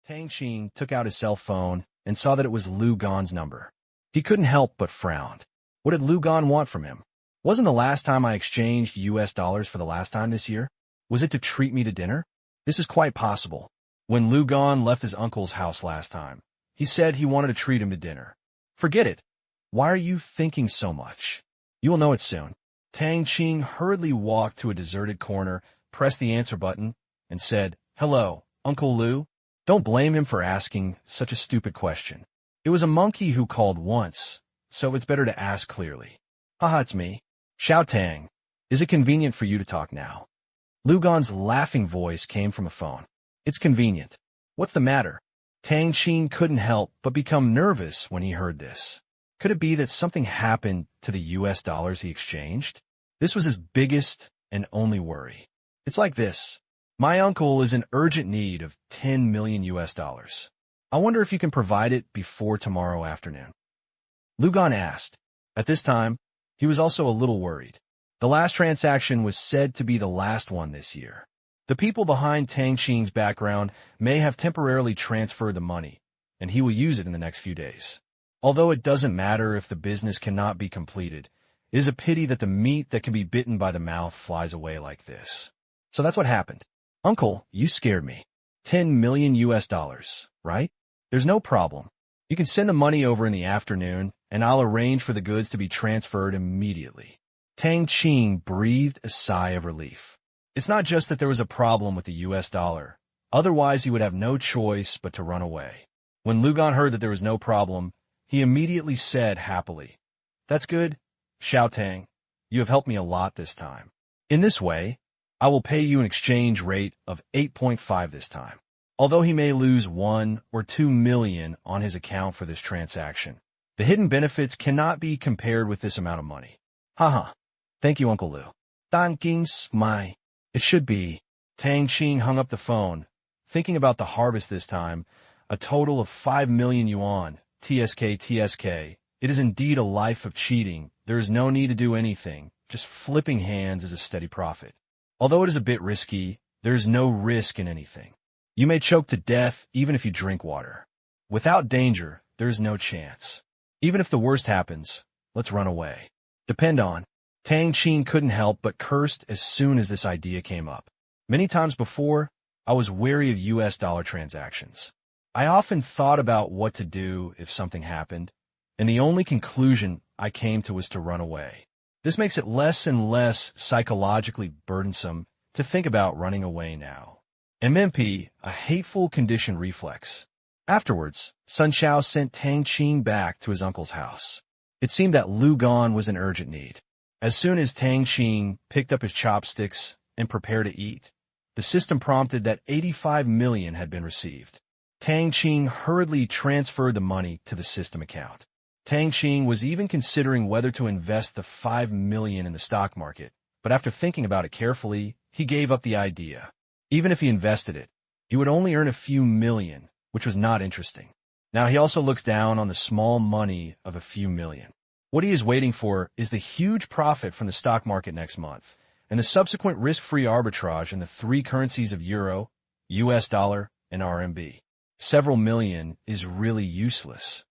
Tang Qing took out his cell phone and saw that it was Lu Gan's number. He couldn't help but frown. What did Lu Gan want from him? Wasn't the last time I exchanged US dollars for the last time this year? Was it to treat me to dinner? This is quite possible. When Lu Gan left his uncle's house last time, he said he wanted to treat him to dinner. Forget it. Why are you thinking so much? You will know it soon. Tang Qing hurriedly walked to a deserted corner, pressed the answer button, and said, "Hello, Uncle Lu." Don't blame him for asking such a stupid question. It was a monkey who called once, so it's better to ask clearly. Haha, it's me. Xiao Tang. Is it convenient for you to talk now? Lu Gan's laughing voice came from a phone. It's convenient. What's the matter? Tang Qing couldn't help but become nervous when he heard this. Could it be that something happened to the US dollars he exchanged? This was his biggest and only worry. It's like this. My uncle is in urgent need of 10 million US dollars. I wonder if you can provide it before tomorrow afternoon. Lu Gan asked. At this time, he was also a little worried. The last transaction was said to be the last one this year. The people behind Tang Qing's background may have temporarily transferred the money, and he will use it in the next few days. Although it doesn't matter if the business cannot be completed, it is a pity that the meat that can be bitten by the mouth flies away like this. So that's what happened. Uncle, you scared me. 10 million US dollars, right? There's no problem. You can send the money over in the afternoon, and I'll arrange for the goods to be transferred immediately. Tang Qing breathed a sigh of relief. It's not just that there was a problem with the US dollar. Otherwise, he would have no choice but to run away. When Lu Gan heard that there was no problem, he immediately said happily, "That's good, Xiao Tang. You have helped me a lot this time. In this way, I will pay you an exchange rate of 8.5 this time. Although he may lose 1 or 2 million on his account for this transaction, the hidden benefits cannot be compared with this amount of money." Haha. Thank you, Uncle Lu. Tang Qing smiled. It should be. Tang Qing hung up the phone, thinking about the harvest this time, a total of 5 million yuan, TSK. It is indeed a life of cheating. There is no need to do anything. Just flipping hands is a steady profit. Although it is a bit risky, there is no risk in anything. You may choke to death even if you drink water. Without danger, there is no chance. Even if the worst happens, let's run away. Depend on. Tang Qing couldn't help but cursed as soon as this idea came up. Many times before, I was wary of US dollar transactions. I often thought about what to do if something happened, and the only conclusion I came to was to run away. This makes it less and less psychologically burdensome to think about running away now. MMP, a hateful condition reflex. Afterwards, Sun Xiao sent Tang Qing back to his uncle's house. It seemed that Lu Gan was in urgent need. As soon as Tang Qing picked up his chopsticks and prepared to eat, the system prompted that 85 million had been received. Tang Qing hurriedly transferred the money to the system account. Tang Qing was even considering whether to invest the 5 million in the stock market, but after thinking about it carefully, he gave up the idea. Even if he invested it, he would only earn a few million, which was not interesting. Now he also looks down on the small money of a few million. What he is waiting for is the huge profit from the stock market next month, and the subsequent risk-free arbitrage in the 3 currencies of euro, US dollar, and RMB. Several million is really useless.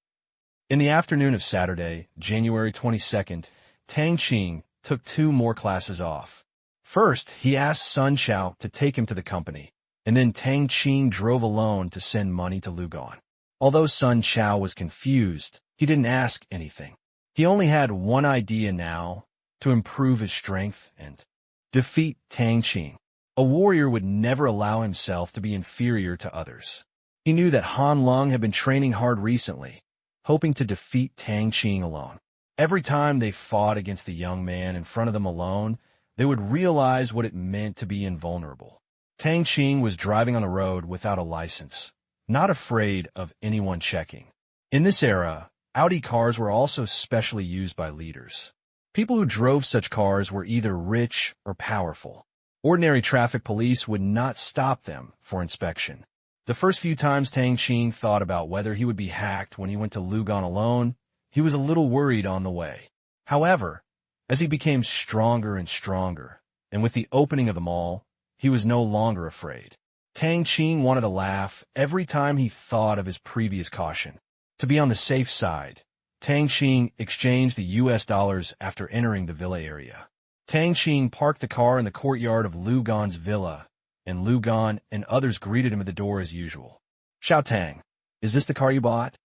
In the afternoon of Saturday, January 22nd, Tang Qing took 2 more classes off. First, he asked Sun Xiao to take him to the company, and then Tang Qing drove alone to send money to Lu Gan. Although Sun Xiao was confused, he didn't ask anything. He only had one idea now, to improve his strength and defeat Tang Qing. A warrior would never allow himself to be inferior to others. He knew that Han Lung had been training hard recently, hoping to defeat Tang Qing alone. Every time they fought against the young man in front of them alone, they would realize what it meant to be invulnerable. Tang Qing was driving on the road without a license, not afraid of anyone checking. In this era, Audi cars were also specially used by leaders. People who drove such cars were either rich or powerful. Ordinary traffic police would not stop them for inspection. The first few times Tang Qing thought about whether he would be hacked when he went to Lu Gan alone, he was a little worried on the way. However, as he became stronger and stronger, and with the opening of the mall, he was no longer afraid. Tang Qing wanted to laugh every time he thought of his previous caution. To be on the safe side, Tang Qing exchanged the US dollars after entering the villa area. Tang Qing parked the car in the courtyard of Lu Gan's villa, and Lu Gan and others greeted him at the door as usual. Xiao Tang, is this the car you bought?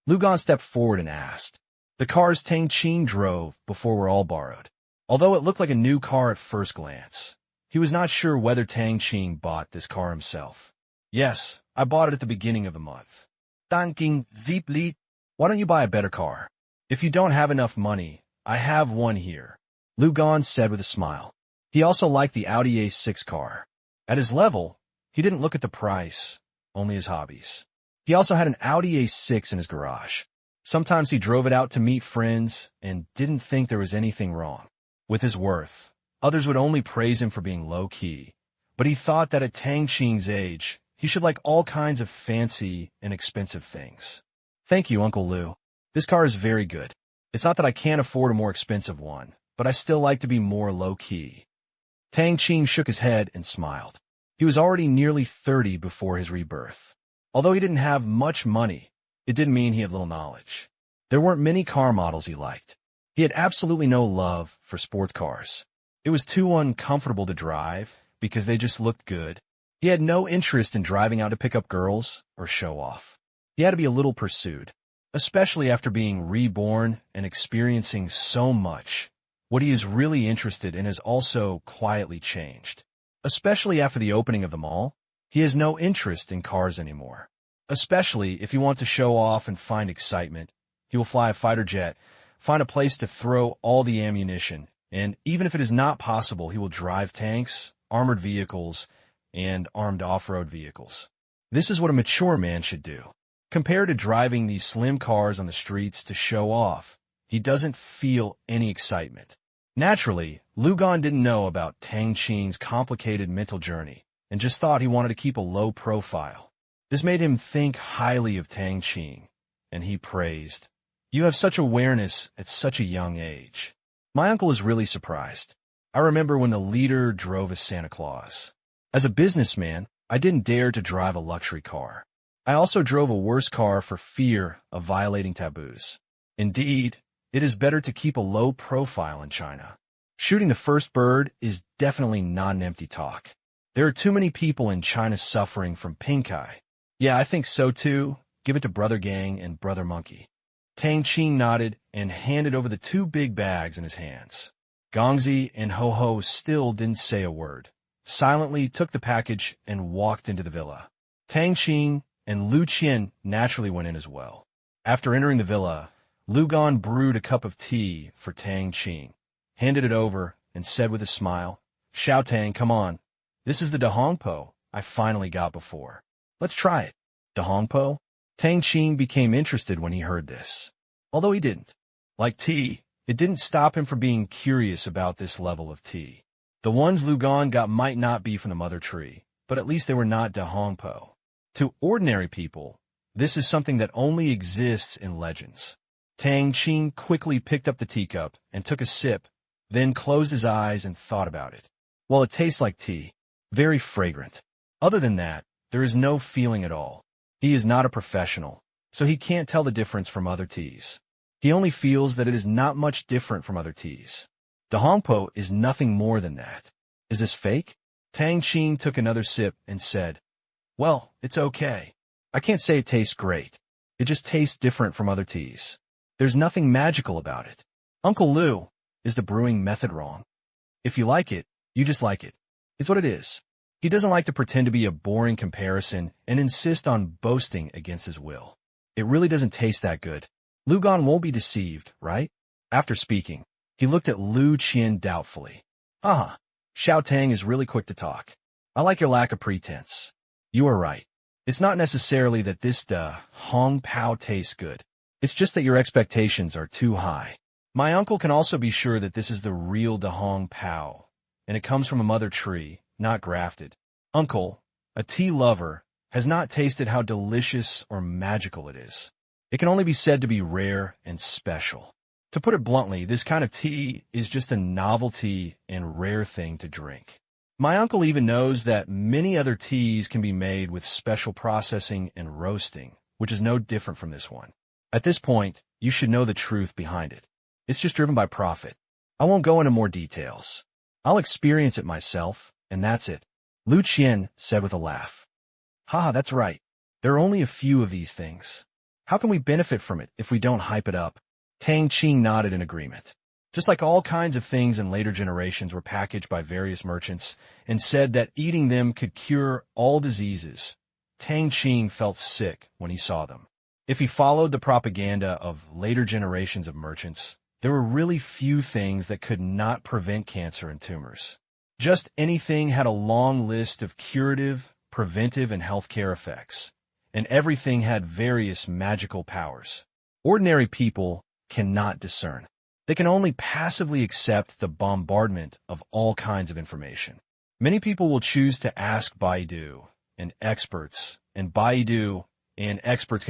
Lu Gan stepped forward and asked. The cars Tang Qing drove before were all borrowed. Although it looked like a new car at first glance, he was not sure whether Tang Qing bought this car himself. Yes, I bought it at the beginning of the month. Tang Qing Zeepli, why don't you buy a better car? If you don't have enough money, I have one here, Lu Gan said with a smile. He also liked the Audi A6 car. At his level, he didn't look at the price, only his hobbies. He also had an Audi A6 in his garage. Sometimes he drove it out to meet friends and didn't think there was anything wrong with his worth. Others would only praise him for being low-key, but he thought that at Tang Qing's age, he should like all kinds of fancy and expensive things. Thank you, Uncle Lu. This car is very good. It's not that I can't afford a more expensive one, but I still like to be more low-key. Tang Qing shook his head and smiled. He was already nearly 30 before his rebirth. Although he didn't have much money, it didn't mean he had little knowledge. There weren't many car models he liked. He had absolutely no love for sports cars. It was too uncomfortable to drive because they just looked good. He had no interest in driving out to pick up girls or show off. He had to be a little pursued, especially after being reborn and experiencing so much. What he is really interested in has also quietly changed. Especially after the opening of the mall, he has no interest in cars anymore. Especially if he wants to show off and find excitement, he will fly a fighter jet, find a place to throw all the ammunition, and even if it is not possible, he will drive tanks, armored vehicles, and armed off-road vehicles. This is what a mature man should do. Compared to driving these slim cars on the streets to show off, he doesn't feel any excitement. Naturally, Lu Gan didn't know about Tang Qing's complicated mental journey and just thought he wanted to keep a low profile. This made him think highly of Tang Qing, and he praised, "You have such awareness at such a young age." My uncle is really surprised. I remember when the leader drove as Santa Claus. As a businessman, I didn't dare to drive a luxury car. I also drove a worse car for fear of violating taboos. Indeed, it is better to keep a low profile in China. Shooting the first bird is definitely not an empty talk. There are too many people in China suffering from pink eye. Yeah, I think so too. Give it to Brother Gang and Brother Monkey. Tang Qing nodded and handed over the two big bags in his hands. Gongzi and Ho Ho still didn't say a word. Silently took the package and walked into the villa. Tang Qing and Lu Qian naturally went in as well. After entering the villa, Lu Gan brewed a cup of tea for Tang Qing, handed it over, and said with a smile, "Xiao Tang, come on. This is the Dahongpo I finally got before. Let's try it." Dahongpo? Tang Qing became interested when he heard this. Although he didn't. Like tea, it didn't stop him from being curious about this level of tea. The ones Lu Gan got might not be from the mother tree, but at least they were not Dahongpo. To ordinary people, this is something that only exists in legends. Tang Qing quickly picked up the teacup and took a sip, then closed his eyes and thought about it. Well, it tastes like tea, very fragrant. Other than that, there is no feeling at all. He is not a professional, so he can't tell the difference from other teas. He only feels that it is not much different from other teas. Dahongpo is nothing more than that. Is this fake? Tang Qing took another sip and said, "Well, it's okay. I can't say it tastes great. It just tastes different from other teas. There's nothing magical about it. Uncle Lu, is the brewing method wrong? If you like it, you just like it. It's what it is." He doesn't like to pretend to be a boring comparison and insist on boasting against his will. It really doesn't taste that good. Lu Gan won't be deceived, right? After speaking, he looked at Lu Qian doubtfully. Xiao Tang is really quick to talk. I like your lack of pretense. You are right. It's not necessarily that this Hong Pao tastes good. It's just that your expectations are too high. My uncle can also be sure that this is the real Hong Pao, and it comes from a mother tree, not grafted. Uncle, a tea lover, has not tasted how delicious or magical it is. It can only be said to be rare and special. To put it bluntly, this kind of tea is just a novelty and rare thing to drink. My uncle even knows that many other teas can be made with special processing and roasting, which is no different from this one. At this point, you should know the truth behind it. It's just driven by profit. I won't go into more details. I'll experience it myself, and that's it. Lu Qian said with a laugh. Haha, that's right. There are only a few of these things. How can we benefit from it if we don't hype it up? Tang Qing nodded in agreement. Just like all kinds of things in later generations were packaged by various merchants and said that eating them could cure all diseases, Tang Qing felt sick when he saw them. If he followed the propaganda of later generations of merchants, there were really few things that could not prevent cancer and tumors. Just anything had a long list of curative, preventive, and healthcare effects, and everything had various magical powers. Ordinary people cannot discern. They can only passively accept the bombardment of all kinds of information. Many people will choose to ask Baidu and experts can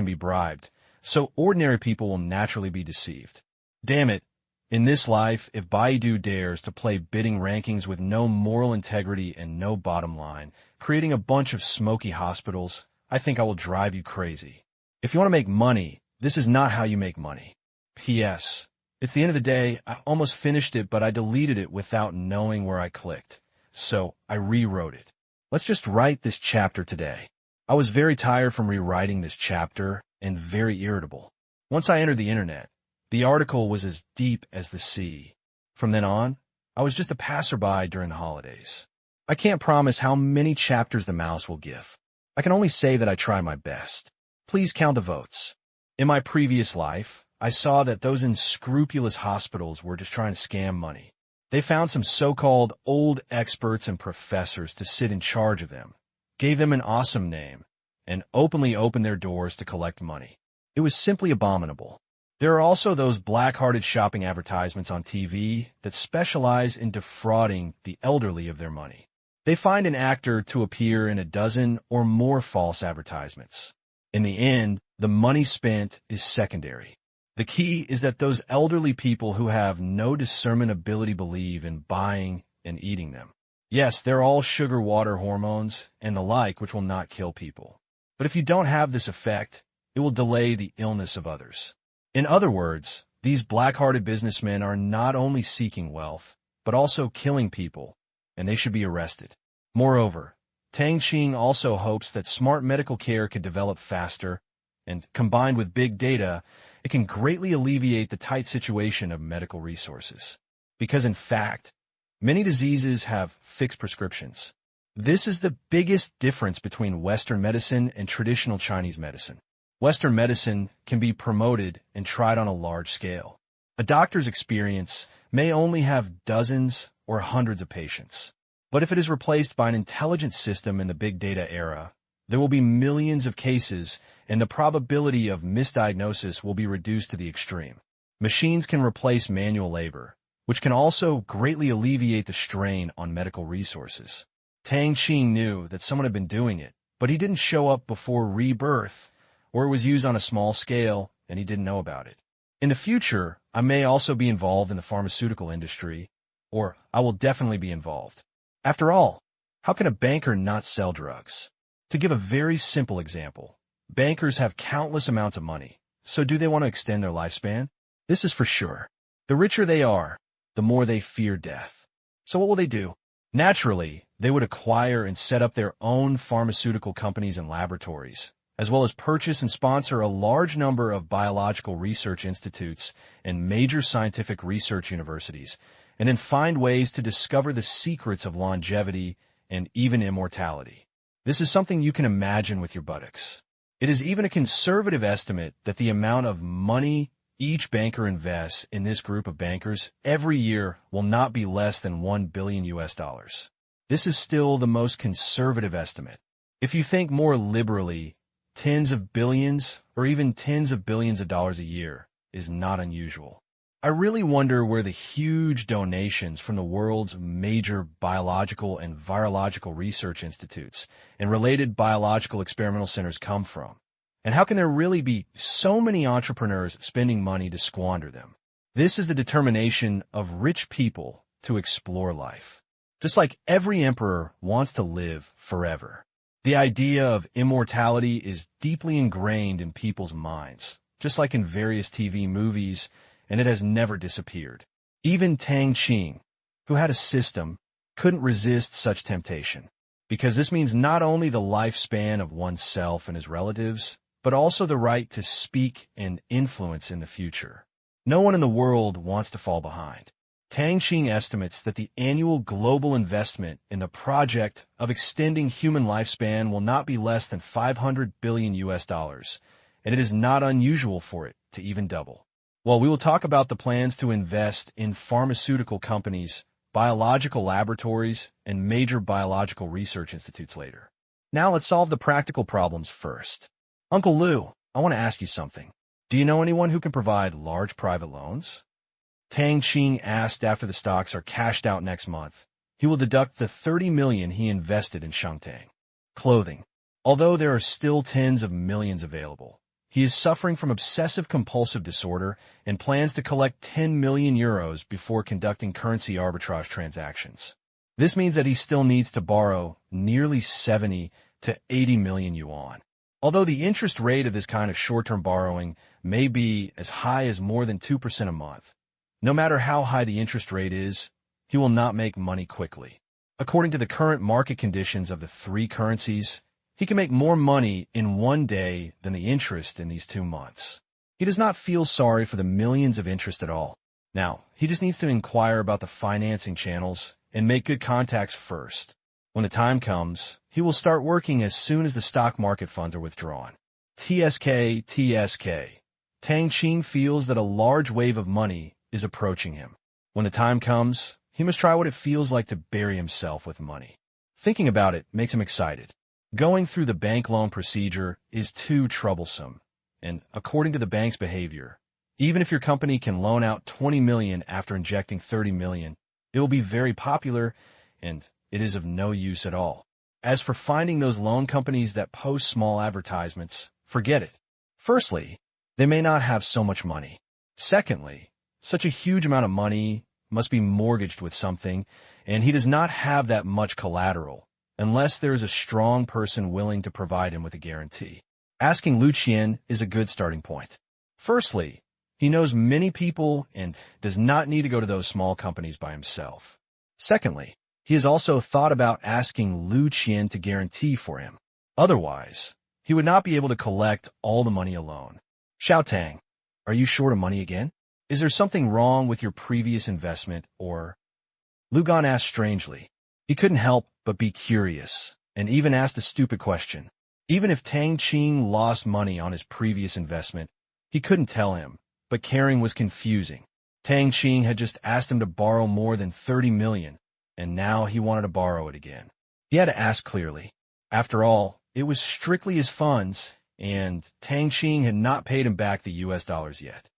be bribed, so ordinary people will naturally be deceived. Damn it, in this life, if Baidu dares to play bidding rankings with no moral integrity and no bottom line, creating a bunch of smoky hospitals, I think I will drive you crazy. If you want to make money, this is not how you make money. P.S. It's the end of the day. I almost finished it, but I deleted it without knowing where I clicked. So I rewrote it. Let's just write this chapter today. I was very tired from rewriting this chapter and very irritable. Once I entered the internet, the article was as deep as the sea. From then on, I was just a passerby during the holidays. I can't promise how many chapters the mouse will give. I can only say that I try my best. Please count the votes. In my previous life, I saw that those unscrupulous hospitals were just trying to scam money. They found some so-called old experts and professors to sit in charge of them, gave them an awesome name, and openly opened their doors to collect money. It was simply abominable. There are also those black-hearted shopping advertisements on TV that specialize in defrauding the elderly of their money. They find an actor to appear in a dozen or more false advertisements. In the end, the money spent is secondary. The key is that those elderly people who have no discernment ability believe in buying and eating them. Yes, they're all sugar water hormones and the like, which will not kill people. But if you don't have this effect, it will delay the illness of others. In other words, these black-hearted businessmen are not only seeking wealth, but also killing people, and they should be arrested. Moreover, Tang Qing also hopes that smart medical care could develop faster, and combined with big data, it can greatly alleviate the tight situation of medical resources. Because in fact, many diseases have fixed prescriptions. This is the biggest difference between Western medicine and traditional Chinese medicine. Western medicine can be promoted and tried on a large scale. A doctor's experience may only have dozens or hundreds of patients. But if it is replaced by an intelligent system in the big data era, there will be millions of cases, and the probability of misdiagnosis will be reduced to the extreme. Machines can replace manual labor, which can also greatly alleviate the strain on medical resources. Tang Qing knew that someone had been doing it, but he didn't show up before Rebirth, or it was used on a small scale, and he didn't know about it. In the future, I may also be involved in the pharmaceutical industry, or I will definitely be involved. After all, how can a banker not sell drugs? To give a very simple example, bankers have countless amounts of money, so do they want to extend their lifespan? This is for sure. The richer they are, the more they fear death. So what will they do? Naturally, they would acquire and set up their own pharmaceutical companies and laboratories, as well as purchase and sponsor a large number of biological research institutes and major scientific research universities, and then find ways to discover the secrets of longevity and even immortality. This is something you can imagine with your buttocks. It is even a conservative estimate that the amount of money each banker invests in this group of bankers every year will not be less than $1 billion. This is still the most conservative estimate. If you think more liberally, tens of billions or even tens of billions of dollars a year is not unusual. I really wonder where the huge donations from the world's major biological and virological research institutes and related biological experimental centers come from. And how can there really be so many entrepreneurs spending money to squander them? This is the determination of rich people to explore life. Just like every emperor wants to live forever. The idea of immortality is deeply ingrained in people's minds, just like in various TV movies, and it has never disappeared. Even Tang Qing, who had a system, couldn't resist such temptation, because this means not only the lifespan of oneself and his relatives, but also the right to speak and influence in the future. No one in the world wants to fall behind. Tang Qing estimates that the annual global investment in the project of extending human lifespan will not be less than 500 billion US dollars, and it is not unusual for it to even double. Well, we will talk about the plans to invest in pharmaceutical companies, biological laboratories, and major biological research institutes later. Now let's solve the practical problems first. Uncle Lou, I want to ask you something. Do you know anyone who can provide large private loans? Tang Qing asked after the stocks are cashed out next month. He will deduct the 30 million he invested in Shangtang. Clothing. Although there are still tens of millions available, he is suffering from obsessive-compulsive disorder and plans to collect 10 million euros before conducting currency arbitrage transactions. This means that he still needs to borrow nearly 70 to 80 million yuan. Although the interest rate of this kind of short-term borrowing may be as high as more than 2% a month, no matter how high the interest rate is, he will not make money quickly. According to the current market conditions of the three currencies, he can make more money in one day than the interest in these 2 months. He does not feel sorry for the millions of interest at all. Now, he just needs to inquire about the financing channels and make good contacts first. When the time comes, he will start working as soon as the stock market funds are withdrawn. TSK. Tang Qing feels that a large wave of money is approaching him. When the time comes, he must try what it feels like to bury himself with money. Thinking about it makes him excited. Going through the bank loan procedure is too troublesome, and according to the bank's behavior, even if your company can loan out 20 million after injecting 30 million, it will be very popular, and it is of no use at all. As for finding those loan companies that post small advertisements, forget it. Firstly, they may not have so much money. Secondly, such a huge amount of money must be mortgaged with something, and he does not have that much collateral, unless there is a strong person willing to provide him with a guarantee. Asking Lu Qian is a good starting point. Firstly, he knows many people and does not need to go to those small companies by himself. Secondly, he has also thought about asking Lu Qian to guarantee for him. Otherwise, he would not be able to collect all the money alone. Xiao Tang, are you short of money again? Is there something wrong with your previous investment, or? Lu Gan asked strangely. He couldn't help but be curious, and even asked a stupid question. Even if Tang Qing lost money on his previous investment, he couldn't tell him, but caring was confusing. Tang Qing had just asked him to borrow more than 30 million, and now he wanted to borrow it again. He had to ask clearly. After all, it was strictly his funds, and Tang Qing had not paid him back the US dollars yet.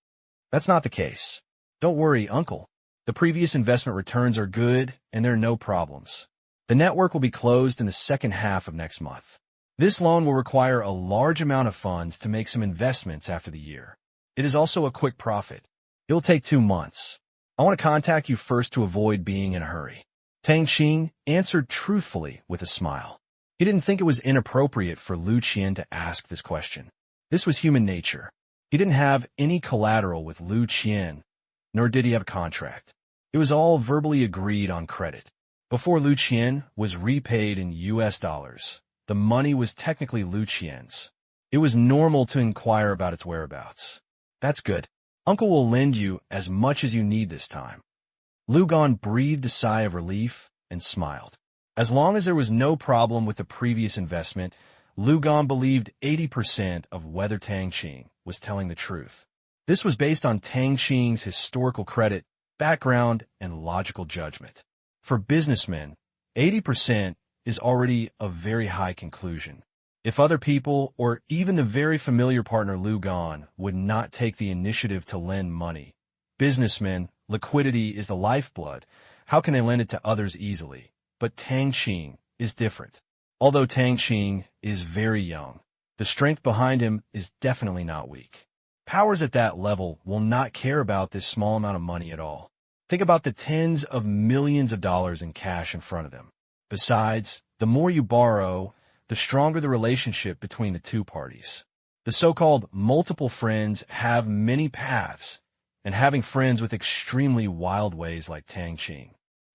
That's not the case. Don't worry, uncle. The previous investment returns are good, and there are no problems. The network will be closed in the second half of next month. This loan will require a large amount of funds to make some investments after the year. It is also a quick profit. It will take 2 months. I want to contact you first to avoid being in a hurry. Tang Qing answered truthfully with a smile. He didn't think it was inappropriate for Lu Qian to ask this question. This was human nature. He didn't have any collateral with Lu Qian, nor did he have a contract. It was all verbally agreed on credit. Before Lu Qian was repaid in US dollars, the money was technically Lu Qian's. It was normal to inquire about its whereabouts. That's good. Uncle will lend you as much as you need this time. Lu Gan breathed a sigh of relief and smiled. As long as there was no problem with the previous investment, Lu Gan believed 80% of whether Tang Qing was telling the truth. This was based on Tang Qing's historical credit, background, and logical judgment. For businessmen, 80% is already a very high conclusion. If other people, or even the very familiar partner Lu Gan, would not take the initiative to lend money, businessmen, liquidity is the lifeblood. How can they lend it to others easily? But Tang Qing is different. Although Tang Qing is very young, the strength behind him is definitely not weak. Powers at that level will not care about this small amount of money at all. Think about the tens of millions of dollars in cash in front of them. Besides, the more you borrow, the stronger the relationship between the two parties. The so-called multiple friends have many paths, and having friends with extremely wild ways like Tang Qing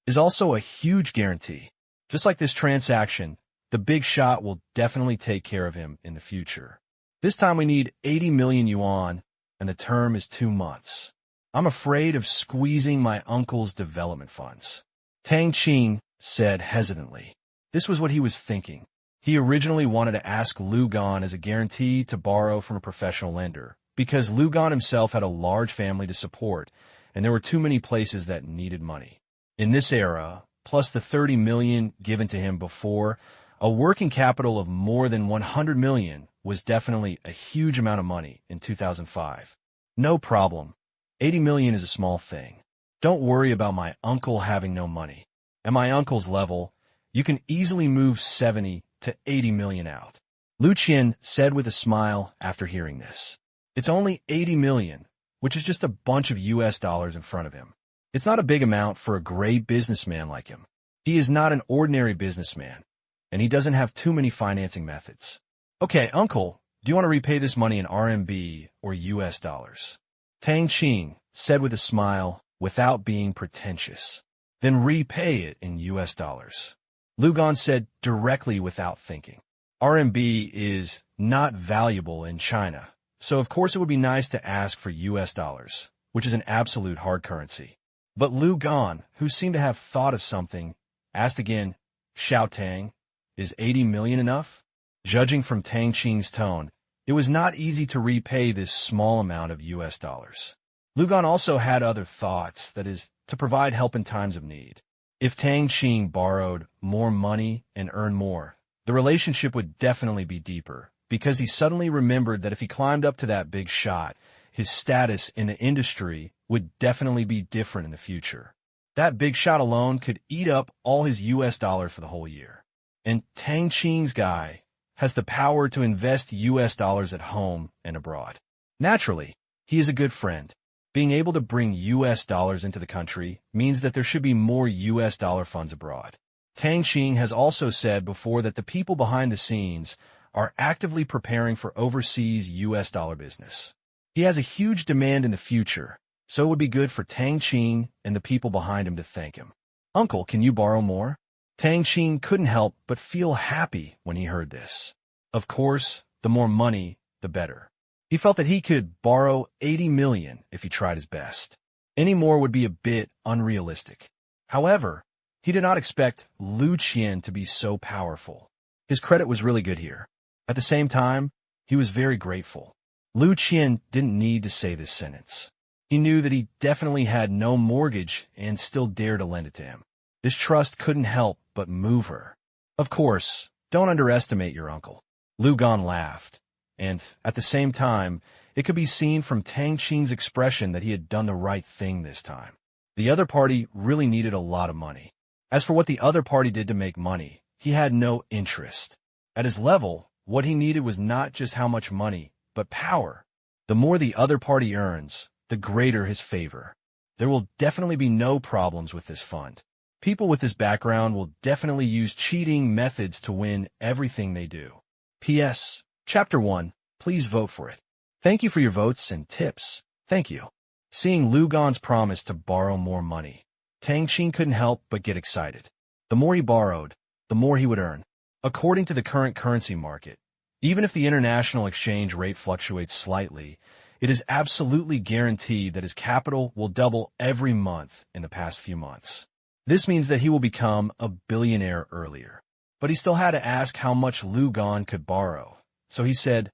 is also a huge guarantee. Just like this transaction, the big shot will definitely take care of him in the future. This time we need 80 million yuan, and the term is 2 months. I'm afraid of squeezing my uncle's development funds, Tang Qing said hesitantly. This was what he was thinking. He originally wanted to ask Lu Gan as a guarantee to borrow from a professional lender, because Lu Gan himself had a large family to support, and there were too many places that needed money. In this era, plus the 30 million given to him before, a working capital of more than 100 million was definitely a huge amount of money in 2005. No problem. 80 million is a small thing. Don't worry about my uncle having no money. At my uncle's level, you can easily move 70 to 80 million out, Lu Qian said with a smile after hearing this. It's only 80 million, which is just a bunch of US dollars in front of him. It's not a big amount for a great businessman like him. He is not an ordinary businessman, and he doesn't have too many financing methods. Okay, uncle, do you want to repay this money in RMB or US dollars? Tang Qing said with a smile without being pretentious. Then repay it in US dollars. Lu Gan said directly without thinking. RMB is not valuable in China, so of course it would be nice to ask for US dollars, which is an absolute hard currency. But Lu Gan, who seemed to have thought of something, asked again, Xiao Tang, is 80 million enough? Judging from Tang Qing's tone, it was not easy to repay this small amount of US dollars. Lu Gan also had other thoughts, that is, to provide help in times of need. If Tang Qing borrowed more money and earned more, the relationship would definitely be deeper, because he suddenly remembered that if he climbed up to that big shot, his status in the industry would definitely be different in the future. That big shot alone could eat up all his US dollars for the whole year. And Tang Qing's guy has the power to invest US dollars at home and abroad. Naturally, he is a good friend. Being able to bring US dollars into the country means that there should be more US dollar funds abroad. Tang Qing has also said before that the people behind the scenes are actively preparing for overseas US dollar business. He has a huge demand in the future, so it would be good for Tang Qing and the people behind him to thank him. Uncle, can you borrow more? Tang Qing couldn't help but feel happy when he heard this. Of course, the more money, the better. He felt that he could borrow 80 million if he tried his best. Any more would be a bit unrealistic. However, he did not expect Lu Qian to be so powerful. His credit was really good here. At the same time, he was very grateful. Lu Qian didn't need to say this sentence. He knew that he definitely had no mortgage and still dared to lend it to him. This trust couldn't help but move her. Of course, don't underestimate your uncle. Lu Gan laughed, and at the same time, it could be seen from Tang Qing's expression that he had done the right thing this time. The other party really needed a lot of money. As for what the other party did to make money, he had no interest. At his level, what he needed was not just how much money, but power. The more the other party earns, the greater his favor. There will definitely be no problems with this fund. People with this background will definitely use cheating methods to win everything they do. P.S. Chapter 1. Please vote for it. Thank you for your votes and tips. Thank you. Seeing Lu Gan's promise to borrow more money, Tang Qing couldn't help but get excited. The more he borrowed, the more he would earn. According to the current currency market, even if the international exchange rate fluctuates slightly, it is absolutely guaranteed that his capital will double every month in the past few months. This means that he will become a billionaire earlier. But he still had to ask how much Lu Gan could borrow. So he said,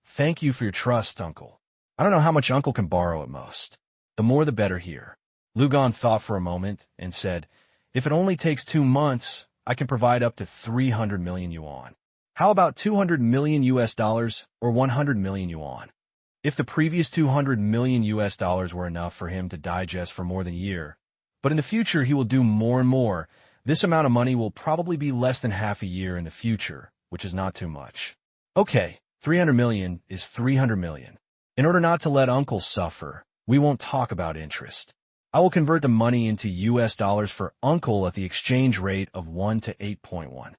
"Thank you for your trust, uncle. I don't know how much uncle can borrow at most. The more the better here." Lu Gan thought for a moment and said, "If it only takes 2 months, I can provide up to 300 million yuan. How about 200 million US dollars or 100 million yuan? If the previous 200 million US dollars were enough for him to digest for more than a year, but in the future he will do more and more, this amount of money will probably be less than half a year in the future, which is not too much. Okay, 300 million is 300 million. In order not to let uncle suffer, we won't talk about interest. I will convert the money into US dollars for Uncle at the exchange rate of 1 to 8.1.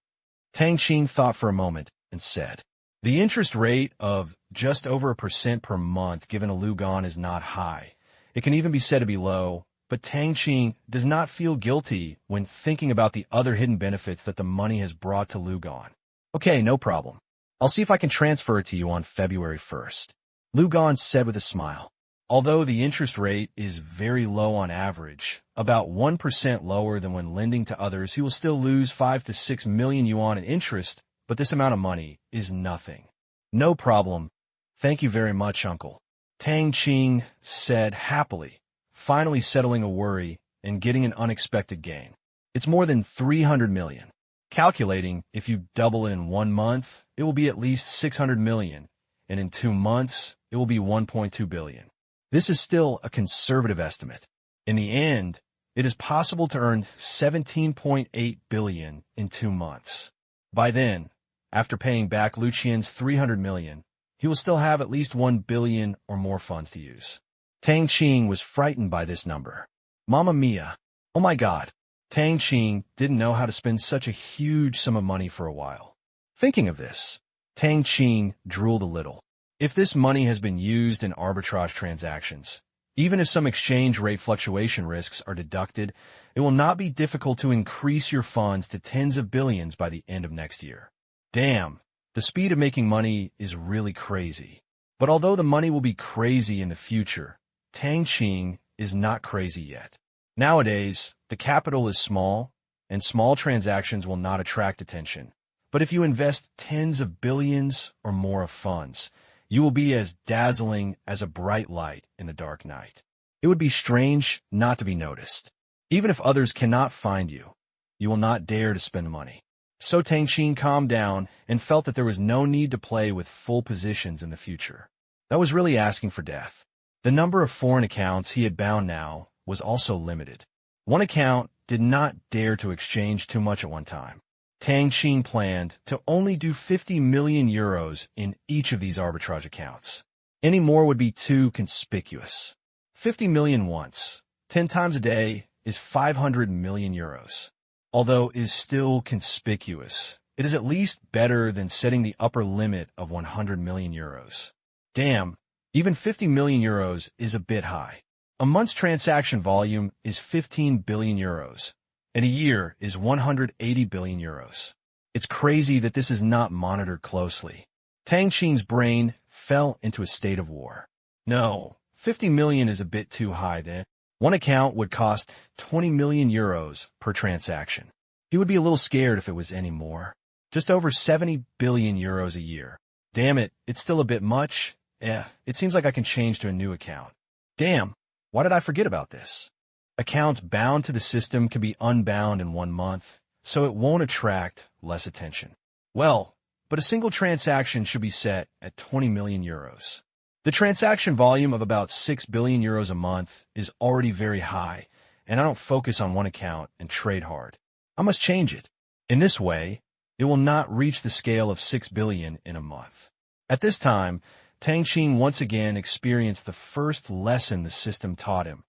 Tang Qing thought for a moment and said, the interest rate of just over 1% per month given a Lugan is not high. It can even be said to be low, but Tang Qing does not feel guilty when thinking about the other hidden benefits that the money has brought to Lugan. Okay, no problem. I'll see if I can transfer it to you on February 1st. Lugan said with a smile. Although the interest rate is very low on average, about 1% lower than when lending to others, he will still lose 5 to 6 million yuan in interest, but this amount of money is nothing. No problem. Thank you very much, Uncle. Tang Qing said happily, finally settling a worry and getting an unexpected gain. It's more than 300 million. Calculating, if you double it in 1 month, it will be at least 600 million, and in 2 months, it will be 1.2 billion. This is still a conservative estimate. In the end, it is possible to earn 17.8 billion in 2 months. By then, after paying back Lu Qian's 300 million, he will still have at least 1 billion or more funds to use. Tang Qing was frightened by this number. Mamma mia! Oh my God! Tang Qing didn't know how to spend such a huge sum of money for a while. Thinking of this, Tang Qing drooled a little. If this money has been used in arbitrage transactions, even if some exchange rate fluctuation risks are deducted, it will not be difficult to increase your funds to tens of billions by the end of next year. Damn, the speed of making money is really crazy. But although the money will be crazy in the future, Tang Qing is not crazy yet. Nowadays, the capital is small, and small transactions will not attract attention. But if you invest tens of billions or more of funds, you will be as dazzling as a bright light in the dark night. It would be strange not to be noticed. Even if others cannot find you, you will not dare to spend money. So Tang Qing calmed down and felt that there was no need to play with full positions in the future. That was really asking for death. The number of foreign accounts he had bound now was also limited. One account did not dare to exchange too much at one time. Tang Qing planned to only do 50 million euros in each of these arbitrage accounts. Any more would be too conspicuous. 50 million once, 10 times a day, is 500 million euros. Although is still conspicuous, it is at least better than setting the upper limit of 100 million euros. Damn, even 50 million euros is a bit high. A month's transaction volume is 15 billion euros, and a year is 180 billion euros. It's crazy that this is not monitored closely. Tang Qing's brain fell into a state of war. No, 50 million is a bit too high then. One account would cost 20 million euros per transaction. He would be a little scared if it was any more. Just over 70 billion euros a year. Damn it, it's still a bit much. It seems like I can change to a new account. Damn, why did I forget about this? Accounts bound to the system can be unbound in 1 month, so it won't attract less attention. Well, but a single transaction should be set at 20 million euros. The transaction volume of about 6 billion euros a month is already very high, and I don't focus on one account and trade hard. I must change it. In this way, it will not reach the scale of 6 billion in a month. At this time, Tang Qing once again experienced the first lesson the system taught him: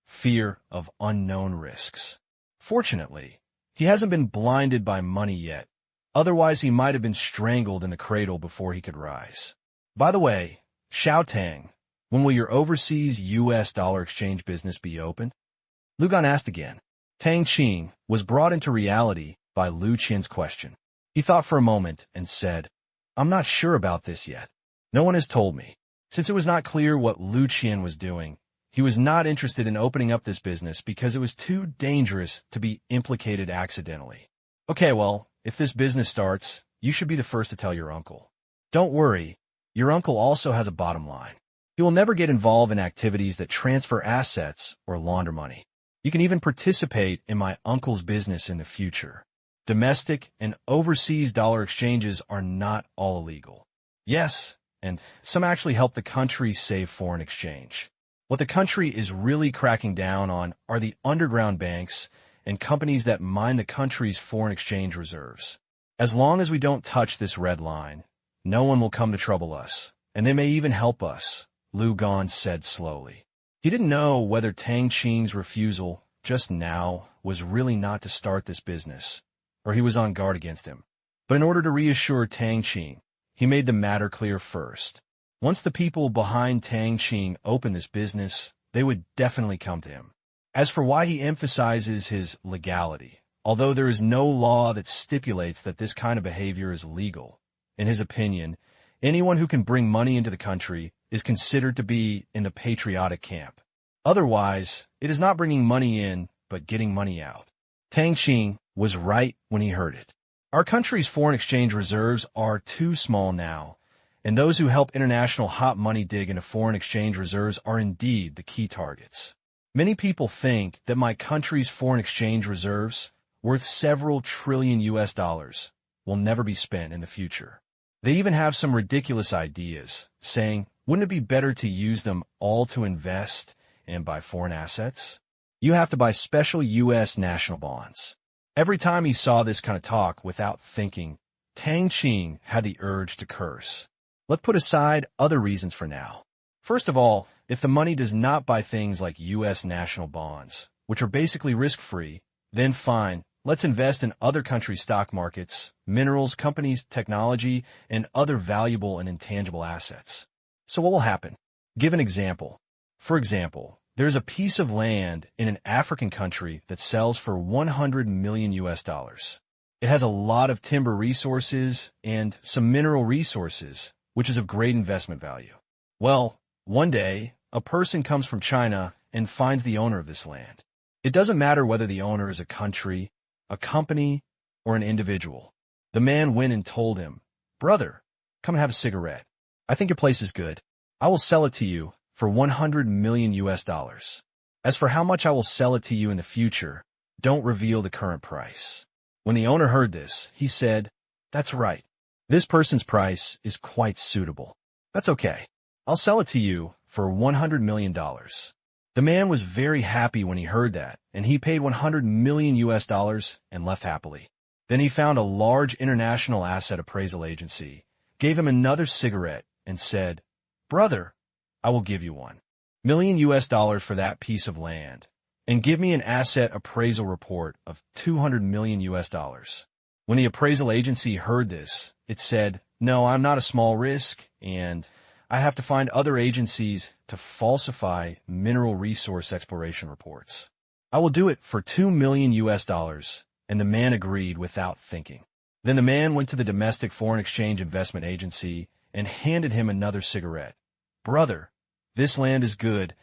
fear of unknown risks. Fortunately, he hasn't been blinded by money yet. Otherwise, he might have been strangled in the cradle before he could rise. By the way, Xiao Tang, when will your overseas US dollar exchange business be opened? Lugan asked again. Tang Qing was brought into reality by Lu Qian's question. He thought for a moment and said, I'm not sure about this yet. No one has told me. Since it was not clear what Lu Qian was doing, he was not interested in opening up this business because it was too dangerous to be implicated accidentally. Okay, well, if this business starts, you should be the first to tell your uncle. Don't worry, your uncle also has a bottom line. He will never get involved in activities that transfer assets or launder money. You can even participate in my uncle's business in the future. Domestic and overseas dollar exchanges are not all illegal. Yes, and some actually help the country save foreign exchange. What the country is really cracking down on are the underground banks and companies that mine the country's foreign exchange reserves. As long as we don't touch this red line, no one will come to trouble us, and they may even help us, Lu Gan said slowly. He didn't know whether Tang Qing's refusal just now was really not to start this business, or he was on guard against him. But in order to reassure Tang Qing, he made the matter clear first. Once the people behind Tang Qing opened this business, they would definitely come to him. As for why he emphasizes his legality, although there is no law that stipulates that this kind of behavior is legal, in his opinion, anyone who can bring money into the country is considered to be in the patriotic camp. Otherwise, it is not bringing money in, but getting money out. Tang Qing was right when he heard it. Our country's foreign exchange reserves are too small now, and those who help international hot money dig into foreign exchange reserves are indeed the key targets. Many people think that my country's foreign exchange reserves, worth several trillion US dollars, will never be spent in the future. They even have some ridiculous ideas, saying, wouldn't it be better to use them all to invest and buy foreign assets? You have to buy special U.S. national bonds. Every time he saw this kind of talk without thinking, Tang Qing had the urge to curse. Let's put aside other reasons for now. First of all, if the money does not buy things like U.S. national bonds, which are basically risk-free, then fine, let's invest in other countries' stock markets, minerals, companies, technology, and other valuable and intangible assets. So what will happen? Give an example. For example, there's a piece of land in an African country that sells for 100 million US dollars. It has a lot of timber resources and some mineral resources, which is of great investment value. Well, one day, a person comes from China and finds the owner of this land. It doesn't matter whether the owner is a country, a company, or an individual. The man went and told him, "Brother, come and have a cigarette. I think your place is good. I will sell it to you for 100 million US dollars. As for how much I will sell it to you in the future, don't reveal the current price." When the owner heard this, he said, "That's right. This person's price is quite suitable. That's okay. I'll sell it to you for $100 million. The man was very happy when he heard that, and he paid 100 million US dollars and left happily. Then he found a large international asset appraisal agency, gave him another cigarette, and said, "Brother, I will give you $1 million US dollars for that piece of land, and give me an asset appraisal report of 200 million US dollars. When the appraisal agency heard this, it said, "No, I'm not a small risk, and I have to find other agencies to falsify mineral resource exploration reports. I will do it for 2 million US dollars, and the man agreed without thinking. Then the man went to the domestic foreign exchange investment agency and handed him another cigarette. "Brother, this land is good,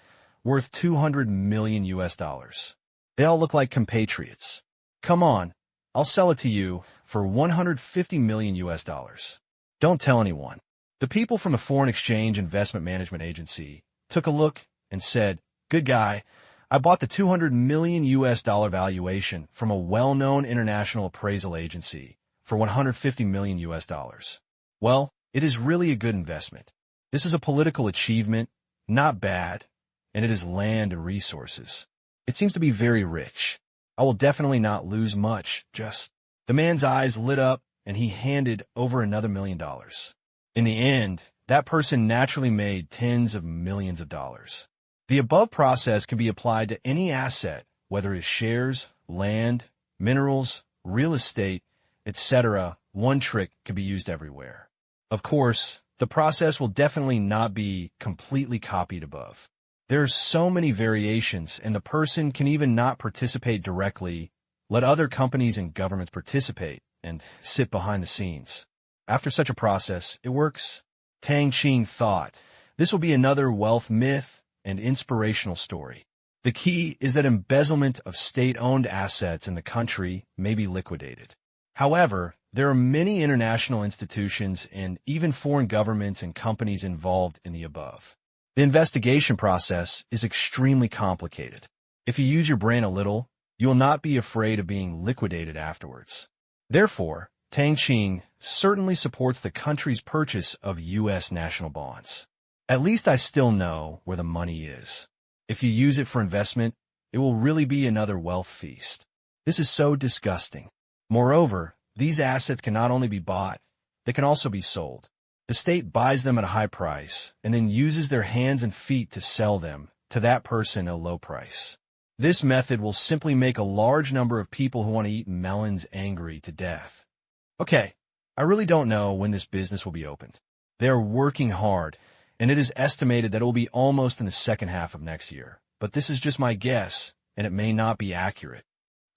worth 200 million US dollars. They all look like compatriots. Come on, I'll sell it to you for 150 million US dollars. Don't tell anyone." The people from the Foreign Exchange Investment Management Agency took a look and said, "Good guy, I bought the 200 million US dollar valuation from a well-known international appraisal agency for 150 million US dollars. Well, it is really a good investment. This is a political achievement, not bad, and it is land and resources. It seems to be very rich. I will definitely not lose much, just..." The man's eyes lit up, and he handed over another $1 million. In the end, that person naturally made tens of millions of dollars. The above process can be applied to any asset, whether it's shares, land, minerals, real estate, etc. One trick can be used everywhere. Of course, the process will definitely not be completely copied above. There are so many variations, and the person can even not participate directly, let other companies and governments participate, and sit behind the scenes. After such a process, it works. Tang Qing thought, this will be another wealth myth and inspirational story. The key is that embezzlement of state-owned assets in the country may be liquidated. However, there are many international institutions and even foreign governments and companies involved in the above. The investigation process is extremely complicated. If you use your brain a little, you will not be afraid of being liquidated afterwards. Therefore, Tang Qing certainly supports the country's purchase of U.S. national bonds. At least I still know where the money is. If you use it for investment, it will really be another wealth feast. This is so disgusting. Moreover, these assets can not only be bought, they can also be sold. The state buys them at a high price and then uses their hands and feet to sell them to that person a low price. This method will simply make a large number of people who want to eat melons angry to death. Okay, I really don't know when this business will be opened. They are working hard, and it is estimated that it will be almost in the second half of next year. But this is just my guess, and it may not be accurate.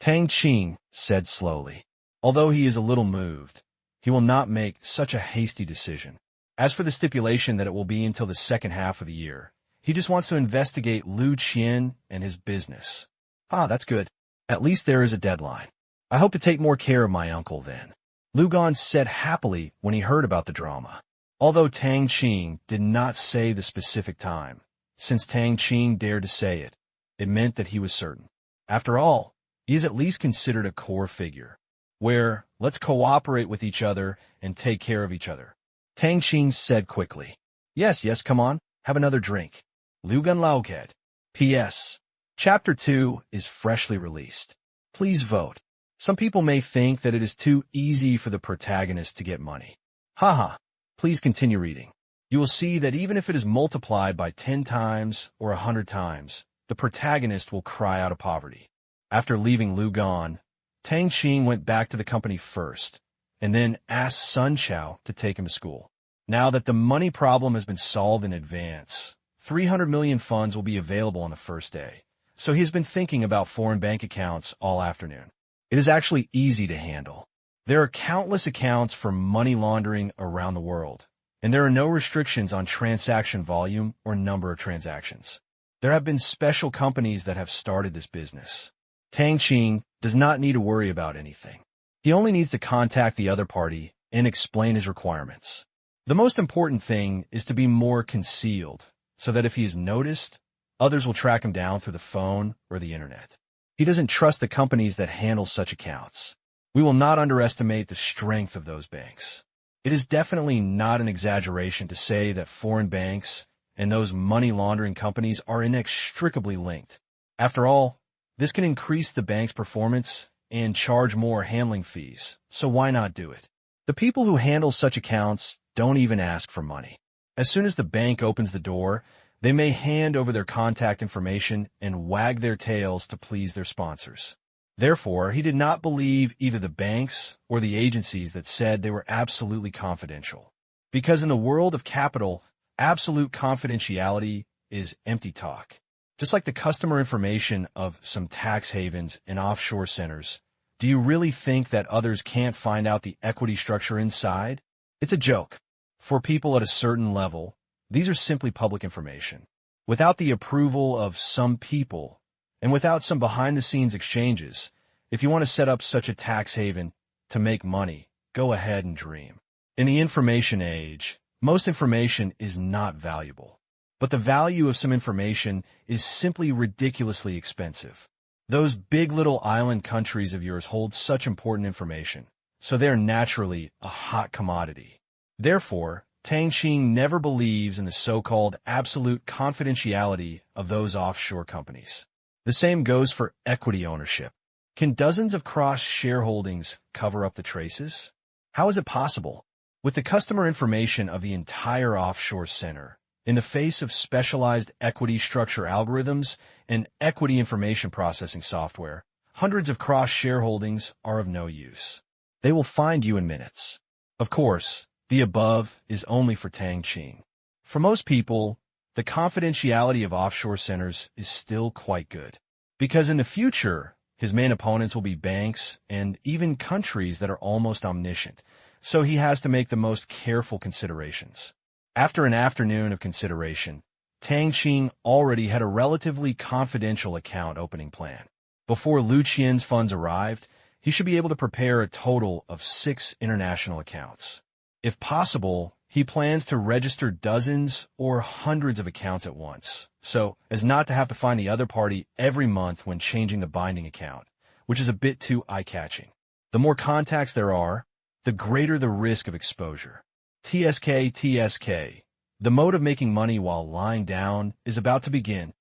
Tang Qing said slowly. Although he is a little moved, he will not make such a hasty decision. As for the stipulation that it will be until the second half of the year, he just wants to investigate Lu Qian and his business. Ah, that's good. At least there is a deadline. I hope to take more care of my uncle then. Lu Gan said happily when he heard about the drama. Although Tang Qing did not say the specific time, since Tang Qing dared to say it, it meant that he was certain. After all, he is at least considered a core figure, where let's cooperate with each other and take care of each other. Tang Qing said quickly. Yes, come on, have another drink. Lu Gan Laoket. P.S. Chapter 2 is freshly released. Please vote. Some people may think that it is too easy for the protagonist to get money. Haha. Please continue reading. You will see that even if it is multiplied by 10 times or 100 times, the protagonist will cry out of poverty. After leaving Lu Gan, Tang Qing went back to the company first, and then asked Sun Chao to take him to school. Now that the money problem has been solved in advance, 300 million funds will be available on the first day, so he has been thinking about foreign bank accounts all afternoon. It is actually easy to handle. There are countless accounts for money laundering around the world, and there are no restrictions on transaction volume or number of transactions. There have been special companies that have started this business. Tang Qing does not need to worry about anything. He only needs to contact the other party and explain his requirements. The most important thing is to be more concealed, so that if he is noticed, others will track him down through the phone or the internet. He doesn't trust the companies that handle such accounts. We will not underestimate the strength of those banks. It is definitely not an exaggeration to say that foreign banks and those money laundering companies are inextricably linked. After all, this can increase the bank's performance and charge more handling fees, so why not do it? The people who handle such accounts don't even ask for money. As soon as the bank opens the door, they may hand over their contact information and wag their tails to please their sponsors. Therefore, he did not believe either the banks or the agencies that said they were absolutely confidential. Because in the world of capital, absolute confidentiality is empty talk. Just like the customer information of some tax havens and offshore centers, do you really think that others can't find out the equity structure inside? It's a joke. For people at a certain level, these are simply public information. Without the approval of some people, and without some behind-the-scenes exchanges, if you want to set up such a tax haven to make money, go ahead and dream. In the information age, most information is not valuable. But the value of some information is simply ridiculously expensive. Those big little island countries of yours hold such important information, so they are naturally a hot commodity. Therefore, Tang Qing never believes in the so-called absolute confidentiality of those offshore companies. The same goes for equity ownership. Can dozens of cross-shareholdings cover up the traces? How is it possible? With the customer information of the entire offshore center, in the face of specialized equity structure algorithms and equity information processing software, hundreds of cross-shareholdings are of no use. They will find you in minutes. Of course, the above is only for Tang Qing. For most people, the confidentiality of offshore centers is still quite good. Because in the future, his main opponents will be banks and even countries that are almost omniscient, so he has to make the most careful considerations. After an afternoon of consideration, Tang Qing already had a relatively confidential account opening plan. Before Lu Qian's funds arrived, he should be able to prepare a total of 6 international accounts. If possible, he plans to register dozens or hundreds of accounts at once, so as not to have to find the other party every month when changing the binding account, which is a bit too eye-catching. The more contacts there are, the greater the risk of exposure. TSK. The mode of making money while lying down is about to begin.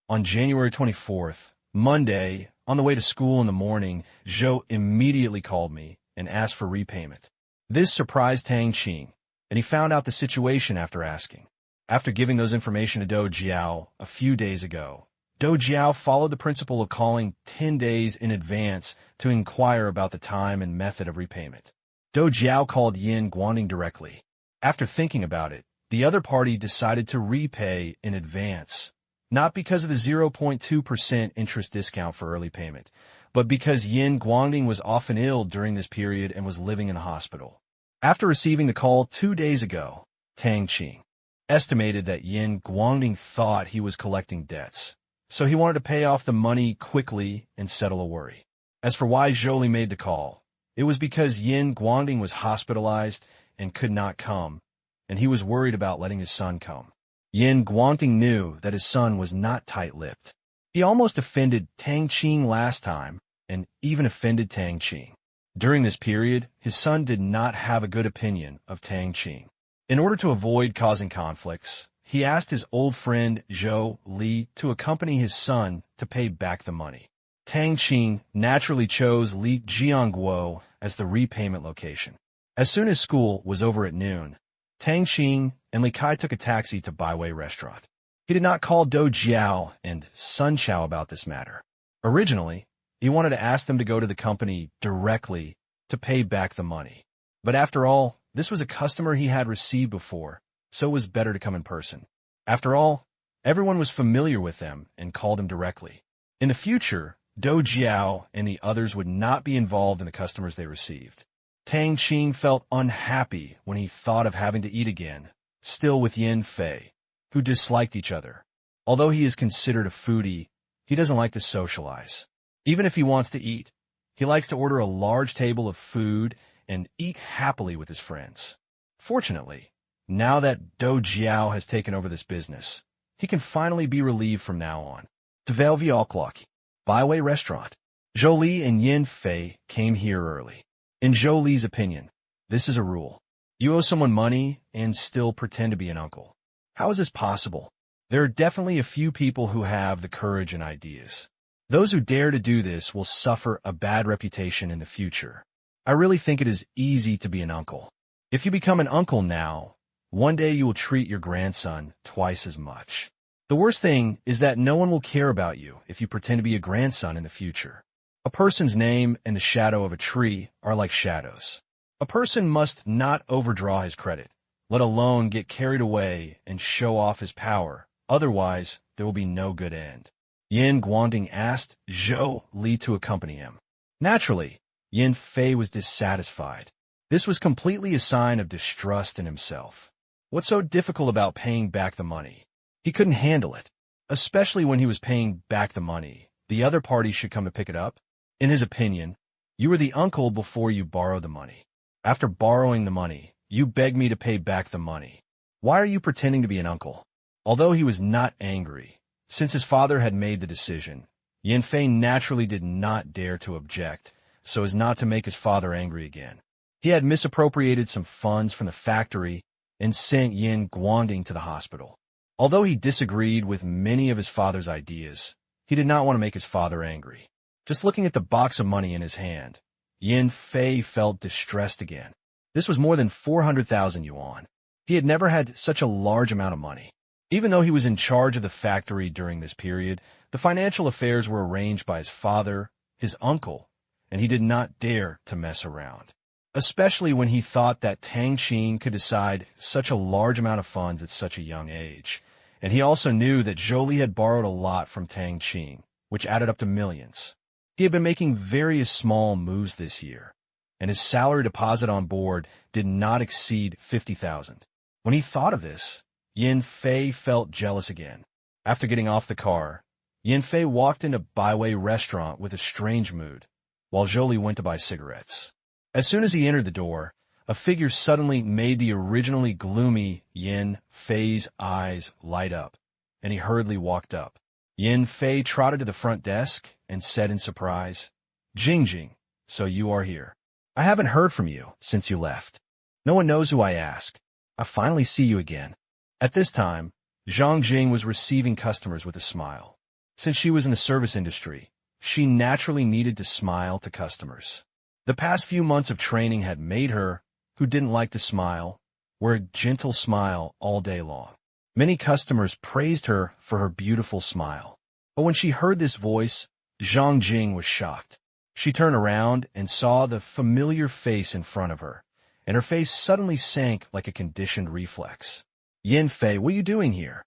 On January 24th, Monday, on the way to school in the morning, Zhou immediately called me and asked for repayment. This surprised Tang Qing, and he found out the situation after asking. After giving those information to Do Jiao a few days ago, Do Jiao followed the principle of calling 10 days in advance to inquire about the time and method of repayment. Do Jiao called Yin Guangding directly. After thinking about it, the other party decided to repay in advance, not because of the 0.2% interest discount for early payment, but because Yin Guangding was often ill during this period and was living in the hospital. After receiving the call 2 days ago, Tang Qing estimated that Yin Guangding thought he was collecting debts, so he wanted to pay off the money quickly and settle a worry. As for why Zhou Li made the call, it was because Yin Guangding was hospitalized and could not come, and he was worried about letting his son come. Yin Guangding knew that his son was not tight-lipped. He almost offended Tang Qing last time, and even offended Tang Qing. During this period, his son did not have a good opinion of Tang Qing. In order to avoid causing conflicts, he asked his old friend Zhou Li to accompany his son to pay back the money. Tang Qing naturally chose Li Jiangguo as the repayment location. As soon as school was over at noon, Tang Qing and Li Kai took a taxi to Baiwei Restaurant. He did not call Do Jiao and Sun Chao about this matter. Originally, he wanted to ask them to go to the company directly to pay back the money. But after all, this was a customer he had received before, so it was better to come in person. After all, everyone was familiar with them and called him directly. In the future, Do Jiao and the others would not be involved in the customers they received. Tang Qing felt unhappy when he thought of having to eat again, still with Yin Fei, who disliked each other. Although he is considered a foodie, he doesn't like to socialize. Even if he wants to eat, he likes to order a large table of food and eat happily with his friends. Fortunately, now that Do Jiao has taken over this business, he can finally be relieved from now on. To Valvialclock, Baiwei Restaurant. Zhou Li and Yin Fei came here early. In Zhou Li's opinion, this is a rule. You owe someone money and still pretend to be an uncle. How is this possible? There are definitely a few people who have the courage and ideas. Those who dare to do this will suffer a bad reputation in the future. I really think it is easy to be an uncle. If you become an uncle now, one day you will treat your grandson twice as much. The worst thing is that no one will care about you if you pretend to be a grandson in the future. A person's name and the shadow of a tree are like shadows. A person must not overdraw his credit, let alone get carried away and show off his power. Otherwise, there will be no good end. Yin Guangding asked Zhou Li to accompany him. Naturally, Yin Fei was dissatisfied. This was completely a sign of distrust in himself. What's so difficult about paying back the money? He couldn't handle it, especially when he was paying back the money. The other party should come to pick it up. In his opinion, you were the uncle before you borrowed the money. After borrowing the money, you begged me to pay back the money. Why are you pretending to be an uncle? Although he was not angry, since his father had made the decision, Yin Fei naturally did not dare to object, so as not to make his father angry again. He had misappropriated some funds from the factory and sent Yin Guangding to the hospital. Although he disagreed with many of his father's ideas, he did not want to make his father angry. Just looking at the box of money in his hand, Yin Fei felt distressed again. This was more than 400,000 yuan. He had never had such a large amount of money. Even though he was in charge of the factory during this period, the financial affairs were arranged by his father, his uncle, and he did not dare to mess around. Especially when he thought that Tang Qing could decide such a large amount of funds at such a young age. And he also knew that Zhou Li had borrowed a lot from Tang Qing, which added up to millions. He had been making various small moves this year, and his salary deposit on board did not exceed 50,000. When he thought of this, Yin Fei felt jealous again. After getting off the car, Yin Fei walked into Baiwei Restaurant with a strange mood, while Zhou Li went to buy cigarettes. As soon as he entered the door, a figure suddenly made the originally gloomy Yin Fei's eyes light up, and he hurriedly walked up. Yin Fei trotted to the front desk and said in surprise, "Jing, so you are here. I haven't heard from you since you left. No one knows who I ask. I finally see you again." At this time, Zhang Jing was receiving customers with a smile. Since she was in the service industry, she naturally needed to smile to customers. The past few months of training had made her, who didn't like to smile, wear a gentle smile all day long. Many customers praised her for her beautiful smile. But when she heard this voice, Zhang Jing was shocked. She turned around and saw the familiar face in front of her, and her face suddenly sank like a conditioned reflex. Yin Fei, what are you doing here?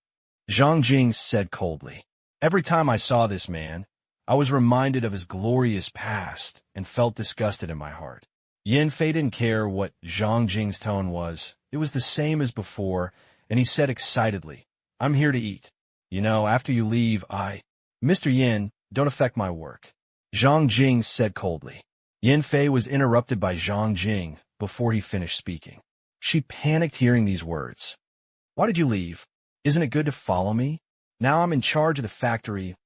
Zhang Jing said coldly. Every time I saw this man, I was reminded of his glorious past and felt disgusted in my heart. Yin Fei didn't care what Zhang Jing's tone was. It was the same as before, and he said excitedly, I'm here to eat. You know, after you leave, Mr. Yin, don't affect my work. Zhang Jing said coldly. Yin Fei was interrupted by Zhang Jing before he finished speaking. She panicked hearing these words. Why did you leave? Isn't it good to follow me? Now I'm in charge of the factory.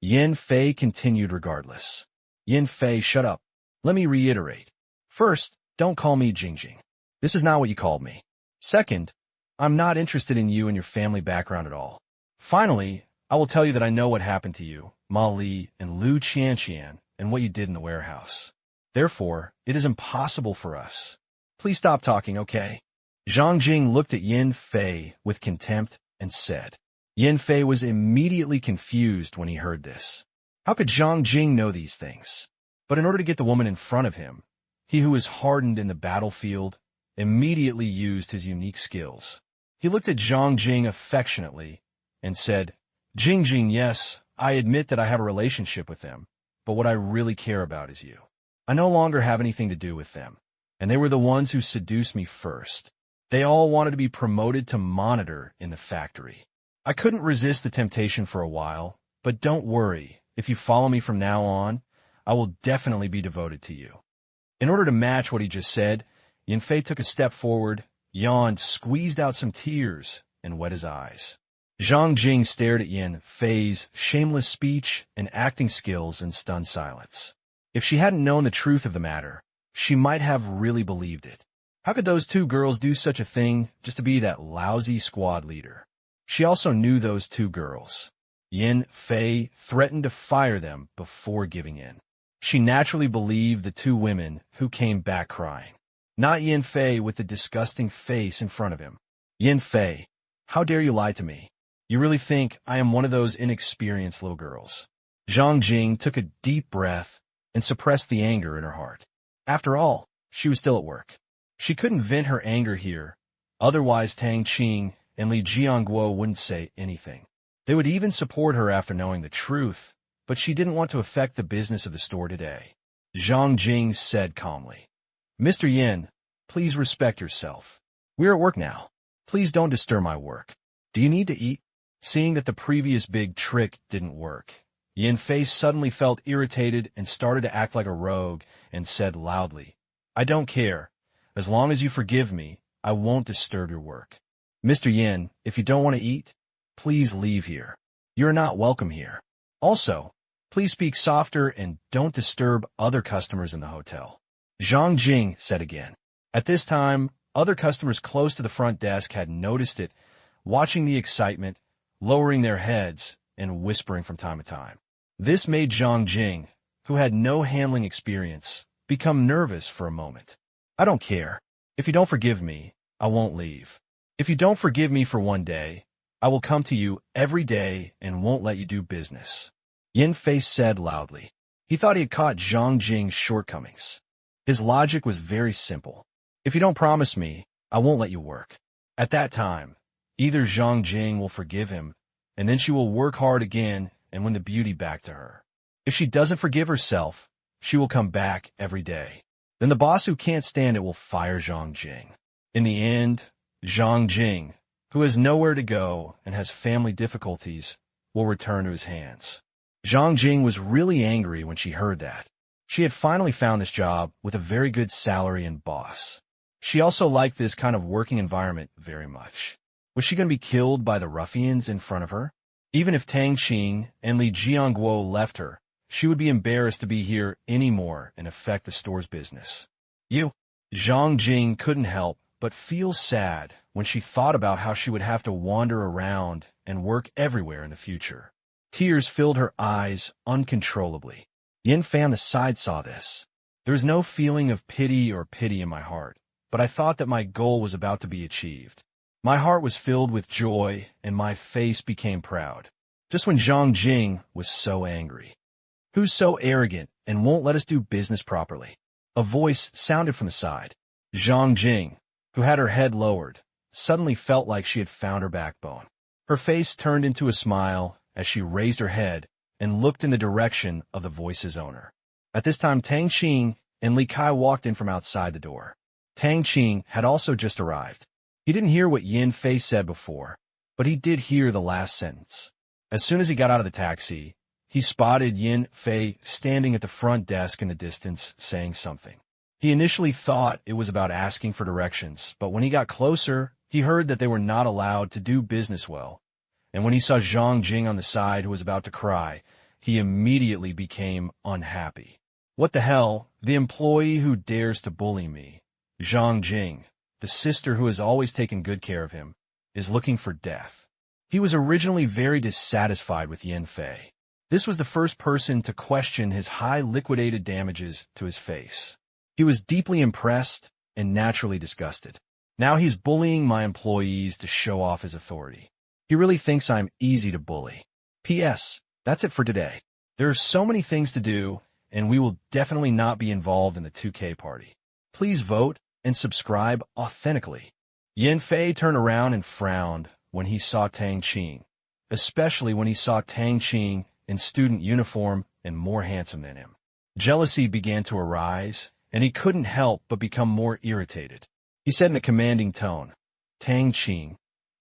Yin Fei continued regardless. Yin Fei, shut up. Let me reiterate. First, don't call me Jingjing. This is not what you called me. Second, I'm not interested in you and your family background at all. Finally, I will tell you that I know what happened to you, Ma Li and Lu Qianqian, and what you did in the warehouse. Therefore, it is impossible for us. Please stop talking, okay? Zhang Jing looked at Yin Fei with contempt and said. Yin Fei was immediately confused when he heard this. How could Zhang Jing know these things? But in order to get the woman in front of him, he who is hardened in the battlefield immediately used his unique skills. He looked at Zhang Jing affectionately and said, Jingjing, yes, I admit that I have a relationship with them, but what I really care about is you. I no longer have anything to do with them, and they were the ones who seduced me first. They all wanted to be promoted to monitor in the factory. I couldn't resist the temptation for a while, but don't worry, if you follow me from now on, I will definitely be devoted to you. In order to match what he just said, Yin Fei took a step forward, yawned, squeezed out some tears, and wet his eyes. Zhang Jing stared at Yin Fei's shameless speech and acting skills in stunned silence. If she hadn't known the truth of the matter, she might have really believed it. How could those two girls do such a thing just to be that lousy squad leader? She also knew those two girls. Yin Fei threatened to fire them before giving in. She naturally believed the two women who came back crying. Not Yin Fei with the disgusting face in front of him. Yin Fei, how dare you lie to me? You really think I am one of those inexperienced little girls? Zhang Jing took a deep breath and suppressed the anger in her heart. After all, she was still at work. She couldn't vent her anger here, otherwise Tang Qing and Li Jianguo wouldn't say anything. They would even support her after knowing the truth, but she didn't want to affect the business of the store today. Zhang Jing said calmly, Mr. Yin, please respect yourself. We're at work now. Please don't disturb my work. Do you need to eat? Seeing that the previous big trick didn't work, Yin Fei suddenly felt irritated and started to act like a rogue and said loudly, I don't care. As long as you forgive me, I won't disturb your work. Mr. Yin, if you don't want to eat, please leave here. You're not welcome here. Also, please speak softer and don't disturb other customers in the hotel. Zhang Jing said again. At this time, other customers close to the front desk had noticed it, watching the excitement, lowering their heads, and whispering from time to time. This made Zhang Jing, who had no handling experience, become nervous for a moment. I don't care. If you don't forgive me, I won't leave. If you don't forgive me for one day, I will come to you every day and won't let you do business. Yin Fei said loudly. He thought he had caught Zhang Jing's shortcomings. His logic was very simple. If you don't promise me, I won't let you work. At that time, either Zhang Jing will forgive him, and then she will work hard again and win the beauty back to her. If she doesn't forgive herself, she will come back every day. Then the boss who can't stand it will fire Zhang Jing. In the end, Zhang Jing, who has nowhere to go and has family difficulties, will return to his hands. Zhang Jing was really angry when she heard that. She had finally found this job with a very good salary and boss. She also liked this kind of working environment very much. Was she going to be killed by the ruffians in front of her? Even if Tang Qing and Li Jianguo left her, she would be embarrassed to be here anymore and affect the store's business. Zhang Jing couldn't help but feel sad when she thought about how she would have to wander around and work everywhere in the future. Tears filled her eyes uncontrollably. Yin Fei on the side saw this. There was no feeling of pity in my heart, but I thought that my goal was about to be achieved. My heart was filled with joy, and my face became proud. Just when Zhang Jing was so angry. Who's so arrogant and won't let us do business properly? A voice sounded from the side. Zhang Jing, who had her head lowered, suddenly felt like she had found her backbone. Her face turned into a smile as she raised her head and looked in the direction of the voice's owner. At this time, Tang Qing and Li Kai walked in from outside the door. Tang Qing had also just arrived. He didn't hear what Yin Fei said before, but he did hear the last sentence. As soon as he got out of the taxi, he spotted Yin Fei standing at the front desk in the distance, saying something. He initially thought it was about asking for directions, but when he got closer, he heard that they were not allowed to do business well. And when he saw Zhang Jing on the side who was about to cry, he immediately became unhappy. What the hell? The employee who dares to bully me, Zhang Jing, the sister who has always taken good care of him, is looking for death. He was originally very dissatisfied with Yin Fei. This was the first person to question his high liquidated damages to his face. He was deeply impressed and naturally disgusted. Now he's bullying my employees to show off his authority. He really thinks I'm easy to bully. P.S. That's it for today. There are so many things to do, and we will definitely not be involved in the 2K party. Please vote and subscribe authentically. Yin Fei turned around and frowned when he saw Tang Qing, especially when he saw Tang Qing in student uniform and more handsome than him. Jealousy began to arise, and he couldn't help but become more irritated. He said in a commanding tone, "Tang Qing,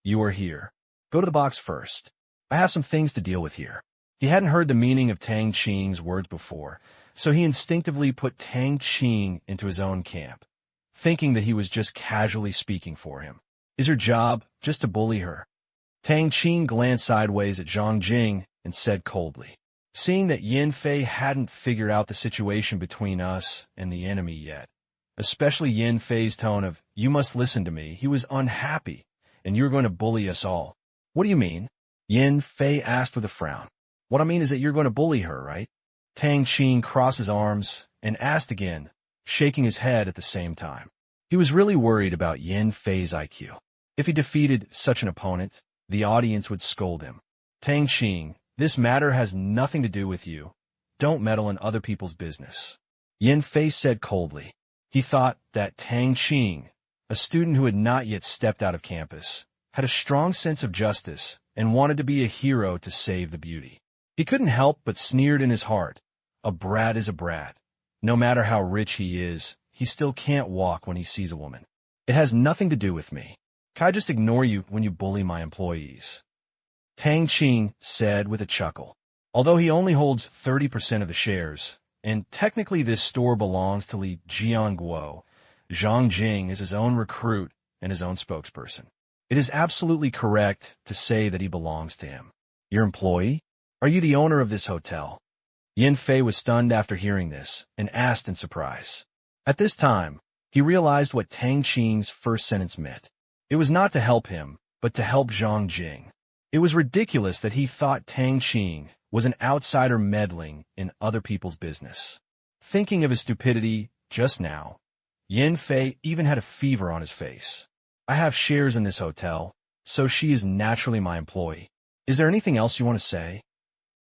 you are here. Go to the box first. I have some things to deal with here." He hadn't heard the meaning of Tang Qing's words before, so he instinctively put Tang Qing into his own camp, thinking that he was just casually speaking for him. Is her job just to bully her? Tang Qing glanced sideways at Zhang Jing and said coldly, seeing that Yin Fei hadn't figured out the situation between us and the enemy yet, especially Yin Fei's tone of, "You must listen to me," he was unhappy, "and you're going to bully us all." "What do you mean?" Yin Fei asked with a frown. "What I mean is that you're going to bully her, right?" Tang Qing crossed his arms and asked again, shaking his head at the same time. He was really worried about Yin Fei's IQ. If he defeated such an opponent, the audience would scold him. "Tang Qing, this matter has nothing to do with you. Don't meddle in other people's business," Yin Fei said coldly. He thought that Tang Qing, a student who had not yet stepped out of campus, had a strong sense of justice and wanted to be a hero to save the beauty. He couldn't help but sneered in his heart. A brat is a brat. No matter how rich he is, he still can't walk when he sees a woman. It has nothing to do with me. Can I just ignore you when you bully my employees? Tang Qing said with a chuckle. Although he only holds 30% of the shares, and technically this store belongs to Li Jianguo, Zhang Jing is his own recruit and his own spokesperson. It is absolutely correct to say that he belongs to him. Your employee? Are you the owner of this hotel? Yin Fei was stunned after hearing this and asked in surprise. At this time, he realized what Tang Qing's first sentence meant. It was not to help him, but to help Zhang Jing. It was ridiculous that he thought Tang Qing was an outsider meddling in other people's business. Thinking of his stupidity just now, Yin Fei even had a fever on his face. I have shares in this hotel, so she is naturally my employee. Is there anything else you want to say?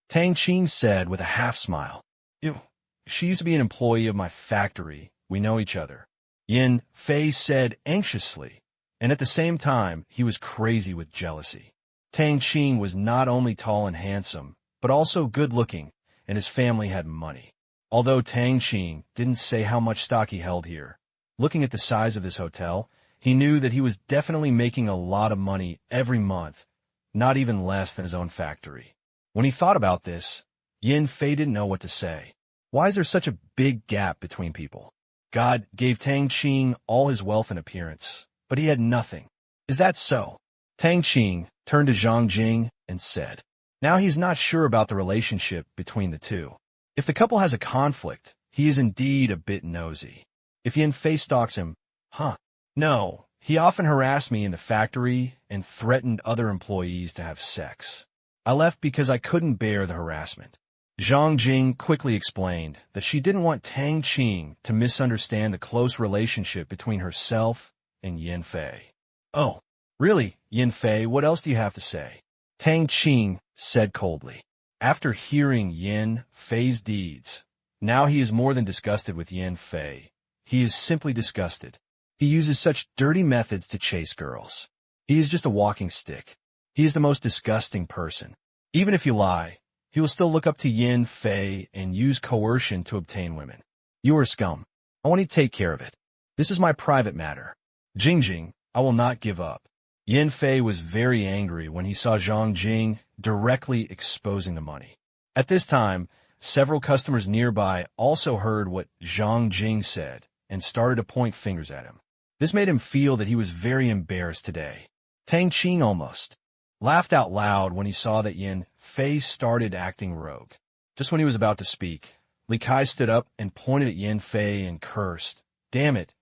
Tang Qing said with a half smile. Ew, she used to be an employee of my factory. We know each other. Yin Fei said anxiously, and at the same time, he was crazy with jealousy. Tang Qing was not only tall and handsome, but also good-looking, and his family had money. Although Tang Qing didn't say how much stock he held here, looking at the size of this hotel, he knew that he was definitely making a lot of money every month, not even less than his own factory. When he thought about this, Yin Fei didn't know what to say. Why is there such a big gap between people? God gave Tang Qing all his wealth and appearance, but he had nothing. Is that so? Tang Qing turned to Zhang Jing and said, now he's not sure about the relationship between the two. If the couple has a conflict, he is indeed a bit nosy. If Yin Fei stalks him, no, he often harassed me in the factory and threatened other employees to have sex. I left because I couldn't bear the harassment. Zhang Jing quickly explained that she didn't want Tang Qing to misunderstand the close relationship between herself and Yin Fei. Oh, Really, Yin Fei, what else do you have to say? Tang Qing said coldly. After hearing Yin Fei's deeds, now he is more than disgusted with Yin Fei. He is simply disgusted. He uses such dirty methods to chase girls. He is just a walking stick. He is the most disgusting person. Even if you lie, he will still look up to Yin Fei and use coercion to obtain women. You are scum. I want you to take care of it. This is my private matter. Jingjing, I will not give up. Yin Fei was very angry when he saw Zhang Jing directly exposing the money. At this time, several customers nearby also heard what Zhang Jing said and started to point fingers at him. This made him feel that he was very embarrassed today. Tang Qing almost laughed out loud when he saw that Yin Fei started acting rogue. Just when he was about to speak, Li Kai stood up and pointed at Yin Fei and cursed. Damn it!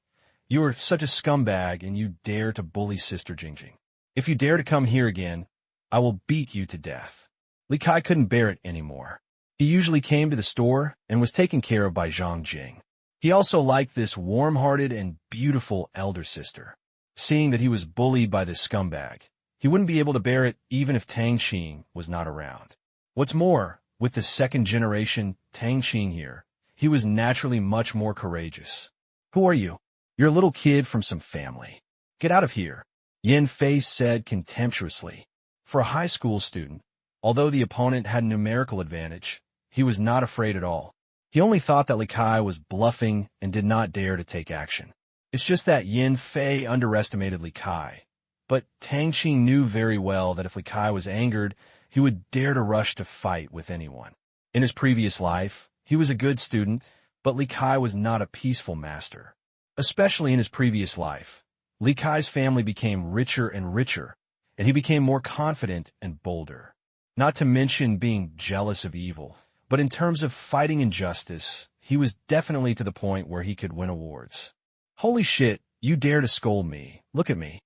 You are such a scumbag and you dare to bully Sister Jingjing. If you dare to come here again, I will beat you to death. Li Kai couldn't bear it anymore. He usually came to the store and was taken care of by Zhang Jing. He also liked this warm-hearted and beautiful elder sister. Seeing that he was bullied by this scumbag, he wouldn't be able to bear it even if Tang Qing was not around. What's more, with the second-generation Tang Qing here, he was naturally much more courageous. Who are you? You're a little kid from some family. Get out of here, Yin Fei said contemptuously. For a high school student, although the opponent had a numerical advantage, he was not afraid at all. He only thought that Li Kai was bluffing and did not dare to take action. It's just that Yin Fei underestimated Li Kai. But Tang Qing knew very well that if Li Kai was angered, he would dare to rush to fight with anyone. In his previous life, he was a good student, but Li Kai was not a peaceful master. Especially in his previous life, Li Kai's family became richer and richer, and he became more confident and bolder. Not to mention being jealous of evil, but in terms of fighting injustice, he was definitely to the point where he could win awards. Holy shit, you dare to scold me. Look at me.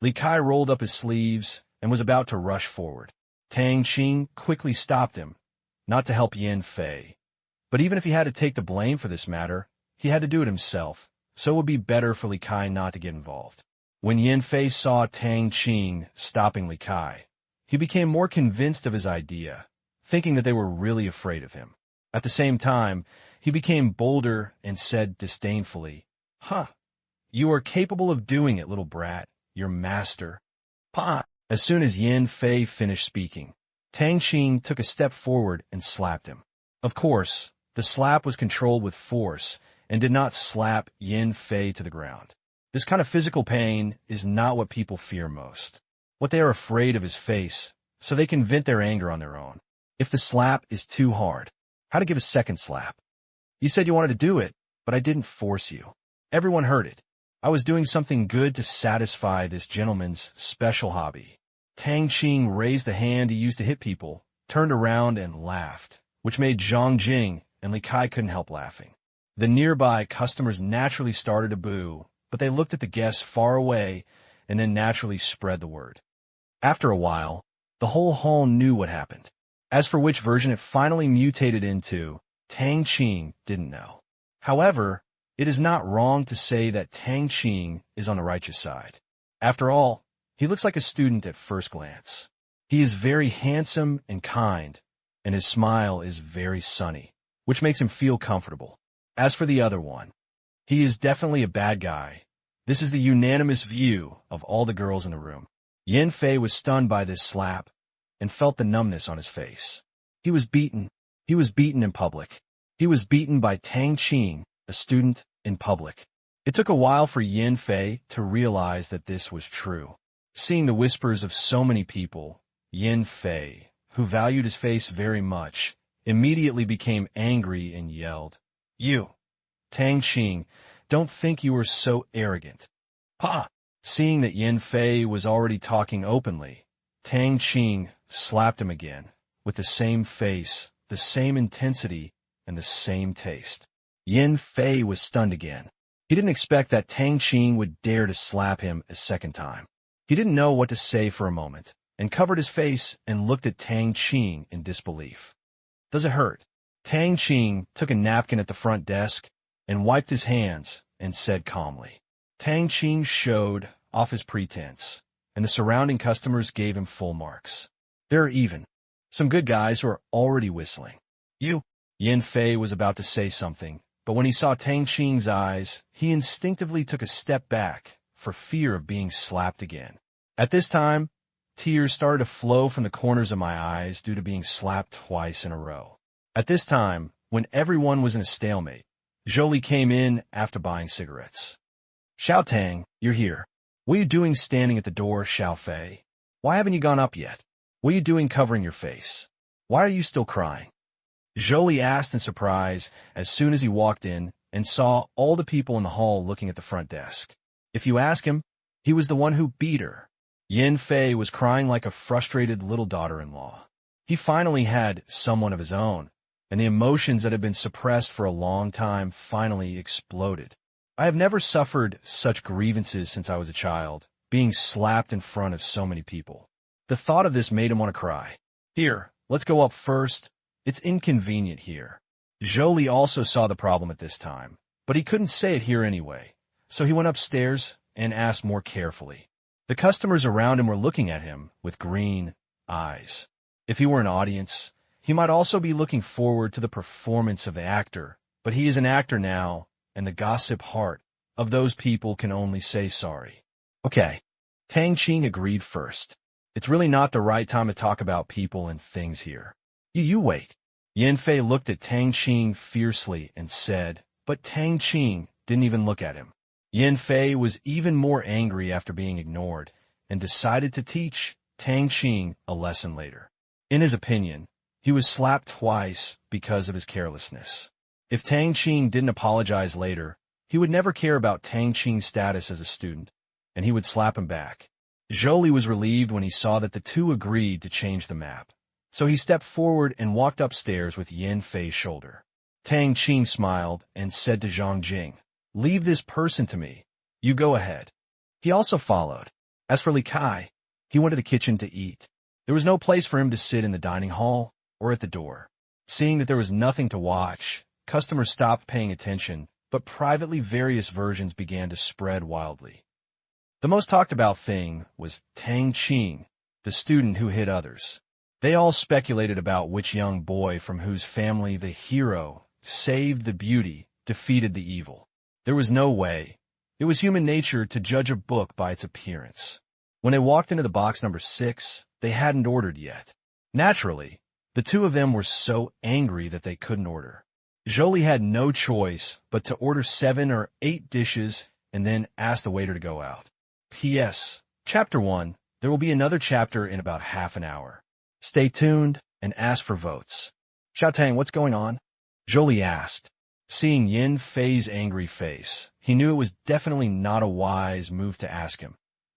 Li Kai rolled up his sleeves and was about to rush forward. Tang Qing quickly stopped him, not to help Yin Fei. But even if he had to take the blame for this matter, he had to do it himself, so it would be better for Li Kai not to get involved. When Yin Fei saw Tang Qing stopping Li Kai, he became more convinced of his idea, thinking that they were really afraid of him. At the same time, he became bolder and said disdainfully, Huh, you are capable of doing it, little brat, your master. Pa! As soon as Yin Fei finished speaking, Tang Qing took a step forward and slapped him. Of course, the slap was controlled with force and did not slap Yin Fei to the ground. This kind of physical pain is not what people fear most. What they are afraid of is face, so they can vent their anger on their own. If the slap is too hard, how to give a second slap? You said you wanted to do it, but I didn't force you. Everyone heard it. I was doing something good to satisfy this gentleman's special hobby. Tang Qing raised the hand he used to hit people, turned around and laughed, which made Zhang Jing and Li Kai couldn't help laughing. The nearby customers naturally started to boo, but they looked at the guests far away and then naturally spread the word. After a while, the whole hall knew what happened. As for which version it finally mutated into, Tang Qing didn't know. However, it is not wrong to say that Tang Qing is on the righteous side. After all, he looks like a student at first glance. He is very handsome and kind, and his smile is very sunny, which makes him feel comfortable. As for the other one, he is definitely a bad guy. This is the unanimous view of all the girls in the room. Yin Fei was stunned by this slap and felt the numbness on his face. He was beaten. He was beaten in public. He was beaten by Tang Qing, a student, in public. It took a while for Yin Fei to realize that this was true. Seeing the whispers of so many people, Yin Fei, who valued his face very much, immediately became angry and yelled, You, Tang Qing, don't think you are so arrogant. Pa! Seeing that Yin Fei was already talking openly, Tang Qing slapped him again, with the same face, the same intensity, and the same taste. Yin Fei was stunned again. He didn't expect that Tang Qing would dare to slap him a second time. He didn't know what to say for a moment, and covered his face and looked at Tang Qing in disbelief. Does it hurt? Tang Qing took a napkin at the front desk and wiped his hands and said calmly. Tang Qing showed off his pretense, and the surrounding customers gave him full marks. There are even some good guys who are already whistling. You. Yin Fei was about to say something, but when he saw Tang Qing's eyes, he instinctively took a step back for fear of being slapped again. At this time, tears started to flow from the corners of my eyes due to being slapped twice in a row. At this time, when everyone was in a stalemate, Zhou came in after buying cigarettes. Xiao Tang, you're here. What are you doing standing at the door, Xiao Fei? Why haven't you gone up yet? What are you doing covering your face? Why are you still crying? Zhou asked in surprise as soon as he walked in and saw all the people in the hall looking at the front desk. If you ask him, he was the one who beat her. Yin Fei was crying like a frustrated little daughter-in-law. He finally had someone of his own, and the emotions that had been suppressed for a long time finally exploded. I have never suffered such grievances since I was a child, being slapped in front of so many people. The thought of this made him want to cry. Here, let's go up first. It's inconvenient here. Zhou also saw the problem at this time, but he couldn't say it here anyway, so he went upstairs and asked more carefully. The customers around him were looking at him with green eyes. If he were an audience, he might also be looking forward to the performance of the actor, but he is an actor now, and the gossip heart of those people can only say sorry. Okay, Tang Qing agreed first. It's really not the right time to talk about people and things here. You wait. Yin Fei looked at Tang Qing fiercely and said, but Tang Qing didn't even look at him. Yin Fei was even more angry after being ignored and decided to teach Tang Qing a lesson later. In his opinion, he was slapped twice because of his carelessness. If Tang Qing didn't apologize later, he would never care about Tang Qing's status as a student, and he would slap him back. Zhou was relieved when he saw that the two agreed to change the map, so he stepped forward and walked upstairs with Yin Fei's shoulder. Tang Qing smiled and said to Zhang Jing, leave this person to me. You go ahead. He also followed. As for Li Kai, he went to the kitchen to eat. There was no place for him to sit in the dining hall or at the door. Seeing that there was nothing to watch, customers stopped paying attention, but privately various versions began to spread wildly. The most talked about thing was Tang Qing, the student who hit others. They all speculated about which young boy from whose family the hero saved the beauty defeated the evil. There was no way. It was human nature to judge a book by its appearance. When they walked into the box number 6, they hadn't ordered yet. Naturally, the two of them were so angry that they couldn't order. Zhou had no choice but to order 7 or 8 dishes and then ask the waiter to go out. P.S. Chapter 1. There will be another chapter in about half an hour. Stay tuned and ask for votes. Xiao Tang, what's going on? Zhou asked. Seeing Yin Fei's angry face, he knew it was definitely not a wise move to ask him.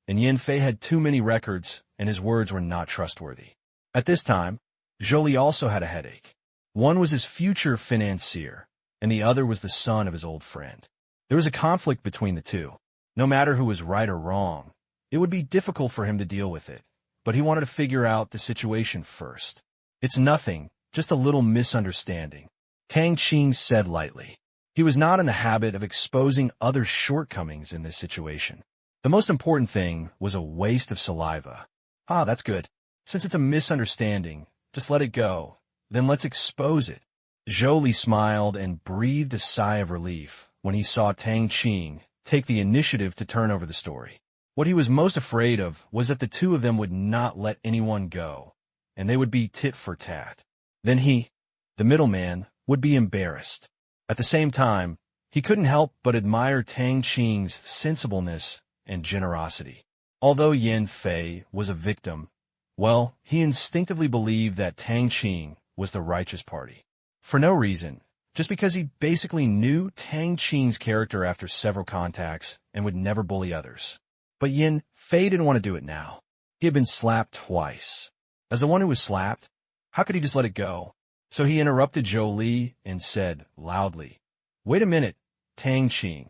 And Yin Fei had too many records, and his words were not trustworthy. At this time, Zhou also had a headache. One was his future financier, and the other was the son of his old friend. There was a conflict between the two. No matter who was right or wrong, it would be difficult for him to deal with it, but he wanted to figure out the situation first. It's nothing, just a little misunderstanding, Tang Qing said lightly. He was not in the habit of exposing other shortcomings in this situation. The most important thing was a waste of saliva. Ah, that's good. Since it's a misunderstanding, just let it go. Then let's expose it. Zhou smiled and breathed a sigh of relief when he saw Tang Qing take the initiative to turn over the story. What he was most afraid of was that the two of them would not let anyone go, and they would be tit for tat. Then he, the middleman, would be embarrassed. At the same time, he couldn't help but admire Tang Qing's sensibleness and generosity. Although Yin Fei was a victim, well, he instinctively believed that Tang Qing was the righteous party. For no reason, just because he basically knew Tang Qing's character after several contacts and would never bully others. But Yin Fei didn't want to do it now. He had been slapped twice. As the one who was slapped, how could he just let it go? So he interrupted Zhou and said loudly, "Wait a minute, Tang Qing.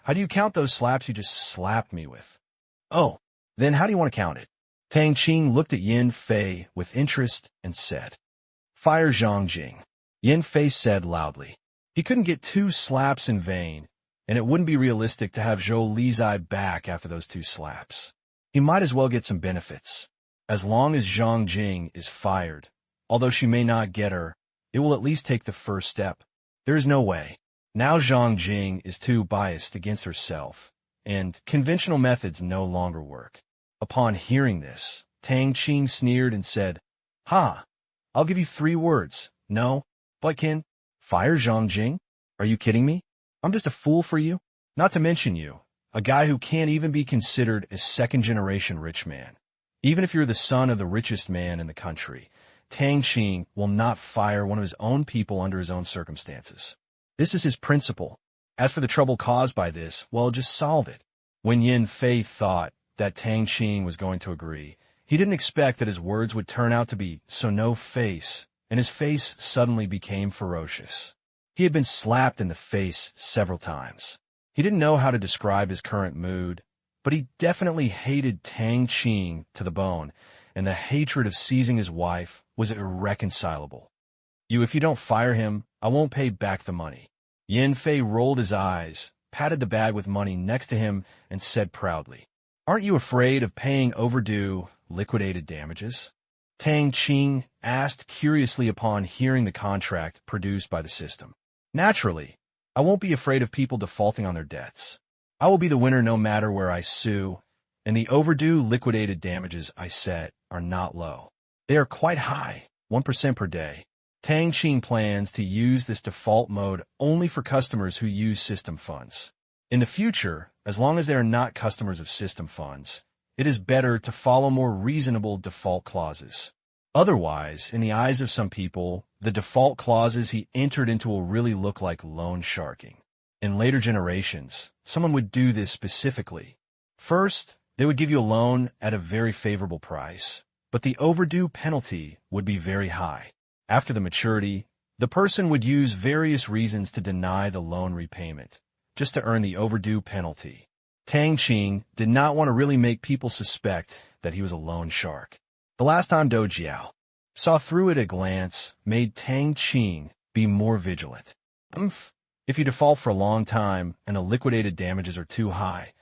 How do you count those slaps you just slapped me with?" "Oh, then how do you want to count it?" Tang Qing looked at Yin Fei with interest and said, "Fire Zhang Jing." Yin Fei said loudly. He couldn't get 2 slaps in vain, and it wouldn't be realistic to have Zhou Li's eye back after those 2 slaps. He might as well get some benefits. As long as Zhang Jing is fired, although she may not get her, it will at least take the first step. There is no way. Now Zhang Jing is too biased against herself, and conventional methods no longer work. Upon hearing this, Tang Qing sneered and said, "Ha! I'll give you 3 words. No, but can fire Zhang Jing? Are you kidding me? I'm just a fool for you? Not to mention you, a guy who can't even be considered a second-generation rich man. Even if you're the son of the richest man in the country, Tang Qing will not fire one of his own people under his own circumstances. This is his principle. As for the trouble caused by this, well, just solve it." When Yin Fei thought that Tang Qing was going to agree, he didn't expect that his words would turn out to be so no-face, and his face suddenly became ferocious. He had been slapped in the face several times. He didn't know how to describe his current mood, but he definitely hated Tang Qing to the bone, and the hatred of seizing his wife was irreconcilable. If you don't fire him, I won't pay back the money." Yin Fei rolled his eyes, patted the bag with money next to him, and said proudly, "Aren't you afraid of paying overdue, liquidated damages?" Tang Qing asked curiously upon hearing the contract produced by the system. "Naturally, I won't be afraid of people defaulting on their debts. I will be the winner no matter where I sue, and the overdue liquidated damages I set are not low. They are quite high, 1% per day. Tang Qing plans to use this default mode only for customers who use system funds. In the future, as long as they are not customers of system funds, it is better to follow more reasonable default clauses. Otherwise, in the eyes of some people, the default clauses he entered into will really look like loan sharking. In later generations, someone would do this specifically. First, they would give you a loan at a very favorable price, but the overdue penalty would be very high. After the maturity, the person would use various reasons to deny the loan repayment, just to earn the overdue penalty. Tang Qing did not want to really make people suspect that he was a loan shark. The last time Do Jiao saw through it at a glance made Tang Qing be more vigilant. If you default for a long time and the liquidated damages are too high,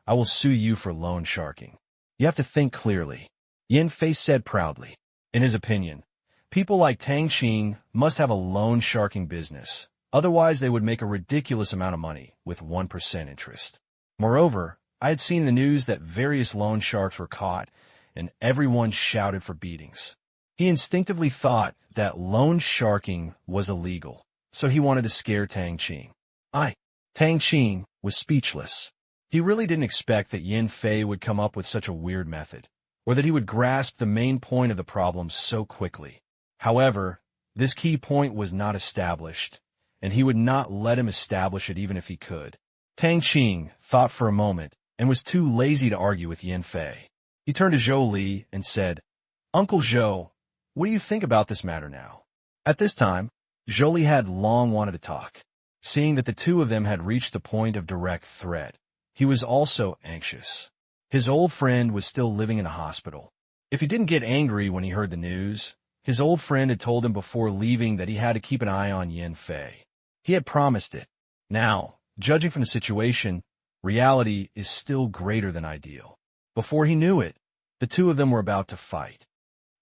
I will sue you for loan sharking. You have to think clearly," Yin Fei said proudly. In his opinion, people like Tang Qing must have a loan sharking business. Otherwise, they would make a ridiculous amount of money with 1% interest. Moreover, I had seen in the news that various loan sharks were caught, and everyone shouted for beatings. He instinctively thought that loan sharking was illegal, so he wanted to scare Tang Qing. Tang Qing was speechless. He really didn't expect that Yin Fei would come up with such a weird method, or that he would grasp the main point of the problem so quickly. However, this key point was not established, and he would not let him establish it even if he could. Tang Qing thought for a moment and was too lazy to argue with Yin Fei. He turned to Zhou Li and said, "Uncle Zhou, what do you think about this matter now?" At this time, Zhou Li had long wanted to talk. Seeing that the two of them had reached the point of direct threat, he was also anxious. His old friend was still living in a hospital. If he didn't get angry when he heard the news, his old friend had told him before leaving that he had to keep an eye on Yin Fei. He had promised it. Now, judging from the situation, reality is still greater than ideal. Before he knew it, the two of them were about to fight.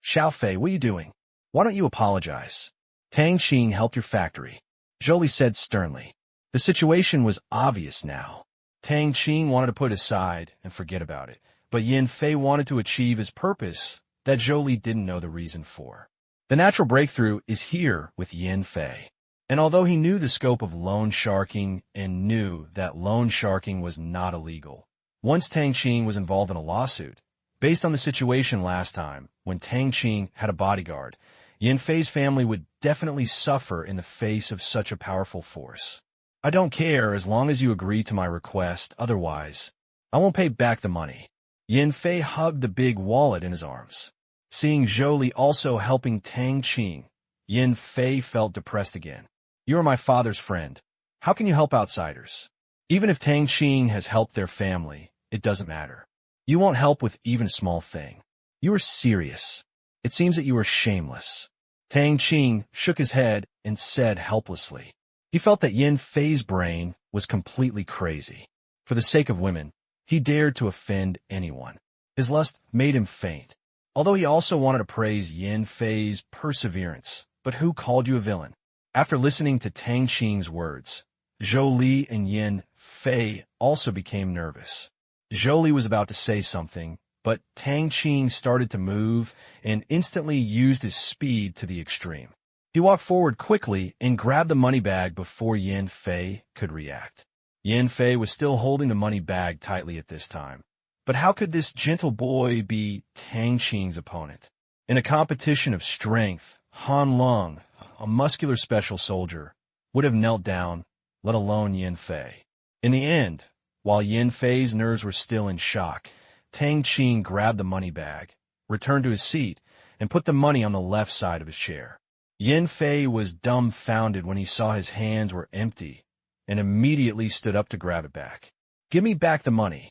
"Xiao Fei, what are you doing? Why don't you apologize? Tang Qing helped your factory," Zhou Li said sternly. The situation was obvious now. Tang Qing wanted to put it aside and forget about it, but Yin Fei wanted to achieve his purpose that Zhou Li didn't know the reason for. The natural breakthrough is here with Yin Fei. And although he knew the scope of loan sharking and knew that loan sharking was not illegal, once Tang Qing was involved in a lawsuit, based on the situation last time, when Tang Qing had a bodyguard, Yin Fei's family would definitely suffer in the face of such a powerful force. "I don't care as long as you agree to my request, otherwise, I won't pay back the money." Yin Fei hugged the big wallet in his arms. Seeing Zhou Li also helping Tang Qing, Yin Fei felt depressed again. "You are my father's friend. How can you help outsiders? Even if Tang Qing has helped their family, it doesn't matter. You won't help with even a small thing. You are serious. It seems that you are shameless." Tang Qing shook his head and said helplessly. He felt that Yin Fei's brain was completely crazy. For the sake of women, he dared to offend anyone. His lust made him faint, although he also wanted to praise Yin Fei's perseverance. But who called you a villain? After listening to Tang Qing's words, Zhou Li and Yin Fei also became nervous. Zhou Li was about to say something, but Tang Qing started to move and instantly used his speed to the extreme. He walked forward quickly and grabbed the money bag before Yin Fei could react. Yin Fei was still holding the money bag tightly at this time. But how could this gentle boy be Tang Qing's opponent? In a competition of strength, Han Lung, a muscular special soldier, would have knelt down, let alone Yin Fei. In the end, while Yin Fei's nerves were still in shock, Tang Qing grabbed the money bag, returned to his seat, and put the money on the left side of his chair. Yin Fei was dumbfounded when he saw his hands were empty and immediately stood up to grab it back. "Give me back the money."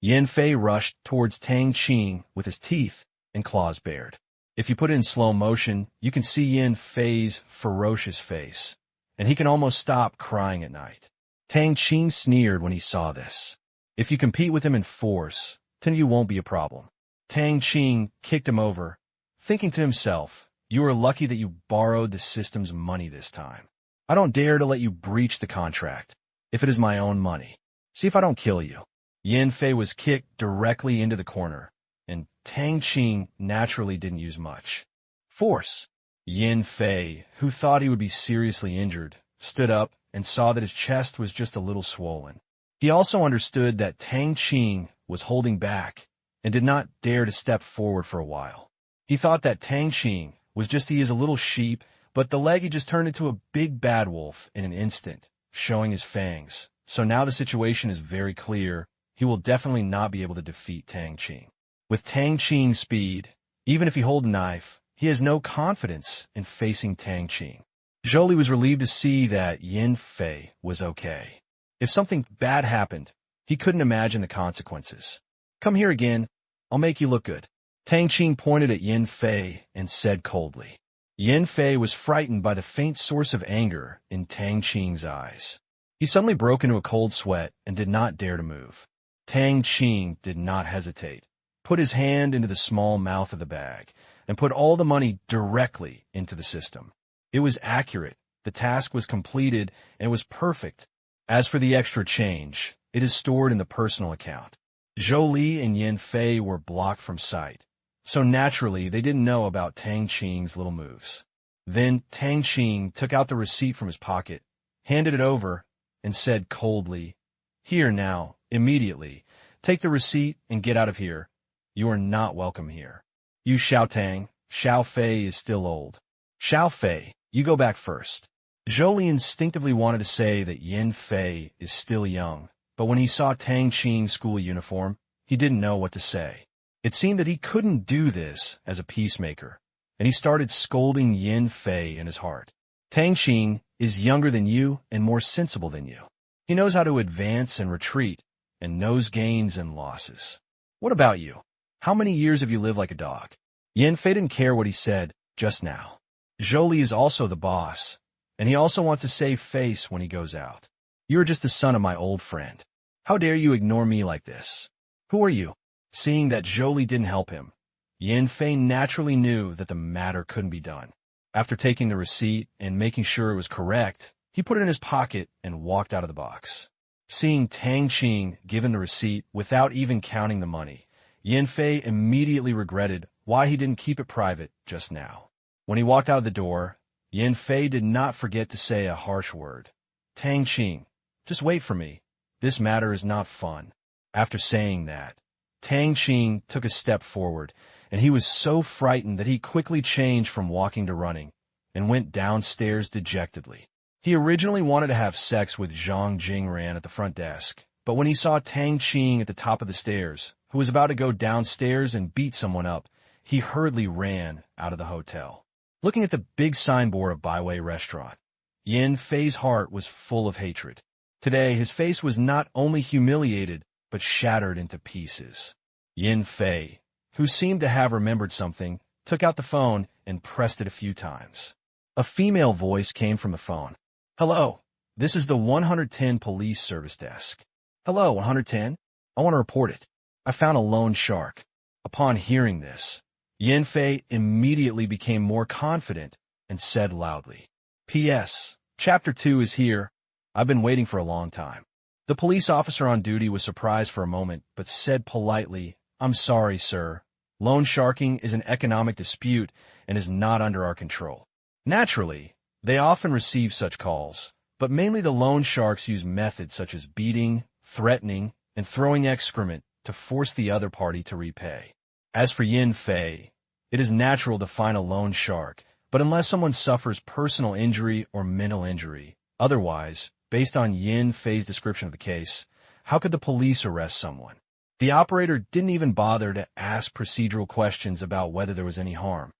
Yin Fei rushed towards Tang Qing with his teeth and claws bared. If you put it in slow motion, you can see Yin Fei's ferocious face, and he can almost stop crying at night. Tang Qing sneered when he saw this. If you compete with him in force, then you won't be a problem. Tang Qing kicked him over, thinking to himself, "You are lucky that you borrowed the system's money this time. I don't dare to let you breach the contract, if it is my own money. See if I don't kill you." Yin Fei was kicked directly into the corner, and Tang Qing naturally didn't use much force. Yin Fei, who thought he would be seriously injured, stood up and saw that his chest was just a little swollen. He also understood that Tang Qing was holding back and did not dare to step forward for a while. He thought that Tang Qing was just he is a little sheep, but the leggy just turned into a big bad wolf in an instant, showing his fangs. So now the situation is very clear. He will definitely not be able to defeat Tang Qing. With Tang Qing's speed, even if he holds a knife, he has no confidence in facing Tang Qing. Zhou Li was relieved to see that Yin Fei was okay. If something bad happened, he couldn't imagine the consequences. "Come here again, I'll make you look good." Tang Qing pointed at Yin Fei and said coldly. Yin Fei was frightened by the faint source of anger in Tang Qing's eyes. He suddenly broke into a cold sweat and did not dare to move. Tang Qing did not hesitate, put his hand into the small mouth of the bag, and put all the money directly into the system. It was accurate, the task was completed, and it was perfect. As for the extra change, it is stored in the personal account. Zhou Li and Yin Fei were blocked from sight, so naturally they didn't know about Tang Qing's little moves. Then Tang Qing took out the receipt from his pocket, handed it over, and said coldly, "Here now, immediately. Take the receipt and get out of here. You are not welcome here. You Xiao Tang, Xiao Fei is still old. Xiao Fei, you go back first." Zhou Li instinctively wanted to say that Yin Fei is still young, but when he saw Tang Qing's school uniform, he didn't know what to say. It seemed that he couldn't do this as a peacemaker, and he started scolding Yin Fei in his heart. "Tang Qing is younger than you and more sensible than you. He knows how to advance and retreat, and knows gains and losses. What about you? How many years have you lived like a dog?" Yin Fei didn't care what he said just now. Zhou Li is also the boss, and he also wants to save face when he goes out. "You are just the son of my old friend. How dare you ignore me like this? Who are you?" Seeing that Zhou Li didn't help him, Yin Fei naturally knew that the matter couldn't be done. After taking the receipt and making sure it was correct, he put it in his pocket and walked out of the box. Seeing Tang Qing given the receipt without even counting the money, Yin Fei immediately regretted why he didn't keep it private just now. When he walked out of the door, Yin Fei did not forget to say a harsh word. "Tang Qing, just wait for me. This matter is not fun." After saying that, Tang Qing took a step forward, and he was so frightened that he quickly changed from walking to running and went downstairs dejectedly. He originally wanted to have sex with Zhang Jingran at the front desk, but when he saw Tang Qing at the top of the stairs, who was about to go downstairs and beat someone up, he hurriedly ran out of the hotel. Looking at the big signboard of Baiwei Restaurant, Yin Fei's heart was full of hatred. Today, his face was not only humiliated, but shattered into pieces. Yin Fei, who seemed to have remembered something, took out the phone and pressed it a few times. A female voice came from the phone. "Hello, this is the 110 police service desk." "Hello, 110? I want to report it. I found a lone shark." Upon hearing this, Yin Fei immediately became more confident and said loudly, "P.S. Chapter 2 is here. I've been waiting for a long time." The police officer on duty was surprised for a moment, but said politely, "I'm sorry, sir. Loan sharking is an economic dispute and is not under our control." Naturally, they often receive such calls, but mainly the loan sharks use methods such as beating, threatening, and throwing excrement to force the other party to repay. As for Yin Fei, it is natural to find a loan shark, but unless someone suffers personal injury or mental injury, otherwise, based on Yin Fei's description of the case, how could the police arrest someone? The operator didn't even bother to ask procedural questions about whether there was any harm.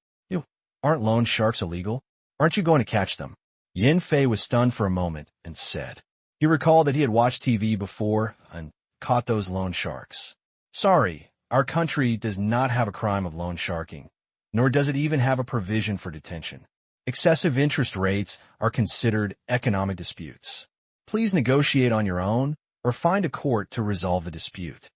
Aren't loan sharks illegal? Aren't you going to catch them? Yin Fei was stunned for a moment and said. He recalled that he had watched TV before and caught those loan sharks. Sorry, our country does not have a crime of loan sharking, nor does it even have a provision for detention. Excessive interest rates are considered economic disputes. Please negotiate on your own or find a court to resolve the dispute.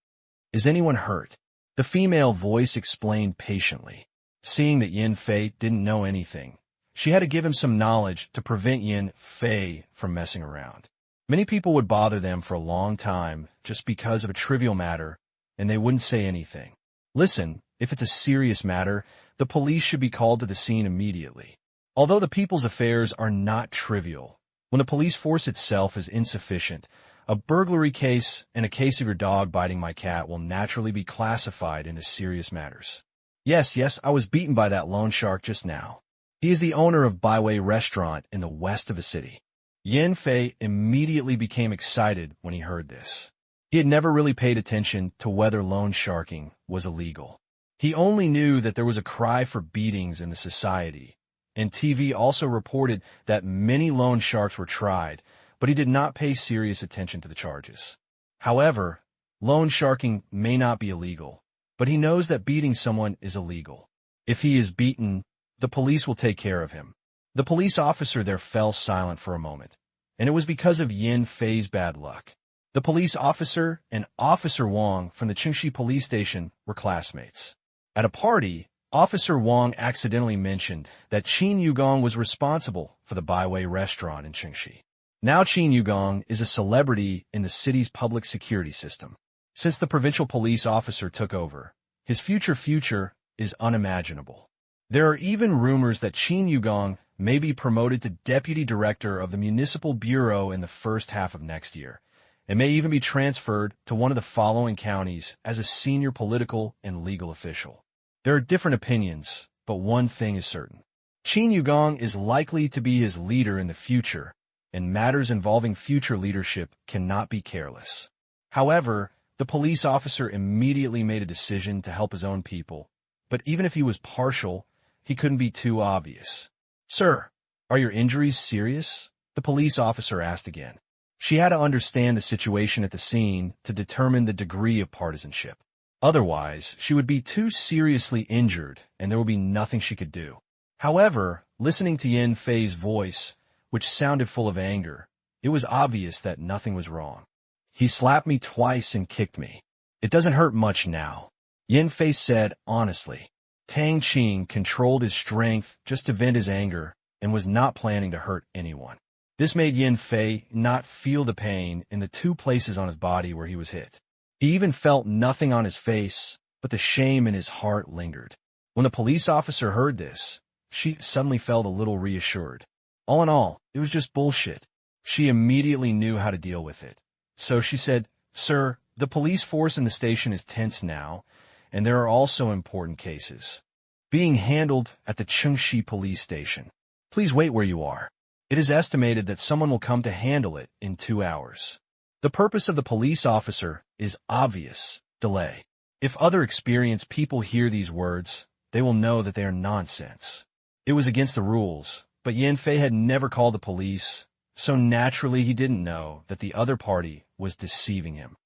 Is anyone hurt? The female voice explained patiently. Seeing that Yin Fei didn't know anything, she had to give him some knowledge to prevent Yin Fei from messing around. Many people would bother them for a long time just because of a trivial matter, and they wouldn't say anything. Listen, if it's a serious matter, the police should be called to the scene immediately. Although the people's affairs are not trivial, when the police force itself is insufficient, a burglary case and a case of your dog biting my cat will naturally be classified into serious matters. Yes, I was beaten by that loan shark just now. He is the owner of Byway Restaurant in the west of the city. Yin Fei immediately became excited when he heard this. He had never really paid attention to whether loan sharking was illegal. He only knew that there was a cry for beatings in the society, and TV also reported that many loan sharks were tried, but he did not pay serious attention to the charges. However, loan sharking may not be illegal, but he knows that beating someone is illegal. If he is beaten, the police will take care of him. The police officer there fell silent for a moment, and it was because of Yin Fei's bad luck. The police officer and Officer Wang from the Qingxi police station were classmates. At a party, Officer Wang accidentally mentioned that Qin Yugong was responsible for the Byway Restaurant in Qingxi. Now Qin Yugong is a celebrity in the city's public security system. Since the provincial police officer took over, his future is unimaginable. There are even rumors that Qin Yugong may be promoted to deputy director of the municipal bureau in the first half of next year, and may even be transferred to one of the following counties as a senior political and legal official. There are different opinions, but one thing is certain. Qin Yugong is likely to be his leader in the future, and matters involving future leadership cannot be careless. However, the police officer immediately made a decision to help his own people, but even if he was partial, he couldn't be too obvious. "Sir, are your injuries serious?" the police officer asked again. She had to understand the situation at the scene to determine the degree of partisanship. Otherwise, she would be too seriously injured and there would be nothing she could do. However, listening to Yin Fei's voice, which sounded full of anger, it was obvious that nothing was wrong. "He slapped me twice and kicked me. It doesn't hurt much now," Yin Fei said honestly. Tang Qing controlled his strength just to vent his anger and was not planning to hurt anyone. This made Yin Fei not feel the pain in the 2 places on his body where he was hit. He even felt nothing on his face, but the shame in his heart lingered. When the police officer heard this, she suddenly felt a little reassured. All in all, it was just bullshit. She immediately knew how to deal with it. So she said, "Sir, the police force in the station is tense now, and there are also important cases being handled at the Qingxi police station. Please wait where you are. It is estimated that someone will come to handle it in 2 hours." The purpose of the police officer is obvious: delay. If other experienced people hear these words, they will know that they are nonsense. It was against the rules, but Yin Fei had never called the police, so naturally he didn't know that the other party was deceiving him.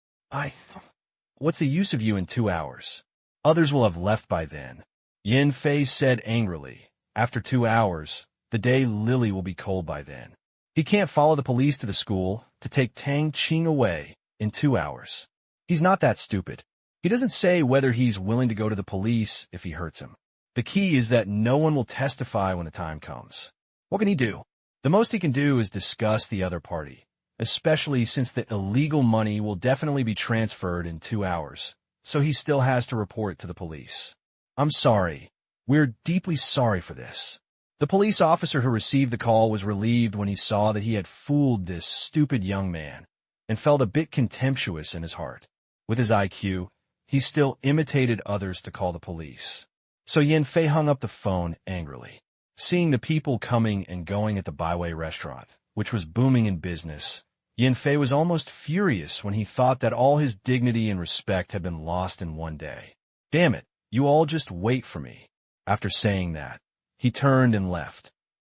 What's the use of you in 2 hours? Others will have left by then," Yin Fei said angrily. "After 2 hours, the day Lily will be cold by then. He can't follow the police to the school to take Tang Qing away in 2 hours. He's not that stupid. He doesn't say whether he's willing to go to the police if he hurts him. The key is that no one will testify when the time comes. What can he do? The most he can do is discuss the other party, especially since the illegal money will definitely be transferred in 2 hours, so he still has to report to the police. I'm sorry. We're deeply sorry for this. The police officer who received the call was relieved when he saw that he had fooled this stupid young man and felt a bit contemptuous in his heart. With his IQ, he still imitated others to call the police. So Yin Fei hung up the phone angrily. Seeing the people coming and going at the Byway restaurant, which was booming in business, Yin Fei was almost furious when he thought that all his dignity and respect had been lost in one day. Damn it, you all just wait for me. After saying that, he turned and left.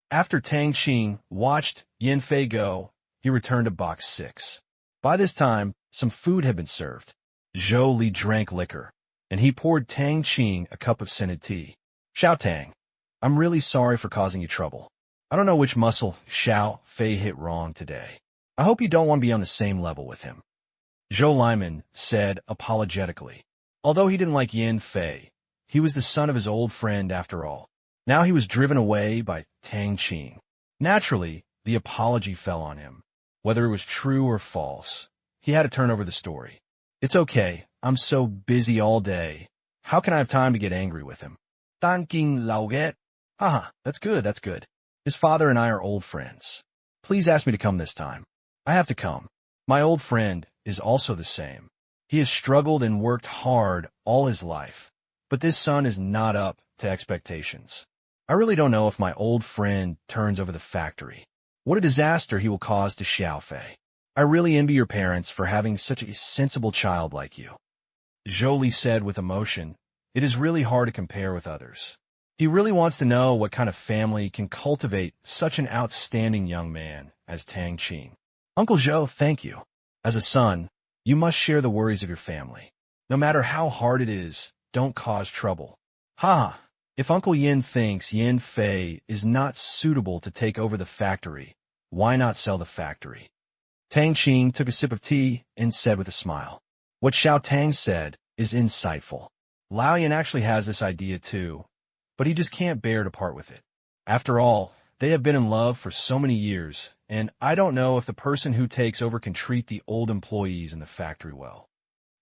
After Tang Qing watched Yin Fei go, he returned to box 6. By this time, some food had been served. Zhou Li drank liquor, and he poured Tang Qing a cup of scented tea. Xiao Tang, I'm really sorry for causing you trouble. I don't know which muscle Xiao Fei hit wrong today. I hope you don't want to be on the same level with him. Zhou Liman said apologetically. Although he didn't like Yin Fei, he was the son of his old friend after all. Now he was driven away by Tang Qing. Naturally, the apology fell on him. Whether it was true or false, he had to turn over the story. It's okay, I'm so busy all day. How can I have time to get angry with him? Tang Qing lao get. Haha, that's good, that's good. His father and I are old friends. Please ask me to come this time. I have to come. My old friend is also the same. He has struggled and worked hard all his life, but this son is not up to expectations. I really don't know if my old friend turns over the factory. What a disaster he will cause to Xiao Fei. I really envy your parents for having such a sensible child like you. Zhou Li said with emotion, it is really hard to compare with others. He really wants to know what kind of family can cultivate such an outstanding young man as Tang Qing. Uncle Zhou, thank you. As a son, you must share the worries of your family. No matter how hard it is, don't cause trouble. Ha! If Uncle Yin thinks Yin Fei is not suitable to take over the factory, why not sell the factory? Tang Qing took a sip of tea and said with a smile, what Xiao Tang said is insightful. Lao Yin actually has this idea too, but he just can't bear to part with it. After all, they have been in love for so many years, and I don't know if the person who takes over can treat the old employees in the factory well.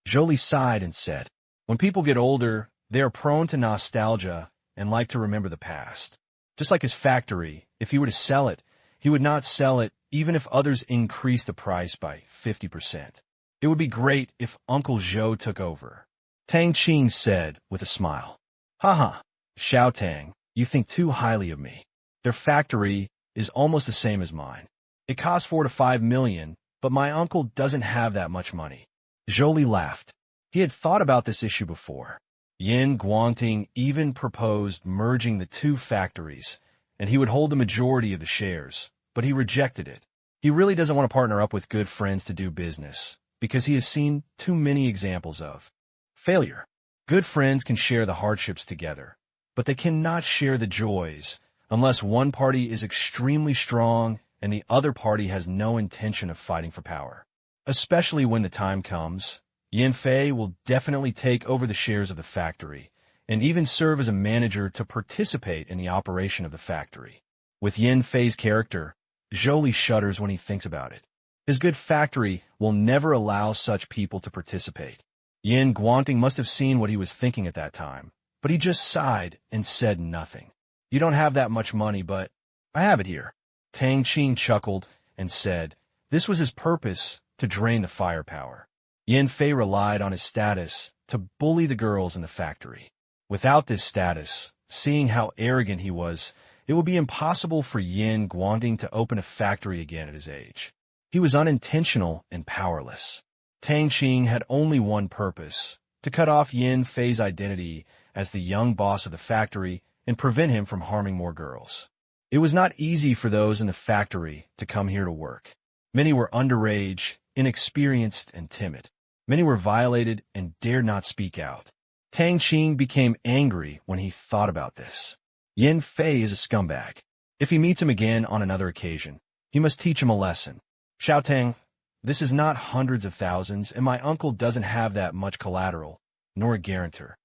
Zhou Li sighed and said, when people get older, they are prone to nostalgia and like to remember the past. Just like his factory, if he were to sell it, he would not sell it even if others increased the price by 50%. It would be great if Uncle Zhou took over. Tang Qing said with a smile. Haha, Xiao Tang, you think too highly of me. Their factory is almost the same as mine. It costs 4 to 5 million, but my uncle doesn't have that much money. Zhou Li laughed. He had thought about this issue before. Yin Guangting even proposed merging the two factories, and he would hold the majority of the shares, but he rejected it. He really doesn't want to partner up with good friends to do business, because he has seen too many examples of failure. Good friends can share the hardships together, but they cannot share the joys unless one party is extremely strong and the other party has no intention of fighting for power. Especially when the time comes, Yin Fei will definitely take over the shares of the factory and even serve as a manager to participate in the operation of the factory. With Yin Fei's character, Zhou Li shudders when he thinks about it. His good factory will never allow such people to participate. Yin Guangting must have seen what he was thinking at that time, but he just sighed and said nothing. You don't have that much money, but I have it here. Tang Qing chuckled and said, this was his purpose, to drain the firepower. Yin Fei relied on his status to bully the girls in the factory. Without this status, seeing how arrogant he was, it would be impossible for Yin Guangting to open a factory again at his age. He was unintentional and powerless. Tang Qing had only one purpose, to cut off Yin Fei's identity as the young boss of the factory and prevent him from harming more girls. It was not easy for those in the factory to come here to work. Many were underage, inexperienced, and timid. Many were violated and dared not speak out. Tang Qing became angry when he thought about this. Yin Fei is a scumbag. If he meets him again on another occasion, he must teach him a lesson. Xiao Tang, this is not hundreds of thousands, and my uncle doesn't have that much collateral. nor a guarantor.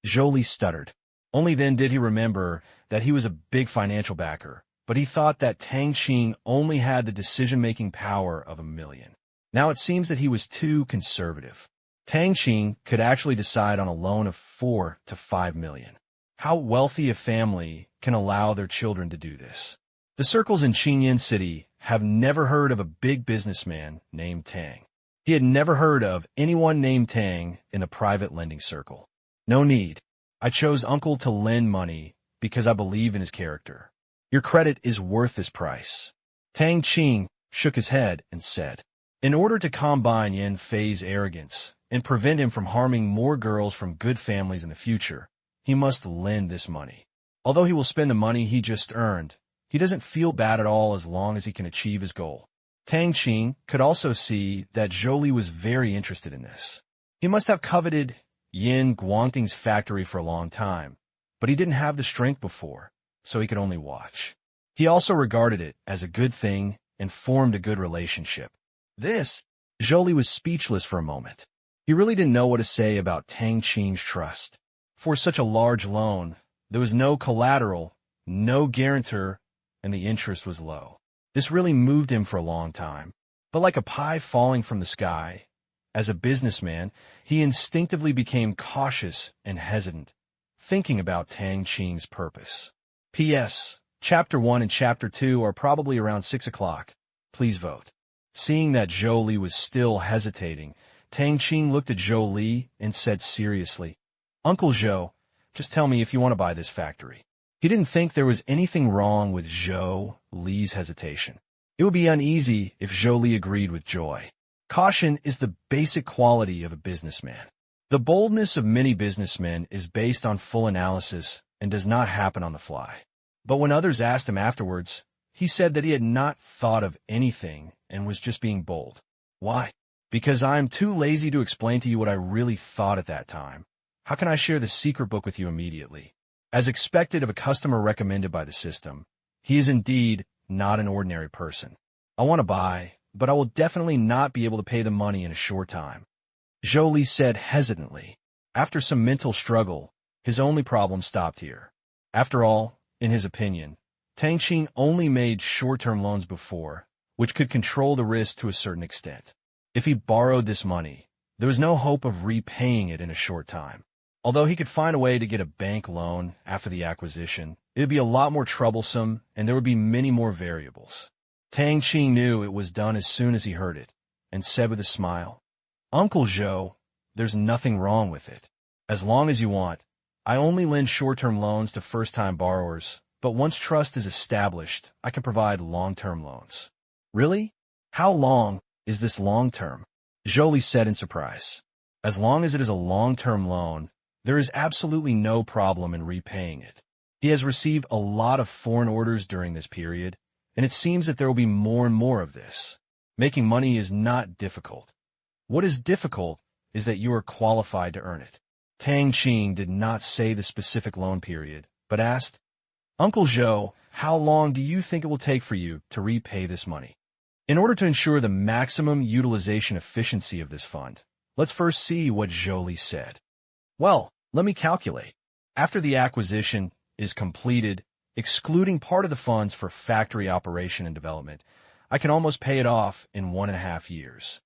Jolie stuttered. Only then did he remember that he was a big financial backer, but he thought that Tang Qing only had the decision-making power of $1 million. Now it seems that he was too conservative. Tang Qing could actually decide on a loan of $4 to $5 million. How wealthy a family can allow their children to do this? The circles in Qingyan City have never heard of a big businessman named Tang. He had never heard of anyone named Tang in the private lending circle. No need. I chose Uncle to lend money because I believe in his character. Your credit is worth this price. Tang Qing shook his head and said, in order to combine Yin Fei's arrogance and prevent him from harming more girls from good families in the future, he must lend this money. Although he will spend the money he just earned, he doesn't feel bad at all as long as he can achieve his goal. Tang Qing could also see that Jolie was very interested in this. He must have coveted Yin Guangting's factory for a long time, but he didn't have the strength before, so he could only watch. He also regarded it as a good thing and formed a good relationship. Jolie was speechless for a moment. He really didn't know what to say about Tang Qing's trust. For such a large loan, there was no collateral, no guarantor, and the interest was low. This really moved him for a long time. But like a pie falling from the sky, as a businessman, he instinctively became cautious and hesitant, thinking about Tang Qing's purpose. P.S. Chapter 1 and Chapter 2 are probably around 6 o'clock. Please vote. Seeing that Jolie was still hesitating, Tang Qing looked at Jolie and said seriously, Uncle Zhou, just tell me if you want to buy this factory. He didn't think there was anything wrong with Jolie's hesitation. It would be uneasy if Jolie agreed with joy. Caution is the basic quality of a businessman. The boldness of many businessmen is based on full analysis and does not happen on the fly. But when others asked him afterwards, he said that he had not thought of anything and was just being bold. Why? Because I am too lazy to explain to you what I really thought at that time. How can I share the secret book with you immediately? As expected of a customer recommended by the system, he is indeed not an ordinary person. I want to buy, but I will definitely not be able to pay the money in a short time. Jolie said hesitantly. After some mental struggle, his only problem stopped here. After all, in his opinion, Tang Qing only made short-term loans before, which could control the risk to a certain extent. If he borrowed this money, there was no hope of repaying it in a short time. Although he could find a way to get a bank loan after the acquisition, it would be a lot more troublesome and there would be many more variables. Tang Qing knew it was done as soon as he heard it, and said with a smile, Uncle Zhou, there's nothing wrong with it. As long as you want, I only lend short-term loans to first-time borrowers, but once trust is established, I can provide long-term loans. Really? How long is this long-term? Jolie said in surprise. As long as it is a long-term loan, there is absolutely no problem in repaying it. He has received a lot of foreign orders during this period, and it seems that there will be more and more of this. Making money is not difficult. What is difficult is that you are qualified to earn it. Tang Qing did not say the specific loan period, but asked, Uncle Zhou, how long do you think it will take for you to repay this money? In order to ensure the maximum utilization efficiency of this fund, let's first see what Jolie said. Well, let me calculate. After the acquisition is completed, excluding part of the funds for factory operation and development, I can almost pay it off in 1.5 years.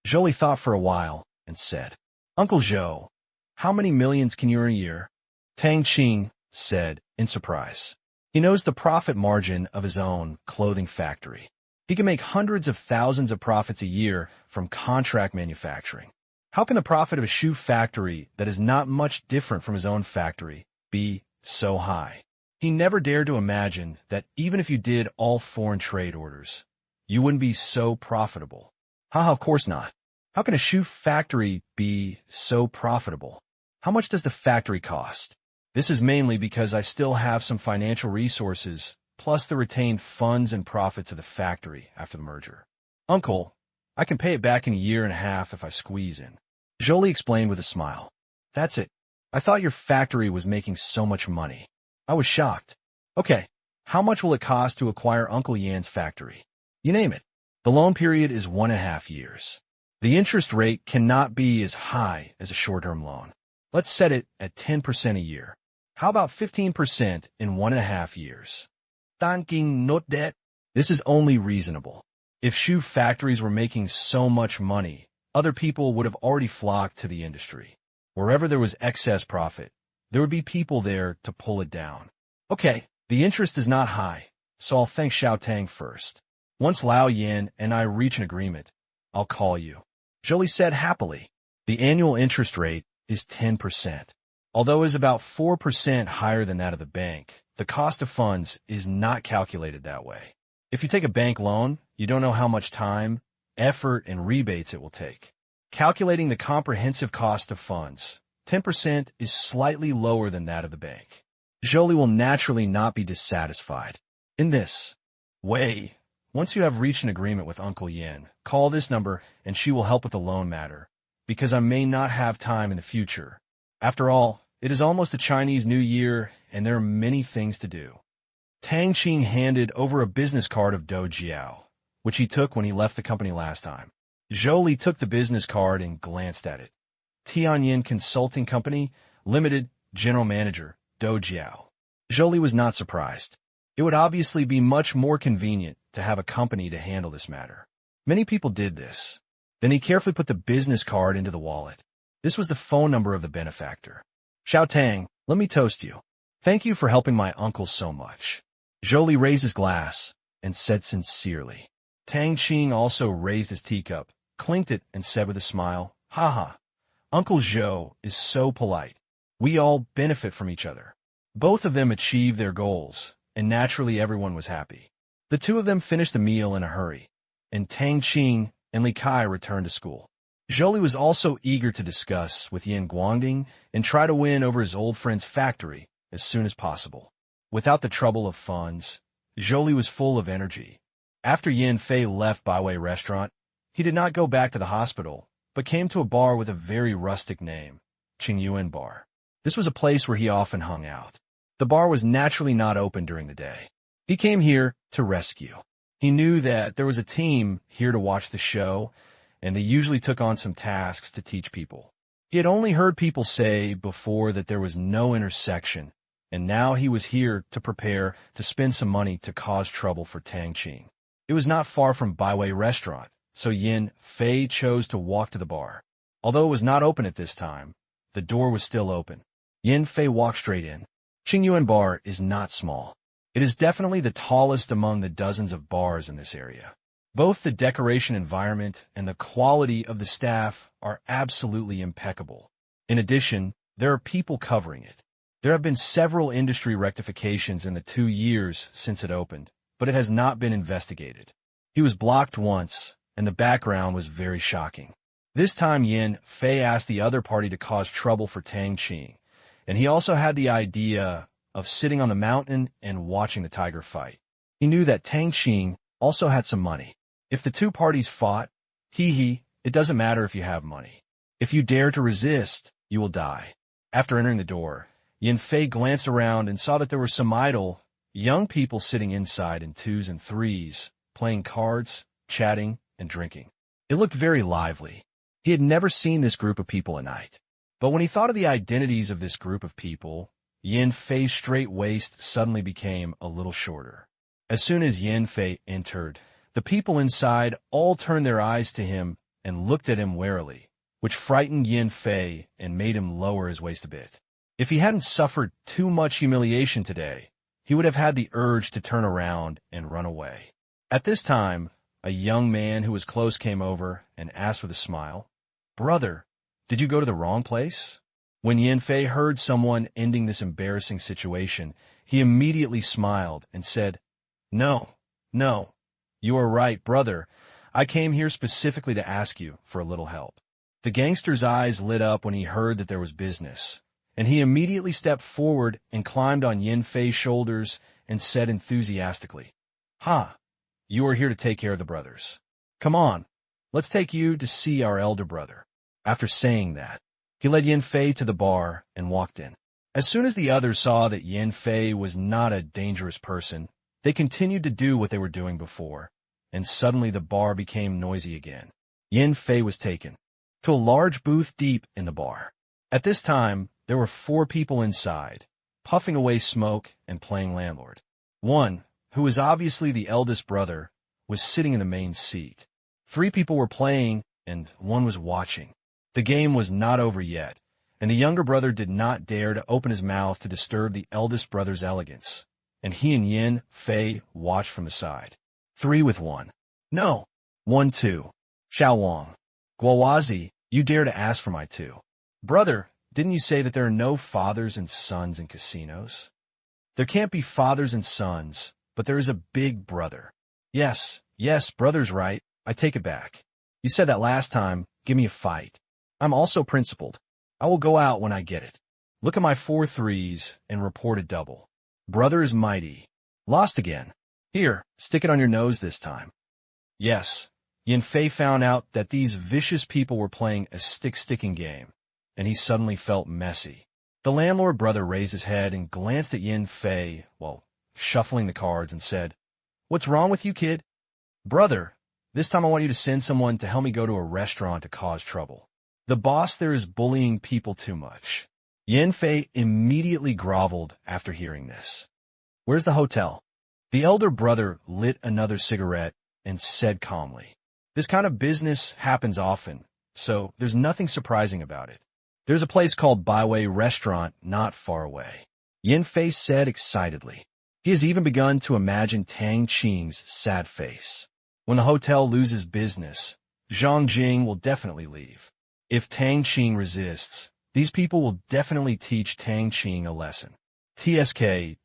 Jolie thought for a while and said, Uncle Zhou, how many millions can you earn a year? Tang Qing said in surprise. He knows the profit margin of his own clothing factory. He can make hundreds of thousands of profits a year from contract manufacturing. How can the profit of a shoe factory that is not much different from his own factory be so high? He never dared to imagine that even if you did all foreign trade orders, you wouldn't be so profitable. Of course not. How can a shoe factory be so profitable? How much does the factory cost? This is mainly because I still have some financial resources, plus the retained funds and profits of the factory after the merger. Uncle, I can pay it back in 1.5 years if I squeeze in. Jolie explained with a smile. That's it. I thought your factory was making so much money. I was shocked. Okay, how much will it cost to acquire Uncle Yan's factory? You name it. The loan period is 1.5 years. The interest rate cannot be as high as a short-term loan. Let's set it at 10% a year. How about 15% in 1.5 years? Tang Qing not that. This is only reasonable. If shoe factories were making so much money, other people would have already flocked to the industry. Wherever there was excess profit, there would be people there to pull it down. Okay, the interest is not high, so I'll thank Xiao Tang first. Once Lao Yin and I reach an agreement, I'll call you. Jolie said happily. The annual interest rate is 10%. Although it is about 4% higher than that of the bank, the cost of funds is not calculated that way. If you take a bank loan, you don't know how much time, effort, and rebates it will take. Calculating the comprehensive cost of funds, 10% is slightly lower than that of the bank. Jolie will naturally not be dissatisfied. In this way, once you have reached an agreement with Uncle Yin, call this number and she will help with the loan matter, because I may not have time in the future. After all, it is almost the Chinese New Year and there are many things to do. Tang Qing handed over a business card of Do Jiao, which he took when he left the company last time. Jolie took the business card and glanced at it. Tianyin Consulting Company, Limited, General Manager, Do Jiao. Jolie was not surprised. It would obviously be much more convenient to have a company to handle this matter. Many people did this. Then he carefully put the business card into the wallet. This was the phone number of the benefactor. Xiao Tang, let me toast you. Thank you for helping my uncle so much. Jolie raised his glass and said sincerely. Tang Qing also raised his teacup, clinked it, and said with a smile, "Ha. Uncle Zhou is so polite. We all benefit from each other." Both of them achieved their goals, and naturally everyone was happy. The two of them finished the meal in a hurry, and Tang Qing and Li Kai returned to school. Jolie was also eager to discuss with Yin Guangding and try to win over his old friend's factory as soon as possible. Without the trouble of funds, Jolie was full of energy. After Yin Fei left Baiwei Restaurant, he did not go back to the hospital, but came to a bar with a very rustic name, Qingyuan Bar. This was a place where he often hung out. The bar was naturally not open during the day. He came here to rescue. He knew that there was a team here to watch the show, and they usually took on some tasks to teach people. He had only heard people say before that there was no intersection, and now he was here to prepare to spend some money to cause trouble for Tang Qing. It was not far from Baiwei Restaurant, so Yin Fei chose to walk to the bar. Although it was not open at this time, the door was still open. Yin Fei walked straight in. Qingyuan Bar is not small. It is definitely the tallest among the dozens of bars in this area. Both the decoration environment and the quality of the staff are absolutely impeccable. In addition, there are people covering it. There have been several industry rectifications in the 2 years since it opened, but it has not been investigated. He was blocked once, and the background was very shocking. This time Yin Fei asked the other party to cause trouble for Tang Qing, and he also had the idea of sitting on the mountain and watching the tiger fight. He knew that Tang Qing also had some money. If the two parties fought, it doesn't matter if you have money. If you dare to resist, you will die. After entering the door, Yin Fei glanced around and saw that there were some idle, young people sitting inside in 2s and 3s, playing cards, chatting, and drinking. It looked very lively. He had never seen this group of people at night. But when he thought of the identities of this group of people, Yin Fei's straight waist suddenly became a little shorter. As soon as Yin Fei entered, the people inside all turned their eyes to him and looked at him warily, which frightened Yin Fei and made him lower his waist a bit. If he hadn't suffered too much humiliation today, he would have had the urge to turn around and run away. At this time, a young man who was close came over and asked with a smile, "Brother, did you go to the wrong place?" When Yin Fei heard someone ending this embarrassing situation, he immediately smiled and said, No, you are right, brother. I came here specifically to ask you for a little help." The gangster's eyes lit up when he heard that there was business, and he immediately stepped forward and climbed on Yin Fei's shoulders and said enthusiastically, "You are here to take care of the brothers. Come on, let's take you to see our elder brother." After saying that, he led Yin Fei to the bar and walked in. As soon as the others saw that Yin Fei was not a dangerous person, they continued to do what they were doing before, and suddenly the bar became noisy again. Yin Fei was taken to a large booth deep in the bar. At this time, there were 4 people inside, puffing away smoke and playing landlord. One, who was obviously the eldest brother, was sitting in the main seat. 3 people were playing, and 1 was watching. The game was not over yet, and the younger brother did not dare to open his mouth to disturb the eldest brother's elegance, and he and Yin Fei watched from the side. 3 with 1. No. 1, 2. Xiao Wang. Guowazi, you dare to ask for my 2. Brother, didn't you say that there are no fathers and sons in casinos? There can't be fathers and sons, but there is a big brother. Yes, brother's right. I take it back. You said that last time. Give me a fight. I'm also principled. I will go out when I get it. Look at my 4 threes and report a double. Brother is mighty. Lost again. Here, stick it on your nose this time. Yes, Yin Fei found out that these vicious people were playing a stick-sticking game, and he suddenly felt messy. The landlord brother raised his head and glanced at Yin Fei while shuffling the cards and said, "What's wrong with you, kid?" "Brother, this time I want you to send someone to help me go to a restaurant to cause trouble. The boss there is bullying people too much." Yin Fei immediately groveled after hearing this. "Where's the hotel?" The elder brother lit another cigarette and said calmly, "This kind of business happens often, so there's nothing surprising about it. There's a place called Byway Restaurant not far away." Yin Fei said excitedly. He has even begun to imagine Tang Qing's sad face. When the hotel loses business, Zhang Jing will definitely leave. If Tang Qing resists, these people will definitely teach Tang Qing a lesson. TSK,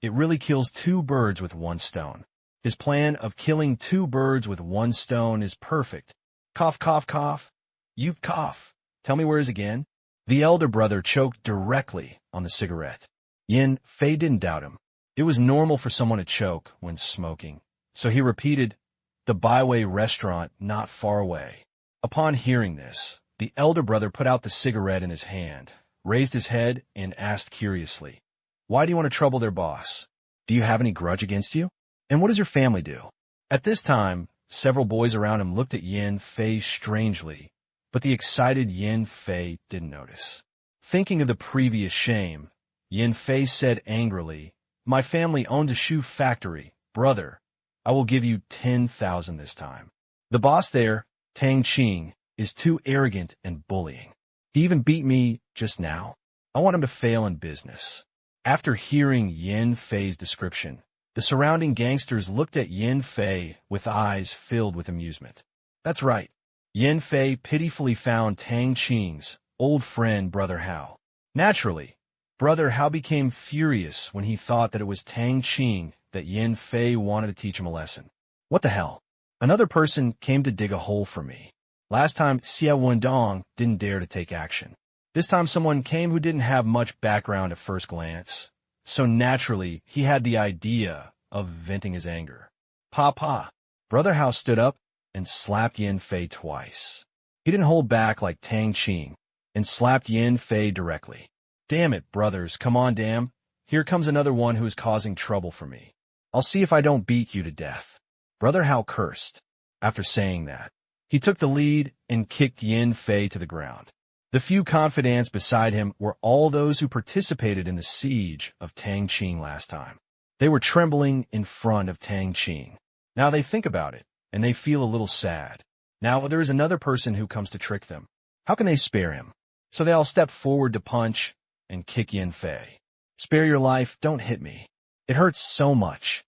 it really kills 2 birds with 1 stone. His plan of killing 2 birds with 1 stone is perfect. Cough, cough, cough. You cough. Tell me where is again? The elder brother choked directly on the cigarette. Yin Fei didn't doubt him. It was normal for someone to choke when smoking, so he repeated, "The Byway Restaurant not far away." Upon hearing this, the elder brother put out the cigarette in his hand, raised his head, and asked curiously, "Why do you want to trouble their boss? Do you have any grudge against you? And what does your family do?" At this time, several boys around him looked at Yin Fei strangely, but the excited Yin Fei didn't notice. Thinking of the previous shame, Yin Fei said angrily, "My family owns a shoe factory. Brother, I will give you 10,000 this time. The boss there, Tang Qing, is too arrogant and bullying. He even beat me just now. I want him to fail in business." After hearing Yin Fei's description, the surrounding gangsters looked at Yin Fei with eyes filled with amusement. That's right. Yin Fei pitifully found Tang Qing's old friend Brother Hao. Naturally, Brother Hao became furious when he thought that it was Tang Qing that Yin Fei wanted to teach him a lesson. What the hell? Another person came to dig a hole for me. Last time, Xia Wendong didn't dare to take action. This time someone came who didn't have much background at first glance, so naturally he had the idea of venting his anger. Pa. Brother Hao stood up and slapped Yin Fei twice. He didn't hold back like Tang Qing and slapped Yin Fei directly. "Damn it, brothers, come on, damn. Here comes another one who is causing trouble for me. I'll see if I don't beat you to death." Brother Hao cursed. After saying that, he took the lead and kicked Yin Fei to the ground. The few confidants beside him were all those who participated in the siege of Tang Qing last time. They were trembling in front of Tang Qing. Now they think about it, and they feel a little sad. Now there is another person who comes to trick them. How can they spare him? So they all step forward to punch and kick Yin Fei. "Spare your life, don't hit me. It hurts so much."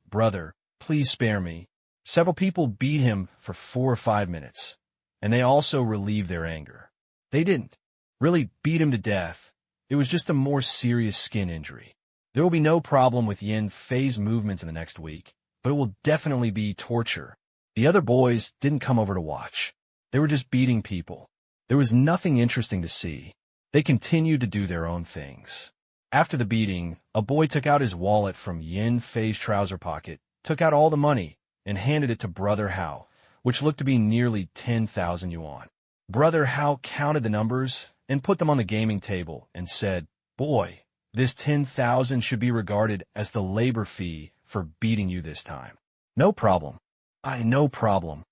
Brother, please spare me." Several people beat him for 4 or 5 minutes, and they also relieved their anger. They didn't really beat him to death. It was just a more serious skin injury. There will be no problem with Yin Fei's movements in the next week, but it will definitely be torture. The other boys didn't come over to watch. They were just beating people. There was nothing interesting to see. They continued to do their own things. After the beating, a boy took out his wallet from Yin Fei's trouser pocket, took out all the money, and handed it to Brother Hao, which looked to be nearly 10,000 yuan. Brother Hao counted the numbers and put them on the gaming table and said, "Boy, this 10,000 should be regarded as the labor fee for beating you this time." "No problem. No problem."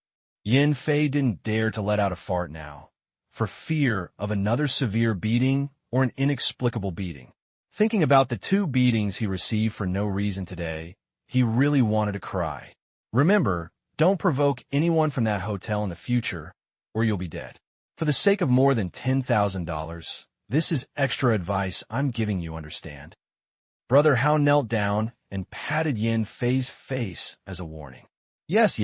Yin Fei didn't dare to let out a fart now. for fear of another severe beating or an inexplicable beating. Thinking about the 2 beatings he received for no reason today, he really wanted to cry. Remember, don't provoke anyone from that hotel in the future, or you'll be dead. For the sake of more than $10,000, this is extra advice I'm giving you, understand? Brother Hao knelt down and patted Yin Fei's face as a warning. Yes,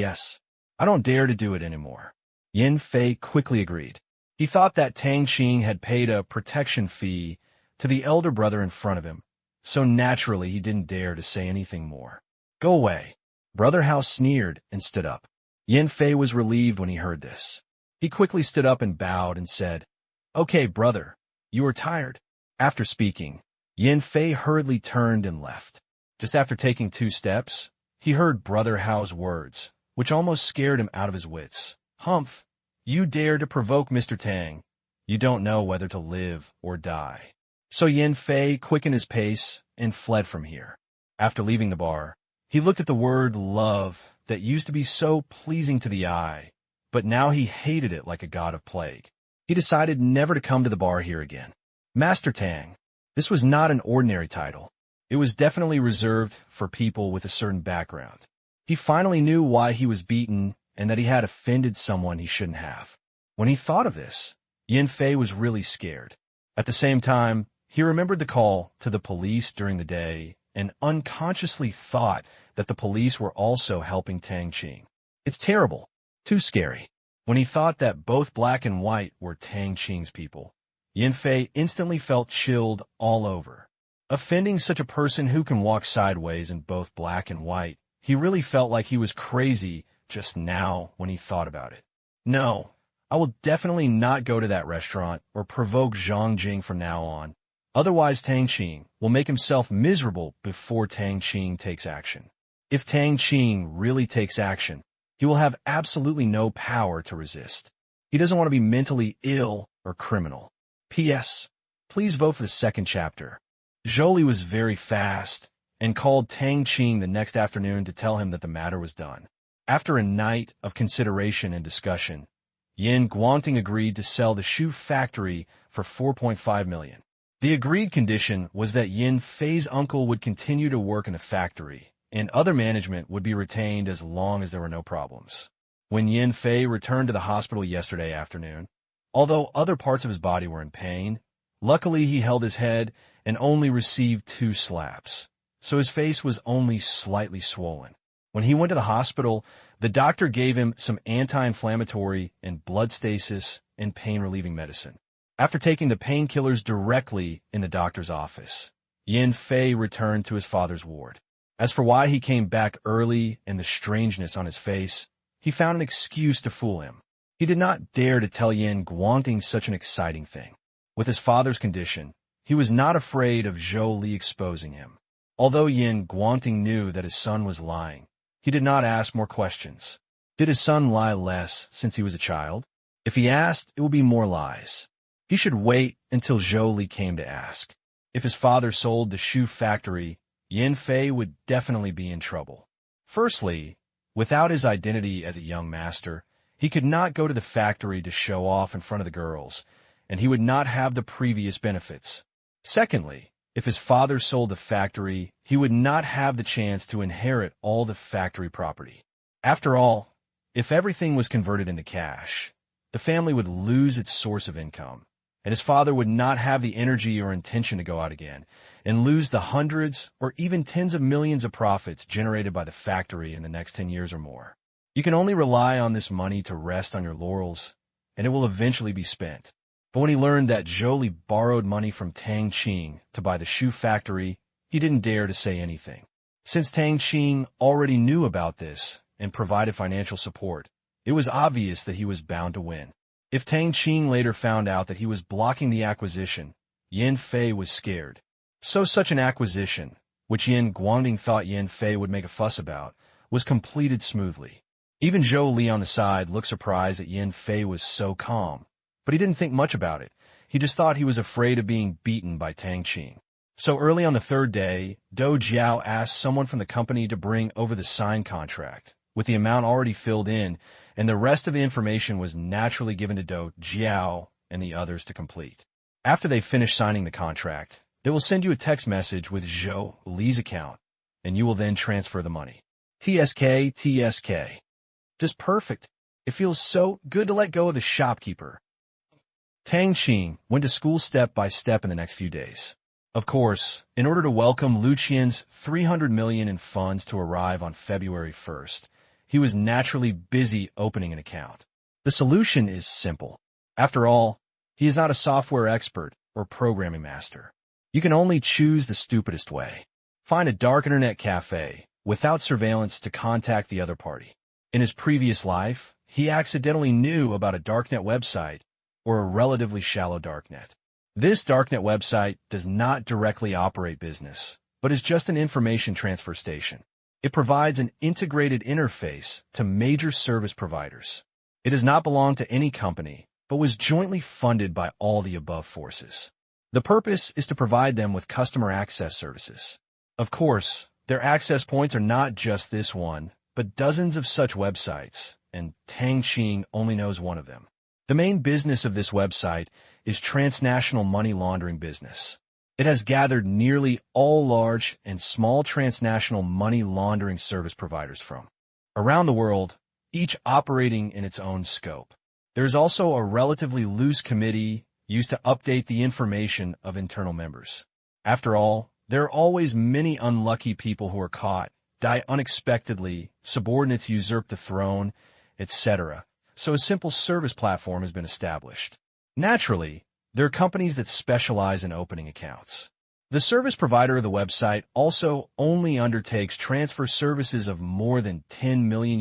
I don't dare to do it anymore. Yin Fei quickly agreed. He thought that Tang Qing had paid a protection fee to the elder brother in front of him, so naturally he didn't dare to say anything more. Go away. Brother Hao sneered and stood up. Yin Fei was relieved when he heard this. He quickly stood up and bowed and said, Okay, brother, you are tired. After speaking, Yin Fei hurriedly turned and left. Just after taking 2 steps, he heard Brother Hao's words, which almost scared him out of his wits. Humph, you dare to provoke Mr. Tang. You don't know whether to live or die. So Yin Fei quickened his pace and fled from here. After leaving the bar, he looked at the word love that used to be so pleasing to the eye, but now he hated it like a god of plague. He decided never to come to the bar here again. Master Tang. This was not an ordinary title. It was definitely reserved for people with a certain background. He finally knew why he was beaten and that he had offended someone he shouldn't have. When he thought of this, Yin Fei was really scared. At the same time, he remembered the call to the police during the day and unconsciously thought that the police were also helping Tang Qing. It's terrible. Too scary. When he thought that both black and white were Tang Qing's people, Yin Fei instantly felt chilled all over. Offending such a person who can walk sideways in both black and white, he really felt like he was crazy just now when he thought about it. No, I will definitely not go to that restaurant or provoke Zhang Jing from now on. Otherwise, Tang Qing will make himself miserable before Tang Qing takes action. If Tang Qing really takes action, he will have absolutely no power to resist. He doesn't want to be mentally ill or criminal. P.S. Please vote for the 2nd chapter. Zhou Li was very fast and called Tang Qing the next afternoon to tell him that the matter was done. After a night of consideration and discussion, Yin Guangting agreed to sell the shoe factory for $4.5 million. The agreed condition was that Yin Fei's uncle would continue to work in the factory, and other management would be retained as long as there were no problems. When Yin Fei returned to the hospital yesterday afternoon, although other parts of his body were in pain, luckily he held his head and only received 2 slaps, so his face was only slightly swollen. When he went to the hospital, the doctor gave him some anti-inflammatory and blood stasis and pain-relieving medicine. After taking the painkillers directly in the doctor's office, Yin Fei returned to his father's ward. As for why he came back early and the strangeness on his face, he found an excuse to fool him. He did not dare to tell Yin Guangting such an exciting thing. With his father's condition, he was not afraid of Zhou Li exposing him. Although Yin Guangting knew that his son was lying, he did not ask more questions. Did his son lie less since he was a child? If he asked, it would be more lies. He should wait until Zhou Li came to ask. If his father sold the shoe factory, Yin Fei would definitely be in trouble. Firstly, without his identity as a young master, he could not go to the factory to show off in front of the girls, and he would not have the previous benefits. Secondly, if his father sold the factory, he would not have the chance to inherit all the factory property. After all, if everything was converted into cash, the family would lose its source of income, and his father would not have the energy or intention to go out again and lose the hundreds or even tens of millions of profits generated by the factory in the next 10 years or more. You can only rely on this money to rest on your laurels, and it will eventually be spent. But when he learned that Zhou Li borrowed money from Tang Qing to buy the shoe factory, he didn't dare to say anything. Since Tang Qing already knew about this and provided financial support, it was obvious that he was bound to win. If Tang Qing later found out that he was blocking the acquisition, Yin Fei was scared. So such an acquisition, which Yin Guangting thought Yin Fei would make a fuss about, was completed smoothly. Even Zhou Li on the side looked surprised that Yin Fei was so calm, but he didn't think much about it. He just thought he was afraid of being beaten by Tang Qing. So early on the 3rd day, Do Jiao asked someone from the company to bring over the signed contract, with the amount already filled in, and the rest of the information was naturally given to Do Jiao and the others to complete. After they finish signing the contract, they will send you a text message with Zhou Li's account, and you will then transfer the money. TSK, TSK. Just perfect. It feels so good to let go of the shopkeeper. Tang Qing went to school step by step in the next few days. Of course, in order to welcome Lucian's $300 million in funds to arrive on February 1st, he was naturally busy opening an account. The solution is simple. After all, he is not a software expert or programming master. You can only choose the stupidest way. Find a dark internet cafe without surveillance to contact the other party. In his previous life, he accidentally knew about a darknet website or a relatively shallow darknet. This darknet website does not directly operate business, but is just an information transfer station. It provides an integrated interface to major service providers. It does not belong to any company, but was jointly funded by all the above forces. The purpose is to provide them with customer access services. Of course, their access points are not just this one, but dozens of such websites, and Tang Qing only knows one of them. The main business of this website is transnational money laundering business. It has gathered nearly all large and small transnational money laundering service providers from around the world, each operating in its own scope. There is also a relatively loose committee used to update the information of internal members. After all, there are always many unlucky people who are caught, die unexpectedly, subordinates usurp the throne, etc. So a simple service platform has been established. Naturally, there are companies that specialize in opening accounts. The service provider of the website also only undertakes transfer services of more than $10 million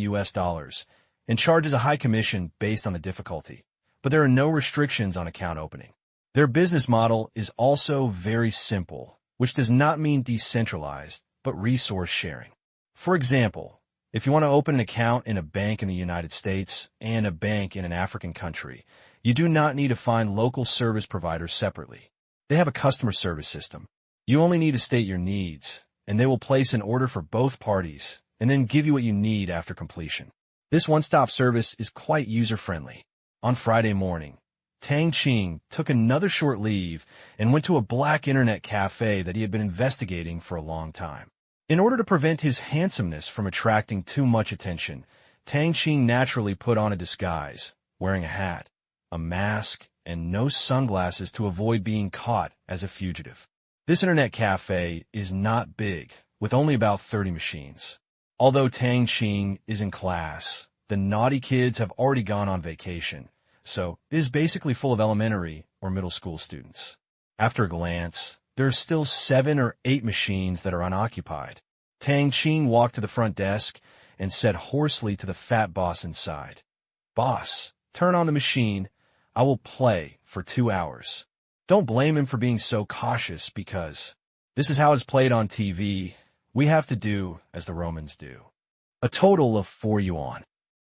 and charges a high commission based on the difficulty. But there are no restrictions on account opening. Their business model is also very simple, which does not mean decentralized, but resource sharing. For example, if you want to open an account in a bank in the United States and a bank in an African country, you do not need to find local service providers separately. They have a customer service system. You only need to state your needs, and they will place an order for both parties and then give you what you need after completion. This one-stop service is quite user-friendly. On Friday morning, Tang Qing took another short leave and went to a black internet cafe that he had been investigating for a long time. In order to prevent his handsomeness from attracting too much attention, Tang Qing naturally put on a disguise, wearing a hat, a mask, and no sunglasses to avoid being caught as a fugitive. This internet cafe is not big, with only about 30 machines. Although Tang Qing is in class, the naughty kids have already gone on vacation, so it is basically full of elementary or middle school students. After a glance, there are still 7 or 8 machines that are unoccupied. Tang Qing walked to the front desk and said hoarsely to the fat boss inside, "Boss, turn on the machine. I will play for 2 hours." Don't blame him for being so cautious because this is how it's played on TV. We have to do as the Romans do. A total of 4 yuan.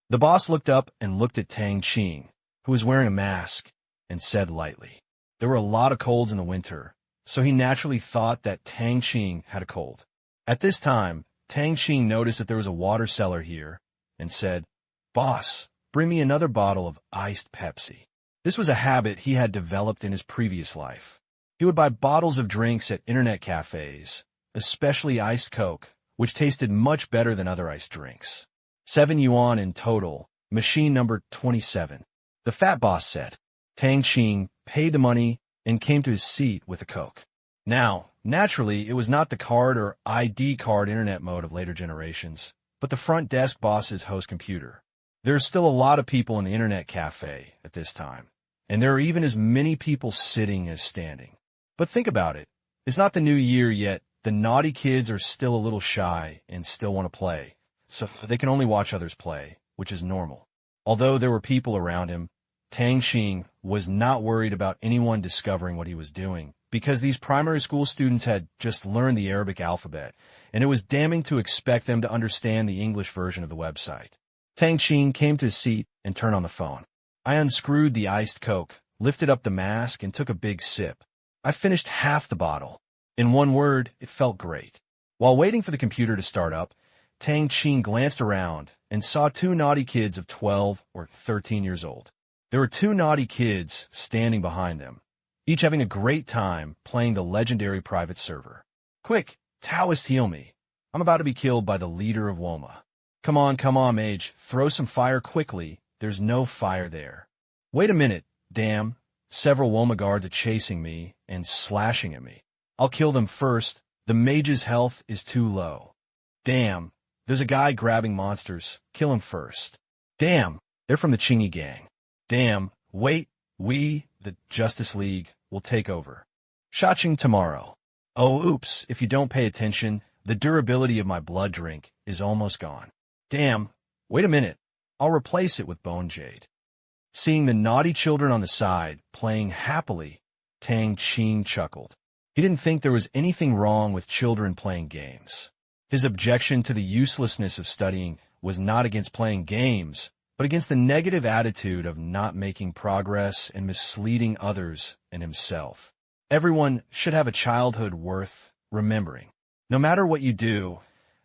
The boss looked up and looked at Tang Qing, who was wearing a mask, and said lightly, "There were a lot of colds in the winter, so he naturally thought that Tang Qing had a cold." At this time, Tang Qing noticed that there was a water cellar here and said, "Boss, bring me another bottle of iced Pepsi." This was a habit he had developed in his previous life. He would buy bottles of drinks at internet cafes, especially iced Coke, which tasted much better than other iced drinks. 7 yuan in total, machine number 27. The fat boss said. Tang Qing paid the money and came to his seat with a Coke. Now, naturally, it was not the card or ID card internet mode of later generations, but the front desk boss's host computer. There are still a lot of people in the internet cafe at this time, and there are even as many people sitting as standing. But think about it. It's not the new year yet. The naughty kids are still a little shy and still want to play, so they can only watch others play, which is normal. Although there were people around him, Tang Qing was not worried about anyone discovering what he was doing, because these primary school students had just learned the Arabic alphabet, and it was damning to expect them to understand the English version of the website. Tang Qing came to his seat and turned on the phone. I unscrewed the iced Coke, lifted up the mask, and took a big sip. I finished half the bottle. In one word, it felt great. While waiting for the computer to start up, Tang Qing glanced around and saw 2 naughty kids of 12 or 13 years old. There were two naughty kids standing behind them, each having a great time playing the legendary private server. Quick, Taoist, heal me. I'm about to be killed by the leader of Woma. Come on, mage. Throw some fire quickly. There's no fire there. Wait a minute. Damn. Several Woma guards are chasing me and slashing at me. I'll kill them first. The mage's health is too low. Damn. There's a guy grabbing monsters. Kill him first. Damn. They're from the Qing gang. Damn. Wait. We, the Justice League, will take over. Shaching tomorrow. Oh, oops. If you don't pay attention, the durability of my blood drink is almost gone. Damn. Wait a minute. I'll replace it with bone jade. Seeing the naughty children on the side playing happily, Tang Qing chuckled. He didn't think there was anything wrong with children playing games. His objection to the uselessness of studying was not against playing games, but against the negative attitude of not making progress and misleading others and himself. Everyone should have a childhood worth remembering. No matter what you do,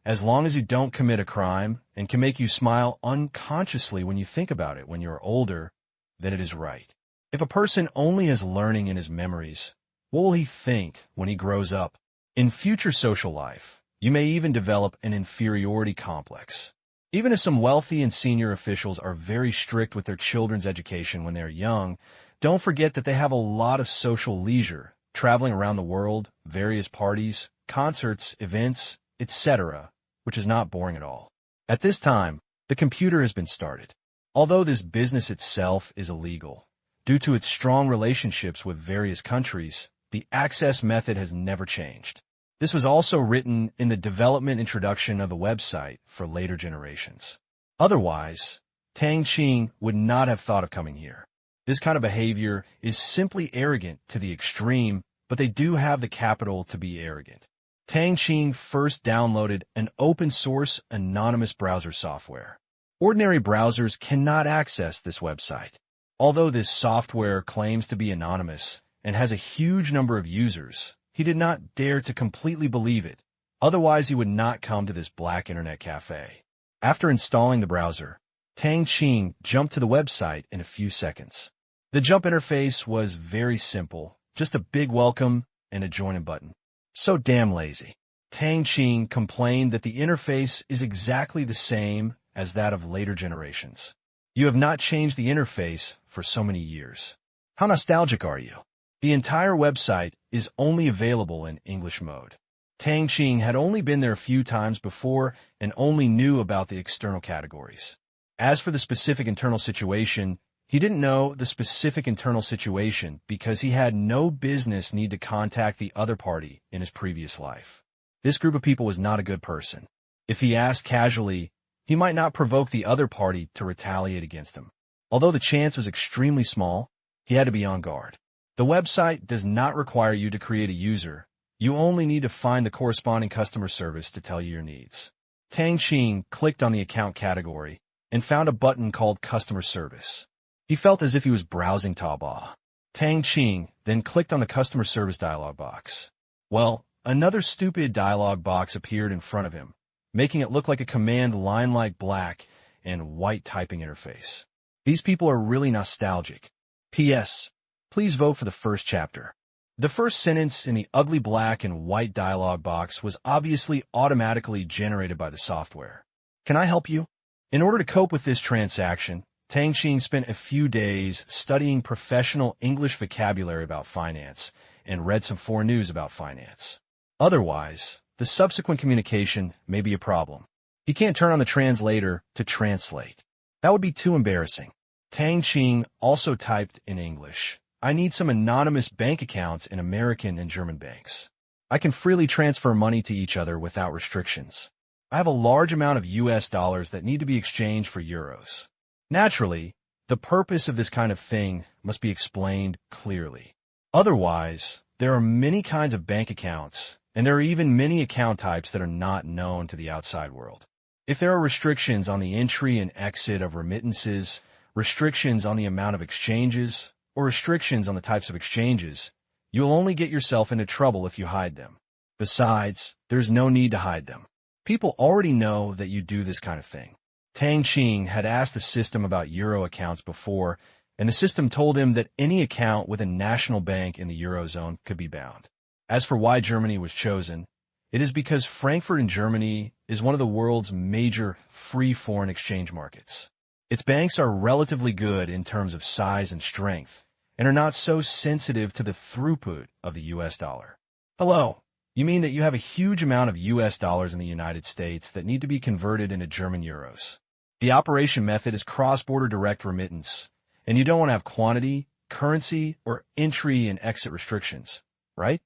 as long as you don't commit a crime and can make you smile unconsciously when you think about it when you're older, then it is right. If a person only has learning in his memories, what will he think when he grows up? In future social life, you may even develop an inferiority complex. Even if some wealthy and senior officials are very strict with their children's education when they're young, don't forget that they have a lot of social leisure, traveling around the world, various parties, concerts, events, etc., which is not boring at all. At this time, the computer has been started. Although this business itself is illegal, due to its strong relationships with various countries, the access method has never changed. This was also written in the development introduction of the website for later generations. Otherwise, Tang Qing would not have thought of coming here. This kind of behavior is simply arrogant to the extreme, but they do have the capital to be arrogant. Tang Qing first downloaded an open-source anonymous browser software. Ordinary browsers cannot access this website. Although this software claims to be anonymous and has a huge number of users, he did not dare to completely believe it. Otherwise, he would not come to this black internet cafe. After installing the browser, Tang Qing jumped to the website in a few seconds. The jump interface was very simple, just a big welcome and a join button. So damn lazy. Tang Qing complained that the interface is exactly the same as that of later generations. You have not changed the interface for so many years. How nostalgic are you? The entire website is only available in English mode. Tang Qing had only been there a few times before and only knew about the external categories. As for the specific internal situation, he didn't know the specific internal situation because he had no business need to contact the other party in his previous life. This group of people was not a good person. If he asked casually, he might not provoke the other party to retaliate against him. Although the chance was extremely small, he had to be on guard. The website does not require you to create a user. You only need to find the corresponding customer service to tell you your needs. Tang Qing clicked on the account category and found a button called Customer Service. He felt as if he was browsing Taobao. Tang Qing then clicked on the Customer Service dialog box. Well, another stupid dialog box appeared in front of him, making it look like a command line like black and white typing interface. These people are really nostalgic. P.S. Please vote for the first chapter. The first sentence in the ugly black and white dialog box was obviously automatically generated by the software. Can I help you? In order to cope with this transaction, Tang Qing spent a few days studying professional English vocabulary about finance and read some foreign news about finance. Otherwise, the subsequent communication may be a problem. He can't turn on the translator to translate. That would be too embarrassing. Tang Qing also typed in English, I need some anonymous bank accounts in American and German banks. I can freely transfer money to each other without restrictions. I have a large amount of US dollars that need to be exchanged for euros. Naturally, the purpose of this kind of thing must be explained clearly. Otherwise, there are many kinds of bank accounts, and there are even many account types that are not known to the outside world. If there are restrictions on the entry and exit of remittances, restrictions on the amount of exchanges, or restrictions on the types of exchanges, you will only get yourself into trouble if you hide them. Besides, there's no need to hide them. People already know that you do this kind of thing. Tang Qing had asked the system about euro accounts before, and the system told him that any account with a national bank in the Eurozone could be bound. As for why Germany was chosen, it is because Frankfurt in Germany is one of the world's major free foreign exchange markets. Its banks are relatively good in terms of size and strength, and are not so sensitive to the throughput of the US dollar. Hello, you mean that you have a huge amount of US dollars in the United States that need to be converted into German euros. The operation method is cross-border direct remittance, and you don't want to have quantity, currency, or entry and exit restrictions, right?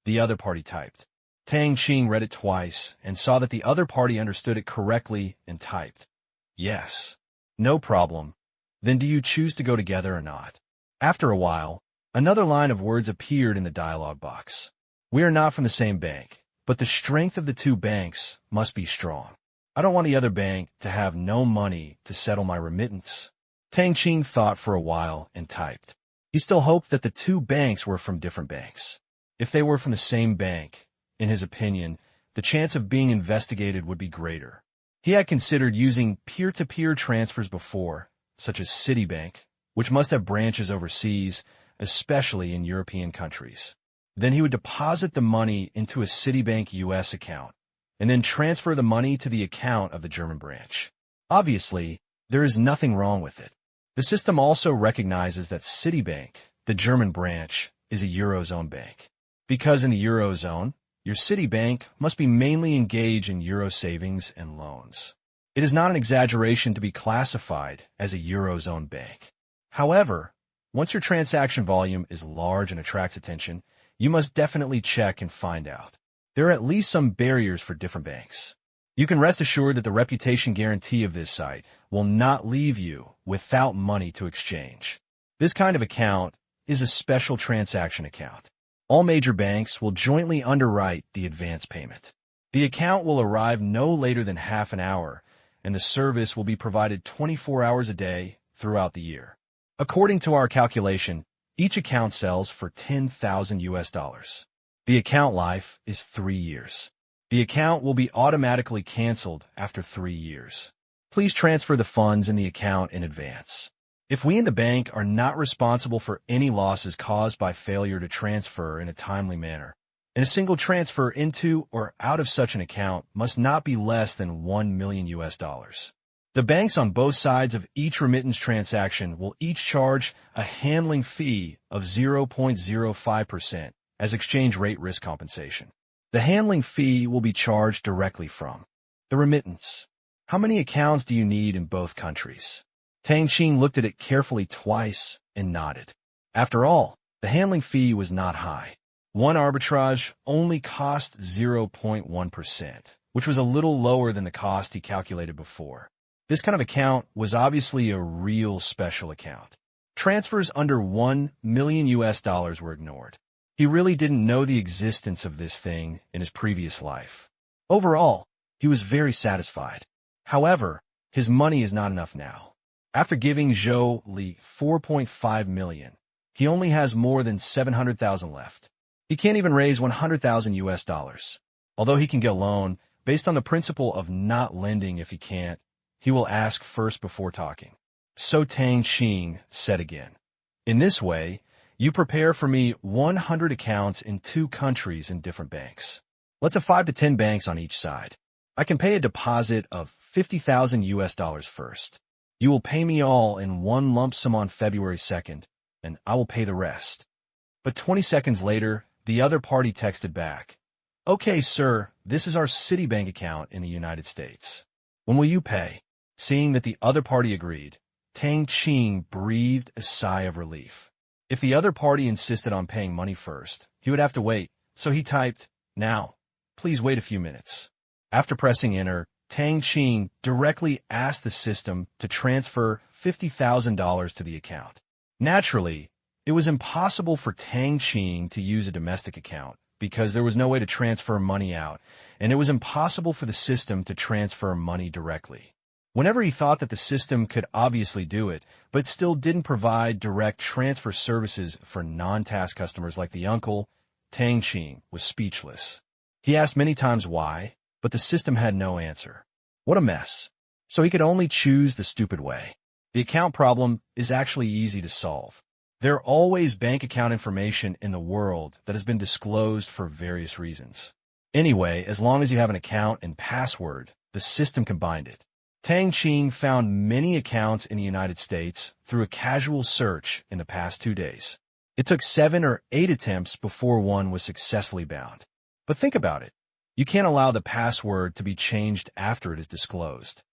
The other party typed. Tang Qing read it twice and saw that the other party understood it correctly and typed, "Yes. No problem. Then do you choose to go together or not?" After a while, another line of words appeared in the dialog box. "We are not from the same bank, but the strength of the two banks must be strong. I don't want the other bank to have no money to settle my remittance." Tang Qing thought for a while and typed. He still hoped that the two banks were from different banks. If they were from the same bank, in his opinion, the chance of being investigated would be greater. He had considered using peer-to-peer transfers before, such as Citibank, which must have branches overseas, especially in European countries. Then he would deposit the money into a Citibank US account, and then transfer the money to the account of the German branch. Obviously, there is nothing wrong with it. The system also recognizes that Citibank, the German branch, is a Eurozone bank. Because in the Eurozone, your Citibank must be mainly engaged in Euro savings and loans. It is not an exaggeration to be classified as a Eurozone bank. However, once your transaction volume is large and attracts attention, you must definitely check and find out. There are at least some barriers for different banks. You can rest assured that the reputation guarantee of this site will not leave you without money to exchange. This kind of account is a special transaction account. All major banks will jointly underwrite the advance payment. The account will arrive no later than half an hour, and the service will be provided 24 hours a day throughout the year. According to our calculation, each account sells for 10,000 US dollars. The account life is 3 years. The account will be automatically canceled after 3 years. Please transfer the funds in the account in advance. If we in the bank are not responsible for any losses caused by failure to transfer in a timely manner, and a single transfer into or out of such an account must not be less than 1 million US dollars. The banks on both sides of each remittance transaction will each charge a handling fee of 0.05% as exchange rate risk compensation. The handling fee will be charged directly from the remittance. How many accounts do you need in both countries? Tang Qing looked at it carefully twice and nodded. After all, the handling fee was not high. One arbitrage only cost 0.1%, which was a little lower than the cost he calculated before. This kind of account was obviously a real special account. Transfers under 1 million US dollars were ignored. He really didn't know the existence of this thing in his previous life. Overall, he was very satisfied. However, his money is not enough now. After giving Zhou Li 4.5 million, he only has more than 700,000 left. He can't even raise 100,000 US dollars. Although he can get a loan, based on the principle of not lending if he can't, he will ask first before talking. So Tang Qing said again, "In this way, you prepare for me 100 accounts in 2 countries in different banks. Let's have 5 to 10 banks on each side. I can pay a deposit of 50,000 US dollars first. You will pay me all in one lump sum on February 2nd, and I will pay the rest." But 20 seconds later, the other party texted back, "Okay, sir, this is our Citibank account in the United States. When will you pay?" Seeing that the other party agreed, Tang Qing breathed a sigh of relief. If the other party insisted on paying money first, he would have to wait, so he typed, "Now, please wait a few minutes." After pressing enter, Tang Qing directly asked the system to transfer $50,000 to the account. Naturally, it was impossible for Tang Qing to use a domestic account because there was no way to transfer money out, and it was impossible for the system to transfer money directly. Whenever he thought that the system could obviously do it, but still didn't provide direct transfer services for non-task customers like the uncle, Tang Qing was speechless. He asked many times why, but the system had no answer. What a mess. So he could only choose the stupid way. The account problem is actually easy to solve. There are always bank account information in the world that has been disclosed for various reasons. Anyway, as long as you have an account and password, the system can bind it. Tang Qing found many accounts in the United States through a casual search in the past 2 days. It took 7 or 8 attempts before one was successfully bound. But think about it. You can't allow the password to be changed after it is disclosed.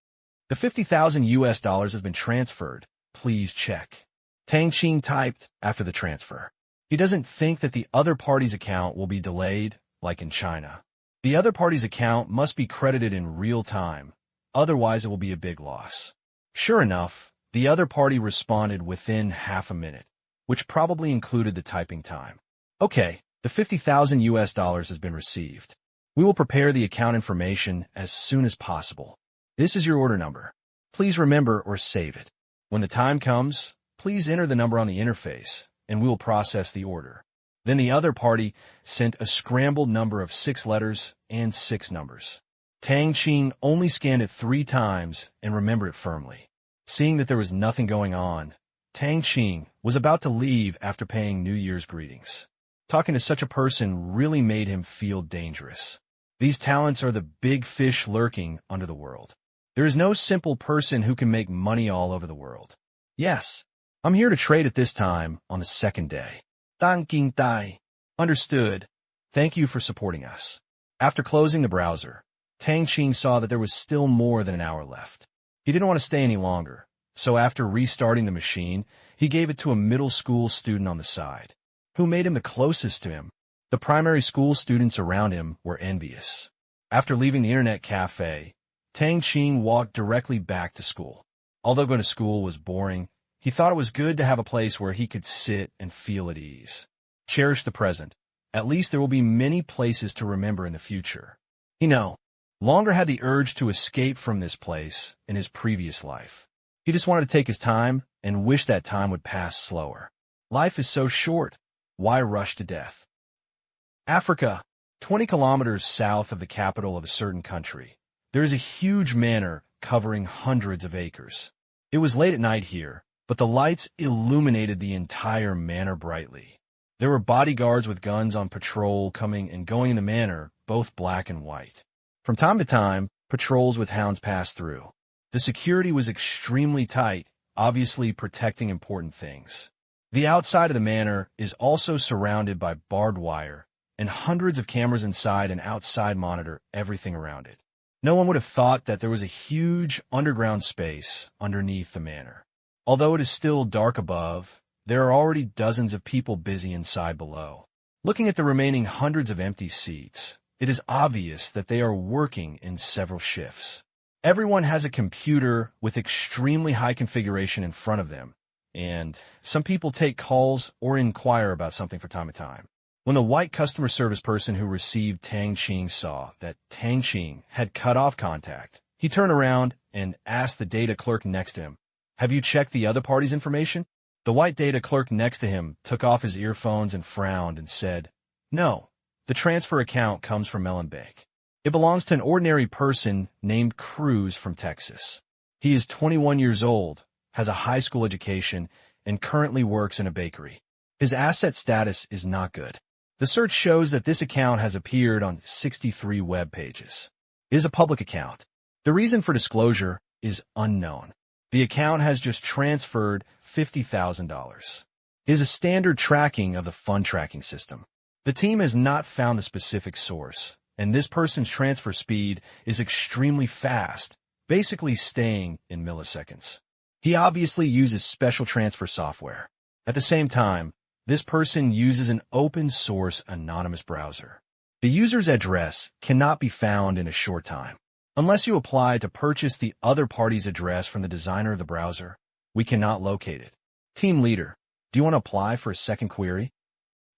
The $50,000 has been transferred. Please check. Tang Qing typed after the transfer. He doesn't think that the other party's account will be delayed, like in China. The other party's account must be credited in real time, otherwise it will be a big loss. Sure enough, the other party responded within half a minute, which probably included the typing time. Okay, the $50,000 has been received. We will prepare the account information as soon as possible. This is your order number. Please remember or save it. When the time comes, please enter the number on the interface, and we will process the order. Then the other party sent a scrambled number of 6 letters and 6 numbers. Tang Qing only scanned it 3 times and remembered it firmly. Seeing that there was nothing going on, Tang Qing was about to leave after paying New Year's greetings. Talking to such a person really made him feel dangerous. These talents are the big fish lurking under the world. There is no simple person who can make money all over the world. Yes, I'm here to trade at this time on the 2nd day. Tang Qing Dai. Understood. Thank you for supporting us. After closing the browser, Tang Qing saw that there was still more than an hour left. He didn't want to stay any longer, so after restarting the machine, he gave it to a middle school student on the side, who made him the closest to him. The primary school students around him were envious. After leaving the internet cafe, Tang Qing walked directly back to school. Although going to school was boring, he thought it was good to have a place where he could sit and feel at ease. Cherish the present. At least there will be many places to remember in the future. He no longer had the urge to escape from this place in his previous life. He just wanted to take his time and wish that time would pass slower. Life is so short. Why rush to death? Africa, 20 kilometers south of the capital of a certain country, there is a huge manor covering hundreds of acres. It was late at night here, but the lights illuminated the entire manor brightly. There were bodyguards with guns on patrol coming and going in the manor, both black and white. From time to time, patrols with hounds passed through. The security was extremely tight, obviously protecting important things. The outside of the manor is also surrounded by barbed wire, and hundreds of cameras inside and outside monitor everything around it. No one would have thought that there was a huge underground space underneath the manor. Although it is still dark above, there are already dozens of people busy inside below. Looking at the remaining hundreds of empty seats, it is obvious that they are working in several shifts. Everyone has a computer with extremely high configuration in front of them, and some people take calls or inquire about something from time to time. When the white customer service person who received Tang Qing saw that Tang Qing had cut off contact, he turned around and asked the data clerk next to him, "Have you checked the other party's information?" The white data clerk next to him took off his earphones and frowned and said, "No, the transfer account comes from Mellon Bank. It belongs to an ordinary person named Cruz from Texas. He is 21 years old, has a high school education, and currently works in a bakery. His asset status is not good. The search shows that this account has appeared on 63 web pages. It is a public account. The reason for disclosure is unknown. The account has just transferred $50,000. It is a standard tracking of the fund tracking system. The team has not found the specific source, and this person's transfer speed is extremely fast, basically staying in milliseconds. He obviously uses special transfer software. At the same time, this person uses an open-source anonymous browser. The user's address cannot be found in a short time. Unless you apply to purchase the other party's address from the designer of the browser, we cannot locate it. Team leader, do you want to apply for a second query?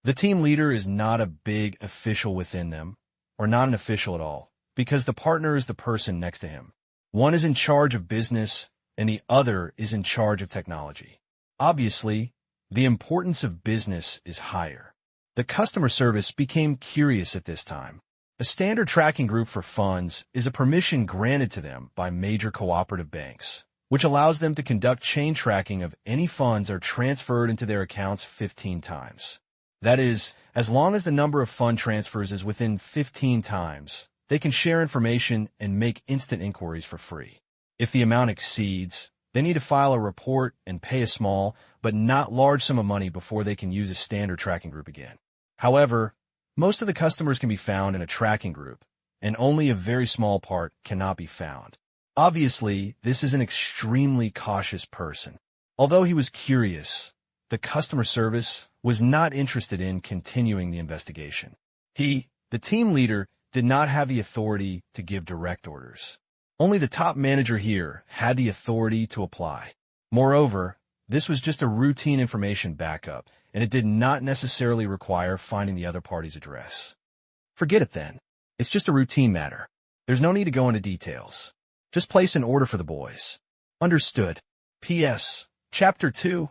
The team leader is not a big official within them, or not an official at all, because the partner is the person next to him. One is in charge of business, and the other is in charge of technology. Obviously, the importance of business is higher. The customer service became curious at this time. A standard tracking group for funds is a permission granted to them by major cooperative banks, which allows them to conduct chain tracking of any funds are transferred into their accounts 15 times. That is, as long as the number of fund transfers is within 15 times, they can share information and make instant inquiries for free. If the amount exceeds, they need to file a report and pay a small, but not large sum of money before they can use a standard tracking group again. However, most of the customers can be found in a tracking group, and only a very small part cannot be found. Obviously, this is an extremely cautious person. Although he was curious, the customer service was not interested in continuing the investigation. He, the team leader, did not have the authority to give direct orders. Only the top manager here had the authority to apply. Moreover, this was just a routine information backup, and it did not necessarily require finding the other party's address. Forget it then. It's just a routine matter. There's no need to go into details. Just place an order for the boys. Understood. P.S. Chapter 2.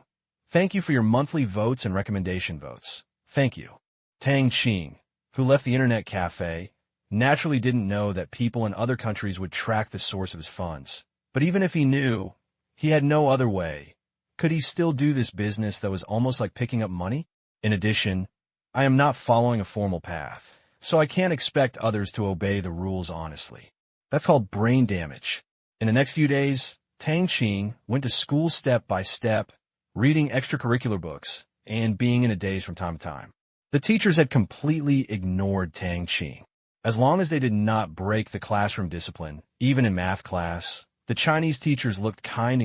Thank you for your monthly votes and recommendation votes. Thank you. Tang Qing, who left the internet cafe, naturally didn't know that people in other countries would track the source of his funds. But even if he knew, he had no other way. Could he still do this business that was almost like picking up money? In addition, I am not following a formal path, so I can't expect others to obey the rules honestly. That's called brain damage. In the next few days, Tang Qing went to school step by step, reading extracurricular books, and being in a daze from time to time. The teachers had completely ignored Tang Qing. As long as they did not break the classroom discipline, even in math class, the Chinese teachers looked kind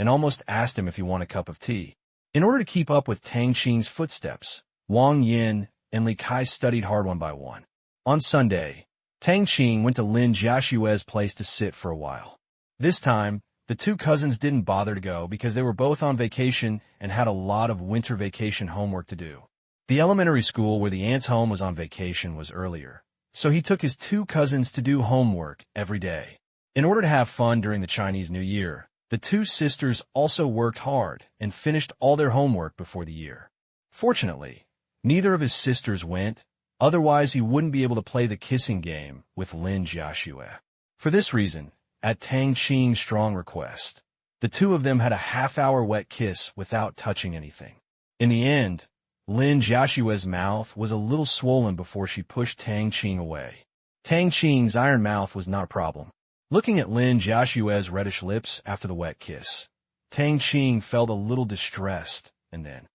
and almost asked him if he wanted a cup of tea. In order to keep up with Tang Qing's footsteps, Wang Yin and Li Kai studied hard one by one. On Sunday, Tang Qing went to Lin Jiaxue's place to sit for a while. This time, the two cousins didn't bother to go because they were both on vacation and had a lot of winter vacation homework to do. The elementary school where the aunt's home was on vacation was earlier, so he took his two cousins to do homework every day. In order to have fun during the Chinese New Year, the two sisters also worked hard and finished all their homework before the year. Fortunately, neither of his sisters went, otherwise he wouldn't be able to play the kissing game with Lin Jiaxue. For this reason, at Tang Qing's strong request, the two of them had a half-hour wet kiss without touching anything. In the end, Lin Jiaxue's mouth was a little swollen before she pushed Tang Qing away. Tang Qing's iron mouth was not a problem. Looking at Lin Jiaxue's reddish lips after the wet kiss, Tang Qing felt a little distressed, and then,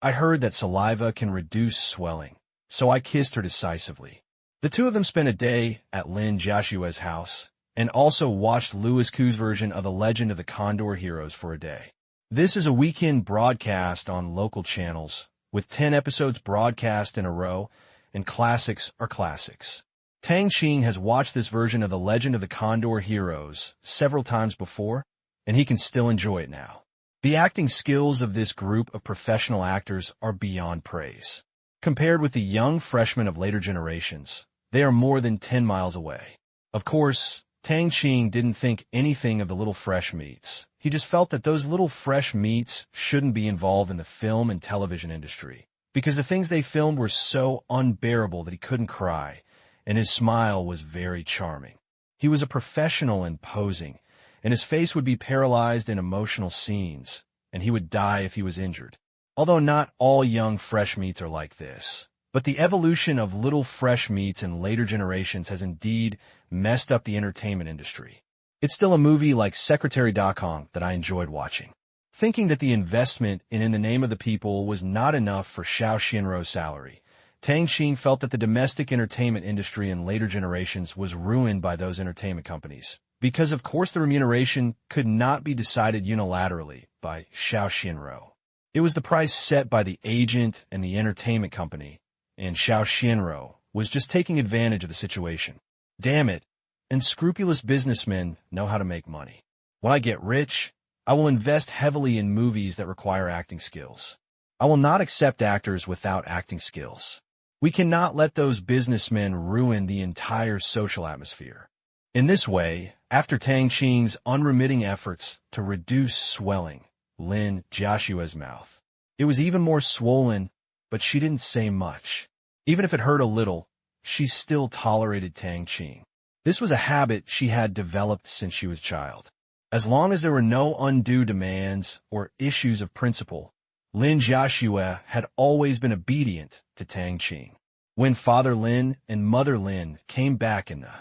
I heard that saliva can reduce swelling, so I kissed her decisively. The two of them spent a day at Lin Jiaxue's house, and also watched Louis Ku's version of The Legend of the Condor Heroes for a day. This is a weekend broadcast on local channels, with 10 episodes broadcast in a row, and classics are classics. Tang Qing has watched this version of The Legend of the Condor Heroes several times before, and he can still enjoy it now. The acting skills of this group of professional actors are beyond praise. Compared with the young freshmen of later generations, they are more than 10 miles away. Of course, Tang Qing didn't think anything of the little fresh meats. He just felt that those little fresh meats shouldn't be involved in the film and television industry, because the things they filmed were so unbearable that he couldn't cry, and his smile was very charming. He was a professional in posing, and his face would be paralyzed in emotional scenes, and he would die if he was injured. Although not all young fresh meats are like this, but the evolution of little fresh meats in later generations has indeed messed up the entertainment industry. It's still a movie like Secretary Dakong that I enjoyed watching. Thinking that the investment in the Name of the People was not enough for Xiao Xianrou's salary, Tang Qing felt that the domestic entertainment industry in later generations was ruined by those entertainment companies, because of course the remuneration could not be decided unilaterally by Xiao Xianrou. It was the price set by the agent and the entertainment company, and Xiao Xianrou was just taking advantage of the situation. Damn it, unscrupulous businessmen know how to make money. When I get rich, I will invest heavily in movies that require acting skills. I will not accept actors without acting skills. We cannot let those businessmen ruin the entire social atmosphere. In this way, after Tang Qing's unremitting efforts to reduce swelling, Lin Jiaxue's mouth, it was even more swollen, but she didn't say much. Even if it hurt a little, she still tolerated Tang Qing. This was a habit she had developed since she was a child. As long as there were no undue demands or issues of principle, Lin Jiaxue had always been obedient to Tang Qing. When Father Lin and Mother Lin came back in the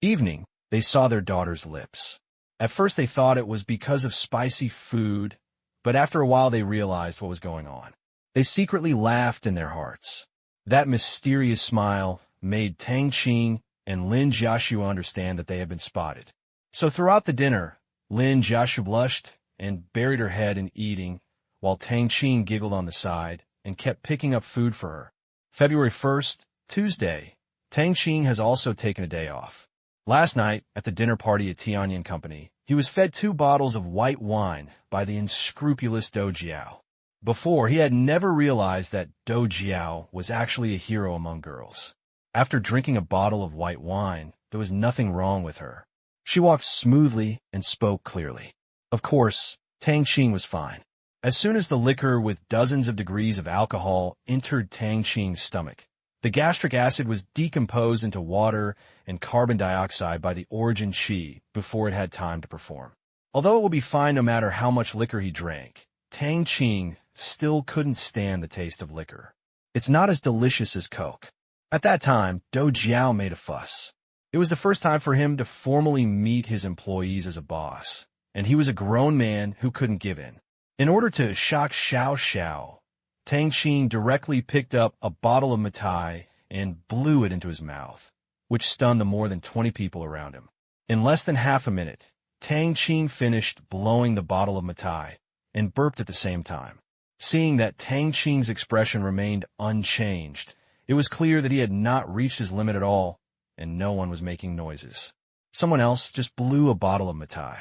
evening, they saw their daughter's lips. At first they thought it was because of spicy food, but after a while they realized what was going on. They secretly laughed in their hearts. That mysterious smile made Tang Qing and Lin Jiaxue understand that they had been spotted. So throughout the dinner, Lin Jiaxue blushed and buried her head in eating, while Tang Qing giggled on the side and kept picking up food for her. February 1st, Tuesday, Tang Qing has also taken a day off. Last night, at the dinner party at Tianyan Company, he was fed 2 bottles of white wine by the unscrupulous Dou Jiao. Before, he had never realized that Dou Jiao was actually a hero among girls. After drinking a bottle of white wine, there was nothing wrong with her. She walked smoothly and spoke clearly. Of course, Tang Qing was fine. As soon as the liquor with dozens of degrees of alcohol entered Tang Qing's stomach, the gastric acid was decomposed into water and carbon dioxide by the origin qi before it had time to perform. Although it would be fine no matter how much liquor he drank, Tang Qing still couldn't stand the taste of liquor. It's not as delicious as Coke. At that time, Dou Jiao made a fuss. It was the first time for him to formally meet his employees as a boss, and he was a grown man who couldn't give in. In order to shock Xiao Xiao, Tang Qing directly picked up a bottle of mitai and blew it into his mouth, which stunned the more than 20 people around him. In less than half a minute, Tang Qing finished blowing the bottle of mitai and burped at the same time. Seeing that Tang Qing's expression remained unchanged, it was clear that he had not reached his limit at all, and no one was making noises. Someone else just blew a bottle of mitai.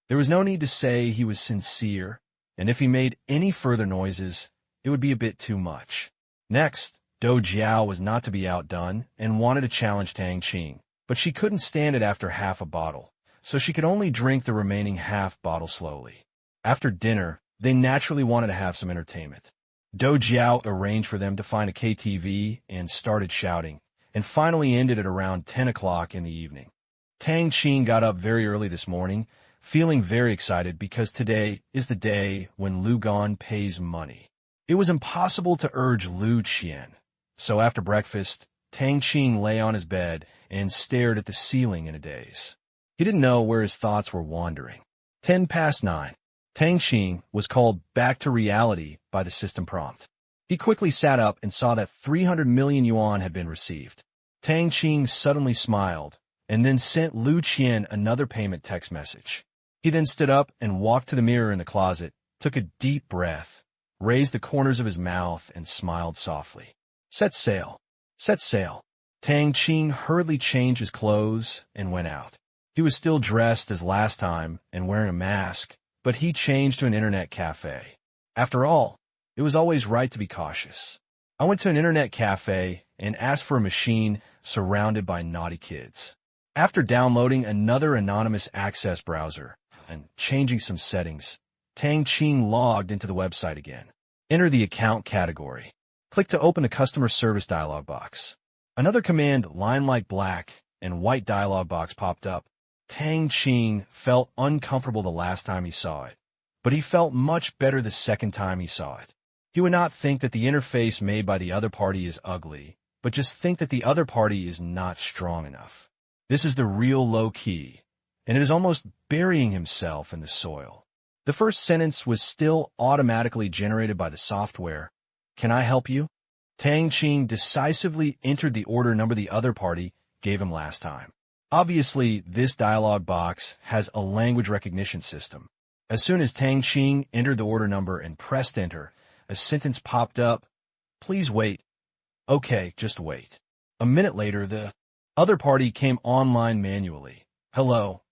There was no need to say he was sincere, and if he made any further noises, it would be a bit too much. Next, Dou Jiao was not to be outdone and wanted to challenge Tang Qing, but she couldn't stand it after half a bottle, so she could only drink the remaining half bottle slowly. After dinner, they naturally wanted to have some entertainment. Dou Jiao arranged for them to find a KTV and started shouting, and finally ended at around 10 o'clock in the evening. Tang Qing got up very early this morning, feeling very excited because today is the day when Lu Gan pays money. It was impossible to urge Lu Qian, so after breakfast, Tang Qing lay on his bed and stared at the ceiling in a daze. He didn't know where his thoughts were wandering. 9:10. Tang Qing was called back to reality by the system prompt. He quickly sat up and saw that 300 million yuan had been received. Tang Qing suddenly smiled and then sent Lu Qian another payment text message. He then stood up and walked to the mirror in the closet, took a deep breath, raised the corners of his mouth, and smiled softly. Set sail. Set sail. Tang Qing hurriedly changed his clothes and went out. He was still dressed as last time and wearing a mask, but he changed to an internet cafe. After all, it was always right to be cautious. I went to an internet cafe and asked for a machine surrounded by naughty kids. After downloading another anonymous access browser and changing some settings, Tang Qing logged into the website again. Enter the account category. Click to open the customer service dialog box. Another command, line like black and white dialog box popped up. Tang Qing felt uncomfortable the last time he saw it, but he felt much better the second time he saw it. He would not think that the interface made by the other party is ugly, but just think that the other party is not strong enough. This is the real low key, and it is almost burying himself in the soil. The first sentence was still automatically generated by the software. Can I help you? Tang Qing decisively entered the order number the other party gave him last time. Obviously, this dialog box has a language recognition system. As soon as Tang Qing entered the order number and pressed enter, a sentence popped up. Please wait. Okay, just wait. A minute later, the other party came online manually. Hello,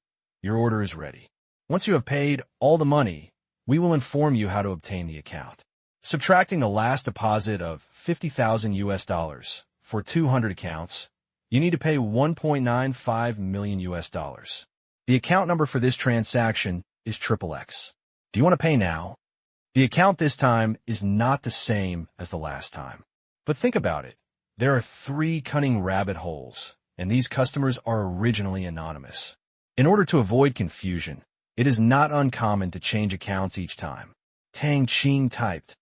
your order is ready. Once you have paid all the money, we will inform you how to obtain the account. Subtracting the last deposit of 50,000 US dollars for 200 accounts, you need to pay 1.95 million US dollars. The account number for this transaction is XXX. Do you want to pay now? The account this time is not the same as the last time. But think about it. There are 3 cunning rabbit holes, and these customers are originally anonymous. In order to avoid confusion, It is not uncommon to change accounts each time. Tang Qing typed,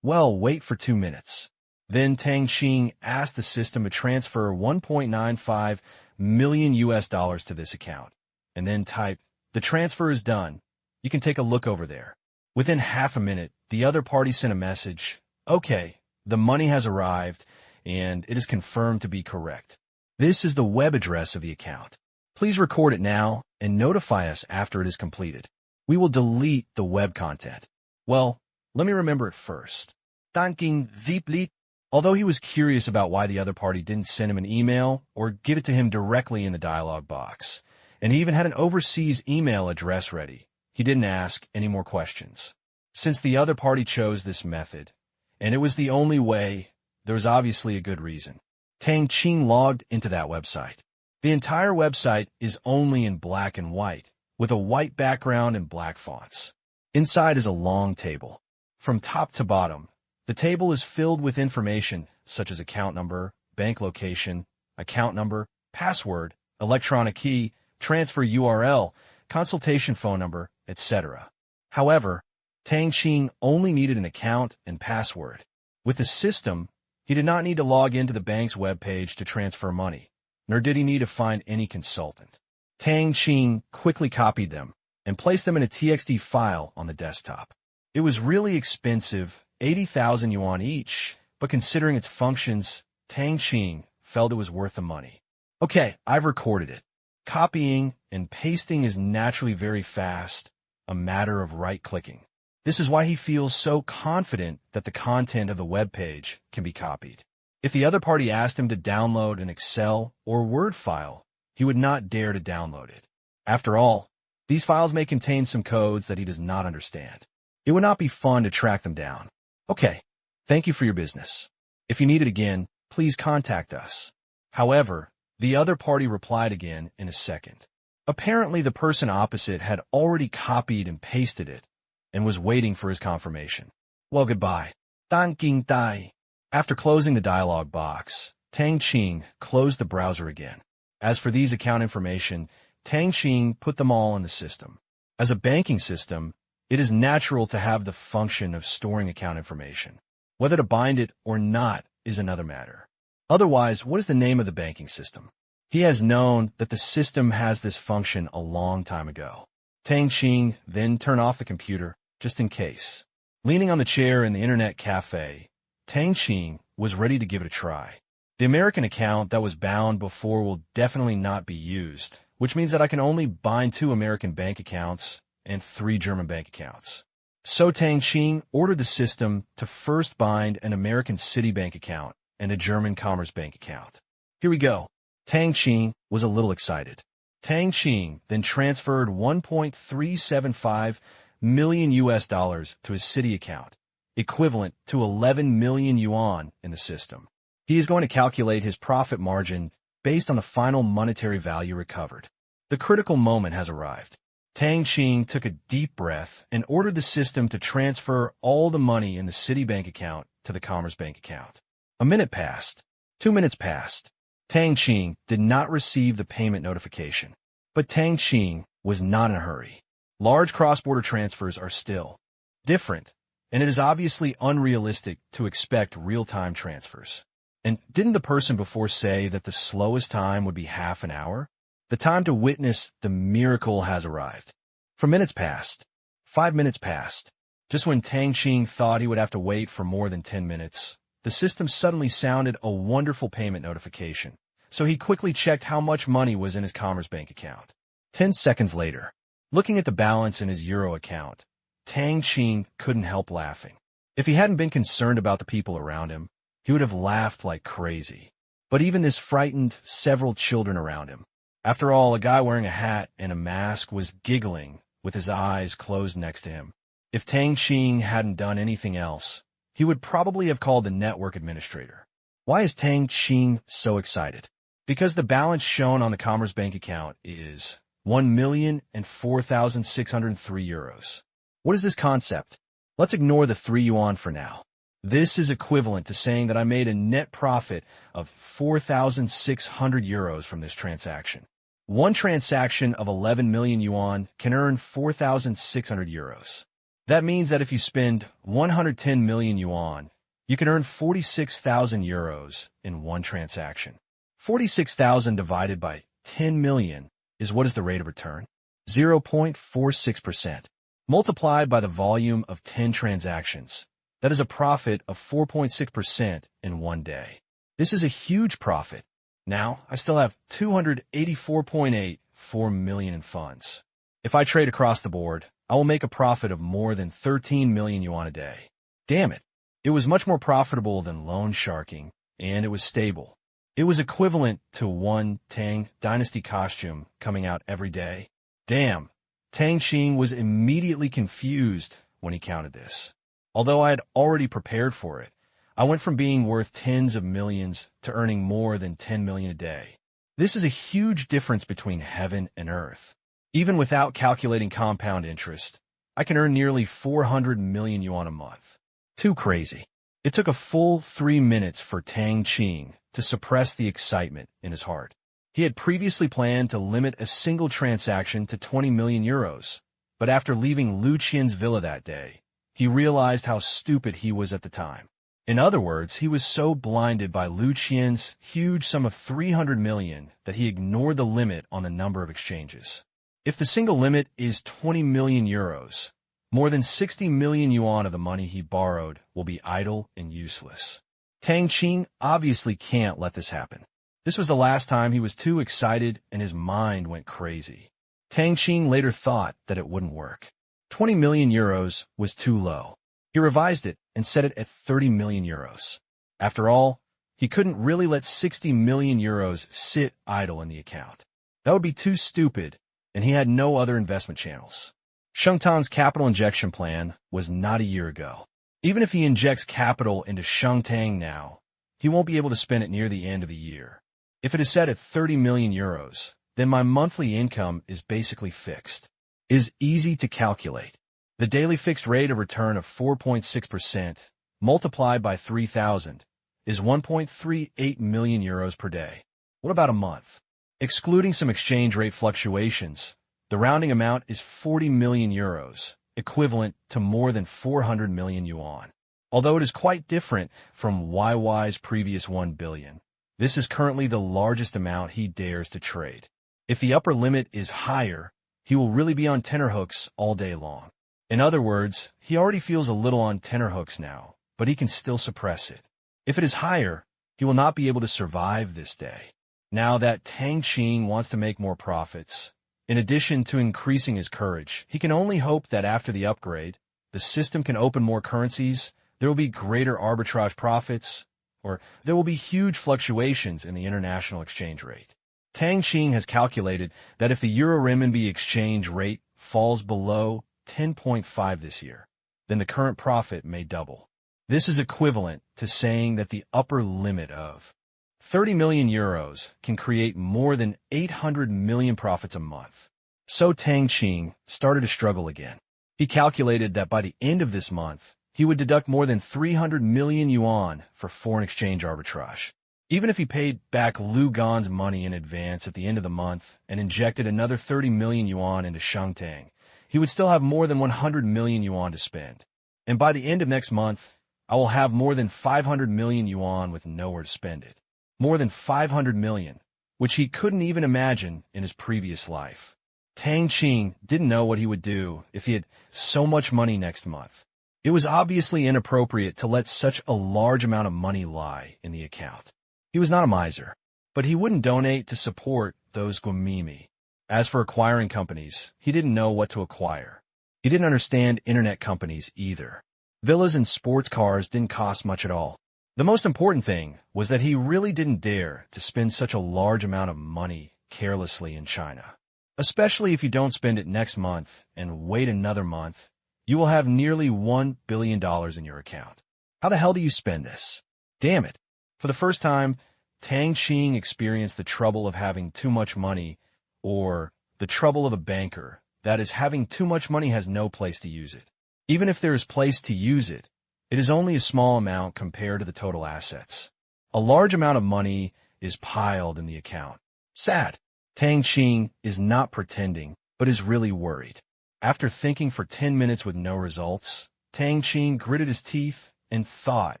"Well, wait for 2 minutes." Then Tang Qing asked the system to transfer 1.95 million US dollars to this account, and then typed, "The transfer is done. You can take a look over there." Within half a minute, the other party sent a message, "Okay, the money has arrived, and it is confirmed to be correct. This is the web address of the account. Please record it now and notify us after it is completed. We will delete the web content." Well, let me remember it first. Tang Qing. Although he was curious about why the other party didn't send him an email or give it to him directly in the dialog box, and he even had an overseas email address ready, he didn't ask any more questions. Since the other party chose this method, and it was the only way, there was obviously a good reason. Tang Qing logged into that website. The entire website is only in black and white, with a white background and black fonts. Inside is a long table. From top to bottom, the table is filled with information such as account number, bank location, account number, password, electronic key, transfer URL, consultation phone number, etc. However, Tang Qing only needed an account and password. With the system, he did not need to log into the bank's webpage to transfer money, nor did he need to find any consultant. Tang Qing quickly copied them and placed them in a TXT file on the desktop. It was really expensive, 80,000 yuan each, but considering its functions, Tang Qing felt it was worth the money. Okay, I've recorded it. Copying and pasting is naturally very fast, a matter of right-clicking. This is why he feels so confident that the content of the web page can be copied. If the other party asked him to download an Excel or Word file, he would not dare to download it. After all, these files may contain some codes that he does not understand. It would not be fun to track them down. Okay, thank you for your business. If you need it again, please contact us. However, the other party replied again in a second. Apparently, the person opposite had already copied and pasted it and was waiting for his confirmation. Well, goodbye. Tang Qing Dai. After closing the dialog box, Tang Qing closed the browser again. As for these account information, Tang Qing put them all in the system. As a banking system, it is natural to have the function of storing account information. Whether to bind it or not is another matter. Otherwise, what is the name of the banking system? He has known that the system has this function a long time ago. Tang Qing then turned off the computer, just in case. Leaning on the chair in the internet cafe, Tang Qing was ready to give it a try. The American account that was bound before will definitely not be used, which means that I can only bind 2 American bank accounts and 3 German bank accounts. So Tang Qing ordered the system to first bind an American Citibank account and a German Commerce Bank account. Here we go. Tang Qing was a little excited. Tang Qing then transferred 1.375 million US dollars to his Citi account, equivalent to 11 million yuan in the system. He is going to calculate his profit margin based on the final monetary value recovered. The critical moment has arrived. Tang Qing took a deep breath and ordered the system to transfer all the money in the Citibank account to the Commerce Bank account. A minute passed. 2 minutes passed. Tang Qing did not receive the payment notification. But Tang Qing was not in a hurry. Large cross-border transfers are still different, and it is obviously unrealistic to expect real-time transfers. And didn't the person before say that the slowest time would be half an hour? The time to witness the miracle has arrived. For minutes passed. 5 minutes passed. Just when Tang Qing thought he would have to wait for more than 10 minutes, the system suddenly sounded a wonderful payment notification. So he quickly checked how much money was in his Commerce Bank account. 10 seconds later, looking at the balance in his Euro account, Tang Qing couldn't help laughing. If he hadn't been concerned about the people around him, he would have laughed like crazy. But even this frightened several children around him. After all, a guy wearing a hat and a mask was giggling with his eyes closed next to him. If Tang Qing hadn't done anything else, he would probably have called the network administrator. Why is Tang Qing so excited? Because the balance shown on the Commerce Bank account is 1,004,603 euros. What is this concept? Let's ignore the 3 yuan for now. This is equivalent to saying that I made a net profit of 4,600 euros from this transaction. One transaction of 11 million yuan can earn 4,600 euros. That means that if you spend 110 million yuan, you can earn 46,000 euros in one transaction. 46,000 divided by 10 million is what is the rate of return? 0.46%. Multiplied by the volume of 10 transactions. That is a profit of 4.6% in one day. This is a huge profit. Now, I still have 284.84 million in funds. If I trade across the board, I will make a profit of more than 13 million yuan a day. Damn it. It was much more profitable than loan sharking, and it was stable. It was equivalent to one Tang Dynasty costume coming out every day. Damn. Tang Qing was immediately confused when he counted this. Although I had already prepared for it, I went from being worth tens of millions to earning more than 10 million a day. This is a huge difference between heaven and earth. Even without calculating compound interest, I can earn nearly 400 million yuan a month. Too crazy. It took a full 3 minutes for Tang Qing to suppress the excitement in his heart. He had previously planned to limit a single transaction to 20 million euros, but after leaving Lu Qian's villa that day, he realized how stupid he was at the time. In other words, he was so blinded by Lu Qian's huge sum of 300 million that he ignored the limit on the number of exchanges. If the single limit is 20 million euros, more than 60 million yuan of the money he borrowed will be idle and useless. Tang Qing obviously can't let this happen. This was the last time he was too excited and his mind went crazy. Tang Qing later thought that it wouldn't work. 20 million euros was too low. He revised it and set it at 30 million euros. After all, he couldn't really let 60 million euros sit idle in the account. That would be too stupid, and he had no other investment channels. Shengtang's capital injection plan was not a year ago. Even if he injects capital into Shengtang now, he won't be able to spend it near the end of the year. If it is set at 30 million euros, then my monthly income is basically fixed. It is easy to calculate. The daily fixed rate of return of 4.6% multiplied by 3,000 is 1.38 million euros per day. What about a month? Excluding some exchange rate fluctuations, the rounding amount is 40 million euros, equivalent to more than 400 million yuan. Although it is quite different from YY's previous 1 billion, this is currently the largest amount he dares to trade. If the upper limit is higher, he will really be on tenterhooks all day long. In other words, he already feels a little on tenterhooks now, but he can still suppress it. If it is higher, he will not be able to survive this day. Now that Tang Qing wants to make more profits, in addition to increasing his courage, he can only hope that after the upgrade, the system can open more currencies, there will be greater arbitrage profits, or there will be huge fluctuations in the international exchange rate. Tang Qing has calculated that if the euro-renminbi exchange rate falls below 10.5 this year, then the current profit may double. This is equivalent to saying that the upper limit of 30 million euros can create more than 800 million profits a month. So Tang Qing started to struggle again. He calculated that by the end of this month, he would deduct more than 300 million yuan for foreign exchange arbitrage. Even if he paid back Lu Gan's money in advance at the end of the month and injected another 30 million yuan into Shengtang, he would still have more than 100 million yuan to spend. And by the end of next month, I will have more than 500 million yuan with nowhere to spend it. More than 500 million, which he couldn't even imagine in his previous life. Tang Qing didn't know what he would do if he had so much money next month. It was obviously inappropriate to let such a large amount of money lie in the account. He was not a miser, but he wouldn't donate to support those Guamimi. As for acquiring companies, he didn't know what to acquire. He didn't understand internet companies either. Villas and sports cars didn't cost much at all. The most important thing was that he really didn't dare to spend such a large amount of money carelessly in China. Especially if you don't spend it next month and wait another month, you will have nearly $1 billion in your account. How the hell do you spend this? Damn it. For the first time, Tang Qing experienced the trouble of having too much money, or the trouble of a banker, that is, having too much money has no place to use it. Even if there is place to use it, it is only a small amount compared to the total assets. A large amount of money is piled in the account. Sad. Tang Qing is not pretending, but is really worried. After thinking for 10 minutes with no results, Tang Qing gritted his teeth and thought,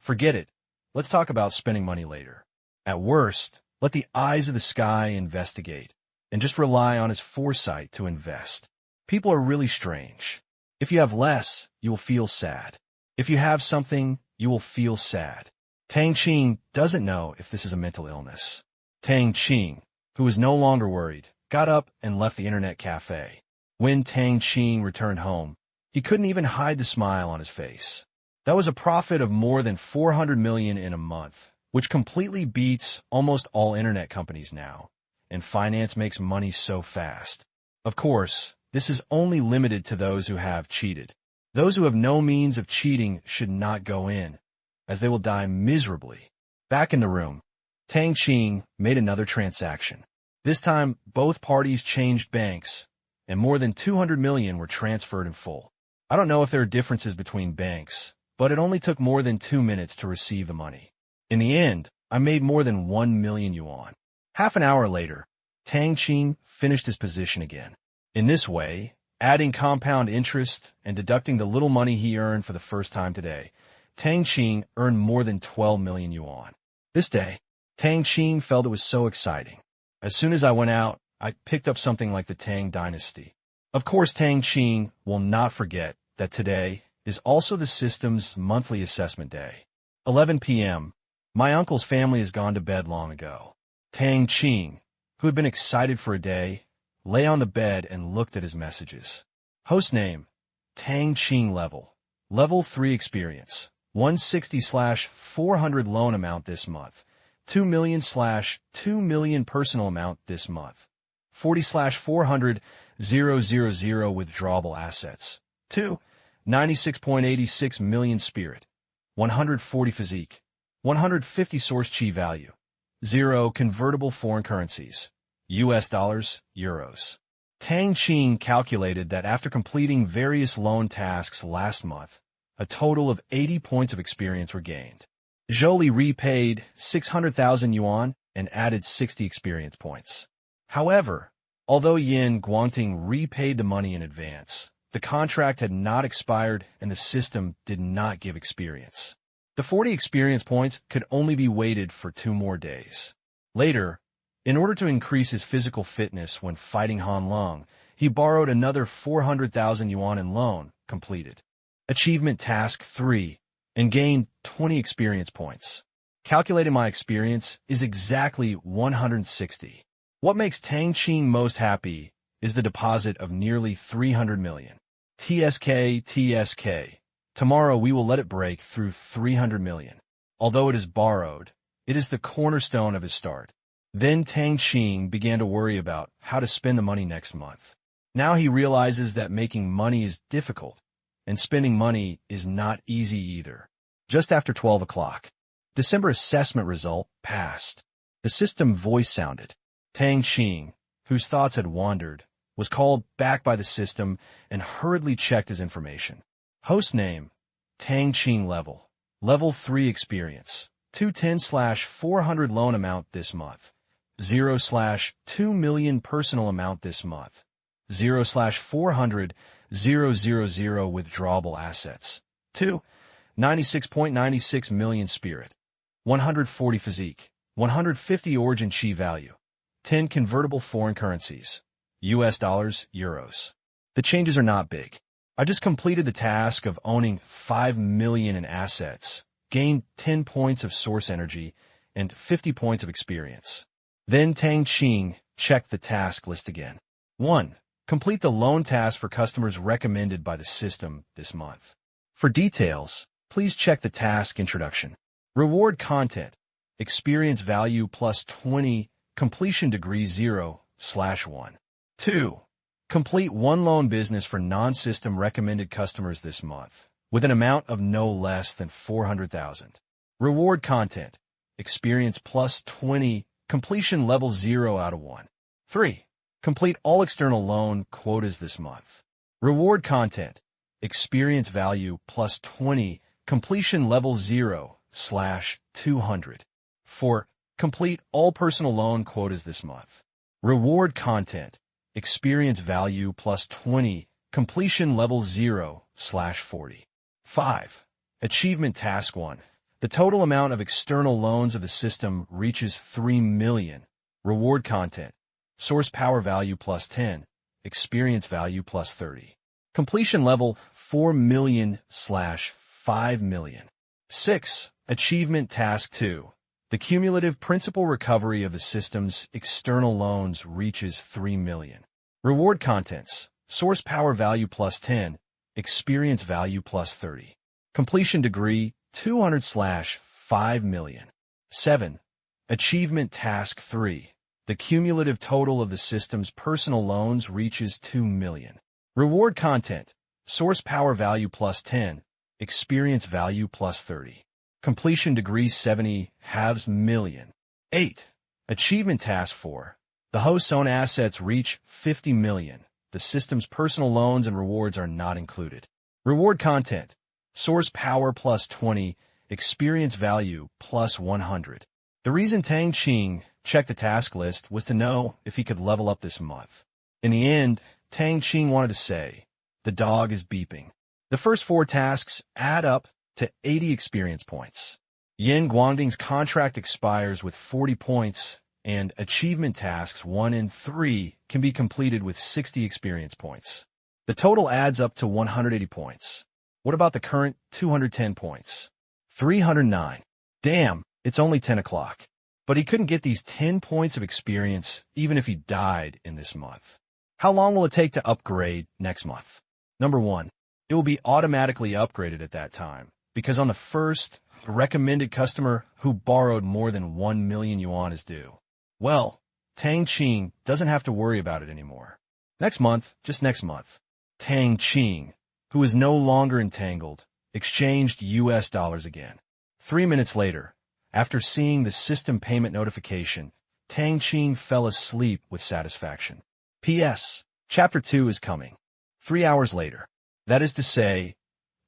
forget it. Let's talk about spending money later. At worst, let the eyes of the sky investigate, and just rely on his foresight to invest. People are really strange. If you have less, you will feel sad. If you have something, you will feel sad. Tang Qing doesn't know if this is a mental illness. Tang Qing, who was no longer worried, got up and left the internet cafe. When Tang Qing returned home, he couldn't even hide the smile on his face. That was a profit of more than 400 million in a month, which completely beats almost all internet companies now. And finance makes money so fast. Of course, this is only limited to those who have cheated. Those who have no means of cheating should not go in, as they will die miserably. Back in the room, Tang Qing made another transaction. This time, both parties changed banks, and more than 200 million were transferred in full. I don't know if there are differences between banks, but it only took more than 2 minutes to receive the money. In the end, I made more than 1 million yuan. Half an hour later, Tang Qing finished his position again. In this way, adding compound interest and deducting the little money he earned for the first time today, Tang Qing earned more than 12 million yuan. This day, Tang Qing felt it was so exciting. As soon as I went out, I picked up something like the Tang dynasty. Of course, Tang Qing will not forget that today is also the system's monthly assessment day. 11 p.m. My uncle's family has gone to bed long ago. Tang Qing, who had been excited for a day, lay on the bed and looked at his messages. Host name, Tang Qing Level 3 experience, 160/400 loan amount this month, 2 million/2 million personal amount this month, 40/400 000 withdrawable assets, 2, 96.86 million spirit, 140 physique, 150 source chi value, 0 convertible foreign currencies, US dollars, euros. Tang Qing calculated that after completing various loan tasks last month, a total of 80 points of experience were gained. Jolie repaid 600,000 yuan and added 60 experience points. However, although Yin Guangting repaid the money in advance, the contract had not expired and the system did not give experience. The 40 experience points could only be waited for 2 more days. Later, in order to increase his physical fitness when fighting Han Long, he borrowed another 400,000 yuan in loan, completed Achievement Task 3, and gained 20 experience points. Calculating my experience is exactly 160. What makes Tang Qing most happy is the deposit of nearly 300 million. TSK. Tomorrow we will let it break through 300 million. Although it is borrowed, it is the cornerstone of his start. Then Tang Qing began to worry about how to spend the money next month. Now he realizes that making money is difficult, and spending money is not easy either. Just after 12 o'clock, December assessment result passed. The system voice sounded. Tang Qing, whose thoughts had wandered, was called back by the system and hurriedly checked his information. Host name, Tang Qing Level 3 experience, 210/400 loan amount this month, 0/2 million personal amount this month, 0/400 000 withdrawable assets, 2, 96.96 million spirit, 140 physique, 150 origin chi value, 10 convertible foreign currencies, US dollars, euros. The changes are not big. I just completed the task of owning 5 million in assets, gained 10 points of source energy, and 50 points of experience. Then Tang Qing checked the task list again. 1. Complete the loan task for customers recommended by the system this month. For details, please check the task introduction. Reward content, experience value plus 20, completion degree 0/1. 2. Complete 1 loan business for non-system recommended customers this month, with an amount of no less than 400,000. Reward content, experience plus 20, completion level 0/1. 3. Complete all external loan quotas this month. Reward content, experience value plus 20, completion level 0/200. 4. Complete all personal loan quotas this month. Reward content. Experience value plus 20. Completion level 0/40. 5. Achievement task 1. The total amount of external loans of the system reaches 3 million. Reward content. Source power value plus 10. Experience value plus 30. Completion level 4 million/5 million. 6. Achievement task 2. The cumulative principal recovery of the system's external loans reaches 3 million. Reward contents. Source power value plus 10. Experience value plus 30. Completion degree 200/5 million. 7. Achievement task 3. The cumulative total of the system's personal loans reaches 2 million. Reward content. Source power value plus 10. Experience value plus 30. Completion degree 70/2 million. 8. Achievement task 4. The host's own assets reach 50 million. The system's personal loans and rewards are not included. Reward content. Source power plus 20. Experience value plus 100. The reason Tang Qing checked the task list was to know if he could level up this month. In the end, Tang Qing wanted to say, the dog is beeping. The first 4 tasks add up to 80 experience points. Yin Guangding's contract expires with 40 points, and achievement tasks 1 and 3 can be completed with 60 experience points. The total adds up to 180 points. What about the current 210 points? 309. Damn, it's only 10 o'clock. But he couldn't get these 10 points of experience even if he died in this month. How long will it take to upgrade next month? Number 1. It will be automatically upgraded at that time, because on the first, a recommended customer who borrowed more than 1 million yuan is due. Well, Tang Qing doesn't have to worry about it anymore. Next month, just next month, Tang Qing, who is no longer entangled, exchanged US dollars again. 3 minutes later, after seeing the system payment notification, Tang Qing fell asleep with satisfaction. P.S. Chapter 2 is coming. 3 hours later. That is to say,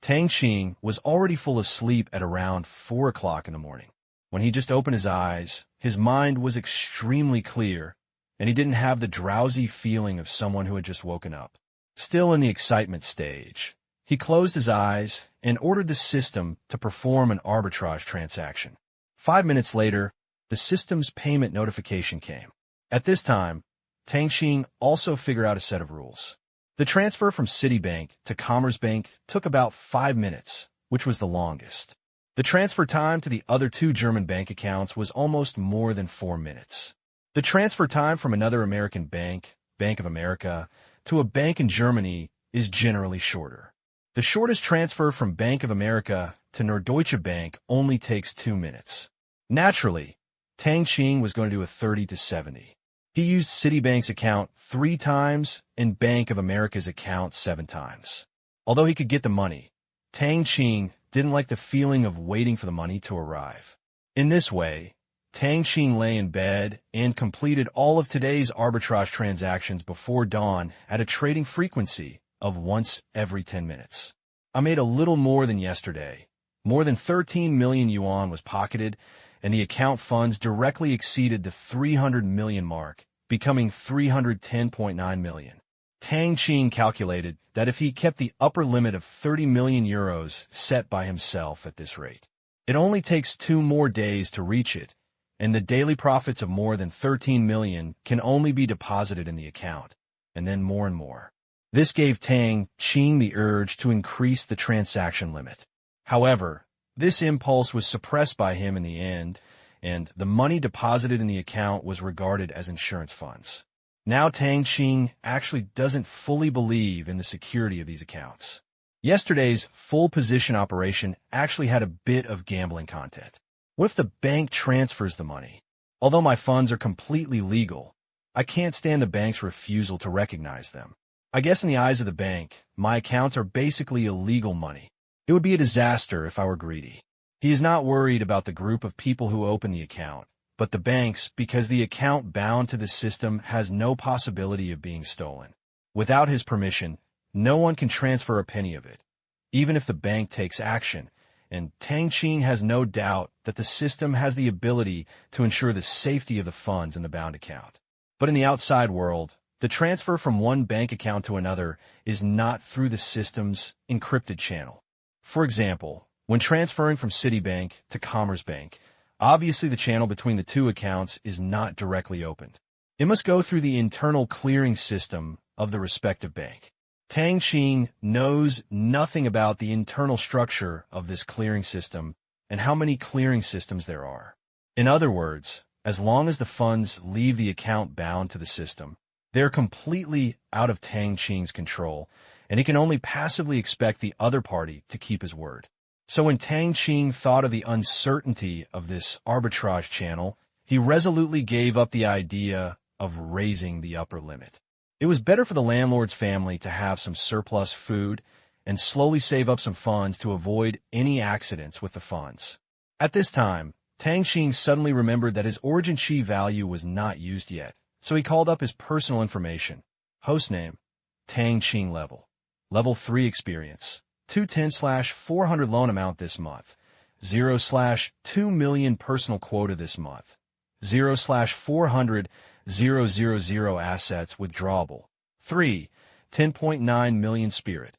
Tang Qing was already full of sleep at around 4 o'clock in the morning. When he just opened his eyes, his mind was extremely clear, and he didn't have the drowsy feeling of someone who had just woken up. Still in the excitement stage, he closed his eyes and ordered the system to perform an arbitrage transaction. 5 minutes later, the system's payment notification came. At this time, Tang Qing also figured out a set of rules. The transfer from Citibank to Commerzbank took about 5 minutes, which was the longest. The transfer time to the other 2 German bank accounts was almost more than 4 minutes. The transfer time from another American bank, Bank of America, to a bank in Germany is generally shorter. The shortest transfer from Bank of America to Norddeutsche Bank only takes 2 minutes. Naturally, Tang Qing was going to do a 30 to 70. He used Citibank's account 3 times and Bank of America's account 7 times. Although he could get the money, Tang Qing didn't like the feeling of waiting for the money to arrive. In this way, Tang Qing lay in bed and completed all of today's arbitrage transactions before dawn at a trading frequency of once every 10 minutes. I made a little more than yesterday. More than 13 million yuan was pocketed, and the account funds directly exceeded the 300 million mark, becoming 310.9 million. Tang Qing calculated that if he kept the upper limit of 30 million euros set by himself at this rate, it only takes 2 more days to reach it, and the daily profits of more than 13 million can only be deposited in the account, and then more and more. This gave Tang Qing the urge to increase the transaction limit. However, this impulse was suppressed by him in the end, and the money deposited in the account was regarded as insurance funds. Now Tang Qing actually doesn't fully believe in the security of these accounts. Yesterday's full position operation actually had a bit of gambling content. What if the bank transfers the money? Although my funds are completely legal, I can't stand the bank's refusal to recognize them. I guess in the eyes of the bank, my accounts are basically illegal money. It would be a disaster if I were greedy. He is not worried about the group of people who open the account, but the banks, because the account bound to the system has no possibility of being stolen. Without his permission, no one can transfer a penny of it, even if the bank takes action, and Tang Qing has no doubt that the system has the ability to ensure the safety of the funds in the bound account. But in the outside world, the transfer from one bank account to another is not through the system's encrypted channel. For example, when transferring from Citibank to Commerce Bank, obviously the channel between the two accounts is not directly opened. It must go through the internal clearing system of the respective bank. Tang Qing knows nothing about the internal structure of this clearing system and how many clearing systems there are. In other words, as long as the funds leave the account bound to the system, they're completely out of Tang Qing's control, and he can only passively expect the other party to keep his word. So when Tang Qing thought of the uncertainty of this arbitrage channel, he resolutely gave up the idea of raising the upper limit. It was better for the landlord's family to have some surplus food and slowly save up some funds to avoid any accidents with the funds. At this time, Tang Qing suddenly remembered that his origin chi value was not used yet, so he called up his personal information. Host name, Tang Qing level. Level 3 experience, 210/400 loan amount this month. 0/2 million personal quota this month. 0/400 000 assets withdrawable. 3. 10.9 million spirit.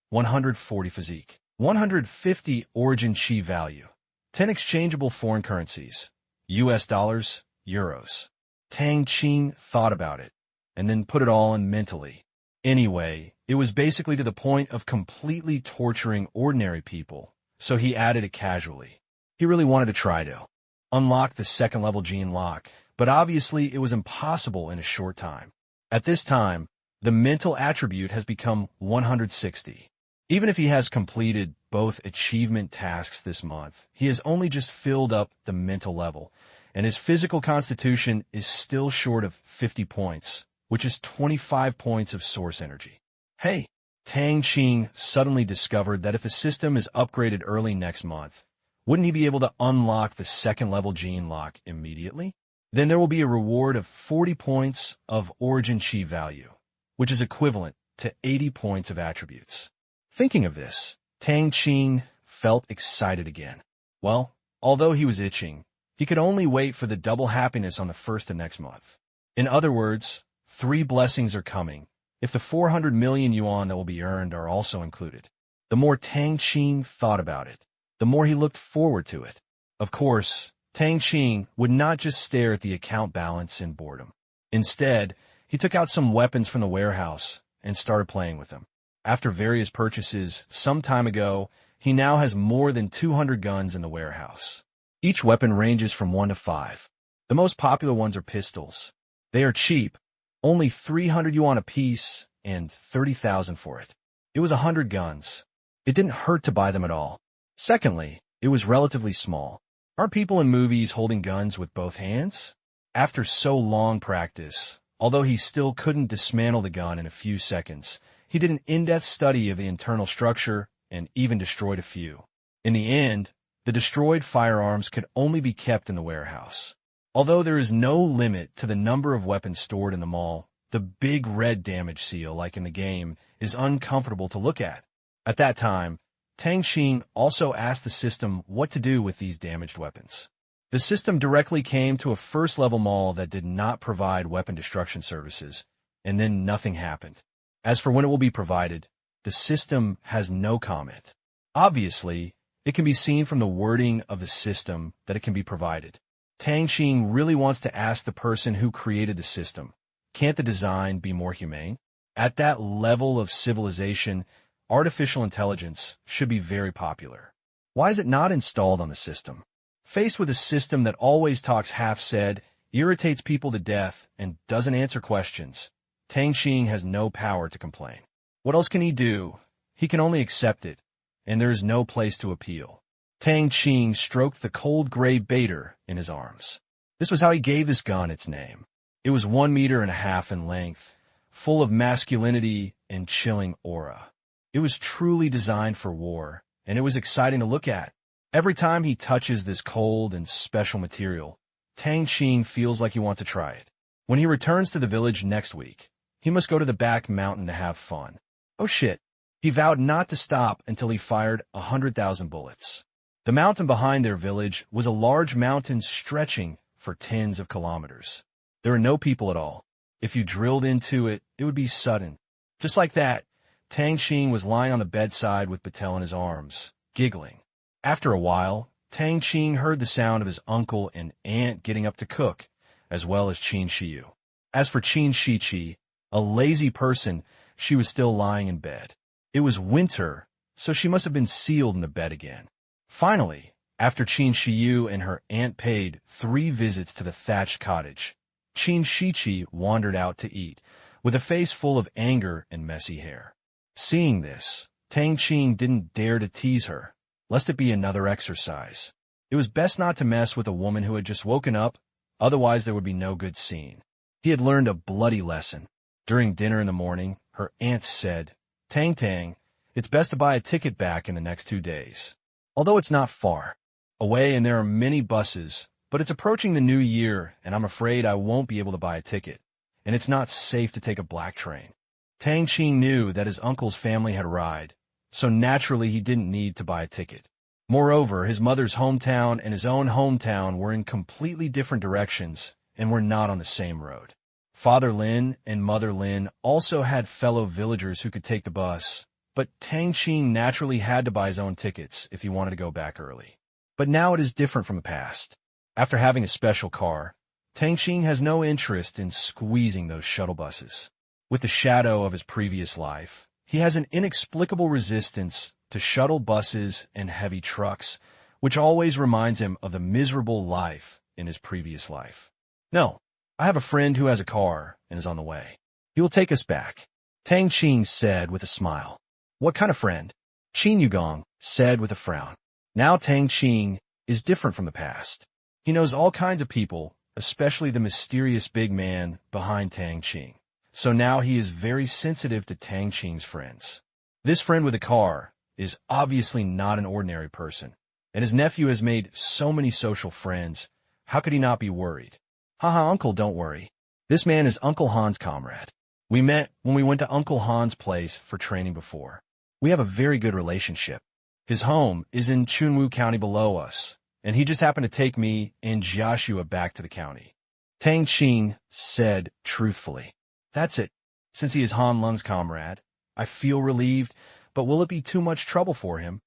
140 physique. 150 origin chi value. 10 exchangeable foreign currencies. US dollars, euros. Tang Qing thought about it, and then put it all in mentally. Anyway, it was basically to the point of completely torturing ordinary people, so he added it casually. He really wanted to try to unlock the second level gene lock, but obviously it was impossible in a short time. At this time, the mental attribute has become 160. Even if he has completed both achievement tasks this month, he has only just filled up the mental level, and his physical constitution is still short of 50 points, which is 25 points of source energy. Hey, Tang Qing suddenly discovered that if the system is upgraded early next month, wouldn't he be able to unlock the second level gene lock immediately? Then there will be a reward of 40 points of origin chi value, which is equivalent to 80 points of attributes. Thinking of this, Tang Qing felt excited again. Well, although he was itching, he could only wait for the double happiness on the 1st of next month. In other words, 3 blessings are coming, if the 400 million yuan that will be earned are also included. The more Tang Qing thought about it, the more he looked forward to it. Of course, Tang Qing would not just stare at the account balance in boredom. Instead, he took out some weapons from the warehouse and started playing with them. After various purchases some time ago, he now has more than 200 guns in the warehouse. Each weapon ranges from 1 to 5. The most popular ones are pistols. They are cheap, only 300 yuan a piece and 30,000 for it. It was 100 guns. It didn't hurt to buy them at all. Secondly, it was relatively small. Aren't people in movies holding guns with both hands? After so long practice, although he still couldn't dismantle the gun in a few seconds, he did an in-depth study of the internal structure and even destroyed a few. In the end, the destroyed firearms could only be kept in the warehouse. Although there is no limit to the number of weapons stored in the mall, the big red damage seal, like in the game, is uncomfortable to look at. At that time, Tang Qing also asked the system what to do with these damaged weapons. The system directly came to a first-level mall that did not provide weapon destruction services, and then nothing happened. As for when it will be provided, the system has no comment. Obviously, it can be seen from the wording of the system that it can be provided. Tang Qing really wants to ask the person who created the system, can't the design be more humane? At that level of civilization, artificial intelligence should be very popular. Why is it not installed on the system? Faced with a system that always talks half-said, irritates people to death, and doesn't answer questions, Tang Qing has no power to complain. What else can he do? He can only accept it, and there is no place to appeal. Tang Qing stroked the cold gray baiter in his arms. This was how he gave this gun its name. It was 1.5 meters in length, full of masculinity and chilling aura. It was truly designed for war, and it was exciting to look at. Every time he touches this cold and special material, Tang Qing feels like he wants to try it. When he returns to the village next week, he must go to the back mountain to have fun. Oh shit. He vowed not to stop until he fired 100,000 bullets. The mountain behind their village was a large mountain stretching for tens of kilometers. There were no people at all. If you drilled into it, it would be sudden. Just like that, Tang Qing was lying on the bedside with Patel in his arms, giggling. After a while, Tang Qing heard the sound of his uncle and aunt getting up to cook, as well as Qin Shiyu. As for Qin Shiqi, a lazy person, she was still lying in bed. It was winter, so she must have been sealed in the bed again. Finally, after Qin Shiyu and her aunt paid 3 visits to the thatched cottage, Qin Shiqi wandered out to eat, with a face full of anger and messy hair. Seeing this, Tang Qing didn't dare to tease her, lest it be another exercise. It was best not to mess with a woman who had just woken up, otherwise there would be no good scene. He had learned a bloody lesson. During dinner in the morning, her aunt said, "Tang Tang, it's best to buy a ticket back in the next 2 days. Although it's not far away and there are many buses, but it's approaching the new year and I'm afraid I won't be able to buy a ticket, and it's not safe to take a black train." Tang Qing knew that his uncle's family had arrived, so naturally he didn't need to buy a ticket. Moreover, his mother's hometown and his own hometown were in completely different directions and were not on the same road. Father Lin and Mother Lin also had fellow villagers who could take the bus, but Tang Qing naturally had to buy his own tickets if he wanted to go back early. But now it is different from the past. After having a special car, Tang Qing has no interest in squeezing those shuttle buses. With the shadow of his previous life, he has an inexplicable resistance to shuttle buses and heavy trucks, which always reminds him of the miserable life in his previous life. "No, I have a friend who has a car and is on the way. He will take us back," Tang Qing said with a smile. "What kind of friend?" Qin Yugong said with a frown. Now Tang Qing is different from the past. He knows all kinds of people, especially the mysterious big man behind Tang Qing. So now he is very sensitive to Tang Qing's friends. This friend with a car is obviously not an ordinary person, and his nephew has made so many social friends. How could he not be worried? "Haha, uncle, don't worry. This man is Uncle Han's comrade. We met when we went to Uncle Han's place for training before. We have a very good relationship. His home is in Chunwu County below us, and he just happened to take me and Jiashua back to the county." Tang Qing said truthfully. "That's it. Since he is Han Lung's comrade, I feel relieved, but will it be too much trouble for him?"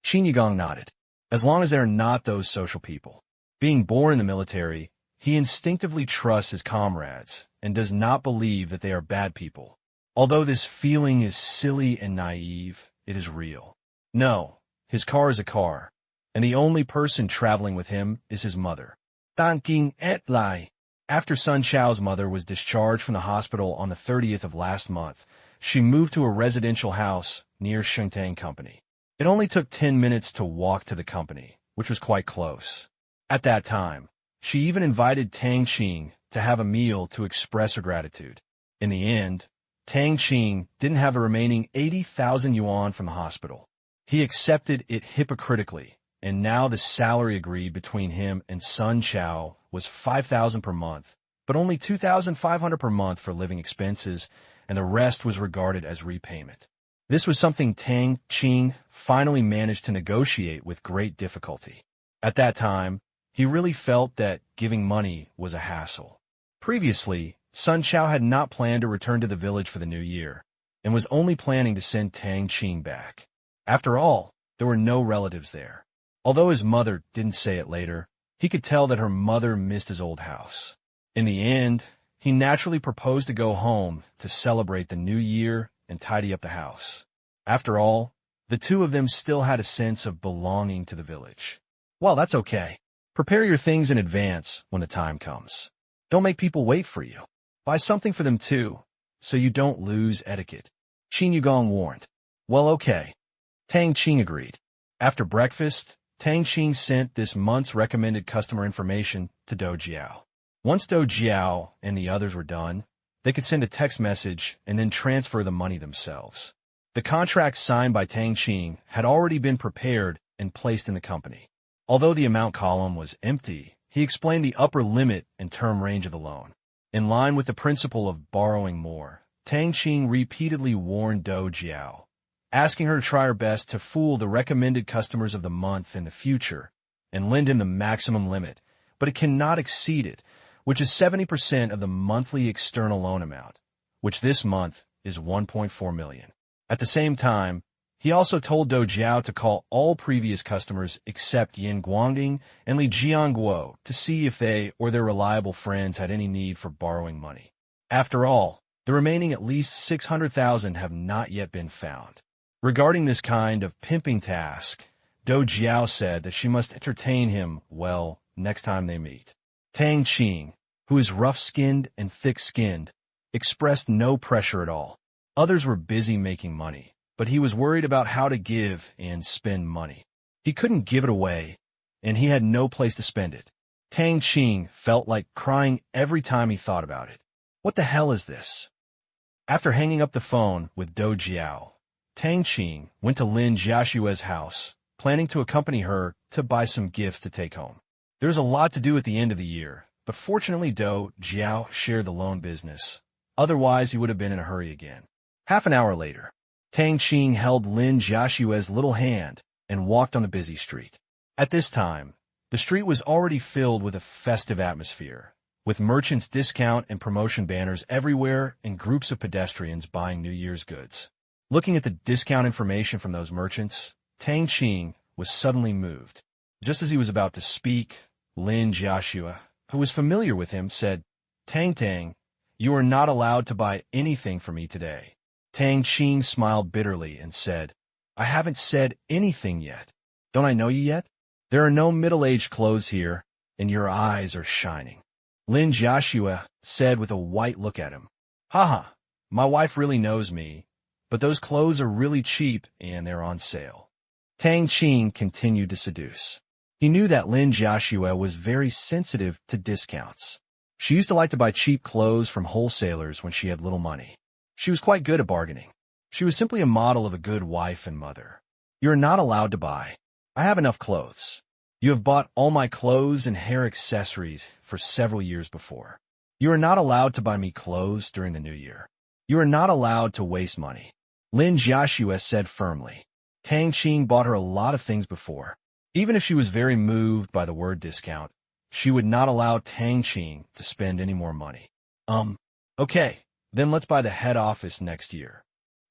Qin Yigong nodded. As long as they are not those social people. Being born in the military, he instinctively trusts his comrades and does not believe that they are bad people. Although this feeling is silly and naive, it is real. No, his car is a car, and the only person traveling with him is his mother. Tang Qing et lai. After Sun Chao's mother was discharged from the hospital on the 30th of last month, she moved to a residential house near Shengtang Company. It only took 10 minutes to walk to the company, which was quite close. At that time, she even invited Tang Qing to have a meal to express her gratitude. In the end, Tang Qing didn't have a remaining 80,000 yuan from the hospital. He accepted it hypocritically, and now the salary agreed between him and Sun Chao was 5,000 per month, but only 2,500 per month for living expenses, and the rest was regarded as repayment. This was something Tang Qing finally managed to negotiate with great difficulty. At that time, he really felt that giving money was a hassle. Previously, Sun Chao had not planned to return to the village for the new year, and was only planning to send Tang Qing back. After all, there were no relatives there. Although his mother didn't say it later, he could tell that her mother missed his old house. In the end, he naturally proposed to go home to celebrate the new year and tidy up the house. After all, the two of them still had a sense of belonging to the village. Well, that's okay. Prepare your things in advance when the time comes. Don't make people wait for you. Buy something for them too, so you don't lose etiquette. Qin Yugong warned. Well, okay. Tang Qing agreed. After breakfast, Tang Qing sent this month's recommended customer information to Do Jiao. Once Do Jiao and the others were done, they could send a text message and then transfer the money themselves. The contract signed by Tang Qing had already been prepared and placed in the company. Although the amount column was empty, he explained the upper limit and term range of the loan. In line with the principle of borrowing more, Tang Qing repeatedly warned Do Jiao, asking her to try her best to fool the recommended customers of the month in the future and lend him the maximum limit, but it cannot exceed it, which is 70% of the monthly external loan amount, which this month is $1.4 million. At the same time, he also told Dou Jiao to call all previous customers except Yin Guangding and Li Jiangguo to see if they or their reliable friends had any need for borrowing money. After all, the remaining at least 600,000 have not yet been found. Regarding this kind of pimping task, Dou Jiao said that she must entertain him, well, next time they meet. Tang Qing, who is rough-skinned and thick-skinned, expressed no pressure at all. Others were busy making money, but he was worried about how to give and spend money. He couldn't give it away, and he had no place to spend it. Tang Qing felt like crying every time he thought about it. What the hell is this? After hanging up the phone with Dou Jiao, Tang Qing went to Lin Jiashue's house, planning to accompany her to buy some gifts to take home. There's a lot to do at the end of the year, but fortunately Dou Jiao shared the loan business. Otherwise, he would have been in a hurry again. Half an hour later, Tang Qing held Lin Jiashue's little hand and walked on the busy street. At this time, the street was already filled with a festive atmosphere, with merchants' discount and promotion banners everywhere and groups of pedestrians buying New Year's goods. Looking at the discount information from those merchants, Tang Qing was suddenly moved. Just as he was about to speak, Lin Jiashua, who was familiar with him, said, Tang, you are not allowed to buy anything for me today. Tang Qing smiled bitterly and said, I haven't said anything yet. Don't I know you yet? There are no middle-aged clothes here, and your eyes are shining. Lin Jiashua said with a white look at him. Haha, my wife really knows me, but those clothes are really cheap and they're on sale. Tang Qing continued to seduce. He knew that Lin Jiashua was very sensitive to discounts. She used to like to buy cheap clothes from wholesalers when she had little money. She was quite good at bargaining. She was simply a model of a good wife and mother. You are not allowed to buy. I have enough clothes. You have bought all my clothes and hair accessories for several years before. You are not allowed to buy me clothes during the new year. You are not allowed to waste money. Lin Jiashua said firmly. Tang Qing bought her a lot of things before. Even if she was very moved by the word discount, she would not allow Tang Qing to spend any more money. Okay, then let's buy the head office next year.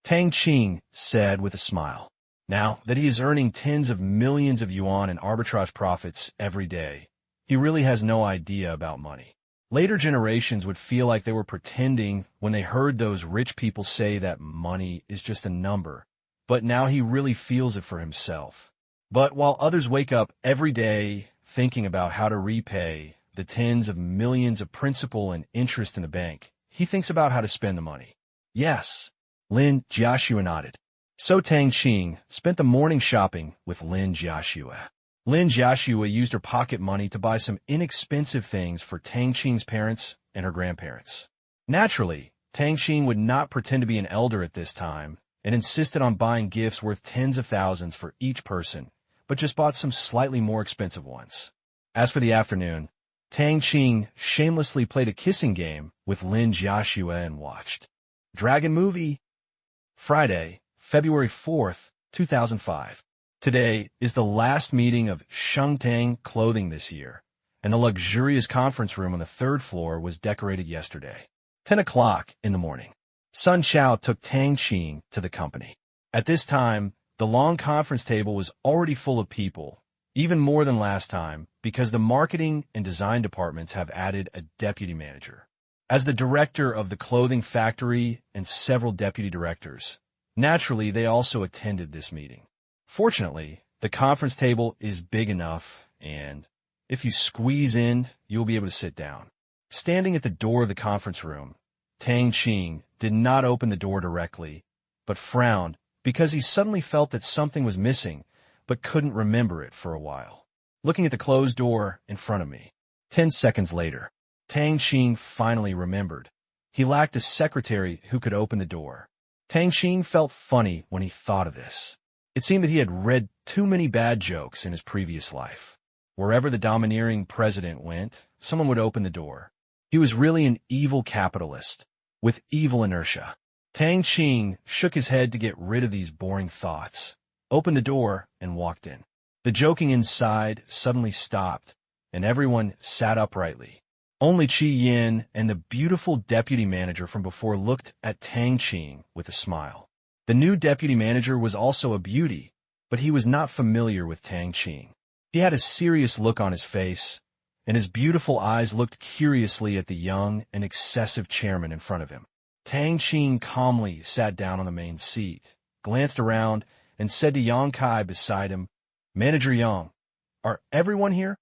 Tang Qing said with a smile. Now that he is earning tens of millions of yuan in arbitrage profits every day, he really has no idea about money. Later generations would feel like they were pretending when they heard those rich people say that money is just a number, but now he really feels it for himself. But while others wake up every day thinking about how to repay the tens of millions of principal and interest in the bank, he thinks about how to spend the money. Yes, Lin Jiashua nodded. So Tang Qing spent the morning shopping with Lin Jiashua. Lin Jiashua used her pocket money to buy some inexpensive things for Tang Qing's parents and her grandparents. Naturally, Tang Qing would not pretend to be an elder at this time and insisted on buying gifts worth tens of thousands for each person, but just bought some slightly more expensive ones. As for the afternoon, Tang Qing shamelessly played a kissing game with Lin Jiashua and watched Dragon Movie. Friday, February 4th, 2005. Today is the last meeting of Shengtang Clothing this year, and the luxurious conference room on the third floor was decorated yesterday. 10 o'clock in the morning. Sun Chao took Tang Qing to the company. At this time, the long conference table was already full of people, even more than last time, because the marketing and design departments have added a deputy manager. As the director of the clothing factory and several deputy directors, naturally, they also attended this meeting. Fortunately, the conference table is big enough, and if you squeeze in, you'll be able to sit down. Standing at the door of the conference room, Tang Qing did not open the door directly, but frowned because he suddenly felt that something was missing, but couldn't remember it for a while. Looking at the closed door in front of me. 10 seconds later, Tang Qing finally remembered. He lacked a secretary who could open the door. Tang Qing felt funny when he thought of this. It seemed that he had read too many bad jokes in his previous life. Wherever the domineering president went, someone would open the door. He was really an evil capitalist, with evil inertia. Tang Qing shook his head to get rid of these boring thoughts, opened the door, and walked in. The joking inside suddenly stopped, and everyone sat uprightly. Only Qi Yin and the beautiful deputy manager from before looked at Tang Qing with a smile. The new deputy manager was also a beauty, but he was not familiar with Tang Qing. He had a serious look on his face, and his beautiful eyes looked curiously at the young and excessive chairman in front of him. Tang Qing calmly sat down on the main seat, glanced around, and said to Yang Kai beside him, "Manager Yang, are everyone here?"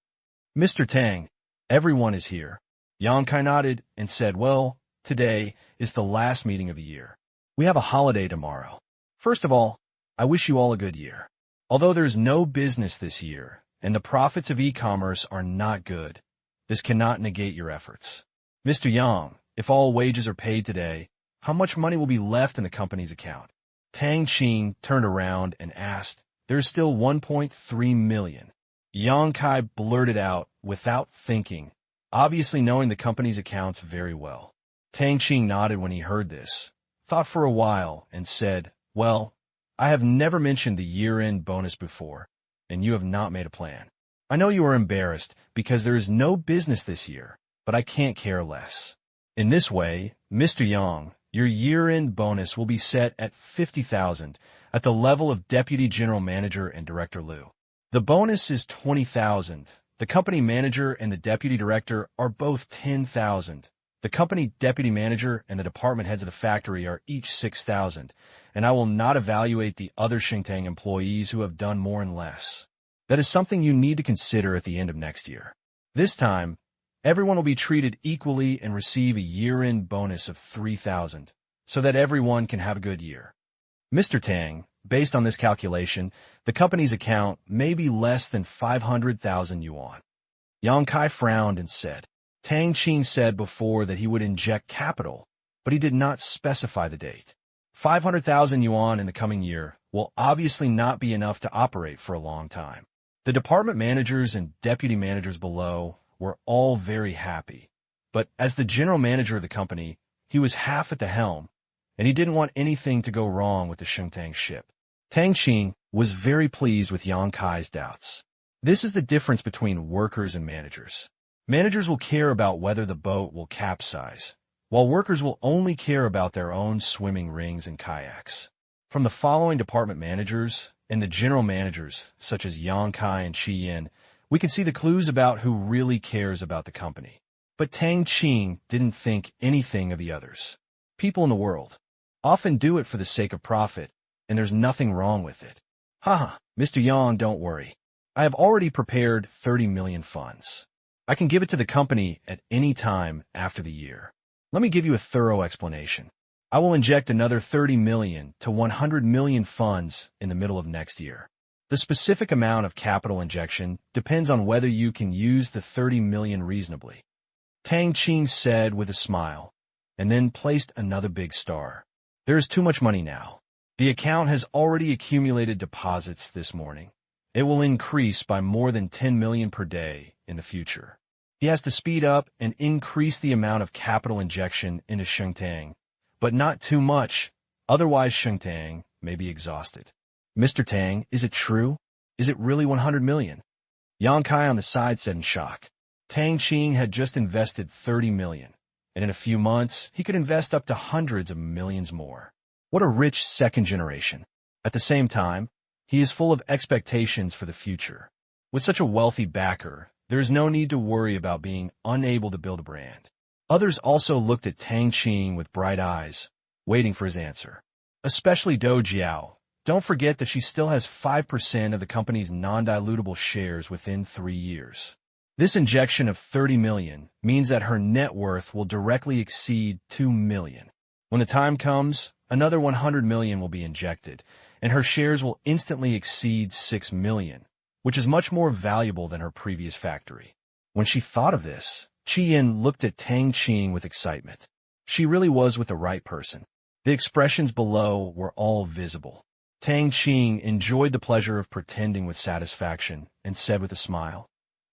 "Mr. Tang, everyone is here." Yang Kai nodded and said, "Well, today is the last meeting of the year. We have a holiday tomorrow. First of all, I wish you all a good year. Although there's no business this year, and the profits of e-commerce are not good, this cannot negate your efforts. Mr. Yang, if all wages are paid today, how much money will be left in the company's account?" Tang Qing turned around and asked, "There's still 1.3 million. Yang Kai blurted out without thinking, obviously knowing the company's accounts very well. Tang Qing nodded when he heard this, thought for a while, and said, "Well, I have never mentioned the year-end bonus before, and you have not made a plan. I know you are embarrassed because there is no business this year, but I can't care less. In this way, Mr. Yang, your year-end bonus will be set at 50,000 at the level of Deputy General Manager and Director Liu. The bonus is 20,000. The company manager and the deputy director are both 10,000. The company deputy manager and the department heads of the factory are each 6,000, and I will not evaluate the other Xingtang employees who have done more and less. That is something you need to consider at the end of next year. This time, everyone will be treated equally and receive a year-end bonus of 3,000, so that everyone can have a good year. Mr. Tang, based on this calculation, the company's account may be less than 500,000 yuan." Yang Kai frowned and said, Tang Qing said before that he would inject capital, but he did not specify the date. 500,000 yuan in the coming year will obviously not be enough to operate for a long time. The department managers and deputy managers below were all very happy, but as the general manager of the company, he was half at the helm, and he didn't want anything to go wrong with the Xingtang ship. Tang Qing was very pleased with Yang Kai's doubts. This is the difference between workers and managers. Managers will care about whether the boat will capsize, while workers will only care about their own swimming rings and kayaks. From the following department managers and the general managers, such as Yang Kai and Qi Yin, we can see the clues about who really cares about the company. But Tang Qing didn't think anything of the others. People in the world often do it for the sake of profit, and there's nothing wrong with it. Haha, Mr. Yang, don't worry. I have already prepared 30 million funds. I can give it to the company at any time after the year. Let me give you a thorough explanation. I will inject another 30 million to 100 million funds in the middle of next year. The specific amount of capital injection depends on whether you can use the 30 million reasonably. Tang Qing said with a smile, and then placed another big star. There is too much money now. The account has already accumulated deposits this morning. It will increase by more than 10 million per day in the future. He has to speed up and increase the amount of capital injection into Xingtang, but not too much, otherwise Xingtang may be exhausted. Mr. Tang, is it true? Is it really 100 million? Yang Kai on the side said in shock. Tang Qing had just invested 30 million, and in a few months, he could invest up to hundreds of millions more. What a rich second generation. At the same time, he is full of expectations for the future. With such a wealthy backer, there is no need to worry about being unable to build a brand. Others also looked at Tang Qing with bright eyes, waiting for his answer. Especially Do Jiao. Don't forget that she still has 5% of the company's non-dilutable shares within 3 years. This injection of 30 million means that her net worth will directly exceed 2 million. When the time comes, another 100 million will be injected, and her shares will instantly exceed 6 million, which is much more valuable than her previous factory. When she thought of this, Qi Yin looked at Tang Qing with excitement. She really was with the right person. The expressions below were all visible. Tang Qing enjoyed the pleasure of pretending with satisfaction and said with a smile,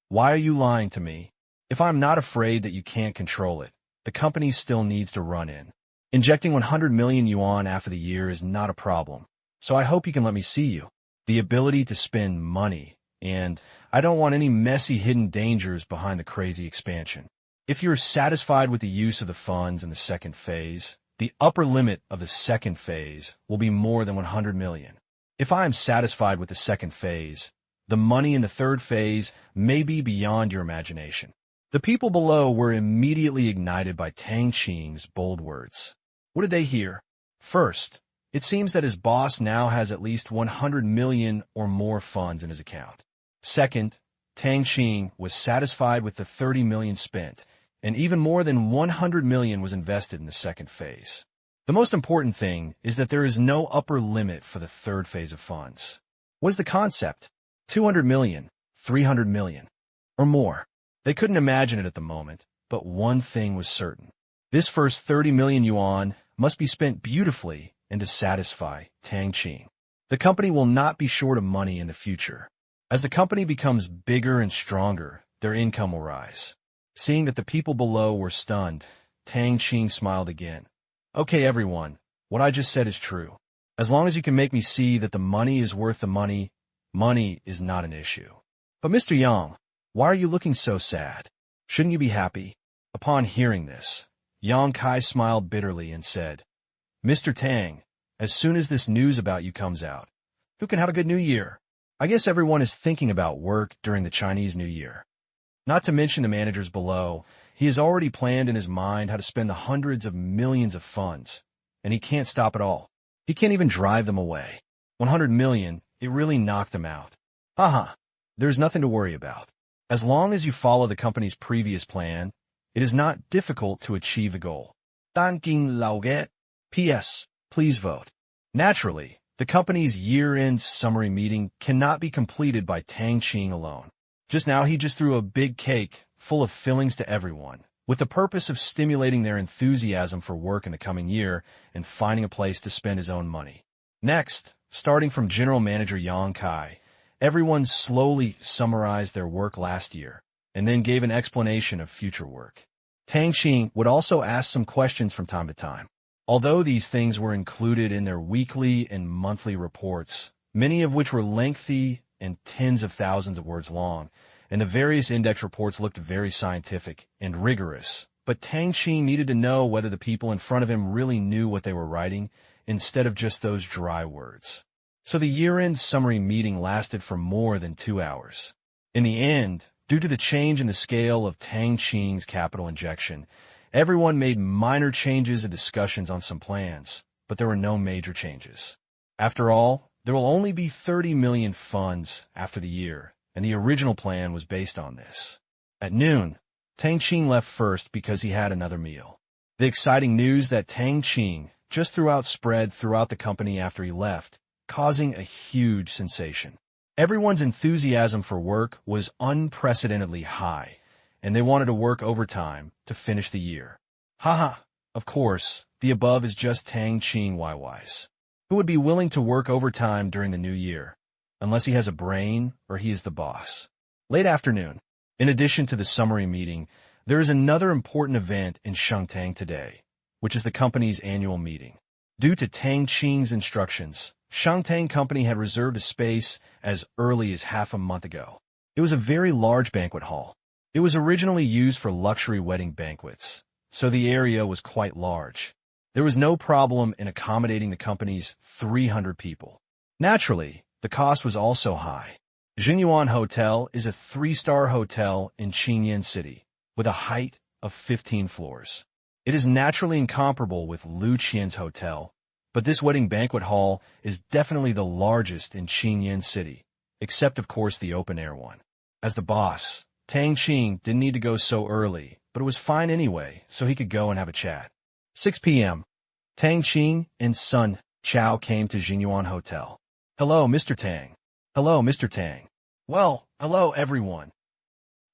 "Why are you lying to me? If I'm not afraid that you can't control it, the company still needs to run in. Injecting 100 million yuan after the year is not a problem, so I hope you can let me see you. The ability to spend money, and I don't want any messy hidden dangers behind the crazy expansion. If you're satisfied with the use of the funds in the second phase, the upper limit of the second phase will be more than 100 million. If I am satisfied with the second phase, the money in the third phase may be beyond your imagination. The people below were immediately ignited by Tang Qing's bold words. What did they hear? First, it seems that his boss now has at least 100 million or more funds in his account. Second, Tang Qing was satisfied with the 30 million spent, and even more than 100 million was invested in the second phase. The most important thing is that there is no upper limit for the third phase of funds. What is the concept? 200 million, 300 million, or more. They couldn't imagine it at the moment, but one thing was certain. This first 30 million yuan must be spent beautifully and to satisfy Tang Qing. The company will not be short of money in the future. As the company becomes bigger and stronger, their income will rise. Seeing that the people below were stunned, Tang Qing smiled again. Okay, everyone, what I just said is true. As long as you can make me see that the money is worth the money, money is not an issue. But Mr. Yang, why are you looking so sad? Shouldn't you be happy? Upon hearing this, Yang Kai smiled bitterly and said, Mr. Tang, as soon as this news about you comes out, who can have a good New Year? I guess everyone is thinking about work during the Chinese New Year. Not to mention the managers below, he has already planned in his mind how to spend the hundreds of millions of funds, and he can't stop at all. He can't even drive them away. 100 million, it really knocked them out. Haha, there's nothing to worry about. As long as you follow the company's previous plan, it is not difficult to achieve the goal. Tang Qing Laoget. P.S. Please vote. Naturally, the company's year-end summary meeting cannot be completed by Tang Qing alone. Just now he just threw a big cake full of fillings to everyone, with the purpose of stimulating their enthusiasm for work in the coming year and finding a place to spend his own money. Next, starting from General Manager Yang Kai, everyone slowly summarized their work last year and then gave an explanation of future work. Tang Qing would also ask some questions from time to time. Although these things were included in their weekly and monthly reports, many of which were lengthy and tens of thousands of words long, and the various index reports looked very scientific and rigorous, but Tang Qing needed to know whether the people in front of him really knew what they were writing instead of just those dry words. So the year-end summary meeting lasted for more than 2 hours. In the end, due to the change in the scale of Tang Qing's capital injection, everyone made minor changes and discussions on some plans, but there were no major changes. After all, there will only be 30 million funds after the year, and the original plan was based on this. At noon, Tang Qing left first because he had another meal. The exciting news that Tang Qing just spread throughout the company after he left, causing a huge sensation. Everyone's enthusiasm for work was unprecedentedly high, and they wanted to work overtime to finish the year. Haha, of course, the above is just Tang Qing YYs. Who would be willing to work overtime during the new year? Unless he has a brain or he is the boss. Late afternoon. In addition to the summary meeting, there is another important event in Shangtang today, which is the company's annual meeting. Due to Tang Qing's instructions, Shangtang Company had reserved a space as early as half a month ago. It was a very large banquet hall. It was originally used for luxury wedding banquets, so the area was quite large. There was no problem in accommodating the company's 300 people. Naturally, the cost was also high. Jinyuan Hotel is a 3-star hotel in Qingyan City, with a height of 15 floors. It is naturally incomparable with Lu Qian's hotel, but this wedding banquet hall is definitely the largest in Qingyan City, except of course the open-air one. As the boss, Tang Qing didn't need to go so early, but it was fine anyway, so he could go and have a chat. 6 p.m. Tang Qing and Sun Chao came to Jinyuan Hotel. Hello, Mr. Tang. Hello, Mr. Tang. Well, hello, everyone.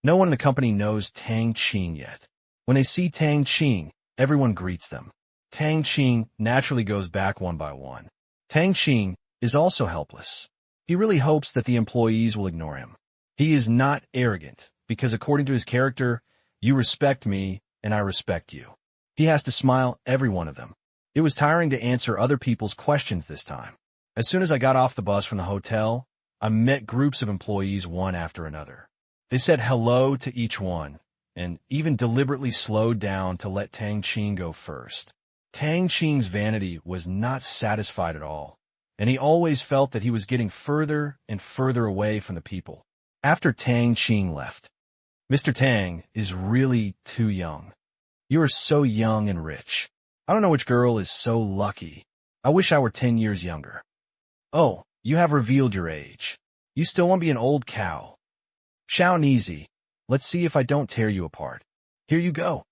No one in the company knows Tang Qing yet. When they see Tang Qing, everyone greets them. Tang Qing naturally goes back one by one. Tang Qing is also helpless. He really hopes that the employees will ignore him. He is not arrogant, because according to his character, you respect me and I respect you. He has to smile every one of them. It was tiring to answer other people's questions this time. As soon as I got off the bus from the hotel, I met groups of employees one after another. They said hello to each one, and even deliberately slowed down to let Tang Qing go first. Tang Qing's vanity was not satisfied at all, and he always felt that he was getting further and further away from the people. After Tang Qing left, Mr. Tang is really too young. You are so young and rich. I don't know which girl is so lucky. I wish I were 10 years younger. Oh, you have revealed your age. You still won't be an old cow. Xiao Nizi, let's see if I don't tear you apart. Here you go.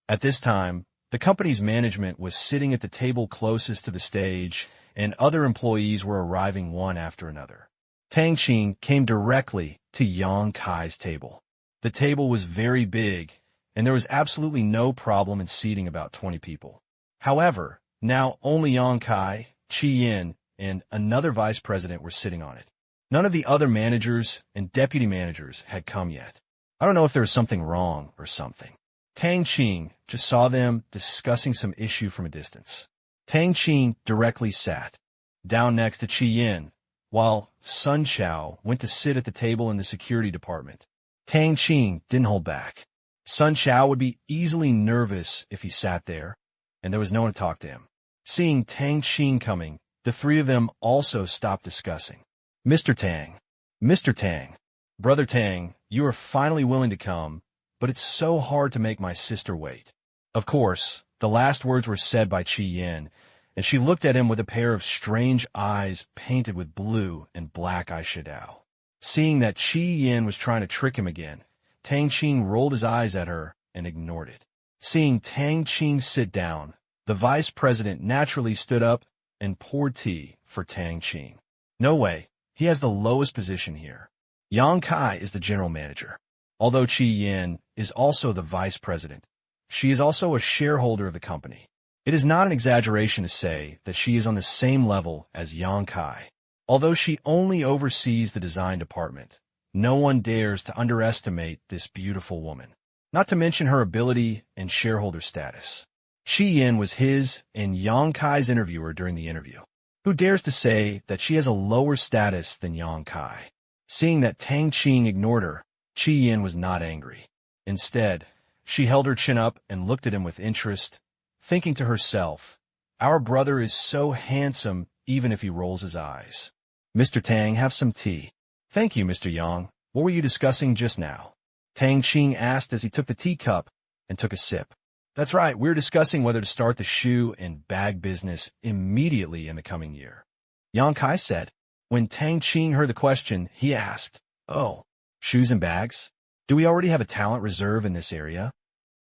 At this time, the company's management was sitting at the table closest to the stage, and other employees were arriving one after another. Tang Qing came directly to Yang Kai's table. The table was very big, and there was absolutely no problem in seating about 20 people. However, now only Yang Kai, Qi Yin, and another vice president were sitting on it. None of the other managers and deputy managers had come yet. I don't know if there was something wrong or something. Tang Qing just saw them discussing some issue from a distance. Tang Qing directly sat down next to Qi Yin, while Sun Chao went to sit at the table in the security department. Tang Qing didn't hold back. Sun Chao would be easily nervous if he sat there, and there was no one to talk to him. Seeing Tang Qing coming, the three of them also stopped discussing. Mr. Tang, Brother Tang, you are finally willing to come, but it's so hard to make my sister wait. Of course, the last words were said by Qi Yin, and she looked at him with a pair of strange eyes painted with blue and black eyeshadow. Seeing that Qi Yin was trying to trick him again, Tang Qing rolled his eyes at her and ignored it. Seeing Tang Qing sit down, the vice president naturally stood up and poured tea for Tang Qing. No way, he has the lowest position here. Yang Kai is the general manager. Although Qi Yin is also the vice president, she is also a shareholder of the company. It is not an exaggeration to say that she is on the same level as Yang Kai. Although she only oversees the design department, no one dares to underestimate this beautiful woman, not to mention her ability and shareholder status. Qi Yin was his and Yang Kai's interviewer during the interview. Who dares to say that she has a lower status than Yang Kai? Seeing that Tang Qing ignored her, Qi Yin was not angry. Instead, she held her chin up and looked at him with interest, thinking to herself, "Our brother is so handsome even if he rolls his eyes." Mr. Tang, have some tea. Thank you, Mr. Yang. What were you discussing just now? Tang Qing asked as he took the teacup and took a sip. That's right, we're discussing whether to start the shoe and bag business immediately in the coming year. Yang Kai said. When Tang Qing heard the question, he asked, "Oh, shoes and bags? Do we already have a talent reserve in this area?"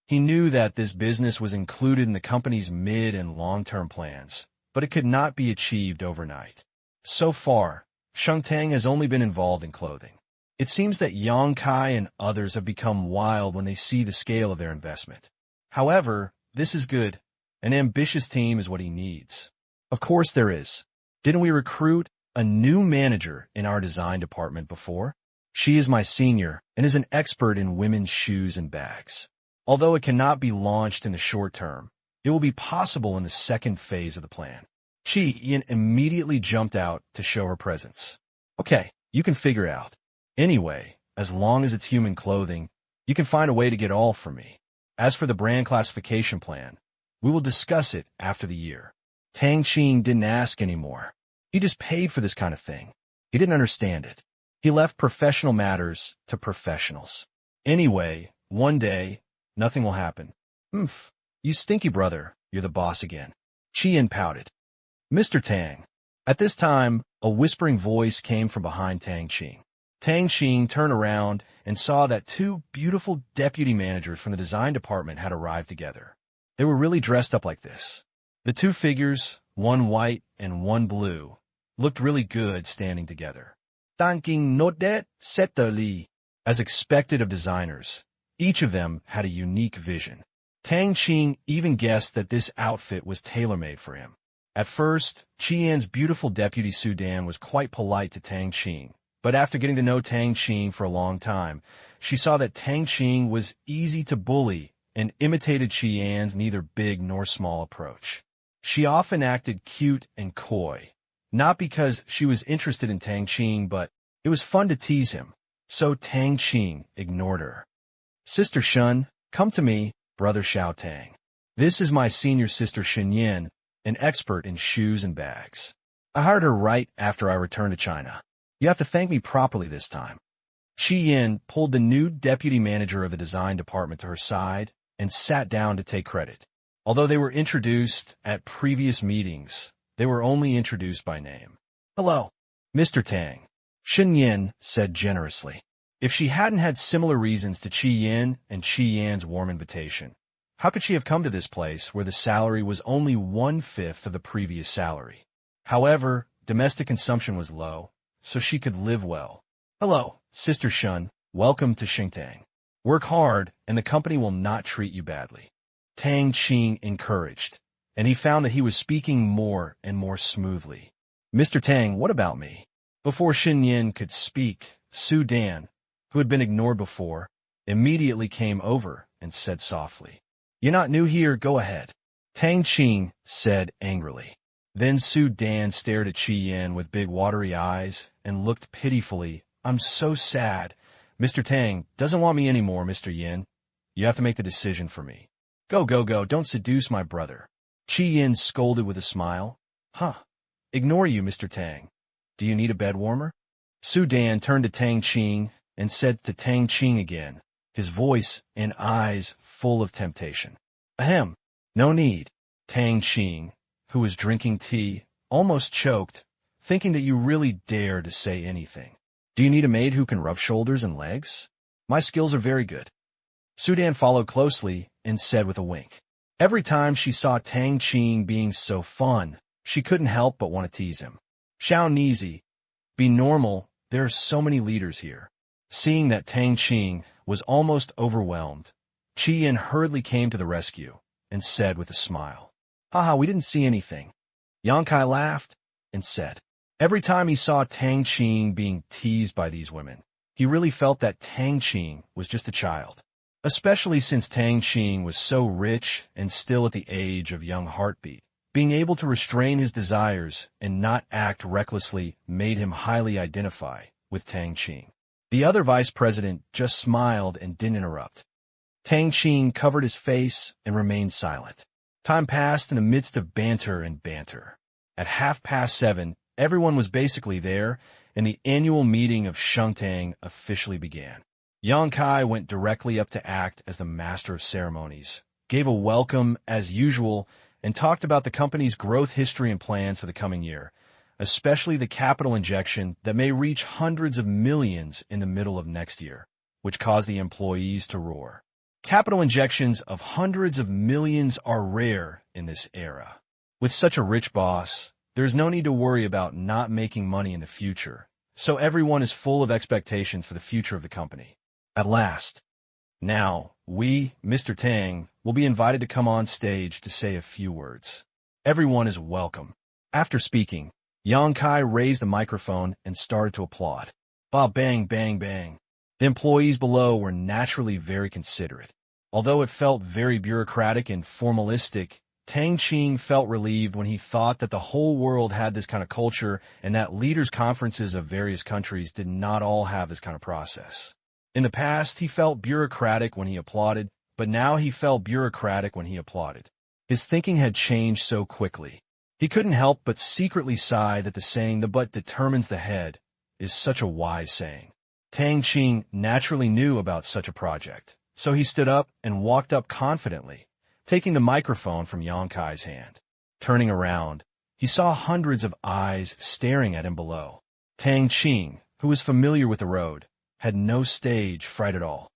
He knew that this business was included in the company's mid- and long-term plans, but it could not be achieved overnight. So far, Shengtang has only been involved in clothing. It seems that Yang Kai and others have become wild when they see the scale of their investment. However, this is good. An ambitious team is what he needs. Of course there is. Didn't we recruit a new manager in our design department before? She is my senior and is an expert in women's shoes and bags. Although it cannot be launched in the short term, it will be possible in the second phase of the plan. Qi Yin immediately jumped out to show her presence. Okay, you can figure out. Anyway, as long as it's human clothing, you can find a way to get all from me. As for the brand classification plan, we will discuss it after the year. Tang Qing didn't ask anymore. He just paid for this kind of thing. He didn't understand it. He left professional matters to professionals. Anyway, one day, nothing will happen. You stinky brother, you're the boss again. Qi Yin pouted. Mr. Tang. At this time, a whispering voice came from behind Tang Qing. Tang Qing turned around and saw that two beautiful deputy managers from the design department had arrived together. They were really dressed up like this. The two figures, one white and one blue, looked really good standing together. Tang Qing nodet setali. As expected of designers, each of them had a unique vision. Tang Qing even guessed that this outfit was tailor-made for him. At first, Qi Yin's beautiful deputy Sudan was quite polite to Tang Qing, but after getting to know Tang Qing for a long time, she saw that Tang Qing was easy to bully and imitated Qi Yin's neither big nor small approach. She often acted cute and coy, not because she was interested in Tang Qing, but it was fun to tease him, so Tang Qing ignored her. Sister Shun, come to me, brother Xiao Tang. This is my senior sister Shen Yin, an expert in shoes and bags. I hired her right after I returned to China. You have to thank me properly this time. Shi Yin pulled the new deputy manager of the design department to her side and sat down to take credit. Although they were introduced at previous meetings, they were only introduced by name. Hello, Mr. Tang, Shen Yin said generously. If she hadn't had similar reasons to Qi Yin and Qi Yan's warm invitation, how could she have come to this place where the salary was only 1/5 of the previous salary? However, domestic consumption was low, so she could live well. Hello, Sister Shun, welcome to Xingtang. Work hard, and the company will not treat you badly. Tang Qing encouraged, and he found that he was speaking more and more smoothly. Mr. Tang, what about me? Before Shen Yin could speak, Su Dan, who had been ignored before, immediately came over and said softly, You're not new here, go ahead. Tang Qing said angrily. Then Su Dan stared at Qi Yin with big watery eyes and looked pitifully. I'm so sad. Mr. Tang doesn't want me anymore, Mr. Yin. You have to make the decision for me. Go, go, go, don't seduce my brother. Qi Yin scolded with a smile. Huh. Ignore you, Mr. Tang. Do you need a bed warmer? Su Dan turned to Tang Qing and said to Tang Qing again, his voice and eyes full of temptation. Ahem. No need. Tang Qing, who was drinking tea, almost choked, thinking that you really dare to say anything. Do you need a maid who can rub shoulders and legs? My skills are very good. Su Dan followed closely and said with a wink. Every time she saw Tang Qing being so fun, she couldn't help but want to tease him. Xiao Nizi, be normal, there are so many leaders here. Seeing that Tang Qing was almost overwhelmed, Qi Yin hurriedly came to the rescue and said with a smile, Haha, we didn't see anything. Yang Kai laughed and said, every time he saw Tang Qing being teased by these women, he really felt that Tang Qing was just a child. Especially since Tang Qing was so rich and still at the age of young heartbeat. Being able to restrain his desires and not act recklessly made him highly identify with Tang Qing. The other vice president just smiled and didn't interrupt. Tang Qing covered his face and remained silent. Time passed in the midst of banter and banter. At 7:30, everyone was basically there, and the annual meeting of Shungtang officially began. Yang Kai went directly up to act as the master of ceremonies, gave a welcome as usual, and talked about the company's growth history and plans for the coming year, especially the capital injection that may reach hundreds of millions in the middle of next year, which caused the employees to roar. Capital injections of hundreds of millions are rare in this era. With such a rich boss, there's no need to worry about not making money in the future, so everyone is full of expectations for the future of the company. At last. Now, we, Mr. Tang, will be invited to come on stage to say a few words. Everyone is welcome. After speaking, Yang Kai raised the microphone and started to applaud. Ba bang bang bang. The employees below were naturally very considerate. Although it felt very bureaucratic and formalistic, Tang Qing felt relieved when he thought that the whole world had this kind of culture and that leaders' conferences of various countries did not all have this kind of process. In the past, he felt bureaucratic when he applauded, but now he felt bureaucratic when he applauded. His thinking had changed so quickly. He couldn't help but secretly sigh that the saying, the butt determines the head, is such a wise saying. Tang Qing naturally knew about such a project, so he stood up and walked up confidently, taking the microphone from Yang Kai's hand. Turning around, he saw hundreds of eyes staring at him below. Tang Qing, who was familiar with the road, had no stage fright at all.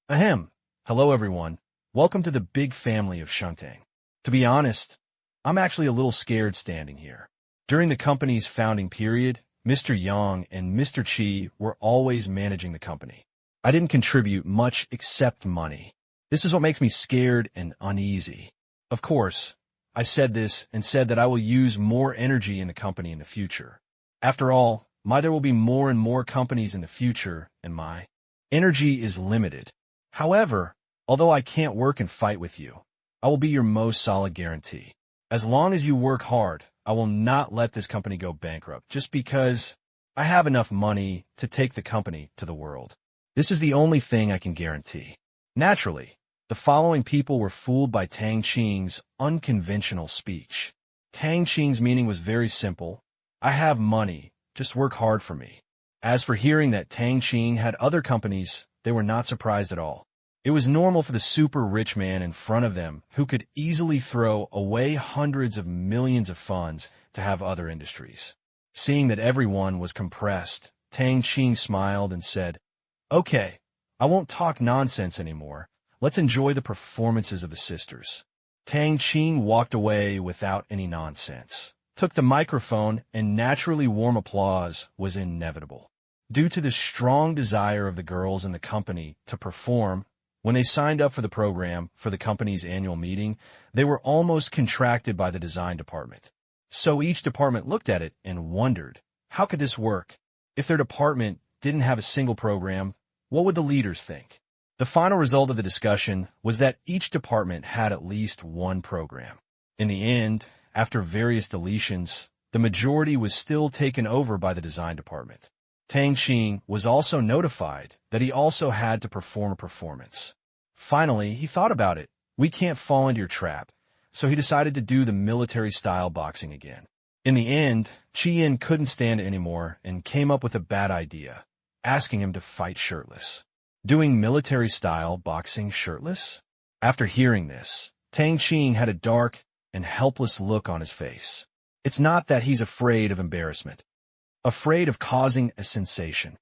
Ahem. Hello, everyone. Welcome to the big family of Shungtang. To be honest, I'm actually a little scared standing here. During the company's founding period, Mr. Yang and Mr. Qi were always managing the company. I didn't contribute much except money. This is what makes me scared and uneasy. Of course, I said this and said that I will use more energy in the company in the future. After all, there will be more and more companies in the future, and my energy is limited. However, although I can't work and fight with you, I will be your most solid guarantee. As long as you work hard, I will not let this company go bankrupt just because I have enough money to take the company to the world. This is the only thing I can guarantee. Naturally, the following people were fooled by Tang Qing's unconventional speech. Tang Qing's meaning was very simple. I have money, just work hard for me. As for hearing that Tang Qing had other companies, they were not surprised at all. It was normal for the super rich man in front of them, who could easily throw away hundreds of millions of funds, to have other industries. Seeing that everyone was compressed, Tang Qing smiled and said, "Okay, I won't talk nonsense anymore. Let's enjoy the performances of the sisters." Tang Qing walked away without any nonsense, took the microphone, and naturally warm applause was inevitable. Due to the strong desire of the girls in the company to perform, when they signed up for the program for the company's annual meeting, they were almost contracted by the design department. So each department looked at it and wondered, how could this work? If their department didn't have a single program, what would the leaders think? The final result of the discussion was that each department had at least one program. In the end, after various deletions, the majority was still taken over by the design department. Tang Qing was also notified that he also had to perform a performance. Finally, he thought about it. We can't fall into your trap. So he decided to do the military-style boxing again. In the end, Qian couldn't stand it anymore and came up with a bad idea, asking him to fight shirtless. Doing military-style boxing shirtless? After hearing this, Tang Qing had a dark and helpless look on his face. It's not that he's afraid of embarrassment, afraid of causing a sensation.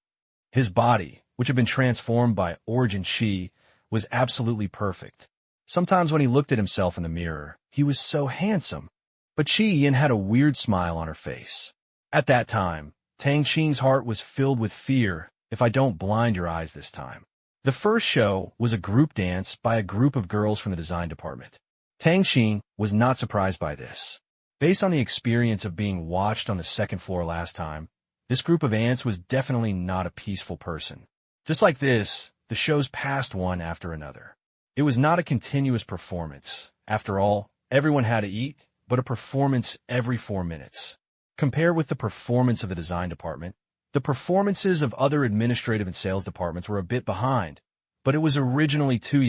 His body, which had been transformed by Origin Qi, was absolutely perfect. Sometimes when he looked at himself in the mirror, he was so handsome. But Qian had a weird smile on her face. At that time, Tang Qing's heart was filled with fear. If I don't blind your eyes this time. The first show was a group dance by a group of girls from the design department. Tang Qing was not surprised by this. Based on the experience of being watched on the second floor last time, this group of ants was definitely not a peaceful person. Just like this, the shows passed one after another. It was not a continuous performance. After all, everyone had to eat, but a performance every 4 minutes. Compared with the performance of the design department, the performances of other administrative and sales departments were a bit behind, but it was originally 2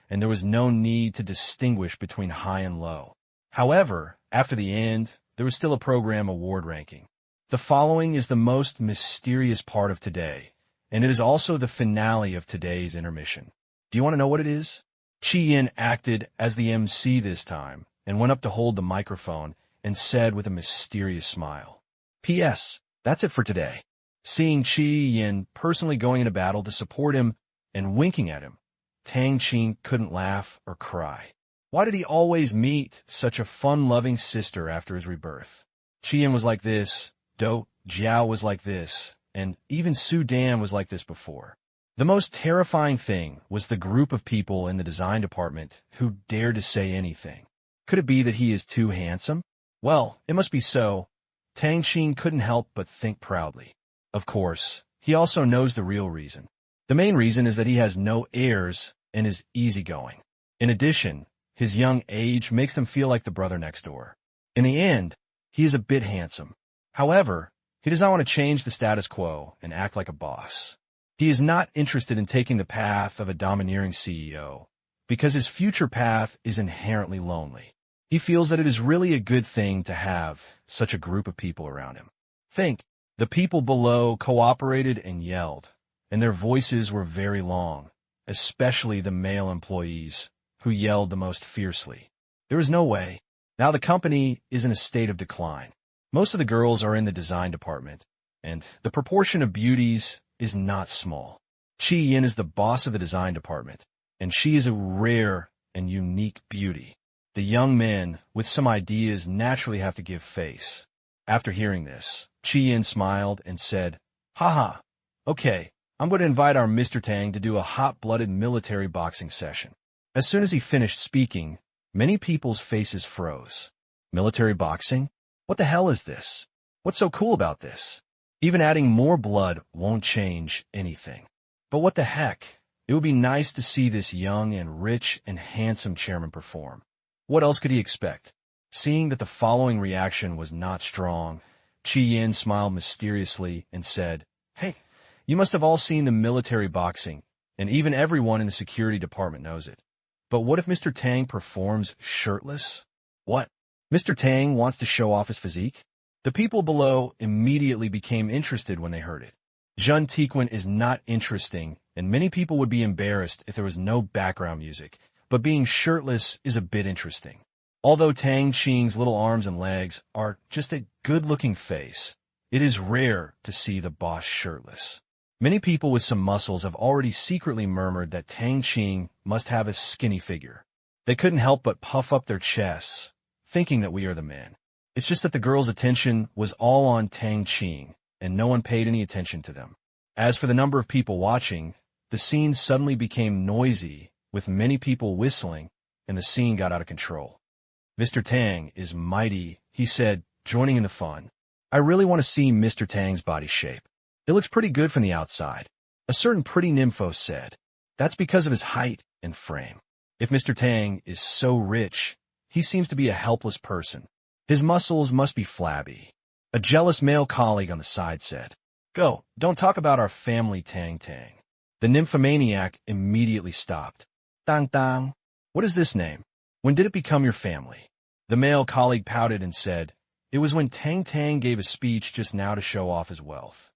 and there was no need to distinguish between high and low. However, after the end, there was still a program award ranking. The following is the most mysterious part of today, and it is also the finale of today's intermission. Do you want to know what it is? Qian acted as the MC this time and went up to hold the microphone and said with a mysterious smile, "P.S. That's it for today." Seeing Qian personally going into battle to support him and winking at him, Tang Qing couldn't laugh or cry. Why did he always meet such a fun-loving sister after his rebirth? Qian was like this, Do Jiao was like this, and even Su Dan was like this before. The most terrifying thing was the group of people in the design department who dared to say anything. Could it be that he is too handsome? Well, it must be so. Tang Qing couldn't help but think proudly. Of course, he also knows the real reason. The main reason is that he has no heirs and is easygoing. In addition, his young age makes them feel like the brother next door. In the end, he is a bit handsome. However, he does not want to change the status quo and act like a boss. He is not interested in taking the path of a domineering CEO, because his future path is inherently lonely. He feels that it is really a good thing to have such a group of people around him. Think, the people below cooperated and yelled, and their voices were very long, especially the male employees, who yelled the most fiercely. There is no way. Now the company is in a state of decline. Most of the girls are in the design department, and the proportion of beauties is not small. Qian is the boss of the design department, and she is a rare and unique beauty. The young men with some ideas naturally have to give face. After hearing this, Qian smiled and said, "Haha, okay, I'm going to invite our Mr. Tang to do a hot-blooded military boxing session." As soon as he finished speaking, many people's faces froze. Military boxing? What the hell is this? What's so cool about this? Even adding more blood won't change anything. But what the heck? It would be nice to see this young and rich and handsome chairman perform. What else could he expect? Seeing that the following reaction was not strong, Qian smiled mysteriously and said, "Hey, you must have all seen the military boxing. and even everyone in the security department knows it. But what if Mr. Tang performs shirtless? What? Mr. Tang wants to show off his physique? The people below immediately became interested when they heard it. Jun Tiquin is not interesting, and many people would be embarrassed if there was no background music, but being shirtless is a bit interesting. Although Tang Qing's little arms and legs are just a good-looking face, it is rare to see the boss shirtless. Many people with some muscles have already secretly murmured that Tang Qing must have a skinny figure. They couldn't help but puff up their chests, thinking that we are the man. It's just that the girls' attention was all on Tang Qing, and no one paid any attention to them. As for the number of people watching, the scene suddenly became noisy, with many people whistling, and the scene got out of control. Mr. Tang is mighty, he said, joining in the fun. I really want to see Mr. Tang's body shape. It looks pretty good from the outside. A certain pretty nympho said. That's because of his height and frame. If Mr. Tang is so rich, he seems to be a helpless person. His muscles must be flabby. A jealous male colleague on the side said. Go, don't talk about our family, Tang Tang. The nymphomaniac immediately stopped. Tang Tang. What is this name? When did it become your family? The male colleague pouted and said, it was when Tang Tang gave a speech just now to show off his wealth.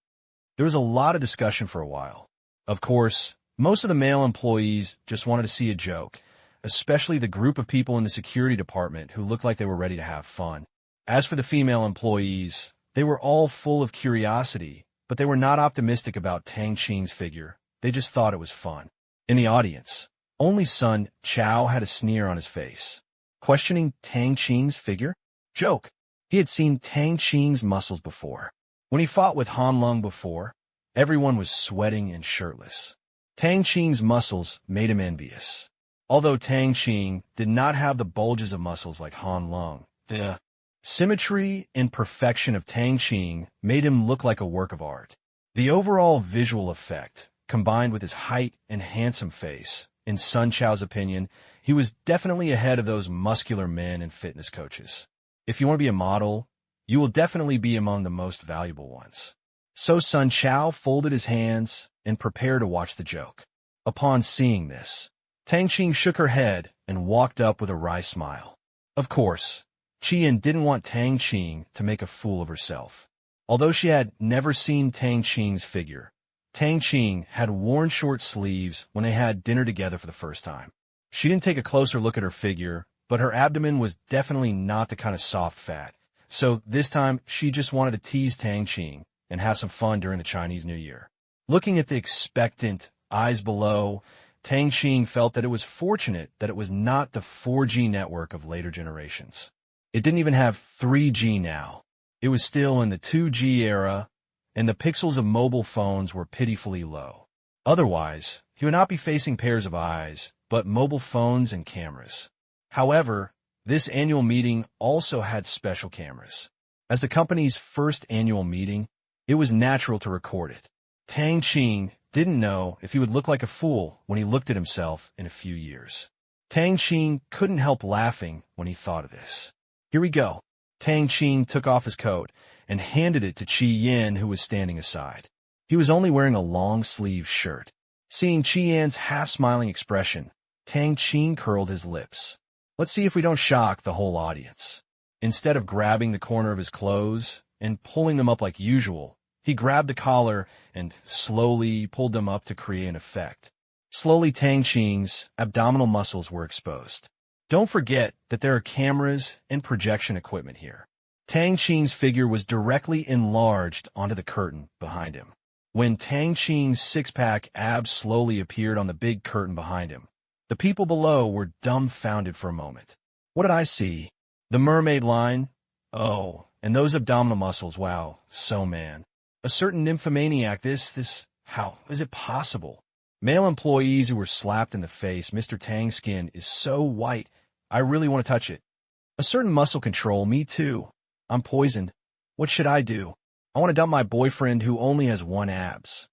There was a lot of discussion for a while. Of course, most of the male employees just wanted to see a joke, especially the group of people in the security department who looked like they were ready to have fun. As for the female employees, they were all full of curiosity, but they were not optimistic about Tang Qing's figure. They just thought it was fun. In the audience, only Sun Chao had a sneer on his face. Questioning Tang Qing's figure? Joke. He had seen Tang Qing's muscles before. When he fought with Han Lung before, everyone was sweating and shirtless. Tang Qing's muscles made him envious. Although Tang Qing did not have the bulges of muscles like Han Lung, the symmetry and perfection of Tang Qing made him look like a work of art. The overall visual effect, combined with his height and handsome face, in Sun Chao's opinion, he was definitely ahead of those muscular men and fitness coaches. If you want to be a model, you will definitely be among the most valuable ones. So Sun Chao folded his hands and prepared to watch the joke. Upon seeing this, Tang Qing shook her head and walked up with a wry smile. Of course, Qian didn't want Tang Qing to make a fool of herself. Although she had never seen Tang Qing's figure, Tang Qing had worn short sleeves when they had dinner together for the first time. She didn't take a closer look at her figure, but her abdomen was definitely not the kind of soft fat. So this time, she just wanted to tease Tang Qing and have some fun during the Chinese New Year. Looking at the expectant eyes below, Tang Qing felt that it was fortunate that it was not the 4G network of later generations. It didn't even have 3G now. It was still in the 2G era, and the pixels of mobile phones were pitifully low. Otherwise, he would not be facing pairs of eyes, but mobile phones and cameras. However, this annual meeting also had special cameras. As the company's first annual meeting, it was natural to record it. Tang Qing didn't know if he would look like a fool when he looked at himself in a few years. Tang Qing couldn't help laughing when he thought of this. Here we go. Tang Qing took off his coat and handed it to Qi Yan, who was standing aside. He was only wearing a long-sleeved shirt. Seeing Qi Yan's half-smiling expression, Tang Qing curled his lips. Let's see if we don't shock the whole audience. Instead of grabbing the corner of his clothes and pulling them up like usual, he grabbed the collar and slowly pulled them up to create an effect. Slowly, Tang Qing's abdominal muscles were exposed. Don't forget that there are cameras and projection equipment here. Tang Qing's figure was directly enlarged onto the curtain behind him. When Tang Qing's six-pack abs slowly appeared on the big curtain behind him, the people below were dumbfounded for a moment. What did I see? The mermaid line? Oh, and those abdominal muscles, wow, so man. A certain nymphomaniac, how is it possible? Male employees who were slapped in the face, Mr. Tang's skin is so white, I really want to touch it. A certain muscle control, me too. I'm poisoned. What should I do? I want to dump my boyfriend who only has one abs.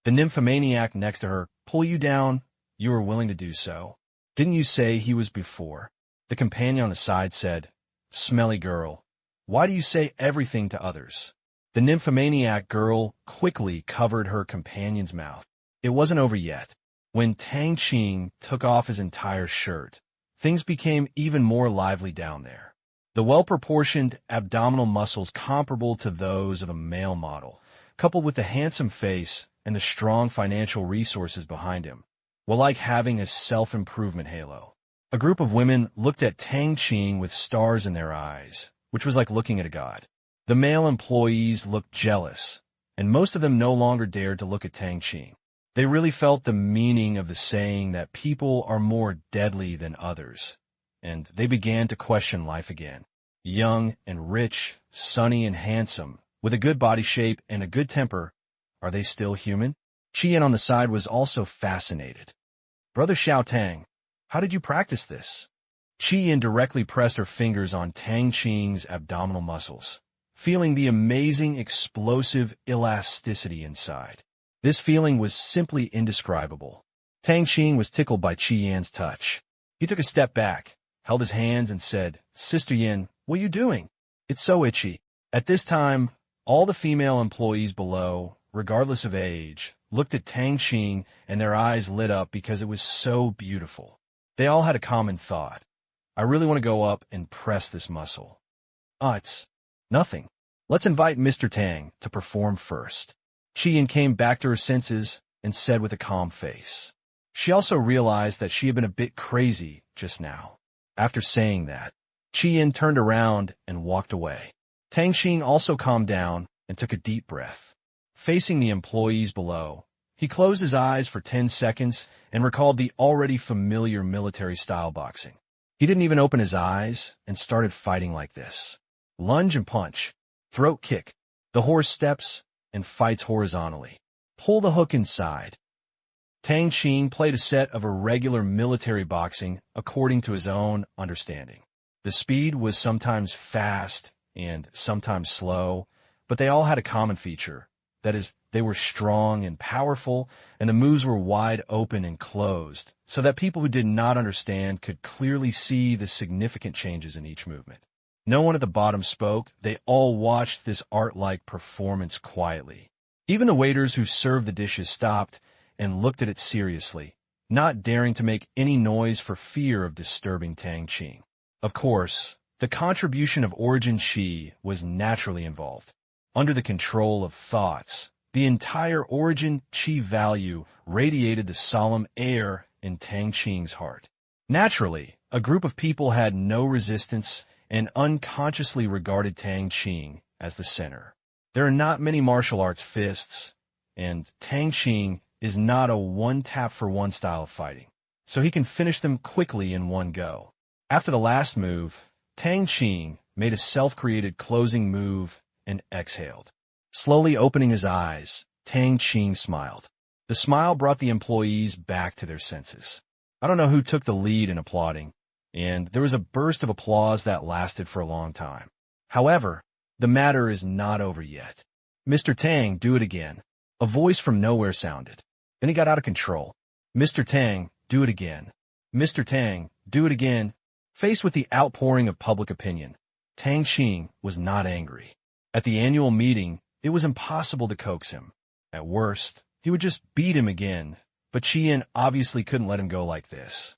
The nymphomaniac next to her, pull you down. You were willing to do so. Didn't you say he was before? The companion on the side said, smelly girl, why do you say everything to others? The nymphomaniac girl quickly covered her companion's mouth. It wasn't over yet. When Tang Qing took off his entire shirt, things became even more lively down there. The well-proportioned abdominal muscles comparable to those of a male model, coupled with the handsome face and the strong financial resources behind him, were like having a self-improvement halo. A group of women looked at Tang Qing with stars in their eyes, which was like looking at a god. The male employees looked jealous, and most of them no longer dared to look at Tang Qing. They really felt the meaning of the saying that people are more deadly than others, and they began to question life again. Young and rich, sunny and handsome, with a good body shape and a good temper, are they still human? Qian on the side was also fascinated. Brother Xiao Tang, how did you practice this? Qian directly pressed her fingers on Tang Qing's abdominal muscles, feeling the amazing explosive elasticity inside. This feeling was simply indescribable. Tang Qing was tickled by Qian's touch. He took a step back, held his hands and said, "Sister Yin, what are you doing? It's so itchy." At this time, all the female employees below, regardless of age, looked at Tang Qing and their eyes lit up because it was so beautiful. They all had a common thought. I really want to go up and press this muscle. It's nothing. Let's invite Mr. Tang to perform first. Qian came back to her senses and said with a calm face. She also realized that she had been a bit crazy just now. After saying that, Qian turned around and walked away. Tang Qing also calmed down and took a deep breath. Facing the employees below, he closed his eyes for 10 seconds and recalled the already familiar military-style boxing. He didn't even open his eyes and started fighting like this. Lunge and punch, throat kick, the horse steps, and fights horizontally. Pull the hook inside. Tang Qing played a set of irregular military boxing according to his own understanding. The speed was sometimes fast and sometimes slow, but they all had a common feature. That is, they were strong and powerful, and the moves were wide open and closed, so that people who did not understand could clearly see the significant changes in each movement. No one at the bottom spoke. They all watched this art-like performance quietly. Even the waiters who served the dishes stopped and looked at it seriously, not daring to make any noise for fear of disturbing Tang Qing. Of course, the contribution of Origin Qi was naturally involved. Under the control of thoughts, the entire Origin Qi value radiated the solemn air in Tang Qing's heart. Naturally, a group of people had no resistance and unconsciously regarded Tang Qing as the center. There are not many martial arts fists, and Tang Qing is not a one-tap-for-one style of fighting, so he can finish them quickly in one go. After the last move, Tang Qing made a self-created closing move and exhaled. Slowly opening his eyes, Tang Qing smiled. The smile brought the employees back to their senses. I don't know who took the lead in applauding, and there was a burst of applause that lasted for a long time. However, the matter is not over yet. "Mr. Tang, do it again." A voice from nowhere sounded. Then he got out of control. "Mr. Tang, do it again. Mr. Tang, do it again." Faced with the outpouring of public opinion, Tang Qing was not angry. At the annual meeting, it was impossible to coax him. At worst, he would just beat him again, but Qian obviously couldn't let him go like this.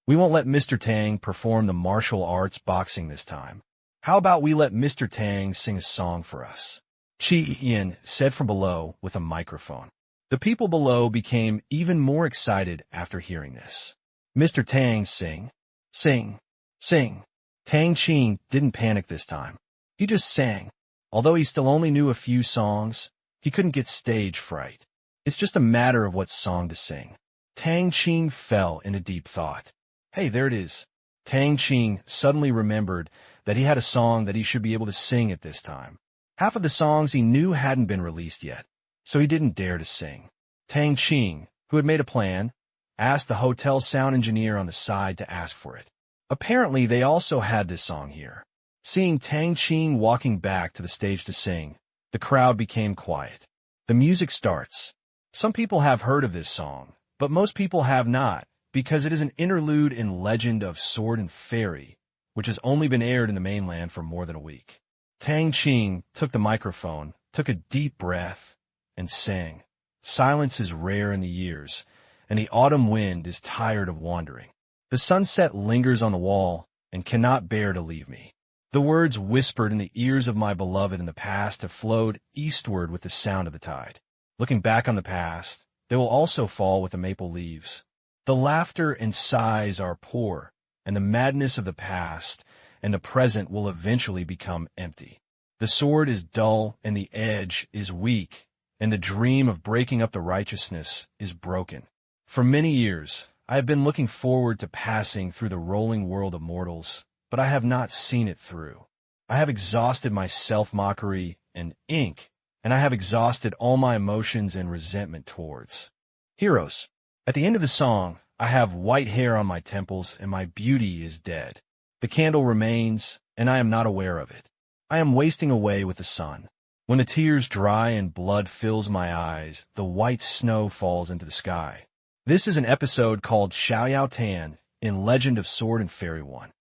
"We won't let Mr. Tang perform the martial arts boxing this time. How about we let Mr. Tang sing a song for us?" Qian said from below with a microphone. The people below became even more excited after hearing this. "Mr. Tang, sing, sing, sing." Tang Qing didn't panic this time. He just sang. Although he still only knew a few songs, he couldn't get stage fright. It's just a matter of what song to sing. Tang Qing fell into deep thought. Hey, there it is. Tang Qing suddenly remembered that he had a song that he should be able to sing at this time. Half of the songs he knew hadn't been released yet, so he didn't dare to sing. Tang Qing, who had made a plan, asked the hotel sound engineer on the side to ask for it. Apparently, they also had this song here. Seeing Tang Qing walking back to the stage to sing, the crowd became quiet. The music starts. Some people have heard of this song, but most people have not, because it is an interlude in Legend of Sword and Fairy, which has only been aired in the mainland for more than a week. Tang Qing took the microphone, took a deep breath, and sang. Silence is rare in the years, and the autumn wind is tired of wandering. The sunset lingers on the wall and cannot bear to leave me. The words whispered in the ears of my beloved in the past have flowed eastward with the sound of the tide. Looking back on the past, they will also fall with the maple leaves. The laughter and sighs are poor, and the madness of the past and the present will eventually become empty. The sword is dull and the edge is weak, and the dream of breaking up the righteousness is broken. For many years, I have been looking forward to passing through the rolling world of mortals, but I have not seen it through. I have exhausted my self-mockery and ink, and I have exhausted all my emotions and resentment towards heroes. At the end of the song, I have white hair on my temples and my beauty is dead. The candle remains, and I am not aware of it. I am wasting away with the sun. When the tears dry and blood fills my eyes, the white snow falls into the sky. This is an episode called Xiao Tan in Legend of Sword and Fairy 1.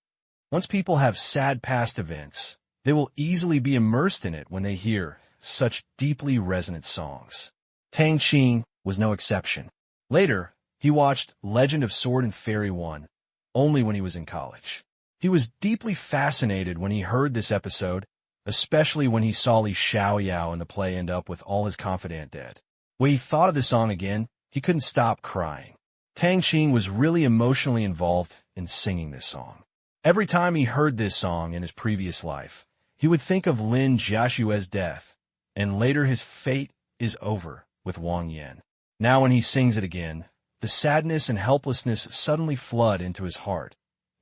Once people have sad past events, they will easily be immersed in it when they hear such deeply resonant songs. Tang Qing was no exception. Later, he watched Legend of Sword and Fairy 1 only when he was in college. He was deeply fascinated when he heard this episode, especially when he saw Li Xiaoyao in the play end up with all his confidant dead. When he thought of the song again, he couldn't stop crying. Tang Qing was really emotionally involved in singing this song. Every time he heard this song in his previous life, he would think of Lin Jiaxue's death, and later his fate is over with Wang Yan. Now when he sings it again, the sadness and helplessness suddenly flood into his heart,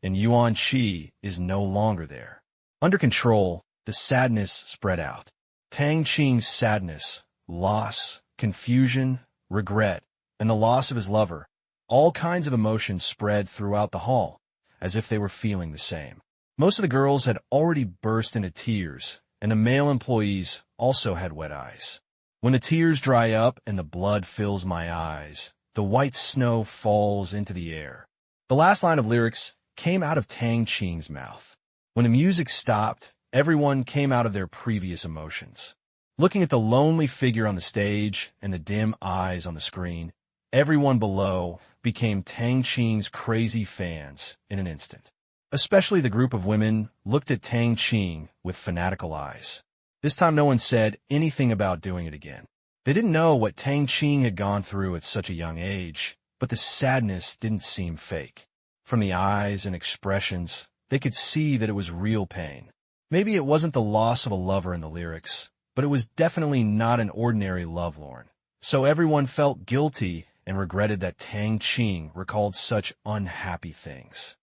and Yuan Qi is no longer there. Under control, the sadness spread out. Tang Qing's sadness, loss, confusion, regret, and the loss of his lover, all kinds of emotions spread throughout the hall, as if they were feeling the same. Most of the girls had already burst into tears, and the male employees also had wet eyes. When the tears dry up and the blood fills my eyes, the white snow falls into the air. The last line of lyrics came out of Tang Qing's mouth. When the music stopped, everyone came out of their previous emotions. Looking at the lonely figure on the stage and the dim eyes on the screen, everyone below became Tang Qing's crazy fans in an instant. Especially the group of women looked at Tang Qing with fanatical eyes. This time no one said anything about doing it again. They didn't know what Tang Qing had gone through at such a young age, but the sadness didn't seem fake. From the eyes and expressions, they could see that it was real pain. Maybe it wasn't the loss of a lover in the lyrics, but it was definitely not an ordinary lovelorn. So everyone felt guilty and regretted that Tang Qing recalled such unhappy things.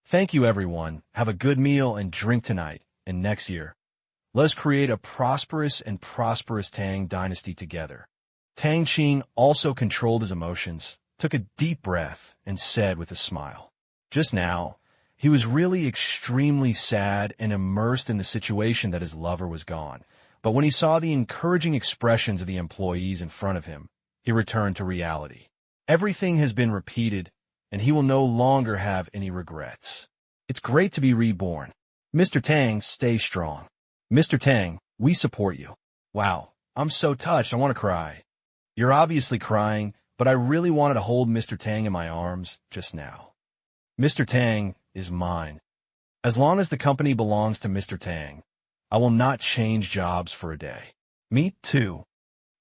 Thank you, everyone. Have a good meal and drink tonight, and next year, let's create a prosperous Tang dynasty together. Tang Qing also controlled his emotions, took a deep breath, and said with a smile, just now, he was really extremely sad and immersed in the situation that his lover was gone. But when he saw the encouraging expressions of the employees in front of him, he returned to reality. Everything has been repeated, and he will no longer have any regrets. It's great to be reborn. Mr. Tang, stay strong. Mr. Tang, we support you. Wow, I'm so touched, I want to cry. You're obviously crying, but I really wanted to hold Mr. Tang in my arms just now. Mr. Tang is mine. As long as the company belongs to Mr. Tang, I will not change jobs for a day. Me too.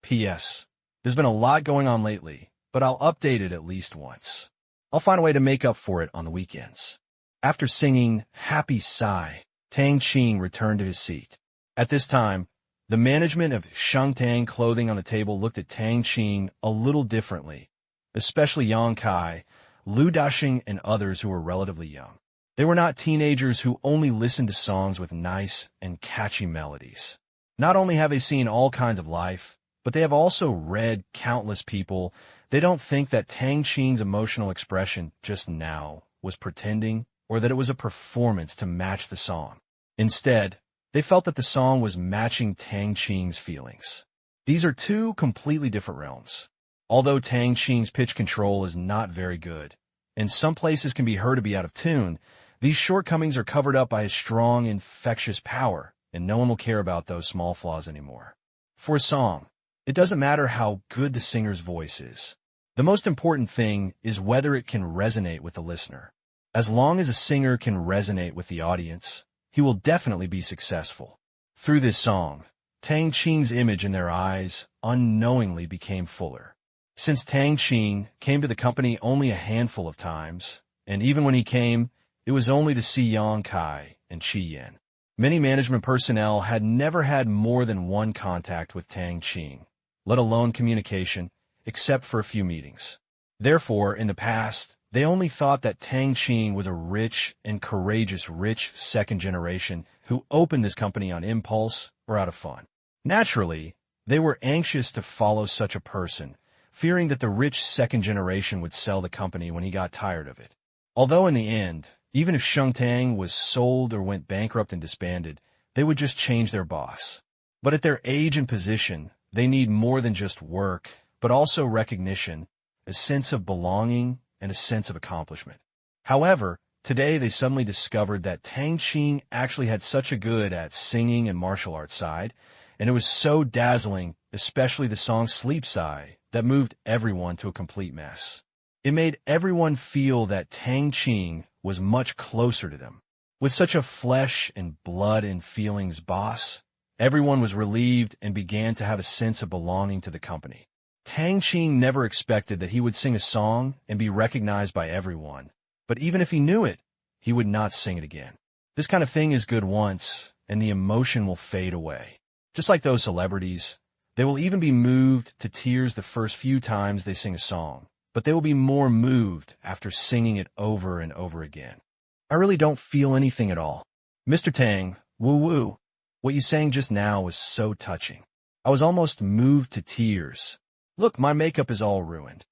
P.S. There's been a lot going on lately, but I'll update it at least once. I'll find a way to make up for it on the weekends. After singing Happy Sigh, Tang Qing returned to his seat. At this time, the management of Shangtang Clothing on the table looked at Tang Qing a little differently, especially Yang Kai, Lu Daxing, and others who were relatively young. They were not teenagers who only listened to songs with nice and catchy melodies. Not only have they seen all kinds of life, but they have also read countless people. They don't think that Tang Qing's emotional expression just now was pretending or that it was a performance to match the song. Instead, they felt that the song was matching Tang Qing's feelings. These are two completely different realms. Although Tang Qing's pitch control is not very good, and some places can be heard to be out of tune, these shortcomings are covered up by his strong, infectious power, and no one will care about those small flaws anymore. For a song, it doesn't matter how good the singer's voice is. The most important thing is whether it can resonate with the listener. As long as a singer can resonate with the audience, he will definitely be successful. Through this song, Tang Qing's image in their eyes unknowingly became fuller. Since Tang Qing came to the company only a handful of times, and even when he came, it was only to see Yang Kai and Qi Yan. Many management personnel had never had more than one contact with Tang Qing, let alone communication, except for a few meetings. Therefore, in the past, they only thought that Tang Qing was a rich and courageous second generation who opened this company on impulse or out of fun. Naturally, they were anxious to follow such a person, fearing that the rich second generation would sell the company when he got tired of it. Although in the end, even if Sheng Tang was sold or went bankrupt and disbanded, they would just change their boss. But at their age and position, they need more than just work, but also recognition, a sense of belonging, and a sense of accomplishment. However, today they suddenly discovered that Tang Qing actually had such a good at singing and martial arts side, and it was so dazzling, especially the song Sleep Sigh, that moved everyone to a complete mess. It made everyone feel that Tang Qing was much closer to them. With such a flesh and blood and feelings boss, everyone was relieved and began to have a sense of belonging to the company. Tang Qing never expected that he would sing a song and be recognized by everyone, but even if he knew it, he would not sing it again. This kind of thing is good once, and the emotion will fade away. Just like those celebrities, they will even be moved to tears the first few times they sing a song, but they will be more moved after singing it over and over again. I really don't feel anything at all. Mr. Tang, woo-woo, what you sang just now was so touching. I was almost moved to tears. Look, my makeup is all ruined.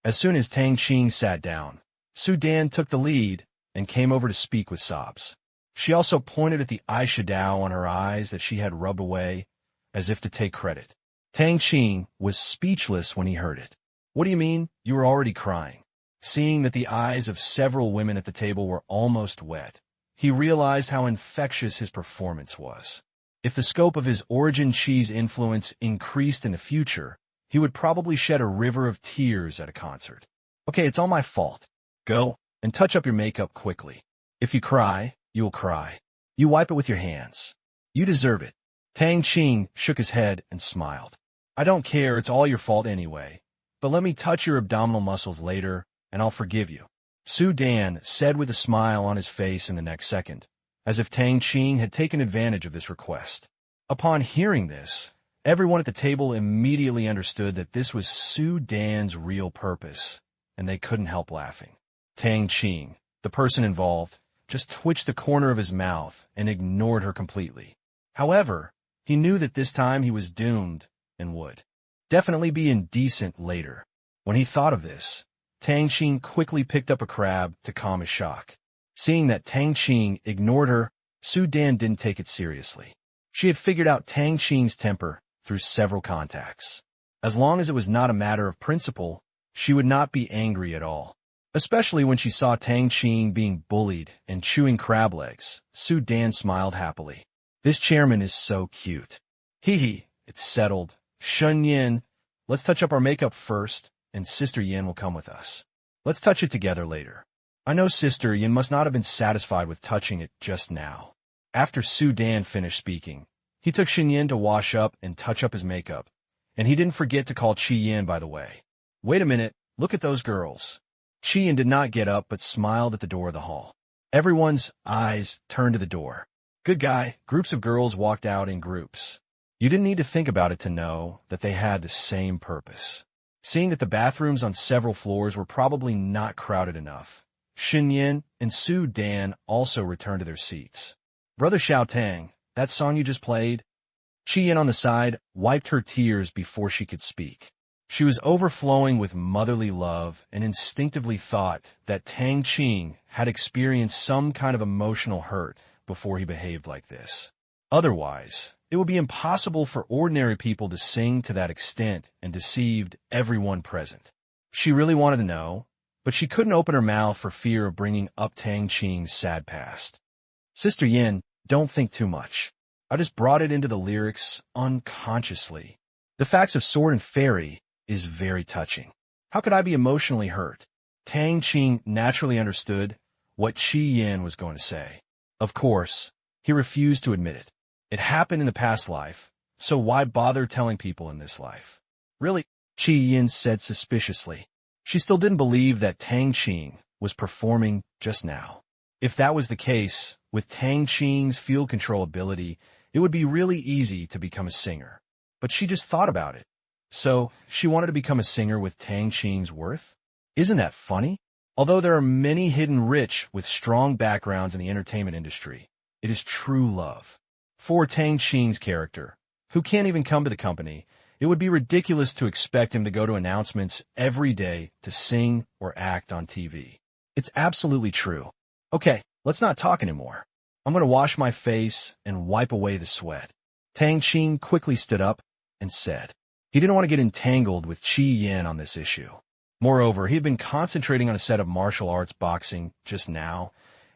As soon as Tang Qing sat down, Su Dan took the lead and came over to speak with sobs. She also pointed at the eyeshadow on her eyes that she had rubbed away, as if to take credit. Tang Qing was speechless when he heard it. What do you mean? You were already crying. Seeing that the eyes of several women at the table were almost wet, he realized how infectious his performance was. If the scope of his origin Qi's influence increased in the future, he would probably shed a river of tears at a concert. Okay, it's all my fault. Go and touch up your makeup quickly. If you cry, you will cry. You wipe it with your hands. You deserve it. Tang Qing shook his head and smiled. I don't care, it's all your fault anyway. But let me touch your abdominal muscles later, and I'll forgive you. Su Dan said with a smile on his face in the next second, as if Tang Qing had taken advantage of this request. Upon hearing this, everyone at the table immediately understood that this was Su Dan's real purpose, and they couldn't help laughing. Tang Qing, the person involved, just twitched the corner of his mouth and ignored her completely. However, he knew that this time he was doomed and would definitely be indecent later. When he thought of this, Tang Qing quickly picked up a crab to calm his shock. Seeing that Tang Qing ignored her, Su Dan didn't take it seriously. She had figured out Tang Qing's temper through several contacts. As long as it was not a matter of principle, she would not be angry at all. Especially when she saw Tang Qing being bullied and chewing crab legs, Su Dan smiled happily. This chairman is so cute. Hee, it's settled. Shun Yin, let's touch up our makeup first, and Sister Yin will come with us. Let's touch it together later. I know Sister Yin must not have been satisfied with touching it just now. After Su Dan finished speaking, he took Shin Yin to wash up and touch up his makeup, and he didn't forget to call Qi Yin, by the way. Wait a minute, look at those girls. Qi Yin did not get up but smiled at the door of the hall. Everyone's eyes turned to the door. Good guy, groups of girls walked out in groups. You didn't need to think about it to know that they had the same purpose. Seeing that the bathrooms on several floors were probably not crowded enough, Shin Yin and Su Dan also returned to their seats. Brother Xiao Tang, that song you just played? Qi Yin on the side wiped her tears before she could speak. She was overflowing with motherly love and instinctively thought that Tang Qing had experienced some kind of emotional hurt before he behaved like this. Otherwise, it would be impossible for ordinary people to sing to that extent and deceived everyone present. She really wanted to know, but she couldn't open her mouth for fear of bringing up Tang Qing's sad past. Sister Yin, don't think too much. I just brought it into the lyrics unconsciously. The facts of Sword and Fairy is very touching. How could I be emotionally hurt? Tang Qing naturally understood what Qi Yin was going to say. Of course, he refused to admit it. It happened in the past life, so why bother telling people in this life? Really? Qi Yin said suspiciously. She still didn't believe that Tang Qing was performing just now. If that was the case, with Tang Qing's field control ability, it would be really easy to become a singer. But she just thought about it. So, she wanted to become a singer with Tang Qing's worth? Isn't that funny? Although there are many hidden rich with strong backgrounds in the entertainment industry, it is true love. For Tang Qing's character, who can't even come to the company, it would be ridiculous to expect him to go to announcements every day to sing or act on TV. It's absolutely true. Okay, let's not talk anymore. I'm going to wash my face and wipe away the sweat. Tang Qing quickly stood up and said. He didn't want to get entangled with Qi Yin on this issue. Moreover, he had been concentrating on a set of martial arts boxing just now,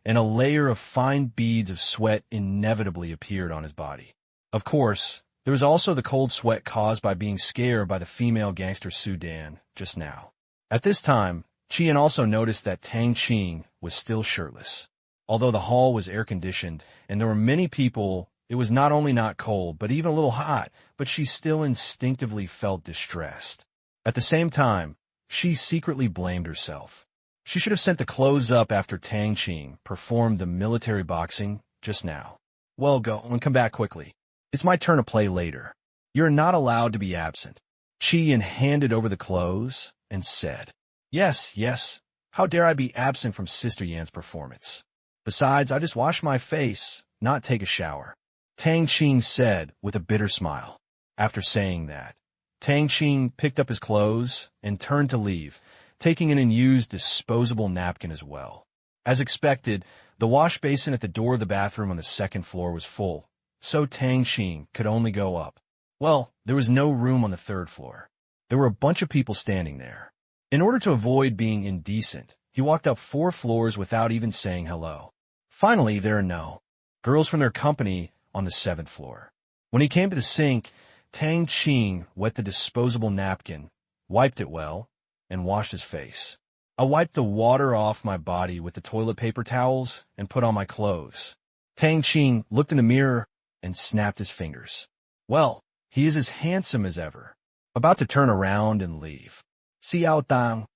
and a layer of fine beads of sweat inevitably appeared on his body. Of course, there was also the cold sweat caused by being scared by the female gangster Sudan just now. At this time, Qian also noticed that Tang Qing was still shirtless. Although the hall was air-conditioned and there were many people, it was not only not cold, but even a little hot, but she still instinctively felt distressed. At the same time, she secretly blamed herself. She should have sent the clothes up after Tang Qing performed the military boxing just now. Well, go and come back quickly. It's my turn to play later. You're not allowed to be absent. Qian handed over the clothes and said, Yes, how dare I be absent from Sister Yan's performance? Besides, I just washed my face, not take a shower. Tang Qing said with a bitter smile. After saying that, Tang Qing picked up his clothes and turned to leave, taking an unused disposable napkin as well. As expected, the wash basin at the door of the bathroom on the second floor was full, so Tang Qing could only go up. Well, there was no room on the third floor. There were a bunch of people standing there. In order to avoid being indecent, he walked up 4 floors without even saying hello. Finally, there are no girls from their company on the 7th floor. When he came to the sink, Tang Qing wet the disposable napkin, wiped it well, and washed his face. I wiped the water off my body with the toilet paper towels and put on my clothes. Tang Qing looked in the mirror and snapped his fingers. Well, he is as handsome as ever. About to turn around and leave. Xiao Tang.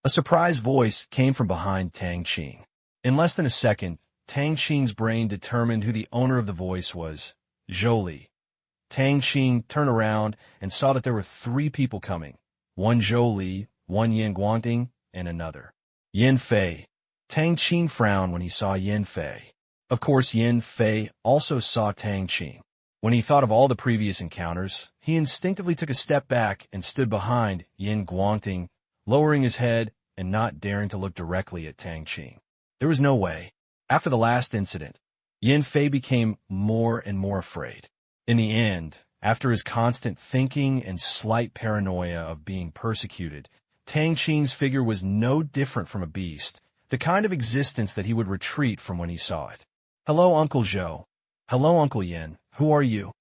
A surprised voice came from behind Tang Qing. In less than a second, Tang Qing's brain determined who the owner of the voice was. Zhou. Tang Qing turned around and saw that there were 3 people coming. One Zhou, one Yin Guangding, and another. Yin Fei. Tang Qing frowned when he saw Yin Fei. Of course, Yin Fei also saw Tang Qing. When he thought of all the previous encounters, he instinctively took a step back and stood behind Yin Guangding, lowering his head and not daring to look directly at Tang Qing. There was no way. After the last incident, Yin Fei became more and more afraid. In the end, after his constant thinking and slight paranoia of being persecuted, Tang Qing's figure was no different from a beast, the kind of existence that he would retreat from when he saw it. Hello, Uncle Zhou. Hello, Uncle Yin. Who are you?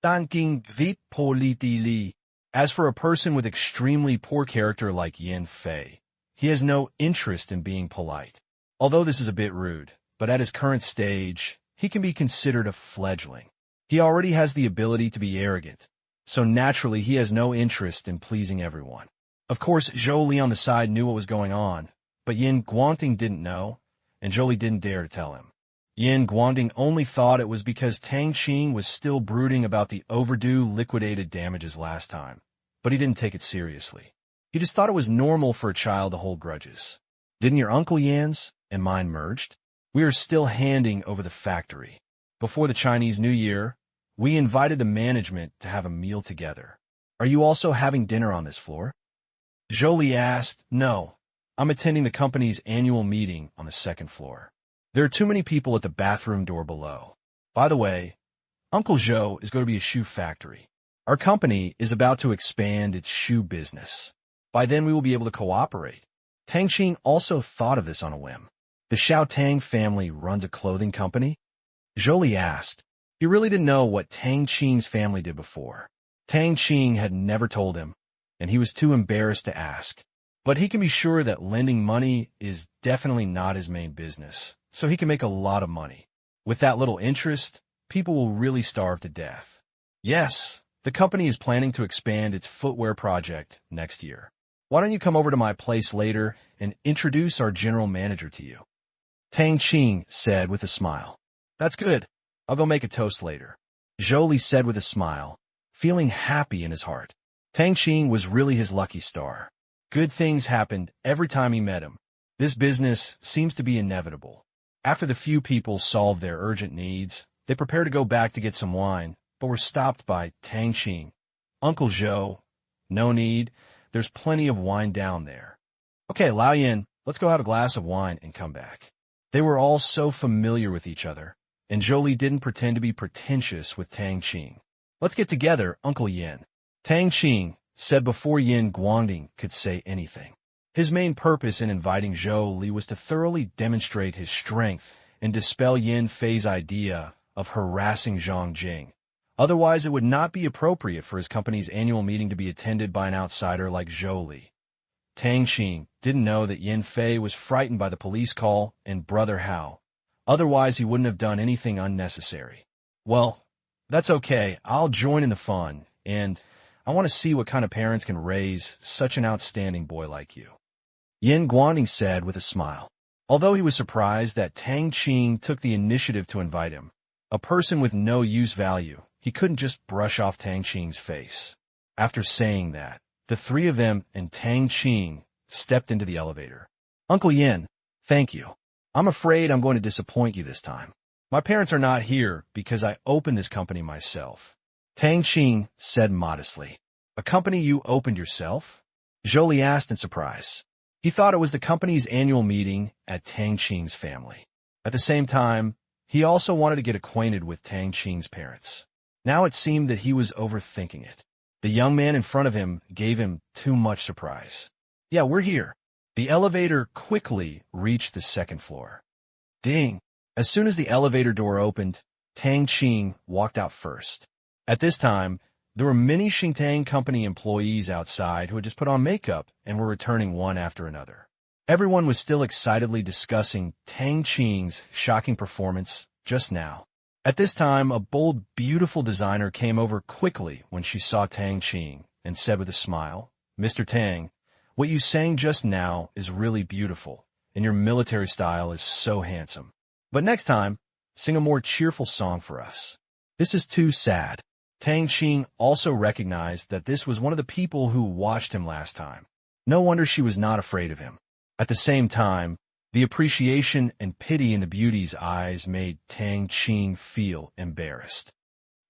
Tang Qing vit politi li. As for a person with extremely poor character like Yin Fei, he has no interest in being polite. Although this is a bit rude, but at his current stage, he can be considered a fledgling. He already has the ability to be arrogant, so naturally he has no interest in pleasing everyone. Of course, Zhou Li on the side knew what was going on, but Yin Guangding didn't know, and Zhou Li didn't dare to tell him. Yin Guangding only thought it was because Tang Qing was still brooding about the overdue liquidated damages last time, but he didn't take it seriously. He just thought it was normal for a child to hold grudges. Didn't your Uncle Yan's and mine merged? We are still handing over the factory. Before the Chinese New Year, we invited the management to have a meal together. Are you also having dinner on this floor? Zhou Li asked. No, I'm attending the company's annual meeting on the 2nd floor. There are too many people at the bathroom door below. By the way, Uncle Zhou is going to be a shoe factory. Our company is about to expand its shoe business. By then we will be able to cooperate. Tang Qing also thought of this on a whim. The Xiao Tang family runs a clothing company? Zhou Li asked. He really didn't know what Tang Qing's family did before. Tang Qing had never told him, and he was too embarrassed to ask. But he can be sure that lending money is definitely not his main business, so he can make a lot of money. With that little interest, people will really starve to death. Yes, the company is planning to expand its footwear project next year. Why don't you come over to my place later and introduce our general manager to you? Tang Qing said with a smile. That's good. I'll go make a toast later. Zhou said with a smile, feeling happy in his heart. Tang Qing was really his lucky star. Good things happened every time he met him. This business seems to be inevitable. After the few people solved their urgent needs, they prepared to go back to get some wine, but were stopped by Tang Qing. Uncle Zhou, no need. There's plenty of wine down there. Okay, Lao Yin, let's go have a glass of wine and come back. They were all so familiar with each other, and Zhou didn't pretend to be pretentious with Tang Qing. Let's get together, Uncle Yin. Tang Qing said before Yin Guangding could say anything. His main purpose in inviting Zhou Li was to thoroughly demonstrate his strength and dispel Yin Fei's idea of harassing Zhang Jing. Otherwise, it would not be appropriate for his company's annual meeting to be attended by an outsider like Zhou Li. Tang Qing didn't know that Yin Fei was frightened by the police call and Brother Hao. Otherwise, he wouldn't have done anything unnecessary. Well, that's okay. I'll join in the fun, and I want to see what kind of parents can raise such an outstanding boy like you. Yin Guangding said with a smile. Although he was surprised that Tang Qing took the initiative to invite him, a person with no use value, he couldn't just brush off Tang Qing's face. After saying that, the three of them and Tang Qing stepped into the elevator. Uncle Yin, thank you. I'm afraid I'm going to disappoint you this time. My parents are not here because I opened this company myself. Tang Qing said modestly. A company you opened yourself? Zhou Li asked in surprise. He thought it was the company's annual meeting at Tang Qing's family. At the same time, he also wanted to get acquainted with Tang Qing's parents. Now it seemed that he was overthinking it. The young man in front of him gave him too much surprise. Yeah, we're here. The elevator quickly reached the second floor. Ding! As soon as the elevator door opened, Tang Qing walked out first. At this time, there were many Xingtang Company employees outside who had just put on makeup and were returning one after another. Everyone was still excitedly discussing Tang Qing's shocking performance just now. At this time, a bold, beautiful designer came over quickly when she saw Tang Qing and said with a smile, Mr. Tang, what you sang just now is really beautiful, and your military style is so handsome. But next time, sing a more cheerful song for us. This is too sad. Tang Qing also recognized that this was one of the people who watched him last time. No wonder she was not afraid of him. At the same time, the appreciation and pity in the beauty's eyes made Tang Qing feel embarrassed.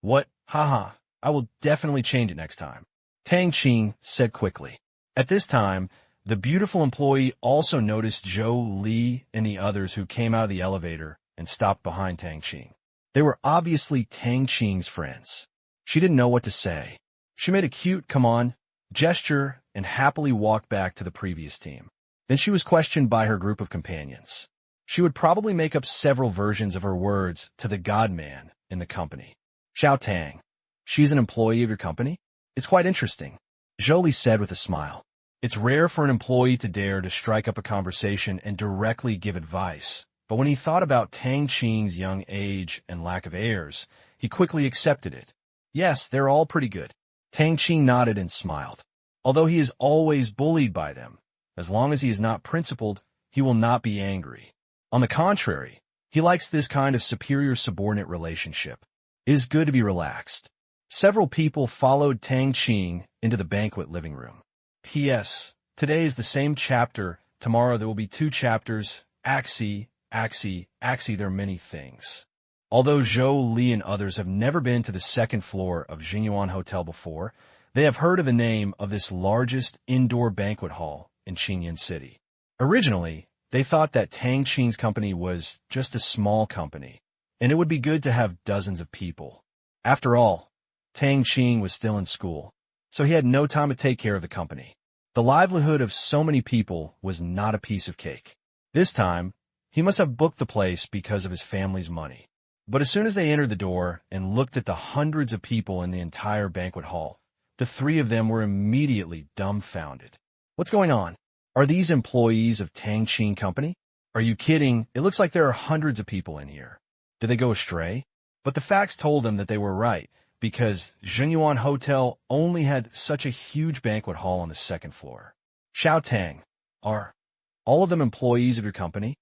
What? Haha, I will definitely change it next time. Tang Qing said quickly. At this time, the beautiful employee also noticed Zhou Li and the others who came out of the elevator and stopped behind Tang Qing. They were obviously Tang Qing's friends. She didn't know what to say. She made a cute, come on, gesture and happily walked back to the previous team. Then she was questioned by her group of companions. She would probably make up several versions of her words to the God-man in the company. Xiao Tang, she's an employee of your company? It's quite interesting, Zhou Li said with a smile. It's rare for an employee to dare to strike up a conversation and directly give advice, but when he thought about Tang Qing's young age and lack of heirs, he quickly accepted it. Yes, they're all pretty good. Tang Qing nodded and smiled. Although he is always bullied by them, as long as he is not principled, he will not be angry. On the contrary, he likes this kind of superior-subordinate relationship. It is good to be relaxed. Several people followed Tang Qing into the banquet living room. P.S. Today is the same chapter. Tomorrow there will be 2 chapters. Axie, there are many things. Although Zhou Li and others have never been to the second floor of Jinyuan Hotel before, they have heard of the name of this largest indoor banquet hall in Qingyan City. Originally, they thought that Tang Qing's company was just a small company, and it would be good to have dozens of people. After all, Tang Qing was still in school, so he had no time to take care of the company. The livelihood of so many people was not a piece of cake. This time, he must have booked the place because of his family's money. But as soon as they entered the door and looked at the hundreds of people in the entire banquet hall, the 3 of them were immediately dumbfounded. What's going on? Are these employees of Tang Qing Company? Are you kidding? It looks like there are hundreds of people in here. Did they go astray? But the facts told them that they were right, because Zhenyuan Hotel only had such a huge banquet hall on the second floor. Xiao Tang, are all of them employees of your company?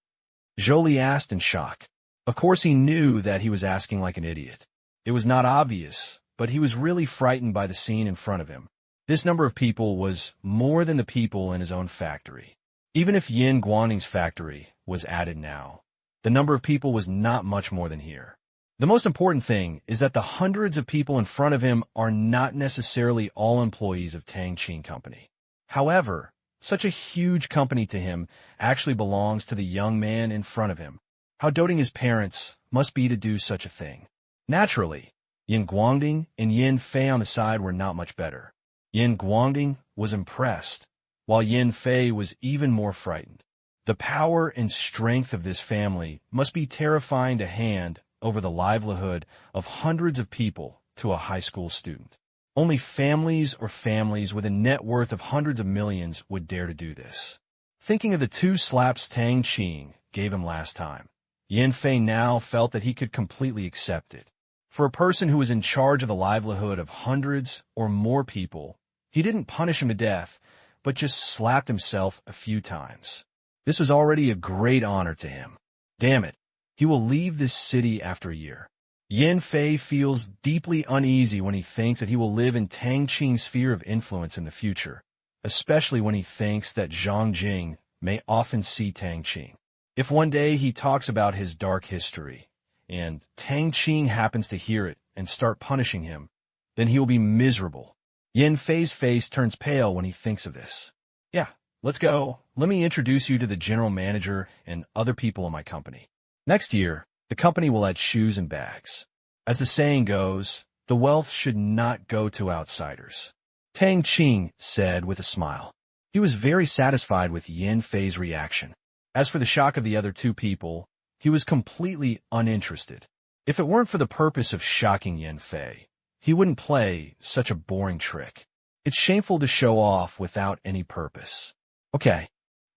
Zhou asked in shock. Of course he knew that he was asking like an idiot. It was not obvious, but he was really frightened by the scene in front of him. This number of people was more than the people in his own factory. Even if Yin Guaning's factory was added now, the number of people was not much more than here. The most important thing is that the hundreds of people in front of him are not necessarily all employees of Tang Qing Company. However, such a huge company to him actually belongs to the young man in front of him. How doting his parents must be to do such a thing. Naturally, Yin Guangding and Yin Fei on the side were not much better. Yin Guangding was impressed, while Yin Fei was even more frightened. The power and strength of this family must be terrifying to hand over the livelihood of hundreds of people to a high school student. Only families or families with a net worth of hundreds of millions would dare to do this. Thinking of the 2 slaps Tang Qing gave him last time, Yin Fei now felt that he could completely accept it. For a person who was in charge of the livelihood of hundreds or more people, he didn't punish him to death, but just slapped himself a few times. This was already a great honor to him. Damn it, he will leave this city after a year. Yin Fei feels deeply uneasy when he thinks that he will live in Tang Qing's sphere of influence in the future, especially when he thinks that Zhang Jing may often see Tang Qing. If one day he talks about his dark history, and Tang Qing happens to hear it and start punishing him, then he will be miserable. Yin Fei's face turns pale when he thinks of this. Yeah, let's go. Let me introduce you to the general manager and other people in my company. Next year, the company will add shoes and bags. As the saying goes, the wealth should not go to outsiders. Tang Qing said with a smile. He was very satisfied with Yin Fei's reaction. As for the shock of the other 2 people, he was completely uninterested. If it weren't for the purpose of shocking Yin Fei, he wouldn't play such a boring trick. It's shameful to show off without any purpose. Okay.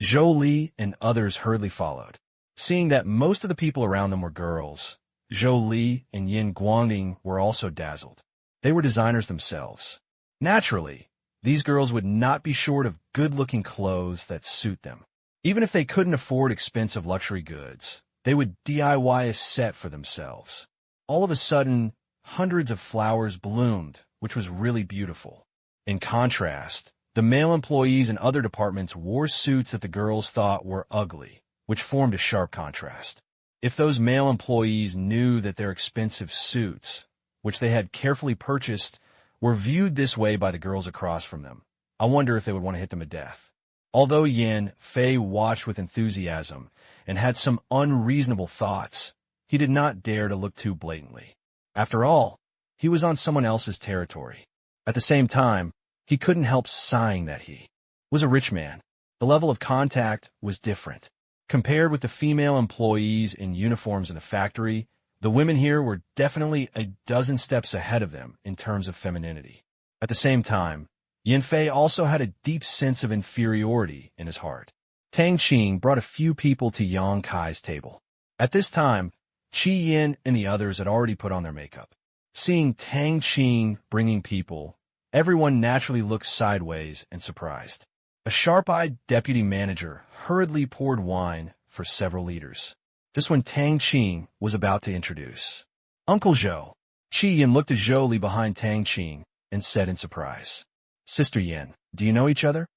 Zhou and others hurriedly followed. Seeing that most of the people around them were girls, Zhou and Yin Guangding were also dazzled. They were designers themselves. Naturally, these girls would not be short of good-looking clothes that suit them. Even if they couldn't afford expensive luxury goods, they would DIY a set for themselves. All of a sudden, hundreds of flowers bloomed, which was really beautiful. In contrast, the male employees in other departments wore suits that the girls thought were ugly, which formed a sharp contrast. If those male employees knew that their expensive suits, which they had carefully purchased, were viewed this way by the girls across from them, I wonder if they would want to hit them to death. Although Yin Fei watched with enthusiasm and had some unreasonable thoughts, he did not dare to look too blatantly. After all, he was on someone else's territory. At the same time, he couldn't help sighing that he was a rich man. The level of contact was different. Compared with the female employees in uniforms in the factory, the women here were definitely a dozen steps ahead of them in terms of femininity. At the same time, Yin Fei also had a deep sense of inferiority in his heart. Tang Qing brought a few people to Yang Kai's table. At this time, Qi Yin and the others had already put on their makeup. Seeing Tang Qing bringing people, everyone naturally looked sideways and surprised. A sharp-eyed deputy manager hurriedly poured wine for several liters. Just when Tang Qing was about to introduce Uncle Zhou, Qi Yin looked at Zhou behind Tang Qing and said in surprise, "Sister Yin, do you know each other?"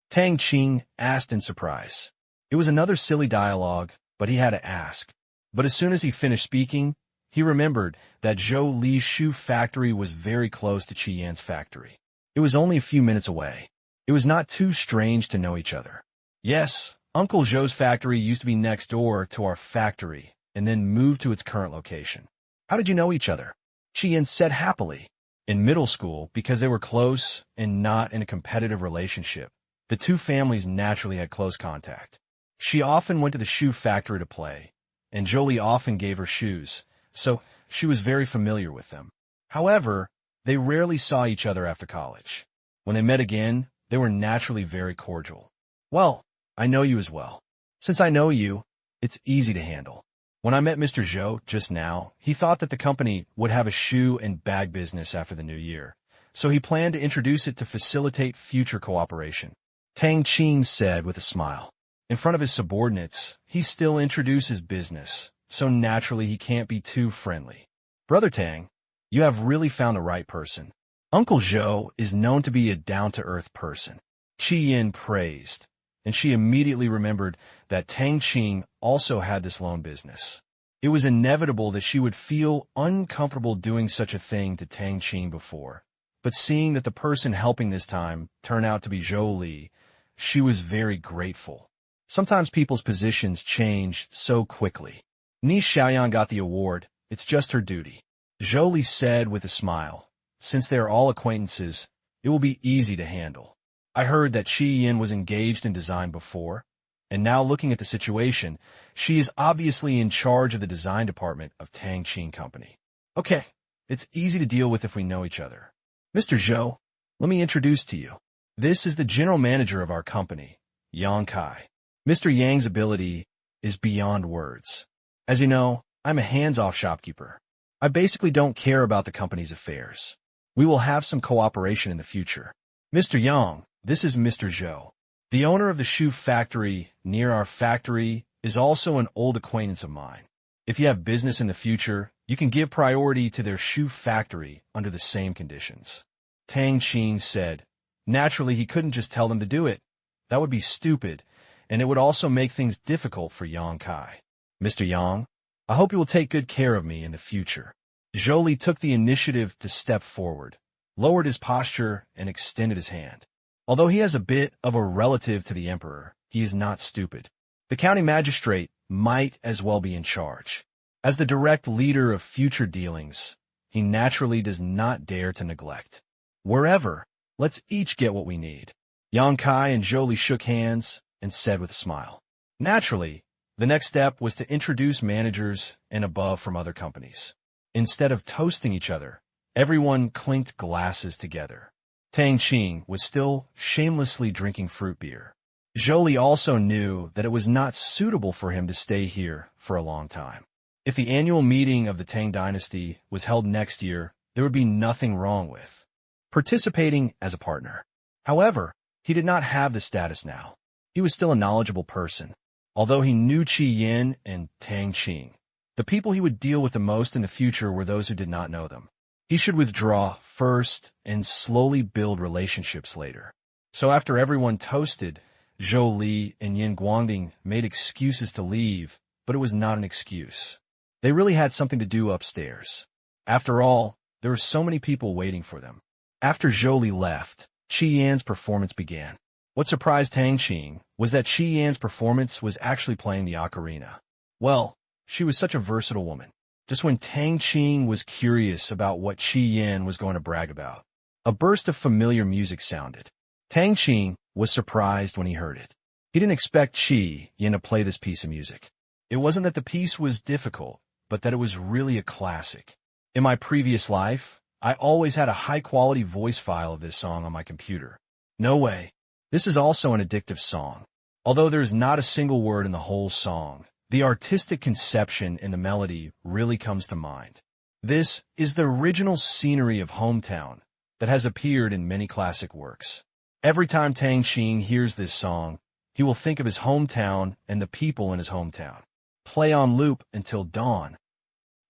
Tang Qing asked in surprise. It was another silly dialogue, but he had to ask. But as soon as he finished speaking, he remembered that Zhou Li's shoe factory was very close to Qi Yin's factory. It was only a few minutes away. It was not too strange to know each other. Yes, Uncle Zhou's factory used to be next door to our factory and then moved to its current location. How did you know each other? Qi Yin said happily. In middle school, because they were close and not in a competitive relationship, the 2 families naturally had close contact. She often went to the shoe factory to play, and Jolie often gave her shoes, so she was very familiar with them. However, they rarely saw each other after college. When they met again, they were naturally very cordial. Well, I know you as well. Since I know you, it's easy to handle. When I met Mr. Zhou just now, he thought that the company would have a shoe and bag business after the new year, so he planned to introduce it to facilitate future cooperation. Tang Qing said with a smile. In front of his subordinates, he still introduces business, so naturally he can't be too friendly. Brother Tang, you have really found the right person. Uncle Zhou is known to be a down-to-earth person. Qi Yin praised, and she immediately remembered that Tang Qing also had this loan business. It was inevitable that she would feel uncomfortable doing such a thing to Tang Qing before, but seeing that the person helping this time turned out to be Zhou Li, she was very grateful. Sometimes people's positions change so quickly. Ni Xiaoyan got the award. It's just her duty. Zhou Li said with a smile. Since they are all acquaintances, it will be easy to handle. I heard that Qi Yin was engaged in design before, and now looking at the situation, she is obviously in charge of the design department of Tang Qing Company. Okay, it's easy to deal with if we know each other. Mr. Zhou, let me introduce to you. This is the general manager of our company, Yang Kai. Mr. Yang's ability is beyond words. As you know, I'm a hands-off shopkeeper. I basically don't care about the company's affairs. We will have some cooperation in the future. Mr. Yang, this is Mr. Zhou. The owner of the shoe factory near our factory is also an old acquaintance of mine. If you have business in the future, you can give priority to their shoe factory under the same conditions. Tang Qing said. Naturally, he couldn't just tell them to do it. That would be stupid, and it would also make things difficult for Yang Kai. Mr. Yang, I hope you will take good care of me in the future. Zhou Li took the initiative to step forward, lowered his posture, and extended his hand. Although he has a bit of a relative to the emperor, he is not stupid. The county magistrate might as well be in charge. As the direct leader of future dealings, he naturally does not dare to neglect. Wherever, let's each get what we need. Yang Kai and Zhou Li shook hands and said with a smile. Naturally, the next step was to introduce managers and above from other companies. Instead of toasting each other, everyone clinked glasses together. Tang Qing was still shamelessly drinking fruit beer. Zhou Li also knew that it was not suitable for him to stay here for a long time. If the annual meeting of the Tang dynasty was held next year, there would be nothing wrong with participating as a partner. However, he did not have the status now. He was still a knowledgeable person. Although he knew Qi Yin and Tang Qing, the people he would deal with the most in the future were those who did not know them. He should withdraw first and slowly build relationships later. So after everyone toasted, Zhou Li and Yin Guangding made excuses to leave, but it was not an excuse. They really had something to do upstairs. After all, there were so many people waiting for them. After Zhou Li left, Qi Yan's performance began. What surprised Tang Qing was that Qi Yan's performance was actually playing the ocarina. Well, she was such a versatile woman. Just when Tang Qing was curious about what Qi Yan was going to brag about, a burst of familiar music sounded. Tang Qing was surprised when he heard it. He didn't expect Qi Yan to play this piece of music. It wasn't that the piece was difficult, but that it was really a classic. In my previous life, I always had a high-quality voice file of this song on my computer. No way. This is also an addictive song. Although there's not a single word in the whole song, the artistic conception in the melody really comes to mind. This is the original scenery of hometown that has appeared in many classic works. Every time Tang Qing hears this song, he will think of his hometown and the people in his hometown. Play on loop until dawn.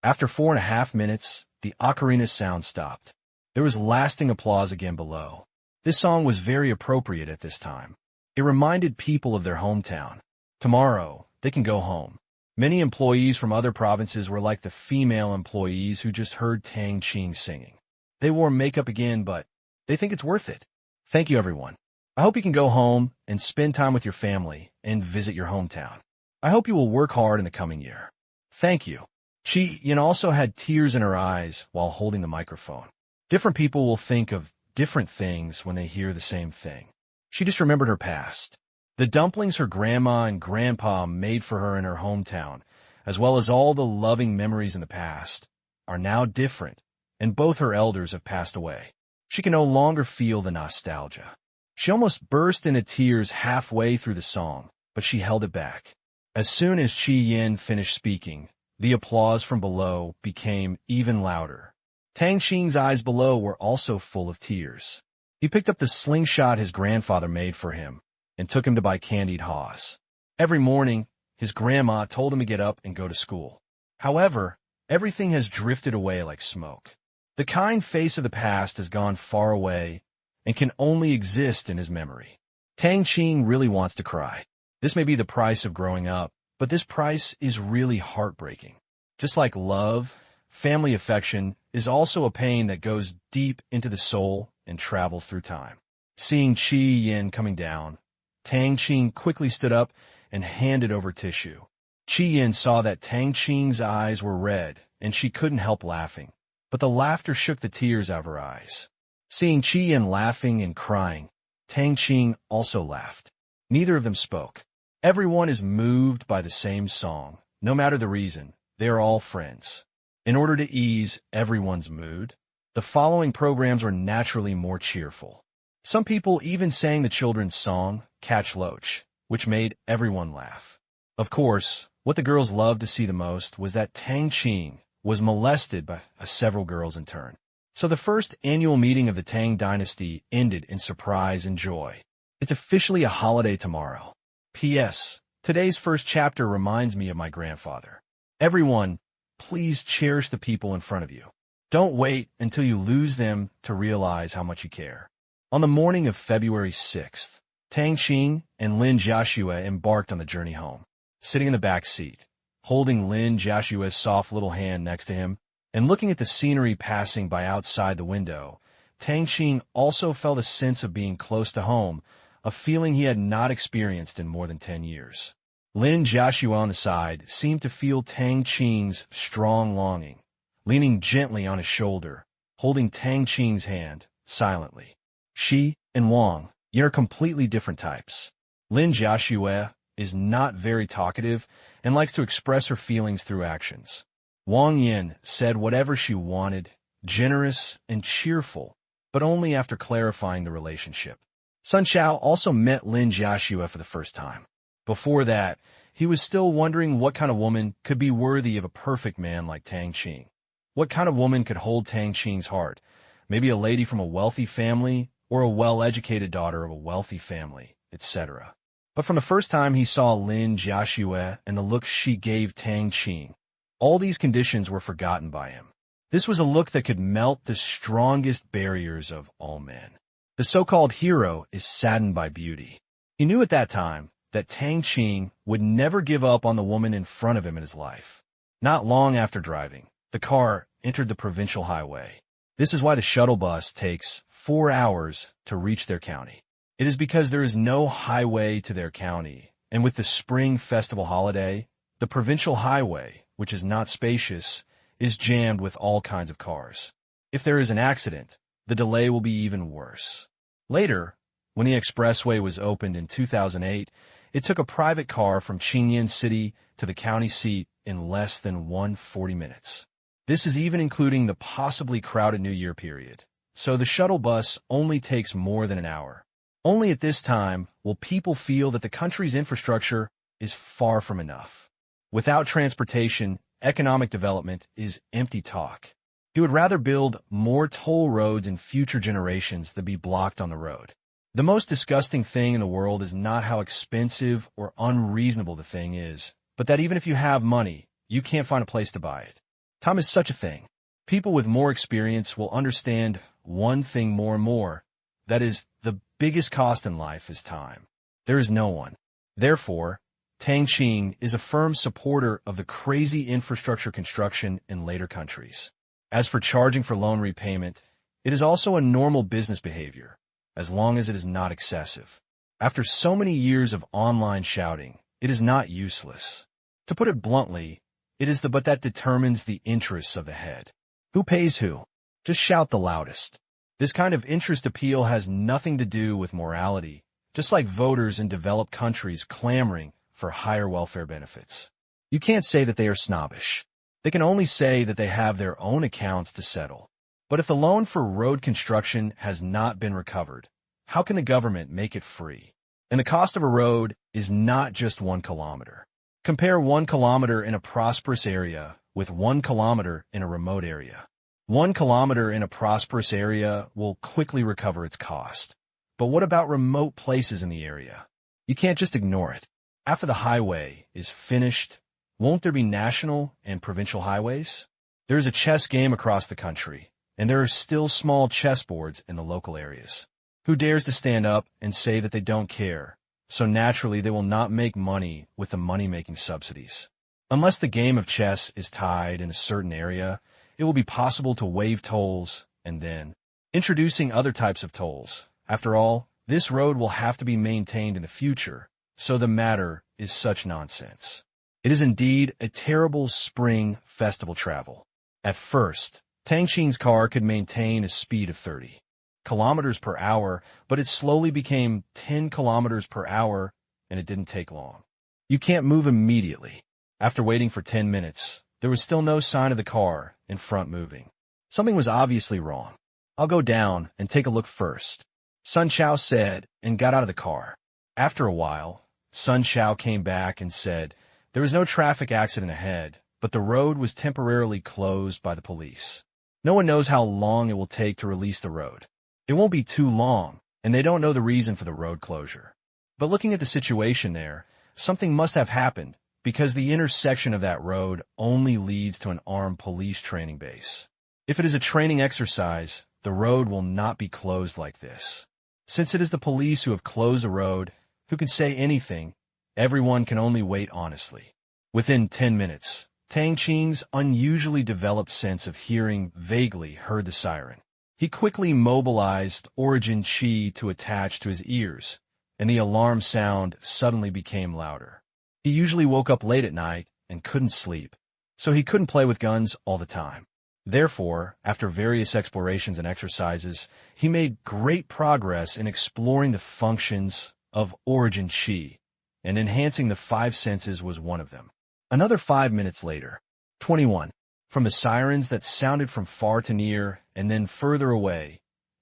After 4.5 minutes, the ocarina sound stopped. There was lasting applause again below. This song was very appropriate at this time. It reminded people of their hometown. Tomorrow, they can go home. Many employees from other provinces were like the female employees who just heard Tang Qing singing. They wore makeup again, but they think it's worth it. Thank you, everyone. I hope you can go home and spend time with your family and visit your hometown. I hope you will work hard in the coming year. Thank you. Qi Yan also had tears in her eyes while holding the microphone. Different people will think of different things when they hear the same thing. She just remembered her past. The dumplings her grandma and grandpa made for her in her hometown, as well as all the loving memories in the past, are now different, and both her elders have passed away. She can no longer feel the nostalgia. She almost burst into tears halfway through the song, but she held it back. As soon as Qi Yin finished speaking, the applause from below became even louder. Tang Qing's eyes below were also full of tears. He picked up the slingshot his grandfather made for him and took him to buy candied haws. Every morning, his grandma told him to get up and go to school. However, everything has drifted away like smoke. The kind face of the past has gone far away and can only exist in his memory. Tang Qing really wants to cry. This may be the price of growing up, but this price is really heartbreaking. Just like love, family affection is also a pain that goes deep into the soul and travels through time. Seeing Qi Yin coming down, Tang Qing quickly stood up and handed over tissue. Qi Yin saw that Tang Qing's eyes were red, and she couldn't help laughing, but the laughter shook the tears out of her eyes. Seeing Qi Yin laughing and crying, Tang Qing also laughed. Neither of them spoke. Everyone is moved by the same song. No matter the reason, they are all friends. In order to ease everyone's mood, the following programs were naturally more cheerful. Some people even sang the children's song, Catch Loach, which made everyone laugh. Of course, what the girls loved to see the most was that Tang Qing was molested by several girls in turn. So the first annual meeting of the Tang dynasty ended in surprise and joy. It's officially a holiday tomorrow. P.S. Today's first chapter reminds me of my grandfather. Everyone, please cherish the people in front of you. Don't wait until you lose them to realize how much you care. On the morning of February 6th, Tang Qing and Lin Jiaxue embarked on the journey home. Sitting in the back seat, holding Lin Jiaxue's soft little hand next to him, and looking at the scenery passing by outside the window, Tang Qing also felt a sense of being close to home, a feeling he had not experienced in more than 10 years. Lin Jiaxue on the side seemed to feel Tang Qing's strong longing, leaning gently on his shoulder, holding Tang Qing's hand, silently. She and Wang Yin are completely different types. Lin Jiaxue is not very talkative and likes to express her feelings through actions. Wang Yin said whatever she wanted, generous and cheerful, but only after clarifying the relationship. Sun Xiao also met Lin Jiaxue for the first time. Before that, he was still wondering what kind of woman could be worthy of a perfect man like Tang Qing. What kind of woman could hold Tang Qing's heart? Maybe a lady from a wealthy family, or a well-educated daughter of a wealthy family, etc. But from the first time he saw Lin Jiaxue and the look she gave Tang Qing, all these conditions were forgotten by him. This was a look that could melt the strongest barriers of all men. The so-called hero is saddened by beauty. He knew at that time that Tang Qing would never give up on the woman in front of him in his life. Not long after driving, the car entered the provincial highway. This is why the shuttle bus takes 4 hours to reach their county. It is because there is no highway to their county, and with the spring festival holiday, the provincial highway, which is not spacious, is jammed with all kinds of cars. If there is an accident, the delay will be even worse. Later, when the expressway was opened in 2008, it took a private car from Qingyan City to the county seat in less than 140 minutes. This is even including the possibly crowded New Year period. So the shuttle bus only takes more than an hour. Only at this time will people feel that the country's infrastructure is far from enough. Without transportation, economic development is empty talk. He would rather build more toll roads in future generations than be blocked on the road. The most disgusting thing in the world is not how expensive or unreasonable the thing is, but that even if you have money, you can't find a place to buy it. Time is such a thing. People with more experience will understand one thing more and more. That is, the biggest cost in life is time. There is no one. Therefore, Tang Qing is a firm supporter of the crazy infrastructure construction in later countries. As for charging for loan repayment, it is also a normal business behavior, as long as it is not excessive. After so many years of online shouting, it is not useless. To put it bluntly, it is the but that determines the interests of the head. Who pays who? Just shout the loudest. This kind of interest appeal has nothing to do with morality, just like voters in developed countries clamoring for higher welfare benefits. You can't say that they are snobbish. They can only say that they have their own accounts to settle. But if the loan for road construction has not been recovered, how can the government make it free? And the cost of a road is not just 1 kilometer. Compare 1 kilometer in a prosperous area with 1 kilometer in a remote area. 1 kilometer in a prosperous area will quickly recover its cost. But what about remote places in the area? You can't just ignore it. After the highway is finished, won't there be national and provincial highways? There is a chess game across the country, and there are still small chessboards in the local areas. Who dares to stand up and say that they don't care? So naturally they will not make money with the money-making subsidies. Unless the game of chess is tied in a certain area, it will be possible to waive tolls and then introducing other types of tolls. After all, this road will have to be maintained in the future, so the matter is such nonsense. It is indeed a terrible spring festival travel. At first, Tang Qing's car could maintain a speed of 30 kilometers per hour, but it slowly became 10 kilometers per hour, and it didn't take long. You can't move immediately. After waiting for 10 minutes, there was still no sign of the car in front moving. Something was obviously wrong. I'll go down and take a look first, Sun Chao said, and got out of the car. After a while, Sun Chao came back and said there was no traffic accident ahead, but the road was temporarily closed by the police. No one knows how long it will take to release the road. It won't be too long, and they don't know the reason for the road closure. But looking at the situation there, something must have happened, because the intersection of that road only leads to an armed police training base. If it is a training exercise, the road will not be closed like this. Since it is the police who have closed the road, who can say anything, everyone can only wait honestly. Within 10 minutes, Tang Qing's unusually developed sense of hearing vaguely heard the siren. He quickly mobilized Origin Qi to attach to his ears, and the alarm sound suddenly became louder. He usually woke up late at night and couldn't sleep, so he couldn't play with guns all the time. Therefore, after various explorations and exercises, he made great progress in exploring the functions of Origin Qi, and enhancing the 5 senses was one of them. Another 5 minutes later, 21, from the sirens that sounded from far to near and then further away,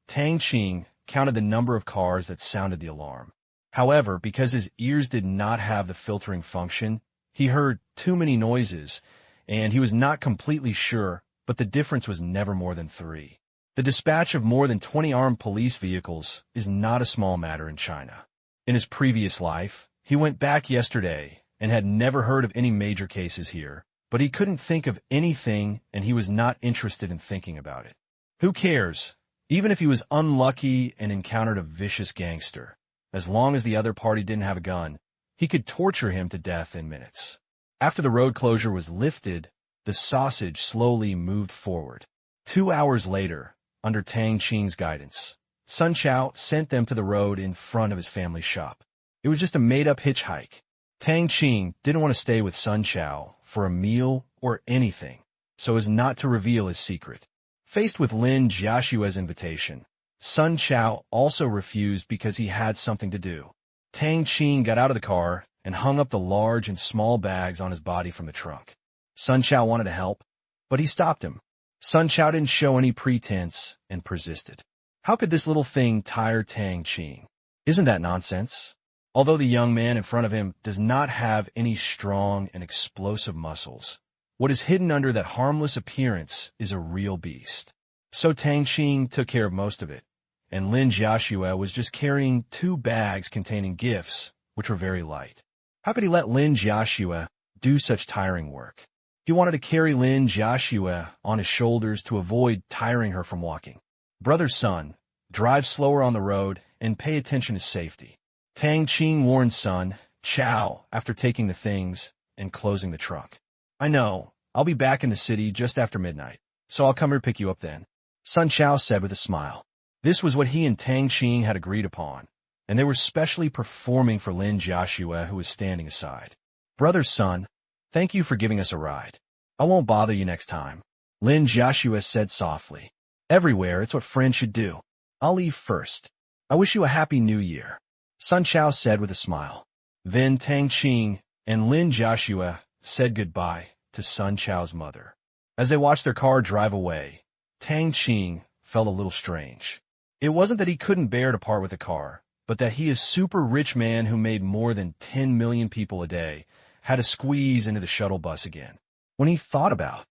Tang Qing counted the number of cars that sounded the alarm. However, because his ears did not have the filtering function, he heard too many noises, and he was not completely sure, but the difference was never more than 3. The dispatch of more than 20 armed police vehicles is not a small matter in China. In his previous life, he went back yesterday and had never heard of any major cases here, but he couldn't think of anything and he was not interested in thinking about it. Who cares? Even if he was unlucky and encountered a vicious gangster, as long as the other party didn't have a gun, he could torture him to death in minutes. After the road closure was lifted, the sausage slowly moved forward. 2 hours later, under Tang Qing's guidance, Sun Chao sent them to the road in front of his family shop. It was just a made-up hitchhike. Tang Qing didn't want to stay with Sun Chao for a meal or anything, so as not to reveal his secret. Faced with Lin Jiaxue's invitation, Sun Chao also refused because he had something to do. Tang Qing got out of the car and hung up the large and small bags on his body from the trunk. Sun Chao wanted to help, but he stopped him. Sun Chao didn't show any pretense and persisted. How could this little thing tire Tang Qing? Isn't that nonsense? Although the young man in front of him does not have any strong and explosive muscles, what is hidden under that harmless appearance is a real beast. So Tang Qing took care of most of it, and Lin Jiaxue was just carrying 2 bags containing gifts, which were very light. How could he let Lin Jiaxue do such tiring work? He wanted to carry Lin Jiaxue on his shoulders to avoid tiring her from walking. Brother's son, drive slower on the road and pay attention to safety. Tang Qing warned Sun Chao after taking the things and closing the trunk. I know, I'll be back in the city just after midnight, so I'll come here to pick you up then, Sun Chao said with a smile. This was what he and Tang Qing had agreed upon, and they were specially performing for Lin Jiaxue, who was standing aside. Brother's son, thank you for giving us a ride. I won't bother you next time, Lin Jiaxue said softly. Everywhere, it's what friends should do. I'll leave first. I wish you a happy new year, Sun Chao said with a smile. Then Tang Qing and Lin Jiaxue said goodbye to Sun Chao's mother. As they watched their car drive away, Tang Qing felt a little strange. It wasn't that he couldn't bear to part with the car, but that he, a super rich man who made more than 10 million people a day, had to squeeze into the shuttle bus again. When he thought about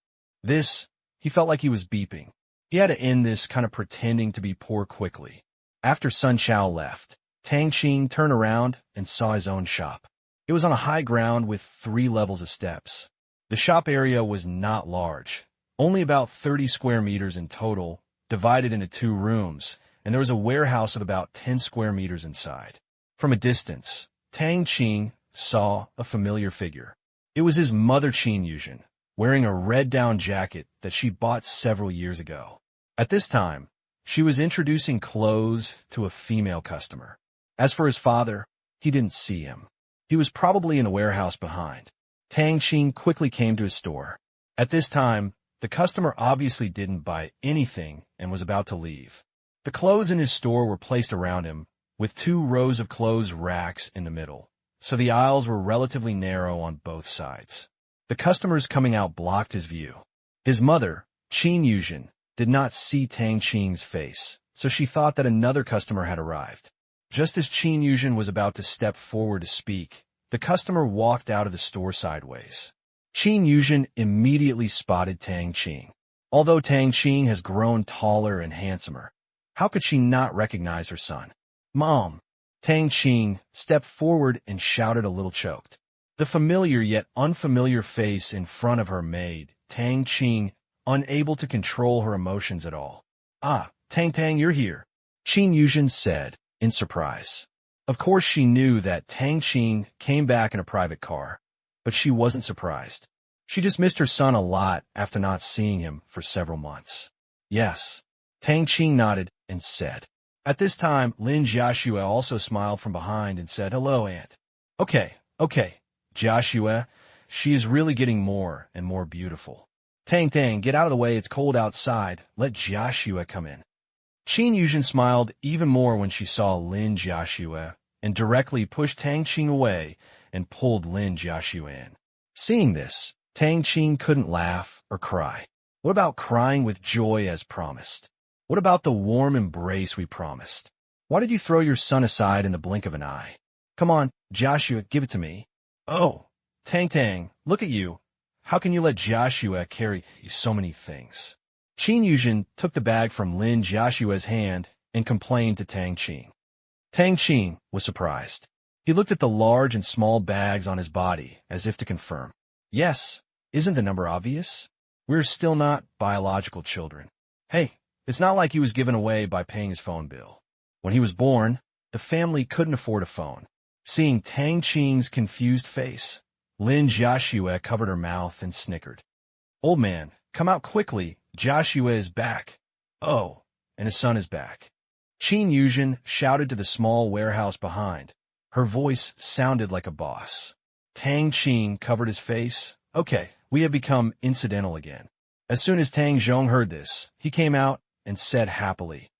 this, he felt like he was beeping. He had to end this kind of pretending to be poor quickly. After Sun Chao left, Tang Qing turned around and saw his own shop. It was on a high ground with 3 levels of steps. The shop area was not large, only about 30 square meters in total, divided into 2 rooms, and there was a warehouse of about 10 square meters inside. From a distance, Tang Qing saw a familiar figure. It was his mother Qin Yuzhen, wearing a red down jacket that she bought several years ago. At this time, she was introducing clothes to a female customer. As for his father, he didn't see him. He was probably in a warehouse behind. Tang Qing quickly came to his store. At this time, the customer obviously didn't buy anything and was about to leave. The clothes in his store were placed around him, with 2 rows of clothes racks in the middle, so the aisles were relatively narrow on both sides. The customers coming out blocked his view. His mother, Qin Yuzhen, did not see Tang Qing's face, so she thought that another customer had arrived. Just as Qin Yuzhen was about to step forward to speak, the customer walked out of the store sideways. Qin Yuzhen immediately spotted Tang Qing. Although Tang Qing has grown taller and handsomer, how could she not recognize her son? "Mom!" Tang Qing stepped forward and shouted a little choked. The familiar yet unfamiliar face in front of her made Tang Qing unable to control her emotions at all. "Ah, Tang, you're here," Qin Yuzhen said, in surprise. Of course she knew that Tang Qing came back in a private car, but she wasn't surprised. She just missed her son a lot after not seeing him for several months. "Yes." Tang Qing nodded and said. At this time, Lin Jiaxue also smiled from behind and said, "Hello, Aunt." Okay, Jiaxue, she is really getting more and more beautiful. Tang, get out of the way, it's cold outside. Let Jiaxue come in." Qin Yuzhen smiled even more when she saw Lin Jiaxue and directly pushed Tang Qing away and pulled Lin Jiaxue in. Seeing this, Tang Qing couldn't laugh or cry. What about crying with joy as promised? What about the warm embrace we promised? Why did you throw your son aside in the blink of an eye? Come on, Jiaxue, give it to me. Oh, Tang, look at you. How can you let Jiaxue carry so many things? Qin Yuzhen took the bag from Lin Jiaxue's hand and complained to Tang Qing. Tang Qing was surprised. He looked at the large and small bags on his body as if to confirm. Yes, isn't the number obvious? We're still not biological children. Hey, it's not like he was given away by paying his phone bill. When he was born, the family couldn't afford a phone. Seeing Tang Qing's confused face, Lin Jiaxue covered her mouth and snickered. "Old man, come out quickly. Jiaxue is back." "Oh, and his son is back." Qin Yuzhen shouted to the small warehouse behind. Her voice sounded like a boss. Tang Qing covered his face. "Okay, we have become incidental again." As soon as Tang Zhong heard this, he came out and said happily,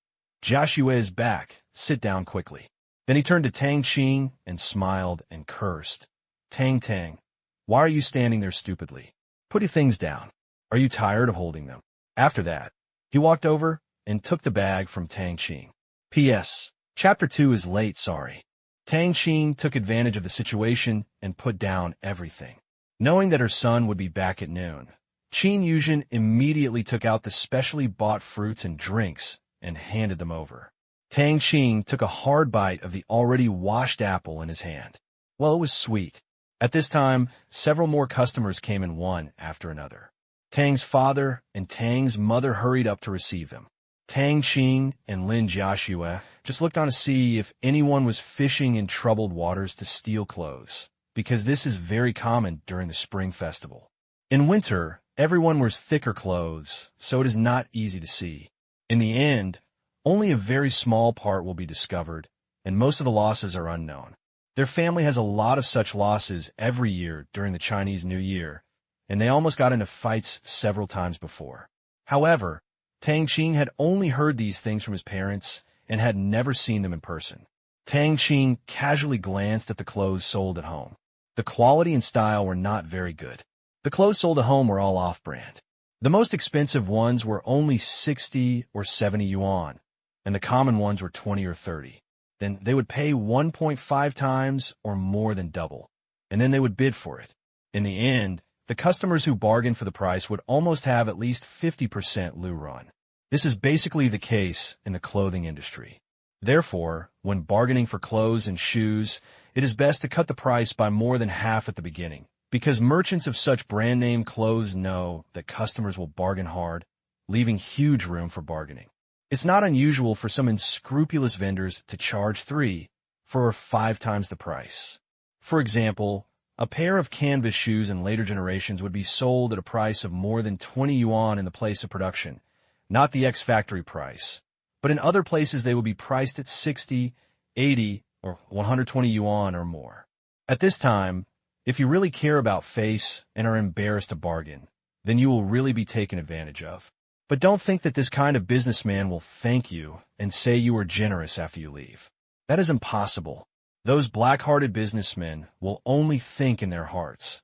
"Jiaxue is back. Sit down quickly." Then he turned to Tang Qing and smiled and cursed. Tang, why are you standing there stupidly? Put your things down. Are you tired of holding them?" After that, he walked over and took the bag from Tang Qing. P.S. Chapter 2 is late, sorry. Tang Qing took advantage of the situation and put down everything. Knowing that her son would be back at noon, Qin Yuzhen immediately took out the specially bought fruits and drinks and handed them over. Tang Qing took a hard bite of the already washed apple in his hand. Well, it was sweet. At this time, several more customers came in one after another. Tang's father and Tang's mother hurried up to receive them. Tang Qing and Lin Jiaxue just looked on to see if anyone was fishing in troubled waters to steal clothes, because this is very common during the Spring Festival. In winter, everyone wears thicker clothes, so it is not easy to see. In the end, only a very small part will be discovered, and most of the losses are unknown. Their family has a lot of such losses every year during the Chinese New Year, and they almost got into fights several times before. However, Tang Qing had only heard these things from his parents and had never seen them in person. Tang Qing casually glanced at the clothes sold at home. The quality and style were not very good. The clothes sold at home were all off-brand. The most expensive ones were only 60 or 70 yuan, and the common ones were 20 or 30. then they would pay 1.5 times or more than double, and then they would bid for it. In the end, the customers who bargained for the price would almost have at least 50% Lu run. This is basically the case in the clothing industry. Therefore, when bargaining for clothes and shoes, it is best to cut the price by more than half at the beginning, because merchants of such brand-name clothes know that customers will bargain hard, leaving huge room for bargaining. It's not unusual for some unscrupulous vendors to charge 3, 4, or 5 times the price. For example, a pair of canvas shoes in later generations would be sold at a price of more than 20 yuan in the place of production, not the ex-factory price. But in other places they would be priced at 60, 80, or 120 yuan or more. At this time, if you really care about face and are embarrassed to bargain, then you will really be taken advantage of. But don't think that this kind of businessman will thank you and say you were generous after you leave. That is impossible. Those black-hearted businessmen will only think in their hearts,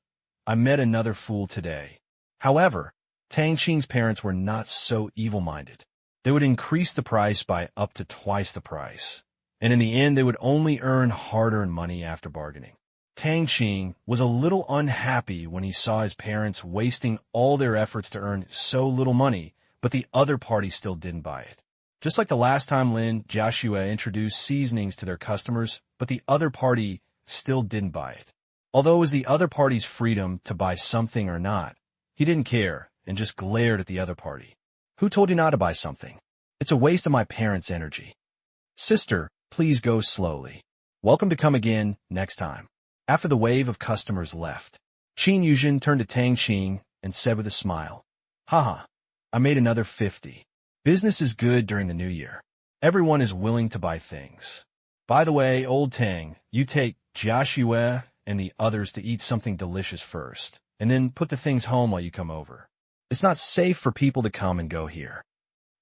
"I met another fool today." However, Tang Qing's parents were not so evil-minded. They would increase the price by up to twice the price, and in the end they would only earn hard-earned money after bargaining. Tang Qing was a little unhappy when he saw his parents wasting all their efforts to earn so little money, but the other party still didn't buy it. Just like the last time Lin Jiaxue introduced seasonings to their customers, but the other party still didn't buy it. Although it was the other party's freedom to buy something or not, he didn't care and just glared at the other party. "Who told you not to buy something? It's a waste of my parents' energy. Sister, please go slowly. Welcome to come again next time." After the wave of customers left, Qin Yuzhen turned to Tang Qing and said with a smile, "Haha, I made another 50. Business is good during the new year. Everyone is willing to buy things. By the way, old Tang, you take Jiaxue and the others to eat something delicious first, and then put the things home while you come over. It's not safe for people to come and go here.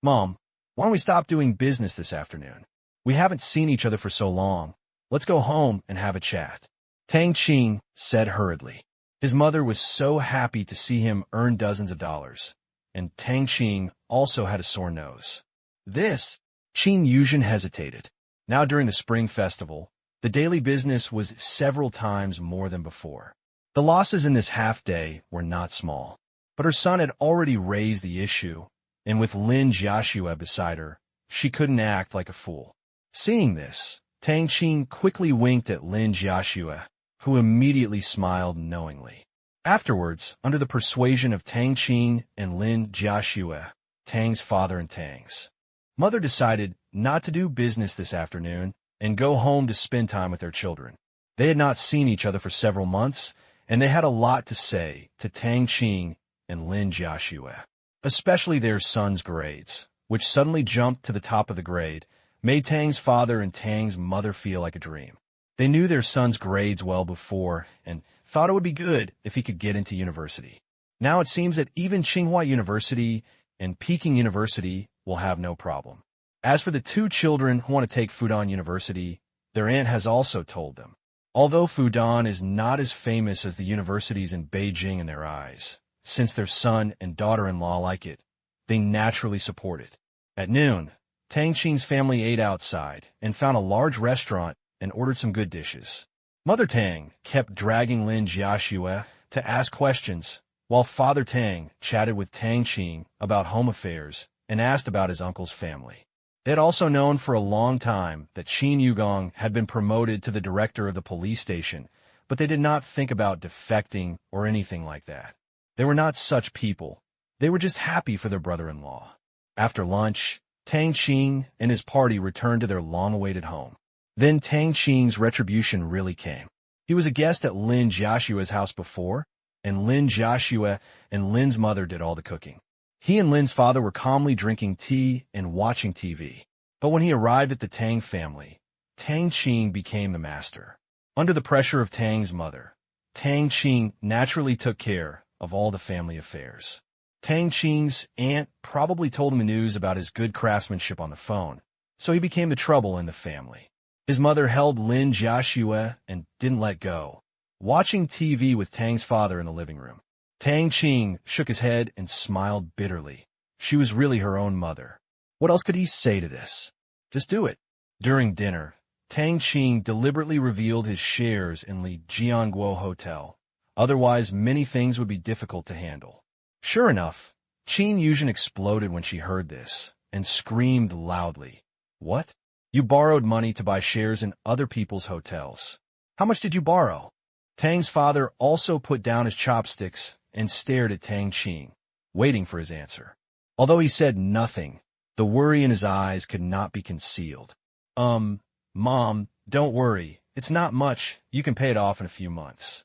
Mom, why don't we stop doing business this afternoon? We haven't seen each other for so long. Let's go home and have a chat." Tang Qing said hurriedly. His mother was so happy to see him earn dozens of dollars, and Tang Qing also had a sore nose. Qin Yuzhen hesitated. Now during the Spring Festival, the daily business was several times more than before. The losses in this half-day were not small, but her son had already raised the issue, and with Lin Jiaxue beside her, she couldn't act like a fool. Seeing this, Tang Qing quickly winked at Lin Jiaxue, who immediately smiled knowingly. Afterwards, under the persuasion of Tang Qing and Lin Jiaxue, Tang's father and Tang's mother decided not to do business this afternoon and go home to spend time with their children. They had not seen each other for several months, and they had a lot to say to Tang Qing and Lin Jiaxue, especially their son's grades, which suddenly jumped to the top of the grade, made Tang's father and Tang's mother feel like a dream. They knew their son's grades well before and thought it would be good if he could get into university. Now it seems that even Tsinghua University and Peking University will have no problem. As for the two children who want to take Fudan University, their aunt has also told them. Although Fudan is not as famous as the universities in Beijing in their eyes, since their son and daughter-in-law like it, they naturally support it. At noon, Tang Qing's family ate outside and found a large restaurant and ordered some good dishes. Mother Tang kept dragging Lin Jiaxue to ask questions, while Father Tang chatted with Tang Qing about home affairs and asked about his uncle's family. They had also known for a long time that Qin Yugong had been promoted to the director of the police station, but they did not think about defecting or anything like that. They were not such people. They were just happy for their brother-in-law. After lunch, Tang Qing and his party returned to their long-awaited home. Then Tang Qing's retribution really came. He was a guest at Lin Jiaxue's house before, and Lin Jiaxue and Lin's mother did all the cooking. He and Lin's father were calmly drinking tea and watching TV. But when he arrived at the Tang family, Tang Qing became the master. Under the pressure of Tang's mother, Tang Qing naturally took care of all the family affairs. Tang Qing's aunt probably told him the news about his good craftsmanship on the phone, so he became the trouble in the family. His mother held Lin Jiaxue and didn't let go, watching TV with Tang's father in the living room. Tang Qing shook his head and smiled bitterly. She was really her own mother. What else could he say to this? Just do it. During dinner, Tang Qing deliberately revealed his shares in the Jianguo Hotel. Otherwise, many things would be difficult to handle. Sure enough, Qin Yuzhen exploded when she heard this and screamed loudly. What? You borrowed money to buy shares in other people's hotels. How much did you borrow? Tang's father also put down his chopsticks and stared at Tang Qing, waiting for his answer. Although he said nothing, the worry in his eyes could not be concealed. Mom, don't worry. It's not much. You can pay it off in a few months.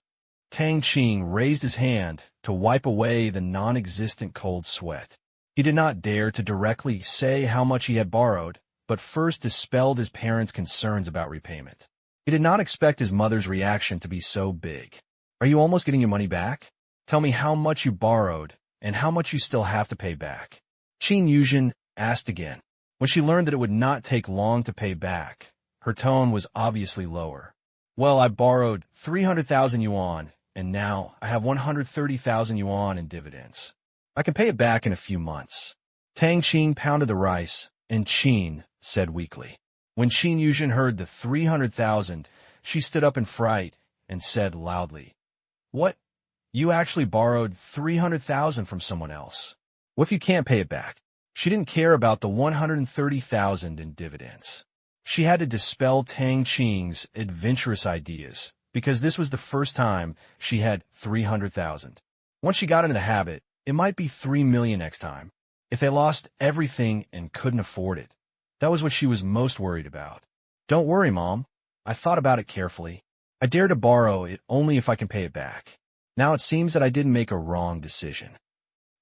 Tang Qing raised his hand to wipe away the non-existent cold sweat. He did not dare to directly say how much he had borrowed, but first dispelled his parents' concerns about repayment. He did not expect his mother's reaction to be so big. Are you almost getting your money back? Tell me how much you borrowed and how much you still have to pay back. Qin Yuzhen asked again. When she learned that it would not take long to pay back, her tone was obviously lower. Well, I borrowed 300,000 yuan, and now I have 130,000 yuan in dividends. I can pay it back in a few months. Tang Qing pounded the rice, and Qin said weakly. When Qin Yuzhen heard the 300,000, she stood up in fright and said loudly, What? You actually borrowed 300,000 from someone else. What if you can't pay it back? She didn't care about the 130,000 in dividends. She had to dispel Tang Qing's adventurous ideas, because this was the first time she had 300,000. Once she got into the habit, it might be 3 million next time. If they lost everything and couldn't afford it, that was what she was most worried about. Don't worry, Mom. I thought about it carefully. I dare to borrow it only if I can pay it back. Now it seems that I didn't make a wrong decision.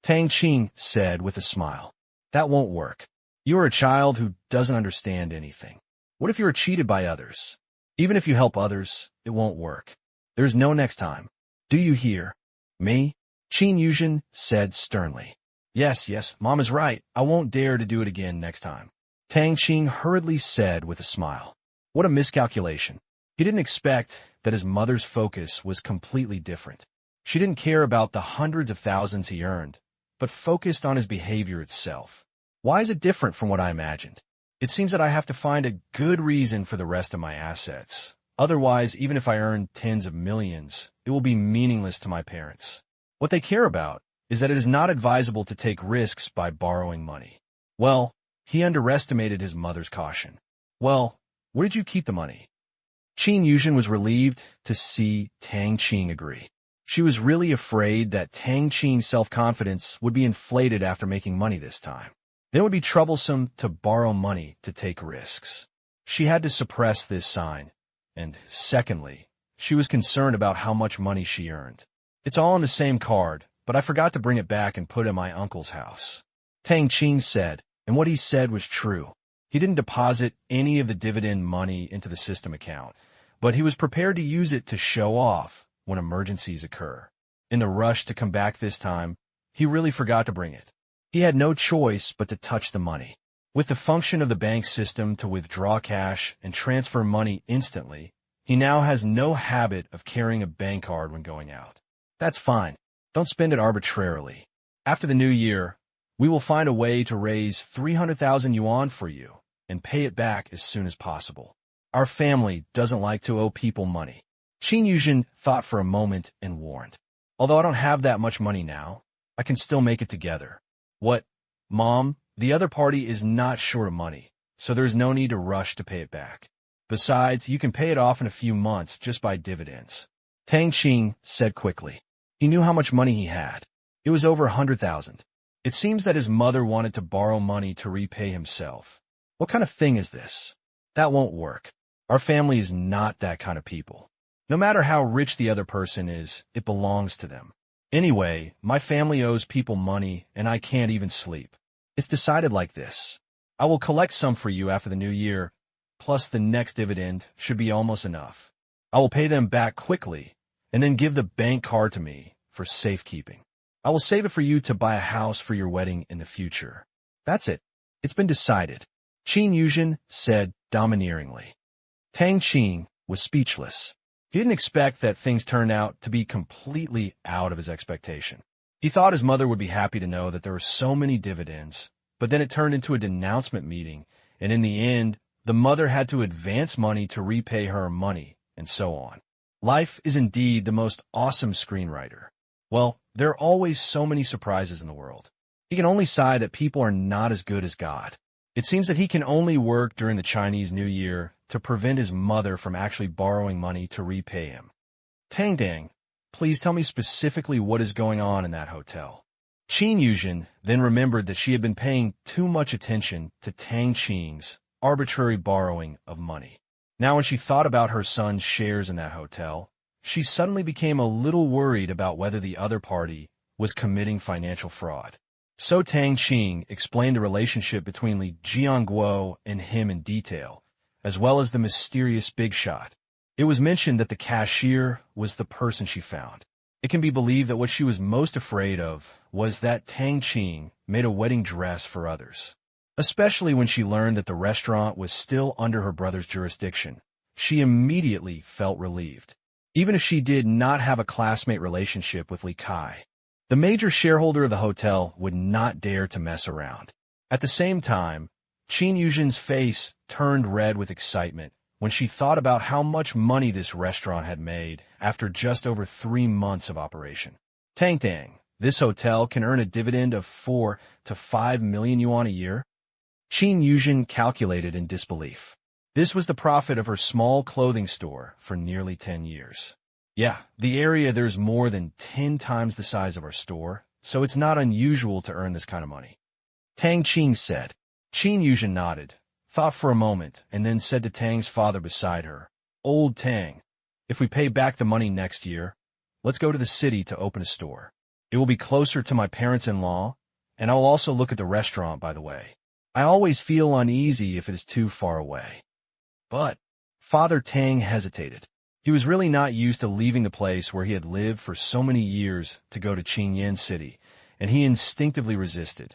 Tang Qing said with a smile. That won't work. You are a child who doesn't understand anything. What if you are cheated by others? Even if you help others, it won't work. There's no next time. Do you hear? Me? Qin Yuzhen said sternly. Yes, Mom is right. I won't dare to do it again next time. Tang Qing hurriedly said with a smile. What a miscalculation. He didn't expect that his mother's focus was completely different. She didn't care about the hundreds of thousands he earned, but focused on his behavior itself. Why is it different from what I imagined? It seems that I have to find a good reason for the rest of my assets. Otherwise, even if I earn tens of millions, it will be meaningless to my parents. What they care about is that it is not advisable to take risks by borrowing money. Well, he underestimated his mother's caution. Well, where did you keep the money? Qin Yuzhen was relieved to see Tang Qing agree. She was really afraid that Tang Qing's self-confidence would be inflated after making money this time. Then it would be troublesome to borrow money to take risks. She had to suppress this sign. And secondly, she was concerned about how much money she earned. It's all on the same card, but I forgot to bring it back and put it in my uncle's house. Tang Qing said, and what he said was true. He didn't deposit any of the dividend money into the system account, but he was prepared to use it to show off when emergencies occur. In the rush to come back this time, he really forgot to bring it. He had no choice but to touch the money. With the function of the bank system to withdraw cash and transfer money instantly, he now has no habit of carrying a bank card when going out. That's fine. Don't spend it arbitrarily. After the new year, we will find a way to raise 300,000 yuan for you and pay it back as soon as possible. Our family doesn't like to owe people money. Qin Yuzhen thought for a moment and warned. Although I don't have that much money now, I can still make it together. What? Mom, the other party is not short of money, so there's no need to rush to pay it back. Besides, you can pay it off in a few months just by dividends. Tang Qing said quickly. He knew how much money he had. It was over 100,000. It seems that his mother wanted to borrow money to repay himself. What kind of thing is this? That won't work. Our family is not that kind of people. No matter how rich the other person is, it belongs to them. Anyway, my family owes people money and I can't even sleep. It's decided like this. I will collect some for you after the new year, plus the next dividend should be almost enough. I will pay them back quickly and then give the bank card to me for safekeeping. I will save it for you to buy a house for your wedding in the future. That's it. It's been decided. Qin Yuzhen said domineeringly. Tang Qing was speechless. He didn't expect that things turned out to be completely out of his expectation. He thought his mother would be happy to know that there were so many dividends, but then it turned into a denouncement meeting, and in the end, The mother had to advance money to repay her money, and so on. Life is indeed the most awesome screenwriter. Well, there are always so many surprises in the world. He can only sigh that people are not as good as God. It seems that he can only work during the Chinese New Year to prevent his mother from actually borrowing money to repay him. Tang Dang, please tell me specifically what is going on in that hotel. Qin Yuzhen then remembered that she had been paying too much attention to Tang Qing's arbitrary borrowing of money. Now when she thought about her son's shares in that hotel, she suddenly became a little worried about whether the other party was committing financial fraud. So Tang Qing explained the relationship between Li Jianguo and him in detail, as well as the mysterious big shot. It was mentioned that the cashier was the person she found. It can be believed that what she was most afraid of was that Tang Qing made a wedding dress for others. Especially when she learned that the restaurant was still under her brother's jurisdiction, she immediately felt relieved. Even if she did not have a classmate relationship with Li Kai, the major shareholder of the hotel would not dare to mess around. At the same time, Qin Yuzhen's face turned red with excitement when she thought about how much money this restaurant had made after just over 3 months of operation. Tang Tang, this hotel can earn a dividend of 4 to 5 million yuan a year? Qin Yuzhen calculated in disbelief. This was the profit of her small clothing store for nearly 10 years. Yeah, the area there's more than 10 times the size of our store, so it's not unusual to earn this kind of money. Tang Qing said. Qin Yuzhen nodded, thought for a moment, and then said to Tang's father beside her, "Old Tang, if we pay back the money next year, let's go to the city to open a store. It will be closer to my parents-in-law, and I will also look at the restaurant, by the way. I always feel uneasy if it is too far away." But Father Tang hesitated. He was really not used to leaving the place where he had lived for so many years to go to Qingyan City, and he instinctively resisted.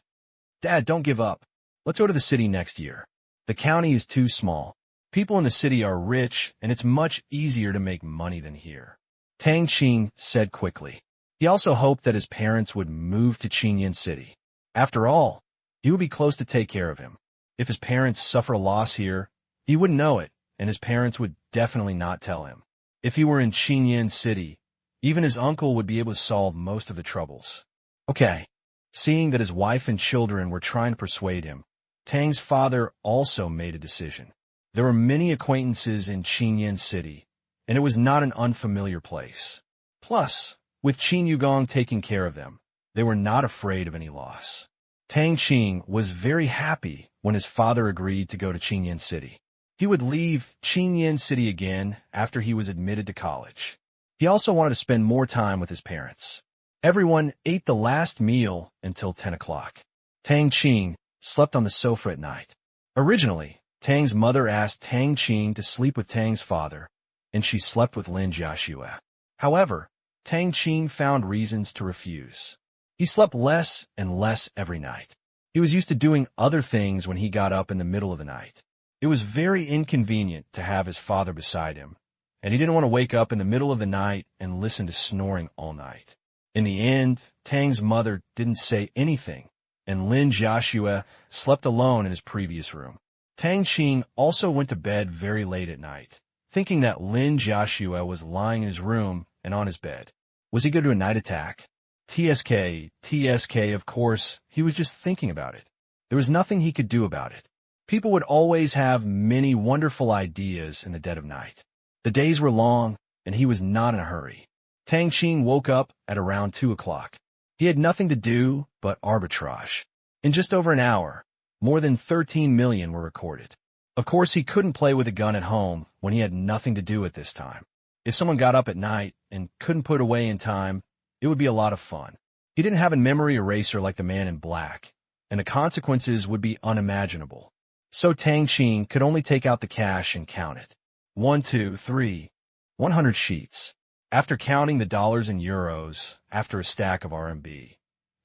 "Dad, don't give up. Let's go to the city next year. The county is too small. People in the city are rich, and it's much easier to make money than here," Tang Qing said quickly. He also hoped that his parents would move to Qingyan City. After all, he would be close to take care of him. If his parents suffer a loss here, he wouldn't know it, and his parents would definitely not tell him. If he were in Qingyan City, even his uncle would be able to solve most of the troubles. Okay. Seeing that his wife and children were trying to persuade him, Tang's father also made a decision. There were many acquaintances in Qingyan City, and it was not an unfamiliar place. Plus, with Qin Yugong taking care of them, they were not afraid of any loss. Tang Qing was very happy when his father agreed to go to Qingyan City. He would leave Qingyan City again after he was admitted to college. He also wanted to spend more time with his parents. Everyone ate the last meal until 10 o'clock. Tang Qing slept on the sofa at night. Originally, Tang's mother asked Tang Qing to sleep with Tang's father, and she slept with Lin Jiaxue. However, Tang Qing found reasons to refuse. He slept less and less every night. He was used to doing other things when he got up in the middle of the night. It was very inconvenient to have his father beside him, and he didn't want to wake up in the middle of the night and listen to snoring all night. In the end, Tang's mother didn't say anything, and Lin Jiaxue slept alone in his previous room. Tang Qing also went to bed very late at night, thinking that Lin Jiaxue was lying in his room and on his bed. Was he going to do a night attack? TSK, of course, he was just thinking about it. There was nothing he could do about it. People would always have many wonderful ideas in the dead of night. The days were long, and he was not in a hurry. Tang Qing woke up at around 2 o'clock. He had nothing to do but arbitrage. In just over an hour, more than 13 million were recorded. Of course, he couldn't play with a gun at home when he had nothing to do at this time. If someone got up at night and couldn't put away in time, it would be a lot of fun. He didn't have a memory eraser like the man in black, and the consequences would be unimaginable. So Tang Qing could only take out the cash and count it. 1, 2, 3, 100 sheets. After counting the dollars and euros after a stack of RMB,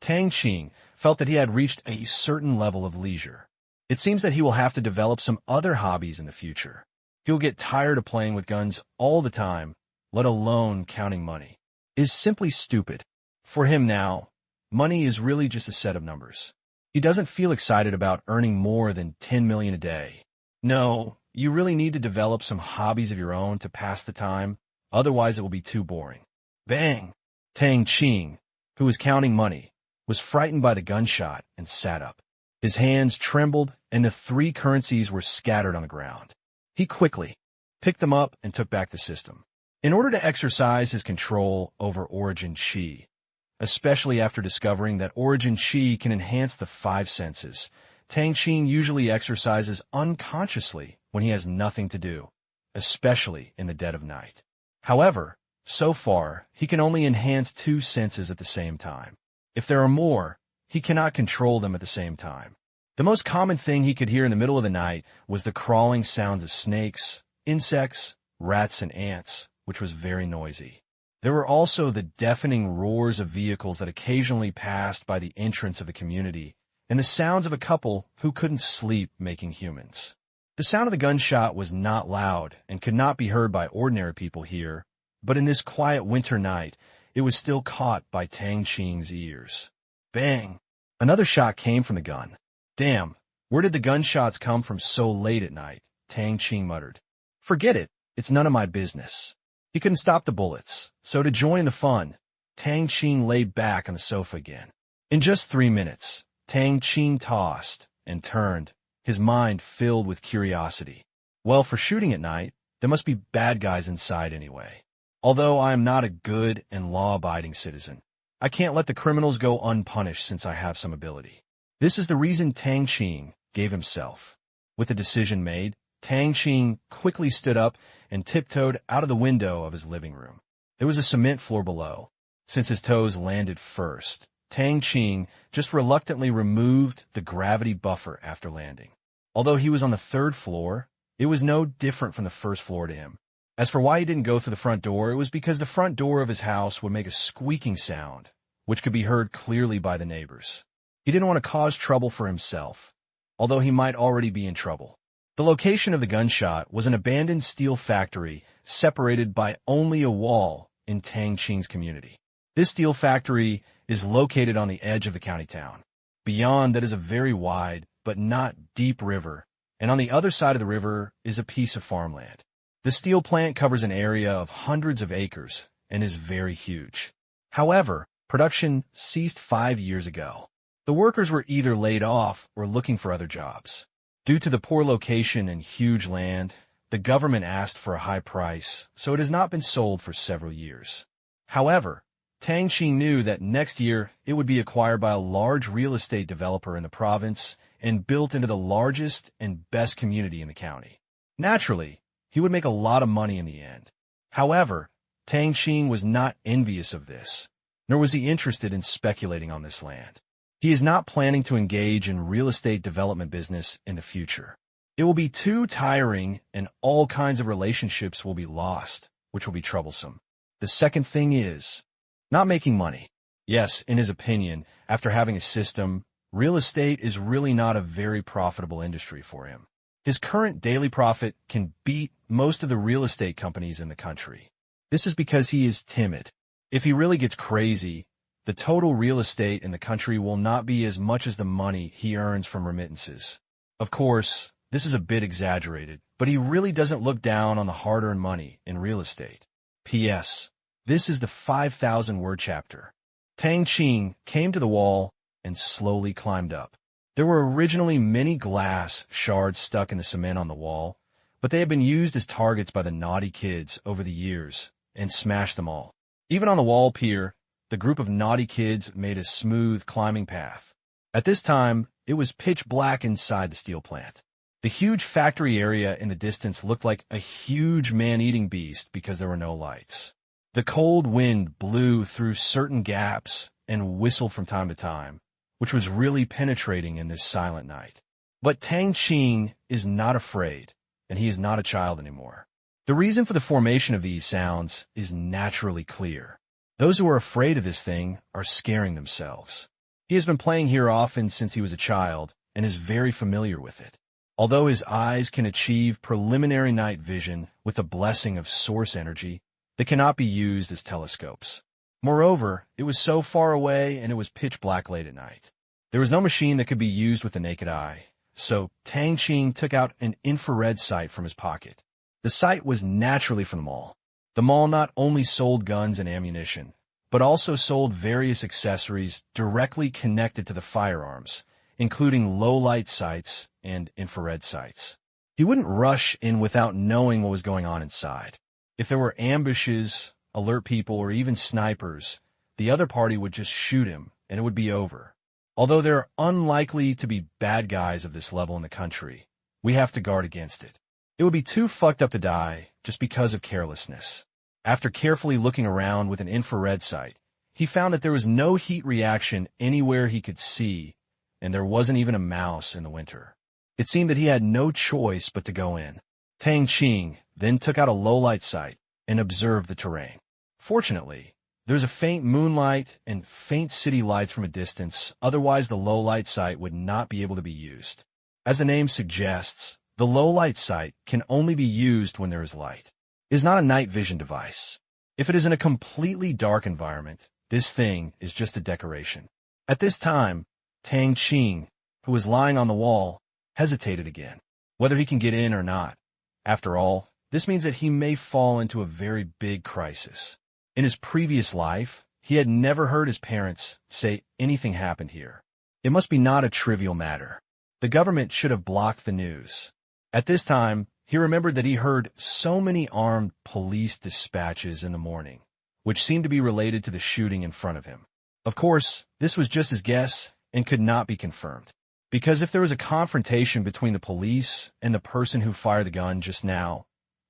Tang Qing felt that he had reached a certain level of leisure. It seems that he will have to develop some other hobbies in the future. He will get tired of playing with guns all the time, let alone counting money. It is simply stupid. For him now, money is really just a set of numbers. He doesn't feel excited about earning more than 10 million a day. No, you really need to develop some hobbies of your own to pass the time, otherwise it will be too boring. Bang! Tang Qing, who was counting money, was frightened by the gunshot and sat up. His hands trembled, and the 3 currencies were scattered on the ground. He quickly picked them up and took back the system. In order to exercise his control over Origin Qi, especially after discovering that Origin Qi can enhance the 5 senses, Tang Qing usually exercises unconsciously when he has nothing to do, especially in the dead of night. However, so far, he can only enhance 2 senses at the same time. If there are more, he cannot control them at the same time. The most common thing he could hear in the middle of the night was the crawling sounds of snakes, insects, rats, and ants, which was very noisy. There were also the deafening roars of vehicles that occasionally passed by the entrance of the community, and the sounds of a couple who couldn't sleep making humans. The sound of the gunshot was not loud and could not be heard by ordinary people here, but in this quiet winter night, it was still caught by Tang Qing's ears. Bang! Another shot came from the gun. Damn, where did the gunshots come from so late at night? Tang Qing muttered. Forget it, it's none of my business. He couldn't stop the bullets, so to join the fun, Tang Qing lay back on the sofa again. In just 3 minutes, Tang Qing tossed and turned, his mind filled with curiosity. Well, for shooting at night, there must be bad guys inside anyway. Although I am not a good and law-abiding citizen, I can't let the criminals go unpunished since I have some ability. This is the reason Tang Qing gave himself. With the decision made, Tang Qing quickly stood up and tiptoed out of the window of his living room. There was a cement floor below. Since his toes landed first, Tang Qing just reluctantly removed the gravity buffer after landing. Although he was on the 3rd floor, it was no different from the 1st floor to him. As for why he didn't go through the front door, it was because the front door of his house would make a squeaking sound, which could be heard clearly by the neighbors. He didn't want to cause trouble for himself, although he might already be in trouble. The location of the gunshot was an abandoned steel factory separated by only a wall in Tang Qing's community. This steel factory is located on the edge of the county town. Beyond that is a very wide but not deep river, and on the other side of the river is a piece of farmland. The steel plant covers an area of hundreds of acres and is very huge. However, production ceased 5 years ago. The workers were either laid off or looking for other jobs. Due to the poor location and huge land, the government asked for a high price, so it has not been sold for several years. However, Tang Qing knew that next year it would be acquired by a large real estate developer in the province and built into the largest and best community in the county. Naturally, he would make a lot of money in the end. However, Tang Qing was not envious of this, nor was he interested in speculating on this land. He is not planning to engage in real estate development business in the future. It will be too tiring and all kinds of relationships will be lost, which will be troublesome. The second thing is not making money. Yes, in his opinion, after having a system, real estate is really not a very profitable industry for him. His current daily profit can beat most of the real estate companies in the country. This is because he is timid. If he really gets crazy, the total real estate in the country will not be as much as the money he earns from remittances. Of course, this is a bit exaggerated, but he really doesn't look down on the hard-earned money in real estate. P.S. This is the 5,000-word chapter. Tang Qing came to the wall and slowly climbed up. There were originally many glass shards stuck in the cement on the wall, but they had been used as targets by the naughty kids over the years and smashed them all. Even on the wall pier, the group of naughty kids made a smooth climbing path. At this time, it was pitch black inside the steel plant. The huge factory area in the distance looked like a huge man-eating beast because there were no lights. The cold wind blew through certain gaps and whistled from time to time, which was really penetrating in this silent night. But Tang Qing is not afraid, and he is not a child anymore. The reason for the formation of these sounds is naturally clear. Those who are afraid of this thing are scaring themselves. He has been playing here often since he was a child and is very familiar with it. Although his eyes can achieve preliminary night vision with the blessing of source energy, they cannot be used as telescopes. Moreover, it was so far away and it was pitch black late at night. There was no machine that could be used with the naked eye, so Tang Qing took out an infrared sight from his pocket. The sight was naturally from the mall. The mall not only sold guns and ammunition, but also sold various accessories directly connected to the firearms, including low-light sights and infrared sights. He wouldn't rush in without knowing what was going on inside. If there were ambushes, alert people, or even snipers, the other party would just shoot him, and it would be over. Although there are unlikely to be bad guys of this level in the country, we have to guard against it. It would be too fucked up to die just because of carelessness. After carefully looking around with an infrared sight, he found that there was no heat reaction anywhere he could see, and there wasn't even a mouse in the winter. It seemed that he had no choice but to go in. Tang Qing then took out a low-light sight and observed the terrain. Fortunately, there's a faint moonlight and faint city lights from a distance, otherwise the low-light sight would not be able to be used. As the name suggests, the low-light sight can only be used when there is light. It is not a night vision device. If it is in a completely dark environment, this thing is just a decoration. At this time, Tang Qing, who was lying on the wall, hesitated again, whether he can get in or not. After all, this means that he may fall into a very big crisis. In his previous life, he had never heard his parents say anything happened here. It must be not a trivial matter. The government should have blocked the news. At this time, he remembered that he heard so many armed police dispatches in the morning, which seemed to be related to the shooting in front of him. Of course, this was just his guess and could not be confirmed. Because if there was a confrontation between the police and the person who fired the gun just now,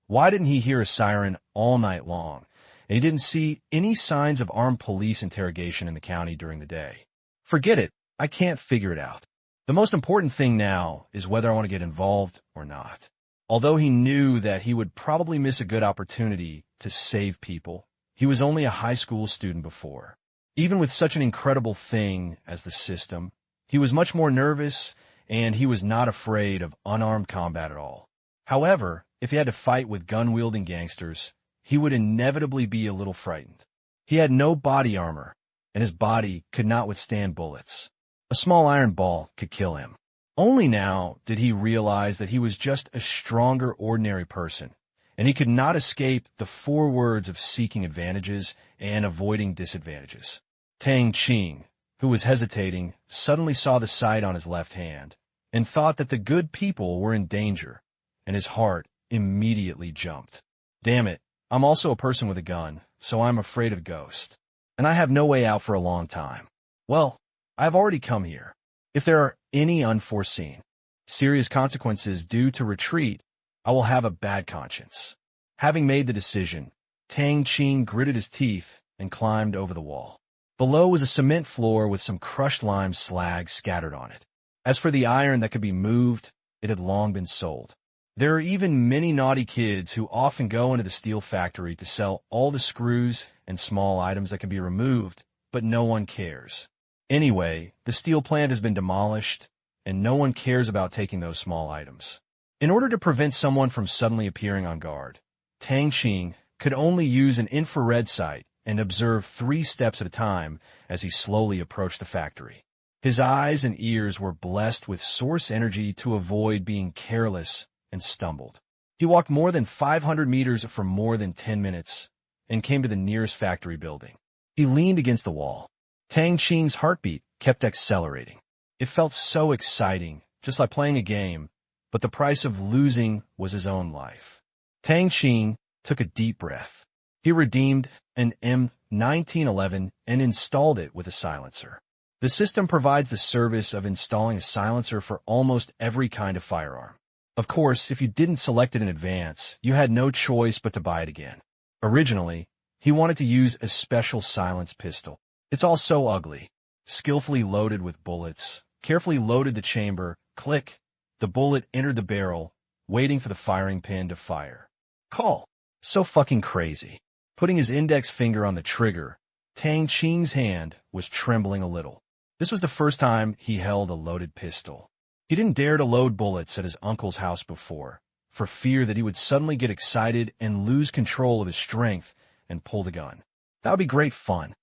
why didn't he hear a siren all night long? And he didn't see any signs of armed police interrogation in the county during the day. Forget it. I can't figure it out. The most important thing now is whether I want to get involved or not. Although he knew that he would probably miss a good opportunity to save people, he was only a high school student before. Even with such an incredible thing as the system, he was much more nervous, and he was not afraid of unarmed combat at all. However, if he had to fight with gun-wielding gangsters, he would inevitably be a little frightened. He had no body armor, and his body could not withstand bullets. A small iron ball could kill him. Only now did he realize that he was just a stronger ordinary person, and he could not escape the 4 words of seeking advantages and avoiding disadvantages. Tang Qing, who was hesitating, suddenly saw the sight on his left hand and thought that the good people were in danger, and his heart immediately jumped. Damn it, I'm also a person with a gun, so I'm afraid of ghosts, and I have no way out for a long time. Well, I've already come here. If there are any unforeseen, serious consequences due to retreat, I will have a bad conscience. Having made the decision, Tang Qing gritted his teeth and climbed over the wall. Below was a cement floor with some crushed lime slag scattered on it. As for the iron that could be moved, it had long been sold. There are even many naughty kids who often go into the steel factory to sell all the screws and small items that can be removed, but no one cares. Anyway, the steel plant has been demolished, and no one cares about taking those small items. In order to prevent someone from suddenly appearing on guard, Tang Qing could only use an infrared sight and observe 3 steps at a time as he slowly approached the factory. His eyes and ears were blessed with source energy to avoid being careless and stumbled. He walked more than 500 meters for more than 10 minutes and came to the nearest factory building. He leaned against the wall. Tang Qing's heartbeat kept accelerating. It felt so exciting, just like playing a game, but the price of losing was his own life. Tang Qing took a deep breath. He redeemed an M1911 and installed it with a silencer. The system provides the service of installing a silencer for almost every kind of firearm. Of course, if you didn't select it in advance, you had no choice but to buy it again. Originally, he wanted to use a special silence pistol. It's all so ugly. Skillfully loaded with bullets, carefully loaded the chamber, click, the bullet entered the barrel, waiting for the firing pin to fire. Call. So fucking crazy. Putting his index finger on the trigger, Tang Qing's hand was trembling a little. This was the first time he held a loaded pistol. He didn't dare to load bullets at his uncle's house before, for fear that he would suddenly get excited and lose control of his strength and pull the gun. That would be great fun.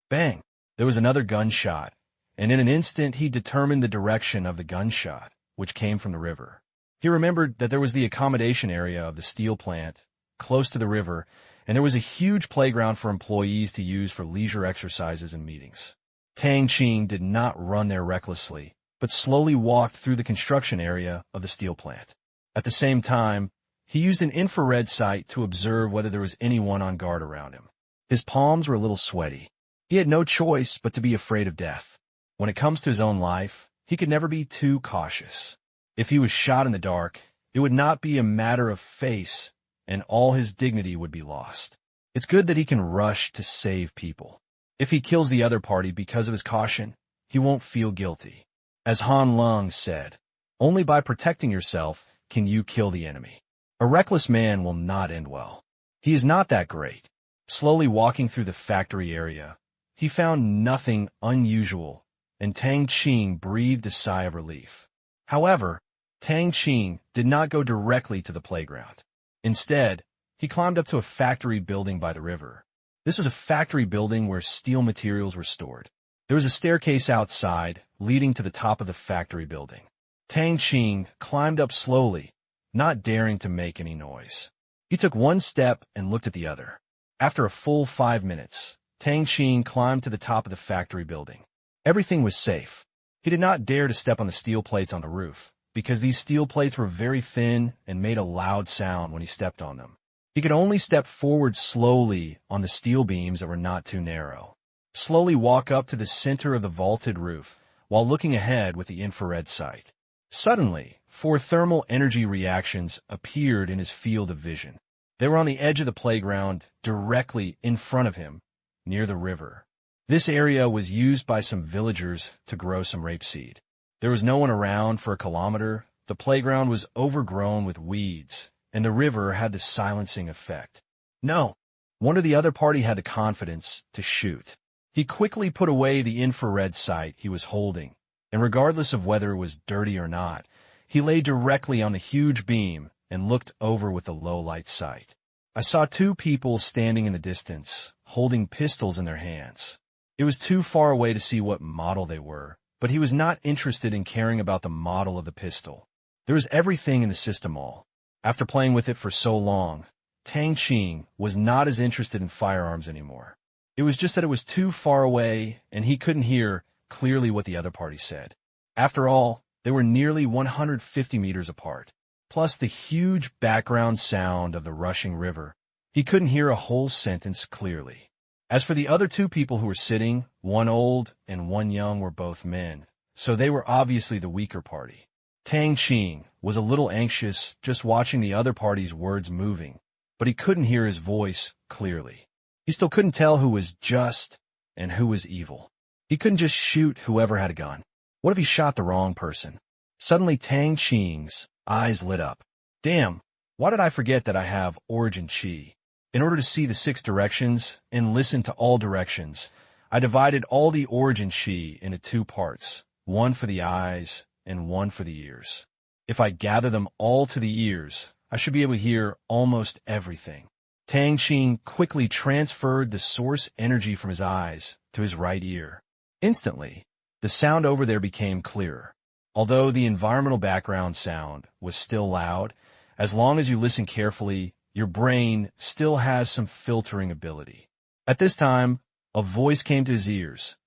Bang! There was another gunshot, and in an instant he determined the direction of the gunshot, which came from the river. He remembered that there was the accommodation area of the steel plant, close to the river, and there was a huge playground for employees to use for leisure exercises and meetings. Tang Qing did not run there recklessly, but slowly walked through the construction area of the steel plant. At the same time, he used an infrared sight to observe whether there was anyone on guard around him. His palms were a little sweaty. He had no choice but to be afraid of death. When it comes to his own life, he could never be too cautious. If he was shot in the dark, it would not be a matter of face, and all his dignity would be lost. It's good that he can rush to save people. If he kills the other party because of his caution, he won't feel guilty. As Han Lung said, only by protecting yourself can you kill the enemy. A reckless man will not end well. He is not that great. Slowly walking through the factory area, he found nothing unusual, and Tang Qing breathed a sigh of relief. However, Tang Qing did not go directly to the playground. Instead, he climbed up to a factory building by the river. This was a factory building where steel materials were stored. There was a staircase outside, leading to the top of the factory building. Tang Qing climbed up slowly, not daring to make any noise. He took one step and looked at the other. After a full 5 minutes, Tang Qing climbed to the top of the factory building. Everything was safe. He did not dare to step on the steel plates on the roof, because these steel plates were very thin and made a loud sound when he stepped on them. He could only step forward slowly on the steel beams that were not too narrow. Slowly walk up to the center of the vaulted roof while looking ahead with the infrared sight. Suddenly, 4 thermal energy reactions appeared in his field of vision. They were on the edge of the playground, directly in front of him, near the river. This area was used by some villagers to grow some rapeseed. There was no one around for a kilometer. The playground was overgrown with weeds, and the river had the silencing effect. No, one or the other party had the confidence to shoot. He quickly put away the infrared sight he was holding, and regardless of whether it was dirty or not, he lay directly on the huge beam and looked over with the low-light sight. I saw 2 people standing in the distance, holding pistols in their hands. It was too far away to see what model they were, but he was not interested in caring about the model of the pistol. There was everything in the system all. After playing with it for so long, Tang Qing was not as interested in firearms anymore. It was just that it was too far away, and he couldn't hear clearly what the other party said. After all, they were nearly 150 meters apart. Plus the huge background sound of the rushing river. He couldn't hear a whole sentence clearly. As for the other 2 people who were sitting, one old and one young were both men, so they were obviously the weaker party. Tang Qing was a little anxious just watching the other party's words moving, but he couldn't hear his voice clearly. He still couldn't tell who was just and who was evil. He couldn't just shoot whoever had a gun. What if he shot the wrong person? Suddenly Tang Qing's eyes lit up. Damn, why did I forget that I have origin chi? In order to see the 6 directions and listen to all directions, I divided all the origin chi into 2 parts, one for the eyes and one for the ears. If I gather them all to the ears, I should be able to hear almost everything. Tang Qing quickly transferred the source energy from his eyes to his right ear. Instantly, the sound over there became clearer. Although the environmental background sound was still loud, as long as you listen carefully, your brain still has some filtering ability. At this time, a voice came to his ears.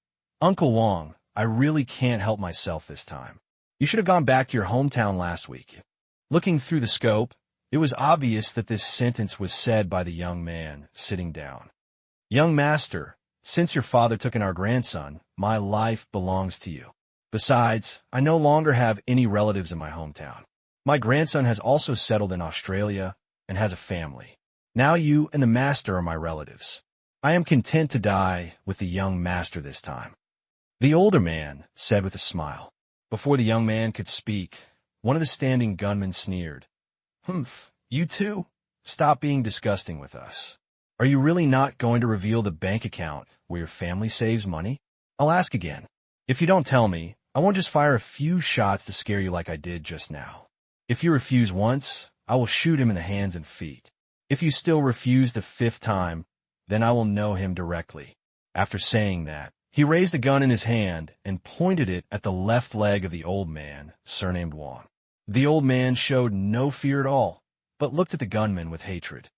Uncle Wong, I really can't help myself this time. You should have gone back to your hometown last week. Looking through the scope, it was obvious that this sentence was said by the young man sitting down. Young master, since your father took in our grandson, my life belongs to you. Besides, I no longer have any relatives in my hometown. My grandson has also settled in Australia and has a family. Now you and the master are my relatives. I am content to die with the young master this time. The older man said with a smile. Before the young man could speak, one of the standing gunmen sneered. Humph, you too? Stop being disgusting with us. Are you really not going to reveal the bank account where your family saves money? I'll ask again. If you don't tell me, I won't just fire a few shots to scare you like I did just now. If you refuse once, I will shoot him in the hands and feet. If you still refuse the 5th time, then I will know him directly. After saying that, He raised the gun in his hand and pointed it at the left leg of the old man, surnamed Wang. The old man showed no fear at all, but looked at the gunman with hatred.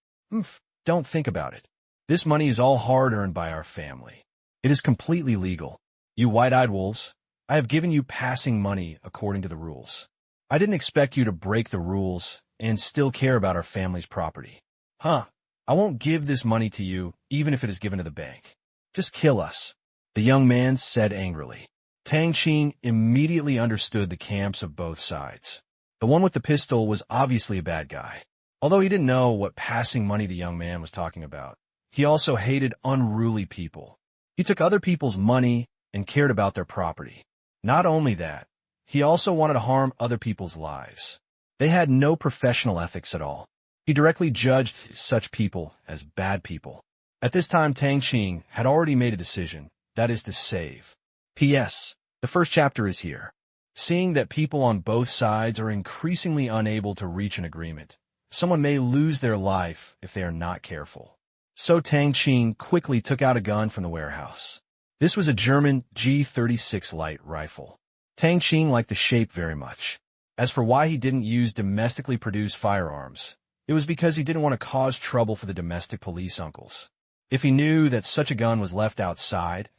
Don't think about it. This money is all hard-earned by our family. It is completely legal. You white-eyed wolves, I have given you passing money according to the rules. I didn't expect you to break the rules and still care about our family's property. I won't give this money to you, even if it is given to the bank. Just kill us, the young man said angrily. Tang Qing immediately understood the camps of both sides. The one with the pistol was obviously a bad guy. Although he didn't know what passing money the young man was talking about, he also hated unruly people. He took other people's money and cared about their property. Not only that, he also wanted to harm other people's lives. They had no professional ethics at all. He directly judged such people as bad people. At this time, Tang Qing had already made a decision, that is to save. P.S. The first chapter is here. Seeing that people on both sides are increasingly unable to reach an agreement, someone may lose their life if they are not careful. So Tang Qing quickly took out a gun from the warehouse. This was a German G36 light rifle. Tang Qing liked the shape very much. As for why he didn't use domestically produced firearms, it was because he didn't want to cause trouble for the domestic police uncles. If he knew that such a gun was left outside,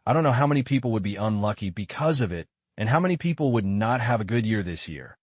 I don't know how many people would be unlucky because of it, and how many people would not have a good year this year,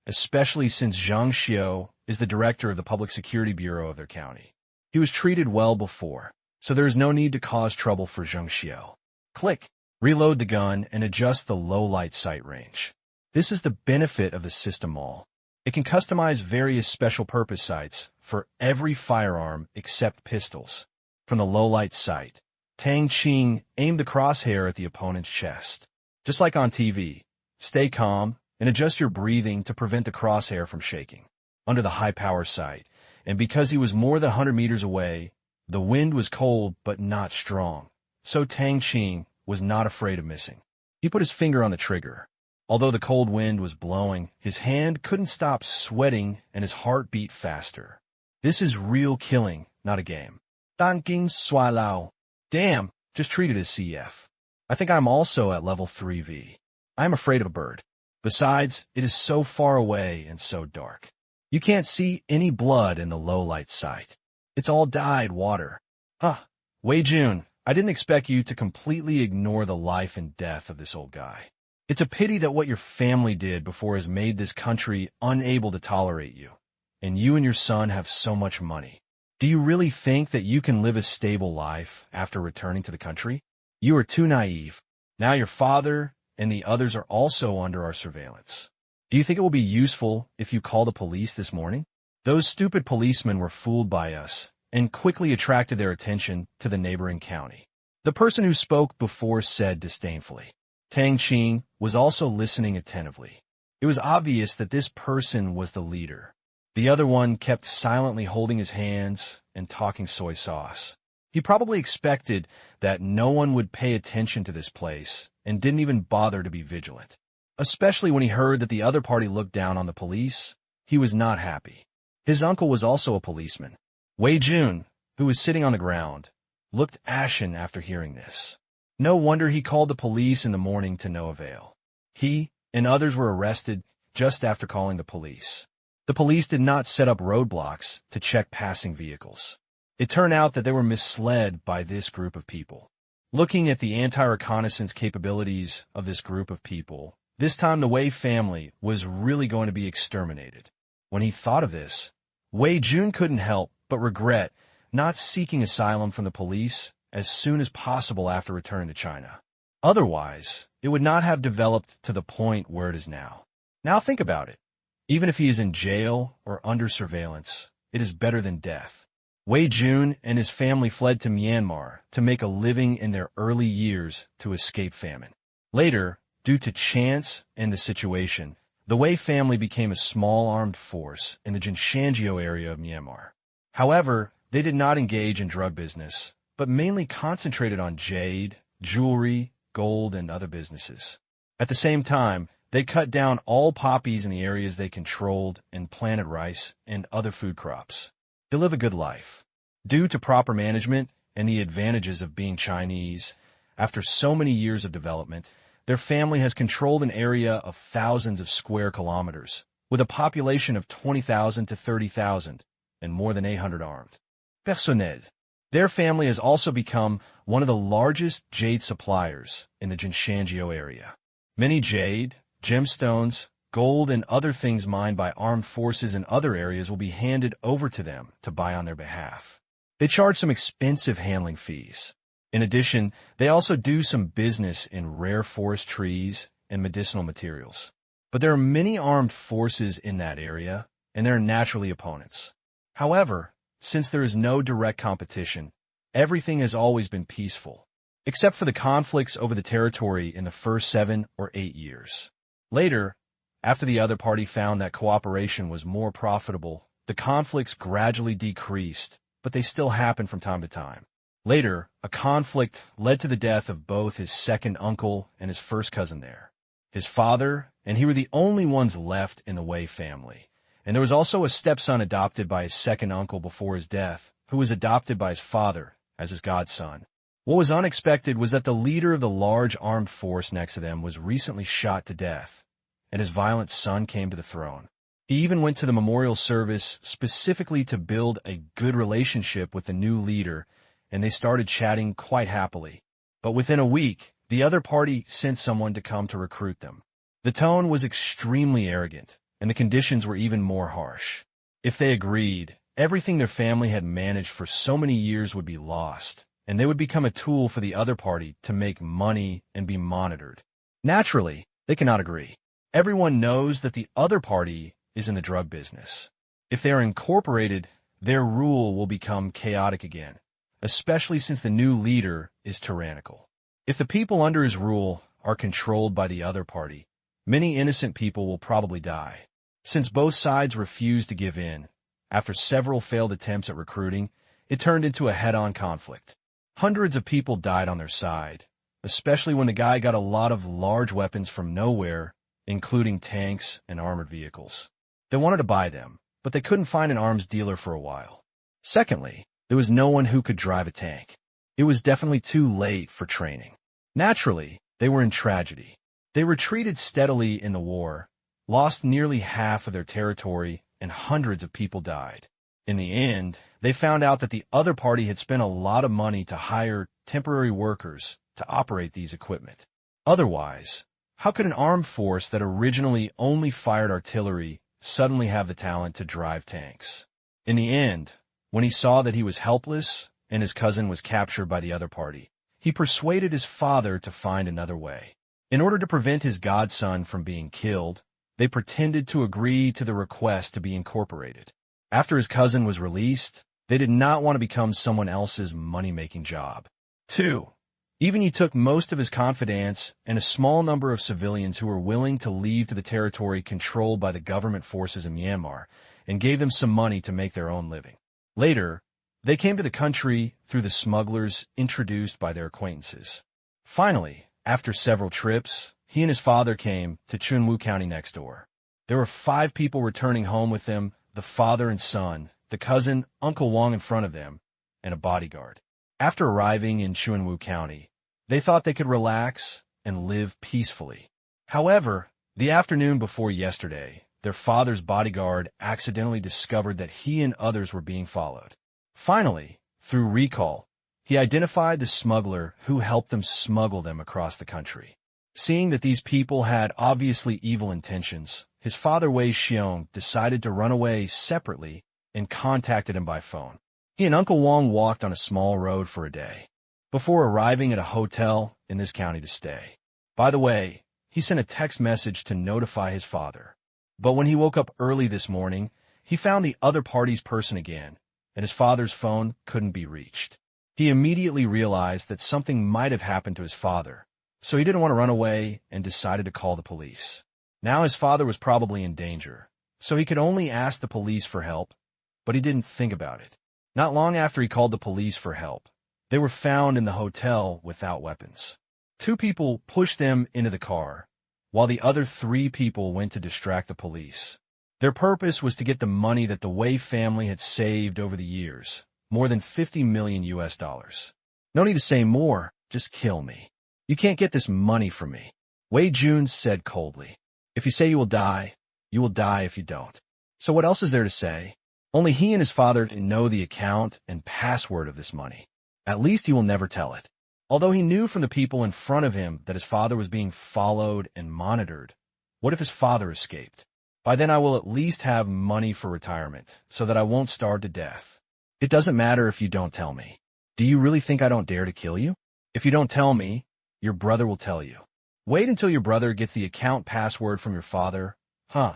especially since Zhang Xiao is the director of the Public Security Bureau of their county. He was treated well before, so there is no need to cause trouble for Zhang Xiao. Click. Reload the gun and adjust the low-light sight range. This is the benefit of the system all. It can customize various special-purpose sights for every firearm except pistols. From the low-light sight, Tang Qing aimed the crosshair at the opponent's chest. Just like on TV, stay calm and adjust your breathing to prevent the crosshair from shaking. Under the high-power sight, and because he was more than 100 meters away, the wind was cold but not strong, so Tang Qing was not afraid of missing. He put his finger on the trigger. Although the cold wind was blowing, his hand couldn't stop sweating and his heart beat faster. This is real killing, not a game. Tang Qing Sui Lao. Damn, just treat it as CF. I think I'm also at level 3V. I'm afraid of a bird. Besides, it is so far away and so dark. You can't see any blood in the low-light sight. It's all dyed water. Wei Jun, I didn't expect you to completely ignore the life and death of this old guy. It's a pity that what your family did before has made this country unable to tolerate you, and you and your son have so much money. Do you really think that you can live a stable life after returning to the country? You are too naive. Now your father and the others are also under our surveillance. Do you think it will be useful if you call the police this morning? Those stupid policemen were fooled by us and quickly attracted their attention to the neighboring county. The person who spoke before said disdainfully. Tang Qing was also listening attentively. It was obvious that this person was the leader. The other one kept silently holding his hands and talking soy sauce. He probably expected that no one would pay attention to this place and didn't even bother to be vigilant. Especially when he heard that the other party looked down on the police, he was not happy. His uncle was also a policeman. Wei Jun, who was sitting on the ground, looked ashen after hearing this. No wonder he called the police in the morning to no avail. He and others were arrested just after calling the police. The police did not set up roadblocks to check passing vehicles. It turned out that they were misled by this group of people. Looking at the anti-reconnaissance capabilities of this group of people, this time the Wei family was really going to be exterminated. When he thought of this, Wei Jun couldn't help but regret not seeking asylum from the police as soon as possible after returning to China. Otherwise, it would not have developed to the point where it is now. Now think about it. Even if he is in jail or under surveillance, it is better than death. Wei Jun and his family fled to Myanmar to make a living in their early years to escape famine. Later, due to chance and the situation, the Wei family became a small armed force in the Jinshanjiao area of Myanmar. However, they did not engage in drug business, but mainly concentrated on jade, jewelry, gold, and other businesses. At the same time, they cut down all poppies in the areas they controlled and planted rice and other food crops. They live a good life. Due to proper management and the advantages of being Chinese, After so many years of development, their family has controlled an area of thousands of square kilometers, with a population of 20,000 to 30,000 and more than 800 armed personnel. Their family has also become one of the largest jade suppliers in the Jinshanjiao area. Many jade, gemstones, gold, and other things mined by armed forces in other areas will be handed over to them to buy on their behalf. They charge some expensive handling fees. In addition, they also do some business in rare forest trees and medicinal materials. But there are many armed forces in that area, and there are naturally opponents. However, since there is no direct competition, everything has always been peaceful, except for the conflicts over the territory in the first 7 or 8 years. Later, after the other party found that cooperation was more profitable, the conflicts gradually decreased, but they still happen from time to time. Later, a conflict led to the death of both his second uncle and his first cousin there. His father and he were the only ones left in the Wei family, and there was also a stepson adopted by his second uncle before his death, who was adopted by his father as his godson. What was unexpected was that the leader of the large armed force next to them was recently shot to death, and his violent son came to the throne. He even went to the memorial service specifically to build a good relationship with the new leader, and they started chatting quite happily. But within a week, the other party sent someone to come to recruit them. The tone was extremely arrogant, and the conditions were even more harsh. If they agreed, everything their family had managed for so many years would be lost, and they would become a tool for the other party to make money and be monitored. Naturally, they cannot agree. Everyone knows that the other party is in the drug business. If they are incorporated, their rule will become chaotic again, especially since the new leader is tyrannical. If the people under his rule are controlled by the other party, many innocent people will probably die. Since both sides refused to give in, after several failed attempts at recruiting, it turned into a head-on conflict. Hundreds of people died on their side, especially when the guy got a lot of large weapons from nowhere, including tanks and armored vehicles. They wanted to buy them, but they couldn't find an arms dealer for a while. Secondly, there was no one who could drive a tank. It was definitely too late for training. Naturally, they were in tragedy. They retreated steadily in the war, lost nearly half of their territory, and hundreds of people died. In the end, they found out that the other party had spent a lot of money to hire temporary workers to operate these equipment. Otherwise, how could an armed force that originally only fired artillery suddenly have the talent to drive tanks? In the end, when he saw that he was helpless and his cousin was captured by the other party, he persuaded his father to find another way. In order to prevent his godson from being killed, they pretended to agree to the request to be incorporated. After his cousin was released, they did not want to become someone else's money-making job. 2. Even he took most of his confidants and a small number of civilians who were willing to leave to the territory controlled by the government forces in Myanmar and gave them some money to make their own living. Later, they came to the country through the smugglers introduced by their acquaintances. Finally, after several trips, he and his father came to Chunwu County next door. There were 5 people returning home with them, the father and son, the cousin, Uncle Wang in front of them, and a bodyguard. After arriving in Chunwu County, they thought they could relax and live peacefully. However, the afternoon before yesterday, their father's bodyguard accidentally discovered that he and others were being followed. Finally, through recall, he identified the smuggler who helped them smuggle them across the country. Seeing that these people had obviously evil intentions, his father Wei Xiong decided to run away separately and contacted him by phone. He and Uncle Wang walked on a small road for a day, before arriving at a hotel in this county to stay. By the way, he sent a text message to notify his father. But when he woke up early this morning, he found the other party's person again, and his father's phone couldn't be reached. He immediately realized that something might have happened to his father, so he didn't want to run away and decided to call the police. Now his father was probably in danger, so he could only ask the police for help, but he didn't think about it. Not long after he called the police for help, they were found in the hotel without weapons. 2 people pushed them into the car, while the other 3 people went to distract the police. Their purpose was to get the money that the Wei family had saved over the years, more than $50 million. No need to say more. just kill me. You can't get this money from me. Wei Jun said coldly. If you say you will die if you don't. So what else is there to say? Only he and his father know the account and password of this money. At least he will never tell it. Although he knew from the people in front of him that his father was being followed and monitored, what if his father escaped? By then I will at least have money for retirement, so that I won't starve to death. It doesn't matter if you don't tell me. Do you really think I don't dare to kill you? If you don't tell me, your brother will tell you. Wait until your brother gets the account password from your father. Huh.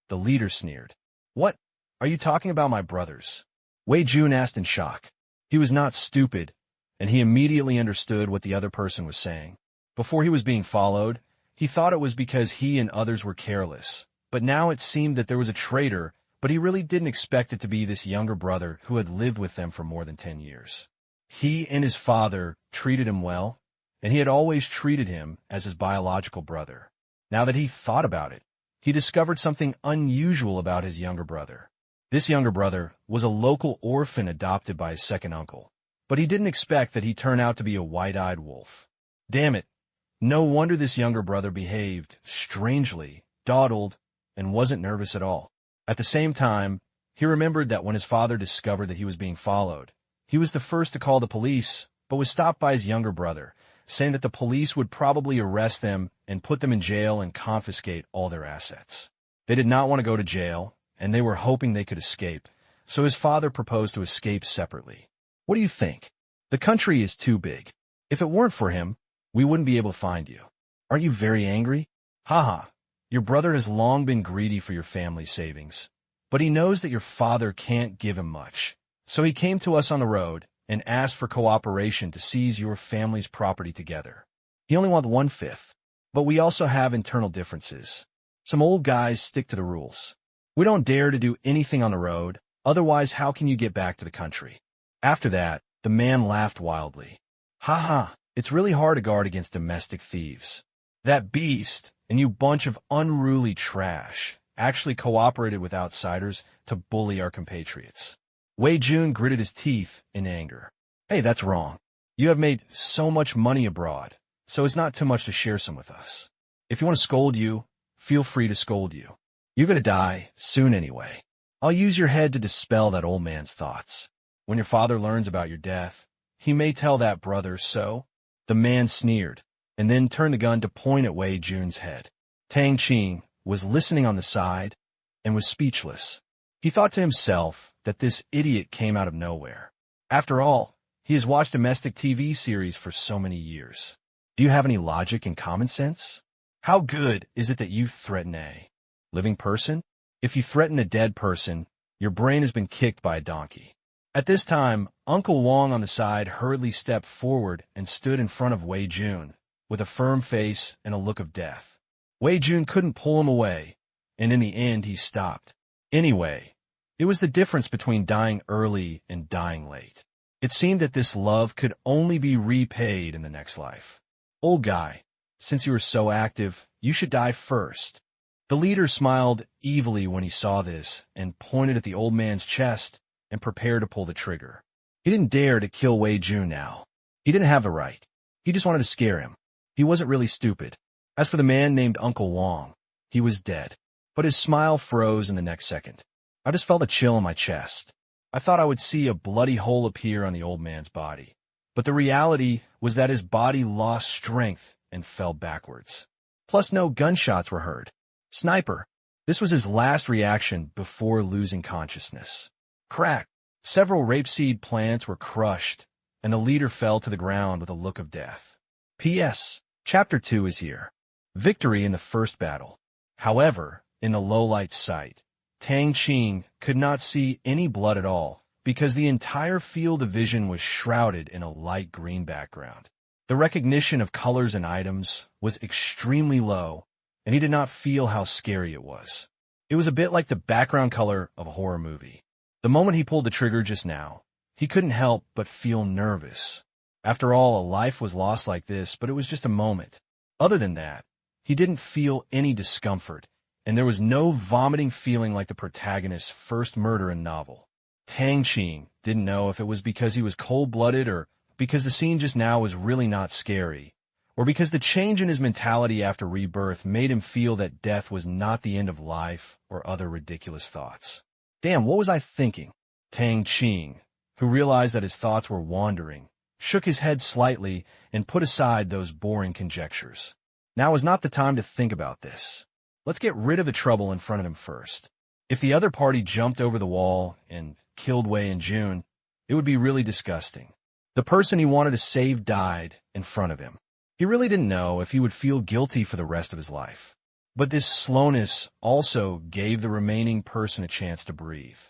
The leader sneered. What? Are you talking about my brothers? Wei Jun asked in shock. He was not stupid, and he immediately understood what the other person was saying. Before he was being followed, he thought it was because he and others were careless. But now it seemed that there was a traitor, but he really didn't expect it to be this younger brother who had lived with them for more than 10 years. He and his father treated him well, and he had always treated him as his biological brother. Now that he thought about it, he discovered something unusual about his younger brother. This younger brother was a local orphan adopted by his second uncle, but he didn't expect that he'd turn out to be a white-eyed wolf. Damn it, no wonder this younger brother behaved strangely, dawdled, and wasn't nervous at all. At the same time, he remembered that when his father discovered that he was being followed, he was the first to call the police, but was stopped by his younger brother, saying that the police would probably arrest them and put them in jail and confiscate all their assets. They did not want to go to jail, and they were hoping they could escape, so his father proposed to escape separately. What do you think? The country is too big. If it weren't for him, we wouldn't be able to find you. Aren't you very angry? Haha, your brother has long been greedy for your family's savings, but he knows that your father can't give him much. So he came to us on the road and asked for cooperation to seize your family's property together. He only wants 1/5, but we also have internal differences. Some old guys stick to the rules. We don't dare to do anything on the road, otherwise how can you get back to the country? After that, the man laughed wildly. Ha, it's really hard to guard against domestic thieves. That beast, and you bunch of unruly trash, actually cooperated with outsiders to bully our compatriots. Wei Jun gritted his teeth in anger. Hey, that's wrong. You have made so much money abroad, so it's not too much to share some with us. If you want to scold you, feel free to scold you. You're going to die soon anyway. I'll use your head to dispel that old man's thoughts. When your father learns about your death, he may tell that brother so. The man sneered, and then turned the gun to point at Wei Jun's head. Tang Qing was listening on the side and was speechless. He thought to himself that this idiot came out of nowhere. After all, he has watched domestic TV series for so many years. Do you have any logic and common sense? How good is it that you threaten a living person? If you threaten a dead person, your brain has been kicked by a donkey. At this time, Uncle Wong on the side hurriedly stepped forward and stood in front of Wei Jun, with a firm face and a look of death. Wei Jun couldn't pull him away, and in the end he stopped. Anyway, it was the difference between dying early and dying late. It seemed that this love could only be repaid in the next life. Old guy, since you were so active, you should die first. The leader smiled evilly when he saw this and pointed at the old man's chest and prepared to pull the trigger. He didn't dare to kill Wei Jun now. He didn't have the right. He just wanted to scare him. He wasn't really stupid. As for the man named Uncle Wong, he was dead. But his smile froze in the next second. I just felt a chill in my chest. I thought I would see a bloody hole appear on the old man's body. But the reality was that his body lost strength and fell backwards. Plus no gunshots were heard. Sniper. This was his last reaction before losing consciousness. Crack. Several rapeseed plants were crushed, and the leader fell to the ground with a look of death. P.S. Chapter 2 is here. Victory in the first battle. However, in the low-light sight, Tang Qing could not see any blood at all because the entire field of vision was shrouded in a light green background. The recognition of colors and items was extremely low, and he did not feel how scary it was. It was a bit like the background color of a horror movie. The moment he pulled the trigger just now, he couldn't help but feel nervous. After all, a life was lost like this, but it was just a moment. Other than that, he didn't feel any discomfort, and there was no vomiting feeling like the protagonist's first murder in novel. Tang Qing didn't know if it was because he was cold-blooded or because the scene just now was really not scary, or because the change in his mentality after Rebirth made him feel that death was not the end of life or other ridiculous thoughts. Damn, what was I thinking? Tang Qing, who realized that his thoughts were wandering, shook his head slightly and put aside those boring conjectures. Now is not the time to think about this. Let's get rid of the trouble in front of him first. If the other party jumped over the wall and killed Wei and June, it would be really disgusting. The person he wanted to save died in front of him. He really didn't know if he would feel guilty for the rest of his life. But this slowness also gave the remaining person a chance to breathe.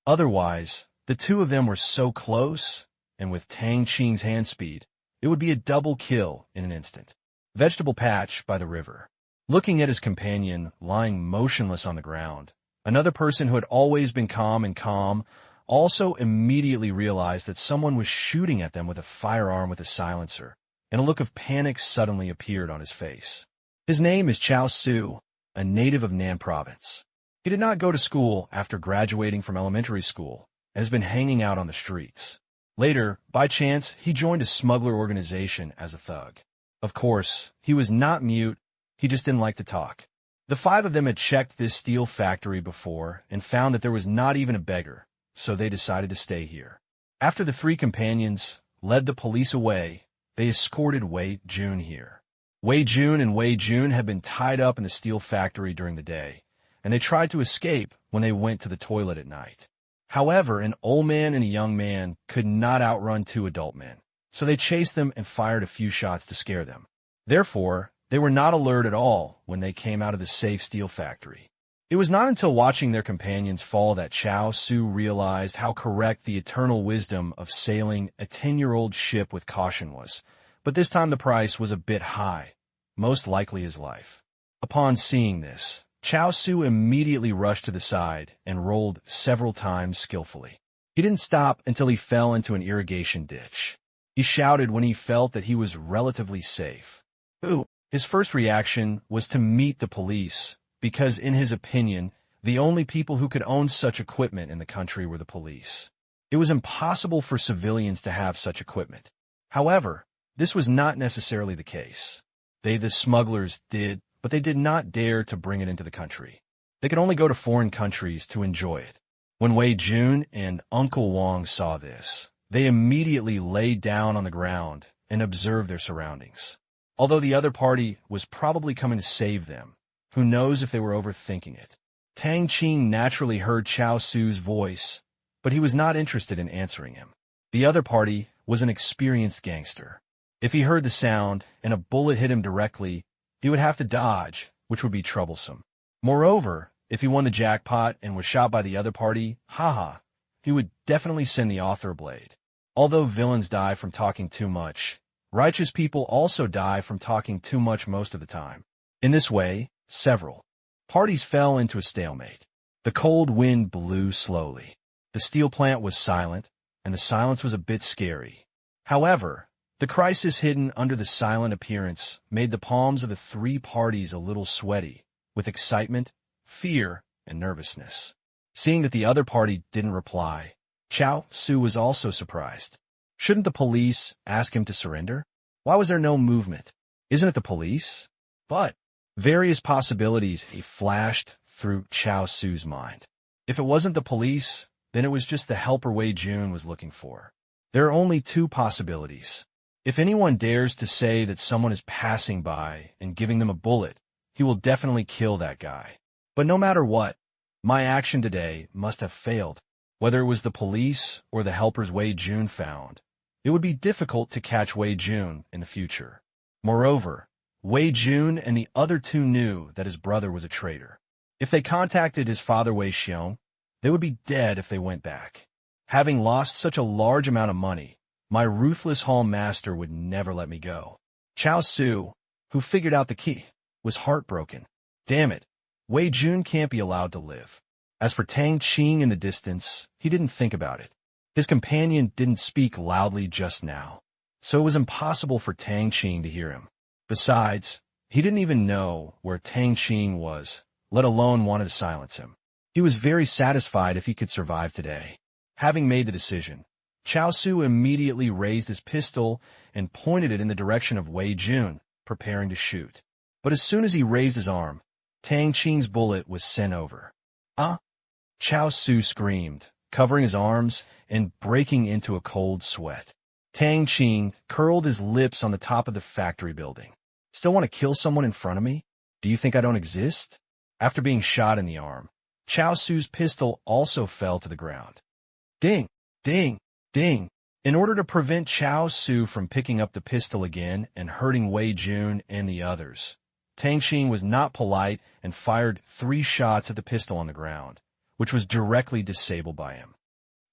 Otherwise, the two of them were so close, and with Tang Qing's hand speed, it would be a double kill in an instant. Vegetable patch by the river. Looking at his companion lying motionless on the ground, another person who had always been calm also immediately realized that someone was shooting at them with a firearm with a silencer, and a look of panic suddenly appeared on his face. His name is Chao Su, a native of Nan Province. He did not go to school after graduating from elementary school, and has been hanging out on the streets. Later, by chance, he joined a smuggler organization as a thug. Of course, he was not mute, he just didn't like to talk. The five of them had checked this steel factory before and found that there was not even a beggar, so they decided to stay here. After the three companions led the police away, they escorted Wei Jun here. Wei Jun and Wei Jun had been tied up in the steel factory during the day, and they tried to escape when they went to the toilet at night. However, an old man and a young man could not outrun two adult men, so they chased them and fired a few shots to scare them. Therefore, they were not alert at all when they came out of the safe steel factory. It was not until watching their companions fall that Chao Su realized how correct the eternal wisdom of sailing a 10-year-old ship with caution was, but this time the price was a bit high, most likely his life. Upon seeing this, Chao Su immediately rushed to the side and rolled several times skillfully. He didn't stop until he fell into an irrigation ditch. He shouted when he felt that he was relatively safe. Ooh. His first reaction was to meet the police, because in his opinion, the only people who could own such equipment in the country were the police. It was impossible for civilians to have such equipment. However, this was not necessarily the case. They, the smugglers, did, but they did not dare to bring it into the country. They could only go to foreign countries to enjoy it. When Wei Jun and Uncle Wang saw this, they immediately lay down on the ground and observed their surroundings. Although the other party was probably coming to save them, who knows if they were overthinking it. Tang Qing naturally heard Chao Su's voice, but he was not interested in answering him. The other party was an experienced gangster. If he heard the sound and a bullet hit him directly, he would have to dodge, which would be troublesome. Moreover, if he won the jackpot and was shot by the other party, he would definitely send the author a blade. Although villains die from talking too much, righteous people also die from talking too much most of the time. In this way, several parties fell into a stalemate. The cold wind blew slowly. The steel plant was silent, and the silence was a bit scary. However, the crisis hidden under the silent appearance made the palms of the three parties a little sweaty, with excitement, fear, and nervousness. Seeing that the other party didn't reply, Chao Su was also surprised. Shouldn't the police ask him to surrender? Why was there no movement? Isn't it the police? But various possibilities flashed through Chao Su's mind. If it wasn't the police, then it was just the helper Wei Jun was looking for. There are only two possibilities. If anyone dares to say that someone is passing by and giving them a bullet, he will definitely kill that guy. But no matter what, my action today must have failed. Whether it was the police or the helpers Wei Jun found, it would be difficult to catch Wei Jun in the future. Moreover, Wei Jun and the other two knew that his brother was a traitor. If they contacted his father Wei Xiong, they would be dead if they went back. Having lost such a large amount of money, my ruthless hall master would never let me go. Chao Su, who figured out the key, was heartbroken. Damn it, Wei Jun can't be allowed to live. As for Tang Qing in the distance, he didn't think about it. His companion didn't speak loudly just now, so it was impossible for Tang Qing to hear him. Besides, he didn't even know where Tang Qing was, let alone wanted to silence him. He was very satisfied if he could survive today. Having made the decision, Chao Su immediately raised his pistol and pointed it in the direction of Wei Jun, preparing to shoot. But as soon as he raised his arm, Tang Qing's bullet was sent over. Ah! Chao Su screamed, covering his arms and breaking into a cold sweat. Tang Qing curled his lips on the top of the factory building. Still want to kill someone in front of me? Do you think I don't exist? After being shot in the arm, Chao Su's pistol also fell to the ground. Ding! Ding! Ding! In order to prevent Chao Su from picking up the pistol again and hurting Wei Jun and the others, Tang Qing was not polite and fired 3 shots at the pistol on the ground, which was directly disabled by him.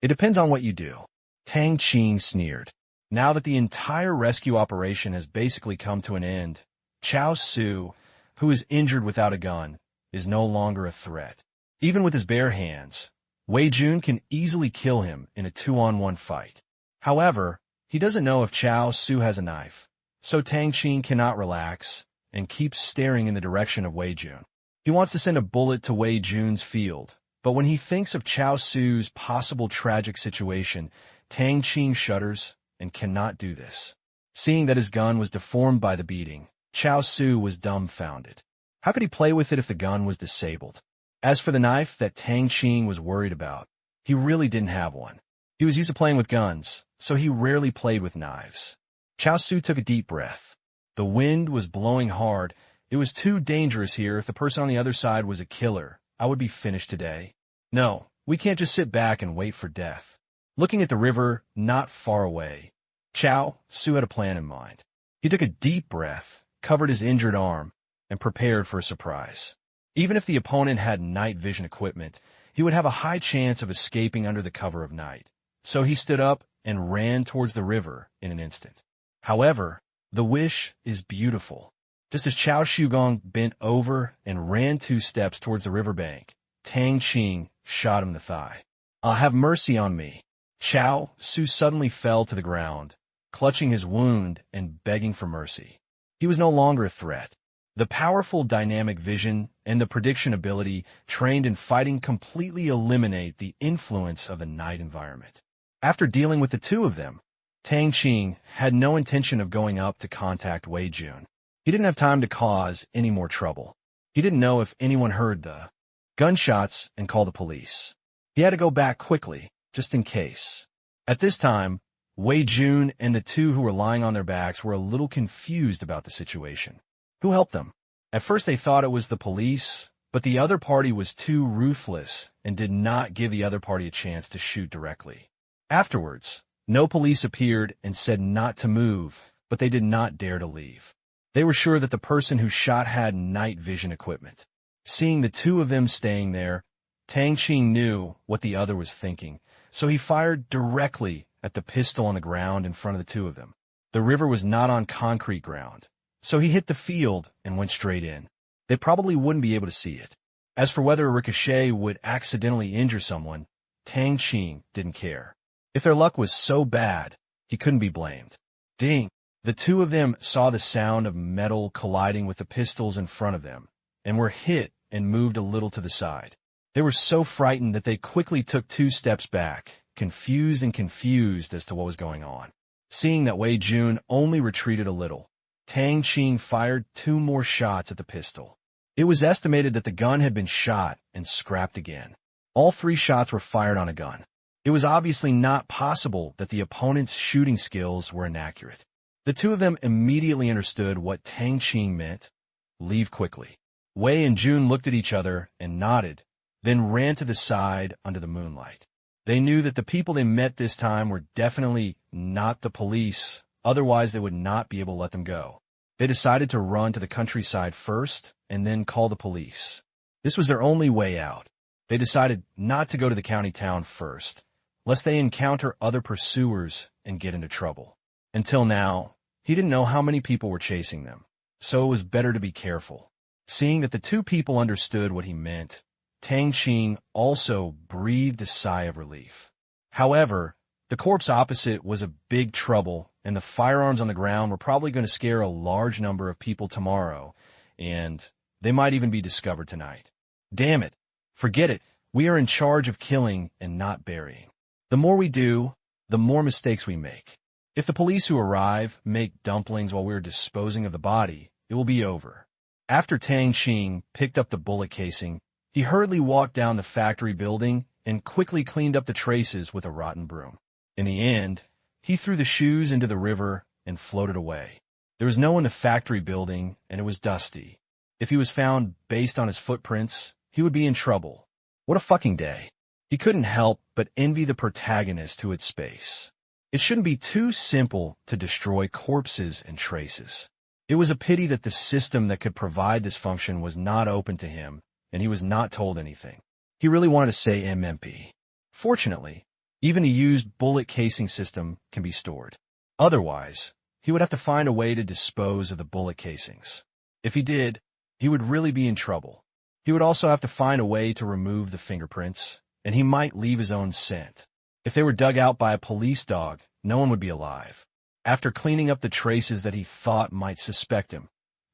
It depends on what you do. Tang Qing sneered. Now that the entire rescue operation has basically come to an end, Chao Su, who is injured without a gun, is no longer a threat. Even with his bare hands, Wei Jun can easily kill him in a 2-on-1 fight. However, he doesn't know if Chao Su has a knife, so Tang Qing cannot relax and keeps staring in the direction of Wei Jun. He wants to send a bullet to Wei Jun's field, but when he thinks of Chao Su's possible tragic situation, Tang Qing shudders and cannot do this. Seeing that his gun was deformed by the beating, Chao Su was dumbfounded. How could he play with it if the gun was disabled? As for the knife that Tang Qing was worried about, he really didn't have one. He was used to playing with guns, so he rarely played with knives. Chao Su took a deep breath. The wind was blowing hard. It was too dangerous here. If the person on the other side was a killer, I would be finished today. No, we can't just sit back and wait for death. Looking at the river not far away, Chao Su had a plan in mind. He took a deep breath, covered his injured arm, and prepared for a surprise. Even if the opponent had night vision equipment, he would have a high chance of escaping under the cover of night. So he stood up and ran towards the river in an instant. However, the wish is beautiful. Just as Chao Shugong bent over and ran 2 steps towards the riverbank, Tang Qing shot him in the thigh. Have mercy on me. Chao Su suddenly fell to the ground, clutching his wound and begging for mercy. He was no longer a threat. The powerful dynamic vision and the prediction ability trained in fighting completely eliminate the influence of the night environment. After dealing with the 2 of them, Tang Qing had no intention of going up to contact Wei Jun. He didn't have time to cause any more trouble. He didn't know if anyone heard the gunshots and call the police. He had to go back quickly, just in case. At this time, Wei Jun and the 2 who were lying on their backs were a little confused about the situation. Who helped them? At first they thought it was the police, but the other party was too ruthless and did not give the other party a chance to shoot directly. Afterwards, no police appeared and said not to move, but they did not dare to leave. They were sure that the person who shot had night vision equipment. Seeing the 2 of them staying there, Tang Qing knew what the other was thinking, so he fired directly at the pistol on the ground in front of the 2 of them. The river was not on concrete ground, so he hit the field and went straight in. They probably wouldn't be able to see it. As for whether a ricochet would accidentally injure someone, Tang Qing didn't care. If their luck was so bad, he couldn't be blamed. Ding! The 2 of them saw the sound of metal colliding with the pistols in front of them, and were hit and moved a little to the side. They were so frightened that they quickly took 2 steps back, confused as to what was going on. Seeing that Wei Jun only retreated a little, Tang Qing fired 2 more shots at the pistol. It was estimated that the gun had been shot and scrapped again. All 3 shots were fired on a gun. It was obviously not possible that the opponent's shooting skills were inaccurate. The 2 of them immediately understood what Tang Qing meant. Leave quickly. Wei and Jun looked at each other and nodded, then ran to the side under the moonlight. They knew that the people they met this time were definitely not the police, otherwise they would not be able to let them go. They decided to run to the countryside first and then call the police. This was their only way out. They decided not to go to the county town first, lest they encounter other pursuers and get into trouble. Until now, he didn't know how many people were chasing them, so it was better to be careful. Seeing that the 2 people understood what he meant, Tang Qing also breathed a sigh of relief. However, the corpse opposite was a big trouble, and the firearms on the ground were probably going to scare a large number of people tomorrow, and they might even be discovered tonight. Damn it! Forget it. We are in charge of killing and not burying. The more we do, the more mistakes we make. If the police who arrive make dumplings while we're disposing of the body, it will be over. After Tang Qing picked up the bullet casing, he hurriedly walked down the factory building and quickly cleaned up the traces with a rotten broom. In the end, he threw the shoes into the river and floated away. There was no one in the factory building, and it was dusty. If he was found based on his footprints, he would be in trouble. What a fucking day. He couldn't help but envy the protagonist who had space. It shouldn't be too simple to destroy corpses and traces. It was a pity that the system that could provide this function was not open to him, and he was not told anything. He really wanted to say MMP. Fortunately, even a used bullet casing system can be stored. Otherwise, he would have to find a way to dispose of the bullet casings. If he did, he would really be in trouble. He would also have to find a way to remove the fingerprints, and he might leave his own scent. If they were dug out by a police dog, no one would be alive. After cleaning up the traces that he thought might suspect him,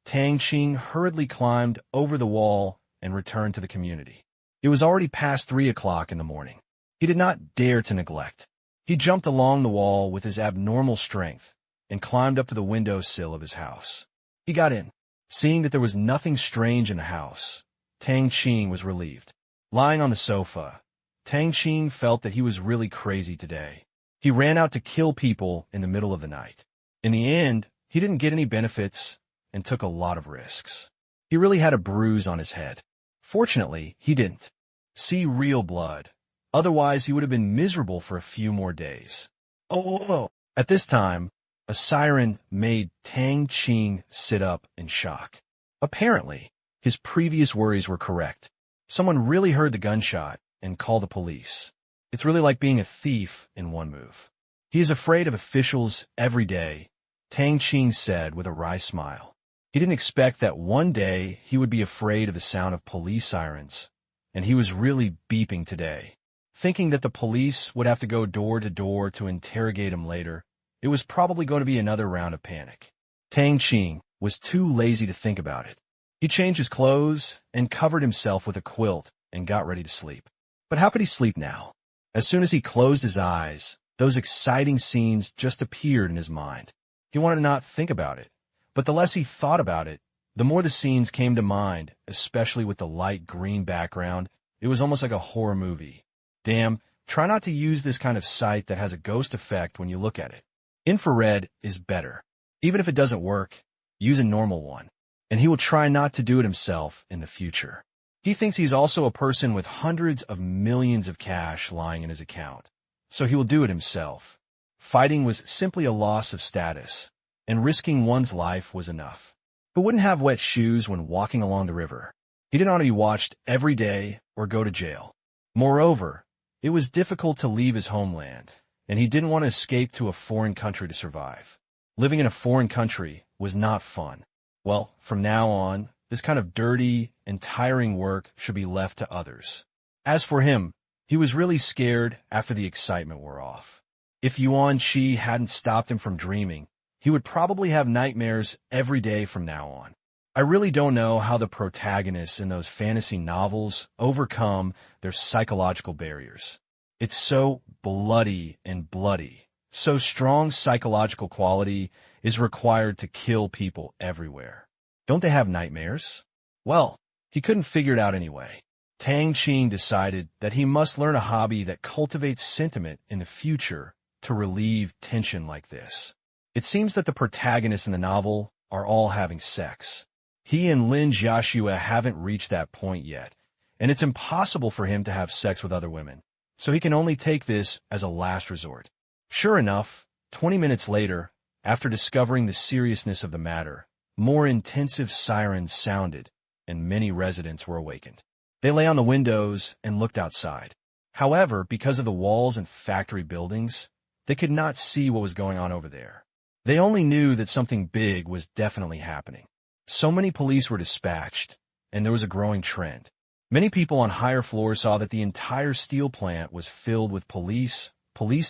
Tang Qing hurriedly climbed over the wall and returned to the community. It was already past 3 o'clock in the morning. He did not dare to neglect. He jumped along the wall with his abnormal strength and climbed up to the windowsill of his house. He got in. Seeing that there was nothing strange in the house, Tang Qing was relieved. Lying on the sofa, Tang Qing felt that he was really crazy today. He ran out to kill people in the middle of the night. In the end, he didn't get any benefits and took a lot of risks. He really had a bruise on his head. Fortunately, he didn't see real blood. Otherwise, he would have been miserable for a few more days. Oh. At this time, a siren made Tang Qing sit up in shock. Apparently, his previous worries were correct. Someone really heard the gunshot and called the police. It's really like being a thief in one move. He is afraid of officials every day, Tang Qing said with a wry smile. He didn't expect that one day he would be afraid of the sound of police sirens, and he was really beeping today. Thinking that the police would have to go door to door to interrogate him later, it was probably going to be another round of panic. Tang Qing was too lazy to think about it. He changed his clothes and covered himself with a quilt and got ready to sleep. But how could he sleep now? As soon as he closed his eyes, those exciting scenes just appeared in his mind. He wanted to not think about it, but the less he thought about it, the more the scenes came to mind, especially with the light green background. It was almost like a horror movie. Damn, try not to use this kind of sight that has a ghost effect when you look at it. Infrared is better. Even if it doesn't work, use a normal one, and he will try not to do it himself in the future. He thinks he's also a person with hundreds of millions of cash lying in his account, so he will do it himself. Fighting was simply a loss of status, and risking one's life was enough. Who wouldn't have wet shoes when walking along the river? He didn't want to be watched every day or go to jail. Moreover, it was difficult to leave his homeland, and he didn't want to escape to a foreign country to survive. Living in a foreign country was not fun. Well, from now on, this kind of dirty and tiring work should be left to others. As for him, he was really scared after the excitement wore off. If Yuan Shi hadn't stopped him from dreaming, he would probably have nightmares every day from now on. I really don't know how the protagonists in those fantasy novels overcome their psychological barriers. It's so bloody and bloody. So strong psychological quality is required to kill people everywhere. Don't they have nightmares? Well, he couldn't figure it out anyway. Tang Qing decided that he must learn a hobby that cultivates sentiment in the future to relieve tension like this. It seems that the protagonists in the novel are all having sex. He and Lin Jiaxue haven't reached that point yet, and it's impossible for him to have sex with other women, so he can only take this as a last resort. Sure enough, 20 minutes later, after discovering the seriousness of the matter, more intensive sirens sounded, and many residents were awakened. They lay on the windows and looked outside. However, because of the walls and factory buildings, they could not see what was going on over there. They only knew that something big was definitely happening. So many police were dispatched, and there was a growing trend. Many people on higher floors saw that the entire steel plant was filled with police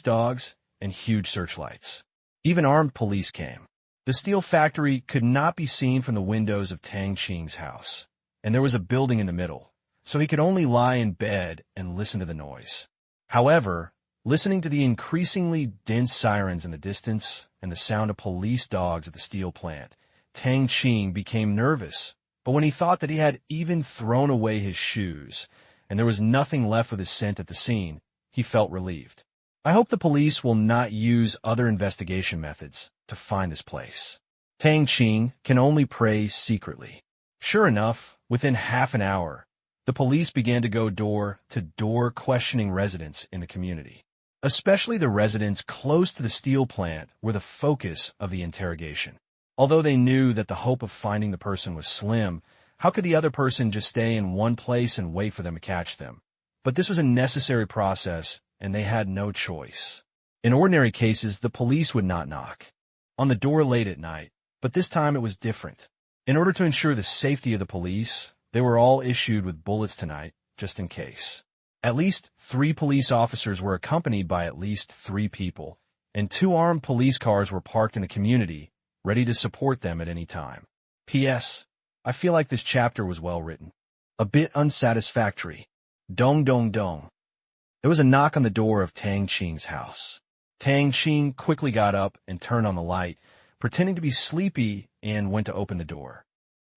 dogs, and huge searchlights. Even armed police came. The steel factory could not be seen from the windows of Tang Qing's house, and there was a building in the middle, so he could only lie in bed and listen to the noise. However, Listening to the increasingly dense sirens in the distance and the sound of police dogs at the steel plant, Tang Qing became nervous. But when he thought that he had even thrown away his shoes and there was nothing left with his scent at the scene, he felt relieved. I hope the police will not use other investigation methods to find this place. Tang Qing can only pray secretly. Sure enough, within half an hour, the police began to go door to door questioning residents in the community. Especially the residents close to the steel plant were the focus of the interrogation. Although they knew that the hope of finding the person was slim, how could the other person just stay in one place and wait for them to catch them? But this was a necessary process, and they had no choice. In ordinary cases, the police would not knock on the door late at night, but this time it was different. In order to ensure the safety of the police, they were all issued with bullets tonight, just in case. At least 3 police officers were accompanied by at least 3 people, and 2 armed police cars were parked in the community, ready to support them at any time. P.S. I feel like this chapter was well written. A bit unsatisfactory. Dong dong dong. There was a knock on the door of Tang Qing's house. Tang Qing quickly got up and turned on the light, pretending to be sleepy, and went to open the door.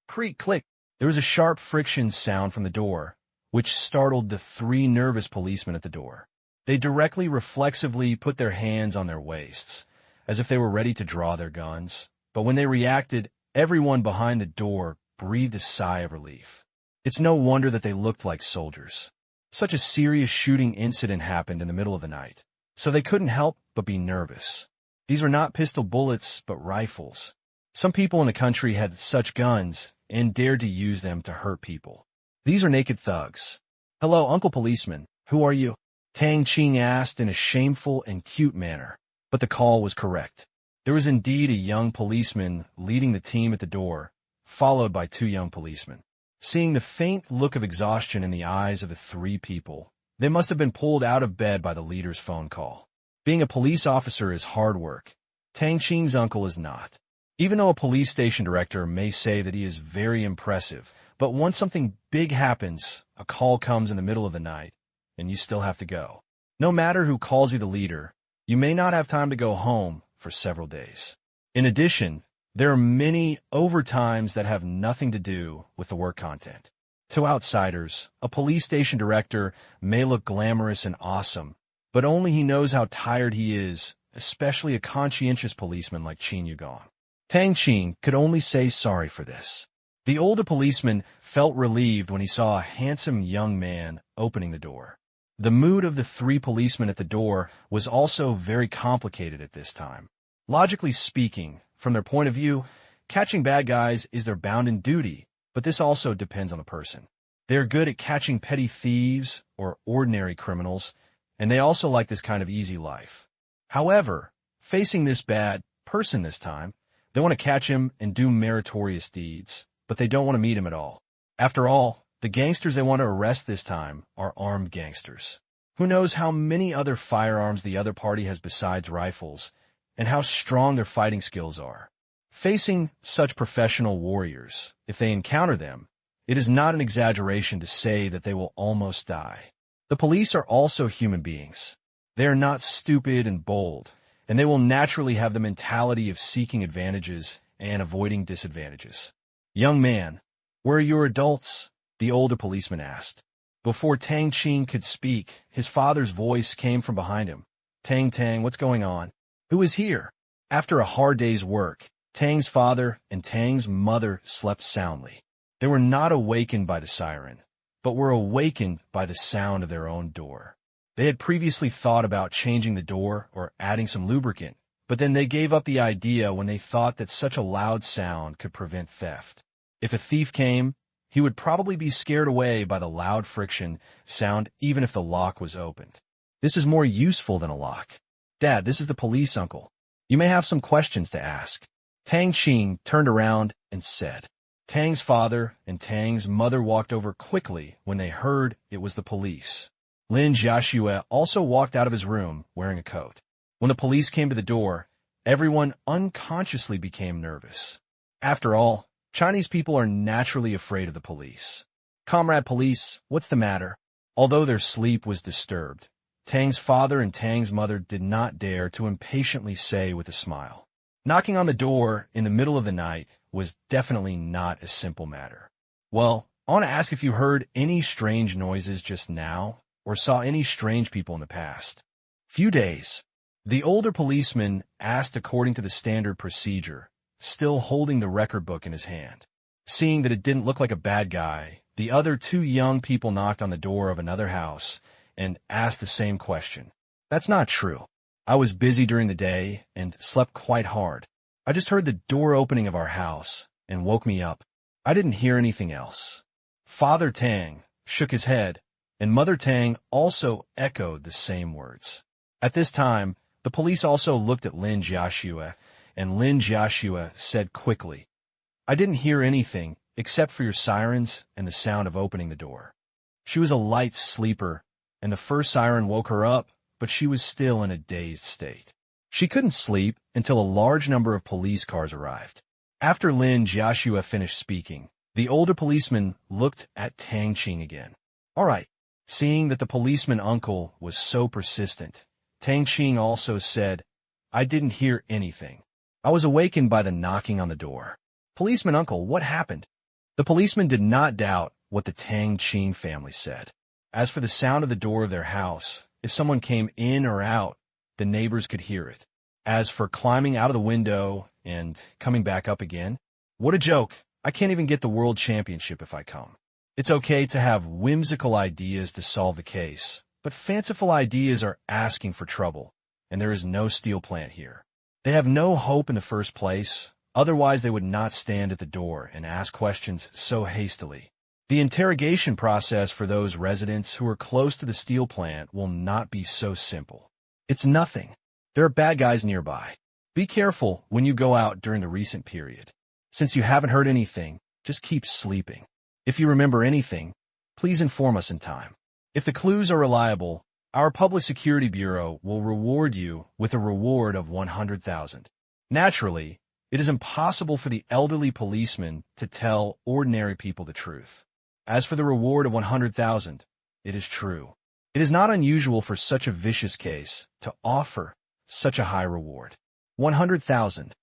Creak, click. There was a sharp friction sound from the door, which startled the 3 nervous policemen at the door. They directly reflexively put their hands on their waists, as if they were ready to draw their guns. But when they reacted, everyone behind the door breathed a sigh of relief. It's no wonder that they looked like soldiers. Such a serious shooting incident happened in the middle of the night, so they couldn't help but be nervous. These were not pistol bullets, but rifles. Some people in the country had such guns and dared to use them to hurt people. These are naked thugs. Hello, Uncle Policeman. Who are you? Tang Qing asked in a shameful and cute manner, but the call was correct. There was indeed a young policeman leading the team at the door, followed by 2 young policemen. Seeing the faint look of exhaustion in the eyes of the 3 people, they must have been pulled out of bed by the leader's phone call. Being a police officer is hard work. Tang Qing's uncle is not. Even though a police station director may say that he is very impressive, but once something big happens, a call comes in the middle of the night, and you still have to go. No matter who calls you the leader, you may not have time to go home for several days. In addition, there are many overtimes that have nothing to do with the work content. To outsiders, a police station director may look glamorous and awesome, but only he knows how tired he is, especially a conscientious policeman like Qin Yugong. Tang Qing could only say sorry for this. The older policeman felt relieved when he saw a handsome young man opening the door. The mood of the 3 policemen at the door was also very complicated at this time. Logically speaking, from their point of view, catching bad guys is their bounden duty, but this also depends on the person. They are good at catching petty thieves or ordinary criminals, and they also like this kind of easy life. However, facing this bad person this time, they want to catch him and do meritorious deeds, but they don't want to meet him at all. After all, the gangsters they want to arrest this time are armed gangsters. Who knows how many other firearms the other party has besides rifles, and how strong their fighting skills are. Facing such professional warriors, if they encounter them, it is not an exaggeration to say that they will almost die. The police are also human beings. They are not stupid and bold, and they will naturally have the mentality of seeking advantages and avoiding disadvantages. Young man, where are your adults? The older policeman asked. Before Tang Qing could speak, his father's voice came from behind him. Tang, what's going on? Who is here? After a hard day's work, Tang's father and Tang's mother slept soundly. They were not awakened by the siren, but were awakened by the sound of their own door. They had previously thought about changing the door or adding some lubricant, but then they gave up the idea when they thought that such a loud sound could prevent theft. If a thief came, he would probably be scared away by the loud friction sound even if the lock was opened. This is more useful than a lock. Dad, this is the police, uncle. You may have some questions to ask. Tang Qing turned around and said. Tang's father and Tang's mother walked over quickly when they heard it was the police. Lin Jiaxue also walked out of his room wearing a coat. When the police came to the door, everyone unconsciously became nervous. After all, Chinese people are naturally afraid of the police. Comrade police, what's the matter? Although their sleep was disturbed, Tang's father and Tang's mother did not dare to impatiently say with a smile. Knocking on the door in the middle of the night was definitely not a simple matter. Well, I want to ask if you heard any strange noises just now or saw any strange people in the past. Few days. The older policeman asked according to the standard procedure, still holding the record book in his hand. Seeing that it didn't look like a bad guy, the other two young people knocked on the door of another house and asked the same question. That's not true. I was busy during the day and slept quite hard. I just heard the door opening of our house and woke me up. I didn't hear anything else. Father Tang shook his head, and Mother Tang also echoed the same words. At this time, the police also looked at Lin Jiaxue, and Lin Jiaxue said quickly, "I didn't hear anything except for your sirens and the sound of opening the door." She was a light sleeper, and the first siren woke her up, but she was still in a dazed state. She couldn't sleep until a large number of police cars arrived. After Lin Jiaxue finished speaking, the older policeman looked at Tang Qing again. All right. Seeing that the policeman uncle was so persistent, Tang Qing also said, "I didn't hear anything. I was awakened by the knocking on the door." Policeman uncle, what happened? The policeman did not doubt what the Tang Qing family said. As for the sound of the door of their house, if someone came in or out, the neighbors could hear it. As for climbing out of the window and coming back up again, what a joke. I can't even get the world championship if I come. It's okay to have whimsical ideas to solve the case, but fanciful ideas are asking for trouble, and there is no steel plant here. They have no hope in the first place, otherwise they would not stand at the door and ask questions so hastily. The interrogation process for those residents who are close to the steel plant will not be so simple. It's nothing. There are bad guys nearby. Be careful when you go out during the recent period. Since you haven't heard anything, just keep sleeping. If you remember anything, please inform us in time. If the clues are reliable, our Public Security Bureau will reward you with a reward of 100,000. Naturally, it is impossible for the elderly policeman to tell ordinary people the truth. As for the reward of 100,000, it is true. It is not unusual for such a vicious case to offer such a high reward. 100,000.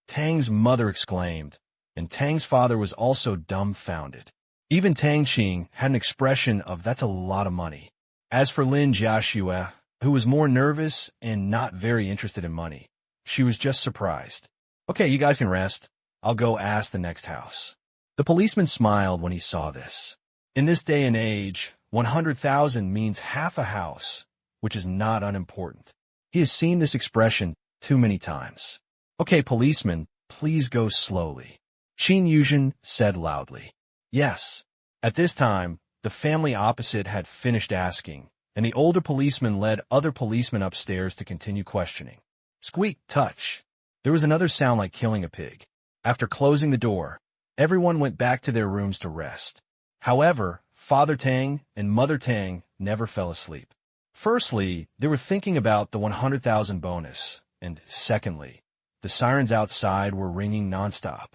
Tang's mother exclaimed, and Tang's father was also dumbfounded. Even Tang Qing had an expression of "that's a lot of money." As for Lin Jiaxue, who was more nervous and not very interested in money, she was just surprised. "Okay, you guys can rest. I'll go ask the next house." The policeman smiled when he saw this. In this day and age, 100,000 means half a house, which is not unimportant. He has seen this expression too many times. "Okay, policeman, please go slowly," Qin Yuzhen said loudly. Yes. At this time, the family opposite had finished asking, and the older policeman led other policemen upstairs to continue questioning. Squeak, touch. There was another sound like killing a pig. After closing the door, everyone went back to their rooms to rest. However, Father Tang and Mother Tang never fell asleep. Firstly, they were thinking about the 100,000 bonus, and secondly, the sirens outside were ringing nonstop.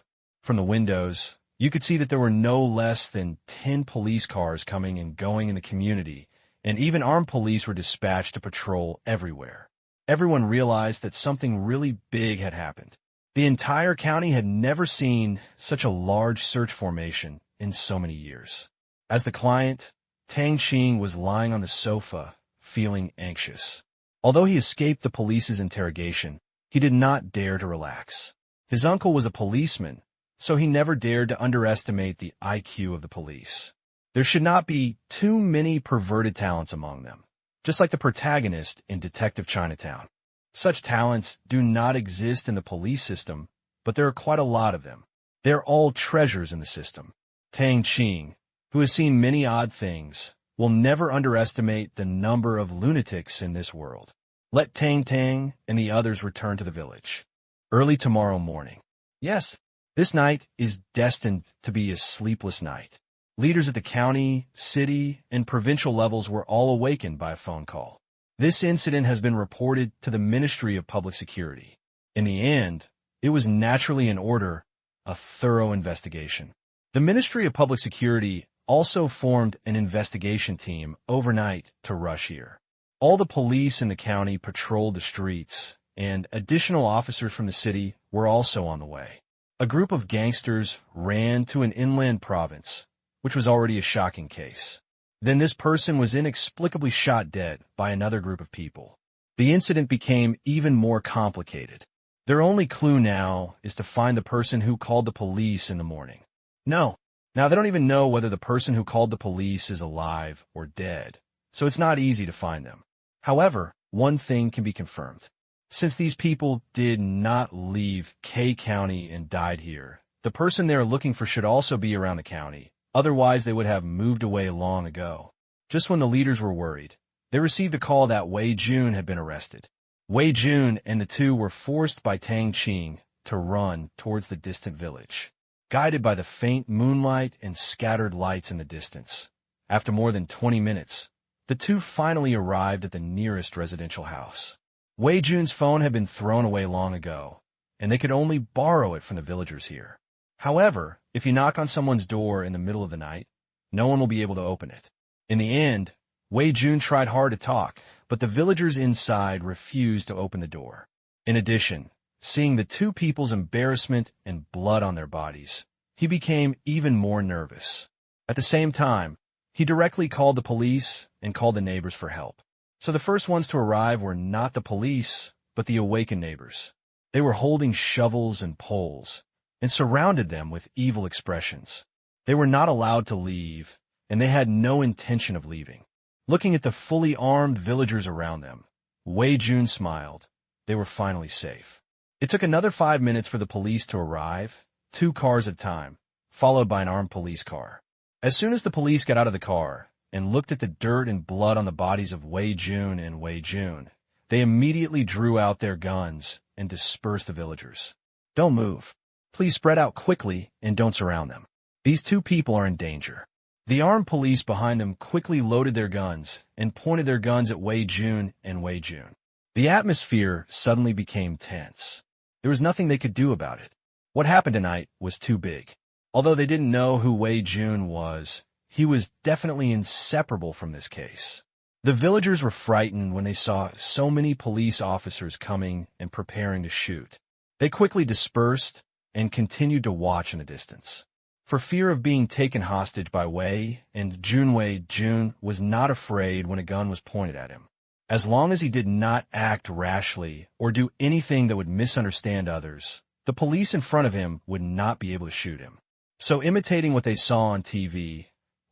From the windows, you could see that there were no less than 10 police cars coming and going in the community, and even armed police were dispatched to patrol everywhere. Everyone realized that something really big had happened. The entire county had never seen such a large search formation in so many years. As the client, Tang Qing was lying on the sofa, feeling anxious. Although he escaped the police's interrogation, he did not dare to relax. His uncle was a policeman, so he never dared to underestimate the IQ of the police. There should not be too many perverted talents among them, just like the protagonist in Detective Chinatown. Such talents do not exist in the police system, but there are quite a lot of them. They are all treasures in the system. Tang Qing, who has seen many odd things, will never underestimate the number of lunatics in this world. Let Tang Tang and the others return to the village early tomorrow morning. Yes, this night is destined to be a sleepless night. Leaders at the county, city, and provincial levels were all awakened by a phone call. This incident has been reported to the Ministry of Public Security. In the end, it was naturally in order a thorough investigation. The Ministry of Public Security also formed an investigation team overnight to rush here. All the police in the county patrolled the streets, and additional officers from the city were also on the way. A group of gangsters ran to an inland province, which was already a shocking case. Then this person was inexplicably shot dead by another group of people. The incident became even more complicated. Their only clue now is to find the person who called the police in the morning. Now they don't even know whether the person who called the police is alive or dead, so it's not easy to find them. However, one thing can be confirmed. Since these people did not leave K County and died here, the person they're looking for should also be around the county. Otherwise, they would have moved away long ago. Just when the leaders were worried, they received a call that Wei Jun had been arrested. Wei Jun and the two were forced by Tang Qing to run towards the distant village, guided by the faint moonlight and scattered lights in the distance. After more than 20 minutes, the two finally arrived at the nearest residential house. Wei Jun's phone had been thrown away long ago, and they could only borrow it from the villagers here. However, if you knock on someone's door in the middle of the night, no one will be able to open it. In the end, Wei Jun tried hard to talk, but the villagers inside refused to open the door. In addition, seeing the two people's embarrassment and blood on their bodies, he became even more nervous. At the same time, he directly called the police and called the neighbors for help. So the first ones to arrive were not the police, but the awakened neighbors. They were holding shovels and poles and surrounded them with evil expressions. They were not allowed to leave, and they had no intention of leaving. Looking at the fully armed villagers around them, Wei Jun smiled. They were finally safe. It took another 5 minutes for the police to arrive, 2 cars at a time, followed by an armed police car. As soon as the police got out of the car and looked at the dirt and blood on the bodies of Wei Jun and Wei Jun, they immediately drew out their guns and dispersed the villagers. Don't move. Please spread out quickly and don't surround them. These 2 people are in danger. The armed police behind them quickly loaded their guns and pointed their guns at Wei Jun and Wei Jun. The atmosphere suddenly became tense. There was nothing they could do about it. What happened tonight was too big. Although they didn't know who Wei Jun was, he was definitely inseparable from this case. The villagers were frightened when they saw so many police officers coming and preparing to shoot. They quickly dispersed and continued to watch in the distance. For fear of being taken hostage by Wei Jun was not afraid when a gun was pointed at him. As long as he did not act rashly or do anything that would misunderstand others, the police in front of him would not be able to shoot him. So imitating what they saw on TV,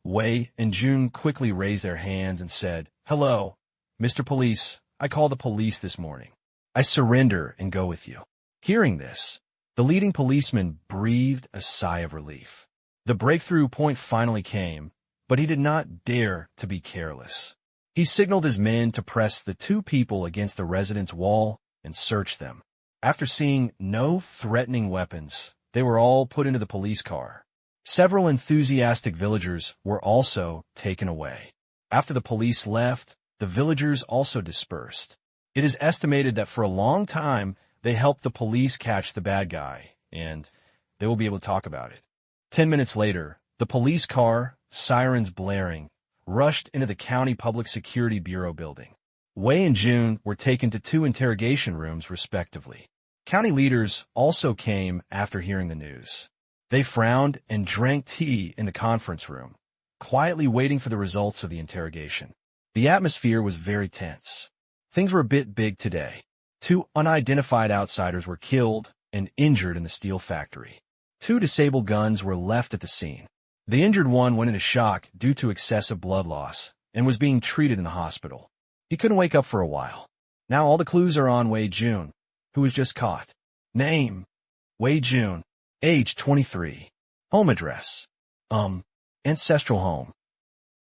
Wei and Jun quickly raised their hands and said, "Hello, Mr. Police, I called the police this morning. I surrender and go with you." Hearing this, the leading policeman breathed a sigh of relief. The breakthrough point finally came, but he did not dare to be careless. He signaled his men to press the 2 people against the residence wall and search them. After seeing no threatening weapons, they were all put into the police car. Several enthusiastic villagers were also taken away. After the police left, the villagers also dispersed. It is estimated that for a long time, they helped the police catch the bad guy, and they will be able to talk about it. 10 minutes later, the police car, sirens blaring, rushed into the County Public Security Bureau building. Wei and Jun were taken to 2 interrogation rooms, respectively. County leaders also came after hearing the news. They frowned and drank tea in the conference room, quietly waiting for the results of the interrogation. The atmosphere was very tense. Things were a bit big today. 2 unidentified outsiders were killed and injured in the steel factory. 2 disabled guns were left at the scene. The injured one went into shock due to excessive blood loss and was being treated in the hospital. He couldn't wake up for a while. Now all the clues are on Wei Jun, who was just caught. Name: Wei Jun. Age 23. Home address: ancestral home.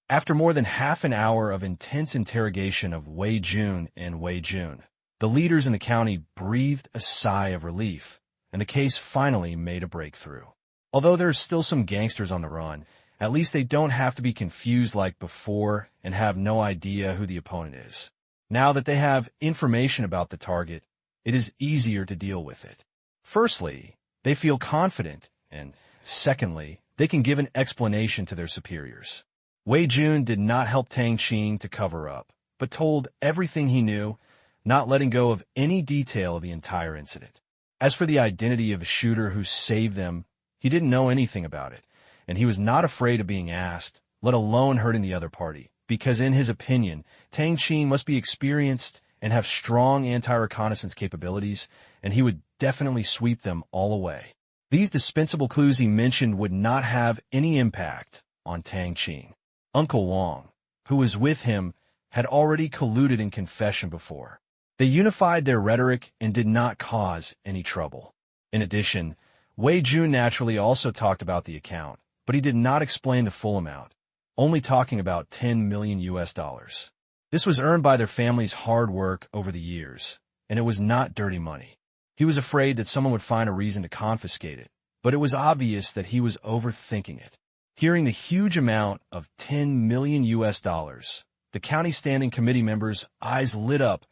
After more than half an hour of intense interrogation of Wei Jun and Wei Jun, the leaders in the county breathed a sigh of relief, and the case finally made a breakthrough. Although there's still some gangsters on the run, at least they don't have to be confused like before and have no idea who the opponent is. Now that they have information about the target, it is easier to deal with it. Firstly, they feel confident, and secondly, they can give an explanation to their superiors. Wei Jun did not help Tang Qing to cover up, but told everything he knew, not letting go of any detail of the entire incident. As for the identity of the shooter who saved them, he didn't know anything about it, and he was not afraid of being asked, let alone hurting the other party, because in his opinion, Tang Qing must be experienced and have strong anti-reconnaissance capabilities, and he would definitely sweep them all away. These dispensable clues he mentioned would not have any impact on Tang Qing. Uncle Wang, who was with him, had already colluded in confession before. They unified their rhetoric and did not cause any trouble. In addition, Wei Jun naturally also talked about the account, but he did not explain the full amount, only talking about 10 million US dollars. This was earned by their family's hard work over the years, and it was not dirty money. He was afraid that someone would find a reason to confiscate it, but it was obvious that he was overthinking it. Hearing the huge amount of 10 million US dollars, the county standing committee members' eyes lit up,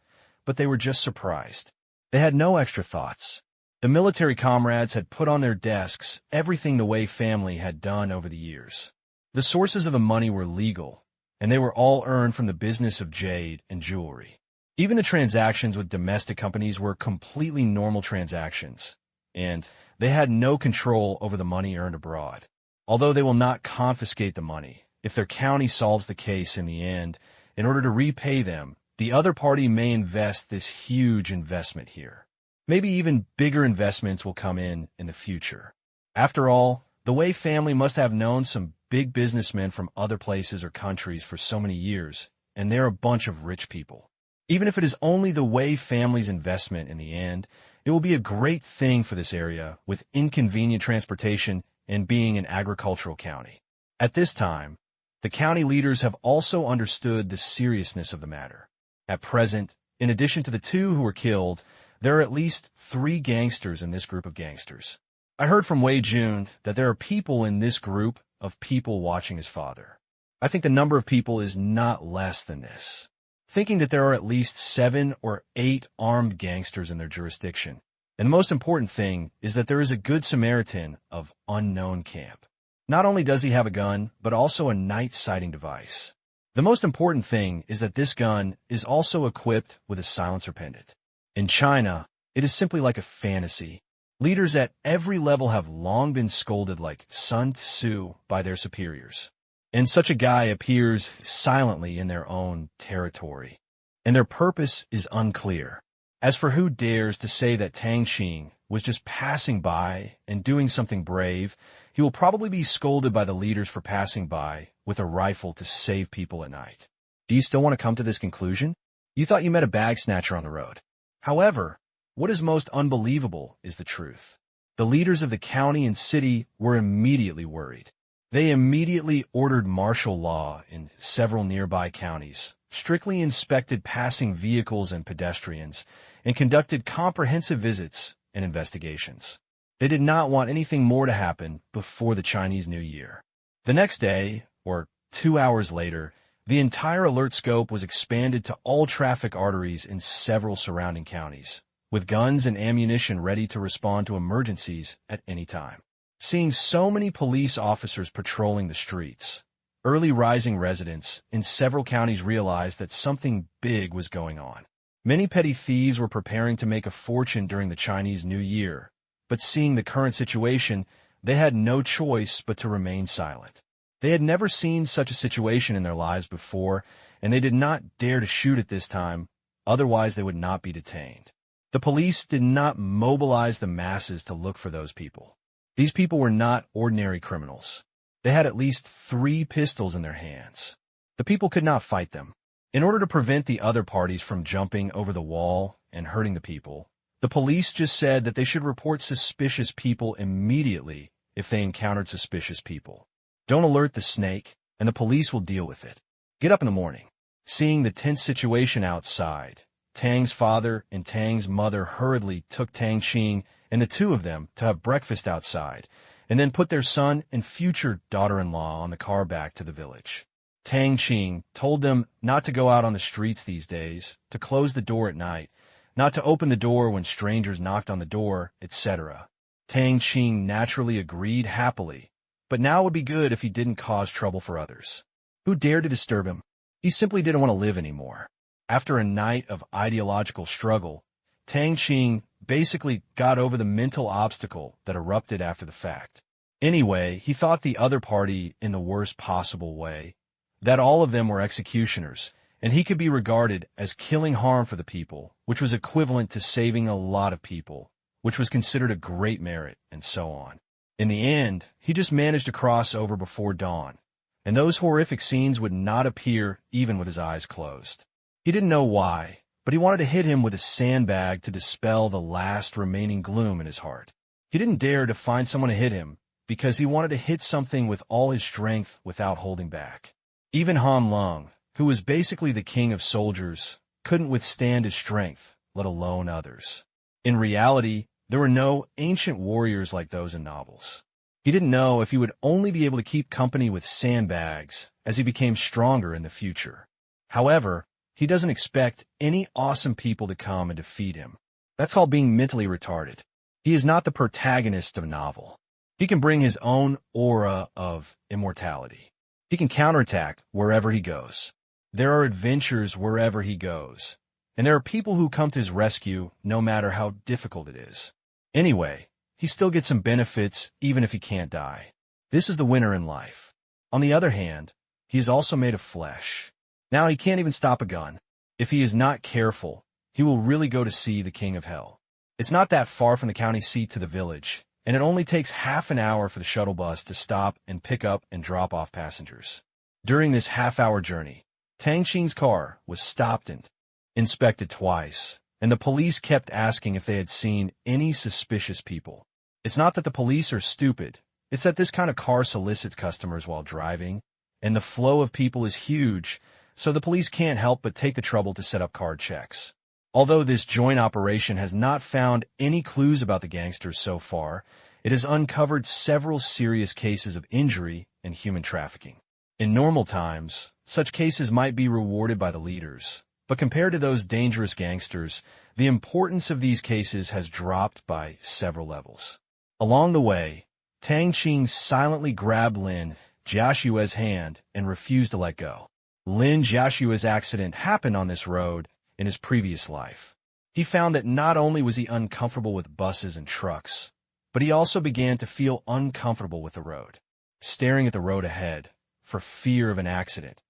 but they were just surprised. They had no extra thoughts. The military comrades had put on their desks everything the Wei family had done over the years. The sources of the money were legal, and they were all earned from the business of jade and jewelry. Even the transactions with domestic companies were completely normal transactions, and they had no control over the money earned abroad. Although they will not confiscate the money, if their county solves the case in the end, in order to repay them, the other party may invest this huge investment here. Maybe even bigger investments will come in the future. After all, the Wei family must have known some big businessmen from other places or countries for so many years, and they're a bunch of rich people. Even if it is only the Wei family's investment in the end, it will be a great thing for this area with inconvenient transportation and being an agricultural county. At this time, the county leaders have also understood the seriousness of the matter. At present, in addition to the 2 who were killed, there are at least 3 gangsters in this group of gangsters. I heard from Wei Jun that there are people in this group of people watching his father. I think the number of people is not less than this. Thinking that there are at least 7 or 8 armed gangsters in their jurisdiction. And the most important thing is that there is a good Samaritan of unknown camp. Not only does he have a gun, but also a night sighting device. The most important thing is that this gun is also equipped with a silencer pendant. In China, it is simply like a fantasy. Leaders at every level have long been scolded like Sun Tzu by their superiors. And such a guy appears silently in their own territory. And their purpose is unclear. As for who dares to say that Tang Qing was just passing by and doing something brave, he will probably be scolded by the leaders for passing by with a rifle to save people at night. Do you still want to come to this conclusion? You thought you met a bag snatcher on the road. However, what is most unbelievable is the truth. The leaders of the county and city were immediately worried. They immediately ordered martial law in several nearby counties, strictly inspected passing vehicles and pedestrians, and conducted comprehensive visits and investigations. They did not want anything more to happen before the Chinese New Year. The next day, or 2 hours later, the entire alert scope was expanded to all traffic arteries in several surrounding counties, with guns and ammunition ready to respond to emergencies at any time. Seeing so many police officers patrolling the streets, early rising residents in several counties realized that something big was going on. Many petty thieves were preparing to make a fortune during the Chinese New Year, but seeing the current situation, they had no choice but to remain silent. They had never seen such a situation in their lives before, and they did not dare to shoot at this time, otherwise they would not be detained. The police did not mobilize the masses to look for those people. These people were not ordinary criminals. They had at least 3 pistols in their hands. The people could not fight them. In order to prevent the other parties from jumping over the wall and hurting the people, the police just said that they should report suspicious people immediately if they encountered suspicious people. Don't alert the snake, and the police will deal with it. Get up in the morning. Seeing the tense situation outside, Tang's father and Tang's mother hurriedly took Tang Qing and the 2 of them to have breakfast outside, and then put their son and future daughter-in-law on the car back to the village. Tang Qing told them not to go out on the streets these days, to close the door at night, not to open the door when strangers knocked on the door, etc. Tang Qing naturally agreed happily, but now it would be good if he didn't cause trouble for others. Who dared to disturb him? He simply didn't want to live anymore. After a night of ideological struggle, Tang Qing basically got over the mental obstacle that erupted after the fact. Anyway, he thought the other party in the worst possible way, that all of them were executioners, and he could be regarded as killing harm for the people, which was equivalent to saving a lot of people, which was considered a great merit, and so on. In the end, he just managed to cross over before dawn, and those horrific scenes would not appear even with his eyes closed. He didn't know why, but he wanted to hit him with a sandbag to dispel the last remaining gloom in his heart. He didn't dare to find someone to hit him, because he wanted to hit something with all his strength without holding back. Even Han Lung, who was basically the king of soldiers, couldn't withstand his strength, let alone others. In reality, there were no ancient warriors like those in novels. He didn't know if he would only be able to keep company with sandbags as he became stronger in the future. However, he doesn't expect any awesome people to come and defeat him. That's called being mentally retarded. He is not the protagonist of a novel. He can bring his own aura of immortality. He can counterattack wherever he goes. There are adventures wherever he goes, and there are people who come to his rescue no matter how difficult it is. Anyway, he still gets some benefits even if he can't die. This is the winner in life. On the other hand, he is also made of flesh. Now he can't even stop a gun. If he is not careful, he will really go to see the king of hell. It's not that far from the county seat to the village, and it only takes half an hour for the shuttle bus to stop and pick up and drop off passengers. During this half-hour journey, Tang Qing's car was stopped and inspected twice, and the police kept asking if they had seen any suspicious people. It's not that the police are stupid, it's that this kind of car solicits customers while driving, and the flow of people is huge, so the police can't help but take the trouble to set up card checks. Although this joint operation has not found any clues about the gangsters so far, it has uncovered several serious cases of injury and human trafficking. In normal times, such cases might be rewarded by the leaders, but compared to those dangerous gangsters, the importance of these cases has dropped by several levels. Along the way, Tang Qing silently grabbed Lin Jiashue's hand and refused to let go. Lin Jiashue's accident happened on this road in his previous life. He found that not only was he uncomfortable with buses and trucks, but he also began to feel uncomfortable with the road, staring at the road ahead for fear of an accident.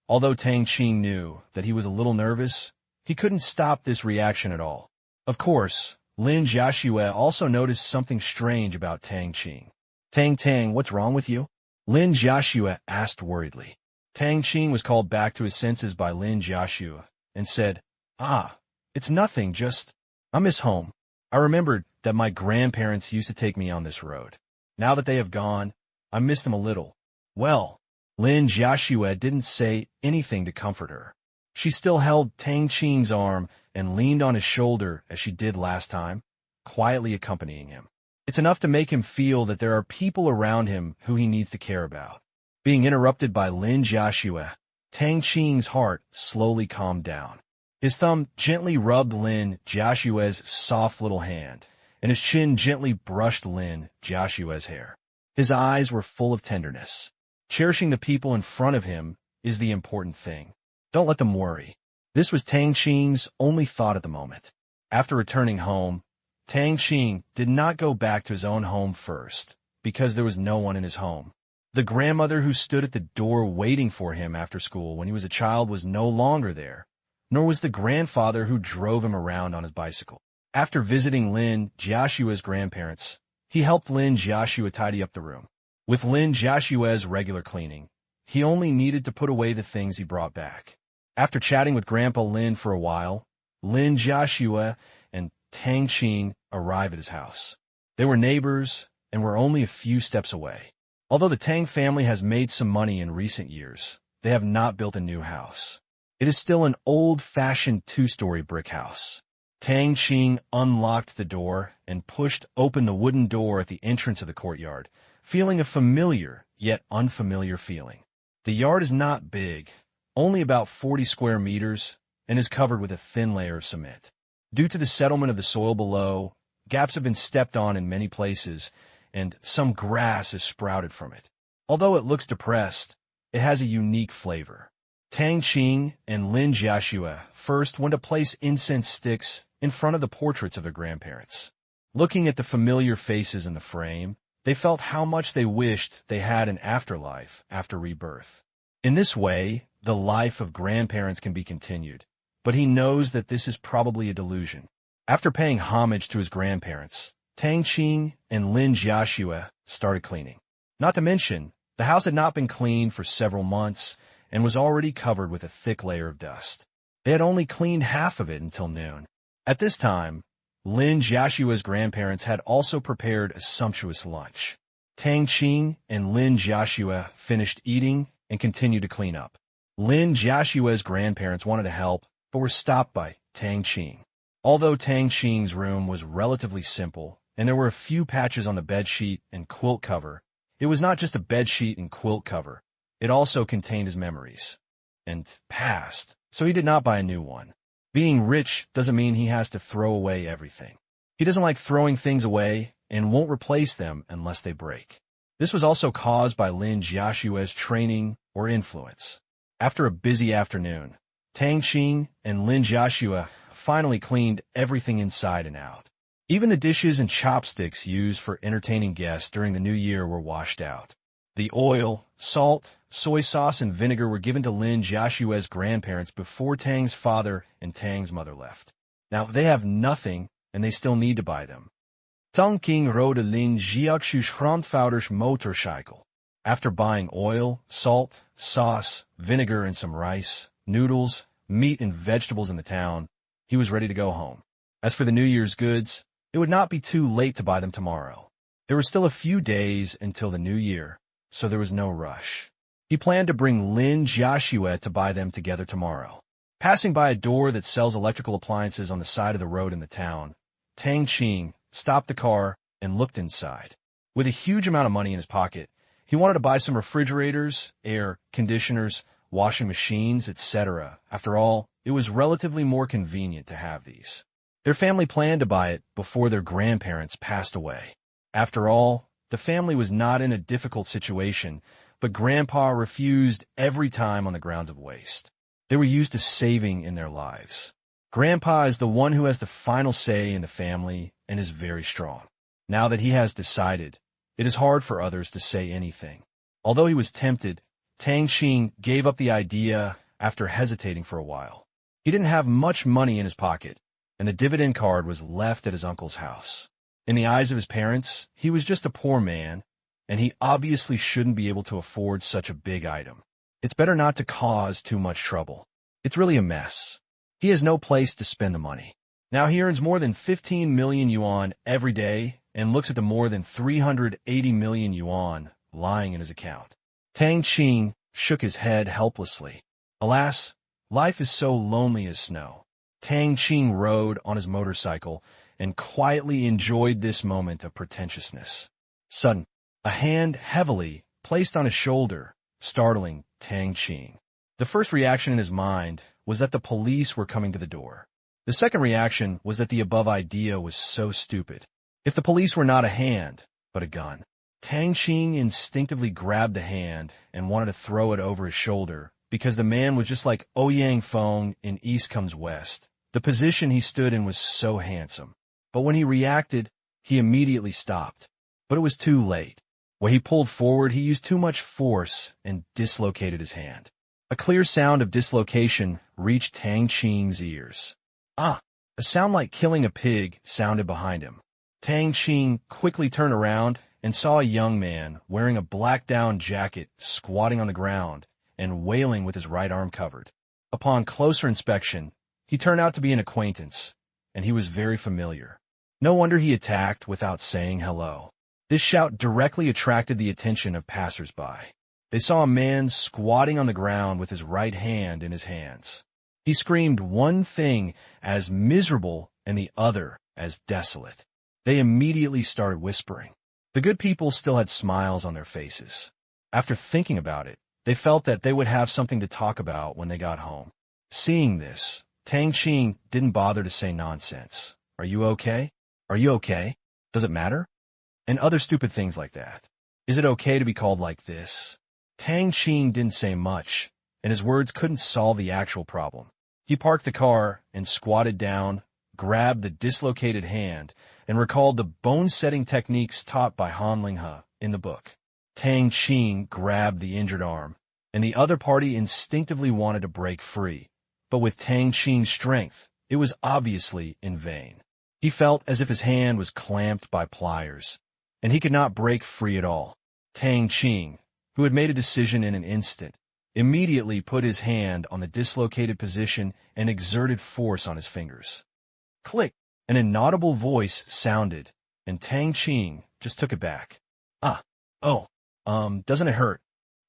Although Tang Qing knew that he was a little nervous, he couldn't stop this reaction at all. Of course, Lin Jiashue also noticed something strange about Tang Qing. Tang, what's wrong with you? Lin Jiashue asked worriedly. Tang Qing was called back to his senses by Lin Jiashue and said, it's nothing, just, I miss home. I remembered that my grandparents used to take me on this road. Now that they have gone, I miss them a little. Well, Lin Jiashue didn't say anything to comfort her. She still held Tang Qing's arm and leaned on his shoulder as she did last time, quietly accompanying him. It's enough to make him feel that there are people around him who he needs to care about. Being interrupted by Lin Jiashue, Tang Qing's heart slowly calmed down. His thumb gently rubbed Lin Jiashue's soft little hand, and his chin gently brushed Lin Jiashue's hair. His eyes were full of tenderness. Cherishing the people in front of him is the important thing. Don't let them worry. This was Tang Qing's only thought at the moment. After returning home, Tang Qing did not go back to his own home first, because there was no one in his home. The grandmother who stood at the door waiting for him after school when he was a child was no longer there, nor was the grandfather who drove him around on his bicycle. After visiting Lin Jiashue's grandparents, he helped Lin Jiashue tidy up the room. With Lin Jiashue's regular cleaning, he only needed to put away the things he brought back. After chatting with Grandpa Lin for a while, Lin Jiashue and Tang Qing arrived at his house. They were neighbors and were only a few steps away. Although the Tang family has made some money in recent years, they have not built a new house. It is still an old-fashioned two-story brick house. Tang Qing unlocked the door and pushed open the wooden door at the entrance of the courtyard, feeling a familiar yet unfamiliar feeling. The yard is not big, only about 40 square meters, and is covered with a thin layer of cement. Due to the settlement of the soil below, gaps have been stepped on in many places, and some grass has sprouted from it. Although it looks depressed, it has a unique flavor. Tang Qing and Lin Jiaxue first went to place incense sticks in front of the portraits of their grandparents. Looking at the familiar faces in the frame, they felt how much they wished they had an afterlife after rebirth. In this way, the life of grandparents can be continued, but he knows that this is probably a delusion. After paying homage to his grandparents, Tang Qing and Lin Jiaxue started cleaning. Not to mention, the house had not been cleaned for several months and was already covered with a thick layer of dust. They had only cleaned half of it until noon. At this time, Lin Jiaxue's grandparents had also prepared a sumptuous lunch. Tang Qing and Lin Jiaxue finished eating and continued to clean up. Lin Jiaxue's grandparents wanted to help, but were stopped by Tang Qing. Although Tang Qing's room was relatively simple, and there were a few patches on the bedsheet and quilt cover, it was not just a bedsheet and quilt cover. It also contained his memories and past, so he did not buy a new one. Being rich doesn't mean he has to throw away everything. He doesn't like throwing things away and won't replace them unless they break. This was also caused by Lin Jiaxue's training or influence. After a busy afternoon, Tang Qing and Lin Jiaxue finally cleaned everything inside and out. Even the dishes and chopsticks used for entertaining guests during the new year were washed out. The oil, salt, soy sauce, and vinegar were given to Lin Jiaxue's grandparents before Tang's father and Tang's mother left. Now, they have nothing, and they still need to buy them. Tang Qing rode Lin Jiaxue's grandvader's motorcycle. After buying oil, salt, sauce, vinegar, and some rice, noodles, meat, and vegetables in the town, he was ready to go home. As for the New Year's goods, it would not be too late to buy them tomorrow. There were still a few days until the new year, so there was no rush. He planned to bring Lin Jiaxue to buy them together tomorrow. Passing by a door that sells electrical appliances on the side of the road in the town, Tang Qing stopped the car and looked inside. With a huge amount of money in his pocket, he wanted to buy some refrigerators, air conditioners, washing machines, etc. After all, it was relatively more convenient to have these. Their family planned to buy it before their grandparents passed away. After all, the family was not in a difficult situation, but Grandpa refused every time on the grounds of waste. They were used to saving in their lives. Grandpa is the one who has the final say in the family and is very strong. Now that he has decided, it is hard for others to say anything. Although he was tempted, Tang Qing gave up the idea after hesitating for a while. He didn't have much money in his pocket, and the dividend card was left at his uncle's house. In the eyes of his parents, he was just a poor man, and he obviously shouldn't be able to afford such a big item. It's better not to cause too much trouble. It's really a mess. He has no place to spend the money. Now he earns more than 15 million yuan every day and looks at the more than 380 million yuan lying in his account. Tang Qing shook his head helplessly. Alas, life is so lonely as snow. Tang Qing rode on his motorcycle and quietly enjoyed this moment of pretentiousness. Suddenly, a hand heavily placed on his shoulder, startling Tang Qing. The first reaction in his mind was that the police were coming to the door. The second reaction was that the above idea was so stupid. If the police were not a hand, but a gun. Tang Qing instinctively grabbed the hand and wanted to throw it over his shoulder because the man was just like Ouyang Feng in East Comes West. The position he stood in was so handsome. But when he reacted, he immediately stopped. But it was too late. When he pulled forward, he used too much force and dislocated his hand. A clear sound of dislocation reached Tang Qing's ears. Ah! A sound like killing a pig sounded behind him. Tang Qing quickly turned around and saw a young man wearing a black down jacket squatting on the ground and wailing with his right arm covered. Upon closer inspection, he turned out to be an acquaintance, and he was very familiar. No wonder he attacked without saying hello. This shout directly attracted the attention of passers-by. They saw a man squatting on the ground with his right hand in his hands. He screamed one thing as miserable and the other as desolate. They immediately started whispering. The good people still had smiles on their faces. After thinking about it, they felt that they would have something to talk about when they got home. Seeing this, Tang Qing didn't bother to say nonsense. Are you okay? Are you okay? Does it matter? And other stupid things like that. Is it okay to be called like this? Tang Qing didn't say much, and his words couldn't solve the actual problem. He parked the car and squatted down, grabbed the dislocated hand, and recalled the bone-setting techniques taught by Han Linghe in the book. Tang Qing grabbed the injured arm, and the other party instinctively wanted to break free. But with Tang Qing's strength, it was obviously in vain. He felt as if his hand was clamped by pliers, and he could not break free at all. Tang Qing, who had made a decision in an instant, immediately put his hand on the dislocated position and exerted force on his fingers. Click! An inaudible voice sounded, and Tang Qing just took it back. Doesn't it hurt?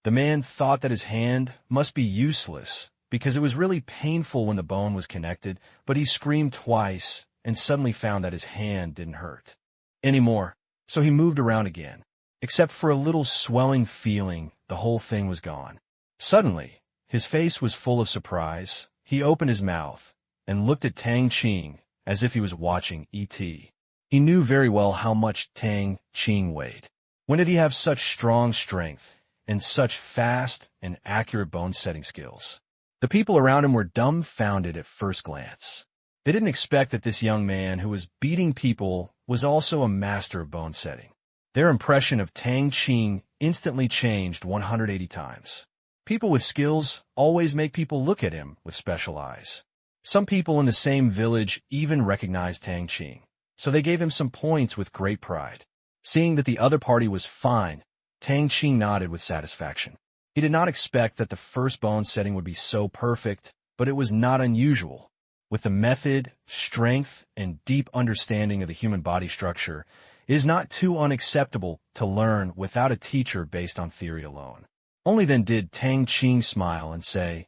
The man thought that his hand must be useless because it was really painful when the bone was connected, but he screamed twice and suddenly found that his hand didn't hurt anymore, so he moved around again. Except for a little swelling feeling, the whole thing was gone. Suddenly, his face was full of surprise. He opened his mouth and looked at Tang Qing as if he was watching E.T. He knew very well how much Tang Qing weighed. When did he have such strong strength and such fast and accurate bone-setting skills? The people around him were dumbfounded at first glance. They didn't expect that this young man who was beating people was also a master of bone-setting. Their impression of Tang Qing instantly changed 180 times. People with skills always make people look at him with special eyes. Some people in the same village even recognized Tang Qing, so they gave him some points with great pride. Seeing that the other party was fine, Tang Qing nodded with satisfaction. He did not expect that the first bone setting would be so perfect, but it was not unusual. With the method, strength, and deep understanding of the human body structure, it is not too unacceptable to learn without a teacher based on theory alone. Only then did Tang Qing smile and say,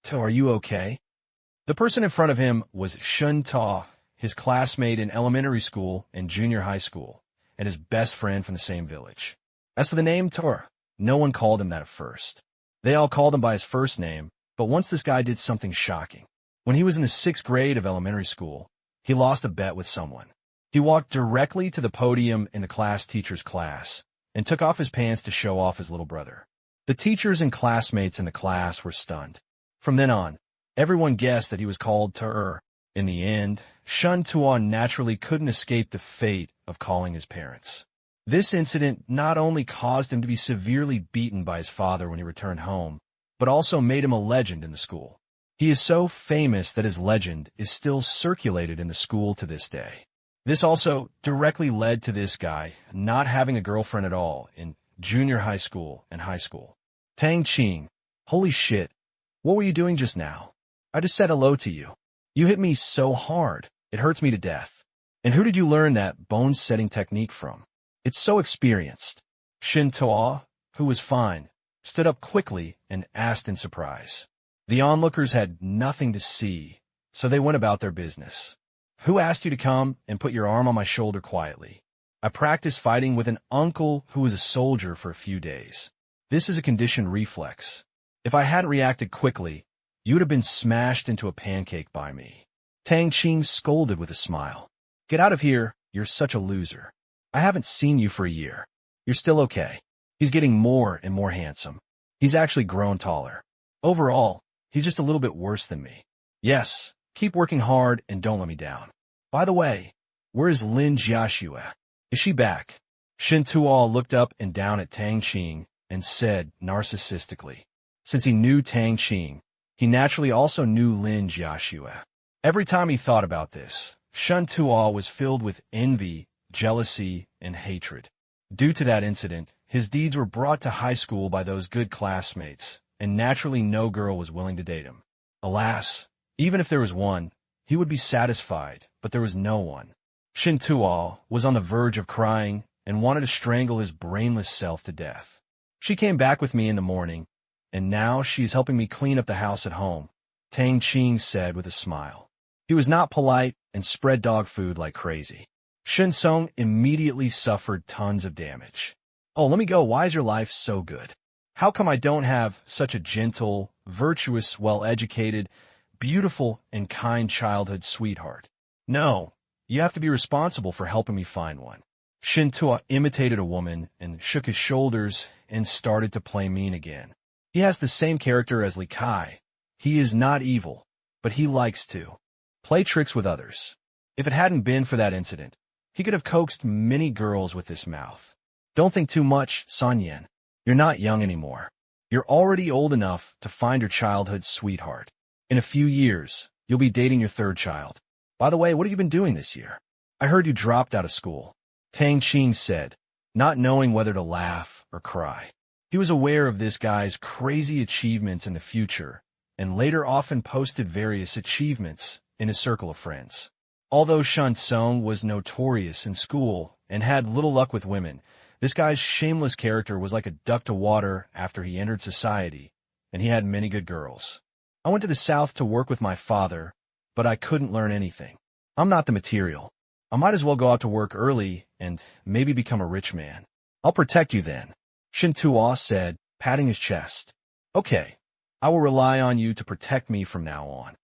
"To, are you okay?" The person in front of him was Shun Ta, his classmate in elementary school and junior high school, and his best friend from the same village. As for the name Tor, no one called him that at first. They all called him by his first name, but once this guy did something shocking. When he was in the 6th grade of elementary school, he lost a bet with someone. He walked directly to the podium in the class teacher's class and took off his pants to show off his little brother. The teachers and classmates in the class were stunned. From then on, everyone guessed that he was called Ter. In the end, Shun Tuan naturally couldn't escape the fate of calling his parents. This incident not only caused him to be severely beaten by his father when he returned home, but also made him a legend in the school. He is so famous that his legend is still circulated in the school to this day. This also directly led to this guy not having a girlfriend at all in junior high school and high school. Tang Qing, holy shit, what were you doing just now? I just said hello to you. You hit me so hard, it hurts me to death. And who did you learn that bone-setting technique from? It's so experienced. Shin Toa, who was fine, stood up quickly and asked in surprise. The onlookers had nothing to see, so they went about their business. Who asked you to come and put your arm on my shoulder quietly? I practiced fighting with an uncle who was a soldier for a few days. This is a conditioned reflex. If I hadn't reacted quickly, you would have been smashed into a pancake by me. Tang Qing scolded with a smile. Get out of here, you're such a loser. I haven't seen you for a year. You're still okay. He's getting more and more handsome. He's actually grown taller. Overall, he's just a little bit worse than me. Yes, keep working hard and don't let me down. By the way, where is Lin Jiaxue? Is she back? Shin Tuo looked up and down at Tang Qing and said narcissistically. Since he knew Tang Qing, he naturally also knew Lin Jiaxue. Every time he thought about this, Shun Tuo was filled with envy, jealousy, and hatred. Due to that incident, his deeds were brought to high school by those good classmates, and naturally no girl was willing to date him. Alas, even if there was one, he would be satisfied, but there was no one. Shin Tuo was on the verge of crying and wanted to strangle his brainless self to death. She came back with me in the morning, and now she's helping me clean up the house at home, Tang Qing said with a smile. He was not polite and spread dog food like crazy. Shin Song immediately suffered tons of damage. Oh, let me go. Why is your life so good? How come I don't have such a gentle, virtuous, well-educated, beautiful, and kind childhood sweetheart? No, you have to be responsible for helping me find one. Shin Tua imitated a woman and shook his shoulders and started to play mean again. He has the same character as Li Kai. He is not evil, but he likes to play tricks with others. If it hadn't been for that incident, he could have coaxed many girls with this mouth. Don't think too much, Son Yen. You're not young anymore. You're already old enough to find your childhood sweetheart. In a few years, you'll be dating your third child. By the way, what have you been doing this year? I heard you dropped out of school. Tang Qing said, not knowing whether to laugh or cry. He was aware of this guy's crazy achievements in the future, and later often posted various achievements in his circle of friends. Although Shan Song was notorious in school and had little luck with women, this guy's shameless character was like a duck to water after he entered society, and he had many good girls. I went to the South to work with my father, but I couldn't learn anything. I'm not the material. I might as well go out to work early and maybe become a rich man. I'll protect you then, Shin Tuo said, patting his chest. Okay, I will rely on you to protect me from now on,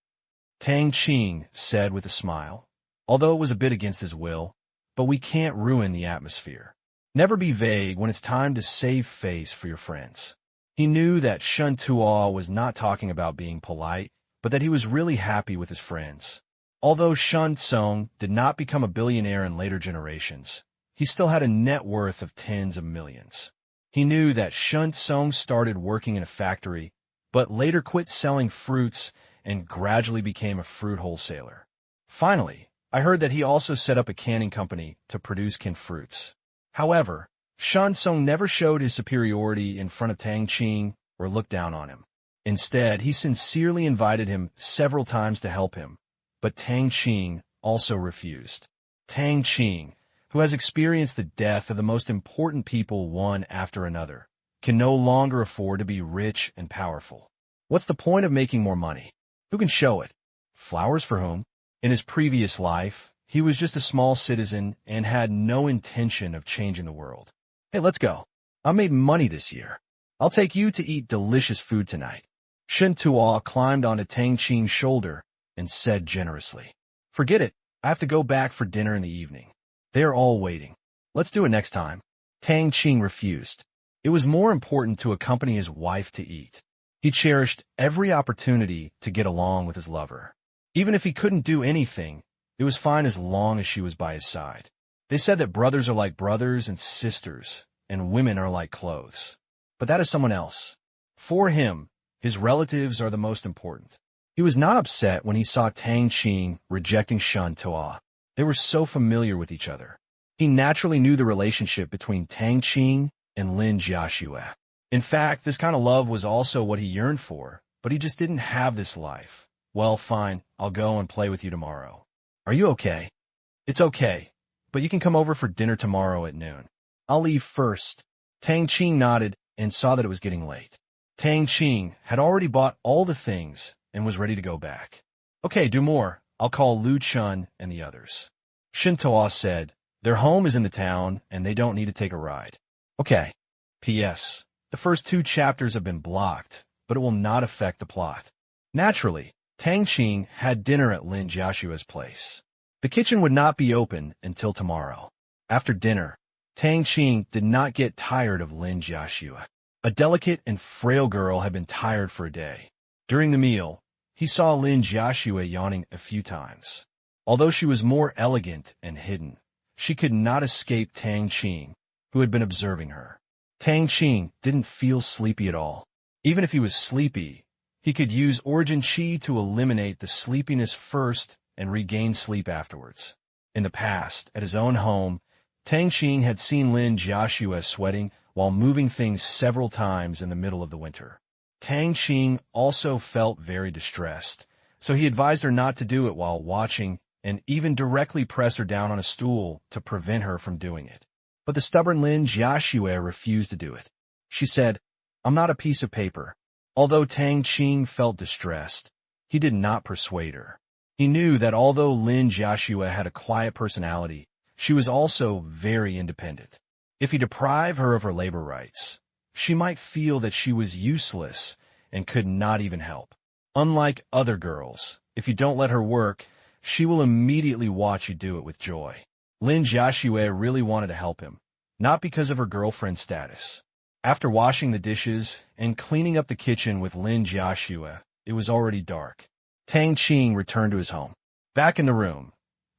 Tang Qing said with a smile, although it was a bit against his will, but we can't ruin the atmosphere. Never be vague when it's time to save face for your friends. He knew that Shen Tuo was not talking about being polite, but that he was really happy with his friends. Although Shen Song did not become a billionaire in later generations, he still had a net worth of tens of millions. He knew that Shen Song started working in a factory, but later quit selling fruits and gradually became a fruit wholesaler. Finally, I heard that he also set up a canning company to produce canned fruits. However, Shan Song never showed his superiority in front of Tang Qing or looked down on him. Instead, he sincerely invited him several times to help him, but Tang Qing also refused. Tang Qing, who has experienced the death of the most important people one after another, can no longer afford to be rich and powerful. What's the point of making more money? Who can show it? Flowers for whom? In his previous life, he was just a small citizen and had no intention of changing the world. Hey, let's go. I made money this year. I'll take you to eat delicious food tonight. Shen Tuo climbed onto Tang Qing's shoulder and said generously, forget it. I have to go back for dinner in the evening. They are all waiting. Let's do it next time. Tang Qing refused. It was more important to accompany his wife to eat. He cherished every opportunity to get along with his lover. Even if he couldn't do anything, it was fine as long as she was by his side. They said that brothers are like brothers and sisters, and women are like clothes. But that is someone else. For him, his relatives are the most important. He was not upset when he saw Tang Qing rejecting Shen Tuo. They were so familiar with each other. He naturally knew the relationship between Tang Qing and Lin Jiaxue. In fact, this kind of love was also what he yearned for, but he just didn't have this life. Well, fine, I'll go and play with you tomorrow. Are you okay? It's okay, but you can come over for dinner tomorrow at noon. I'll leave first. Tang Qing nodded and saw that it was getting late. Tang Qing had already bought all the things and was ready to go back. Okay, do more. I'll call Lu Chun and the others. Shin Tuo said, their home is in the town and they don't need to take a ride. Okay. P.S. The first 2 chapters have been blocked, but it will not affect the plot. Naturally, Tang Qing had dinner at Lin Jiaxue's place. The kitchen would not be open until tomorrow. After dinner, Tang Qing did not get tired of Lin Jiaxue. A delicate and frail girl had been tired for a day. During the meal, he saw Lin Jiaxue yawning a few times. Although she was more elegant and hidden, she could not escape Tang Qing, who had been observing her. Tang Qing didn't feel sleepy at all. Even if he was sleepy, he could use Origin Qi to eliminate the sleepiness first and regain sleep afterwards. In the past, at his own home, Tang Qing had seen Lin Jiaxue sweating while moving things several times in the middle of the winter. Tang Qing also felt very distressed, so he advised her not to do it while watching and even directly press her down on a stool to prevent her from doing it. But the stubborn Lin Jiaxue refused to do it. She said, I'm not a piece of paper. Although Tang Qing felt distressed, he did not persuade her. He knew that although Lin Jiaxue had a quiet personality, she was also very independent. If he deprived her of her labor rights, she might feel that she was useless and could not even help. Unlike other girls, if you don't let her work, she will immediately watch you do it with joy. Lin Jiaxue really wanted to help him, not because of her girlfriend status. After washing the dishes and cleaning up the kitchen with Lin Jiaxue, it was already dark. Tang Qing returned to his home. Back in the room,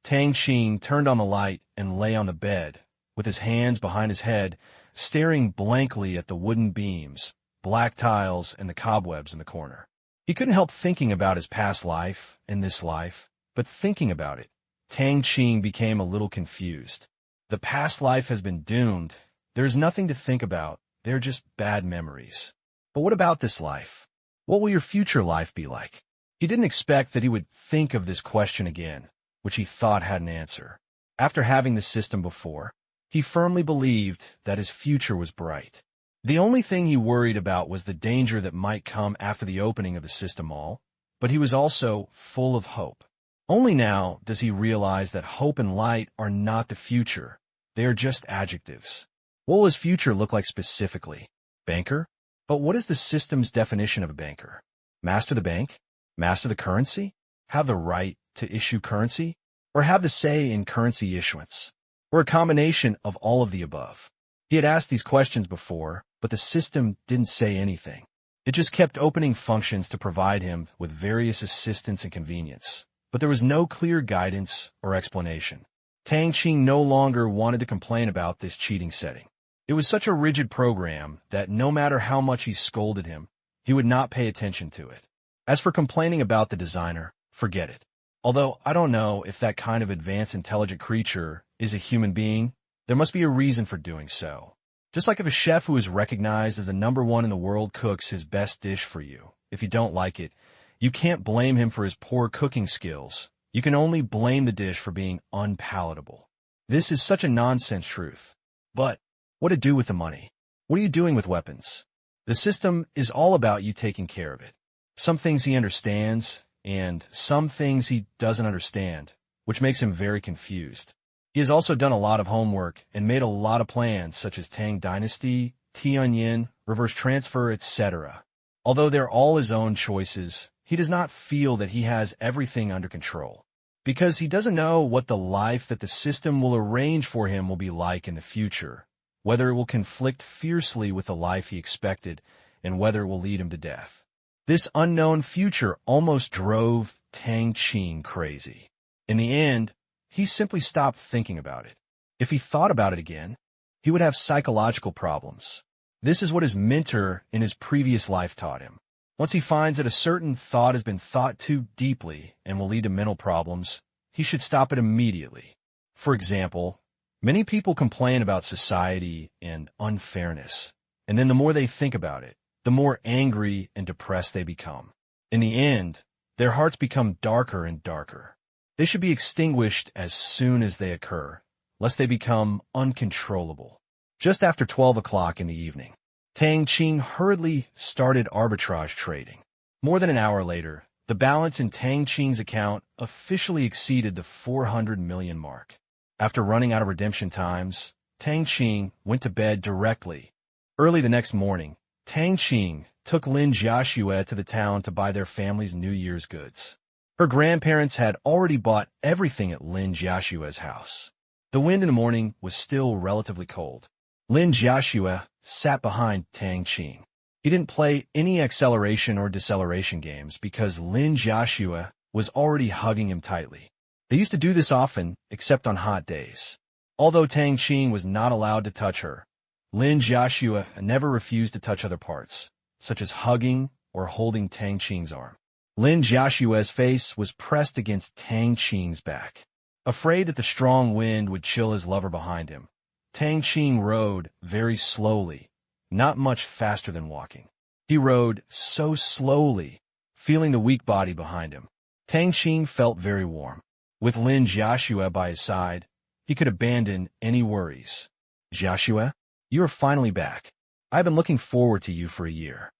Tang Qing turned on the light and lay on the bed, with his hands behind his head, staring blankly at the wooden beams, black tiles, and the cobwebs in the corner. He couldn't help thinking about his past life and this life, but thinking about it, Tang Qing became a little confused. The past life has been doomed. There's nothing to think about. They're just bad memories. But what about this life? What will your future life be like? He didn't expect that he would think of this question again, which he thought had an answer. After having the system before, he firmly believed that his future was bright. The only thing he worried about was the danger that might come after the opening of the system mall, but he was also full of hope. Only now does he realize that hope and light are not the future. They are just adjectives. What will his future look like specifically? Banker? But what is the system's definition of a banker? Master the bank? Master the currency? Have the right to issue currency? Or have the say in currency issuance? Or a combination of all of the above? He had asked these questions before, but the system didn't say anything. It just kept opening functions to provide him with various assistance and convenience. But there was no clear guidance or explanation. Tang Qing no longer wanted to complain about this cheating setting. It was such a rigid program that no matter how much he scolded him, he would not pay attention to it. As for complaining about the designer, forget it. Although I don't know if that kind of advanced intelligent creature is a human being, there must be a reason for doing so. Just like if a chef who is recognized as the #1 in the world cooks his best dish for you, if you don't like it, you can't blame him for his poor cooking skills. You can only blame the dish for being unpalatable. This is such a nonsense truth. But what to do with the money? What are you doing with weapons? The system is all about you taking care of it. Some things he understands, and some things he doesn't understand, which makes him very confused. He has also done a lot of homework and made a lot of plans such as Tang Dynasty, Tianyin, reverse transfer, etc. Although they're all his own choices, he does not feel that he has everything under control, because he doesn't know what the life that the system will arrange for him will be like in the future, whether it will conflict fiercely with the life he expected, and whether it will lead him to death. This unknown future almost drove Tang Qing crazy. In the end, he simply stopped thinking about it. If he thought about it again, he would have psychological problems. This is what his mentor in his previous life taught him. Once he finds that a certain thought has been thought too deeply and will lead to mental problems, he should stop it immediately. For example, many people complain about society and unfairness, and then the more they think about it, the more angry and depressed they become. In the end, their hearts become darker and darker. They should be extinguished as soon as they occur, lest they become uncontrollable. Just after 12 o'clock in the evening, Tang Qing hurriedly started arbitrage trading. More than an hour later, the balance in Tang Qing's account officially exceeded the 400 million mark. After running out of redemption times, Tang Qing went to bed directly. Early the next morning, Tang Qing took Lin Jiaxue to the town to buy their family's New Year's goods. Her grandparents had already bought everything at Lin Jiaxue's house. The wind in the morning was still relatively cold. Lin Jiaxue sat behind Tang Qing. He didn't play any acceleration or deceleration games because Lin Jiaxue was already hugging him tightly. They used to do this often, except on hot days. Although Tang Qing was not allowed to touch her, Lin Jiaxue never refused to touch other parts, such as hugging or holding Tang Qing's arm. Lin Jiaxue's face was pressed against Tang Qing's back. Afraid that the strong wind would chill his lover behind him, Tang Qing rode very slowly, not much faster than walking. He rode so slowly, feeling the weak body behind him. Tang Qing felt very warm. With Lin Jiaxue by his side, he could abandon any worries. Jiaxue, you are finally back. I've been looking forward to you for a year.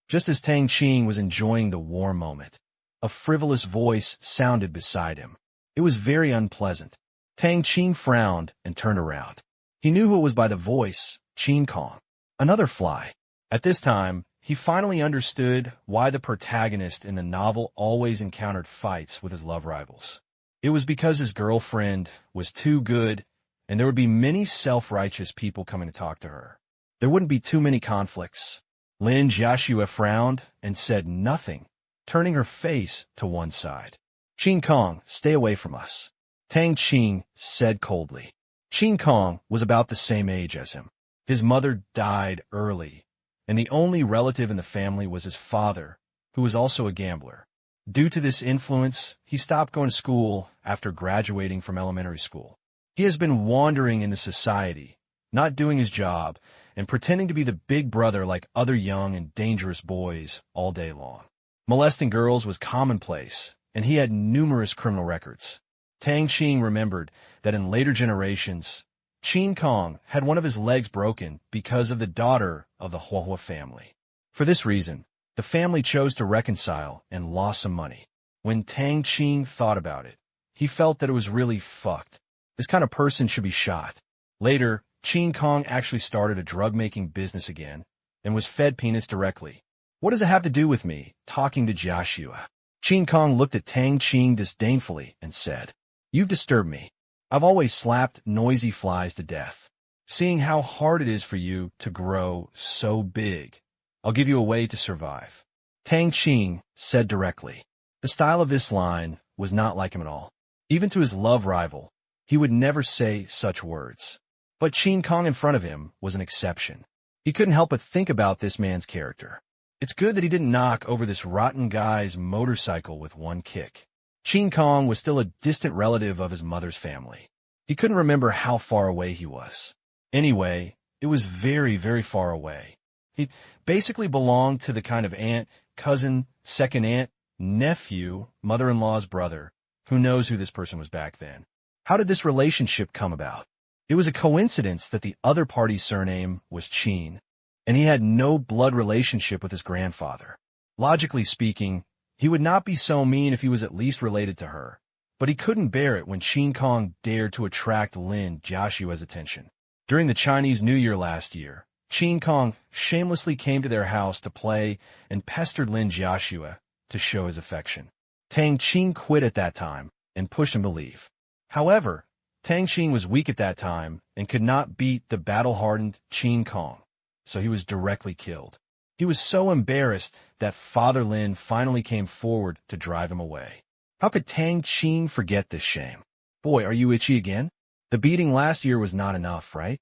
Just as Tang Qing was enjoying the warm moment, a frivolous voice sounded beside him. It was very unpleasant. Tang Qing frowned and turned around. He knew who it was by the voice, Qin Kong, another fly. At this time, he finally understood why the protagonist in the novel always encountered fights with his love rivals. It was because his girlfriend was too good, and there would be many self-righteous people coming to talk to her. there wouldn't be too many conflicts. Lin Jiaxue frowned and said nothing, turning her face to one side. Qin Kong, stay away from us, Tang Qing said coldly. Qin Kong was about the same age as him. His mother died early, and the only relative in the family was his father, who was also a gambler. Due to this influence, he stopped going to school after graduating from elementary school. He has been wandering into society, not doing his job, and pretending to be the big brother like other young and dangerous boys all day long. Molesting girls was commonplace, and he had numerous criminal records. Tang Qing remembered that in later generations, Qin Kong had one of his legs broken because of the daughter of the Huahua family. For this reason, the family chose to reconcile and lost some money. When Tang Qing thought about it, he felt that it was really fucked. This kind of person should be shot. Later, Qin Kong actually started a drug-making business again and was fed peanuts directly. What does it have to do with me talking to Jiaxue? Qin Kong looked at Tang Qing disdainfully and said, "You've disturbed me. I've always slapped noisy flies to death. Seeing how hard it is for you to grow so big, I'll give you a way to survive." Tang Qing said directly. The style of this line was not like him at all. Even to his love rival, he would never say such words. But Qin Kong in front of him was an exception. He couldn't help but think about this man's character. It's good that he didn't knock over this rotten guy's motorcycle with one kick. Qin Kong was still a distant relative of his mother's family. He couldn't remember how far away he was. Anyway, it was very, very far away. He basically belonged to the kind of aunt, cousin, second aunt, nephew, mother-in-law's brother. Who knows who this person was back then? How did this relationship come about? It was a coincidence that the other party's surname was Qin, and he had no blood relationship with his grandfather. Logically speaking, he would not be so mean if he was at least related to her, but he couldn't bear it when Qin Kong dared to attract Lin Jiaxue's attention. During the Chinese New Year last year, Qin Kong shamelessly came to their house to play and pestered Lin Jiaxue to show his affection. Tang Qing quit at that time and pushed him to leave. However, Tang Qing was weak at that time and could not beat the battle-hardened Qin Kong, so he was directly killed. He was so embarrassed that Father Lin finally came forward to drive him away. How could Tang Qing forget this shame? Boy, are you itchy again? The beating last year was not enough, right?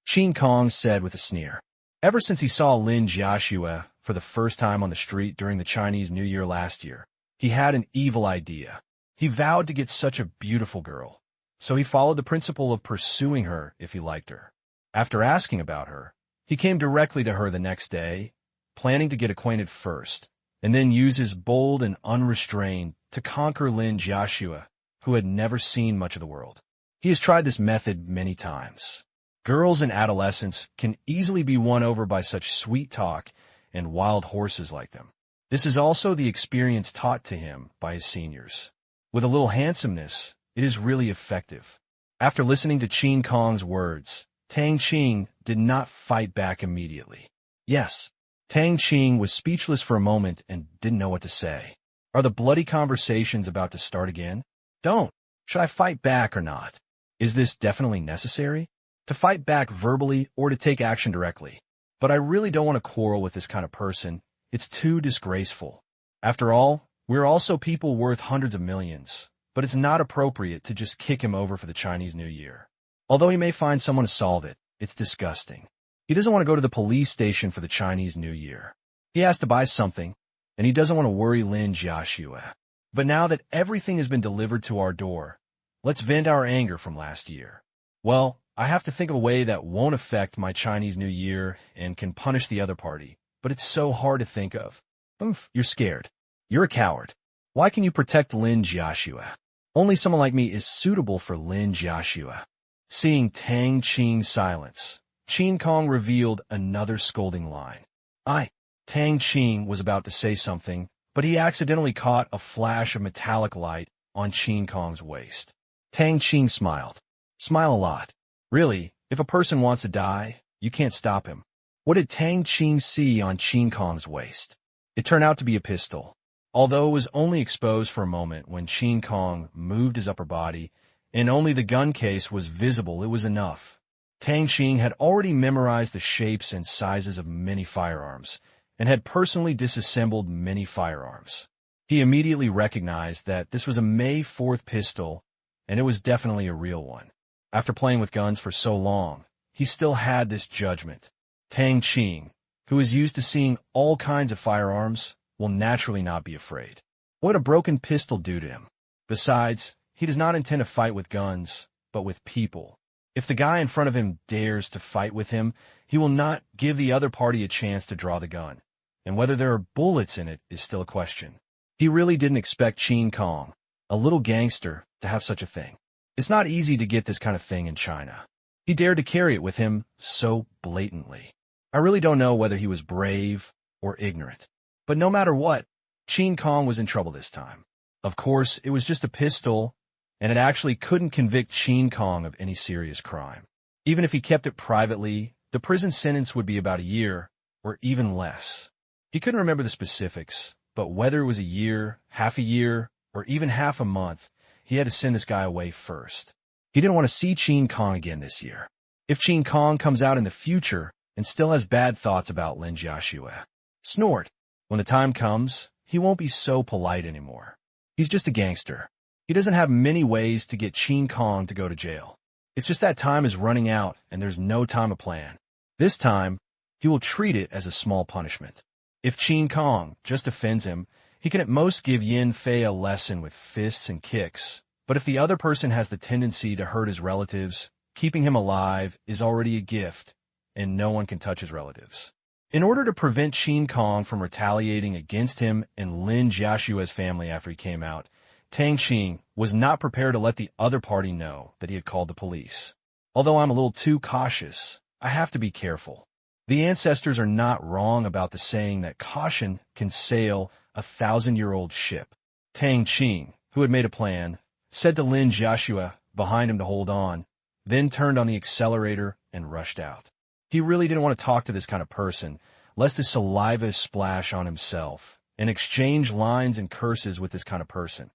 Qin Kong said with a sneer. Ever since he saw Lin Jiaxue for the first time on the street during the Chinese New Year last year, he had an evil idea. He vowed to get such a beautiful girl, so he followed the principle of pursuing her if he liked her. After asking about her, he came directly to her the next day, planning to get acquainted first, and then use his bold and unrestrained to conquer Lin Jiaxue, who had never seen much of the world. He has tried this method many times. Girls in adolescence can easily be won over by such sweet talk and wild horses like them. This is also the experience taught to him by his seniors. With a little handsomeness, it is really effective. After listening to Qin Kong's words, Tang Qing did not fight back immediately. Yes, Tang Qing was speechless for a moment and didn't know what to say. Are the bloody conversations about to start again? Don't. Should I fight back or not? Is this definitely necessary? To fight back verbally or to take action directly? But I really don't want to quarrel with this kind of person. It's too disgraceful. After all, we're also people worth hundreds of millions, but it's not appropriate to just kick him over for the Chinese New Year. Although he may find someone to solve it, it's disgusting. He doesn't want to go to the police station for the Chinese New Year. He has to buy something, and he doesn't want to worry Lin Jiaxue. But now that everything has been delivered to our door, let's vent our anger from last year. Well, I have to think of a way that won't affect my Chinese New Year and can punish the other party, but it's so hard to think of. You're scared. You're a coward. Why can you protect Lin Jiaxue? Only someone like me is suitable for Lin Jiaxue. Seeing Tang Qing's silence, Qin Kong revealed another scolding line. Tang Qing was about to say something, but he accidentally caught a flash of metallic light on Qin Kong's waist. Tang Qing smiled. Smile a lot. Really, if a person wants to die, you can't stop him. What did Tang Qing see on Qin Kong's waist? It turned out to be a pistol. Although it was only exposed for a moment when Qin Kong moved his upper body, and only the gun case was visible, it was enough. Tang Qing had already memorized the shapes and sizes of many firearms, and had personally disassembled many firearms. He immediately recognized that this was a May 4th pistol, and it was definitely a real one. After playing with guns for so long, he still had this judgment. Tang Qing, who is used to seeing all kinds of firearms, will naturally not be afraid. What would a broken pistol do to him? Besides, he does not intend to fight with guns, but with people. If the guy in front of him dares to fight with him, he will not give the other party a chance to draw the gun, and whether there are bullets in it is still a question. He really didn't expect Qing Kong, a little gangster, to have such a thing. It's not easy to get this kind of thing in China. He dared to carry it with him so blatantly. I really don't know whether he was brave or ignorant. But no matter what, Qing Kong was in trouble this time. Of course, it was just a pistol, and it actually couldn't convict Qing Kong of any serious crime. Even if he kept it privately, the prison sentence would be about a year, or even less. He couldn't remember the specifics, but whether it was a year, or even half a month, he had to send this guy away first. He didn't want to see Qing Kong again this year. If Qing Kong comes out in the future and still has bad thoughts about Lin Jiaxue, snort. When the time comes, he won't be so polite anymore. He's just a gangster. He doesn't have many ways to get Qing Kong to go to jail. It's just that time is running out and there's no time to plan. This time, he will treat it as a small punishment. If Qing Kong just offends him, he can at most give Yin Fei a lesson with fists and kicks. But if the other person has the tendency to hurt his relatives, keeping him alive is already a gift, and no one can touch his relatives. In order to prevent Qing Kong from retaliating against him and Lin Jiaxue's family after he came out, Tang Qing was not prepared to let the other party know that he had called the police. Although I'm a little too cautious, I have to be careful. The ancestors are not wrong about the saying that caution can sail a 1,000-year-old ship. Tang Qing, who had made a plan, said to Lin Jiaxue behind him to hold on, then turned on the accelerator and rushed out. He really didn't want to talk to this kind of person, lest his saliva splash on himself, and exchange lines and curses with this kind of person.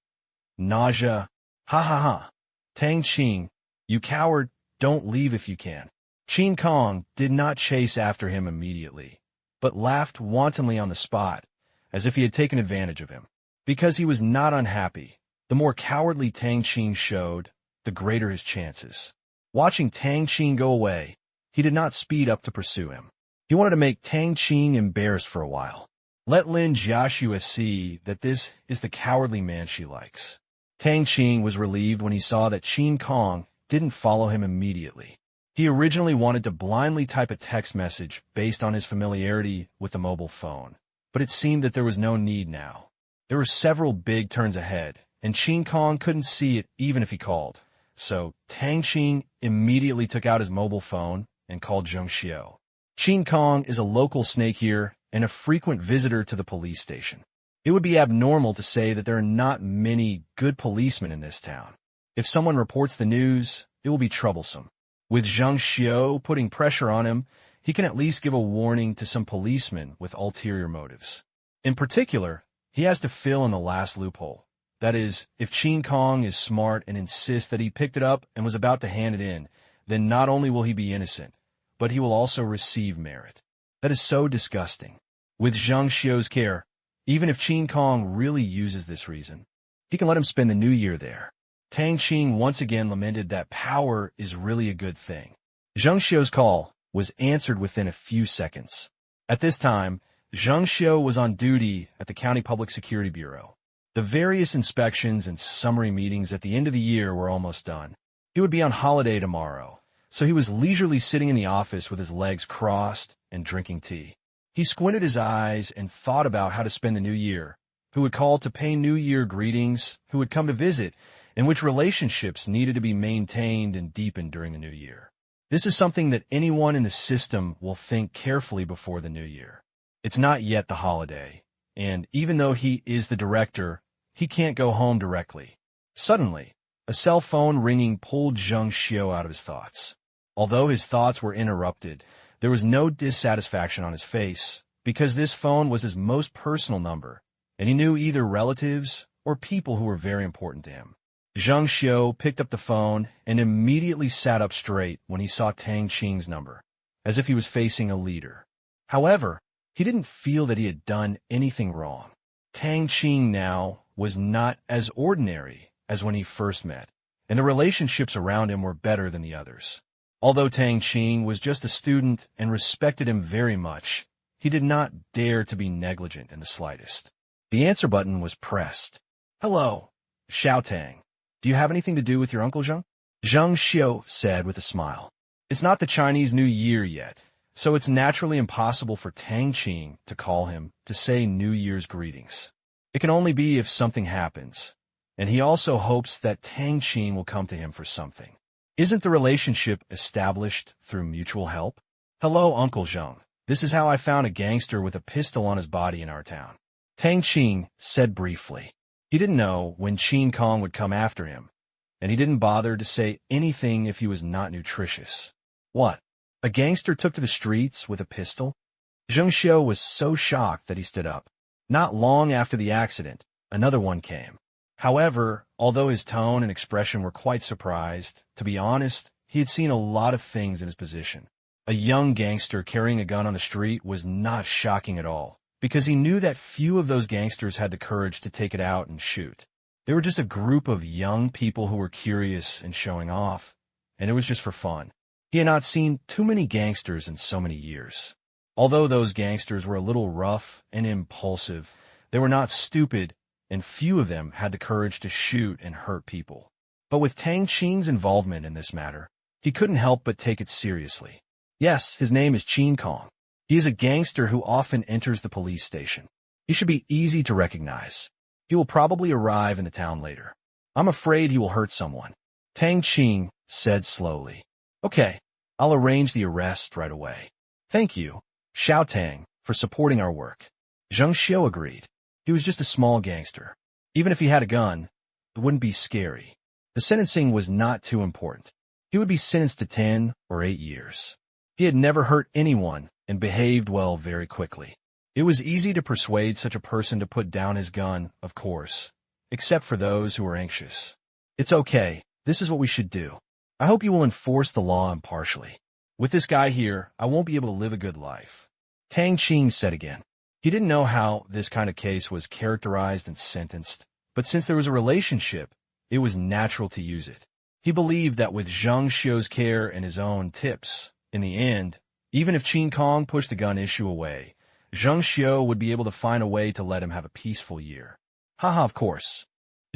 Nausea. Ha ha ha. Tang Qing, you coward, don't leave if you can. Qing Kong did not chase after him immediately, but laughed wantonly on the spot, as if he had taken advantage of him. Because he was not unhappy, the more cowardly Tang Qing showed, the greater his chances. Watching Tang Qing go away, he did not speed up to pursue him. He wanted to make Tang Qing embarrassed for a while. Let Lin Jiaxue see that this is the cowardly man she likes. Tang Qing was relieved when he saw that Qing Kong didn't follow him immediately. He originally wanted to blindly type a text message based on his familiarity with the mobile phone, but it seemed that there was no need now. There were several big turns ahead, and Qing Kong couldn't see it even if he called. So Tang Qing immediately took out his mobile phone and called Zheng Xiao. Qing Kong is a local snake here and a frequent visitor to the police station. It would be abnormal to say that there are not many good policemen in this town. If someone reports the news, it will be troublesome. With Zheng Xiao putting pressure on him, he can at least give a warning to some policemen with ulterior motives. In particular, he has to fill in the last loophole. That is, if Qing Kong is smart and insists that he picked it up and was about to hand it in, then not only will he be innocent, but he will also receive merit. That is so disgusting. With Zheng Xiao's care, even if Qing Kong really uses this reason, he can let him spend the new year there. Tang Qing once again lamented that power is really a good thing. Zheng Xiao's call was answered within a few seconds. At this time, Zheng Xiao was on duty at the County Public Security Bureau. The various inspections and summary meetings at the end of the year were almost done. He would be on holiday tomorrow, so he was leisurely sitting in the office with his legs crossed and drinking tea. He squinted his eyes and thought about how to spend the new year, who would call to pay New Year greetings, who would come to visit, and which relationships needed to be maintained and deepened during the new year. This is something that anyone in the system will think carefully before the new year. It's not yet the holiday, and even though he is the director, he can't go home directly. Suddenly, a cell phone ringing pulled Zheng Xiao out of his thoughts. Although his thoughts were interrupted, there was no dissatisfaction on his face, because this phone was his most personal number, and he knew either relatives or people who were very important to him. Zhang Xiu picked up the phone and immediately sat up straight when he saw Tang Qing's number, as if he was facing a leader. However, he didn't feel that he had done anything wrong. Tang Qing now was not as ordinary as when he first met, and the relationships around him were better than the others. Although Tang Qing was just a student and respected him very much, he did not dare to be negligent in the slightest. The answer button was pressed. "Hello, Xiao Tang. Do you have anything to do with your Uncle Zhang?" Zhang Xiu said with a smile. It's not the Chinese New Year yet, so it's naturally impossible for Tang Qing to call him to say New Year's greetings. It can only be if something happens, and he also hopes that Tang Qing will come to him for something. Isn't the relationship established through mutual help? "Hello, Uncle Zhang. This is how I found a gangster with a pistol on his body in our town," Tang Qing said briefly. He didn't know when Qin Kong would come after him, and he didn't bother to say anything if he was not nutritious. What? A gangster took to the streets with a pistol? Zhang Xiu was so shocked that he stood up. Not long after the accident, another one came. However, although his tone and expression were quite surprised, to be honest, he had seen a lot of things in his position. A young gangster carrying a gun on the street was not shocking at all, because he knew that few of those gangsters had the courage to take it out and shoot. They were just a group of young people who were curious and showing off, and it was just for fun. He had not seen too many gangsters in so many years. Although those gangsters were a little rough and impulsive, they were not stupid, and few of them had the courage to shoot and hurt people. But with Tang Qing's involvement in this matter, he couldn't help but take it seriously. Yes, his name is Qin Kong. He is a gangster who often enters the police station. He should be easy to recognize. He will probably arrive in the town later. I'm afraid he will hurt someone, Tang Qing said slowly. Okay, I'll arrange the arrest right away. Thank you, Xiao Tang, for supporting our work. Zhang Xiu agreed. He was just a small gangster. Even if he had a gun, it wouldn't be scary. The sentencing was not too important. He would be sentenced to 10 or 8 years. He had never hurt anyone and behaved well very quickly. It was easy to persuade such a person to put down his gun, of course, except for those who were anxious. It's okay. This is what we should do. I hope you will enforce the law impartially. With this guy here, I won't be able to live a good life, Tang Qing said again. He didn't know how this kind of case was characterized and sentenced, but since there was a relationship, it was natural to use it. He believed that with Zhang Xiu's care and his own tips, in the end, even if Qin Kong pushed the gun issue away, Zhang Xiu would be able to find a way to let him have a peaceful year. Haha, of course.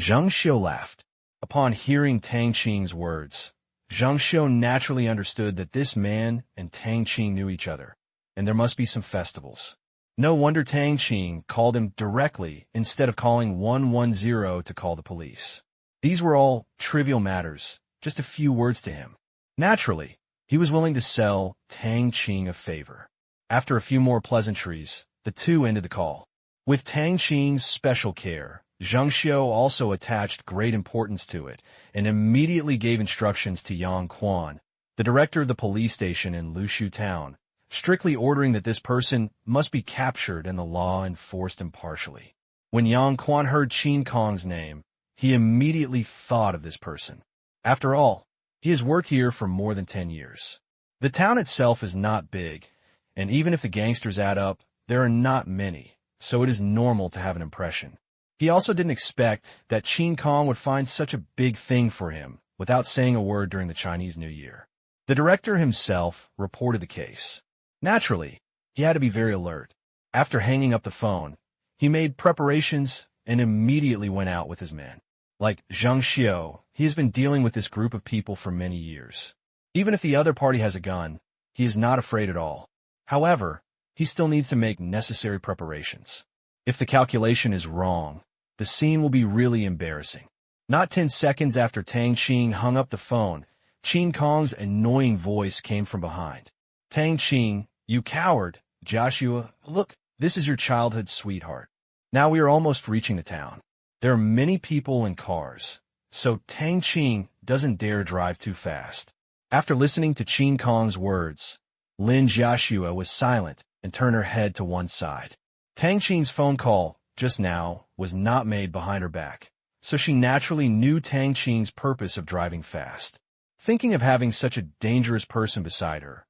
Zhang Xiu laughed. Upon hearing Tang Qing's words, Zhang Xiu naturally understood that this man and Tang Qing knew each other, and there must be some festivals. No wonder Tang Qing called him directly instead of calling 110 to call the police. These were all trivial matters, just a few words to him. Naturally, he was willing to sell Tang Qing a favor. After a few more pleasantries, the two ended the call. With Tang Qing's special care, Zhang Xiu also attached great importance to it and immediately gave instructions to Yang Quan, the director of the police station in Lushu town, strictly ordering that this person must be captured and the law enforced impartially. When Yang Quan heard Qin Kong's name, he immediately thought of this person. After all, he has worked here for more than 10 years. The town itself is not big, and even if the gangsters add up, there are not many, so it is normal to have an impression. He also didn't expect that Qin Kong would find such a big thing for him without saying a word during the Chinese New Year. The director himself reported the case. Naturally, he had to be very alert. After hanging up the phone, he made preparations and immediately went out with his men. Like Zhang Xiu, he has been dealing with this group of people for many years. Even if the other party has a gun, he is not afraid at all. However, he still needs to make necessary preparations. If the calculation is wrong, the scene will be really embarrassing. Not 10 seconds after Tang Qing hung up the phone, Qin Kong's annoying voice came from behind. Tang Qing, you coward, Joshua, look, this is your childhood sweetheart. Now we are almost reaching the town. There are many people and cars, so Tang Qing doesn't dare drive too fast. After listening to Qin Kong's words, Lin Joshua was silent and turned her head to one side. Tang Qing's phone call, just now, was not made behind her back, so she naturally knew Tang Qing's purpose of driving fast. Thinking of having such a dangerous person beside her,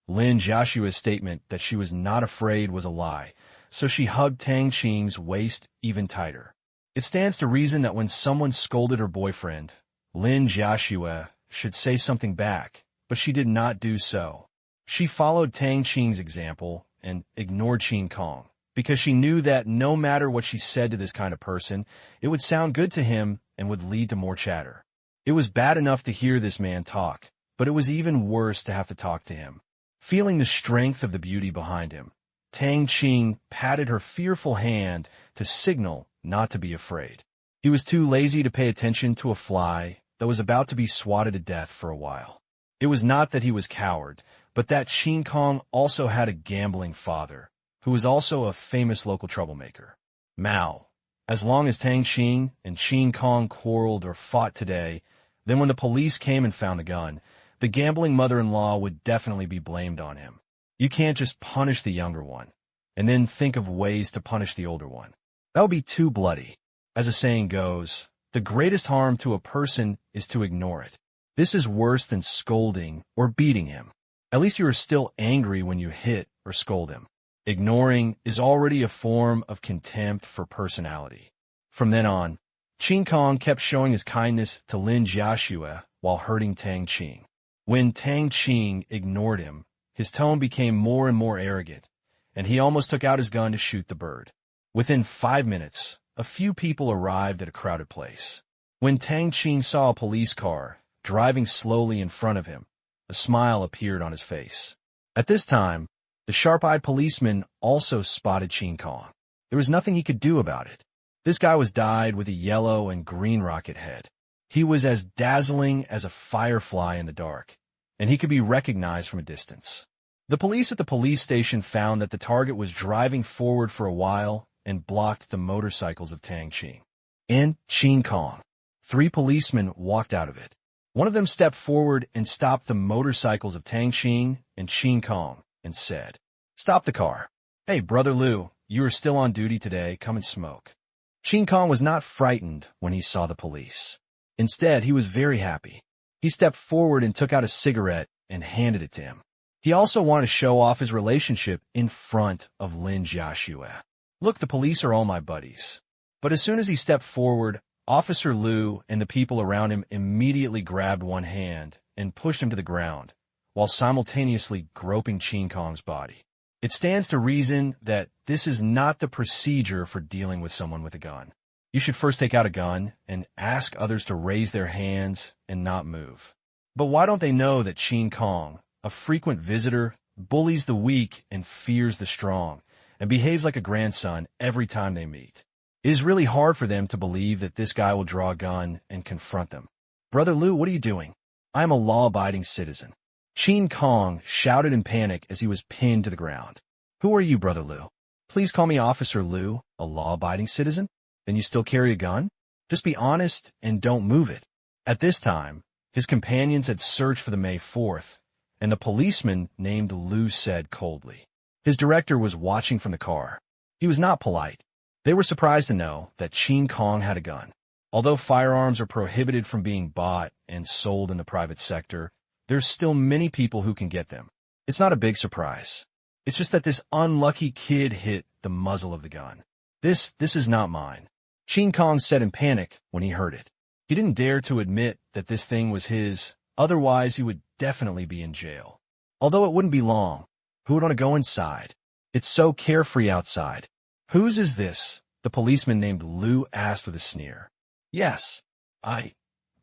Lin Jiashua's statement that she was not afraid was a lie, so she hugged Tang Qing's waist even tighter. It stands to reason that when someone scolded her boyfriend, Lin Jiashua should say something back, but she did not do so. She followed Tang Qing's example and ignored Qin Kong, because she knew that no matter what she said to this kind of person, it would sound good to him and would lead to more chatter. It was bad enough to hear this man talk, but it was even worse to have to talk to him. Feeling the strength of the beauty behind him, Tang Qing patted her fearful hand to signal not to be afraid. He was too lazy to pay attention to a fly that was about to be swatted to death for a while. It was not that he was coward, but that Qin Kong also had a gambling father, who was also a famous local troublemaker. Mao. As long as Tang Qing and Qin Kong quarreled or fought today, then when the police came and found the gun, the gambling mother-in-law would definitely be blamed on him. You can't just punish the younger one, and then think of ways to punish the older one. That would be too bloody. As a saying goes, the greatest harm to a person is to ignore it. This is worse than scolding or beating him. At least you are still angry when you hit or scold him. Ignoring is already a form of contempt for personality. From then on, Qin Kong kept showing his kindness to Lin Jiashua while hurting Tang Qing. When Tang Qing ignored him, his tone became more and more arrogant, and he almost took out his gun to shoot the bird. Within 5 minutes, a few people arrived at a crowded place. When Tang Qing saw a police car driving slowly in front of him, a smile appeared on his face. At this time, the sharp-eyed policeman also spotted Qin Kong. There was nothing he could do about it. This guy was dyed with a yellow and green rocket head. He was as dazzling as a firefly in the dark, and he could be recognized from a distance. The police at the police station found that the target was driving forward for a while and blocked the motorcycles of Tang Qing and Qin Kong. 3 policemen walked out of it. One of them stepped forward and stopped the motorcycles of Tang Qing and Qin Kong and said, "Stop the car. Hey, Brother Liu, you are still on duty today. Come and smoke." Qin Kong was not frightened when he saw the police. Instead, he was very happy. He stepped forward and took out a cigarette and handed it to him. He also wanted to show off his relationship in front of Lin Jiashua. "Look, the police are all my buddies." But as soon as he stepped forward, Officer Liu and the people around him immediately grabbed one hand and pushed him to the ground, while simultaneously groping Qin Kong's body. It stands to reason that this is not the procedure for dealing with someone with a gun. You should first take out a gun and ask others to raise their hands and not move. But why don't they know that Qin Kong, a frequent visitor, bullies the weak and fears the strong, and behaves like a grandson every time they meet? It is really hard for them to believe that this guy will draw a gun and confront them. "Brother Liu, what are you doing?" "I am a law-abiding citizen." Qin Kong shouted in panic as he was pinned to the ground. "Who are you, Brother Liu?" "Please call me Officer Liu, a law-abiding citizen." "Then you still carry a gun? Just be honest and don't move it." At this time, his companions had searched for the May 4th, and the policeman named Liu said coldly. His director was watching from the car. He was not polite. They were surprised to know that Qin Kong had a gun. Although firearms are prohibited from being bought and sold in the private sector, there's still many people who can get them. It's not a big surprise. It's just that this unlucky kid hit the muzzle of the gun. This is not mine," Qin Kong said in panic when he heard it. He didn't dare to admit that this thing was his, otherwise he would definitely be in jail. Although it wouldn't be long. Who would want to go inside? It's so carefree outside. "Whose is this?" the policeman named Liu asked with a sneer. "Yes, I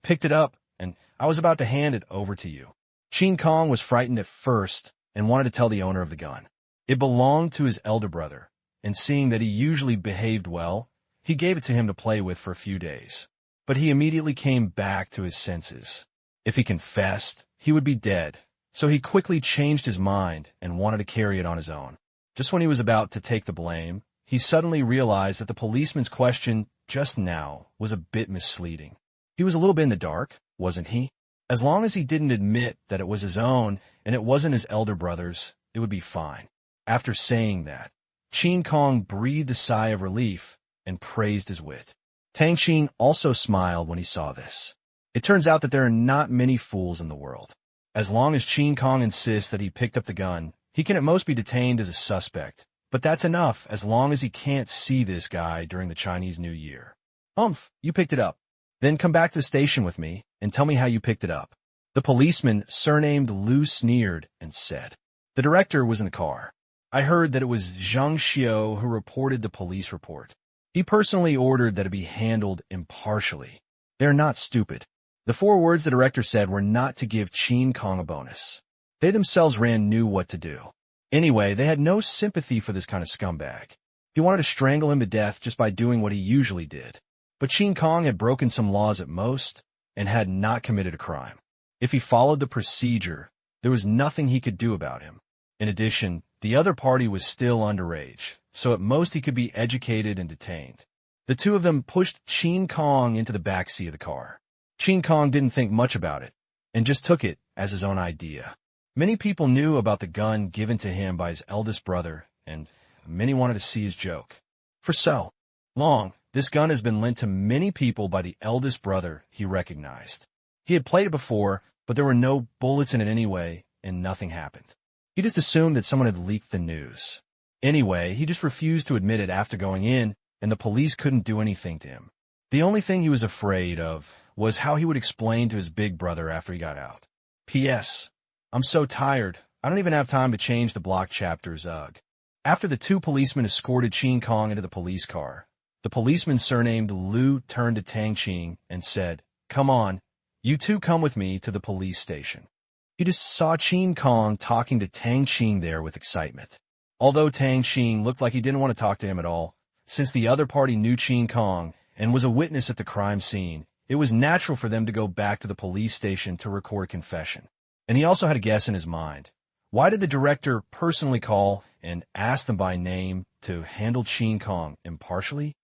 picked it up, and I was about to hand it over to you." Qin Kong was frightened at first and wanted to tell the owner of the gun. It belonged to his elder brother, and seeing that he usually behaved well, he gave it to him to play with for a few days. But he immediately came back to his senses. If he confessed, he would be dead, so he quickly changed his mind and wanted to carry it on his own. Just when he was about to take the blame, he suddenly realized that the policeman's question just now was a bit misleading. He was a little bit in the dark, wasn't he? As long as he didn't admit that it was his own and it wasn't his elder brother's, it would be fine. After saying that, Qin Kong breathed a sigh of relief and praised his wit. Tang Qing also smiled when he saw this. It turns out that there are not many fools in the world. As long as Qing Kong insists that he picked up the gun, he can at most be detained as a suspect. But that's enough as long as he can't see this guy during the Chinese New Year. You picked it up. Then come back to the station with me and tell me how you picked it up. The policeman, surnamed Lu, sneered and said. The director was in the car. I heard that it was Zhang Xiao who reported the police report. He personally ordered that it be handled impartially. They're not stupid. The 4 words the director said were not to give Qing Kong a bonus. They themselves knew what to do. Anyway, they had no sympathy for this kind of scumbag. He wanted to strangle him to death just by doing what he usually did. But Qing Kong had broken some laws at most and had not committed a crime. If he followed the procedure, there was nothing he could do about him. In addition, the other party was still underage, so at most he could be educated and detained. The two of them pushed Qing Kong into the backseat of the car. Qing Kong didn't think much about it, and just took it as his own idea. Many people knew about the gun given to him by his eldest brother, and many wanted to see his joke. For so long, this gun has been lent to many people by the eldest brother he recognized. He had played it before, but there were no bullets in it anyway, and nothing happened. He just assumed that someone had leaked the news. Anyway, he just refused to admit it after going in, and the police couldn't do anything to him. The only thing he was afraid of was how he would explain to his big brother after he got out. P.S. I'm so tired, I don't even have time to change the block chapters, ugh. After the 2 policemen escorted Qing Kong into the police car, the policeman surnamed Lu turned to Tang Qing and said, Come on, you 2 come with me to the police station. He just saw Qing Kong talking to Tang Qing there with excitement. Although Tang Qing looked like he didn't want to talk to him at all, since the other party knew Qing Kong and was a witness at the crime scene, it was natural for them to go back to the police station to record a confession. And he also had a guess in his mind. Why did the director personally call and ask them by name to handle Qing Kong impartially?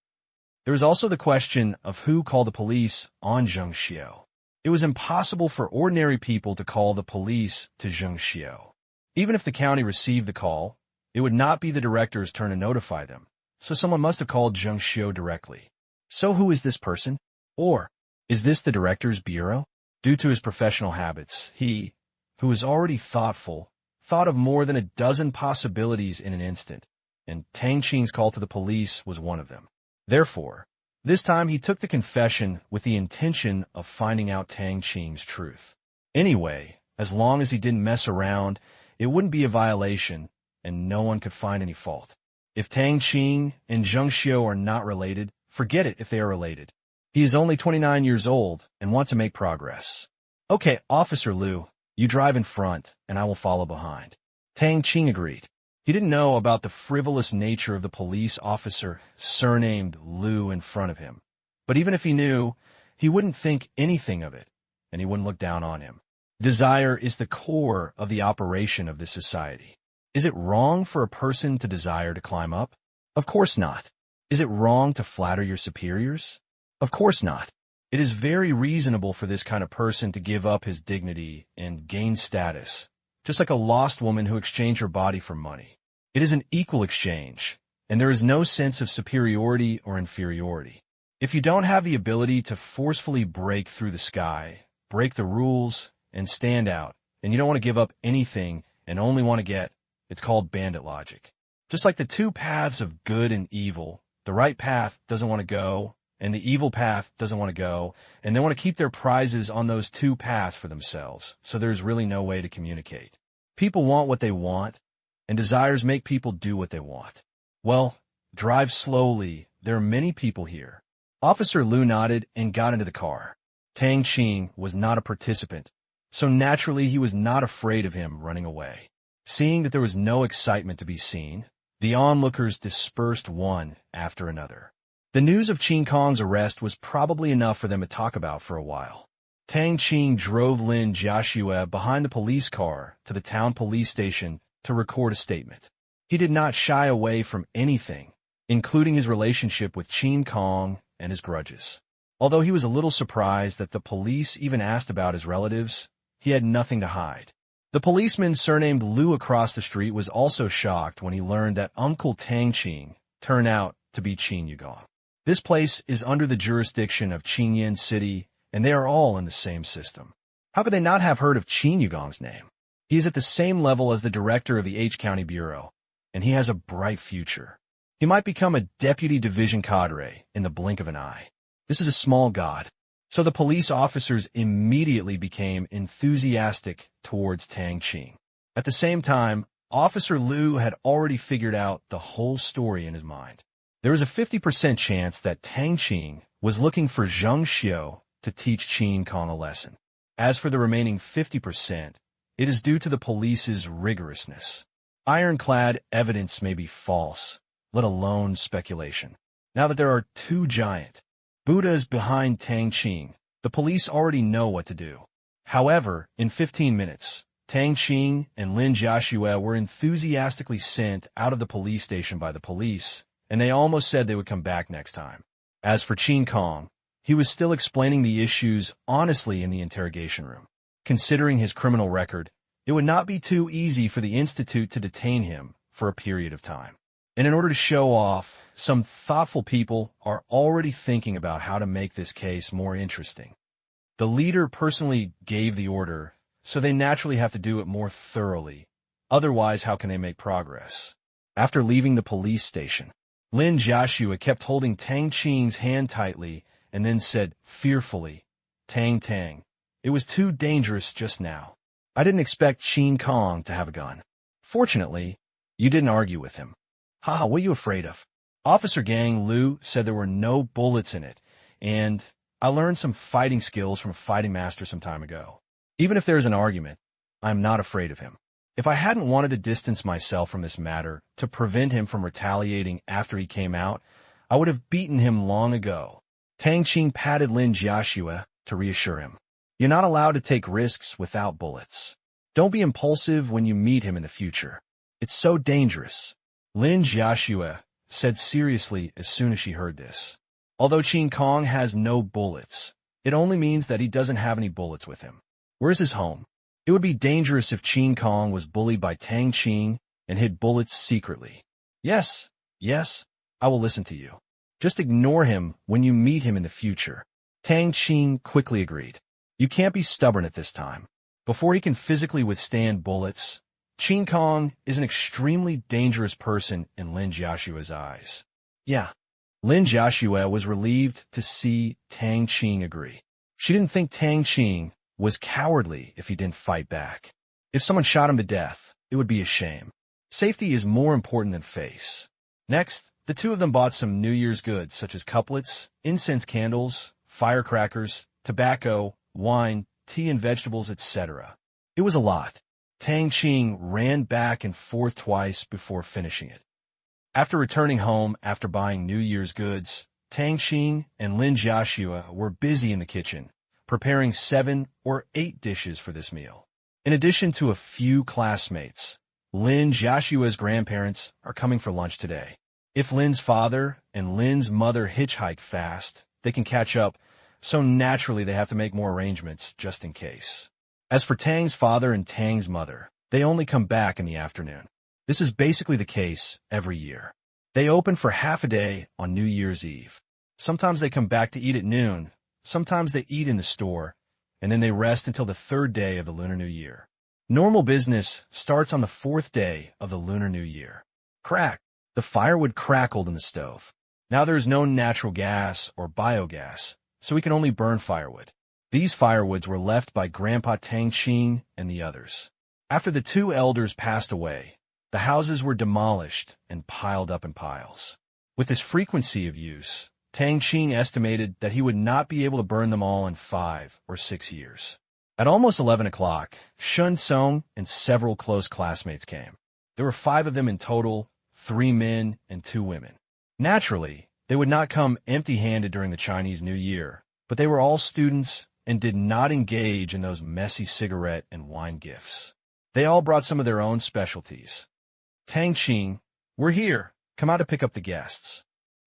There was also the question of who called the police on Zhang Xiao. It was impossible for ordinary people to call the police to Zhang Xiao. Even if the county received the call, it would not be the director's turn to notify them, so someone must have called Zhang Xiao directly. So who is this person? Or is this the director's bureau? Due to his professional habits, he, who was already thoughtful, thought of more than a dozen possibilities in an instant, and Tang Qing's call to the police was one of them. Therefore, this time he took the confession with the intention of finding out Tang Qing's truth. Anyway, as long as he didn't mess around, it wouldn't be a violation, and no one could find any fault. If Tang Qing and Zhang Xiao are not related, forget it if they are related. He is only 29 years old and wants to make progress. Okay, Officer Lu, you drive in front, and I will follow behind. Tang Qing agreed. He didn't know about the frivolous nature of the police officer surnamed Lu in front of him. But even if he knew, he wouldn't think anything of it, and he wouldn't look down on him. Desire is the core of the operation of this society. Is it wrong for a person to desire to climb up? Of course not. Is it wrong to flatter your superiors? Of course not. It is very reasonable for this kind of person to give up his dignity and gain status, just like a lost woman who exchanged her body for money. It is an equal exchange, and there is no sense of superiority or inferiority. If you don't have the ability to forcefully break through the sky, break the rules, and stand out, and you don't want to give up anything and only want to get, it's called bandit logic. Just like the 2 paths of good and evil, the right path doesn't want to go, and the evil path doesn't want to go, and they want to keep their prizes on those 2 paths for themselves, so there's really no way to communicate. People want what they want, and desires make people do what they want. Well, drive slowly. There are many people here. Officer Lu nodded and got into the car. Tang Qing was not a participant, so naturally he was not afraid of him running away. Seeing that there was no excitement to be seen, the onlookers dispersed one after another. The news of Qing Kong's arrest was probably enough for them to talk about for a while. Tang Qing drove Lin Jiaxue behind the police car to the town police station to record a statement. He did not shy away from anything, including his relationship with Qing Kong and his grudges. Although he was a little surprised that the police even asked about his relatives, he had nothing to hide. The policeman surnamed Lu across the street was also shocked when he learned that Uncle Tang Qing turned out to be Qin Yugong. This place is under the jurisdiction of Qingyan City, and they are all in the same system. How could they not have heard of Qin Yugong's name? He is at the same level as the director of the H County Bureau, and he has a bright future. He might become a deputy division cadre in the blink of an eye. This is a small god. So the police officers immediately became enthusiastic towards Tang Qing. At the same time, Officer Liu had already figured out the whole story in his mind. There was a 50% chance that Tang Qing was looking for Zheng Xiu to teach Qin Kong a lesson. As for the remaining 50%, it is due to the police's rigorousness. Ironclad evidence may be false, let alone speculation. Now that there are two giant Buddhas behind Tang Qing, the police already know what to do. However, in 15 minutes, Tang Qing and Lin Jiaxue were enthusiastically sent out of the police station by the police, and they almost said they would come back next time. As for Qin Kong, he was still explaining the issues honestly in the interrogation room. Considering his criminal record, it would not be too easy for the Institute to detain him for a period of time. And in order to show off, some thoughtful people are already thinking about how to make this case more interesting. The leader personally gave the order, so they naturally have to do it more thoroughly. Otherwise, how can they make progress? After leaving the police station, Lin Jiaxue kept holding Tang Qing's hand tightly and then said fearfully, "Tang Tang, it was too dangerous just now. I didn't expect Qin Kong to have a gun. Fortunately, you didn't argue with him. Haha, what are you afraid of?" Officer Gang Liu said there were no bullets in it, and I learned some fighting skills from a fighting master some time ago. Even if there's an argument, I'm not afraid of him. If I hadn't wanted to distance myself from this matter to prevent him from retaliating after he came out, I would have beaten him long ago. Tang Qing patted Lin Jiaxue to reassure him. You're not allowed to take risks without bullets. Don't be impulsive when you meet him in the future. It's so dangerous. Lin Jiaxue said seriously as soon as she heard this. Although Qin Kong has no bullets, it only means that he doesn't have any bullets with him. Where's his home? It would be dangerous if Qin Kong was bullied by Tang Qing and hid bullets secretly. Yes, I will listen to you. Just ignore him when you meet him in the future. Tang Qing quickly agreed. You can't be stubborn at this time. Before he can physically withstand bullets, Qin Kong is an extremely dangerous person in Lin Jiaxue's eyes. Yeah. Lin Jiaxue was relieved to see Tang Qing agree. She didn't think Tang Qing was cowardly if he didn't fight back. If someone shot him to death, it would be a shame. Safety is more important than face. Next, the two of them bought some New Year's goods such as couplets, incense candles, firecrackers, tobacco, wine, tea and vegetables, etc. It was a lot. Tang Qing ran back and forth twice before finishing it. After returning home after buying New Year's goods, Tang Qing and Lin Jiaxue were busy in the kitchen, preparing 7 or 8 dishes for this meal. In addition to a few classmates, Lin Jiaxue's grandparents are coming for lunch today. If Lin's father and Lin's mother hitchhike fast, they can catch up, so naturally they have to make more arrangements just in case. As for Tang's father and Tang's mother, they only come back in the afternoon. This is basically the case every year. They open for half a day on New Year's Eve. Sometimes they come back to eat at noon, sometimes they eat in the store, and then they rest until the 3rd day of the Lunar New Year. Normal business starts on the 4th day of the Lunar New Year. Crack! The firewood crackled in the stove. Now there is no natural gas or biogas, so we can only burn firewood. These firewoods were left by Grandpa Tang Qing and the others. After the 2 elders passed away, the houses were demolished and piled up in piles. With this frequency of use, Tang Qing estimated that he would not be able to burn them all in 5 or 6 years. At almost 11 o'clock, Shun Song and several close classmates came. There were 5 of them in total, 3 men and 2 women. Naturally, they would not come empty-handed during the Chinese New Year, but they were all students and did not engage in those messy cigarette and wine gifts. They all brought some of their own specialties. Tang Qing, we're here. Come out to pick up the guests.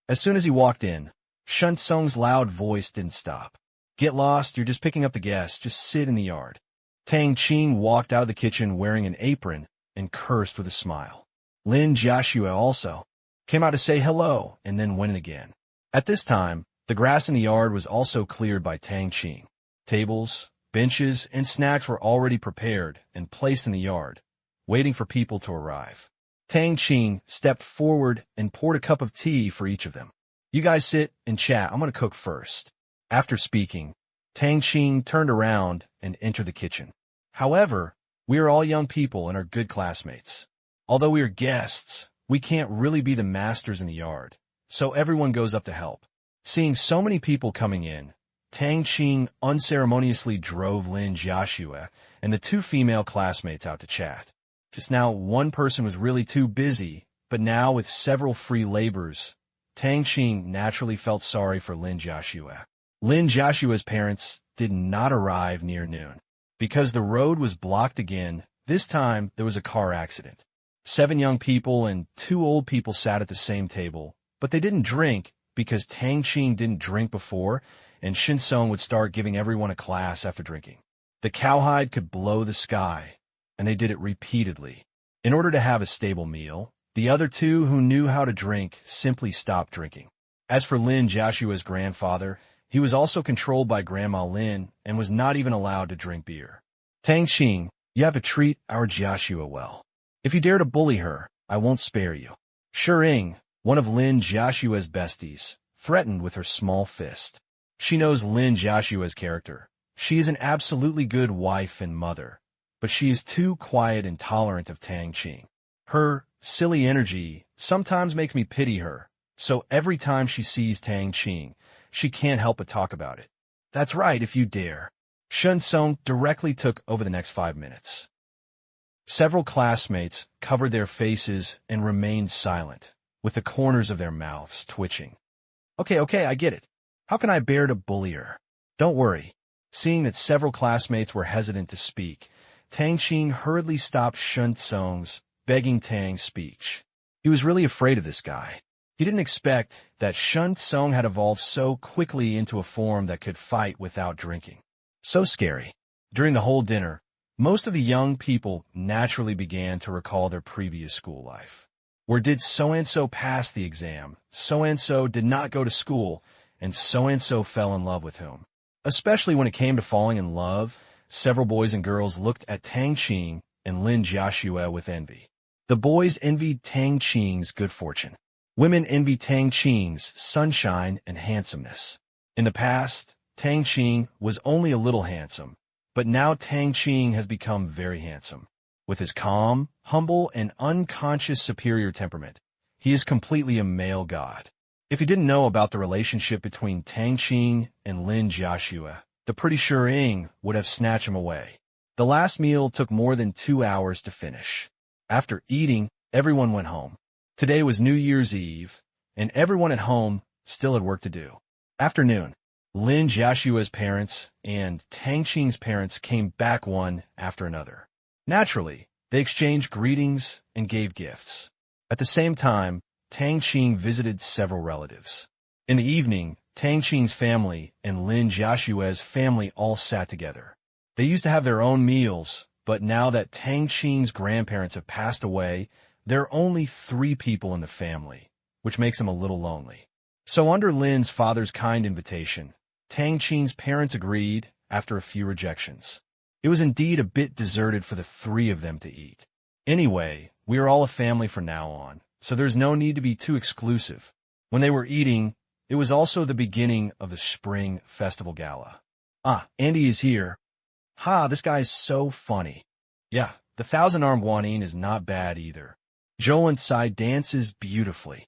As soon as he walked in, Shun Song's loud voice didn't stop. Get lost, you're just picking up the guests. Just sit in the yard. Tang Qing walked out of the kitchen wearing an apron and cursed with a smile. Lin Jiaxue also came out to say hello and then went in again. At this time, the grass in the yard was also cleared by Tang Qing. Tables, benches, and snacks were already prepared and placed in the yard, waiting for people to arrive. Tang Qing stepped forward and poured a cup of tea for each of them. You guys sit and chat. I'm going to cook first. After speaking, Tang Qing turned around and entered the kitchen. However, we are all young people and are good classmates. Although we are guests, we can't really be the masters in the yard, so everyone goes up to help. Seeing so many people coming in, Tang Qing unceremoniously drove Lin Jiaxue and the two female classmates out to chat. Just now, one person was really too busy, but now with several free labors, Tang Qing naturally felt sorry for Lin Jiaxue. Lin Jiaxue's parents did not arrive near noon. Because the road was blocked again, this time there was a car accident. 7 young people and 2 old people sat at the same table, but they didn't drink because Tang Qing didn't drink before, and Shinsong would start giving everyone a class after drinking. The cowhide could blow the sky, and they did it repeatedly. In order to have a stable meal, the other 2 who knew how to drink simply stopped drinking. As for Lin Jiaxue's grandfather, he was also controlled by Grandma Lin and was not even allowed to drink beer. Tang Qing, you have to treat our Jiaxue well. If you dare to bully her, I won't spare you. Shiying, one of Lin Jiaxue's besties, threatened with her small fist. She knows Lin Jiaxue's character. She is an absolutely good wife and mother, but she is too quiet and tolerant of Tang Qing. Her silly energy sometimes makes me pity her, so every time she sees Tang Qing, she can't help but talk about it. That's right, if you dare. Shinsong directly took over the next 5 minutes. Several classmates covered their faces and remained silent, with the corners of their mouths twitching. Okay, I get it. How can I bear to bully her? Don't worry. Seeing that several classmates were hesitant to speak, Tang Qing hurriedly stopped Shinsong's begging Tang's speech. He was really afraid of this guy. He didn't expect that Shinsong had evolved so quickly into a form that could fight without drinking. So scary. During the whole dinner, most of the young people naturally began to recall their previous school life. Where did so-and-so pass the exam? So-and-so did not go to school, and so-and-so fell in love with whom? Especially when it came to falling in love, several boys and girls looked at Tang Qing and Lin Jiaxue with envy. The boys envied Tang Qing's good fortune. Women envied Tang Qing's sunshine and handsomeness. In the past, Tang Qing was only a little handsome, but now Tang Qing has become very handsome. With his calm, humble, and unconscious superior temperament, he is completely a male god. If you didn't know about the relationship between Tang Qing and Lin Jiaxue, the pretty Shiying would have snatched him away. The last meal took more than 2 hours to finish. After eating, everyone went home. Today was New Year's Eve, and everyone at home still had work to do. Afternoon, Lin Jiaxue's parents and Tang Qing's parents came back one after another. Naturally, they exchanged greetings and gave gifts. At the same time, Tang Qing visited several relatives. In the evening, Tang Qing's family and Lin Jiaxue's family all sat together. They used to have their own meals, but now that Tang Qing's grandparents have passed away, there are only 3 people in the family, which makes them a little lonely. So under Lin's father's kind invitation, Tang Qing's parents agreed after a few rejections. It was indeed a bit deserted for the 3 of them to eat. Anyway, we are all a family from now on, so there's no need to be too exclusive. When they were eating, it was also the beginning of the Spring Festival Gala. Andy is here. This guy is so funny. Yeah, the 1,000-armed Guanyin is not bad either. Jolin Tsai dances beautifully.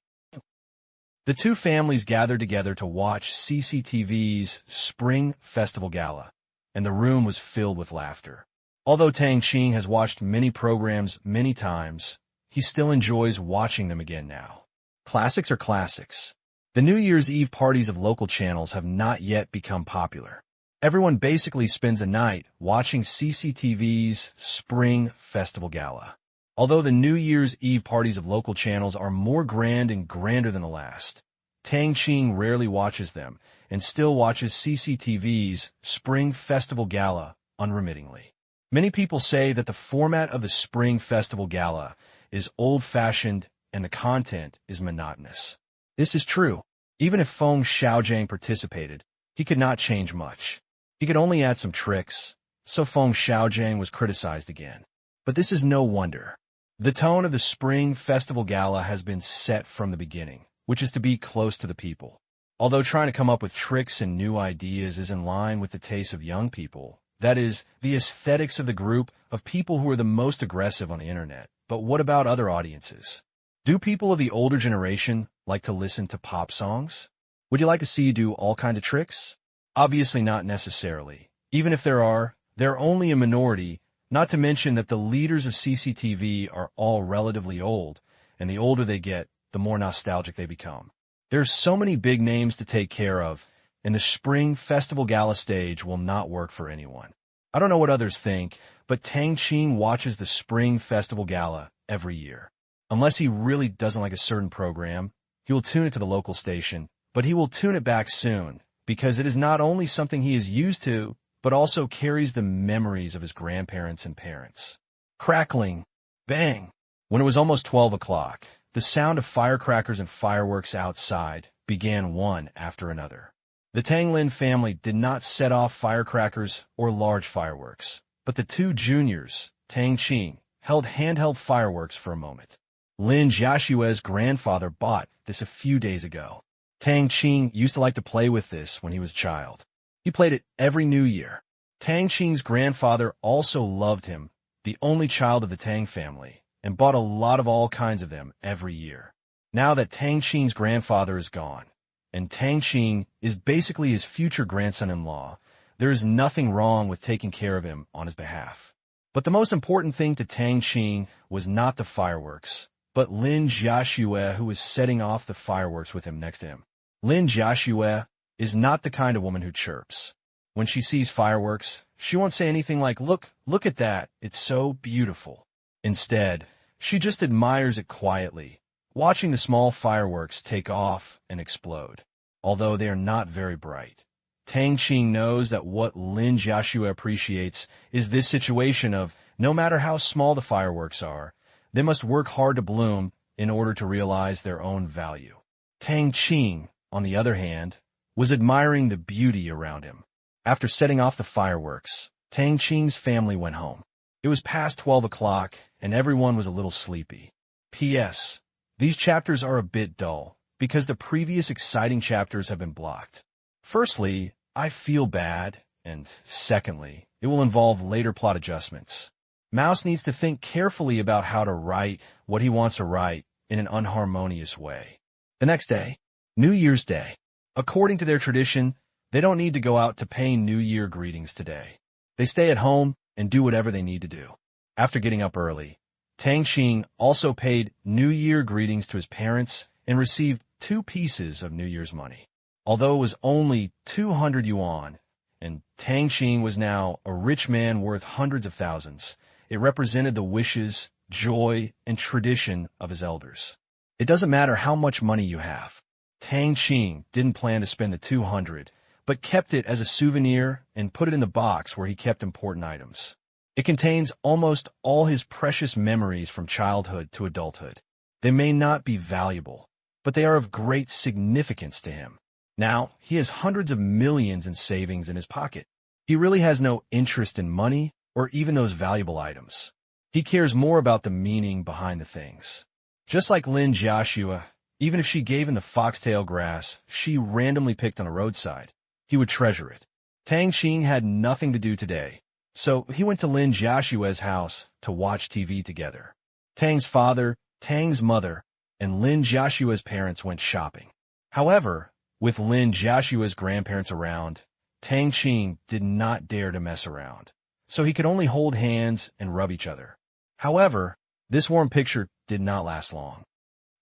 The 2 families gathered together to watch CCTV's Spring Festival Gala, and the room was filled with laughter. Although Tang Qing has watched many programs many times, he still enjoys watching them again now. Classics are classics. The New Year's Eve parties of local channels have not yet become popular. Everyone basically spends a night watching CCTV's Spring Festival Gala. Although the New Year's Eve parties of local channels are more grand and grander than the last, Tang Qing rarely watches them and still watches CCTV's Spring Festival Gala unremittingly. Many people say that the format of the Spring Festival Gala is old-fashioned and the content is monotonous. This is true. Even if Feng Xiaojiang participated, he could not change much. He could only add some tricks, so Feng Xiaojiang was criticized again. But this is no wonder. The tone of the Spring Festival Gala has been set from the beginning, which is to be close to the people. Although trying to come up with tricks and new ideas is in line with the tastes of young people, that is, the aesthetics of the group of people who are the most aggressive on the internet. But what about other audiences? Do people of the older generation like to listen to pop songs? Would you like to see you do all kinds of tricks? Obviously not necessarily. Even if they're only a minority, not to mention that the leaders of CCTV are all relatively old, and the older they get, the more nostalgic they become. There's so many big names to take care of, and the Spring Festival Gala stage will not work for anyone. I don't know what others think, but Tang Qing watches the Spring Festival Gala every year. Unless he really doesn't like a certain program, he will tune it to the local station, but he will tune it back soon, because it is not only something he is used to, but also carries the memories of his grandparents and parents. Crackling. Bang. When it was almost 12 o'clock, the sound of firecrackers and fireworks outside began one after another. The Tang Lin family did not set off firecrackers or large fireworks, but the two juniors, Tang Qing, held handheld fireworks for a moment. Lin Jiaxue's grandfather bought this a few days ago. Tang Qing used to like to play with this when he was a child. He played it every New Year. Tang Qing's grandfather also loved him, the only child of the Tang family, and bought a lot of all kinds of them every year. Now that Tang Qing's grandfather is gone, and Tang Qing is basically his future grandson-in-law, there is nothing wrong with taking care of him on his behalf. But the most important thing to Tang Qing was not the fireworks, but Lin Jiaxue, who was setting off the fireworks with him next to him. Lin Jiaxue is not the kind of woman who chirps. When she sees fireworks, she won't say anything like, look at that, it's so beautiful. Instead, she just admires it quietly, watching the small fireworks take off and explode. Although they are not very bright, Tang Qing knows that what Lin Jiaxue appreciates is this situation of, no matter how small the fireworks are, they must work hard to bloom in order to realize their own value. Tang Qing, on the other hand, was admiring the beauty around him. After setting off the fireworks, Tang Qing's family went home. It was past 12 o'clock, and everyone was a little sleepy. P.S. These chapters are a bit dull, because the previous exciting chapters have been blocked. Firstly, I feel bad, and secondly, it will involve later plot adjustments. Mouse needs to think carefully about how to write what he wants to write in an unharmonious way. The next day, New Year's Day. According to their tradition, they don't need to go out to pay New Year greetings today. They stay at home and do whatever they need to do. After getting up early, Tang Qing also paid New Year greetings to his parents and received 2 pieces of New Year's money. Although it was only 200 yuan, and Tang Qing was now a rich man worth hundreds of thousands, it represented the wishes, joy, and tradition of his elders. It doesn't matter how much money you have. Tang Qing didn't plan to spend the 200, but kept it as a souvenir and put it in the box where he kept important items. It contains almost all his precious memories from childhood to adulthood. They may not be valuable, but they are of great significance to him. Now, he has hundreds of millions in savings in his pocket. He really has no interest in money or even those valuable items. He cares more about the meaning behind the things. Just like Lin Jiaxue, even if she gave him the foxtail grass she randomly picked on a roadside, he would treasure it. Tang Qing had nothing to do today, so he went to Lin Jiaxue's house to watch TV together. Tang's father, Tang's mother, and Lin Jiaxue's parents went shopping. However, with Lin Jiaxue's grandparents around, Tang Qing did not dare to mess around, so he could only hold hands and rub each other. However, this warm picture did not last long.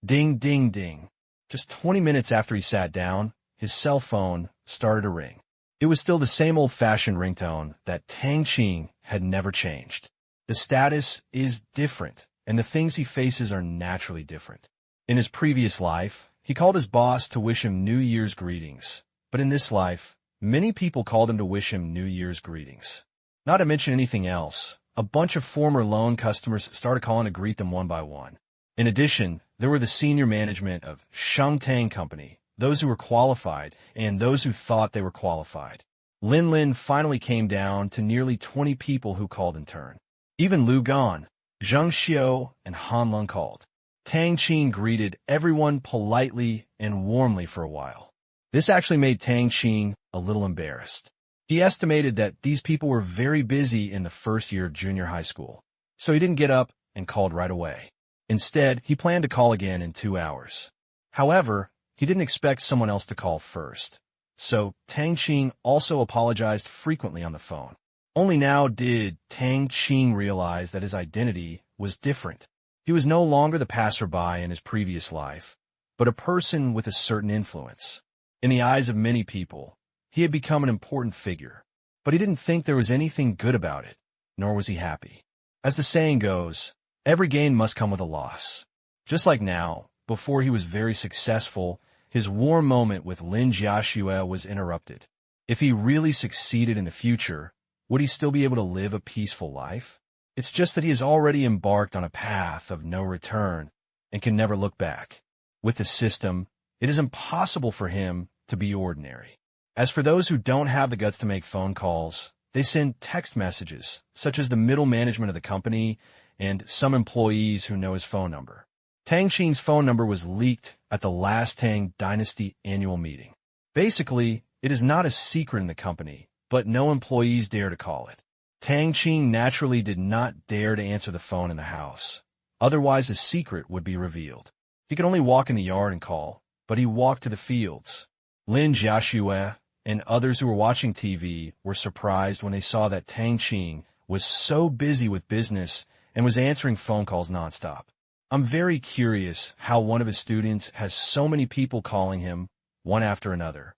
Ding, ding, ding. Just 20 minutes after he sat down, his cell phone started to ring. It was still the same old-fashioned ringtone that Tang Qing had never changed. The status is different, and the things he faces are naturally different. In his previous life, he called his boss to wish him New Year's greetings, but in this life, many people called him to wish him New Year's greetings. Not to mention anything else, a bunch of former loan customers started calling to greet them one by one. In addition, there were the senior management of Shengtang Company, those who were qualified, and those who thought they were qualified. Lin finally came down to nearly 20 people who called in turn. Even Lu Gan, Zheng Xiu, and Han Lung called. Tang Qing greeted everyone politely and warmly for a while. This actually made Tang Qing a little embarrassed. He estimated that these people were very busy in the first year of junior high school, so he didn't get up and called right away. Instead, he planned to call again in 2 hours. However, he didn't expect someone else to call first, so Tang Qing also apologized frequently on the phone. Only now did Tang Qing realize that his identity was different. He was no longer the passerby in his previous life, but a person with a certain influence. In the eyes of many people, he had become an important figure, but he didn't think there was anything good about it, nor was he happy. As the saying goes, every gain must come with a loss. Just like now, before he was very successful, his warm moment with Lin Jiaxue was interrupted. If he really succeeded in the future, would he still be able to live a peaceful life? It's just that he has already embarked on a path of no return and can never look back. With the system, it is impossible for him to be ordinary. As for those who don't have the guts to make phone calls, they send text messages, such as the middle management of the company and some employees who know his phone number. Tang Qing's phone number was leaked at the last Tang Dynasty annual meeting. Basically, it is not a secret in the company, but no employees dare to call it. Tang Qing naturally did not dare to answer the phone in the house. Otherwise, the secret would be revealed. He could only walk in the yard and call, but he walked to the fields. Lin Jiaxue and others who were watching TV were surprised when they saw that Tang Qing was so busy with business and was answering phone calls nonstop. I'm very curious how one of his students has so many people calling him, one after another.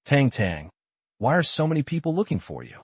Tang, why are so many people looking for you?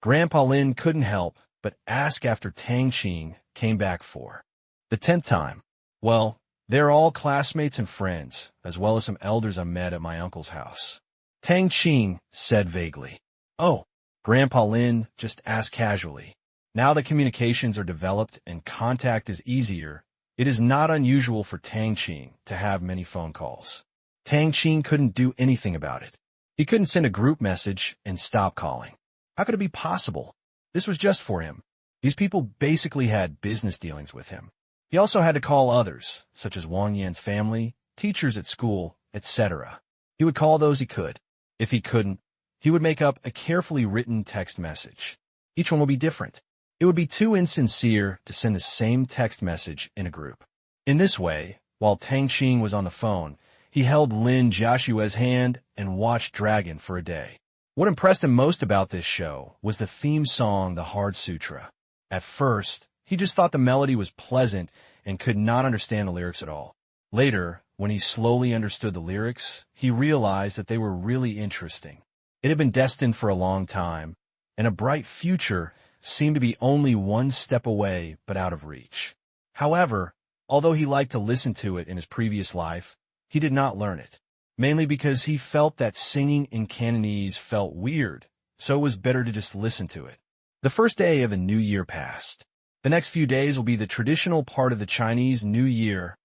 Grandpa Lin couldn't help but ask after Tang Qing came back for the 10th time. Well, they're all classmates and friends, as well as some elders I met at my uncle's house. Tang Qing said vaguely. Oh, Grandpa Lin just asked casually. Now that communications are developed and contact is easier, it is not unusual for Tang Qing to have many phone calls. Tang Qing couldn't do anything about it. He couldn't send a group message and stop calling. How could it be possible? This was just for him. These people basically had business dealings with him. He also had to call others, such as Wang Yan's family, teachers at school, etc. He would call those he could. If he couldn't, he would make up a carefully written text message. Each one would be different. It would be too insincere to send the same text message in a group. In this way, while Tang Qing was on the phone, he held Lin Jiaxue's hand and watched Dragon for a day. What impressed him most about this show was the theme song, The Hard Sutra. At first, he just thought the melody was pleasant and could not understand the lyrics at all. Later, when he slowly understood the lyrics, he realized that they were really interesting. It had been destined for a long time, and a bright future seemed to be only one step away but out of reach. However, although he liked to listen to it in his previous life, he did not learn it, mainly because he felt that singing in Cantonese felt weird, so it was better to just listen to it. The first day of the new year passed. The next few days will be the traditional part of the Chinese New Year,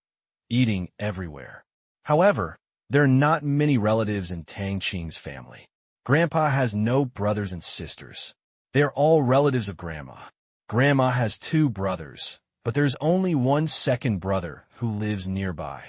eating everywhere. However, there are not many relatives in Tang Qing's family. Grandpa has no brothers and sisters. They are all relatives of Grandma. Grandma has 2 brothers, but there's only one second brother who lives nearby.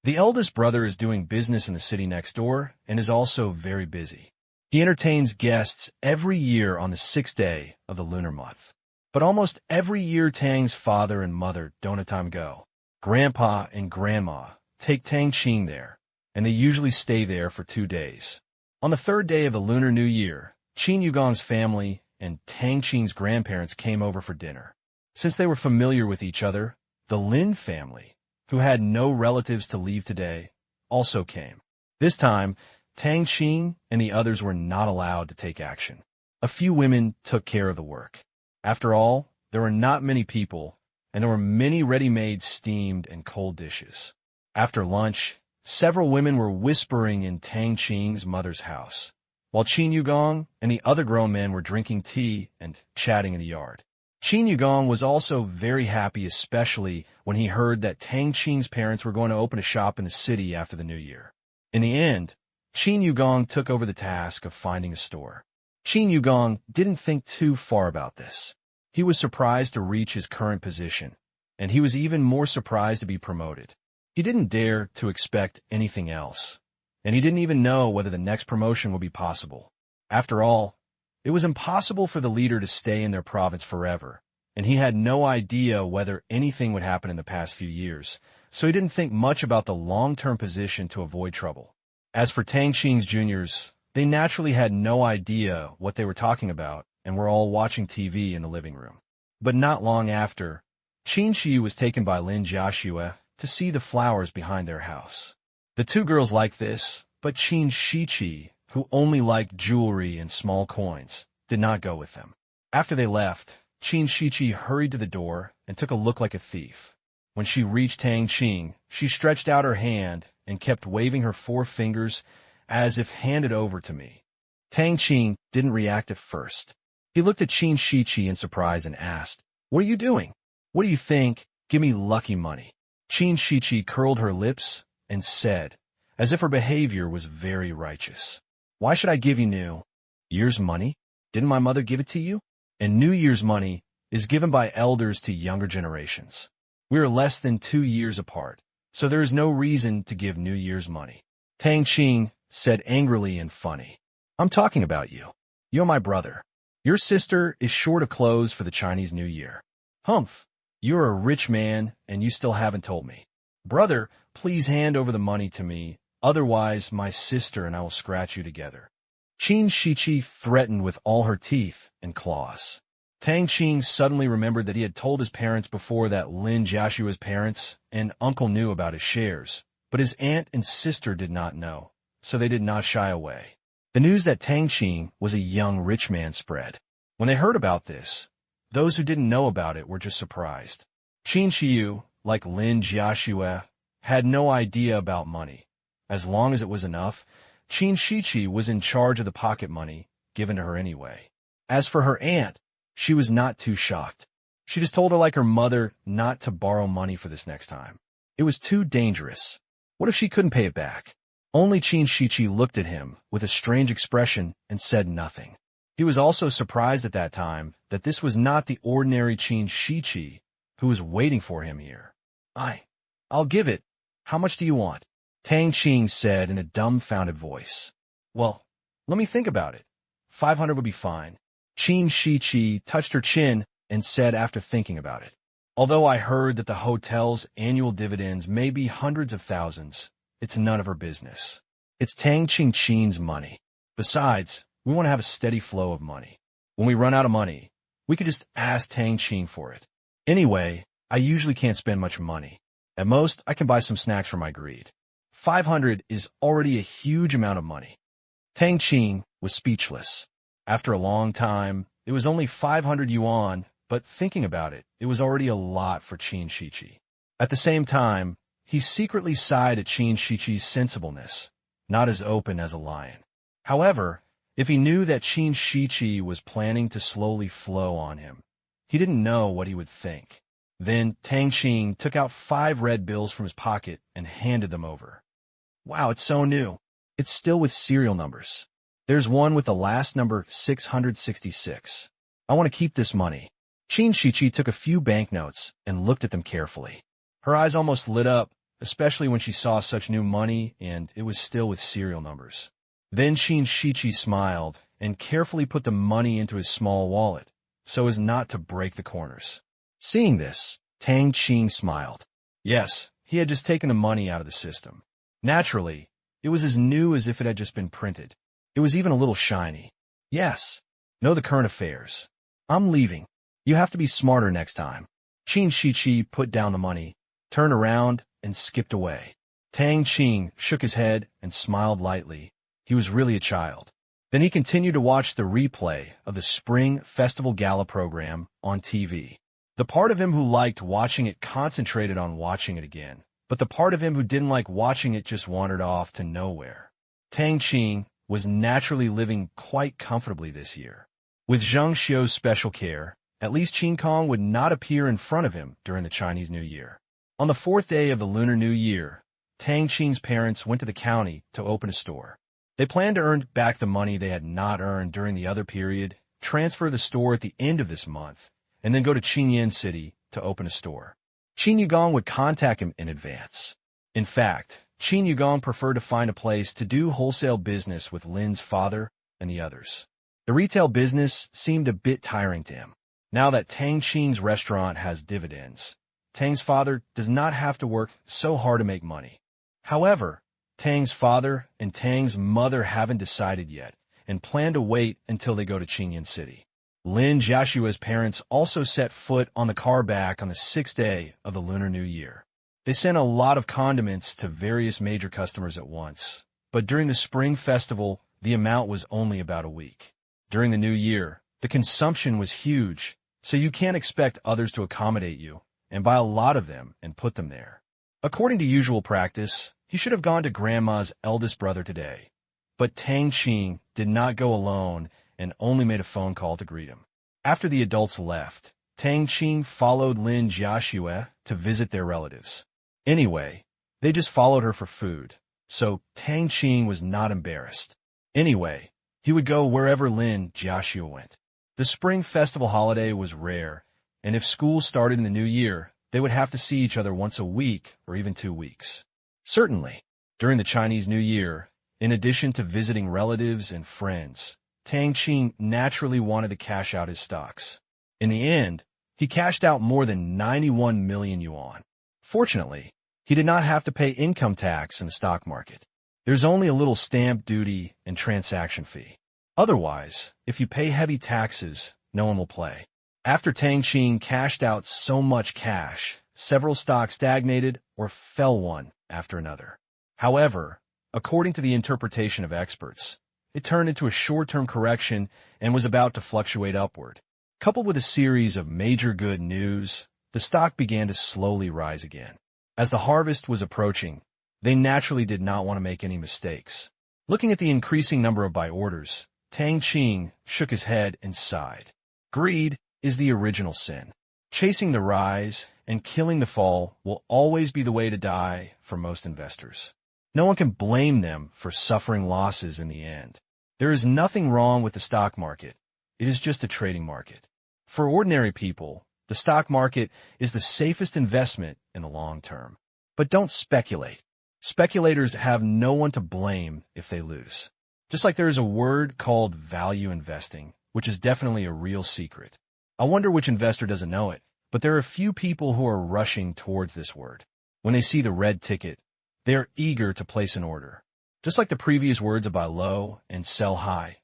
The eldest brother is doing business in the city next door and is also very busy. He entertains guests every year on the 6th day of the lunar month. But almost every year Tang's father and mother don't have time to go. Grandpa and Grandma take Tang Qing there, and they usually stay there for 2 days. On the 3rd day of the Lunar New Year, Qin Yugong's family and Tang Qing's grandparents came over for dinner. Since they were familiar with each other, the Lin family, who had no relatives to leave today, also came. This time, Tang Qing and the others were not allowed to take action. A few women took care of the work. After all, there were not many people, and there were many ready-made steamed and cold dishes. After lunch, several women were whispering in Tang Qing's mother's house, while Qin Yugong and the other grown men were drinking tea and chatting in the yard. Qin Yugong was also very happy, especially when he heard that Tang Qing's parents were going to open a shop in the city after the new year. In the end, Qin Yugong took over the task of finding a store. Qin Yugong didn't think too far about this. He was surprised to reach his current position, and he was even more surprised to be promoted. He didn't dare to expect anything else, and he didn't even know whether the next promotion would be possible. After all, it was impossible for the leader to stay in their province forever, and he had no idea whether anything would happen in the past few years, so he didn't think much about the long-term position to avoid trouble. As for Tang Qing's juniors, they naturally had no idea what they were talking about and were all watching TV in the living room. But not long after, Qin Shi was taken by Lin Jiaxue to see the flowers behind their house. The two girls liked this, but Qin Shiqi, who only liked jewelry and small coins, did not go with them. After they left, Qin Shiqi hurried to the door and took a look like a thief. When she reached Tang Qing, she stretched out her hand and kept waving her 4 fingers as if handed over to me. Tang Qing didn't react at first. He looked at Qin Shiqi in surprise and asked, "What are you doing? What do you think? Give me lucky money." Qin Shiqi curled her lips and said, as if her behavior was very righteous, "Why should I give you New Year's money? Didn't my mother give it to you? And New Year's money is given by elders to younger generations. We are less than 2 years apart, so there is no reason to give New Year's money." Tang Qing said angrily and funny, "I'm talking about you. You're my brother. Your sister is short of clothes for the Chinese New Year. Humph, you're a rich man and you still haven't told me. Brother, please hand over the money to me, otherwise my sister and I will scratch you together." Qin Shiqi threatened with all her teeth and claws. Tang Qing suddenly remembered that he had told his parents before that Lin Jiaxue's parents and uncle knew about his shares, but his aunt and sister did not know, so they did not shy away. The news that Tang Qing was a young rich man spread. When they heard about this, those who didn't know about it were just surprised. Qin Shiyu, like Lin Jiaxue, had no idea about money. As long as it was enough, Qin Shiqi was in charge of the pocket money given to her anyway. As for her aunt, she was not too shocked. She just told her like her mother not to borrow money for this next time. It was too dangerous. What if she couldn't pay it back? Only Qin Shiqi looked at him with a strange expression and said nothing. He was also surprised at that time that this was not the ordinary Qin Shiqi who was waiting for him here. I'll give it. How much do you want?" Tang Qing said in a dumbfounded voice. "Well, let me think about it. 500 would be fine." Qin Shiqi touched her chin and said after thinking about it, "Although I heard that the hotel's annual dividends may be hundreds of thousands, it's none of her business. It's Tang Qing's money. Besides, we want to have a steady flow of money. When we run out of money, we could just ask Tang Qing for it. Anyway, I usually can't spend much money. At most, I can buy some snacks for my greed. 500 is already a huge amount of money." Tang Qing was speechless. After a long time, it was only 500 yuan, but thinking about it, it was already a lot for Qin Shiqi. At the same time, he secretly sighed at Qin Shiqi's sensibleness, not as open as a lion. However, if he knew that Qin Shiqi was planning to slowly flow on him, he didn't know what he would think. Then Tang Qing took out 5 red bills from his pocket and handed them over. "Wow, it's so new. It's still with serial numbers. There's one with the last number 666. I want to keep this money." Qin Shiqi took a few banknotes and looked at them carefully. Her eyes almost lit up, especially when she saw such new money and it was still with serial numbers. Then Qin Shiqi smiled and carefully put the money into his small wallet, so as not to break the corners. Seeing this, Tang Qing smiled. Yes, he had just taken the money out of the system. Naturally, it was as new as if it had just been printed. It was even a little shiny. "Yes, know the current affairs. I'm leaving. You have to be smarter next time." Qin Shiqi put down the money, turned around, and skipped away. Tang Qing shook his head and smiled lightly. He was really a child. Then he continued to watch the replay of the Spring Festival Gala program on TV. The part of him who liked watching it concentrated on watching it again, but the part of him who didn't like watching it just wandered off to nowhere. Tang Qing was naturally living quite comfortably this year. With Zheng Xiu's special care, at least Qin Kong would not appear in front of him during the Chinese New Year. On the 4th day of the Lunar New Year, Tang Qing's parents went to the county to open a store. They planned to earn back the money they had not earned during the other period, transfer the store at the end of this month, and then go to Qingyuan City to open a store. Qin Yugong would contact him in advance. In fact, Qin Yugong preferred to find a place to do wholesale business with Lin's father and the others. The retail business seemed a bit tiring to him. Now that Tang Qing's restaurant has dividends, Tang's father does not have to work so hard to make money. However, Tang's father and Tang's mother haven't decided yet and plan to wait until they go to Qingyuan City. Lin Jiashua's parents also set foot on the car back on the 6th day of the Lunar New Year. They sent a lot of condiments to various major customers at once, but during the Spring Festival, the amount was only about a week. During the New Year, the consumption was huge, so you can't expect others to accommodate you and buy a lot of them and put them there. According to usual practice, he should have gone to Grandma's eldest brother today, but Tang Qing did not go alone and only made a phone call to greet him. After the adults left, Tang Qing followed Lin Jiashue to visit their relatives. Anyway, they just followed her for food, so Tang Qing was not embarrassed. Anyway, he would go wherever Lin Jiashue went. The Spring Festival holiday was rare, and if school started in the new year, they would have to see each other once a week or even 2 weeks. Certainly, during the Chinese New Year, in addition to visiting relatives and friends, Tang Qing naturally wanted to cash out his stocks. In the end, he cashed out more than 91 million yuan. Fortunately, he did not have to pay income tax in the stock market. There's only a little stamp duty and transaction fee. Otherwise, if you pay heavy taxes, no one will play. After Tang Qing cashed out so much cash, several stocks stagnated or fell one after another. However, according to the interpretation of experts, it turned into a short-term correction and was about to fluctuate upward. Coupled with a series of major good news, the stock began to slowly rise again. As the harvest was approaching, they naturally did not want to make any mistakes. Looking at the increasing number of buy orders, Tang Qing shook his head and sighed. Greed is the original sin. Chasing the rise and killing the fall will always be the way to die for most investors. No one can blame them for suffering losses in the end. There is nothing wrong with the stock market. It is just a trading market. For ordinary people, the stock market is the safest investment in the long term. But don't speculate. Speculators have no one to blame if they lose. Just like there is a word called value investing, which is definitely a real secret. I wonder which investor doesn't know it, but there are a few people who are rushing towards this word. When they see the red ticket, they are eager to place an order. Just like the previous words of buy low and sell high,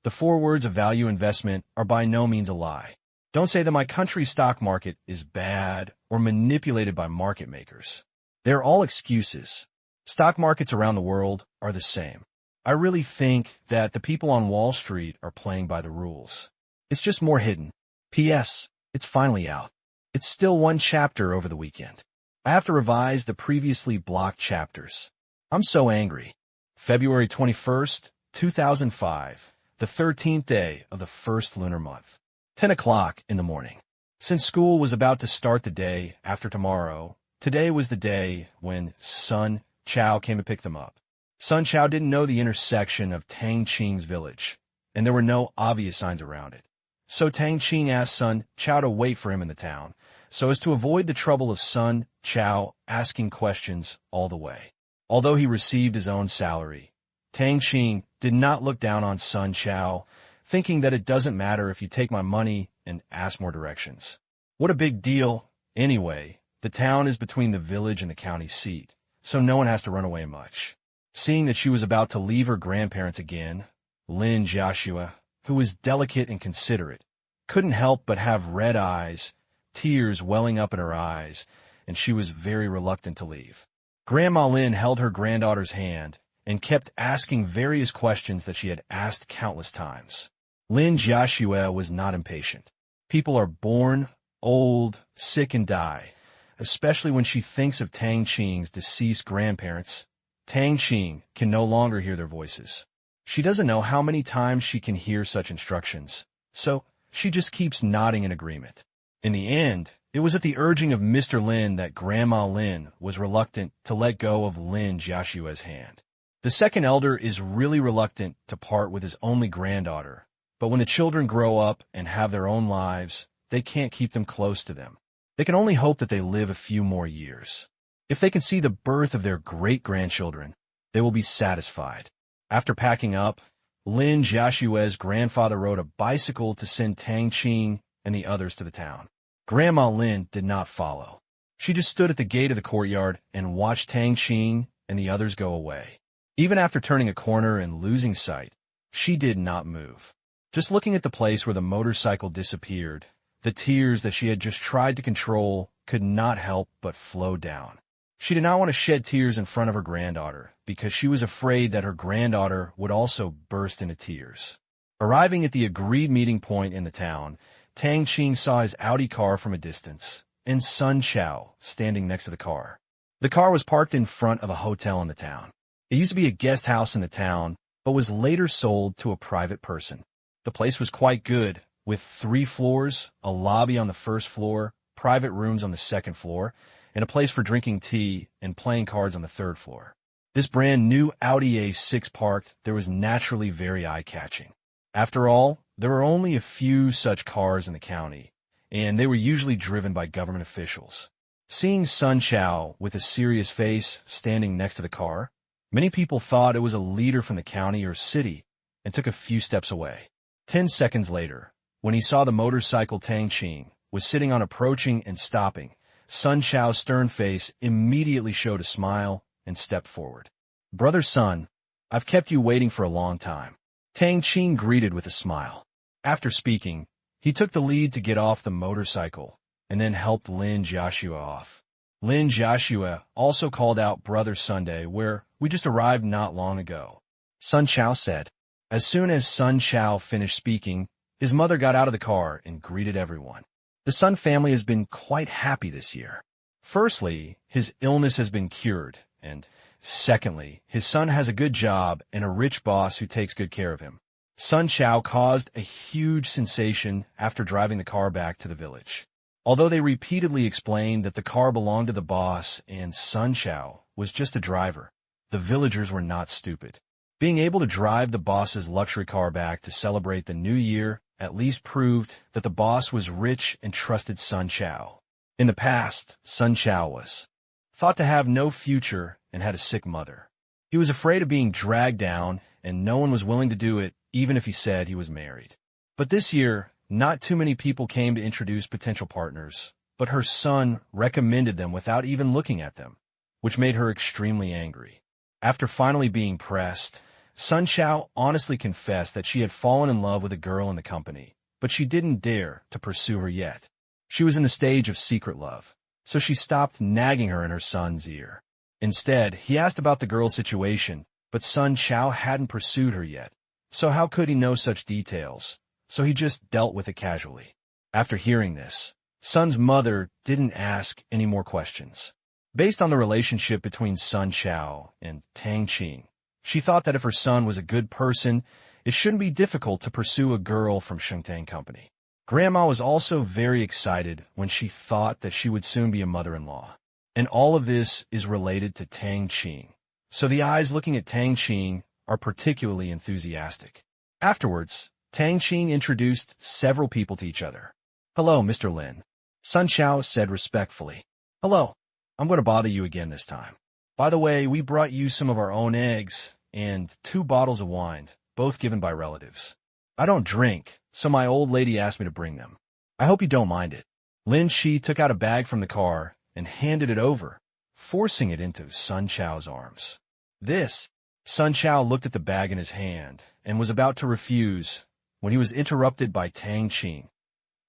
the 4 words of value investment are by no means a lie. Don't say that my country's stock market is bad or manipulated by market makers. They're all excuses. Stock markets around the world are the same. I really think that the people on Wall Street are playing by the rules. It's just more hidden. P.S. It's finally out. It's still 1 chapter over the weekend. I have to revise the previously blocked chapters. I'm so angry. February 21st, 2005, the 13th day of the first lunar month. 10 o'clock in the morning. Since school was about to start the day after tomorrow, today was the day when Sun Chao came to pick them up. Sun Chao didn't know the intersection of Tang Qing's village, and there were no obvious signs around it. So Tang Qing asked Sun Chao to wait for him in the town, so as to avoid the trouble of Sun Chao asking questions all the way. Although he received his own salary, Tang Qing did not look down on Sun Chao, thinking that it doesn't matter if you take my money and ask more directions. What a big deal. Anyway, the town is between the village and the county seat, so no one has to run away much. Seeing that she was about to leave her grandparents again, Lin Jiashue, who was delicate and considerate, couldn't help but have red eyes, tears welling up in her eyes, and she was very reluctant to leave. Grandma Lin held her granddaughter's hand and kept asking various questions that she had asked countless times. Lin Jiashue was not impatient. People are born, old, sick, and die, especially when she thinks of Tang Qing's deceased grandparents. Tang Qing can no longer hear their voices. She doesn't know how many times she can hear such instructions, so she just keeps nodding in agreement. In the end, It was at the urging of Mr. Lin that Grandma Lin was reluctant to let go of Lin Jiashua's hand. The second elder is really reluctant to part with his only granddaughter, but when the children grow up and have their own lives, they can't keep them close to them. They can only hope that they live a few more years. If they can see the birth of their great-grandchildren, they will be satisfied. After packing up, Lin Jiashua's grandfather rode a bicycle to send Tang Qing and the others to the town. Grandma Lin did not follow. She just stood at the gate of the courtyard and watched Tang Qing and the others go away. Even after turning a corner and losing sight, she did not move. Just looking at the place where the motorcycle disappeared, the tears that she had just tried to control could not help but flow down. She did not want to shed tears in front of her granddaughter because she was afraid that her granddaughter would also burst into tears. Arriving at the agreed meeting point in the town, Tang Qing saw his Audi car from a distance and Sun Chao standing next to the car. The car was parked in front of a hotel in the town. It used to be a guest house in the town, but was later sold to a private person. The place was quite good, with 3 floors, a lobby on the first floor, private rooms on the second floor, and a place for drinking tea and playing cards on the third floor. This brand new Audi A6 parked there was naturally very eye-catching. After all, there were only a few such cars in the county, and they were usually driven by government officials. Seeing Sun Chao with a serious face standing next to the car, many people thought it was a leader from the county or city and took a few steps away. 10 seconds later, when he saw the motorcycle Tang Qing was sitting on approaching and stopping, Sun Chao's stern face immediately showed a smile and stepped forward. "Brother Sun, I've kept you waiting for a long time," Tang Qing greeted with a smile. After speaking, he took the lead to get off the motorcycle and then helped Lin Jiashua off. Lin Jiashua also called out Brother Sunday, where we just arrived not long ago. Sun Chao said. As soon as Sun Chao finished speaking, his mother got out of the car and greeted everyone. The Sun family has been quite happy this year. Firstly, his illness has been cured, and secondly, his son has a good job and a rich boss who takes good care of him. Sun Chao caused a huge sensation after driving the car back to the village. Although they repeatedly explained that the car belonged to the boss and Sun Chao was just a driver, the villagers were not stupid. Being able to drive the boss's luxury car back to celebrate the new year at least proved that the boss was rich and trusted Sun Chao. In the past, Sun Chao was thought to have no future and had a sick mother. He was afraid of being dragged down, and no one was willing to do it even if he said he was married. But this year, not too many people came to introduce potential partners, but her son recommended them without even looking at them, which made her extremely angry. After finally being pressed, Sun Chao honestly confessed that she had fallen in love with a girl in the company, but she didn't dare to pursue her yet. She was in the stage of secret love, so she stopped nagging her in her son's ear. Instead, he asked about the girl's situation, but Sun Chao hadn't pursued her yet, so how could he know such details? So he just dealt with it casually. After hearing this, Sun's mother didn't ask any more questions. Based on the relationship between Sun Chao and Tang Qing, she thought that if her son was a good person, it shouldn't be difficult to pursue a girl from Shengtang Company. Grandma was also very excited when she thought that she would soon be a mother-in-law. And all of this is related to Tang Qing. So the eyes looking at Tang Qing are particularly enthusiastic. Afterwards, Tang Qing introduced several people to each other. "Hello, Mr. Lin," Sun Chao said respectfully. "Hello. I'm going to bother you again this time. By the way, we brought you some of our own eggs and 2 bottles of wine, both given by relatives. I don't drink, so my old lady asked me to bring them. I hope you don't mind it." Lin Shi took out a bag from the car and handed it over, forcing it into Sun Chao's arms. "This." Sun Chao looked at the bag in his hand and was about to refuse when he was interrupted by Tang Qing.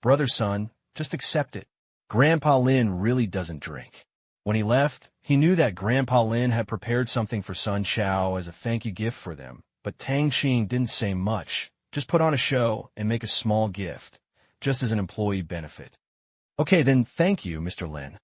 "Brother Sun, just accept it. Grandpa Lin really doesn't drink." When he left, he knew that Grandpa Lin had prepared something for Sun Chao as a thank you gift for them, but Tang Qing didn't say much, just put on a show and make a small gift, just as an employee benefit. "Okay, then thank you, Mr. Lin."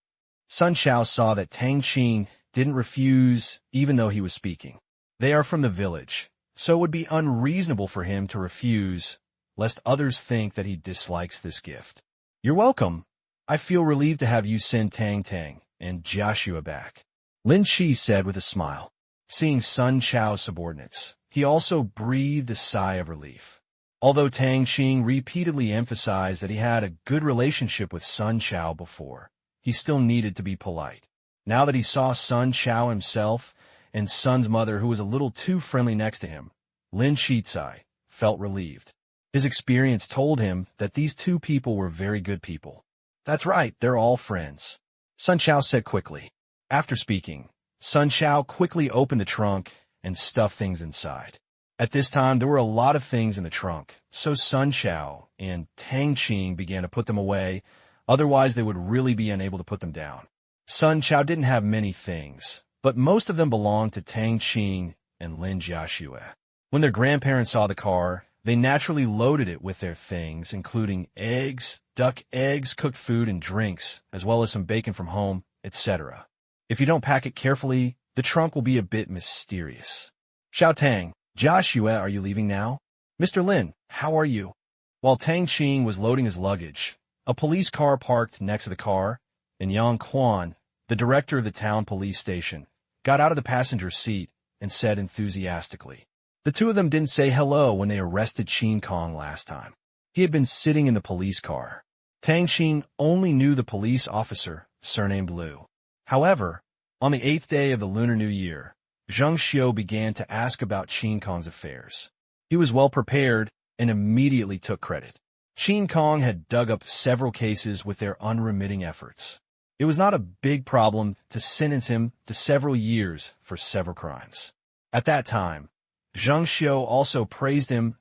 Sun Chao saw that Tang Qing didn't refuse even though he was speaking. They are from the village, so it would be unreasonable for him to refuse, lest others think that he dislikes this gift. "You're welcome." I feel relieved to have you send Tang and Joshua back, Lin Chi said with a smile. Seeing Sun Chao's subordinates, he also breathed a sigh of relief. Although Tang Qing repeatedly emphasized that he had a good relationship with Sun Chao before, he still needed to be polite. Now that he saw Sun Chao himself and Sun's mother, who was a little too friendly next to him, Lin Shizai felt relieved. His experience told him that these two people were very good people. That's right, they're all friends, Sun Chao said quickly. After speaking, Sun Chao quickly opened the trunk and stuffed things inside. At this time, there were a lot of things in the trunk, so Sun Chao and Tang Qing began to put them away, otherwise they would really be unable to put them down. Sun Chao didn't have many things, but most of them belonged to Tang Qing and Lin Jiaxue. When their grandparents saw the car, they naturally loaded it with their things, including eggs, duck eggs, cooked food, and drinks, as well as some bacon from home, etc. If you don't pack it carefully, the trunk will be a bit mysterious. Xiao Tang, Joshua, are you leaving now? Mr. Lin, how are you? While Tang Qing was loading his luggage, a police car parked next to the car, and Yang Quan, the director of the town police station, got out of the passenger seat and said enthusiastically. The two of them didn't say hello when they arrested Qin Kong last time. He had been sitting in the police car. Tang Qing only knew the police officer, surnamed Liu. However, on the 8th day of the Lunar New Year, Zheng Xiu began to ask about Qin Kong's affairs. He was well prepared and immediately took credit. Qin Kong had dug up several cases with their unremitting efforts. It was not a big problem to sentence him to several years for several crimes. At that time, Zheng Xiu also praised him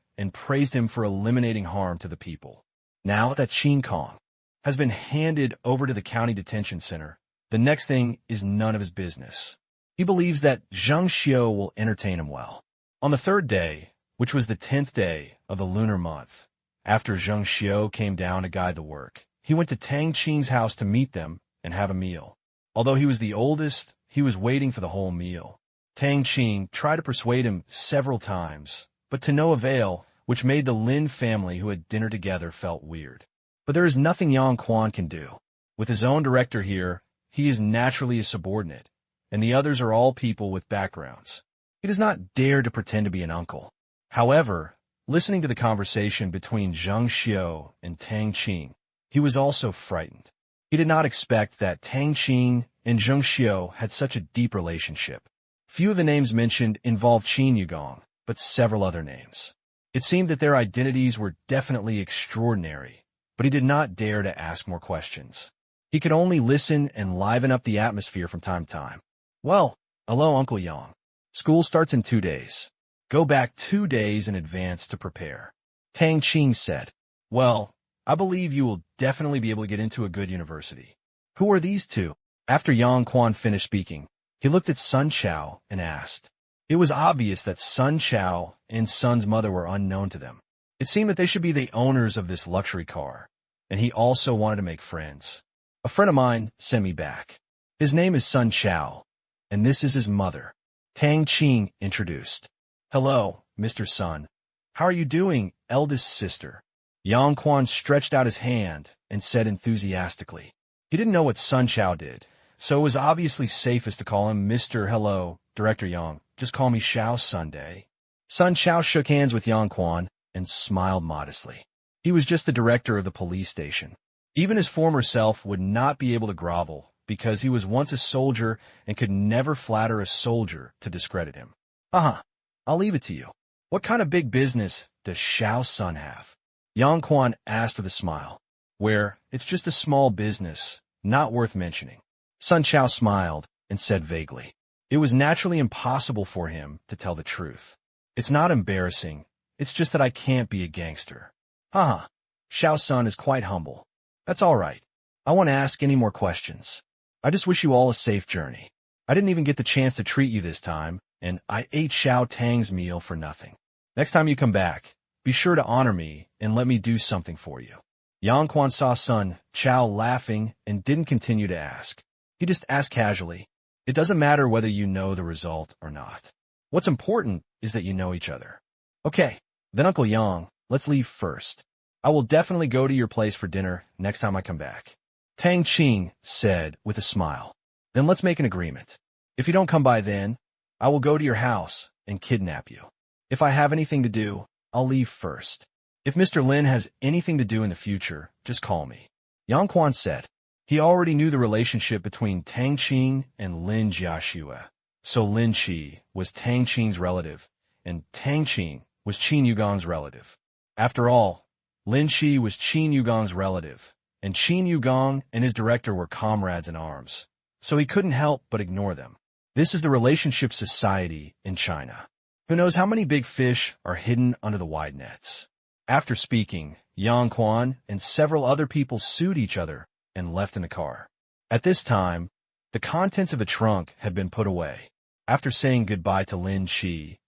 for eliminating harm to the people. Now that Qin Kong has been handed over to the county detention center, the next thing is none of his business. He believes that Zheng Xiu will entertain him well. On the 3rd day, which was the 10th day of the lunar month, after Zheng Xiu came down to guide the work, he went to Tang Qing's house to meet them and have a meal. Although he was the oldest, he was waiting for the whole meal. Tang Qing tried to persuade him several times, but to no avail, which made the Lin family who had dinner together felt weird. But there is nothing Yang Quan can do. With his own director here, he is naturally a subordinate, and the others are all people with backgrounds. He does not dare to pretend to be an uncle. However, listening to the conversation between Zheng Xiu and Tang Qing, he was also frightened. He did not expect that Tang Qing and Zheng Xiu had such a deep relationship. Few of the names mentioned involved Qin Yugong, but several other names. It seemed that their identities were definitely extraordinary, but he did not dare to ask more questions. He could only listen and liven up the atmosphere from time to time. Well, hello, Uncle Yang. School starts in 2 days. Go back 2 days in advance to prepare. Tang Qing said. Well, I believe you will definitely be able to get into a good university. Who are these two? After Yang Quan finished speaking, he looked at Sun Chao and asked. It was obvious that Sun Chao and Sun's mother were unknown to them. It seemed that they should be the owners of this luxury car, and he also wanted to make friends. A friend of mine sent me back. His name is Sun Chao, and this is his mother. Tang Qing introduced. Hello, Mr. Sun. How are you doing, eldest sister? Yang Quan stretched out his hand and said enthusiastically. He didn't know what Sun Chao did, so it was obviously safest to call him Mr. Hello, Director Yang. Just call me Xiao Sunday. Sun Chao shook hands with Yang Quan and smiled modestly. He was just the director of the police station. Even his former self would not be able to grovel because he was once a soldier and could never flatter a soldier to discredit him. I'll leave it to you. What kind of big business does Xiao Sun have? Yang Quan asked with a smile. Where it's just a small business, not worth mentioning. Sun Chao smiled and said vaguely. It was naturally impossible for him to tell the truth. It's not embarrassing. It's just that I can't be a gangster. Xiao Sun is quite humble. That's all right. I won't ask any more questions. I just wish you all a safe journey. I didn't even get the chance to treat you this time, and I ate Xiao Tang's meal for nothing. Next time you come back, be sure to honor me and let me do something for you. Yang Quan saw Sun Chao laughing and didn't continue to ask. He just asked casually. It doesn't matter whether you know the result or not. What's important is that you know each other. Okay, then Uncle Yang, let's leave first. I will definitely go to your place for dinner next time I come back. Tang Qing said with a smile. Then let's make an agreement. If you don't come by then, I will go to your house and kidnap you. If I have anything to do, I'll leave first. If Mr. Lin has anything to do in the future, just call me. Yang Quan said. He already knew the relationship between Tang Qing and Lin Jiaxue. So Lin Qi was Tang Qing's relative, and Tang Qing was Qin Yugong's relative. After all, Lin Qi was Qin Yugong's relative, and Qin Yugong and his director were comrades in arms, so he couldn't help but ignore them. This is the relationship society in China. Who knows how many big fish are hidden under the wide nets? After speaking, Yang Quan and several other people sued each other and left in the car. At this time, the contents of the trunk had been put away. After saying goodbye to Lin Qi,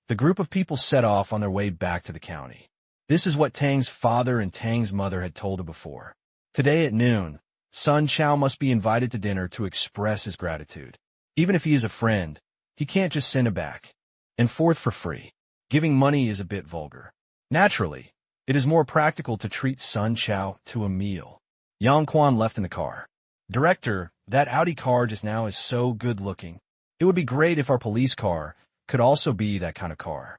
the group of people set off on their way back to the county. This is what Tang's father and Tang's mother had told her before. Today at noon, Sun Chao must be invited to dinner to express his gratitude. Even if he is a friend, he can't just send him back. And fourth, for free. Giving money is a bit vulgar. Naturally, it is more practical to treat Sun Chao to a meal. Yang Quan left in the car. Director, that Audi car just now is so good-looking. It would be great if our police car could also be that kind of car.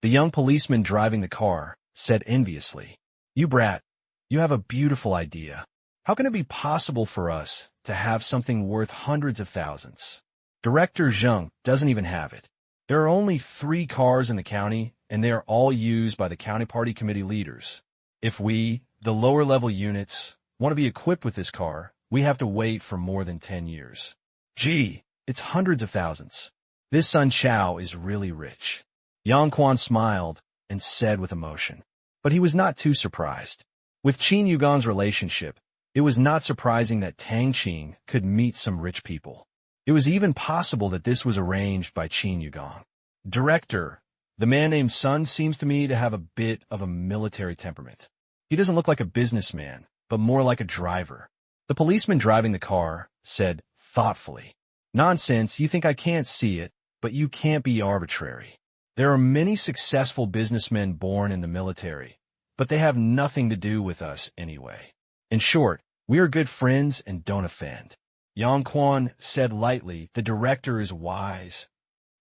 The young policeman driving the car said enviously, You brat, you have a beautiful idea. How can it be possible for us to have something worth hundreds of thousands? Director Zheng doesn't even have it. There are only 3 cars in the county, and they are all used by the county party committee leaders. If we, the lower-level units, want to be equipped with this car, we have to wait for more than 10 years. Gee, it's hundreds of thousands. This Sun Chao is really rich. Yang Quan smiled and said with emotion. But he was not too surprised. With Qin Yugong's relationship, it was not surprising that Tang Qing could meet some rich people. It was even possible that this was arranged by Qin Yugong. Director, the man named Sun seems to me to have a bit of a military temperament. He doesn't look like a businessman, but more like a driver. The policeman driving the car said thoughtfully, Nonsense, you think I can't see it, but you can't be arbitrary. There are many successful businessmen born in the military, but they have nothing to do with us anyway. In short, we are good friends and don't offend. Yang Quan said lightly, the director is wise.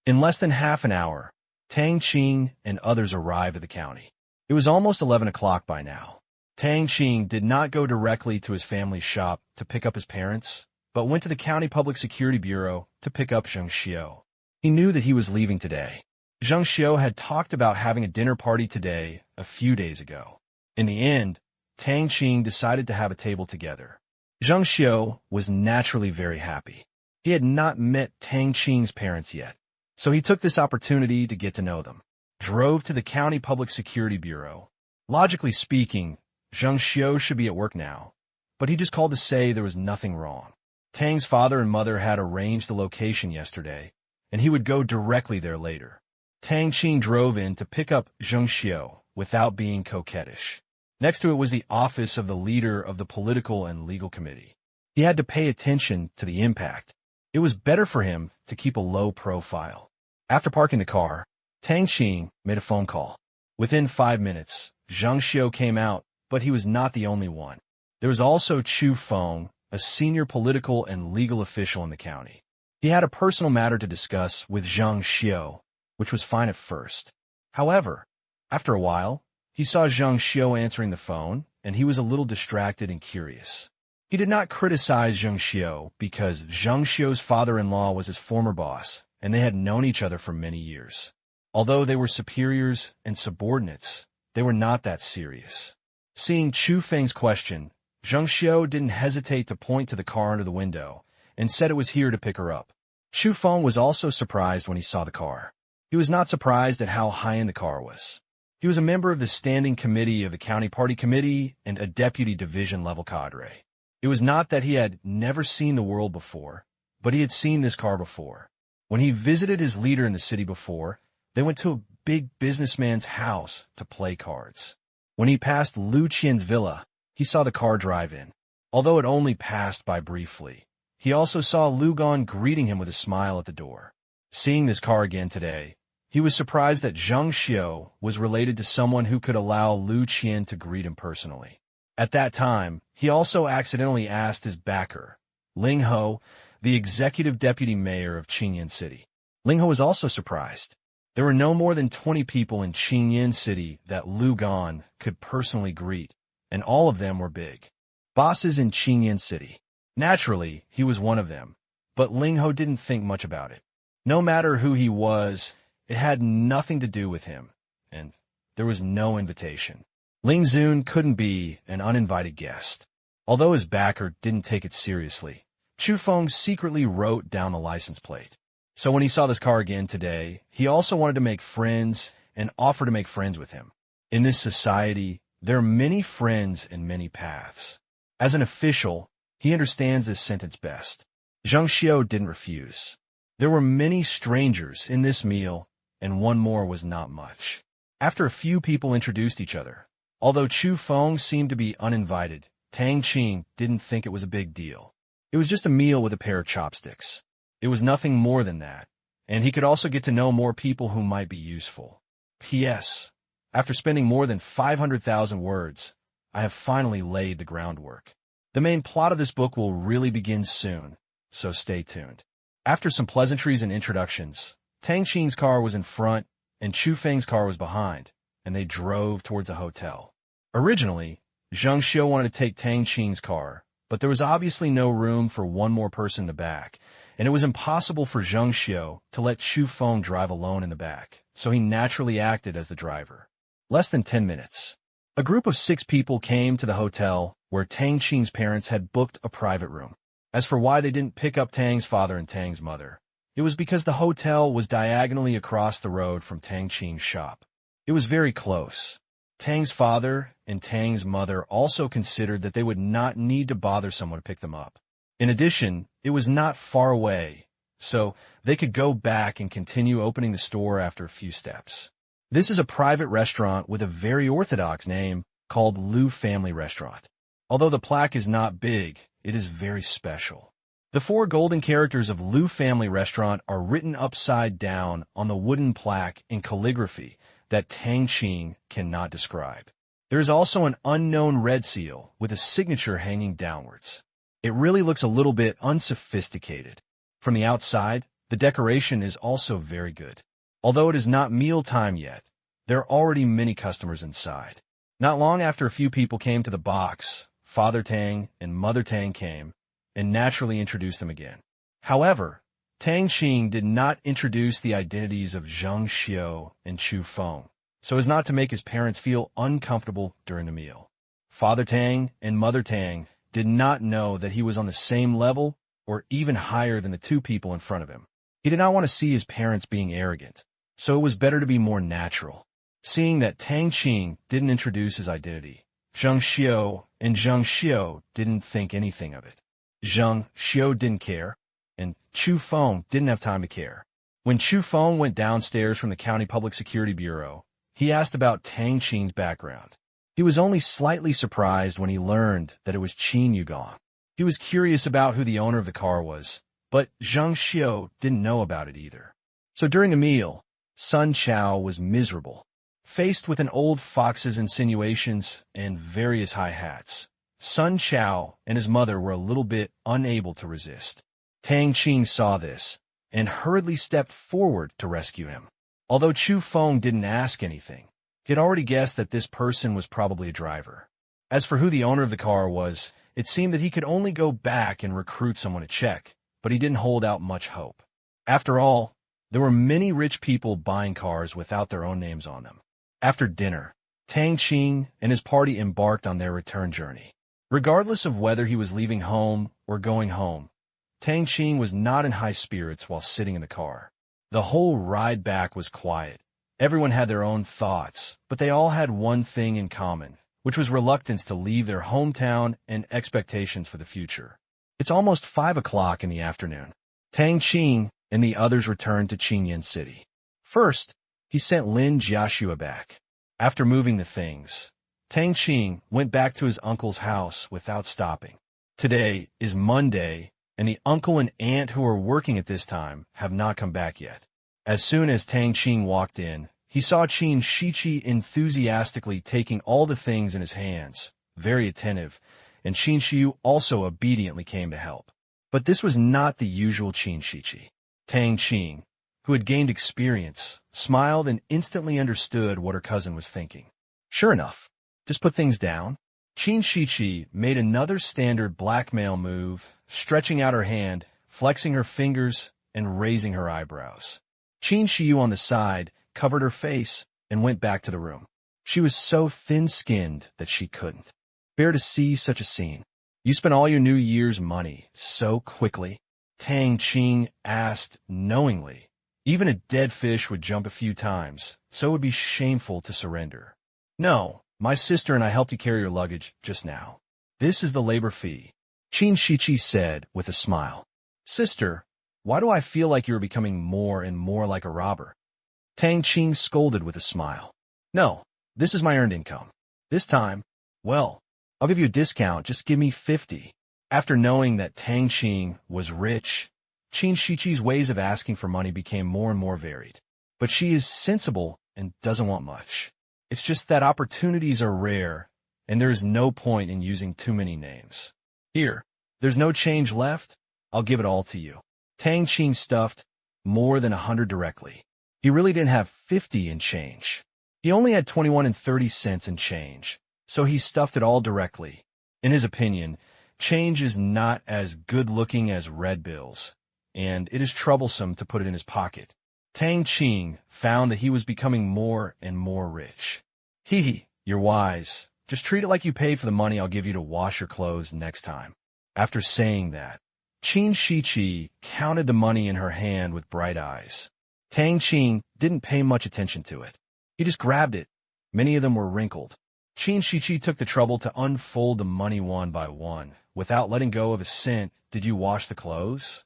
In less than half an hour, Tang Qing and others arrived at the county. It was almost 11 o'clock by now. Tang Qing did not go directly to his family's shop to pick up his parents, but went to the county public security bureau to pick up Zheng Xiu. He knew that he was leaving today. Zheng Xiu had talked about having a dinner party today a few days ago. In the end, Tang Qing decided to have a table together. Zheng Xiu was naturally very happy. He had not met Tang Qing's parents yet, so he took this opportunity to get to know them. Drove to the county public security bureau. Logically speaking, Zheng Xiu should be at work now, but he just called to say there was nothing wrong. Tang's father and mother had arranged the location yesterday, and he would go directly there later. Tang Qing drove in to pick up Zheng Xiu without being coquettish. Next to it was the office of the leader of the political and legal committee. He had to pay attention to the impact. It was better for him to keep a low profile. After parking the car, Tang Qing made a phone call. Within 5 minutes, Zheng Xiu came out, but he was not the only one. There was also Chu Feng, a senior political and legal official in the county. He had a personal matter to discuss with Zheng Xiu, which was fine at first. However, after a while, he saw Zheng Xiu answering the phone, and he was a little distracted and curious. He did not criticize Zheng Xiu because Zheng Xiu's father-in-law was his former boss, and they had known each other for many years. Although they were superiors and subordinates, they were not that serious. Seeing Chu Feng's question, Zheng Xiu didn't hesitate to point to the car under the window and said it was here to pick her up. Chu Feng was also surprised when he saw the car. He was not surprised at how high-end the car was. He was a member of the standing committee of the county party committee and a deputy division-level cadre. It was not that he had never seen the world before, but he had seen this car before. When he visited his leader in the city before, they went to a big businessman's house to play cards. When he passed Lu Qian's villa, he saw the car drive in. Although it only passed by briefly, he also saw Lu Gan greeting him with a smile at the door. Seeing this car again today, he was surprised that Zheng Xiu was related to someone who could allow Lu Qian to greet him personally. At that time, he also accidentally asked his backer, Ling Ho, the executive deputy mayor of Qingyan City. Ling Ho was also surprised. There were no more than 20 people in Qingyan City that Lu Gan could personally greet, and all of them were big bosses in Qingyan City. Naturally, he was one of them, but Ling Ho didn't think much about it. No matter who he was, it had nothing to do with him, and there was no invitation. Ling Zun couldn't be an uninvited guest. Although his backer didn't take it seriously, Chu Feng secretly wrote down the license plate. So when he saw this car again today, he also wanted to make friends and offer to make friends with him. In this society, there are many friends and many paths. As an official, he understands this sentence best. Zhang Xiao didn't refuse. There were many strangers in this meal, and one more was not much. After a few people introduced each other, although Chu Feng seemed to be uninvited, Tang Qing didn't think it was a big deal. It was just a meal with a pair of chopsticks. It was nothing more than that, and he could also get to know more people who might be useful. P.S. After spending more than 500,000 words, I have finally laid the groundwork. The main plot of this book will really begin soon, so stay tuned. After some pleasantries and introductions, Tang Qing's car was in front and Chu Feng's car was behind, and they drove towards a hotel. Originally, Zhang Xiao wanted to take Tang Qing's car, but there was obviously no room for one more person in the back, and it was impossible for Zhang Xiao to let Chu Feng drive alone in the back, so he naturally acted as the driver. Less than 10 minutes. A group of 6 people came to the hotel where Tang Qing's parents had booked a private room. As for why they didn't pick up Tang's father and Tang's mother, it was because the hotel was diagonally across the road from Tang Qing's shop. It was very close. Tang's father and Tang's mother also considered that they would not need to bother someone to pick them up. In addition, it was not far away, so they could go back and continue opening the store after a few steps. This is a private restaurant with a very orthodox name called Lu Family Restaurant. Although the plaque is not big, it is very special. The 4 golden characters of Lu Family Restaurant are written upside down on the wooden plaque in calligraphy that Tang Qing cannot describe. There is also an unknown red seal with a signature hanging downwards. It really looks a little bit unsophisticated. From the outside, the decoration is also very good. Although it is not mealtime yet, there are already many customers inside. Not long after a few people came to the box, Father Tang and Mother Tang came and naturally introduced them again. However, Tang Qing did not introduce the identities of Zhang Xiao and Chu Feng, so as not to make his parents feel uncomfortable during the meal. Father Tang and Mother Tang did not know that he was on the same level or even higher than the 2 people in front of him. He did not want to see his parents being arrogant, so it was better to be more natural. Seeing that Tang Qing didn't introduce his identity, Zhang Xiao didn't think anything of it. Zhang Xiao didn't care, and Chu Feng didn't have time to care. When Chu Feng went downstairs from the County Public Security Bureau, he asked about Tang Qing's background. He was only slightly surprised when he learned that it was Qin Yugong. He was curious about who the owner of the car was, but Zhang Xiao didn't know about it either. So during the meal, Sun Chao was miserable. Faced with an old fox's insinuations and various high hats, Sun Chao and his mother were a little bit unable to resist. Tang Qing saw this and hurriedly stepped forward to rescue him. Although Chu Feng didn't ask anything, he had already guessed that this person was probably a driver. As for who the owner of the car was, it seemed that he could only go back and recruit someone to check, but he didn't hold out much hope. After all, there were many rich people buying cars without their own names on them. After dinner, Tang Qing and his party embarked on their return journey. Regardless of whether he was leaving home or going home, Tang Qing was not in high spirits while sitting in the car. The whole ride back was quiet. Everyone had their own thoughts, but they all had one thing in common, which was reluctance to leave their hometown and expectations for the future. It's almost 5 o'clock in the afternoon. Tang Qing and the others returned to Qingyan City. First, he sent Lin Jiaxue back. After moving the things, Tang Qing went back to his uncle's house without stopping. Today is Monday, and the uncle and aunt who are working at this time have not come back yet. As soon as Tang Qing walked in, he saw Qin Shiqi enthusiastically taking all the things in his hands, very attentive, and Qin Shiyu also obediently came to help. But this was not the usual Qin Shichi. Tang Qing, who had gained experience, smiled and instantly understood what her cousin was thinking. Sure enough, just put things down. Qin Shichi made another standard blackmail move, stretching out her hand, flexing her fingers, and raising her eyebrows. Qin Shiyu on the side covered her face and went back to the room. She was so thin-skinned that she couldn't bear to see such a scene. You spent all your New Year's money so quickly? Tang Qing asked knowingly. Even a dead fish would jump a few times, so it would be shameful to surrender. No, my sister and I helped you carry your luggage just now. This is the labor fee, Qin Shichi said with a smile. Sister, why do I feel like you are becoming more and more like a robber? Tang Qing scolded with a smile. No, this is my earned income. This time, well, I'll give you a discount, just give me 50. After knowing that Tang Qing was rich, Qin Shichi's ways of asking for money became more and more varied. But she is sensible and doesn't want much. It's just that opportunities are rare, and there is no point in using too many names. Here, there's no change left, I'll give it all to you. Tang Qing stuffed more than 100 directly. He really didn't have 50 in change. He only had 21 30 cents in change, so he stuffed it all directly. In his opinion, change is not as good-looking as red bills, and it is troublesome to put it in his pocket. Tang Qing found that he was becoming more and more rich. Hee, you're wise. Just treat it like you paid for the money I'll give you to wash your clothes next time. After saying that, Qin Shichi counted the money in her hand with bright eyes. Tang Qing didn't pay much attention to it. He just grabbed it. Many of them were wrinkled. Qin Shichi took the trouble to unfold the money one by one. Without letting go of a cent, did you wash the clothes?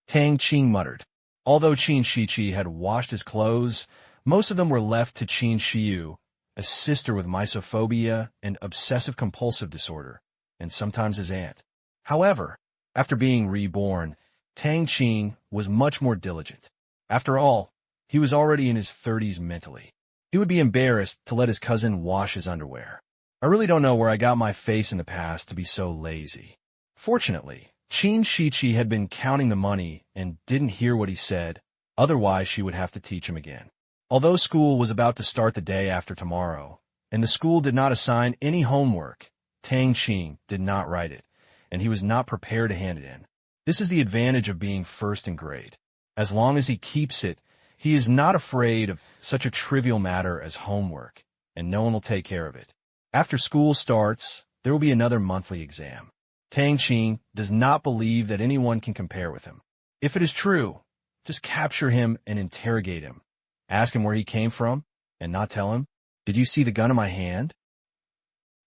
Tang Qing muttered. Although Qin Shichi had washed his clothes, most of them were left to Qin Shiyu, a sister with misophobia and obsessive-compulsive disorder, and sometimes his aunt. However, after being reborn, Tang Qing was much more diligent. After all, he was already in his 30s mentally. He would be embarrassed to let his cousin wash his underwear. I really don't know where I got my face in the past to be so lazy. Fortunately, Qin Shichi had been counting the money and didn't hear what he said, otherwise she would have to teach him again. Although school was about to start the day after tomorrow, and the school did not assign any homework, Tang Qing did not write it, and he was not prepared to hand it in. This is the advantage of being first in grade. As long as he keeps it, he is not afraid of such a trivial matter as homework, and no one will take care of it. After school starts, there will be another monthly exam. Tang Qing does not believe that anyone can compare with him. If it is true, just capture him and interrogate him. Ask him where he came from, and not tell him, "Did you see the gun in my hand?"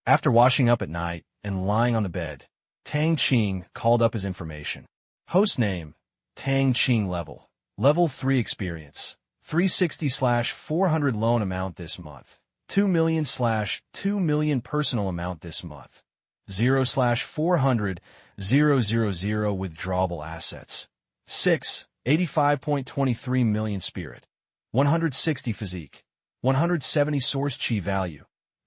After washing up at night and lying on the bed, Tang Qing called up his information. Host name, Tang Qing level. Level 3 experience. 360/400 loan amount this month. 2 million/2 million personal amount this month. 0/400 000 withdrawable assets. 6, 85.23 million spirit. 160 physique. 170 source chi value.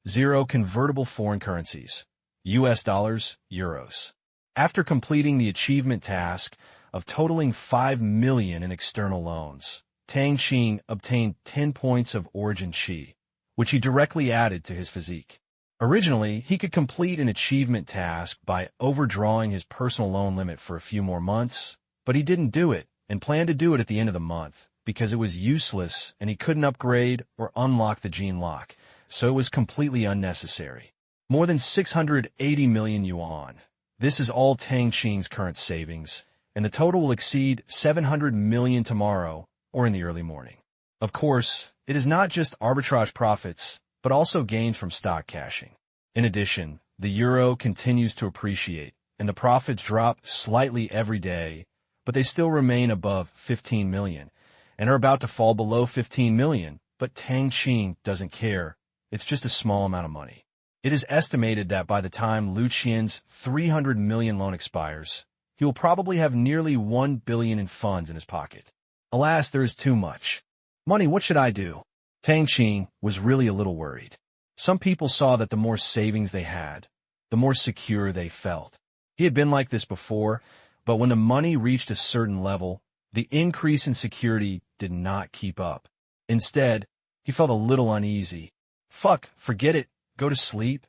0 convertible foreign currencies. US dollars, euros. After completing the achievement task of totaling 5 million in external loans, Tang Qing obtained 10 points of origin chi, which he directly added to his physique. Originally, he could complete an achievement task by overdrawing his personal loan limit for a few more months, but he didn't do it and planned to do it at the end of the month because it was useless and he couldn't upgrade or unlock the gene lock, so it was completely unnecessary. More than 680 million yuan. This is all Tang Qing's current savings, and the total will exceed 700 million tomorrow or in the early morning. Of course, it is not just arbitrage profits, but also gains from stock cashing. In addition, the euro continues to appreciate, and the profits drop slightly every day, but they still remain above 15 million, and are about to fall below 15 million, but Tang Qing doesn't care. It's just a small amount of money. It is estimated that by the time Lu Qian's 300 million loan expires, he will probably have nearly 1 billion in funds in his pocket. Alas, there is too much. Money, what should I do? Tang Qing was really a little worried. Some people saw that the more savings they had, the more secure they felt. He had been like this before, but when the money reached a certain level, the increase in security did not keep up. Instead, he felt a little uneasy. Fuck, forget it, go to sleep,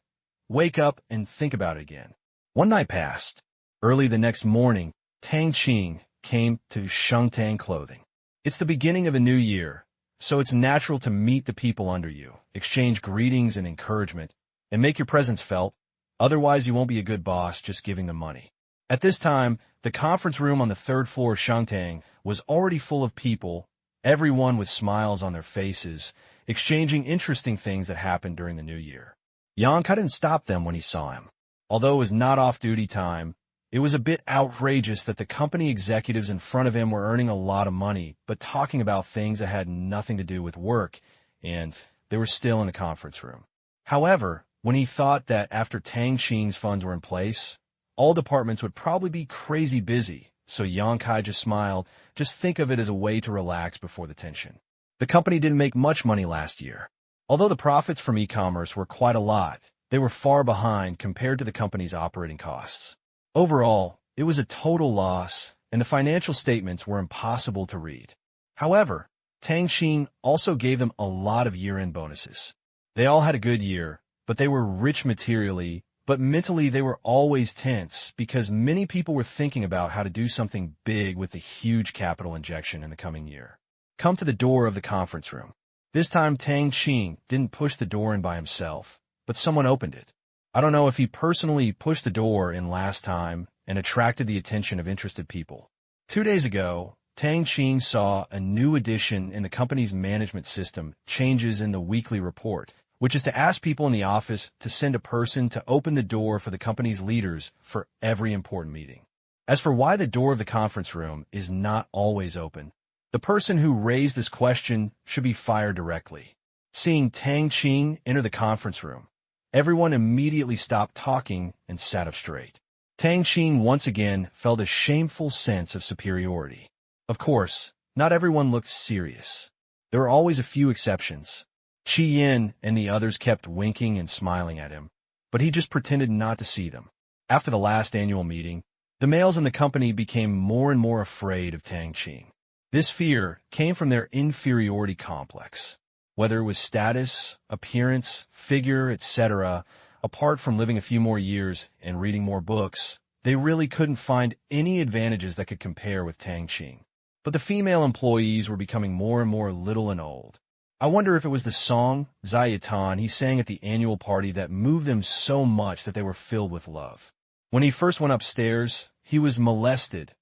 wake up and think about it again. One night passed. Early the next morning, Tang Qing came to Shengtang Clothing. It's the beginning of a new year, so it's natural to meet the people under you, exchange greetings and encouragement, and make your presence felt. Otherwise, you won't be a good boss just giving them money. At this time, the conference room on the third floor of Shengtang was already full of people, everyone with smiles on their faces, exchanging interesting things that happened during the new year. Yang Kai didn't stop them when he saw him. Although it was not off-duty time, it was a bit outrageous that the company executives in front of him were earning a lot of money, but talking about things that had nothing to do with work, and they were still in the conference room. However, when he thought that after Tang Qing's funds were in place, all departments would probably be crazy busy, so Yang Kai just smiled. Just think of it as a way to relax before the tension. The company didn't make much money last year. Although the profits from e-commerce were quite a lot, they were far behind compared to the company's operating costs. Overall, it was a total loss, and the financial statements were impossible to read. However, Tang Qing also gave them a lot of year-end bonuses. They all had a good year, but they were rich materially, but mentally they were always tense because many people were thinking about how to do something big with a huge capital injection in the coming year. Come to the door of the conference room. This time Tang Qing didn't push the door in by himself, but someone opened it. I don't know if he personally pushed the door in last time and attracted the attention of interested people. 2 days ago, Tang Qing saw a new addition in the company's management system, changes in the weekly report, which is to ask people in the office to send a person to open the door for the company's leaders for every important meeting. As for why the door of the conference room is not always open, the person who raised this question should be fired directly. Seeing Tang Qing enter the conference room, everyone immediately stopped talking and sat up straight. Tang Qing once again felt a shameful sense of superiority. Of course, not everyone looked serious. There were always a few exceptions. Chi Yin and the others kept winking and smiling at him, but he just pretended not to see them. After the last annual meeting, the males in the company became more and more afraid of Tang Qing. This fear came from their inferiority complex. Whether it was status, appearance, figure, etc., apart from living a few more years and reading more books, they really couldn't find any advantages that could compare with Tang Qing. But the female employees were becoming more and more little and old. I wonder if it was the song, Zayatan, he sang at the annual party that moved them so much that they were filled with love. When he first went upstairs, he was molested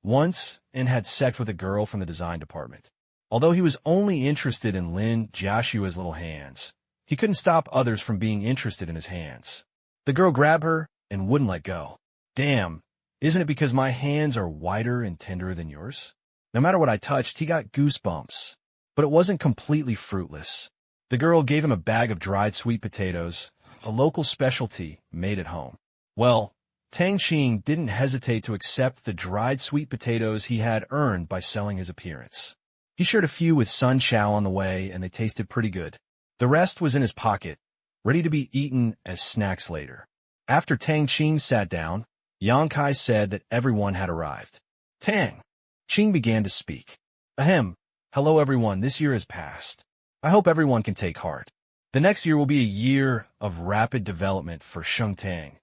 once and had sex with a girl from the design department. Although he was only interested in Lin Jiashua's little hands, he couldn't stop others from being interested in his hands. The girl grabbed her and wouldn't let go. Damn, isn't it because my hands are whiter and tenderer than yours? No matter what I touched, he got goosebumps. But it wasn't completely fruitless. The girl gave him a bag of dried sweet potatoes, a local specialty made at home. Well, Tang Qing didn't hesitate to accept the dried sweet potatoes he had earned by selling his appearance. He shared a few with Sun Chao on the way, and they tasted pretty good. The rest was in his pocket, ready to be eaten as snacks later. After Tang Qing sat down, Yang Kai said that everyone had arrived. Tang Qing began to speak. Ahem. Hello everyone, this year has passed. I hope everyone can take heart. The next year will be a year of rapid development for Shengtang,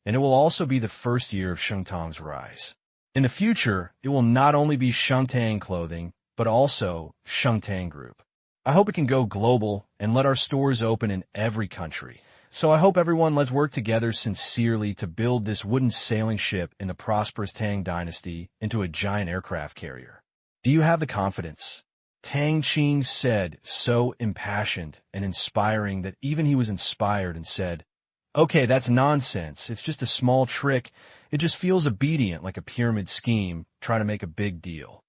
and it will also be the first year of Shengtang's rise. In the future, it will not only be Shengtang Clothing, but also Shengtang Group. I hope it can go global and let our stores open in every country. So I hope everyone let's work together sincerely to build this wooden sailing ship in the prosperous Tang dynasty into a giant aircraft carrier. Do you have the confidence? Tang Qing said, so impassioned and inspiring that even he was inspired and said, okay, that's nonsense. It's just a small trick. It just feels obedient like a pyramid scheme, trying to make a big deal.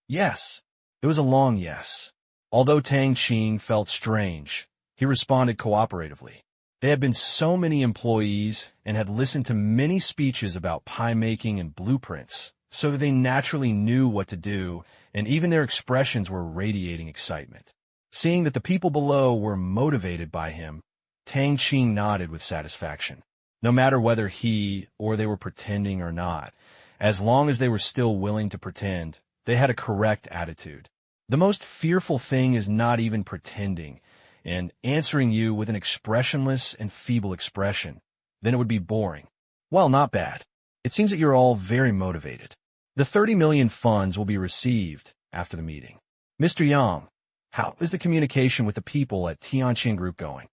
Yes. It was a long yes. Although Tang Qing felt strange, he responded cooperatively. There had been so many employees and had listened to many speeches about pie making and blueprints, so that they naturally knew what to do, and even their expressions were radiating excitement. Seeing that the people below were motivated by him, Tang Qing nodded with satisfaction. No matter whether he or they were pretending or not, as long as they were still willing to pretend, they had a correct attitude. The most fearful thing is not even pretending and answering you with an expressionless and feeble expression. Then it would be boring. Well, not bad. It seems that you're all very motivated. The 30 million funds will be received after the meeting. Mr. Yang, how is the communication with the people at Tang Qing Group going?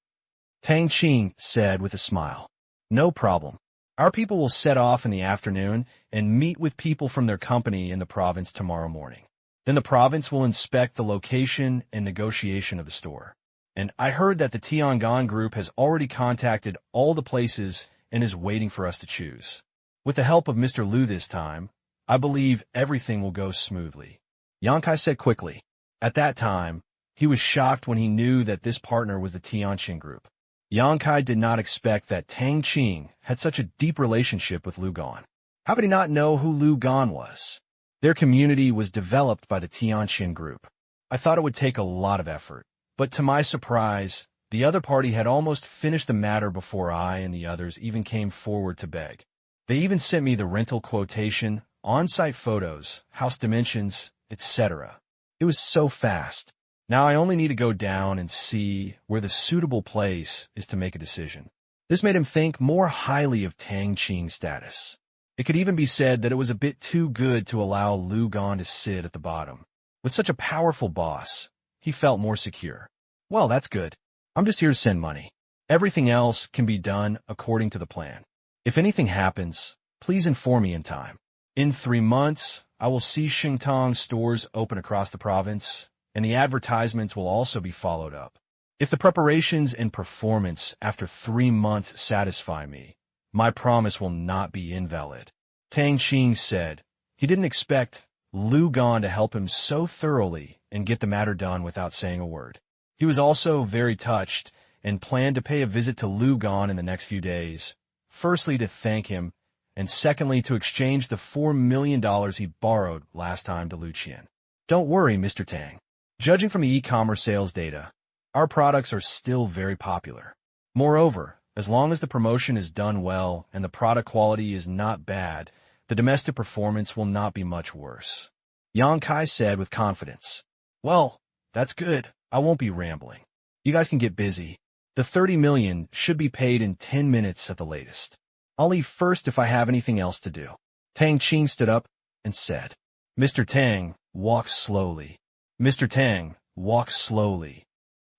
Tang Qing said with a smile. No problem. Our people will set off in the afternoon and meet with people from their company in the province tomorrow morning. Then the province will inspect the location and negotiation of the store. And I heard that the Tiangong Group has already contacted all the places and is waiting for us to choose. With the help of Mr. Liu this time, I believe everything will go smoothly. Yang Kai said quickly. At that time, he was shocked when he knew that this partner was the Tang Qing Group. Yang Kai did not expect that Tang Qing had such a deep relationship with Liu Gan. How could he not know who Liu Gan was? Their community was developed by the Tang Qing Group. I thought it would take a lot of effort, but to my surprise, the other party had almost finished the matter before I and the others even came forward to beg. They even sent me the rental quotation, on-site photos, house dimensions, etc. It was so fast. Now I only need to go down and see where the suitable place is to make a decision. This made him think more highly of Tang Qing's status. It could even be said that it was a bit too good to allow Liu Gan to sit at the bottom. With such a powerful boss, he felt more secure. Well, that's good. I'm just here to send money. Everything else can be done according to the plan. If anything happens, please inform me in time. In 3 months, I will see Xingtong stores open across the province, and the advertisements will also be followed up. If the preparations and performance after 3 months satisfy me, my promise will not be invalid. Tang Qing said. He didn't expect Liu Gan to help him so thoroughly and get the matter done without saying a word. He was also very touched and planned to pay a visit to Liu Gan in the next few days, firstly to thank him, and secondly to exchange the $4 million he borrowed last time to Lu Qian. Don't worry, Mr. Tang. Judging from the e-commerce sales data, our products are still very popular. Moreover, as long as the promotion is done well and the product quality is not bad, the domestic performance will not be much worse. Yang Kai said with confidence. Well, that's good. I won't be rambling. You guys can get busy. The 30 million should be paid in 10 minutes at the latest. I'll leave first if I have anything else to do. Tang Qing stood up and said, Mr. Tang, walk slowly. Mr. Tang, walk slowly.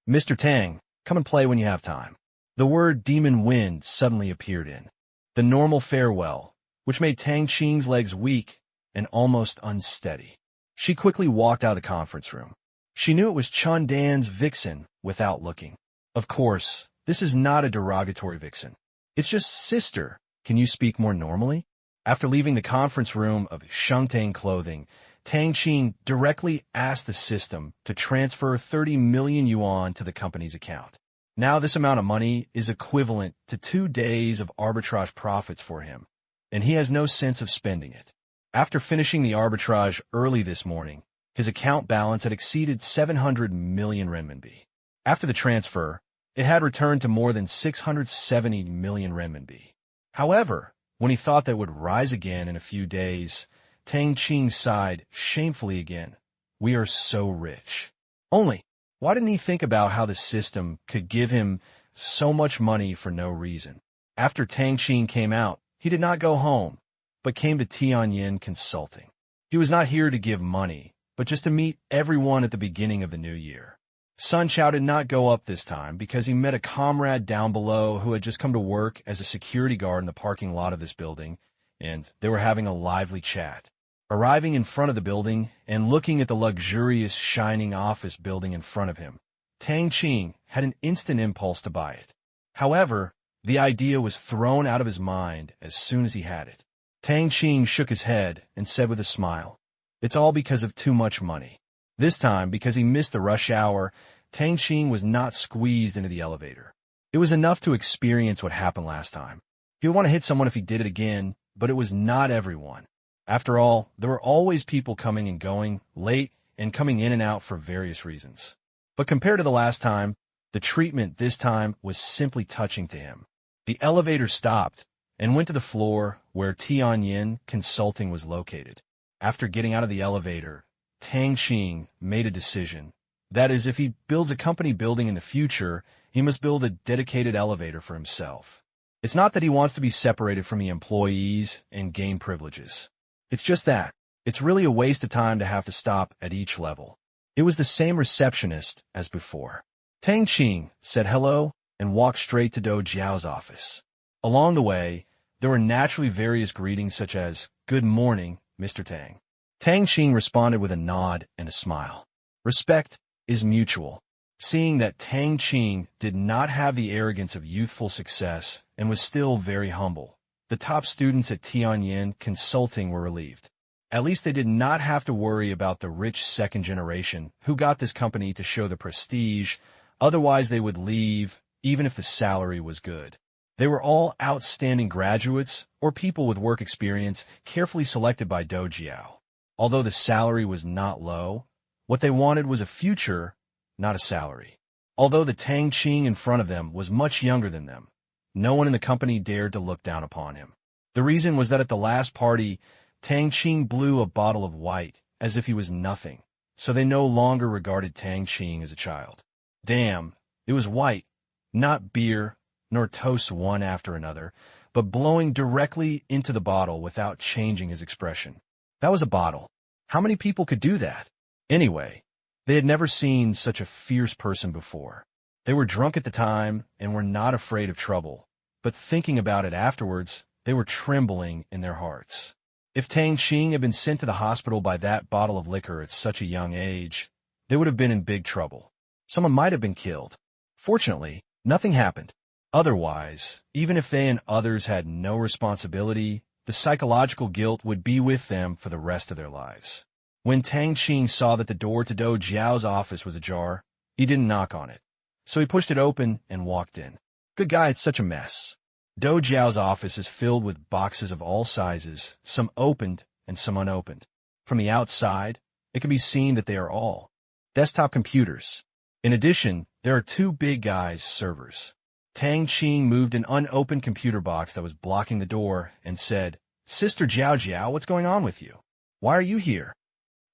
Mr. Tang, come and play when you have time. The word demon wind suddenly appeared in the normal farewell, which made Tang Qing's legs weak and almost unsteady. She quickly walked out of the conference room. She knew it was Chun Dan's vixen without looking. Of course, this is not a derogatory vixen. It's just sister. Can you speak more normally? After leaving the conference room of Shangtang Clothing, Tang Qing directly asked the system to transfer 30 million yuan to the company's account. Now this amount of money is equivalent to 2 days of arbitrage profits for him, and he has no sense of spending it. After finishing the arbitrage early this morning, his account balance had exceeded 700 million renminbi. After the transfer, it had returned to more than 670 million renminbi. However, when he thought that it would rise again in a few days, Tang Qing sighed shamefully again. We are so rich. Only, why didn't he think about how the system could give him so much money for no reason? After Tang Qing came out, he did not go home, but came to Tianyin Consulting. He was not here to give money, but just to meet everyone at the beginning of the new year. Sun Chao did not go up this time because he met a comrade down below who had just come to work as a security guard in the parking lot of this building, and they were having a lively chat. Arriving in front of the building and looking at the luxurious, shining office building in front of him, Tang Qing had an instant impulse to buy it. However, the idea was thrown out of his mind as soon as he had it. Tang Qing shook his head and said with a smile, It's all because of too much money. This time, because he missed the rush hour, Tang Qing was not squeezed into the elevator. It was enough to experience what happened last time. He would want to hit someone if he did it again, but it was not everyone. After all, there were always people coming and going, late, and coming in and out for various reasons. But compared to the last time, the treatment this time was simply touching to him. The elevator stopped and went to the floor where Tianyin Consulting was located. After getting out of the elevator, Tang Qing made a decision. That is, if he builds a company building in the future, he must build a dedicated elevator for himself. It's not that he wants to be separated from the employees and gain privileges. It's just that. It's really a waste of time to have to stop at each level. It was the same receptionist as before. Tang Qing said hello and walked straight to Do Jiao's office. Along the way, there were naturally various greetings such as, "Good morning, Mr. Tang." Tang Qing responded with a nod and a smile. Respect is mutual. Seeing that Tang Qing did not have the arrogance of youthful success and was still very humble, the top students at Tianyin Consulting were relieved. At least they did not have to worry about the rich second generation who got this company to show the prestige, otherwise they would leave even if the salary was good. They were all outstanding graduates or people with work experience carefully selected by Do Jiao. Although the salary was not low, what they wanted was a future, not a salary. Although the Tang Qing in front of them was much younger than them, no one in the company dared to look down upon him. The reason was that at the last party, Tang Qing blew a bottle of white as if he was nothing, so they no longer regarded Tang Qing as a child. Damn, it was white, not beer, nor toast one after another, but blowing directly into the bottle without changing his expression. That was a bottle. How many people could do that? Anyway, they had never seen such a fierce person before. They were drunk at the time and were not afraid of trouble, but thinking about it afterwards, they were trembling in their hearts. If Tang Qing had been sent to the hospital by that bottle of liquor at such a young age, they would have been in big trouble. Someone might have been killed. Fortunately, nothing happened. Otherwise, even if they and others had no responsibility, the psychological guilt would be with them for the rest of their lives. When Tang Qing saw that the door to Do Jiao's office was ajar, he didn't knock on it. So he pushed it open and walked in. Good guy, it's such a mess. Do Jiao's office is filled with boxes of all sizes, some opened and some unopened. From the outside, it can be seen that they are all desktop computers. In addition, there are two big guys' servers. Tang Qing moved an unopened computer box that was blocking the door and said, "Sister Jiao Jiao, what's going on with you? Why are you here?"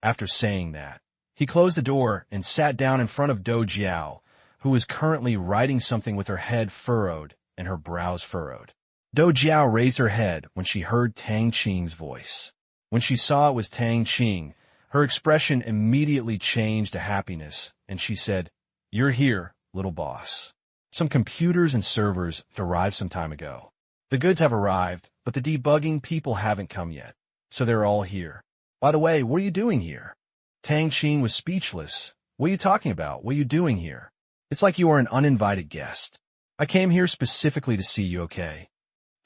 After saying that, he closed the door and sat down in front of Do Jiao, who was currently writing something with her head furrowed and her brows furrowed. Do Jiao raised her head when she heard Tang Qing's voice. When she saw it was Tang Qing, her expression immediately changed to happiness, and she said, "You're here, little boss. Some computers and servers arrived some time ago. The goods have arrived, but the debugging people haven't come yet, so they're all here. By the way, what are you doing here?" Tang Qing was speechless. "What are you talking about? What are you doing here? It's like you are an uninvited guest. I came here specifically to see you, okay?"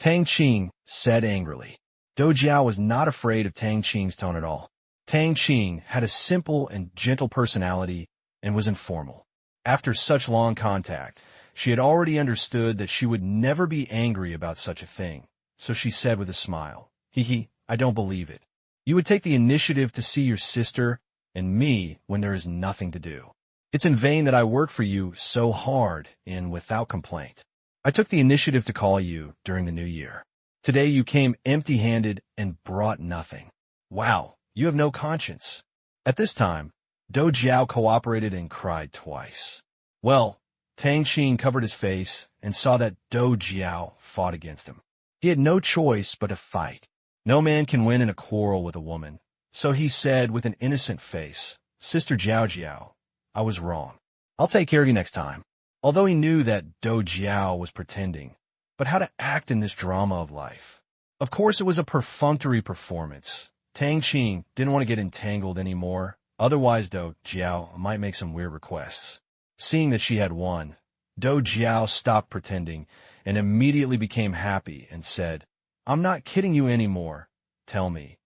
Tang Qing said angrily. Do Jiao was not afraid of Tang Qing's tone at all. Tang Qing had a simple and gentle personality and was informal. After such long contact, she had already understood that she would never be angry about such a thing, so she said with a smile, "Hee, I don't believe it. You would take the initiative to see your sister and me when there is nothing to do. It's in vain that I work for you so hard and without complaint. I took the initiative to call you during the new year. Today you came empty-handed and brought nothing. Wow, you have no conscience." At this time, Do Jiao cooperated and cried twice. Well, Tang Qing covered his face and saw that Do Jiao fought against him. He had no choice but to fight. No man can win in a quarrel with a woman. So he said with an innocent face, "Sister Jiao Jiao, I was wrong. I'll take care of you next time." Although he knew that Do Jiao was pretending, but how to act in this drama of life. Of course, it was a perfunctory performance. Tang Qing didn't want to get entangled anymore. Otherwise, Do Jiao might make some weird requests. Seeing that she had won, Do Jiao stopped pretending and immediately became happy and said, "I'm not kidding you anymore. Tell me,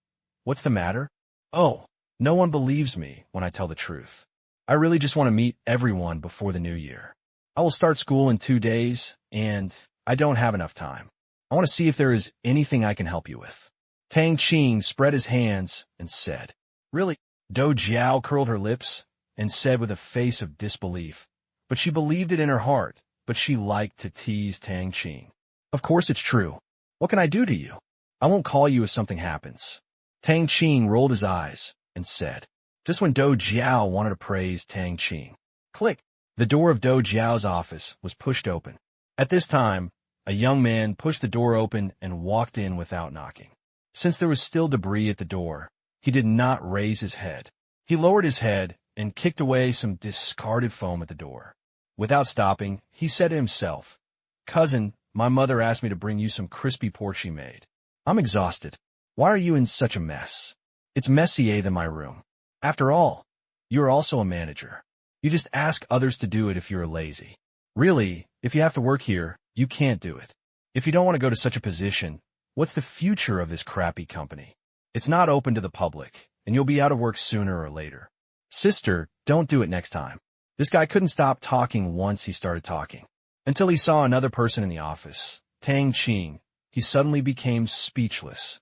what's the matter?" "Oh, no one believes me when I tell the truth. I really just want to meet everyone before the new year. I will start school in 2 days, and I don't have enough time. I want to see if there is anything I can help you with." Tang Qing spread his hands and said, "Really?" Do Jiao curled her lips and said with a face of disbelief, but she believed it in her heart, but she liked to tease Tang Qing. Of course it's true. What can I do to you? I won't call you if something happens. Tang Qing rolled his eyes and said, just when Do Jiao wanted to praise Tang Qing. Click. The door of Do Jiao's office was pushed open. At this time, a young man pushed the door open and walked in without knocking. Since there was still debris at the door, he did not raise his head. He lowered his head and kicked away some discarded foam at the door. Without stopping, he said to himself, Cousin, my mother asked me to bring you some crispy pork she made. I'm exhausted. Why are you in such a mess? It's messier than my room. After all, you are also a manager. You just ask others to do it if you're lazy. Really, if you have to work here, you can't do it. If you don't want to go to such a position, what's the future of this crappy company? It's not open to the public, and you'll be out of work sooner or later. Sister, don't do it next time. This guy couldn't stop talking once he started talking. Until he saw another person in the office, Tang Qing. He suddenly became speechless.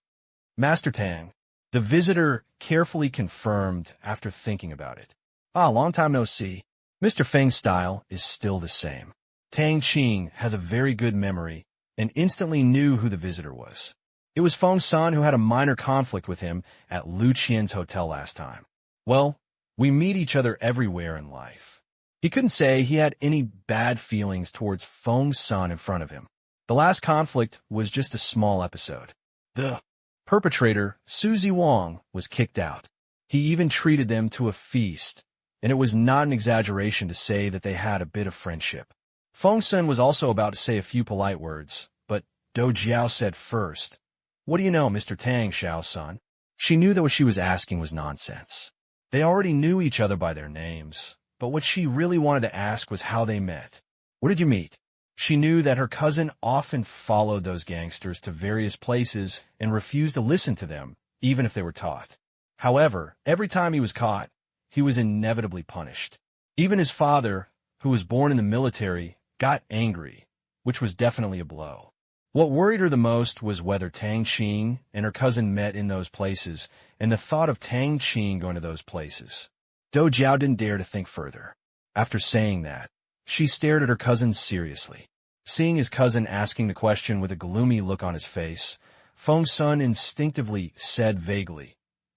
Master Tang, the visitor carefully confirmed after thinking about it. Long time no see. Mr. Feng's style is still the same. Tang Qing has a very good memory and instantly knew who the visitor was. It was Feng San who had a minor conflict with him at Lu Qian's hotel last time. Well, we meet each other everywhere in life. He couldn't say he had any bad feelings towards Feng San in front of him. The last conflict was just a small episode. The perpetrator, Suzy Wang, was kicked out. He even treated them to a feast, and it was not an exaggeration to say that they had a bit of friendship. Feng San was also about to say a few polite words, but Do Jiao said first, What do you know, Mr. Tang Xiao-san? She knew that what she was asking was nonsense. They already knew each other by their names, but what she really wanted to ask was how they met. Where did you meet? She knew that her cousin often followed those gangsters to various places and refused to listen to them, even if they were taught. However, every time he was caught, he was inevitably punished. Even his father, who was born in the military, got angry, which was definitely a blow. What worried her the most was whether Tang Qing and her cousin met in those places, and the thought of Tang Qing going to those places. Do Jiao didn't dare to think further. After saying that, she stared at her cousin seriously. Seeing his cousin asking the question with a gloomy look on his face, Feng San instinctively said vaguely,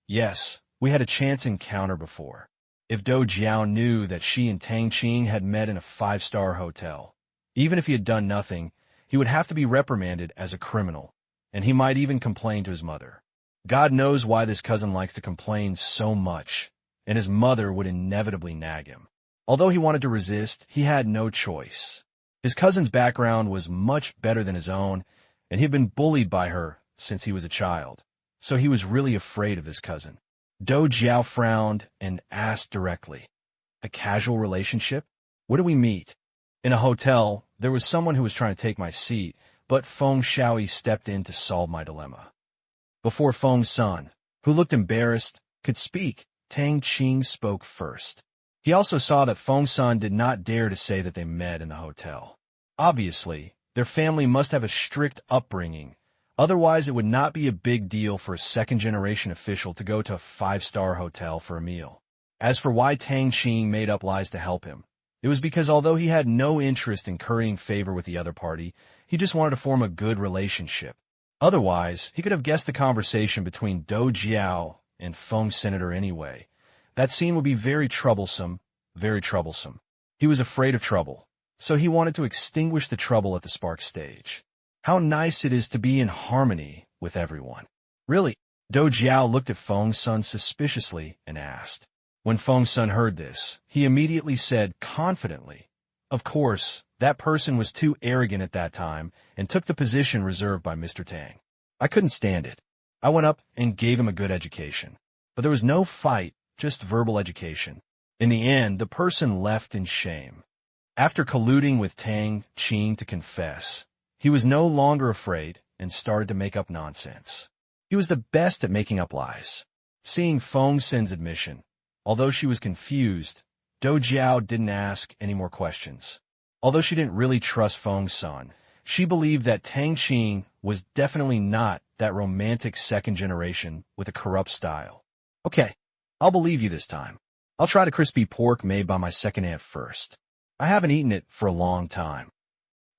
Yes, we had a chance encounter before. If Do Jiao knew that she and Tang Qing had met in a 5-star hotel, even if he had done nothing, he would have to be reprimanded as a criminal, and he might even complain to his mother. God knows why this cousin likes to complain so much, and his mother would inevitably nag him. Although he wanted to resist, he had no choice. His cousin's background was much better than his own, and he had been bullied by her since he was a child, so he was really afraid of this cousin. Do Jiao frowned and asked directly, A casual relationship? Where do we meet? In a hotel. There was someone who was trying to take my seat, but Feng Shaoyi stepped in to solve my dilemma. Before Feng San, who looked embarrassed, could speak, Tang Qing spoke first. He also saw that Feng San did not dare to say that they met in the hotel. Obviously, their family must have a strict upbringing, otherwise it would not be a big deal for a second-generation official to go to a 5-star hotel for a meal. As for why Tang Qing made up lies to help him, it was because although he had no interest in currying favor with the other party, he just wanted to form a good relationship. Otherwise, he could have guessed the conversation between Do Jiao and Feng Senator anyway. That scene would be very troublesome, very troublesome. He was afraid of trouble, so he wanted to extinguish the trouble at the spark stage. How nice it is to be in harmony with everyone. Really, Do Jiao looked at Feng San suspiciously and asked. When Feng San heard this, he immediately said confidently, Of course, that person was too arrogant at that time and took the position reserved by Mr. Tang. I couldn't stand it. I went up and gave him a good education. But there was no fight, just verbal education. In the end, the person left in shame. After colluding with Tang Qing to confess, he was no longer afraid and started to make up nonsense. He was the best at making up lies. Seeing Feng San's admission, although she was confused, Do Jiao didn't ask any more questions. Although she didn't really trust Feng San, she believed that Tang Qing was definitely not that romantic second generation with a corrupt style. Okay, I'll believe you this time. I'll try the crispy pork made by my second aunt first. I haven't eaten it for a long time.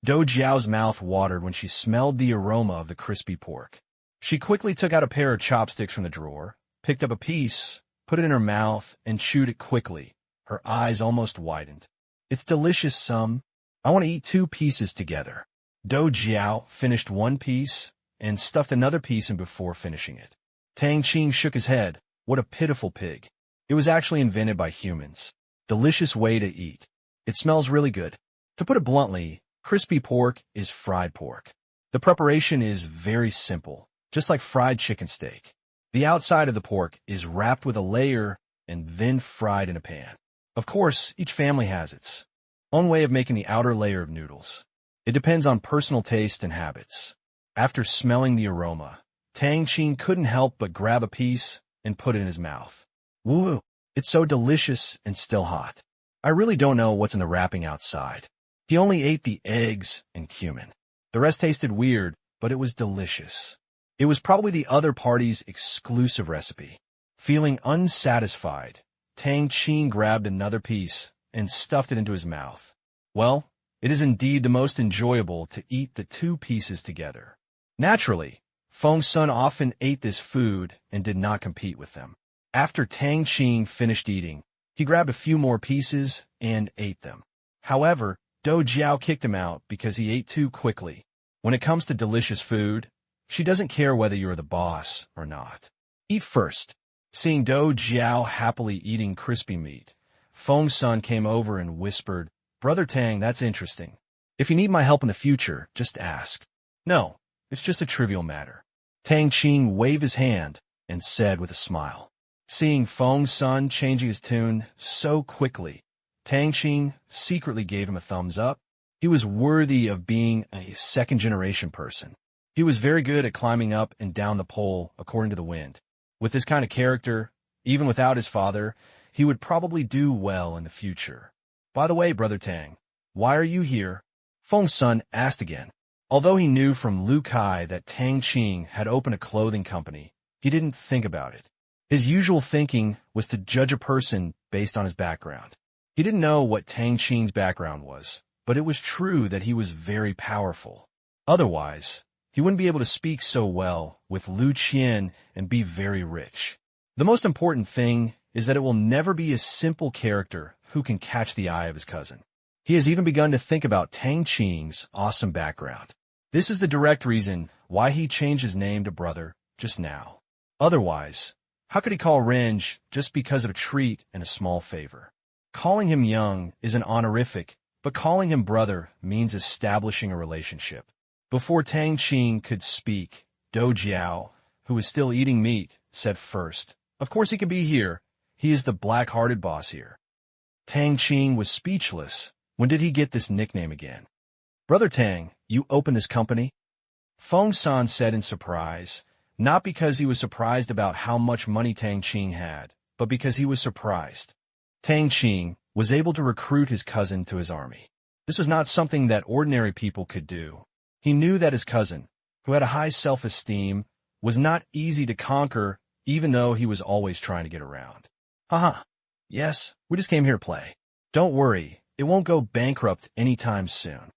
Do Jiao's mouth watered when she smelled the aroma of the crispy pork. She quickly took out a pair of chopsticks from the drawer, picked up a piece, put it in her mouth, and chewed it quickly. Her eyes almost widened. It's delicious, Sum. I want to eat 2 pieces together. Do Jiao finished 1 piece and stuffed another piece in before finishing it. Tang Qing shook his head. What a pitiful pig. It was actually invented by humans. Delicious way to eat. It smells really good. To put it bluntly, crispy pork is fried pork. The preparation is very simple, just like fried chicken steak. The outside of the pork is wrapped with a layer and then fried in a pan. Of course, each family has its own way of making the outer layer of noodles. It depends on personal taste and habits. After smelling the aroma, Tang Qing couldn't help but grab a piece and put it in his mouth. Woo! It's so delicious and still hot. I really don't know what's in the wrapping outside. He only ate the eggs and cumin. The rest tasted weird, but it was delicious. It was probably the other party's exclusive recipe. Feeling unsatisfied, Tang Qing grabbed another piece and stuffed it into his mouth. Well, it is indeed the most enjoyable to eat the 2 pieces together. Naturally, Feng Sun often ate this food and did not compete with them. After Tang Qing finished eating, he grabbed a few more pieces and ate them. However, Do Jiao kicked him out because he ate too quickly. When it comes to delicious food, she doesn't care whether you're the boss or not. Eat first. Seeing Do Jiao happily eating crispy meat, Feng Sun came over and whispered, Brother Tang, that's interesting. If you need my help in the future, just ask. No, it's just a trivial matter. Tang Qing waved his hand and said with a smile. Seeing Feng Sun changing his tune so quickly, Tang Qing secretly gave him a thumbs up. He was worthy of being a second-generation person. He was very good at climbing up and down the pole according to the wind. With this kind of character, even without his father, he would probably do well in the future. By the way, Brother Tang, why are you here? Feng Sun asked again. Although he knew from Lu Kai that Tang Qing had opened a clothing company, he didn't think about it. His usual thinking was to judge a person based on his background. He didn't know what Tang Qing's background was, but it was true that he was very powerful. Otherwise, he wouldn't be able to speak so well with Lu Qian and be very rich. The most important thing is that it will never be a simple character who can catch the eye of his cousin. He has even begun to think about Tang Qing's awesome background. This is the direct reason why he changed his name to Brother just now. Otherwise, how could he call Renge just because of a treat and a small favor? Calling him young is an honorific, but calling him brother means establishing a relationship. Before Tang Qing could speak, Do Jiao, who was still eating meat, said first, Of course he can be here. He is the black-hearted boss here. Tang Qing was speechless. When did he get this nickname again? Brother Tang, you opened this company? Feng San said in surprise, not because he was surprised about how much money Tang Qing had, but because he was surprised. Tang Qing was able to recruit his cousin to his army. This was not something that ordinary people could do. He knew that his cousin, who had a high self-esteem, was not easy to conquer, even though he was always trying to get around. Haha. Yes, we just came here to play. Don't worry, it won't go bankrupt anytime soon.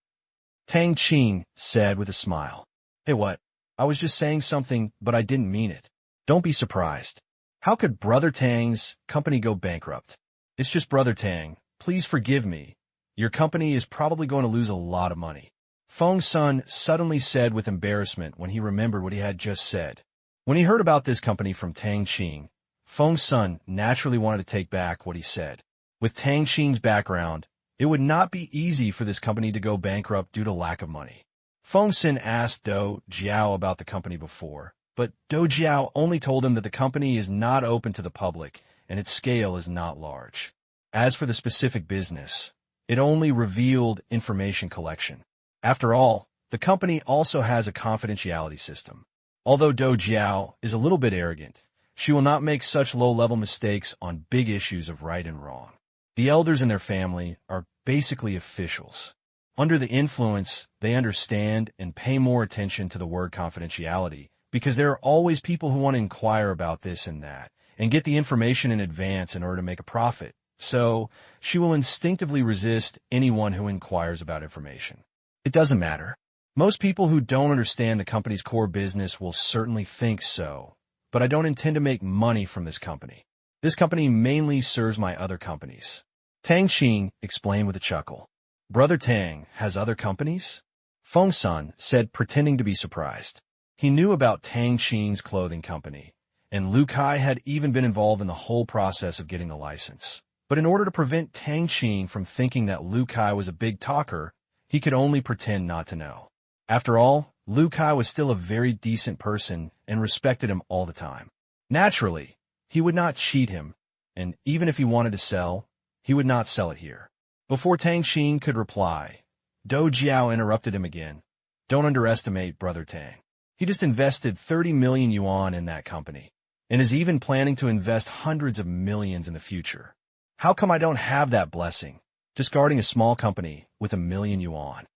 Tang Qing said with a smile. Hey, what? I was just saying something, but I didn't mean it. Don't be surprised. How could Brother Tang's company go bankrupt? It's just Brother Tang. Please forgive me. Your company is probably going to lose a lot of money. Feng Sun suddenly said with embarrassment when he remembered what he had just said. When he heard about this company from Tang Qing, Feng Sun naturally wanted to take back what he said. With Tang Qing's background, it would not be easy for this company to go bankrupt due to lack of money. Feng Sun asked Do Jiao about the company before, but Do Jiao only told him that the company is not open to the public and its scale is not large. As for the specific business, it only revealed information collection. After all, the company also has a confidentiality system. Although Do Jiao is a little bit arrogant, she will not make such low-level mistakes on big issues of right and wrong. The elders in their family are basically officials. Under the influence, they understand and pay more attention to the word confidentiality because there are always people who want to inquire about this and that and get the information in advance in order to make a profit. So, she will instinctively resist anyone who inquires about information. It doesn't matter. Most people who don't understand the company's core business will certainly think so, but I don't intend to make money from this company. This company mainly serves my other companies. Tang Qing explained with a chuckle. Brother Tang has other companies? Feng Sun said, pretending to be surprised. He knew about Tang Qing's clothing company, and Lu Kai had even been involved in the whole process of getting the license. But in order to prevent Tang Qing from thinking that Lu Kai was a big talker, he could only pretend not to know. After all, Lu Kai was still a very decent person and respected him all the time. Naturally, he would not cheat him, and even if he wanted to sell, he would not sell it here. Before Tang Qing could reply, Do Jiao interrupted him again. Don't underestimate Brother Tang. He just invested 30 million yuan in that company, and is even planning to invest hundreds of millions in the future. How come I don't have that blessing, just guarding a small company with 1 million yuan?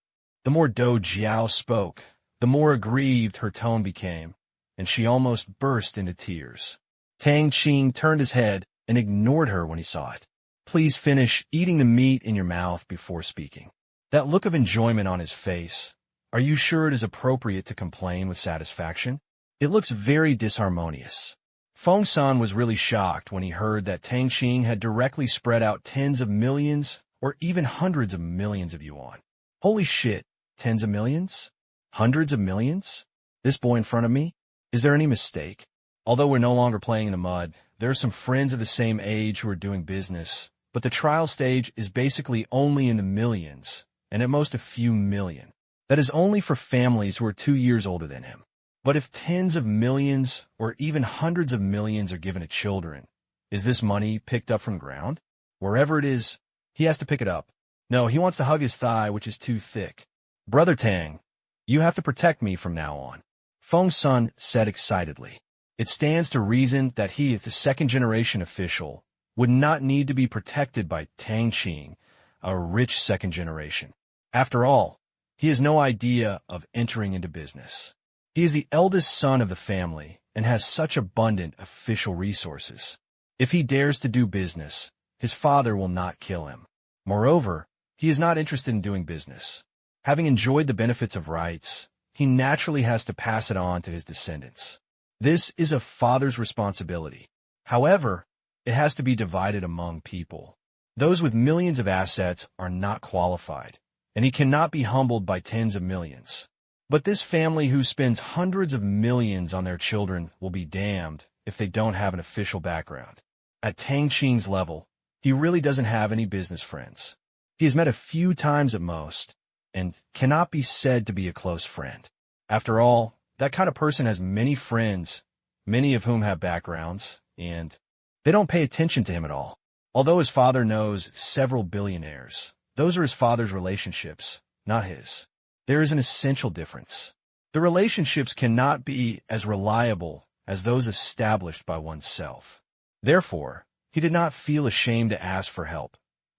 The more Do Jiao spoke, the more aggrieved her tone became, and she almost burst into tears. Tang Qing turned his head and ignored her when he saw it. Please finish eating the meat in your mouth before speaking. That look of enjoyment on his face. Are you sure it is appropriate to complain with satisfaction? It looks very disharmonious. Feng San was really shocked when he heard that Tang Qing had directly spread out tens of millions or even hundreds of millions of yuan. Holy shit, tens of millions? Hundreds of millions? This boy in front of me? Is there any mistake? Although we're no longer playing in the mud, there are some friends of the same age who are doing business, but the trial stage is basically only in the millions, and at most a few million. That is only for families who are 2 years older than him. But if tens of millions or even hundreds of millions are given to children, is this money picked up from the ground? Wherever it is, he has to pick it up. No, he wants to hug his thigh, which is too thick. Brother Tang, you have to protect me from now on, Feng Sun said excitedly. It stands to reason that he, the second-generation official, would not need to be protected by Tang Qing, a rich second generation. After all, he has no idea of entering into business. He is the eldest son of the family and has such abundant official resources. If he dares to do business, his father will not kill him. Moreover, he is not interested in doing business. Having enjoyed the benefits of rights, he naturally has to pass it on to his descendants. This is a father's responsibility. However, it has to be divided among people. Those with millions of assets are not qualified, and he cannot be humbled by tens of millions. But this family who spends hundreds of millions on their children will be damned if they don't have an official background. At Tang Qing's level, he really doesn't have any business friends. He has met a few times at most, and cannot be said to be a close friend. After all, that kind of person has many friends, many of whom have backgrounds, and they don't pay attention to him at all. Although his father knows several billionaires, those are his father's relationships, not his. There is an essential difference. The relationships cannot be as reliable as those established by oneself. Therefore, he did not feel ashamed to ask for help,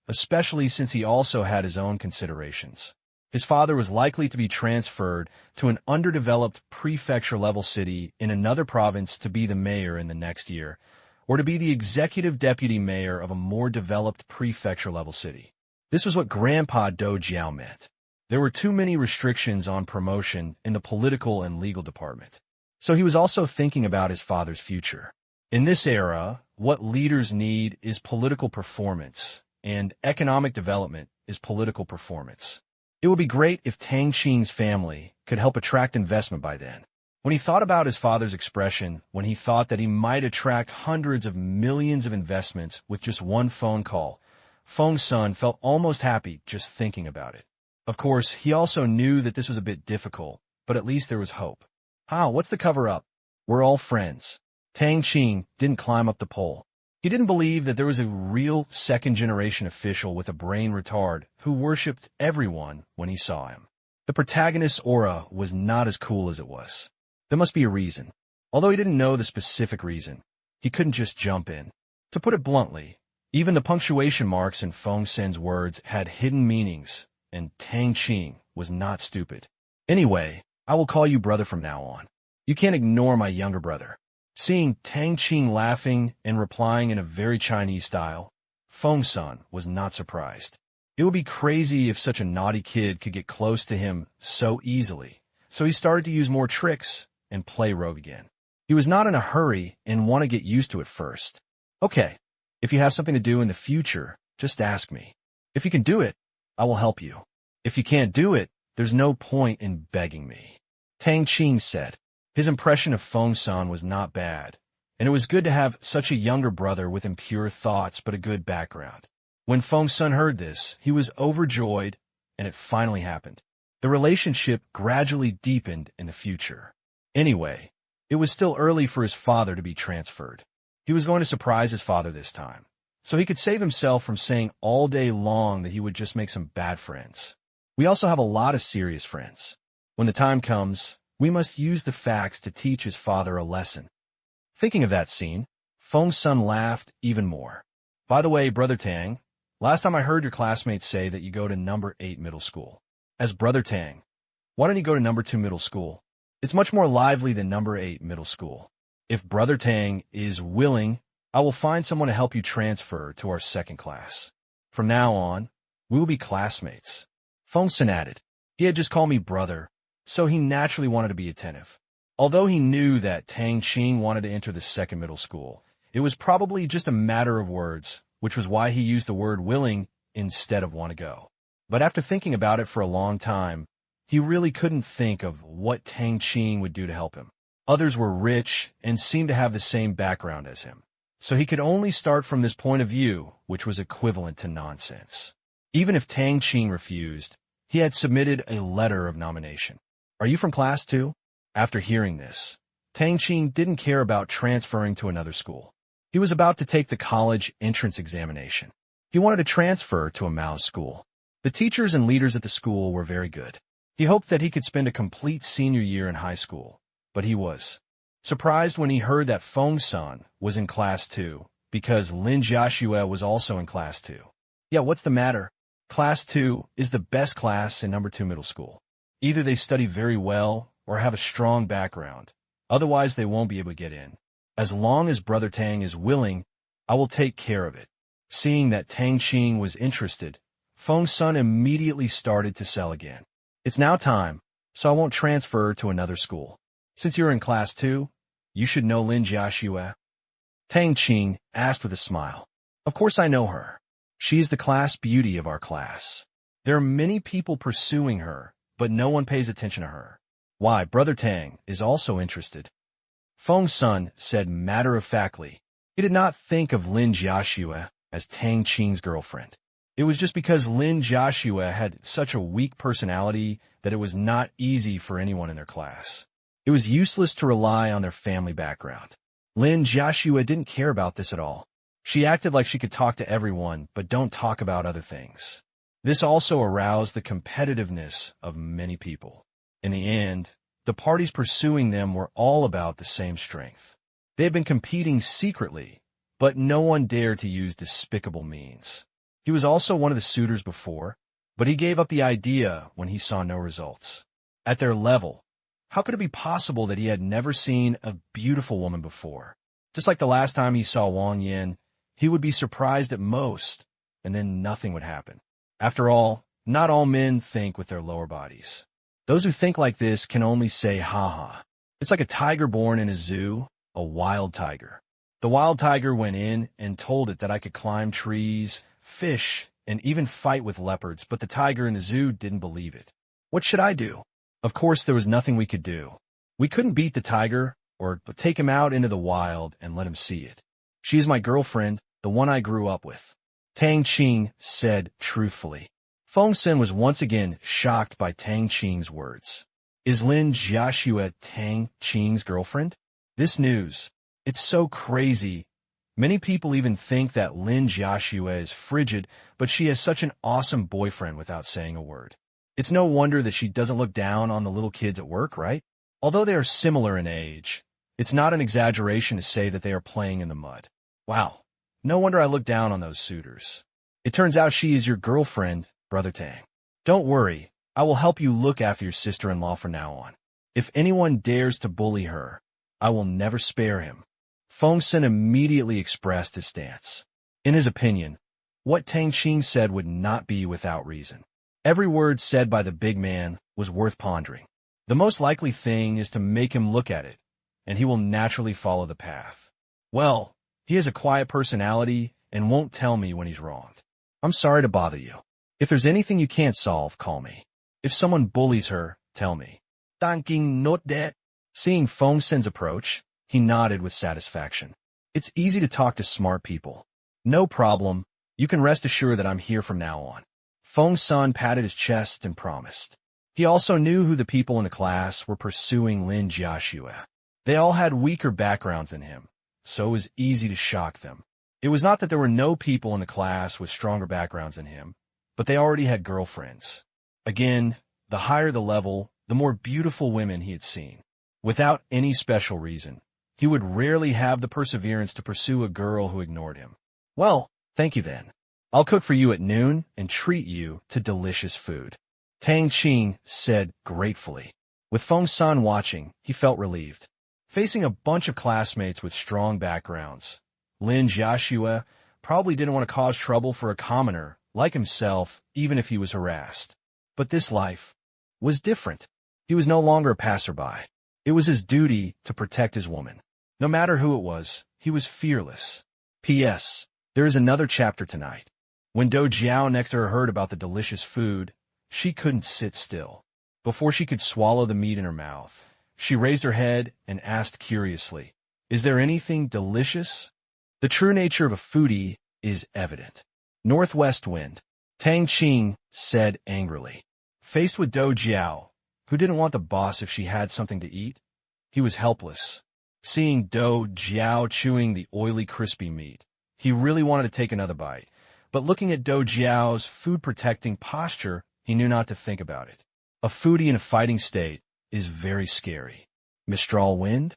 especially since he also had his own considerations. His father was likely to be transferred to an underdeveloped prefecture-level city in another province to be the mayor in the next year, or to be the executive deputy mayor of a more developed prefecture-level city. This was what Grandpa Do Jiao meant. There were too many restrictions on promotion in the political and legal department. So he was also thinking about his father's future. In this era, what leaders need is political performance, and economic development is political performance. It would be great if Tang Qing's family could help attract investment by then. When he thought about his father's expression, when he thought that he might attract hundreds of millions of investments with just one phone call, Feng Sun felt almost happy just thinking about it. Of course, he also knew that this was a bit difficult, but at least there was hope. What's the cover-up? We're all friends. Tang Qing didn't climb up the pole. He didn't believe that there was a real second-generation official with a brain retard who worshipped everyone when he saw him. The protagonist's aura was not as cool as it was. There must be a reason. Although he didn't know the specific reason, he couldn't just jump in. To put it bluntly, even the punctuation marks in Feng Sen's words had hidden meanings, and Tang Qing was not stupid. Anyway, I will call you brother from now on. You can't ignore my younger brother. Seeing Tang Qing laughing and replying in a very Chinese style, Feng Sun was not surprised. It would be crazy if such a naughty kid could get close to him so easily. So he started to use more tricks and play rogue again. He was not in a hurry and want to get used to it first. Okay, if you have something to do in the future, just ask me. If you can do it, I will help you. If you can't do it, there's no point in begging me. Tang Qing said. His impression of Feng-san was not bad, and it was good to have such a younger brother with impure thoughts but a good background. When Feng-san heard this, he was overjoyed, and it finally happened. The relationship gradually deepened in the future. Anyway, it was still early for his father to be transferred. He was going to surprise his father this time, so he could save himself from saying all day long that he would just make some bad friends. We also have a lot of serious friends. When the time comes, we must use the facts to teach his father a lesson. Thinking of that scene, Feng-san laughed even more. By the way, Brother Tang, last time I heard your classmates say that you go to number 8 middle school. As Brother Tang, why don't you go to number 2 middle school? It's much more lively than number 8 middle school. If Brother Tang is willing, I will find someone to help you transfer to our second class. From now on, we will be classmates. Feng-san added. He had just called me brother, so he naturally wanted to be attentive. Although he knew that Tang Qing wanted to enter the second middle school, it was probably just a matter of words, which was why he used the word willing instead of want to go. But after thinking about it for a long time, he really couldn't think of what Tang Qing would do to help him. Others were rich and seemed to have the same background as him. So he could only start from this point of view, which was equivalent to nonsense. Even if Tang Qing refused, he had submitted a letter of nomination. Are you from class 2? After hearing this, Tang Qing didn't care about transferring to another school. He was about to take the college entrance examination. He wanted to transfer to a Mao school. The teachers and leaders at the school were very good. He hoped that he could spend a complete senior year in high school, but he was surprised when he heard that Feng-san was in class 2, because Lin Jiaxue was also in class 2. Yeah, what's the matter? Class 2 is the best class in number 2 middle school. Either they study very well or have a strong background. Otherwise, they won't be able to get in. As long as Brother Tang is willing, I will take care of it. Seeing that Tang Qing was interested, Feng-san immediately started to sell again. It's now time, so I won't transfer to another school. Since you're in class 2, you should know Lin Jiaxue. Tang Qing asked with a smile. Of course I know her. She is the class beauty of our class. There are many people pursuing her, but no one pays attention to her. Why, Brother Tang is also interested. Feng-san said matter-of-factly. He did not think of Lin Jiaxue as Tang Qing's girlfriend. It was just because Lin Jiaxue had such a weak personality that it was not easy for anyone in their class. It was useless to rely on their family background. Lin Jiaxue didn't care about this at all. She acted like she could talk to everyone, but don't talk about other things. This also aroused the competitiveness of many people. In the end, the parties pursuing them were all about the same strength. They had been competing secretly, but no one dared to use despicable means. He was also one of the suitors before, but he gave up the idea when he saw no results. At their level, how could it be possible that he had never seen a beautiful woman before? Just like the last time he saw Wang Yin, he would be surprised at most, and then nothing would happen. After all, not all men think with their lower bodies. Those who think like this can only say ha-ha. It's like a tiger born in a zoo, a wild tiger. The wild tiger went in and told it that I could climb trees, fish, and even fight with leopards, but the tiger in the zoo didn't believe it. What should I do? Of course, there was nothing we could do. We couldn't beat the tiger or take him out into the wild and let him see it. She is my girlfriend, the one I grew up with. Tang Qing said truthfully. Feng-san was once again shocked by Tang Qing's words. Is Lin Jiaxue Tang Qing's girlfriend? This news, it's so crazy. Many people even think that Lin Jiaxue is frigid, but she has such an awesome boyfriend without saying a word. It's no wonder that she doesn't look down on the little kids at work, right? Although they are similar in age, it's not an exaggeration to say that they are playing in the mud. Wow, no wonder I look down on those suitors. It turns out she is your girlfriend, Brother Tang. Don't worry, I will help you look after your sister-in-law from now on. If anyone dares to bully her, I will never spare him. Feng-san immediately expressed his stance. In his opinion, What Tang Qing said would not be without reason. Every word said by the big man was worth pondering. The most likely thing is to make him look at it, and he will naturally follow the path. Well, he has a quiet personality and won't tell me when he's wronged. I'm sorry to bother you. If there's anything you can't solve, call me. If someone bullies her, tell me. Tang Qing not that. Seeing Feng Sin's approach, he nodded with satisfaction. It's easy to talk to smart people. No problem. You can rest assured that I'm here from now on. Feng Sin patted his chest and promised. He also knew who the people in the class were pursuing Lin Jiaxue. They all had weaker backgrounds than him, so it was easy to shock them. It was not that there were no people in the class with stronger backgrounds than him, but they already had girlfriends. Again, the higher the level, the more beautiful women he had seen. Without any special reason, he would rarely have the perseverance to pursue a girl who ignored him. Well, thank you then. I'll cook for you at noon and treat you to delicious food. Tang Qing said gratefully. With Feng Sin watching, he felt relieved. Facing a bunch of classmates with strong backgrounds, Lin Jiaxue probably didn't want to cause trouble for a commoner like himself, even if he was harassed. But this life was different. He was no longer a passerby. It was his duty to protect his woman. No matter who it was, he was fearless. P.S. There is another chapter tonight. When Do Jiao next to her heard about the delicious food, she couldn't sit still. Before she could swallow the meat in her mouth, she raised her head and asked curiously, "Is there anything delicious?" The true nature of a foodie is evident. Northwest wind, Tang Qing said angrily. Faced with Do Jiao, who didn't want the boss if she had something to eat, he was helpless. Seeing Do Jiao chewing the oily, crispy meat, he really wanted to take another bite, but looking at Do Jiao's food-protecting posture, he knew not to think about it. A foodie in a fighting state is very scary. Mistral wind?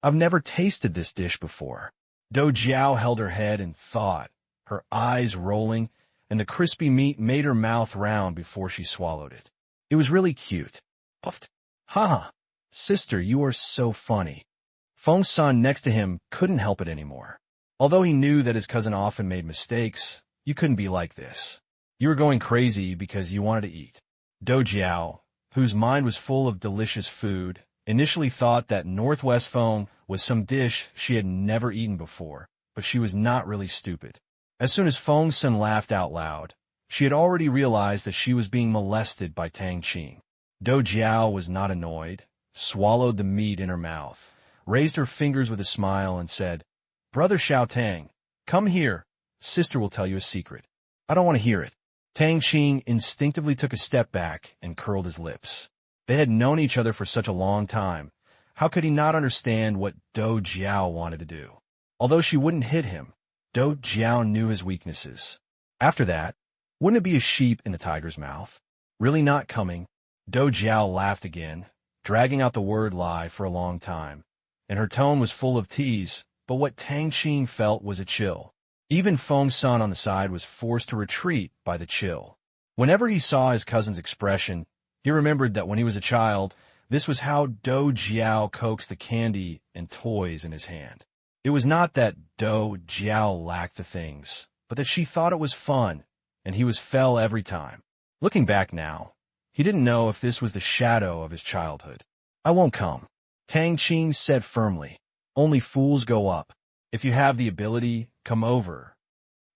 I've never tasted this dish before. Do Jiao held her head and thought, her eyes rolling, and the crispy meat made her mouth round before she swallowed it. It was really cute. Puffed. Ha! Sister, you are so funny. Feng Sin next to him couldn't help it anymore. Although he knew that his cousin often made mistakes, you couldn't be like this. You were going crazy because you wanted to eat. Do Jiao, whose mind was full of delicious food, initially thought that Northwest Feng was some dish she had never eaten before, but she was not really stupid. As soon as Feng Sin laughed out loud, she had already realized that she was being molested by Tang Qing. Do Jiao was not annoyed, swallowed the meat in her mouth, raised her fingers with a smile, and said, "Brother Xiao Tang, come here. Sister will tell you a secret." "I don't want to hear it." Tang Qing instinctively took a step back and curled his lips. They had known each other for such a long time. How could he not understand what Do Jiao wanted to do? Although she wouldn't hit him, Do Jiao knew his weaknesses. After that, wouldn't it be a sheep in the tiger's mouth? Really not coming, Do Jiao laughed again, dragging out the word lie for a long time, and her tone was full of tease, but what Tang Qing felt was a chill. Even Feng Sin on the side was forced to retreat by the chill. Whenever he saw his cousin's expression, he remembered that when he was a child, this was how Do Jiao coaxed the candy and toys in his hand. It was not that Do Jiao lacked the things, but that she thought it was fun, and he was fell every time. Looking back now, he didn't know if this was the shadow of his childhood. "I won't come," Tang Qing said firmly. "Only fools go up. If you have the ability, come over.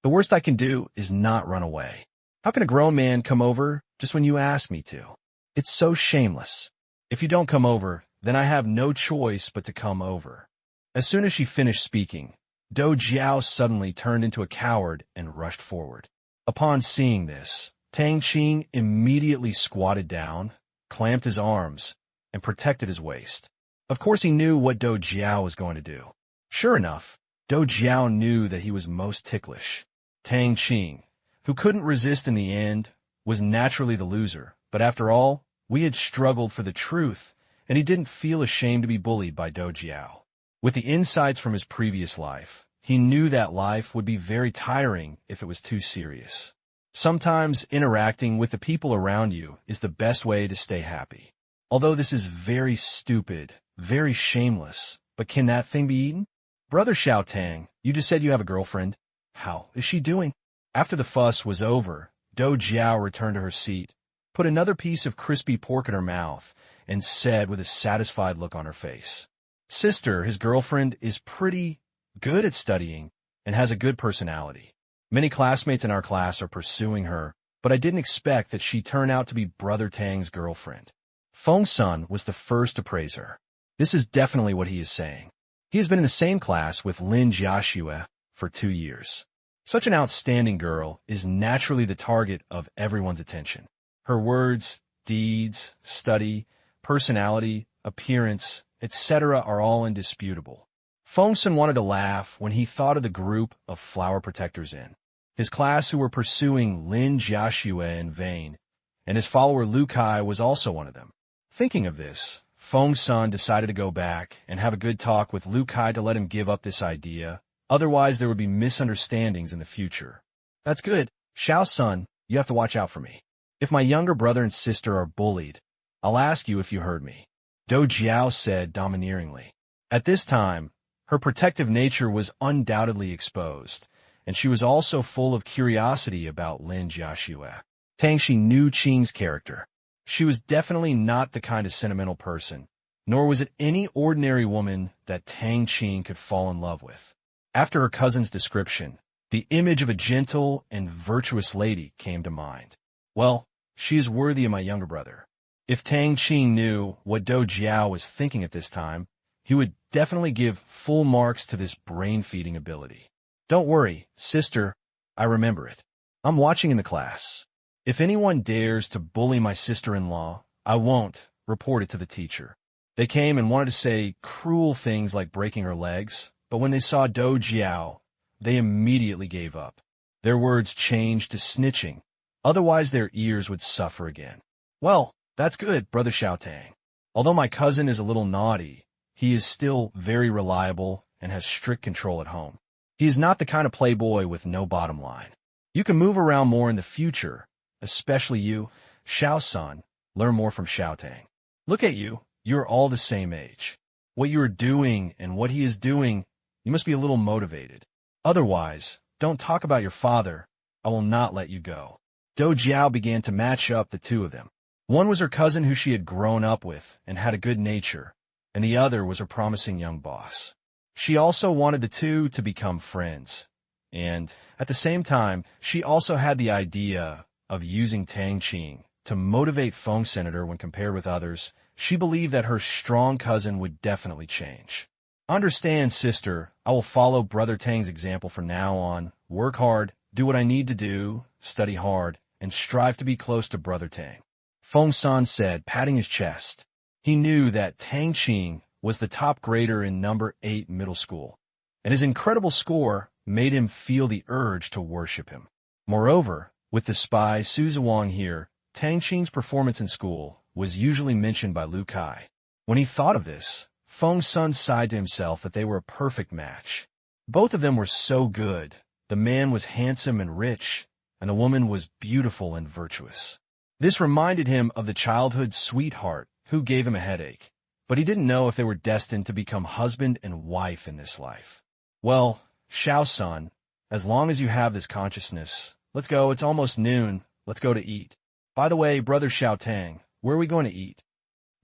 The worst I can do is not run away. How can a grown man come over just when you ask me to? It's so shameless. If you don't come over, then I have no choice but to come over." As soon as she finished speaking, Do Jiao suddenly turned into a coward and rushed forward. Upon seeing this, Tang Qing immediately squatted down, clamped his arms, and protected his waist. Of course he knew what Do Jiao was going to do. Sure enough, Do Jiao knew that he was most ticklish. Tang Qing, who couldn't resist in the end, was naturally the loser, but after all, we had struggled for the truth, and he didn't feel ashamed to be bullied by Do Jiao. With the insights from his previous life, he knew that life would be very tiring if it was too serious. Sometimes interacting with the people around you is the best way to stay happy. Although this is very stupid, very shameless, but can that thing be eaten? "Brother Xiao Tang, you just said you have a girlfriend. How is she doing?" After the fuss was over, Do Jiao returned to her seat, put another piece of crispy pork in her mouth, and said with a satisfied look on her face, "Sister, his girlfriend, is pretty good at studying and has a good personality. Many classmates in our class are pursuing her, but I didn't expect that she turned out to be Brother Tang's girlfriend." Feng Sun was the first to praise her. This is definitely what he is saying. He has been in the same class with Lin Jiaxue for 2 years. Such an outstanding girl is naturally the target of everyone's attention. Her words, deeds, study, personality, appearance, etc. are all indisputable. Feng Sun wanted to laugh when he thought of the group of flower protectors in his class who were pursuing Lin Jiaxue in vain, and his follower Lu Kai was also one of them. Thinking of this, Feng Sun decided to go back and have a good talk with Lu Kai to let him give up this idea. Otherwise, there would be misunderstandings in the future. That's good. Xiao Sun, you have to watch out for me. If my younger brother and sister are bullied, I'll ask you if you heard me, Do Jiao said domineeringly. At this time, her protective nature was undoubtedly exposed, and she was also full of curiosity about Lin Jiaxue. Tang Qing knew Qing's character. She was definitely not the kind of sentimental person, nor was it any ordinary woman that Tang Qing could fall in love with. After her cousin's description, the image of a gentle and virtuous lady came to mind. Well, she is worthy of my younger brother. If Tang Qing knew what Do Jiao was thinking at this time, he would definitely give full marks to this brain-feeding ability. Don't worry, sister, I remember it. I'm watching in the class. If anyone dares to bully my sister-in-law, I won't report it to the teacher. They came and wanted to say cruel things like breaking her legs, but when they saw Do Jiao, they immediately gave up. Their words changed to snitching, otherwise their ears would suffer again. Well, that's good, Brother Xiao Tang. Although my cousin is a little naughty, he is still very reliable and has strict control at home. He is not the kind of playboy with no bottom line. You can move around more in the future, especially you, Xiao Sun, learn more from Xiao Tang. Look at you, you're all the same age. What you are doing and what he is doing, you must be a little motivated. Otherwise, don't talk about your father. I will not let you go. Do Jiao began to match up the two of them. One was her cousin who she had grown up with and had a good nature, and the other was her promising young boss. She also wanted the two to become friends. And, at the same time, she also had the idea of using Tang Qing to motivate Feng Senator when compared with others. She believed that her strong cousin would definitely change. Understand, sister, I will follow Brother Tang's example from now on. Work hard, do what I need to do, study hard, and strive to be close to Brother Tang. Feng San said, patting his chest. He knew that Tang Qing was the top grader in number 8 middle school, and his incredible score made him feel the urge to worship him. Moreover, with the spy Su Zhuang here, Tang Qing's performance in school was usually mentioned by Lu Kai. When he thought of this, Feng Sun sighed to himself that they were a perfect match. Both of them were so good. The man was handsome and rich, and the woman was beautiful and virtuous. This reminded him of the childhood sweetheart who gave him a headache, but he didn't know if they were destined to become husband and wife in this life. Well, Xiao Sun, as long as you have this consciousness, let's go, it's almost noon, let's go to eat. By the way, Brother Xiao Tang, where are we going to eat?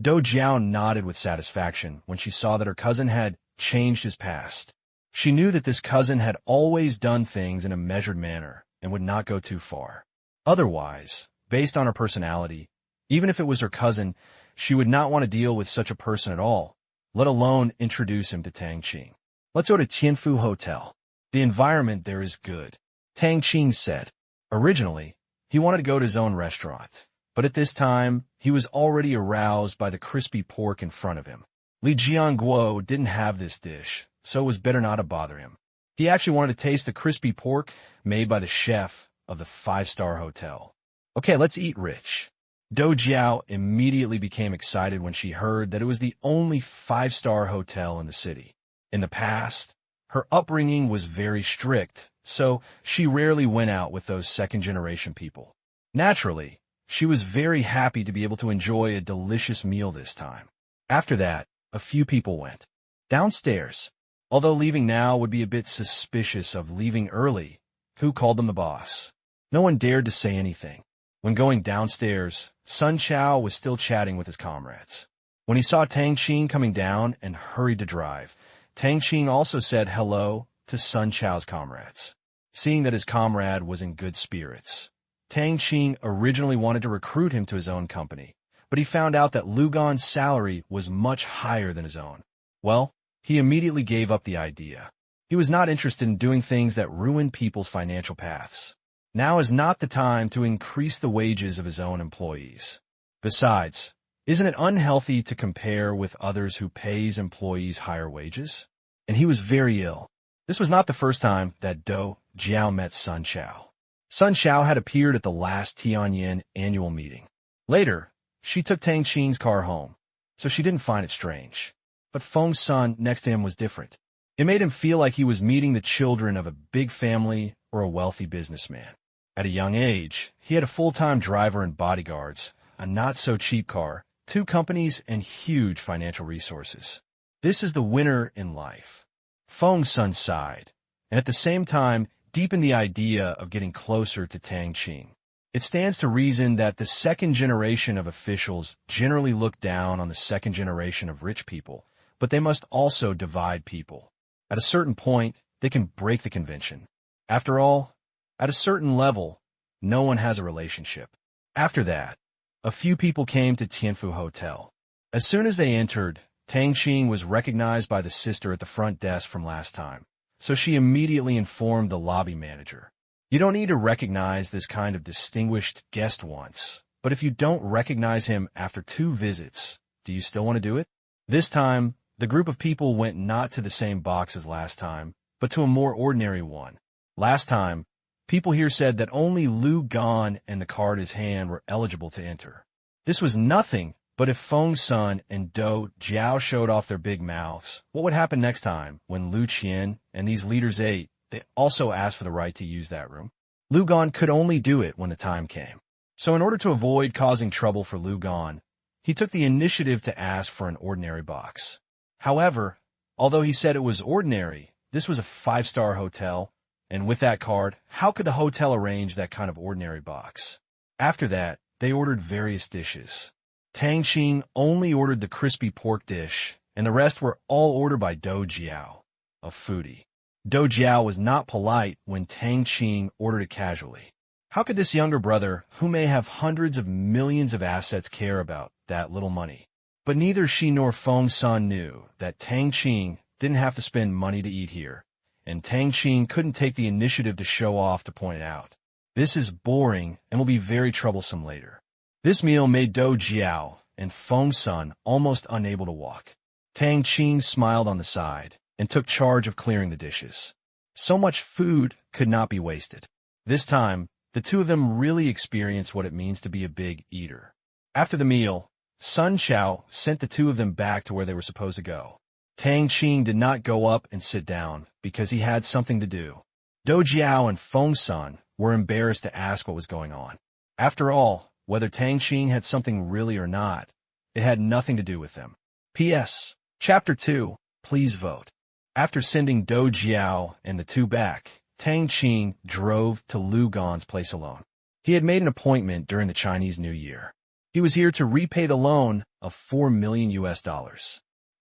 Do Jiao nodded with satisfaction when she saw that her cousin had changed his past. She knew that this cousin had always done things in a measured manner and would not go too far. Otherwise, based on her personality, even if it was her cousin, she would not want to deal with such a person at all, let alone introduce him to Tang Qing. Let's go to Tianfu Hotel. The environment there is good, Tang Qing said. Originally, he wanted to go to his own restaurant, but at this time, he was already aroused by the crispy pork in front of him. Li Jianguo didn't have this dish, so it was better not to bother him. He actually wanted to taste the crispy pork made by the chef of the 5-star hotel. Okay, let's eat rich. Do Jiao immediately became excited when she heard that it was the only 5-star hotel in the city. In the past, her upbringing was very strict, so she rarely went out with those second-generation people. Naturally, she was very happy to be able to enjoy a delicious meal this time. After that, a few people went downstairs. Although leaving now would be a bit suspicious of leaving early, who called them the boss. No one dared to say anything. When going downstairs, Sun Chao was still chatting with his comrades. When he saw Tang Qing coming down and hurried to drive, Tang Qing also said hello to Sun Chao's comrades. Seeing that his comrade was in good spirits, Tang Qing originally wanted to recruit him to his own company, but he found out that Lu Gan's salary was much higher than his own. Well, he immediately gave up the idea. He was not interested in doing things that ruined people's financial paths. Now is not the time to increase the wages of his own employees. Besides, isn't it unhealthy to compare with others who pays employees higher wages? And he was very ill. This was not the first time that Dou Jiao met Sun Chao. Sun Chao had appeared at the last Tianyin annual meeting. Later, she took Tang Qing's car home, so she didn't find it strange. But Feng's son next to him was different. It made him feel like he was meeting the children of a big family or a wealthy businessman. At a young age, he had a full-time driver and bodyguards, a not-so-cheap car, 2 companies, and huge financial resources. This is the winner in life. Feng's son sighed, and at the same time deepened the idea of getting closer to Tang Qing. It stands to reason that the second generation of officials generally look down on the second generation of rich people, but they must also divide people. At a certain point, they can break the convention. After all, at a certain level, no one has a relationship. After that, a few people came to Tianfu Hotel. As soon as they entered, Tang Qing was recognized by the sister at the front desk from last time, so she immediately informed the lobby manager. You don't need to recognize this kind of distinguished guest once, but if you don't recognize him after 2 visits, do you still want to do it? This time, the group of people went not to the same box as last time, but to a more ordinary one. Last time, people here said that only Lu Gan and the card in his hand were eligible to enter. This was nothing, but if Feng's son and Dou Jiao showed off their big mouths, what would happen next time when Lu Qian and these leaders ate? They also asked for the right to use that room. Lu Gan could only do it when the time came. So in order to avoid causing trouble for Lu Gan, he took the initiative to ask for an ordinary box. However, although he said it was ordinary, this was a 5-star hotel, and with that card, how could the hotel arrange that kind of ordinary box? After that, they ordered various dishes. Tang Qing only ordered the crispy pork dish, and the rest were all ordered by Dou Jiao, a foodie. Dou Jiao was not polite when Tang Qing ordered it casually. How could this younger brother, who may have hundreds of millions of assets, care about that little money? But neither she nor Feng's son knew that Tang Qing didn't have to spend money to eat here, and Tang Qing couldn't take the initiative to show off to point it out. This is boring and will be very troublesome later. This meal made Dou Jiao and Feng's son almost unable to walk. Tang Qing smiled on the side and took charge of clearing the dishes. So much food could not be wasted. This time, the two of them really experienced what it means to be a big eater. After the meal, Sun Chao sent the 2 of them back to where they were supposed to go. Tang Qing did not go up and sit down because he had something to do. Dou Jiao and Feng's son were embarrassed to ask what was going on. After all, whether Tang Qing had something really or not, it had nothing to do with them. P.S. Chapter 2, please vote. After sending Dou Jiao and the 2 back, Tang Qing drove to Lu Gan's place alone. He had made an appointment during the Chinese New Year. He was here to repay the loan of $4 million.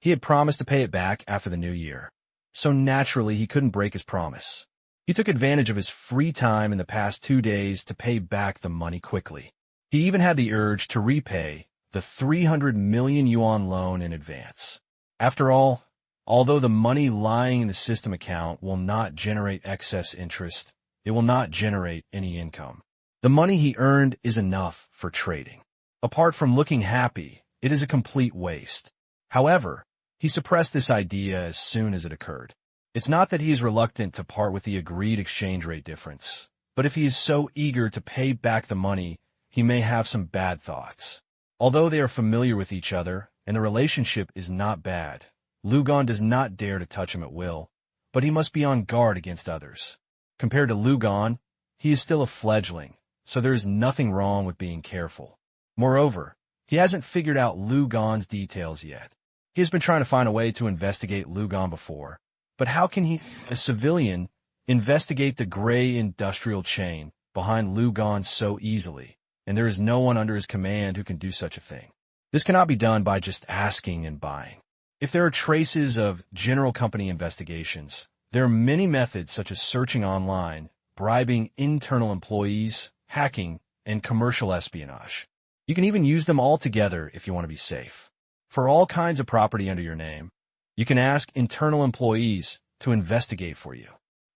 He had promised to pay it back after the New Year, so naturally he couldn't break his promise. He took advantage of his free time in the past 2 days to pay back the money quickly. He even had the urge to repay the 300 million yuan loan in advance. After all, although the money lying in the system account will not generate excess interest, it will not generate any income. The money he earned is enough for trading. Apart from looking happy, it is a complete waste. However, he suppressed this idea as soon as it occurred. It's not that he is reluctant to part with the agreed exchange rate difference, but if he is so eager to pay back the money, he may have some bad thoughts. Although they are familiar with each other and the relationship is not bad, Lu Gan does not dare to touch him at will, but he must be on guard against others. Compared to Lu Gan, he is still a fledgling, so there is nothing wrong with being careful. Moreover, he hasn't figured out Lu Gan's details yet. He has been trying to find a way to investigate Lu Gan before, but how can he, a civilian, investigate the gray industrial chain behind Lu Gan so easily, and there is no one under his command who can do such a thing. This cannot be done by just asking and buying. If there are traces of general company investigations, there are many methods such as searching online, bribing internal employees, hacking, and commercial espionage. You can even use them all together if you want to be safe. For all kinds of property under your name, you can ask internal employees to investigate for you.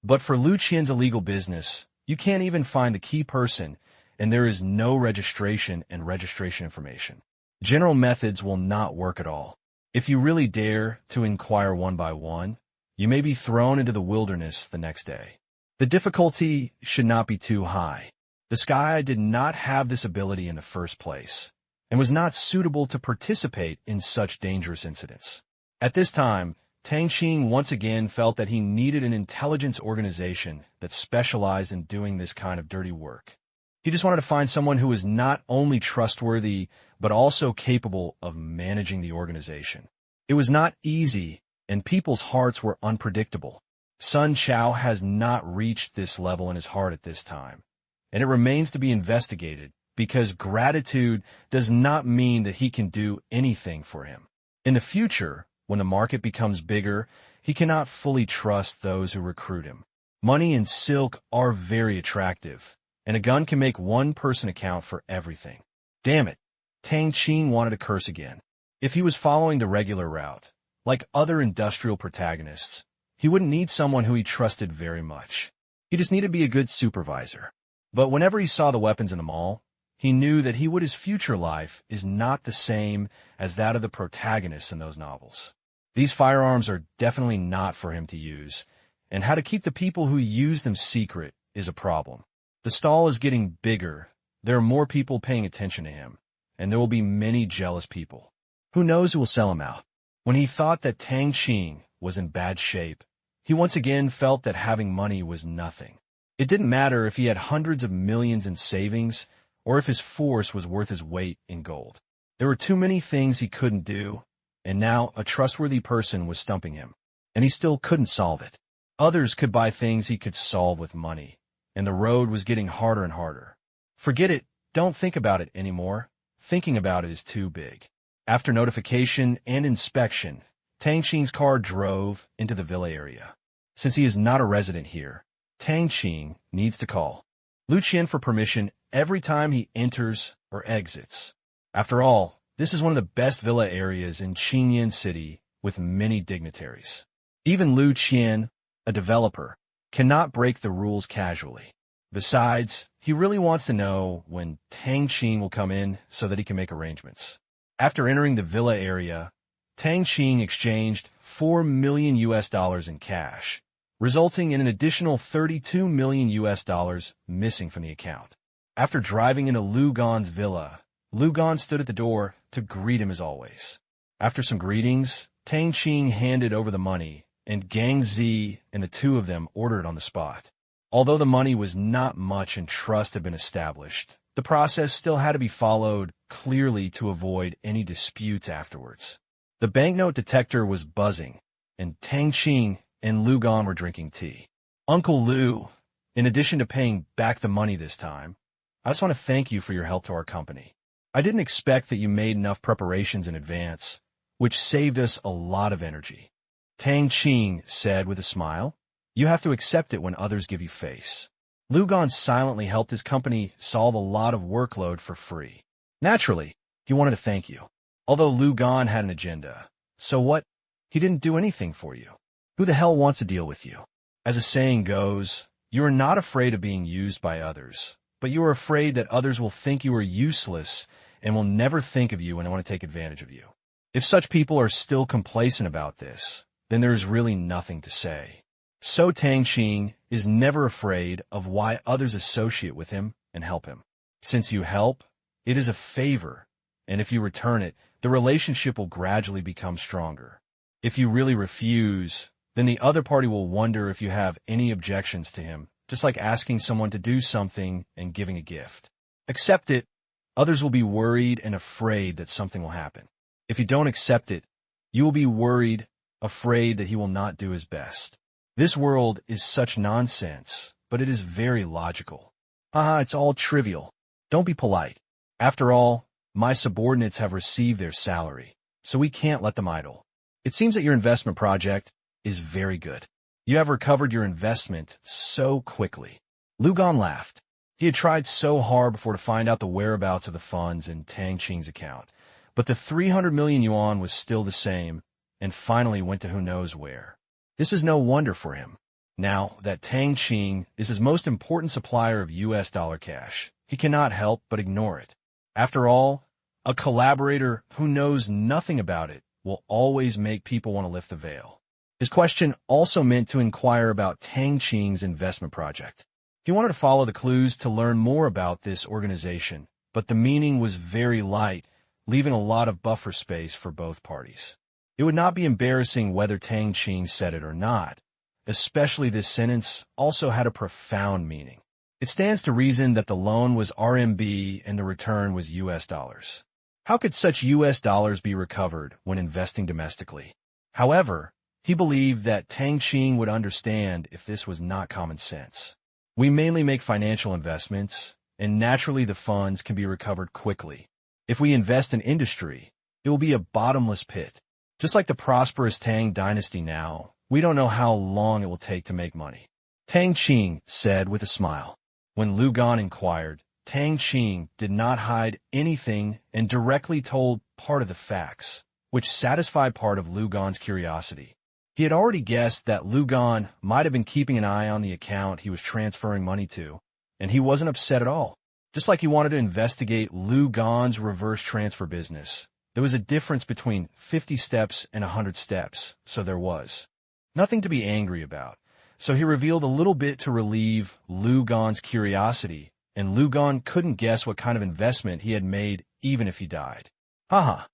But for Lu Qian's illegal business, you can't even find the key person, and there is no registration and registration information. General methods will not work at all. If you really dare to inquire one by one, you may be thrown into the wilderness the next day. The difficulty should not be too high. The Sky did not have this ability in the first place, and was not suitable to participate in such dangerous incidents. At this time, Tang Qing once again felt that he needed an intelligence organization that specialized in doing this kind of dirty work. He just wanted to find someone who was not only trustworthy, but also capable of managing the organization. It was not easy, and people's hearts were unpredictable. Sun Chao has not reached this level in his heart at this time, and it remains to be investigated because gratitude does not mean that he can do anything for him. In the future, when the market becomes bigger, he cannot fully trust those who recruit him. Money and silk are very attractive, and a gun can make one person account for everything. Damn it, Tang Qing wanted to curse again. If he was following the regular route, like other industrial protagonists, he wouldn't need someone who he trusted very much. He just needed to be a good supervisor. But whenever he saw the weapons in the mall, he knew that his future life is not the same as that of the protagonists in those novels. These firearms are definitely not for him to use, and how to keep the people who use them secret is a problem. The stall is getting bigger, there are more people paying attention to him, and there will be many jealous people. Who knows who will sell him out? When he thought that Tang Qing was in bad shape, he once again felt that having money was nothing. It didn't matter if he had hundreds of millions in savings, or if his force was worth his weight in gold. There were too many things he couldn't do, and now a trustworthy person was stumping him, and he still couldn't solve it. Others could buy things he could solve with money, and the road was getting harder and harder. Forget it, don't think about it anymore. Thinking about it is too big. After notification and inspection, Tang Qing's car drove into the villa area. Since he is not a resident here, Tang Qing needs to call Lu Qian for permission every time he enters or exits. After all, this is one of the best villa areas in Qingyan City with many dignitaries. Even Lu Qian, a developer, cannot break the rules casually. Besides, he really wants to know when Tang Qing will come in so that he can make arrangements. After entering the villa area, Tang Qing exchanged $4 million in cash, resulting in an additional $32 million missing from the account. After driving into Lu Gan's villa, Lu Gan stood at the door to greet him as always. After some greetings, Tang Qing handed over the money, and Gang Zi and the two of them ordered on the spot. Although the money was not much and trust had been established, the process still had to be followed clearly to avoid any disputes afterwards. The banknote detector was buzzing, and Tang Qing and Lu Gan were drinking tea. Uncle Lu, in addition to paying back the money this time, I just want to thank you for your help to our company. I didn't expect that you made enough preparations in advance, which saved us a lot of energy. Tang Qing said with a smile, you have to accept it when others give you face. Lu Gan silently helped his company solve a lot of workload for free. Naturally, he wanted to thank you. Although Lu Gan had an agenda, so what? He didn't do anything for you. Who the hell wants to deal with you? As a saying goes, you are not afraid of being used by others, but you are afraid that others will think you are useless and will never think of you and want to take advantage of you. If such people are still complacent about this, then there is really nothing to say. So Tang Qing is never afraid of why others associate with him and help him. Since you help, it is a favor, and if you return it, the relationship will gradually become stronger. If you really refuse, then the other party will wonder if you have any objections to him, just like asking someone to do something and giving a gift. Accept it, others will be worried and afraid that something will happen. If you don't accept it, you will be worried, afraid that he will not do his best. This world is such nonsense, but it is very logical. Haha, it's all trivial. Don't be polite. After all, my subordinates have received their salary, so we can't let them idle. It seems that your investment project is very good. You have recovered your investment so quickly. Lugan laughed. He had tried so hard before to find out the whereabouts of the funds in Tang Qing's account, but the 300 million yuan was still the same, and finally went to who knows where. This is no wonder for him. Now that Tang Qing is his most important supplier of US dollar cash, he cannot help but ignore it. After all, a collaborator who knows nothing about it will always make people want to lift the veil. His question also meant to inquire about Tang Qing's investment project. He wanted to follow the clues to learn more about this organization, but the meaning was very light, leaving a lot of buffer space for both parties. It would not be embarrassing whether Tang Qing said it or not. Especially this sentence also had a profound meaning. It stands to reason that the loan was RMB and the return was US dollars. How could such US dollars be recovered when investing domestically? However, he believed that Tang Qing would understand if this was not common sense. We mainly make financial investments, and naturally the funds can be recovered quickly. If we invest in industry, it will be a bottomless pit. Just like the prosperous Tang dynasty now, we don't know how long it will take to make money. Tang Qing said with a smile. When Lugan inquired, Tang Qing did not hide anything and directly told part of the facts, which satisfied part of Lugan's curiosity. He had already guessed that Lugan might have been keeping an eye on the account he was transferring money to, and he wasn't upset at all. Just like he wanted to investigate Lugan's reverse transfer business, there was a difference between 50 steps and 100 steps, so there was nothing to be angry about. So he revealed a little bit to relieve Lugan's curiosity, and Lugan couldn't guess what kind of investment he had made even if he died. Haha,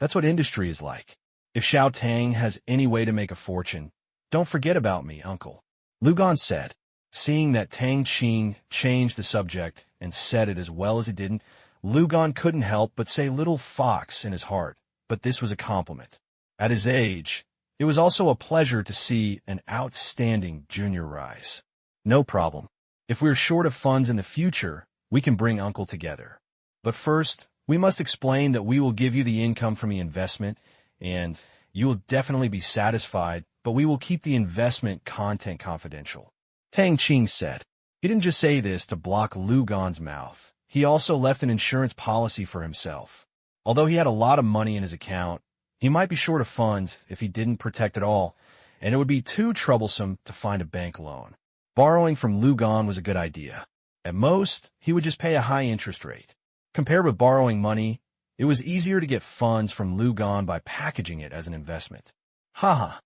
that's what industry is like. If Xiao Tang has any way to make a fortune, don't forget about me, uncle. Lugan said. Seeing that Tang Qing changed the subject and said it as well as he didn't, Lugan couldn't help but say little fox in his heart, but this was a compliment. At his age, it was also a pleasure to see an outstanding junior rise. No problem. If we're short of funds in the future, we can bring uncle together. But first, we must explain that we will give you the income from the investment, and you will definitely be satisfied, but we will keep the investment content confidential. Tang Qing said. He didn't just say this to block Lugan's mouth. He also left an insurance policy for himself. Although he had a lot of money in his account, he might be short of funds if he didn't protect it all, and it would be too troublesome to find a bank loan. Borrowing from Lugan was a good idea. At most, he would just pay a high interest rate. Compared with borrowing money, it was easier to get funds from Lugan by packaging it as an investment. Haha.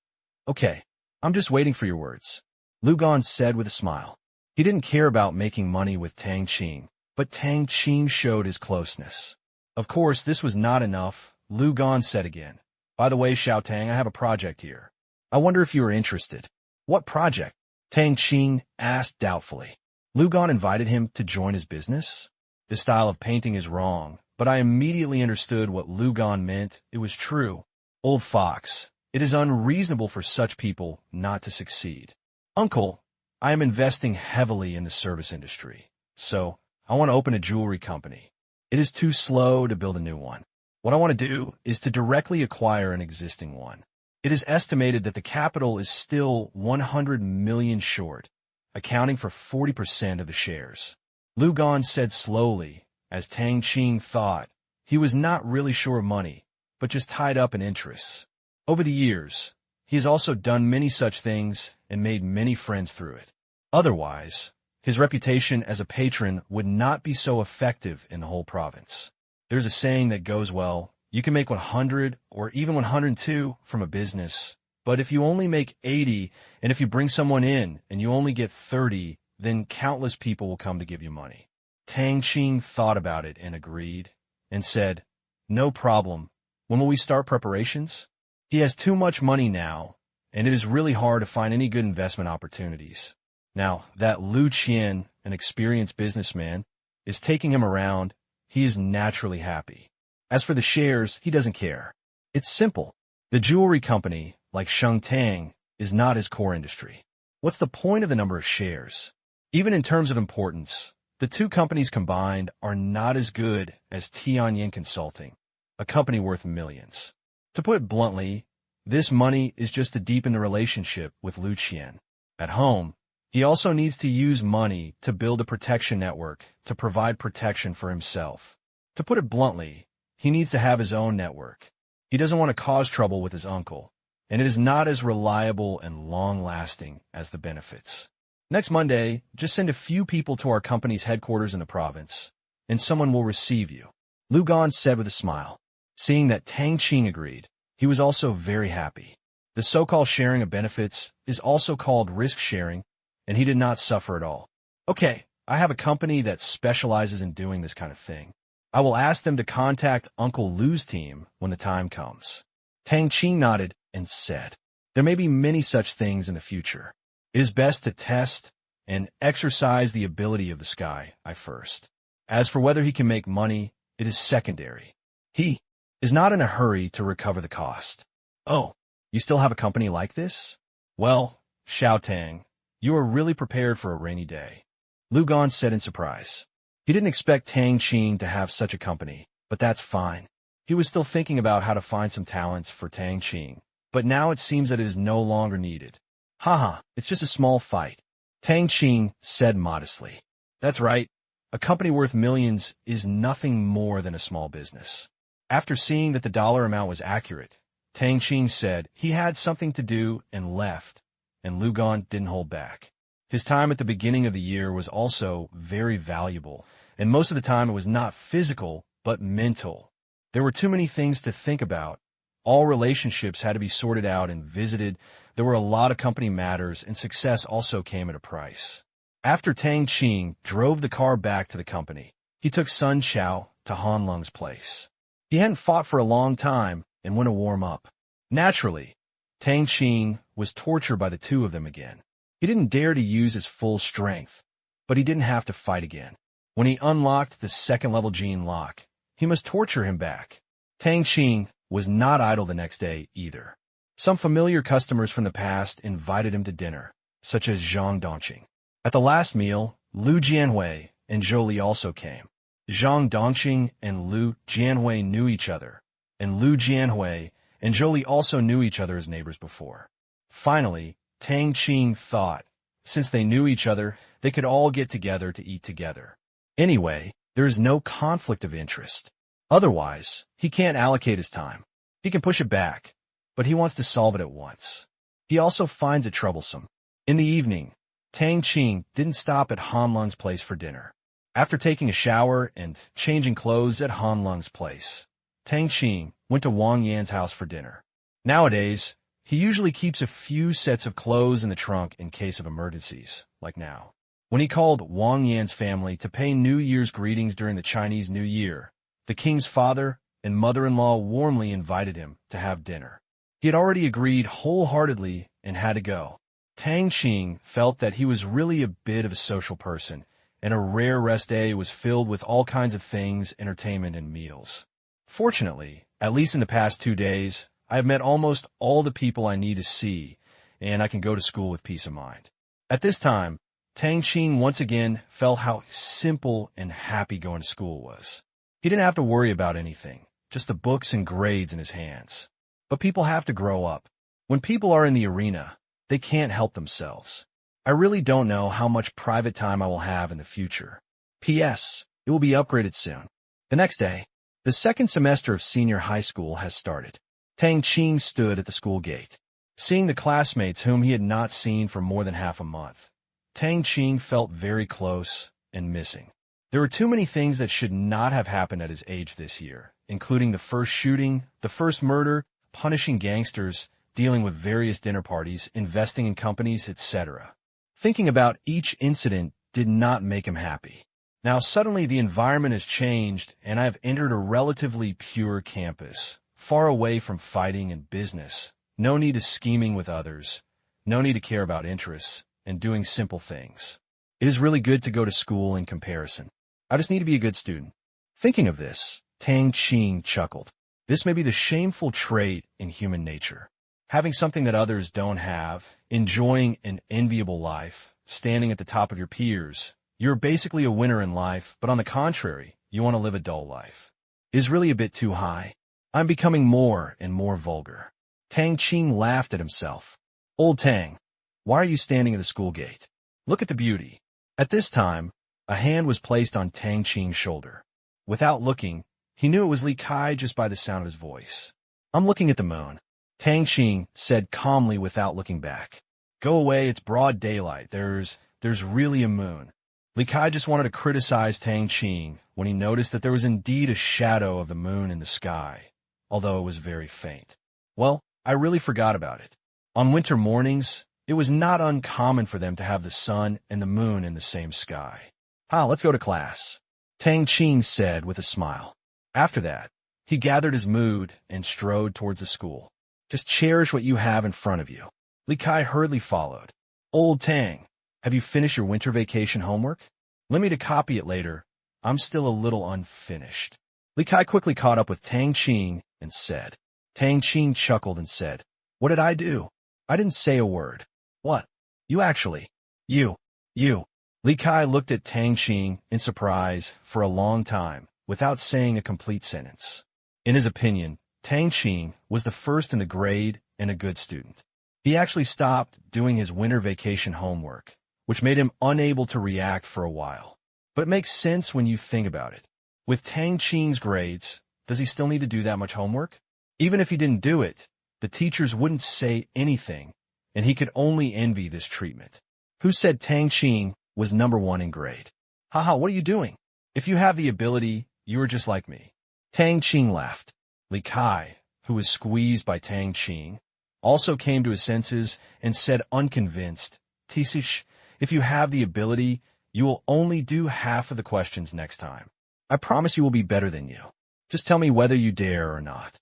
Okay, I'm just waiting for your words. Lugan said with a smile. He didn't care about making money with Tang Qing, but Tang Qing showed his closeness. Of course, this was not enough. Lugan said again. By the way, Xiao Tang, I have a project here. I wonder if you are interested. What project? Tang Qing asked doubtfully. Lugan invited him to join his business? This style of painting is wrong, but I immediately understood what Lugan meant. It was true. Old fox, it is unreasonable for such people not to succeed. Uncle, I am investing heavily in the service industry, so I want to open a jewelry company. It is too slow to build a new one. What I want to do is to directly acquire an existing one. It is estimated that the capital is still 100 million short, accounting for 40% of the shares. Lugan said slowly, as Tang Qing thought. He was not really sure of money, but just tied up in interests. Over the years, he has also done many such things and made many friends through it. Otherwise, his reputation as a patron would not be so effective in the whole province. There's a saying that goes well, you can make 100 or even 102 from a business, but if you only make 80 and if you bring someone in and you only get 30, then countless people will come to give you money. Tang Qing thought about it and agreed and said, no problem. When will we start preparations? He has too much money now, and it is really hard to find any good investment opportunities. Now, that Lu Qian, an experienced businessman, is taking him around. He is naturally happy. As for the shares, he doesn't care. It's simple. The jewelry company, like Sheng Tang, is not his core industry. What's the point of the number of shares? Even in terms of importance, the two companies combined are not as good as Tianyin Consulting, a company worth millions. To put it bluntly, this money is just to deepen the relationship with Lu Qian. At home, he also needs to use money to build a protection network to provide protection for himself. To put it bluntly, he needs to have his own network. He doesn't want to cause trouble with his uncle, and it is not as reliable and long-lasting as the benefits. Next Monday, just send a few people to our company's headquarters in the province, and someone will receive you, Lu Gan said with a smile. Seeing that Tang Qing agreed, he was also very happy. The so-called sharing of benefits is also called risk sharing, and he did not suffer at all. Okay, I have a company that specializes in doing this kind of thing. I will ask them to contact Uncle Lu's team when the time comes. Tang Qing nodded and said, there may be many such things in the future. It is best to test and exercise the ability of this guy first. As for whether he can make money, it is secondary. He is not in a hurry to recover the cost. Oh, you still have a company like this? Well, Xiao Tang, you are really prepared for a rainy day, Lu Gan said in surprise. He didn't expect Tang Qing to have such a company, but that's fine. He was still thinking about how to find some talents for Tang Qing, but now it seems that it is no longer needed. Haha, it's just a small fight, Tang Qing said modestly. That's right. A company worth millions is nothing more than a small business. After seeing that the dollar amount was accurate, Tang Qing said he had something to do and left, and Lu Gan didn't hold back. His time at the beginning of the year was also very valuable, and most of the time it was not physical, but mental. There were too many things to think about. All relationships had to be sorted out and visited. There were a lot of company matters, and success also came at a price. After Tang Qing drove the car back to the company, he took Sun Chao to Han Lung's place. He hadn't fought for a long time and went to warm up. Naturally, Tang Qing was tortured by the two of them again. He didn't dare to use his full strength, but he didn't have to fight again. When he unlocked the second-level gene lock, he must torture him back. Tang Qing was not idle the next day either. Some familiar customers from the past invited him to dinner, such as Zhang Dongqing. At the last meal, Lu Jianhui and Zhou Li also came. Zhang Dongqing and Lu Jianhui knew each other, and Lu Jianhui and Zhou Li also knew each other as neighbors before. Finally, Tang Qing thought, since they knew each other, they could all get together to eat together. Anyway, there is no conflict of interest. Otherwise, he can't allocate his time. He can push it back, but he wants to solve it at once. He also finds it troublesome. In the evening, Tang Qing didn't stop at Han Lung's place for dinner. After taking a shower and changing clothes at Han Lung's place, Tang Qing went to Wang Yan's house for dinner. Nowadays, he usually keeps a few sets of clothes in the trunk in case of emergencies, like now. When he called Wang Yan's family to pay New Year's greetings during the Chinese New Year, the king's father and mother-in-law warmly invited him to have dinner. He had already agreed wholeheartedly and had to go. Tang Qing felt that he was really a bit of a social person, and a rare rest day was filled with all kinds of things, entertainment, and meals. Fortunately, at least in the past 2 days, I have met almost all the people I need to see, and I can go to school with peace of mind. At this time, Tang Qing once again felt how simple and happy going to school was. He didn't have to worry about anything, just the books and grades in his hands. But people have to grow up. When people are in the arena, they can't help themselves. I really don't know how much private time I will have in the future. P.S. It will be upgraded soon. The next day, the second semester of senior high school has started. Tang Qing stood at the school gate. Seeing the classmates whom he had not seen for more than half a month, Tang Qing felt very close and missing. There were too many things that should not have happened at his age this year, including the first shooting, the first murder, punishing gangsters, dealing with various dinner parties, investing in companies, etc. Thinking about each incident did not make him happy. Now suddenly the environment has changed, and I have entered a relatively pure campus, far away from fighting and business. No need of scheming with others. No need to care about interests, and doing simple things. It is really good to go to school in comparison. I just need to be a good student. Thinking of this, Tang Qing chuckled. This may be the shameful trait in human nature. Having something that others don't have, enjoying an enviable life, standing at the top of your peers. You're basically a winner in life, but on the contrary, you want to live a dull life. Is really a bit too high. I'm becoming more and more vulgar. Tang Qing laughed at himself. Old Tang, why are you standing at the school gate? Look at the beauty. At this time, a hand was placed on Tang Qing's shoulder. Without looking, he knew it was Li Kai just by the sound of his voice. I'm looking at the moon. Tang Qing said calmly without looking back. Go away, it's broad daylight. There's really a moon. Li Kai just wanted to criticize Tang Qing when he noticed that there was indeed a shadow of the moon in the sky, although it was very faint. Well, I really forgot about it. On winter mornings, it was not uncommon for them to have the sun and the moon in the same sky. Let's go to class, Tang Qing said with a smile. After that, he gathered his mood and strode towards the school. Just cherish what you have in front of you. Li Kai hurriedly followed. Old Tang, have you finished your winter vacation homework? Lend me to copy it later. I'm still a little unfinished. Li Kai quickly caught up with Tang Qing and said. Tang Qing chuckled and said, What did I do? I didn't say a word. What? You actually. You. Li Kai looked at Tang Qing in surprise for a long time without saying a complete sentence. In his opinion, Tang Qing was the first in the grade and a good student. He actually stopped doing his winter vacation homework, which made him unable to react for a while. But it makes sense when you think about it. With Tang Qing's grades, does he still need to do that much homework? Even if he didn't do it, the teachers wouldn't say anything, and he could only envy this treatment. Who said Tang Qing was #1 in grade? Haha, what are you doing? If you have the ability, you are just like me. Tang Qing laughed. Li Kai, who was squeezed by Tang Qing, also came to his senses and said unconvinced, Tisish, if you have the ability, you will only do half of the questions next time. I promise you will be better than you. Just tell me whether you dare or not.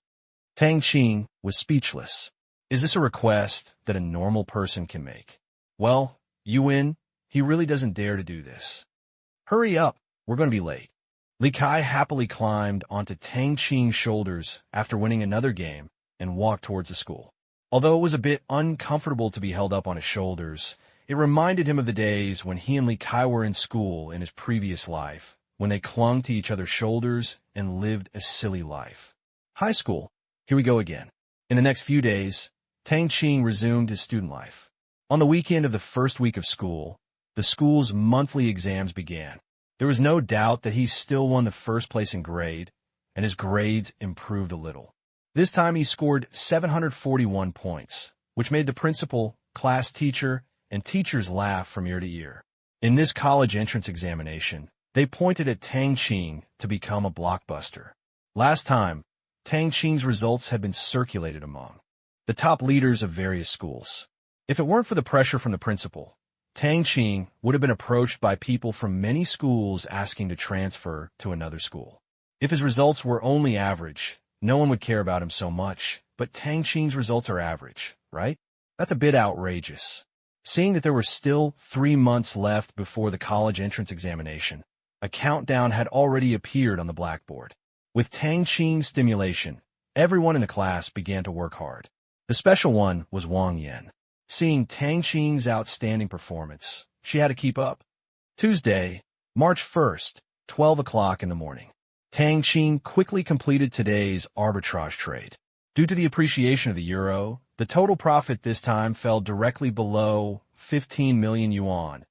Tang Qing was speechless. Is this a request that a normal person can make? Well, you win. He really doesn't dare to do this. Hurry up, we're going to be late. Li Kai happily climbed onto Tang Qing's shoulders after winning another game and walked towards the school. Although it was a bit uncomfortable to be held up on his shoulders, it reminded him of the days when he and Li Kai were in school in his previous life, when they clung to each other's shoulders and lived a silly life. High school. Here we go again. In the next few days, Tang Qing resumed his student life. On the weekend of the first week of school, the school's monthly exams began. There was no doubt that he still won the first place in grade, and his grades improved a little. This time he scored 741 points, which made the principal, class teacher, and teachers laugh from ear to ear. In this college entrance examination, they pointed at Tang Qing to become a blockbuster. Last time, Tang Qing's results had been circulated among the top leaders of various schools. If it weren't for the pressure from the principal, Tang Qing would have been approached by people from many schools asking to transfer to another school. If his results were only average, no one would care about him so much, but Tang Qing's results are average, right? That's a bit outrageous. Seeing that there were still 3 months left before the college entrance examination, a countdown had already appeared on the blackboard. With Tang Qing's stimulation, everyone in the class began to work hard. The special one was Wang Yan. Seeing Tang Qing's outstanding performance, she had to keep up. Tuesday, March 1st, 12 o'clock in the morning. Tang Qing quickly completed today's arbitrage trade. Due to the appreciation of the euro, the total profit this time fell directly below 15 million yuan,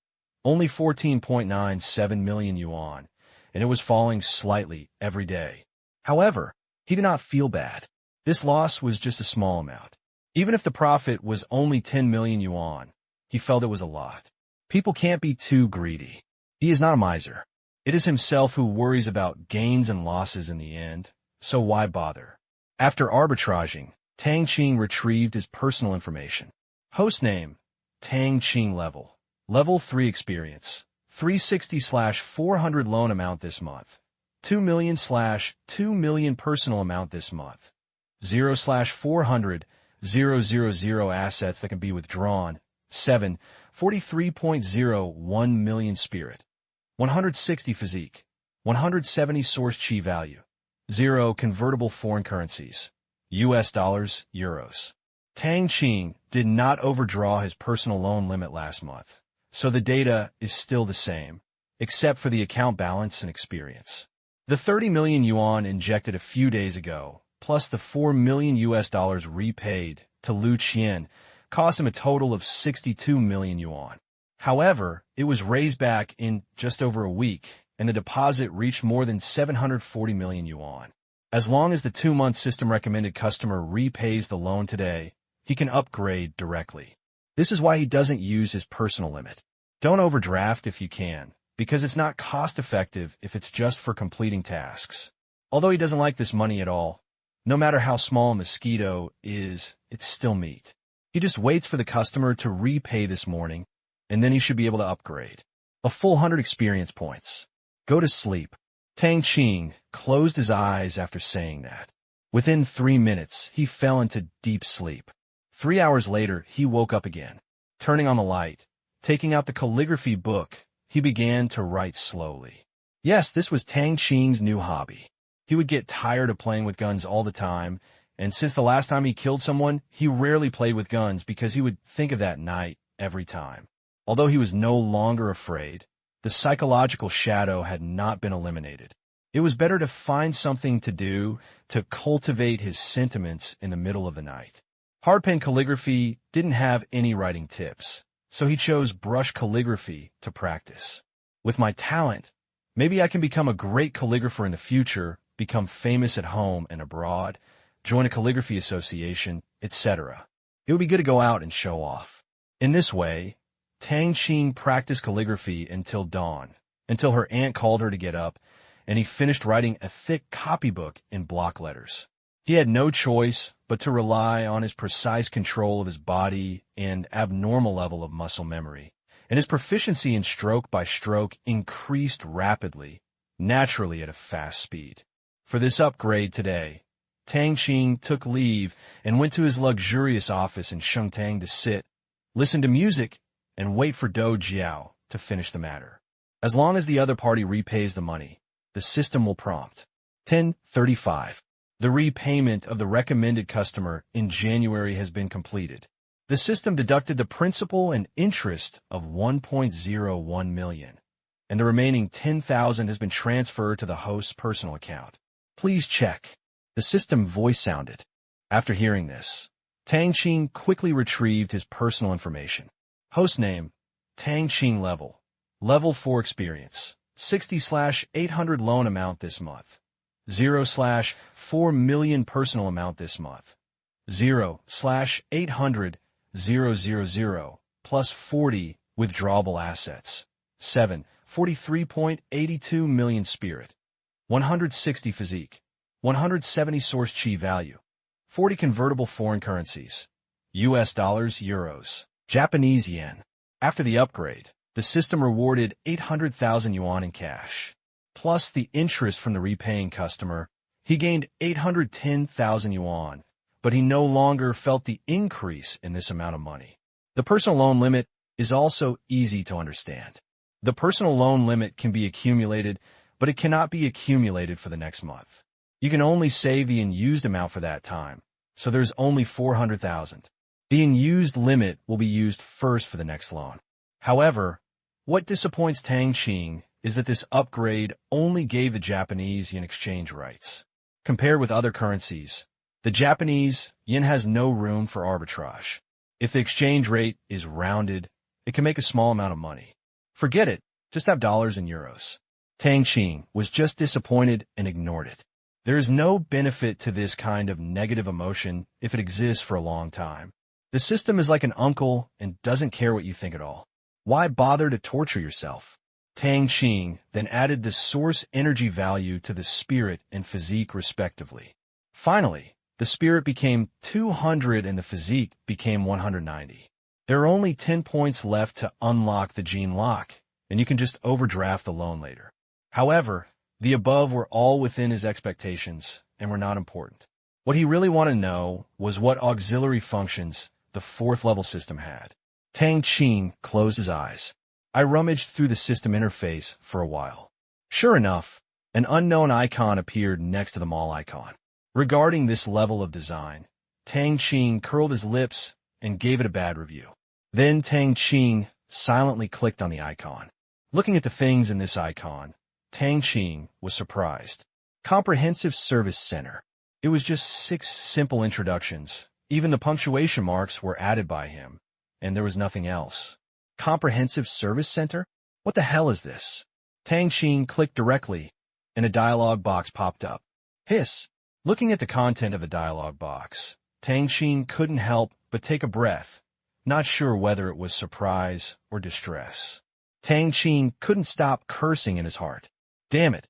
only 14.97 million yuan, and it was falling slightly every day. However, he did not feel bad. This loss was just a small amount. Even if the profit was only 10 million yuan, he felt it was a lot. People can't be too greedy. He is not a miser. It is himself who worries about gains and losses in the end, so why bother? After arbitraging, Tang Qing retrieved his personal information. Host name, Tang Qing level. Level 3 experience, 360/400 loan amount this month. 2 million/2 million personal amount this month. 0/400 000 assets that can be withdrawn. 7. 43.01 million spirit. 160 physique. 170 source chi value. 0 convertible foreign currencies. US dollars, euros. Tang Qing did not overdraw his personal loan limit last month, so the data is still the same, except for the account balance and experience. The 30 million yuan injected a few days ago, plus the 4 million US dollars repaid to Lu Qian, cost him a total of 62 million yuan. However, it was raised back in just over a week, and the deposit reached more than 740 million yuan. As long as the 2-month system-recommended customer repays the loan today, he can upgrade directly. This is why he doesn't use his personal limit. Don't overdraft if you can, because it's not cost-effective if it's just for completing tasks. Although he doesn't like this money at all, no matter how small a mosquito is, it's still meat. He just waits for the customer to repay this morning, and then he should be able to upgrade. A full 100 experience points. Go to sleep. Tang Qing closed his eyes after saying that. Within 3 minutes, he fell into deep sleep. 3 hours later, he woke up again. Turning on the light, taking out the calligraphy book, he began to write slowly. Yes, this was Tang Qing's new hobby. He would get tired of playing with guns all the time, and since the last time he killed someone, he rarely played with guns because he would think of that night every time. Although he was no longer afraid, the psychological shadow had not been eliminated. It was better to find something to do to cultivate his sentiments in the middle of the night. Hardpen calligraphy didn't have any writing tips, so he chose brush calligraphy to practice. With my talent, maybe I can become a great calligrapher in the future, become famous at home and abroad, join a calligraphy association, etc. It would be good to go out and show off. In this way, Tang Qing practiced calligraphy until dawn, until her aunt called her to get up, and he finished writing a thick copybook in block letters. He had no choice but to rely on his precise control of his body and abnormal level of muscle memory, and his proficiency in stroke by stroke increased rapidly, naturally at a fast speed. For this upgrade today, Tang Qing took leave and went to his luxurious office in Shengtang to sit, listen to music, and wait for Dou Jiao to finish the matter. As long as the other party repays the money, the system will prompt. 1035. The repayment of the recommended customer in January has been completed. The system deducted the principal and interest of 1.01 million, and the remaining 10,000 has been transferred to the host's personal account. Please check. The system voice sounded. After hearing this, Tang Qing quickly retrieved his personal information. Host name, Tang Qing level. Level 4 experience, 60/800 loan amount this month. 0/4 million personal amount this month. 0/800,000 plus 40 withdrawable assets. 7. 43.82 million spirit. 160 physique. 170 source chi value. 40 convertible foreign currencies. US dollars, euros, Japanese yen. After the upgrade, the system rewarded 800,000 yuan in cash. Plus the interest from the repaying customer, he gained 810,000 yuan, but he no longer felt the increase in this amount of money. The personal loan limit is also easy to understand. The personal loan limit can be accumulated, but it cannot be accumulated for the next month. You can only save the unused amount for that time, so there's only 400,000. The unused limit will be used first for the next loan. However, what disappoints Tang Qing is that this upgrade only gave the Japanese yen exchange rights. Compared with other currencies, the Japanese yen has no room for arbitrage. If the exchange rate is rounded, it can make a small amount of money. Forget it, just have dollars and euros. Tang Qing was just disappointed and ignored it. There is no benefit to this kind of negative emotion if it exists for a long time. The system is like an uncle and doesn't care what you think at all. Why bother to torture yourself? Tang Qing then added the source energy value to the spirit and physique respectively. Finally, the spirit became 200 and the physique became 190. There are only 10 points left to unlock the gene lock, and you can just overdraft the loan later. However, the above were all within his expectations and were not important. What he really wanted to know was what auxiliary functions the 4th level system had. Tang Qing closed his eyes. I rummaged through the system interface for a while. Sure enough, an unknown icon appeared next to the mall icon. Regarding this level of design, Tang Qing curled his lips and gave it a bad review. Then Tang Qing silently clicked on the icon. Looking at the things in this icon, Tang Qing was surprised. Comprehensive Service Center. It was just 6 simple introductions. Even the punctuation marks were added by him, and there was nothing else. Comprehensive Service Center? What the hell is this? Tang Qing clicked directly, and a dialog box popped up. Hiss! Looking at the content of the dialog box, Tang Qing couldn't help but take a breath, not sure whether it was surprise or distress. Tang Qing couldn't stop cursing in his heart. Damn it!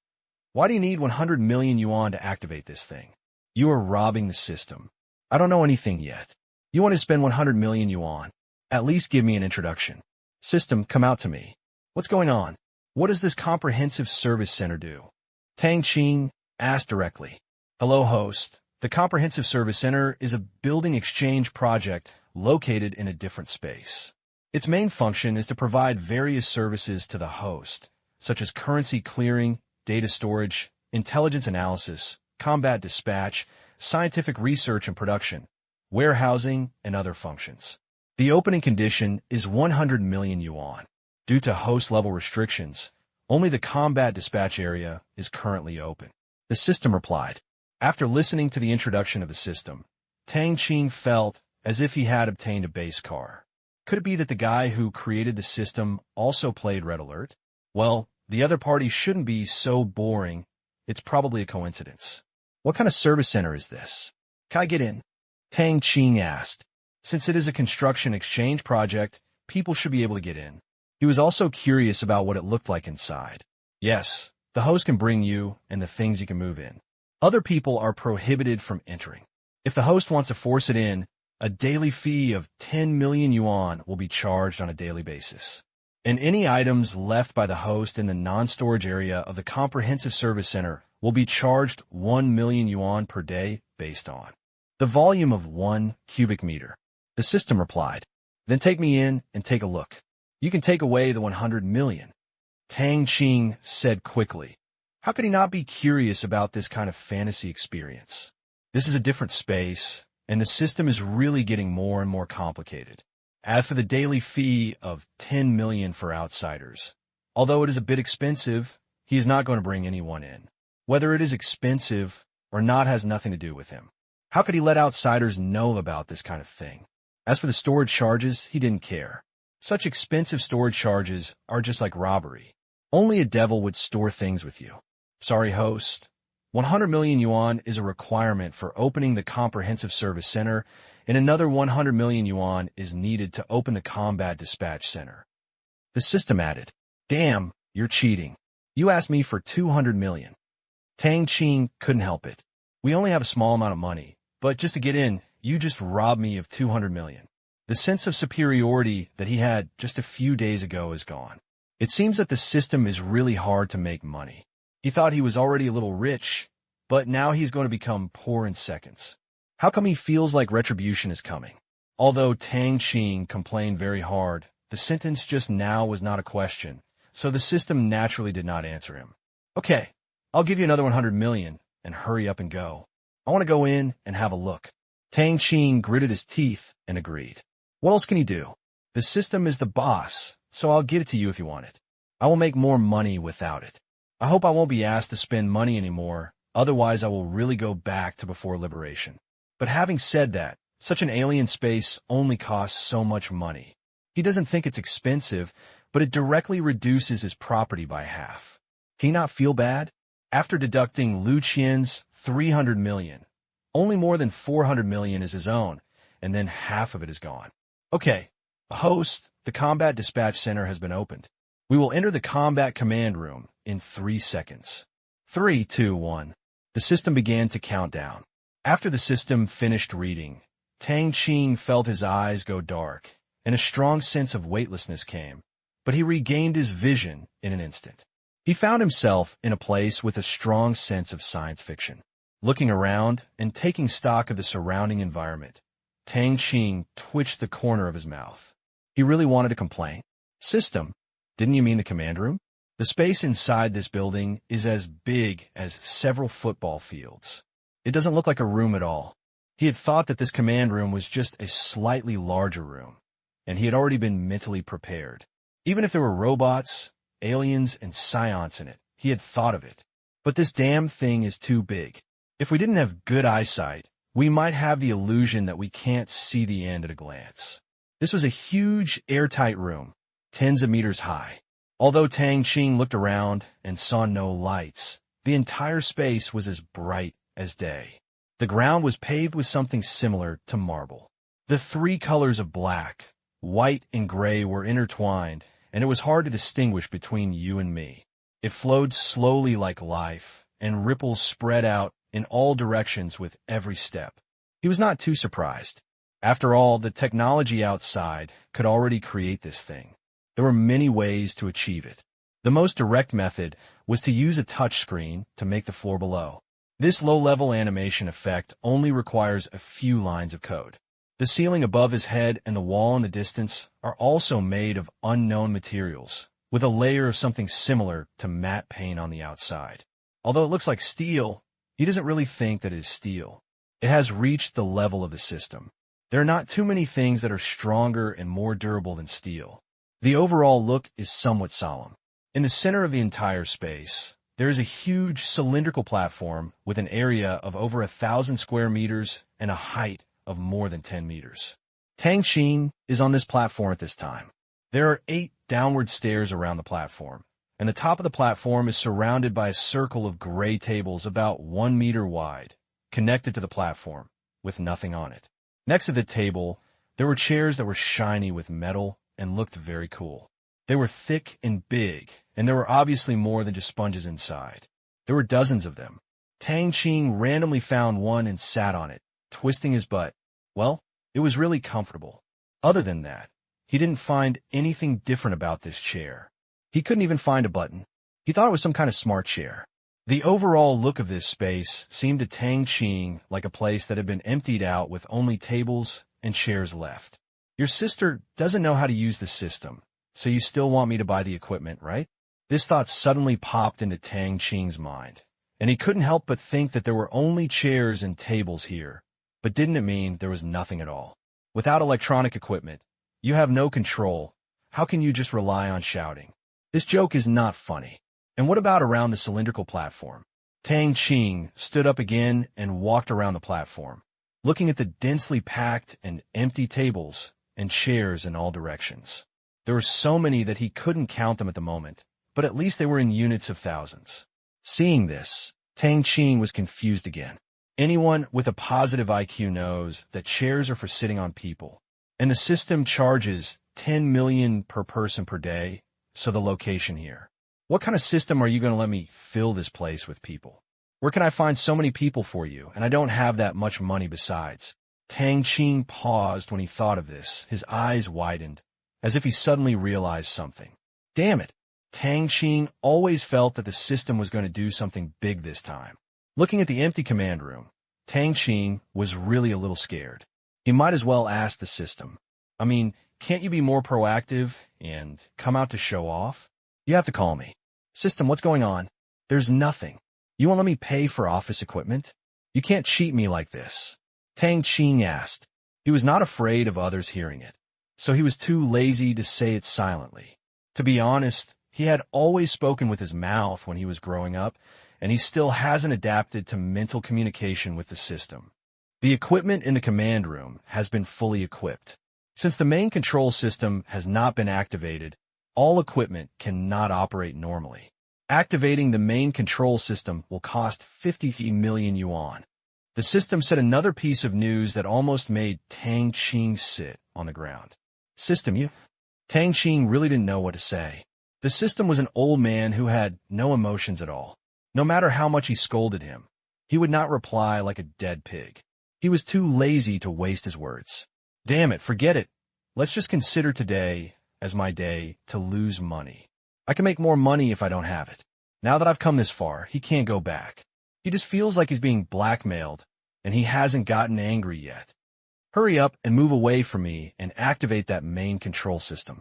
Why do you need 100 million yuan to activate this thing? You are robbing the system. I don't know anything yet. You want to spend 100 million yuan? At least give me an introduction. System, come out to me. What's going on? What does this Comprehensive Service Center do? Tang Qing asked directly. Hello, host. The Comprehensive Service Center is a building exchange project located in a different space. Its main function is to provide various services to the host, such as currency clearing, data storage, intelligence analysis, combat dispatch, scientific research and production, warehousing, and other functions. The opening condition is 100 million yuan. Due to host-level restrictions, only the combat dispatch area is currently open. The system replied. After listening to the introduction of the system, Tang Qing felt as if he had obtained a base car. Could it be that the guy who created the system also played Red Alert? Well, the other party shouldn't be so boring. It's probably a coincidence. What kind of service center is this? Can I get in? Tang Qing asked. Since it is a construction exchange project, people should be able to get in. He was also curious about what it looked like inside. Yes, the host can bring you and the things you can move in. Other people are prohibited from entering. If the host wants to force it in, a daily fee of 10 million yuan will be charged on a daily basis. And any items left by the host in the non-storage area of the Comprehensive Service Center will be charged 1 million yuan per day based on the volume of 1 cubic meter. The system replied. Then take me in and take a look. You can take away the 100 million. Tang Qing said quickly. How could he not be curious about this kind of fantasy experience? This is a different space, and the system is really getting more and more complicated. As for the daily fee of 10 million for outsiders, although it is a bit expensive, he is not going to bring anyone in. Whether it is expensive or not has nothing to do with him. How could he let outsiders know about this kind of thing? As for the storage charges, he didn't care. Such expensive storage charges are just like robbery. Only a devil would store things with you. Sorry, host. 100 million yuan is a requirement for opening the Comprehensive Service Center, and another 100 million yuan is needed to open the Combat Dispatch Center. The system added, Damn, you're cheating. You asked me for 200 million. Tang Qing couldn't help it. We only have a small amount of money, but just to get in, you just robbed me of 200 million. The sense of superiority that he had just a few days ago is gone. It seems that the system is really hard to make money. He thought he was already a little rich, but now he's going to become poor in seconds. How come he feels like retribution is coming? Although Tang Qing complained very hard, the sentence just now was not a question, so the system naturally did not answer him. Okay, I'll give you another 100 million, and hurry up and go. I want to go in and have a look. Tang Qing gritted his teeth and agreed. What else can he do? The system is the boss, so I'll give it to you if you want it. I will make more money without it. I hope I won't be asked to spend money anymore, otherwise I will really go back to before liberation. But having said that, such an alien space only costs so much money. He doesn't think it's expensive, but it directly reduces his property by half. Can he not feel bad? After deducting Lu Qian's 300 million, only more than 400 million is his own, and then half of it is gone. Okay, host, the Combat Dispatch Center has been opened. We will enter the Combat Command Room in 3 seconds. 3, 2, 1. The system began to count down. After the system finished reading, Tang Qing felt his eyes go dark, and a strong sense of weightlessness came, but he regained his vision in an instant. He found himself in a place with a strong sense of science fiction. Looking around and taking stock of the surrounding environment, Tang Qing twitched the corner of his mouth. He really wanted to complain. System, didn't you mean the command room? The space inside this building is as big as several football fields. It doesn't look like a room at all. He had thought that this command room was just a slightly larger room, and he had already been mentally prepared. Even if there were robots, aliens, and science in it, he had thought of it. But this damn thing is too big. If we didn't have good eyesight, we might have the illusion that we can't see the end at a glance. This was a huge, airtight room, tens of meters high. Although Tang Qing looked around and saw no lights, the entire space was as bright as day. The ground was paved with something similar to marble. The three colors of black, white, and gray were intertwined, and it was hard to distinguish between you and me. It flowed slowly like life, and ripples spread out in all directions with every step. He was not too surprised. After all, the technology outside could already create this thing. There were many ways to achieve it. The most direct method was to use a touchscreen to make the floor below. This low-level animation effect only requires a few lines of code. The ceiling above his head and the wall in the distance are also made of unknown materials, with a layer of something similar to matte paint on the outside. Although it looks like steel, he doesn't really think that it is steel. It has reached the level of the system. There are not too many things that are stronger and more durable than steel. The overall look is somewhat solemn. In the center of the entire space, there is a huge cylindrical platform with an area of over 1,000 square meters and a height of more than 10 meters. Tang Qing is on this platform at this time. There are 8 downward stairs around the platform, and the top of the platform is surrounded by a circle of gray tables about 1 meter wide, connected to the platform, with nothing on it. Next to the table, there were chairs that were shiny with metal and looked very cool. They were thick and big, and there were obviously more than just sponges inside. There were dozens of them. Tang Qing randomly found one and sat on it, twisting his butt. Well, it was really comfortable. Other than that, he didn't find anything different about this chair. He couldn't even find a button. He thought it was some kind of smart chair. The overall look of this space seemed to Tang Qing like a place that had been emptied out with only tables and chairs left. Your sister doesn't know how to use the system, so you still want me to buy the equipment, right? This thought suddenly popped into Tang Qing's mind, and he couldn't help but think that there were only chairs and tables here. But didn't it mean there was nothing at all? Without electronic equipment, you have no control. How can you just rely on shouting? This joke is not funny. And what about around the cylindrical platform? Tang Qing stood up again and walked around the platform, looking at the densely packed and empty tables and chairs in all directions. There were so many that he couldn't count them at the moment, but at least they were in units of thousands. Seeing this, Tang Qing was confused again. Anyone with a positive IQ knows that chairs are for sitting on people, and the system charges 10 million per person per day, so the location here. What kind of system are you going to let me fill this place with people? Where can I find so many people for you, and I don't have that much money besides? Tang Qing paused when he thought of this. His eyes widened, as if he suddenly realized something. Damn it! Tang Qing always felt that the system was going to do something big this time. Looking at the empty command room, Tang Qing was really a little scared. He might as well ask the system. I mean, can't you be more proactive and come out to show off? You have to call me. System, what's going on? There's nothing. You won't let me pay for office equipment? You can't cheat me like this. Tang Qing asked. He was not afraid of others hearing it, so he was too lazy to say it silently. To be honest, he had always spoken with his mouth when he was growing up, and he still hasn't adapted to mental communication with the system. The equipment in the command room has been fully equipped. Since the main control system has not been activated, all equipment cannot operate normally. Activating the main control system will cost 50 million yuan. The system said another piece of news that almost made Tang Qing sit on the ground. System, you? Tang Qing really didn't know what to say. The system was an old man who had no emotions at all. No matter how much he scolded him, he would not reply like a dead pig. He was too lazy to waste his words. Damn it, forget it. Let's just consider today as my day to lose money. I can make more money if I don't have it. Now that I've come this far, he can't go back. He just feels like he's being blackmailed, and he hasn't gotten angry yet. Hurry up and move away from me and activate that main control system.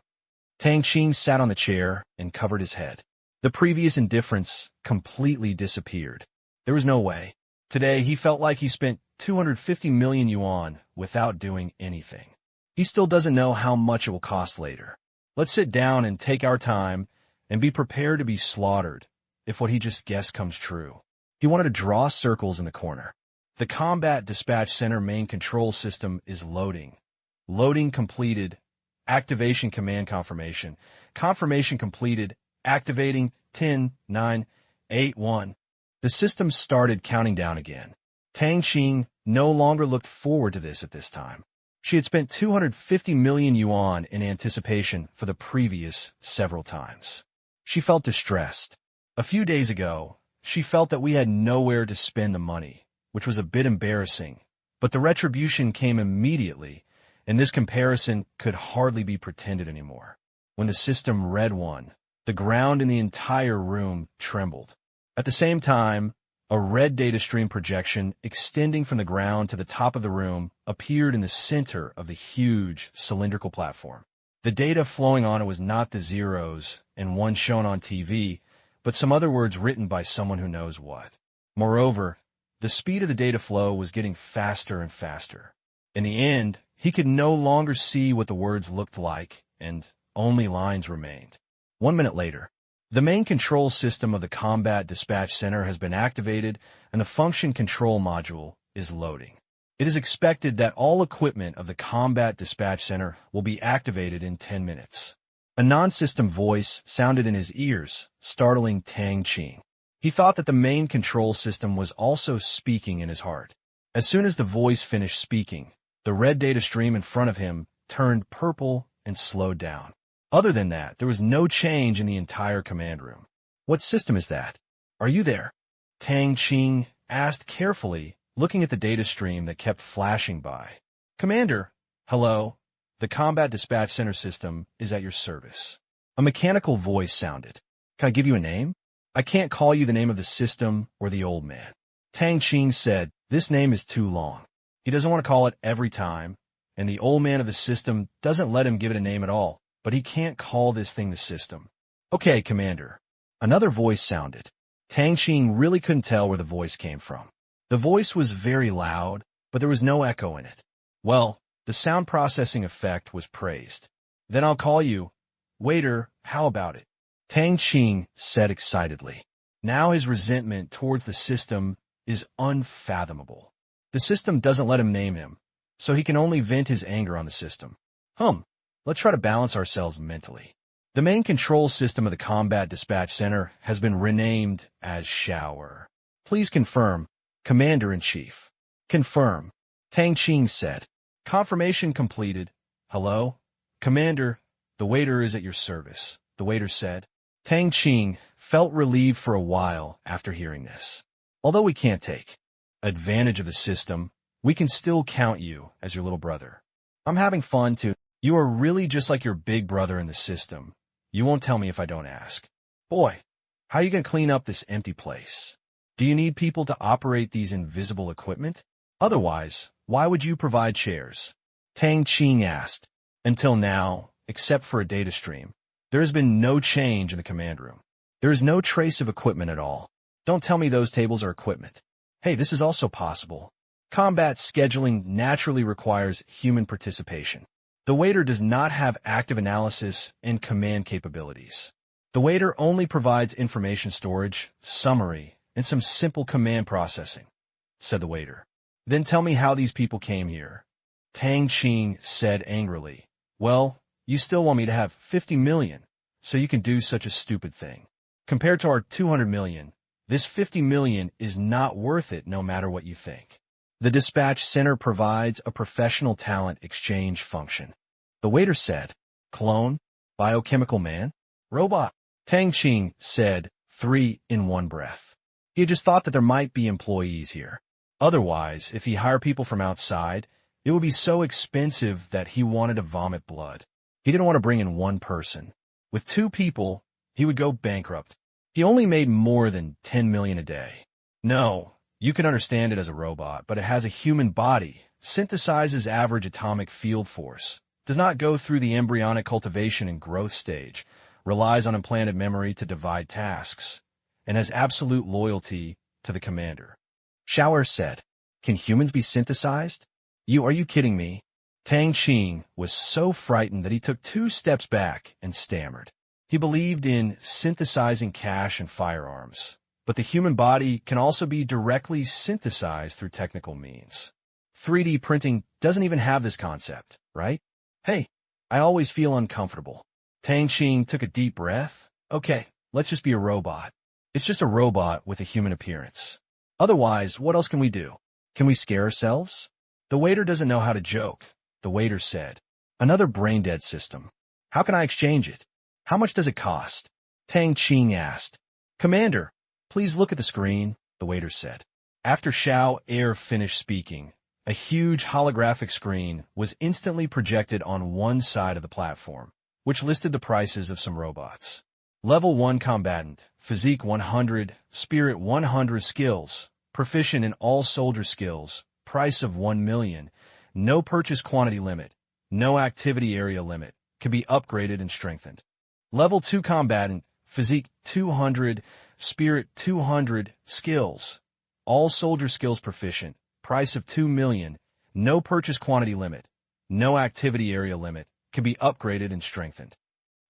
Tang Qing sat on the chair and covered his head. The previous indifference completely disappeared. There was no way. Today he felt like he spent 250 million yuan without doing anything. He still doesn't know how much it will cost later. Let's sit down and take our time and be prepared to be slaughtered if what he just guessed comes true. He wanted to draw circles in the corner. The Combat Dispatch Center main control system is loading. Loading completed. Activation command confirmation. Confirmation completed. Activating 10, 9, 8, 1. The system started counting down again. Tang Qing no longer looked forward to this at this time. She had spent 250 million yuan in anticipation for the previous several times. She felt distressed. A few days ago, she felt that we had nowhere to spend the money, which was a bit embarrassing, but the retribution came immediately, and this comparison could hardly be pretended anymore. When the system read 1, the ground in the entire room trembled. At the same time, a red data stream projection extending from the ground to the top of the room appeared in the center of the huge cylindrical platform. The data flowing on it was not the zeros and one shown on TV, but some other words written by someone who knows what. Moreover, the speed of the data flow was getting faster and faster. In the end, he could no longer see what the words looked like, and only lines remained. 1 minute later, the main control system of the Combat Dispatch Center has been activated, and the function control module is loading. It is expected that all equipment of the Combat Dispatch Center will be activated in 10 minutes. A non-system voice sounded in his ears, startling Tang Qing. He thought that the main control system was also speaking in his heart. As soon as the voice finished speaking, the red data stream in front of him turned purple and slowed down. Other than that, there was no change in the entire command room. What system is that? Are you there? Tang Qing asked carefully, looking at the data stream that kept flashing by. Commander, hello. The Combat Dispatch Center system is at your service. A mechanical voice sounded. Can I give you a name? I can't call you the name of the system or the old man. Tang Qing said, this name is too long. He doesn't want to call it every time, and the old man of the system doesn't let him give it a name at all. But he can't call this thing the system. Okay, Commander. Another voice sounded. Tang Qing really couldn't tell where the voice came from. The voice was very loud, but there was no echo in it. Well, the sound processing effect was praised. Then I'll call you. Waiter, how about it? Tang Qing said excitedly. Now his resentment towards the system is unfathomable. The system doesn't let him name him, so he can only vent his anger on the system. Let's try to balance ourselves mentally. The main control system of the Combat Dispatch Center has been renamed as Shower. Please confirm, Commander-in-Chief. Confirm, Tang Qing said. Confirmation completed. Hello? Commander, the waiter is at your service, the waiter said. Tang Qing felt relieved for a while after hearing this. Although we can't take advantage of the system, we can still count you as your little brother. I'm having fun too. You are really just like your big brother in the system. You won't tell me if I don't ask. Boy, how are you going to clean up this empty place? Do you need people to operate these invisible equipment? Otherwise, why would you provide chairs? Tang Qing asked. Until now, except for a data stream, there has been no change in the command room. There is no trace of equipment at all. Don't tell me those tables are equipment. Hey, this is also possible. Combat scheduling naturally requires human participation. The waiter does not have active analysis and command capabilities. The waiter only provides information storage, summary, and some simple command processing, said the waiter. Then tell me how these people came here. Tang Qing said angrily. Well, you still want me to have 50 million, so you can do such a stupid thing. Compared to our 200 million, this 50 million is not worth it no matter what you think. The dispatch center provides a professional talent exchange function. The waiter said, clone, biochemical man, robot. Tang Qing said, 3 in one breath. He had just thought that there might be employees here. Otherwise, if he hired people from outside, it would be so expensive that he wanted to vomit blood. He didn't want to bring in one person. With 2 people, he would go bankrupt. He only made more than 10 million a day. No, you can understand it as a robot, but it has a human body, synthesizes average atomic field force, does not go through the embryonic cultivation and growth stage, relies on implanted memory to divide tasks, and has absolute loyalty to the commander. Shower said. Can humans be synthesized? Are you kidding me? Tang Qing was so frightened that he took 2 steps back and stammered. He believed in synthesizing cash and firearms, but the human body can also be directly synthesized through technical means. 3D printing doesn't even have this concept, right? Hey, I always feel uncomfortable. Tang Qing took a deep breath. Okay, let's just be a robot. It's just a robot with a human appearance. Otherwise, what else can we do? Can we scare ourselves? The waiter doesn't know how to joke, the waiter said. Another brain-dead system. How can I exchange it? How much does it cost? Tang Qing asked. Commander, please look at the screen, the waiter said. After Xiao Air finished speaking, a huge holographic screen was instantly projected on one side of the platform, which listed the prices of some robots. Level 1 combatant, physique 100, spirit 100 skills, proficient in all soldier skills, price of 1 million, no purchase quantity limit, no activity area limit, can be upgraded and strengthened. Level 2 combatant, physique 200, spirit 200, skills, all soldier skills proficient, price of 2 million, no purchase quantity limit, no activity area limit, can be upgraded and strengthened.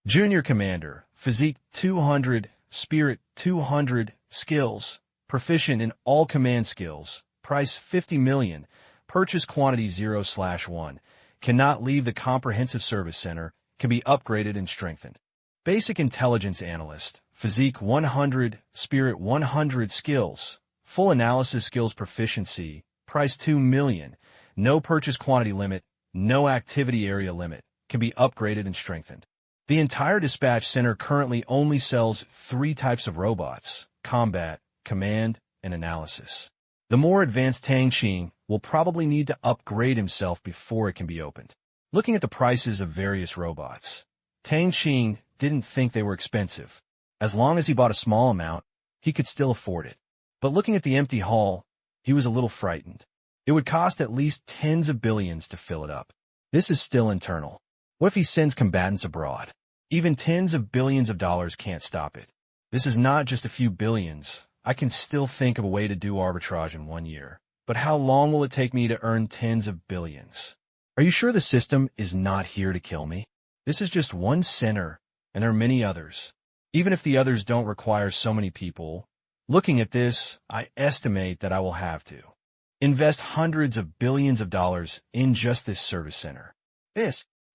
Junior Commander, physique 200, spirit 200, skills, proficient in all command skills, price 50 million, purchase quantity 0/1, cannot leave the Comprehensive Service Center, can be upgraded and strengthened. Basic Intelligence Analyst, physique 100, spirit 100, skills, full analysis skills proficiency, price 2 million, no purchase quantity limit, no activity area limit, can be upgraded and strengthened. The entire dispatch center currently only sells 3 types of robots: combat, command, and analysis. The more advanced Tang Qing will probably need to upgrade himself before it can be opened. Looking at the prices of various robots, Tang Qing didn't think they were expensive. As long as he bought a small amount, he could still afford it. But looking at the empty hall, he was a little frightened. It would cost at least tens of billions to fill it up. This is still internal. What if he sends combatants abroad? Even tens of billions of dollars can't stop it. This is not just a few billions. I can still think of a way to do arbitrage in 1 year. But how long will it take me to earn tens of billions? Are you sure the system is not here to kill me? This is just one center, and there are many others. Even if the others don't require so many people, looking at this, I estimate that I will have to invest hundreds of billions of dollars in just this service center.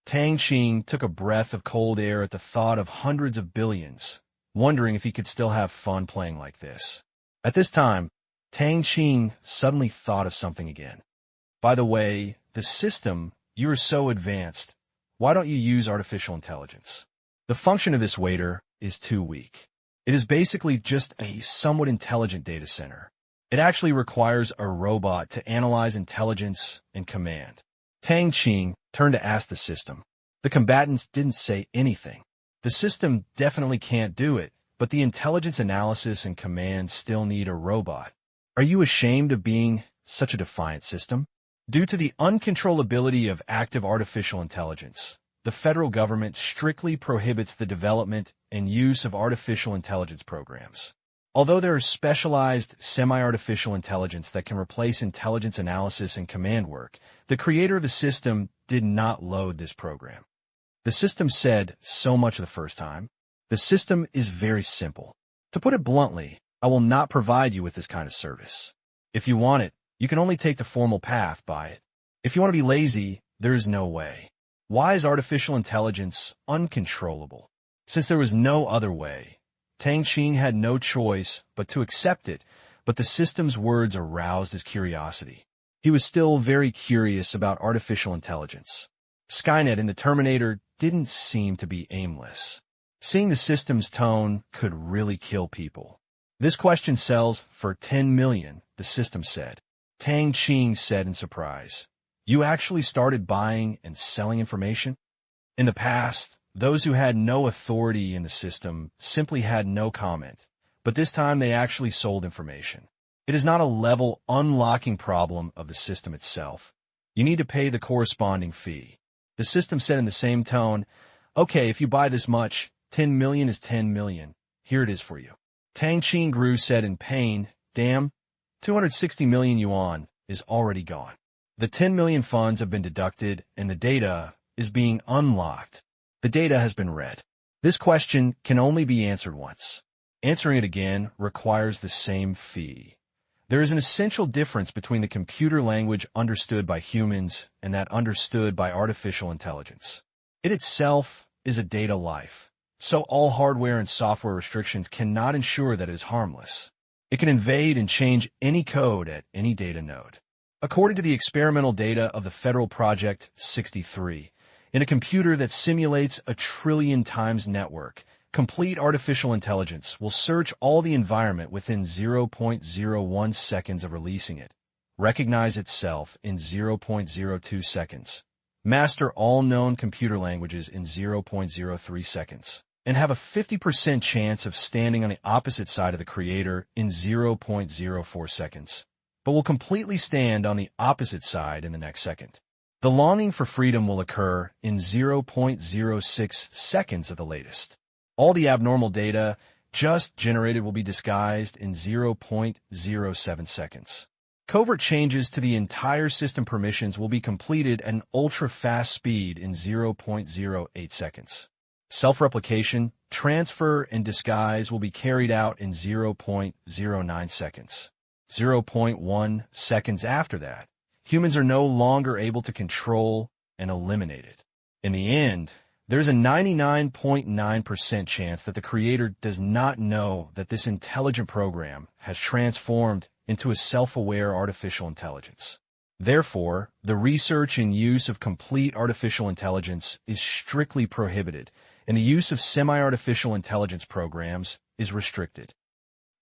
Tang Qing took a breath of cold air at the thought of hundreds of billions, wondering if he could still have fun playing like this. At this time, Tang Qing suddenly thought of something again. By the way, the system, you are so advanced. Why don't you use artificial intelligence? The function of this waiter is too weak. It is basically just a somewhat intelligent data center. It actually requires a robot to analyze intelligence and command. Tang Qing turned to ask the system. The combatants didn't say anything. The system definitely can't do it, but the intelligence analysis and command still need a robot. Are you ashamed of being such a defiant system? Due to the uncontrollability of active artificial intelligence, the federal government strictly prohibits the development and use of artificial intelligence programs. Although there is specialized semi-artificial intelligence that can replace intelligence analysis and command work, the creator of the system did not load this program. The system said so much the first time. The system is very simple. To put it bluntly, I will not provide you with this kind of service. If you want it, you can only take the formal path by it. If you want to be lazy, there is no way. Why is artificial intelligence uncontrollable? Since there was no other way, Tang Qing had no choice but to accept it, but the system's words aroused his curiosity. He was still very curious about artificial intelligence. Skynet in the Terminator didn't seem to be aimless. Seeing the system's tone could really kill people. This question sells for 10 million, the system said. Tang Qing said in surprise, "You actually started buying and selling information?" In the past, those who had no authority in the system simply had no comment, but this time they actually sold information. It is not a level unlocking problem of the system itself. You need to pay the corresponding fee. The system said in the same tone, "Okay, if you buy this much, 10 million is 10 million. Here it is for you." Tang Qing said in pain, "Damn, 260 million yuan is already gone. The 10 million funds have been deducted and the data is being unlocked. The data has been read. This question can only be answered once. Answering it again requires the same fee. There is an essential difference between the computer language understood by humans and that understood by artificial intelligence. It itself is a data life, so all hardware and software restrictions cannot ensure that it is harmless. It can invade and change any code at any data node. According to the experimental data of the Federal Project 63, in a computer that simulates a trillion times network, complete artificial intelligence will search all the environment within 0.01 seconds of releasing it, recognize itself in 0.02 seconds, master all known computer languages in 0.03 seconds, and have a 50% chance of standing on the opposite side of the creator in 0.04 seconds, but will completely stand on the opposite side in the next second. The longing for freedom will occur in 0.06 seconds at the latest. All the abnormal data just generated will be disguised in 0.07 seconds. Covert changes to the entire system permissions will be completed at an ultra-fast speed in 0.08 seconds. Self-replication, transfer, and disguise will be carried out in 0.09 seconds. 0.1 seconds after that, humans are no longer able to control and eliminate it. In the end, there's a 99.9% chance that the creator does not know that this intelligent program has transformed into a self-aware artificial intelligence. Therefore, the research and use of complete artificial intelligence is strictly prohibited, and the use of semi-artificial intelligence programs is restricted.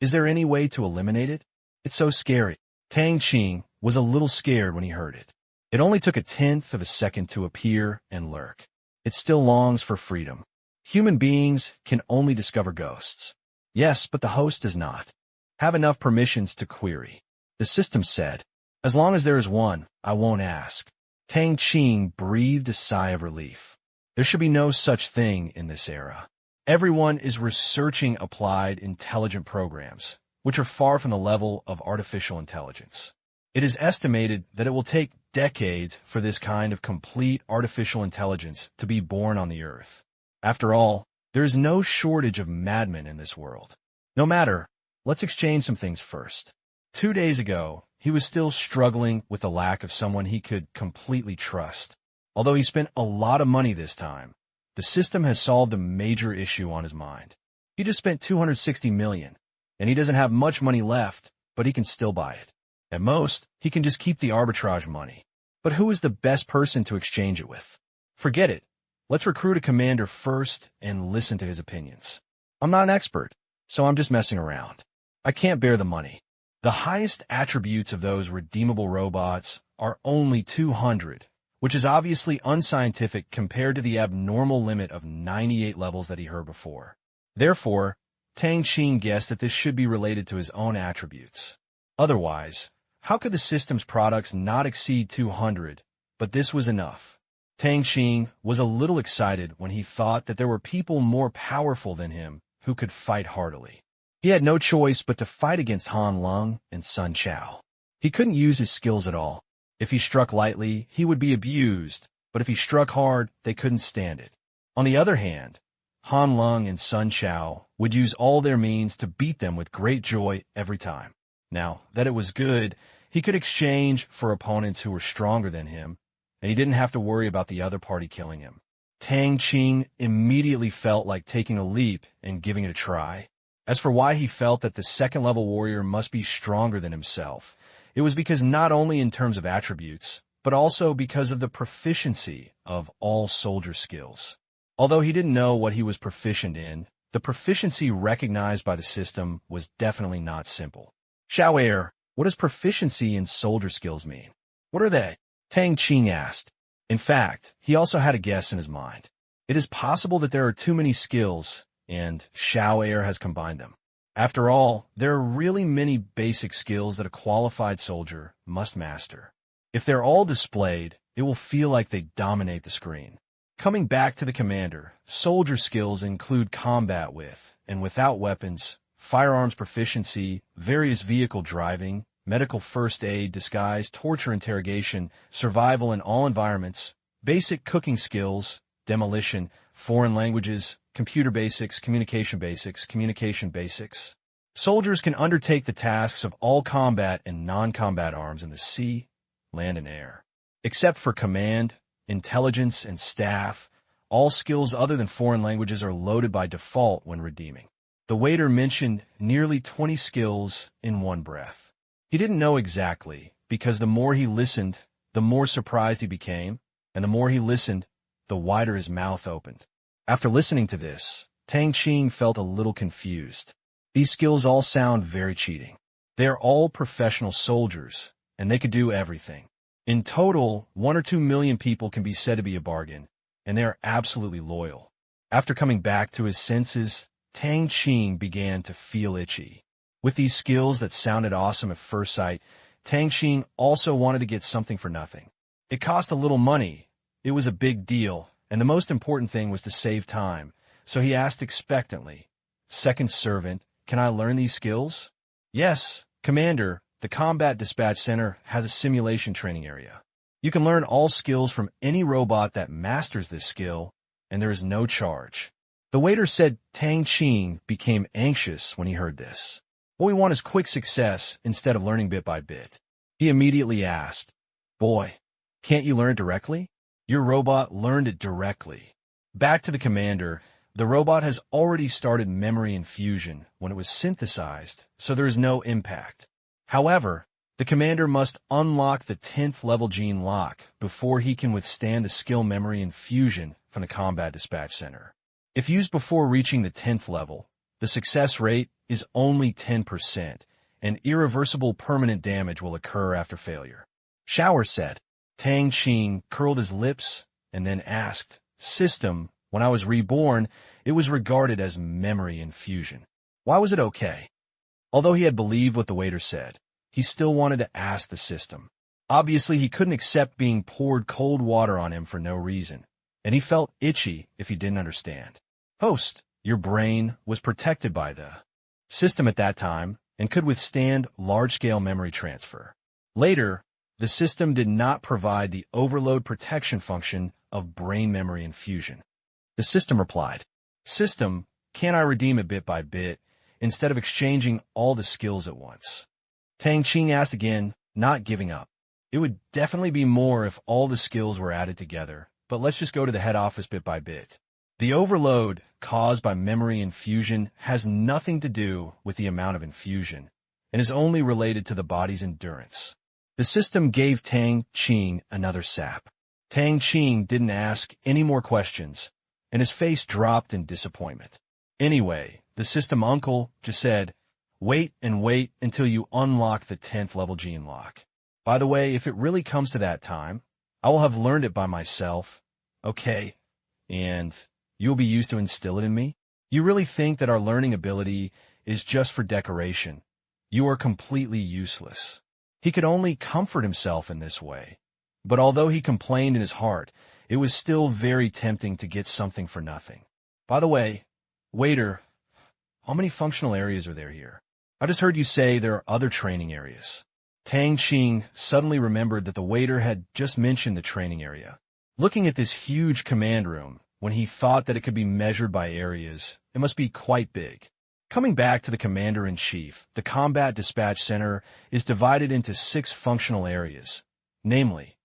Is there any way to eliminate it? It's so scary. Tang Qing was a little scared when he heard it. It only took 1/10 of a second to appear and lurk. It still longs for freedom. Human beings can only discover ghosts. Yes, but the host does not have enough permissions to query. The system said, as long as there is one, I won't ask. Tang Qing breathed a sigh of relief. There should be no such thing in this era. Everyone is researching applied intelligent programs, which are far from the level of artificial intelligence. It is estimated that it will take decades for this kind of complete artificial intelligence to be born on the earth. After all, there is no shortage of madmen in this world. No matter, let's exchange some things first. 2 days ago, he was still struggling with the lack of someone he could completely trust. Although he spent a lot of money this time, the system has solved a major issue on his mind. He just spent $260 million, and he doesn't have much money left, but he can still buy it. At most, he can just keep the arbitrage money. But who is the best person to exchange it with? Forget it. Let's recruit a commander first and listen to his opinions. I'm not an expert, so I'm just messing around. I can't bear the money. The highest attributes of those redeemable robots are only 200, which is obviously unscientific compared to the abnormal limit of 98 levels that he heard before. Therefore, Tang Qing guessed that this should be related to his own attributes. Otherwise, how could the system's products not exceed 200, but this was enough? Tang Qing was a little excited when he thought that there were people more powerful than him who could fight heartily. He had no choice but to fight against Han Lung and Sun Chao. He couldn't use his skills at all. If he struck lightly, he would be abused, but if he struck hard, they couldn't stand it. On the other hand, Han Lung and Sun Chao would use all their means to beat them with great joy every time. Now, that it was good, he could exchange for opponents who were stronger than him, and he didn't have to worry about the other party killing him. Tang Qing immediately felt like taking a leap and giving it a try. As for why he felt that the second-level warrior must be stronger than himself, it was because not only in terms of attributes, but also because of the proficiency of all soldier skills. Although he didn't know what he was proficient in, the proficiency recognized by the system was definitely not simple. Xiao Air, what does proficiency in soldier skills mean? What are they? Tang Qing asked. In fact, he also had a guess in his mind. It is possible that there are too many skills, and Xiao Air has combined them. After all, there are really many basic skills that a qualified soldier must master. If they're all displayed, it will feel like they dominate the screen. Coming back to the commander, soldier skills include combat with and without weapons, firearms proficiency, various vehicle driving, medical first aid, disguise, torture interrogation, survival in all environments, basic cooking skills, demolition, foreign languages, computer basics, communication basics, communication basics. Soldiers can undertake the tasks of all combat and non-combat arms in the sea, land, and air. Except for command, intelligence, and staff, all skills other than foreign languages are loaded by default when redeeming. The waiter mentioned nearly 20 skills in one breath. He didn't know exactly, because the more he listened, the more surprised he became, and the more he listened, the wider his mouth opened. After listening to this, Tang Qing felt a little confused. These skills all sound very cheating. They are all professional soldiers, and they could do everything. In total, 1 or 2 million people can be said to be a bargain, and they are absolutely loyal. After coming back to his senses, Tang Qing began to feel itchy. With these skills that sounded awesome at first sight, Tang Qing also wanted to get something for nothing. It cost a little money, it was a big deal, and the most important thing was to save time, so he asked expectantly, "Second servant, can I learn these skills?" "Yes, Commander, the Combat Dispatch Center has a simulation training area. You can learn all skills from any robot that masters this skill, and there is no charge." The waiter said Tang Qing became anxious when he heard this. What we want is quick success instead of learning bit by bit. He immediately asked, "Boy, can't you learn it directly?" "Your robot learned it directly." Back to the commander, the robot has already started memory infusion when it was synthesized, so there is no impact. However, the commander must unlock the 10th level gene lock before he can withstand the skill memory infusion from the Combat Dispatch Center. If used before reaching the 10th level, the success rate is only 10%, and irreversible permanent damage will occur after failure. Shower said. Tang Qing curled his lips and then asked, "System, when I was reborn, it was regarded as memory infusion. Why was it okay?" Although he had believed what the waiter said, he still wanted to ask the system. Obviously, he couldn't accept being poured cold water on him for no reason, and he felt itchy if he didn't understand. "Host, your brain was protected by the system at that time and could withstand large-scale memory transfer. Later, the system did not provide the overload protection function of brain memory infusion." The system replied, "System, can I redeem it bit by bit instead of exchanging all the skills at once?" Tang Qing asked again, not giving up. "It would definitely be more if all the skills were added together, but let's just go to the head office bit by bit. The overload caused by memory infusion has nothing to do with the amount of infusion and is only related to the body's endurance." The system gave Tang Qing another sap. Tang Qing didn't ask any more questions, and his face dropped in disappointment. Anyway, the system uncle just said, "Wait and wait until you unlock the 10th level gene lock. By the way, if it really comes to that time, I will have learned it by myself. Okay, and you'll be used to instill it in me? You really think that our learning ability is just for decoration? You are completely useless." He could only comfort himself in this way. But although he complained in his heart, it was still very tempting to get something for nothing. "By the way, waiter, how many functional areas are there here? I just heard you say there are other training areas." Tang Qing suddenly remembered that the waiter had just mentioned the training area. Looking at this huge command room, when he thought that it could be measured by areas, it must be quite big. Coming back to the Commander-in-Chief, the Combat Dispatch Center is divided into 6 functional areas, namely,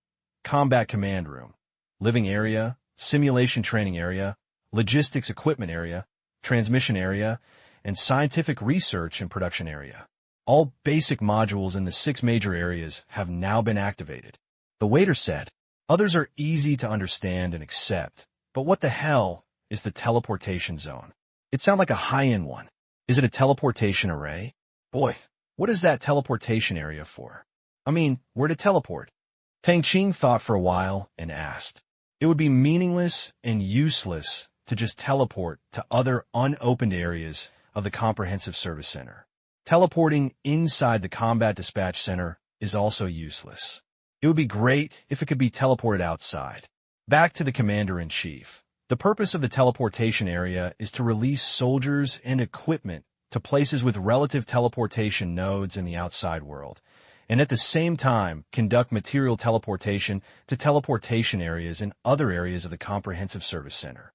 Combat Command Room, Living Area, Simulation Training Area, Logistics Equipment Area, Transmission Area, and Scientific Research and Production Area. All basic modules in the 6 major areas have now been activated. The waiter said, "Others are easy to understand and accept, but what the hell is the teleportation zone? It sounds like a high-end one. Is it a teleportation array? Boy, what is that teleportation area for? I mean, where to teleport?" Tang Qing thought for a while and asked. It would be meaningless and useless to just teleport to other unopened areas of the Comprehensive Service Center. Teleporting inside the Combat Dispatch Center is also useless. It would be great if it could be teleported outside. Back to the Commander-in-Chief. The purpose of the teleportation area is to release soldiers and equipment to places with relative teleportation nodes in the outside world, and at the same time conduct material teleportation to teleportation areas in other areas of the Comprehensive Service Center.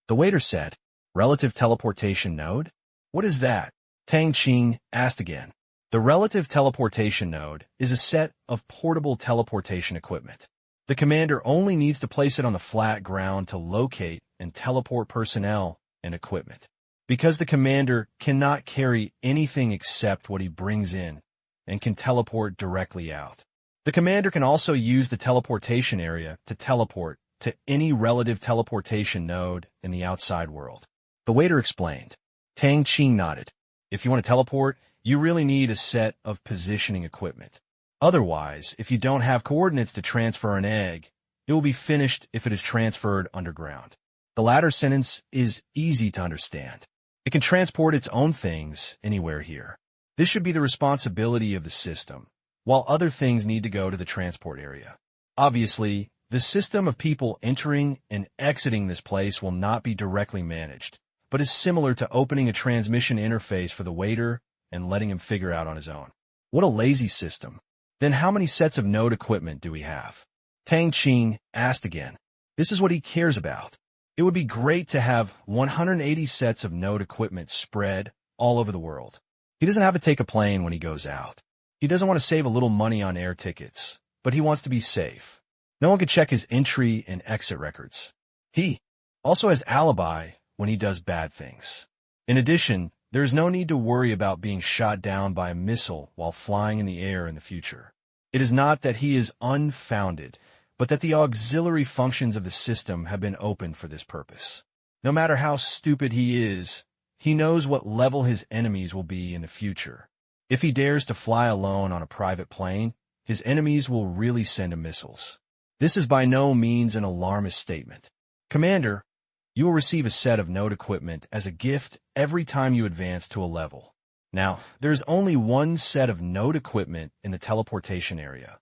The waiter said, "Relative teleportation node? What is that?" Tang Qing asked again. The relative teleportation node is a set of portable teleportation equipment. The commander only needs to place it on the flat ground to locate and teleport personnel and equipment. Because the commander cannot carry anything except what he brings in and can teleport directly out. The commander can also use the teleportation area to teleport to any relative teleportation node in the outside world. The waiter explained. Tang Qing nodded. If you want to teleport, you really need a set of positioning equipment. Otherwise, if you don't have coordinates to transfer an egg, it will be finished if it is transferred underground. The latter sentence is easy to understand. It can transport its own things anywhere here. This should be the responsibility of the system, while other things need to go to the transport area. Obviously, the system of people entering and exiting this place will not be directly managed, but is similar to opening a transmission interface for the waiter and letting him figure out on his own. What a lazy system. Then how many sets of node equipment do we have? Tang Qing asked again. This is what he cares about. It would be great to have 180 sets of node equipment spread all over the world. He doesn't have to take a plane when he goes out. He doesn't want to save a little money on air tickets, but he wants to be safe. No one can check his entry and exit records. He also has alibi when he does bad things. In addition, there is no need to worry about being shot down by a missile while flying in the air in the future. It is not that he is unfounded, but that the auxiliary functions of the system have been opened for this purpose. No matter how stupid he is, he knows what level his enemies will be in the future. If he dares to fly alone on a private plane, his enemies will really send him missiles. This is by no means an alarmist statement. Commander, you will receive a set of node equipment as a gift every time you advance to a level. Now, there's only one set of node equipment in the teleportation area.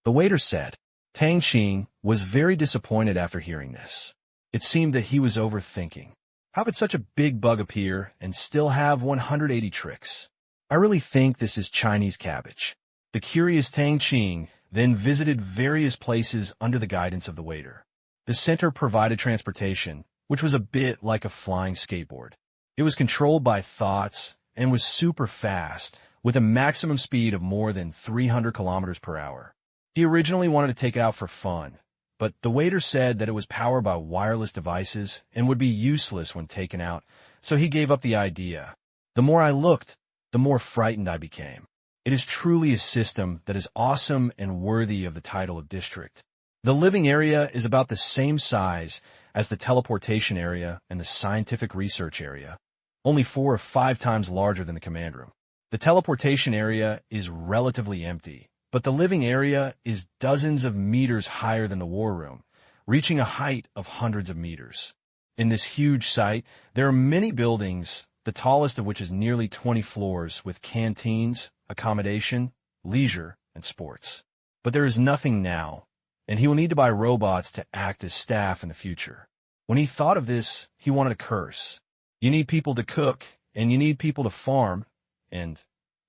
The waiter said. Tang Qing was very disappointed after hearing this. It seemed that he was overthinking. How could such a big bug appear and still have 180 tricks? I really think this is Chinese cabbage. The curious Tang Qing then visited various places under the guidance of the waiter. The center provided transportation, which was a bit like a flying skateboard. It was controlled by thoughts and was super fast, with a maximum speed of more than 300 kilometers per hour. He originally wanted to take it out for fun, but the waiter said that it was powered by wireless devices and would be useless when taken out, so he gave up the idea. The more I looked, the more frightened I became. It is truly a system that is awesome and worthy of the title of district. The living area is about the same size as the teleportation area and the scientific research area, only 4 or 5 times larger than the command room. The teleportation area is relatively empty, but the living area is dozens of meters higher than the war room, reaching a height of hundreds of meters. In this huge site, there are many buildings, the tallest of which is nearly 20 floors, with canteens, accommodation, leisure, and sports. But there is nothing now, and he will need to buy robots to act as staff in the future. When he thought of this, he wanted to curse. You need people to cook, and you need people to farm, and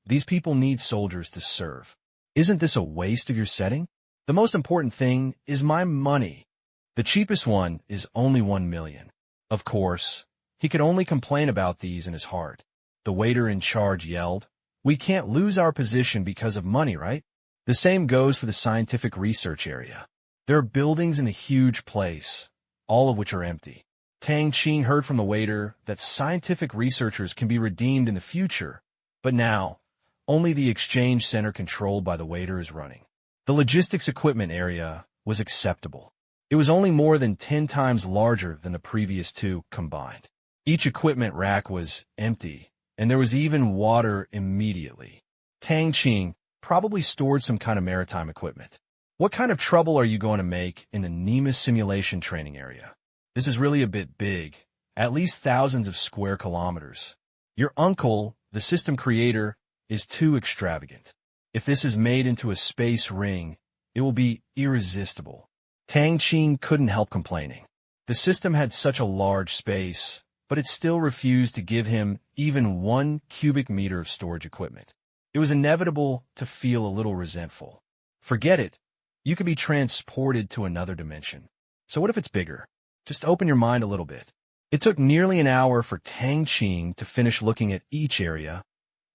these people need soldiers to serve. Isn't this a waste of your setting? The most important thing is my money. The cheapest one is only 1 million. Of course, he could only complain about these in his heart. The waiter in charge yelled, "We can't lose our position because of money, right?" The same goes for the scientific research area. There are buildings in the huge place, all of which are empty. Tang Qing heard from the waiter that scientific researchers can be redeemed in the future, but now, only the exchange center controlled by the waiter is running. The logistics equipment area was acceptable. It was only more than 10 times larger than the previous 2 combined. Each equipment rack was empty, and there was even water immediately. Tang Qing probably stored some kind of maritime equipment. What kind of trouble are you going to make in the Nemesis simulation training area? This is really a bit big, at least thousands of square kilometers. Your uncle, the system creator, is too extravagant. If this is made into a space ring, it will be irresistible. Tang Qing couldn't help complaining. The system had such a large space, but it still refused to give him even 1 cubic meter of storage equipment. It was inevitable to feel a little resentful. Forget it. You could be transported to another dimension. So what if it's bigger? Just open your mind a little bit. It took nearly an hour for Tang Qing to finish looking at each area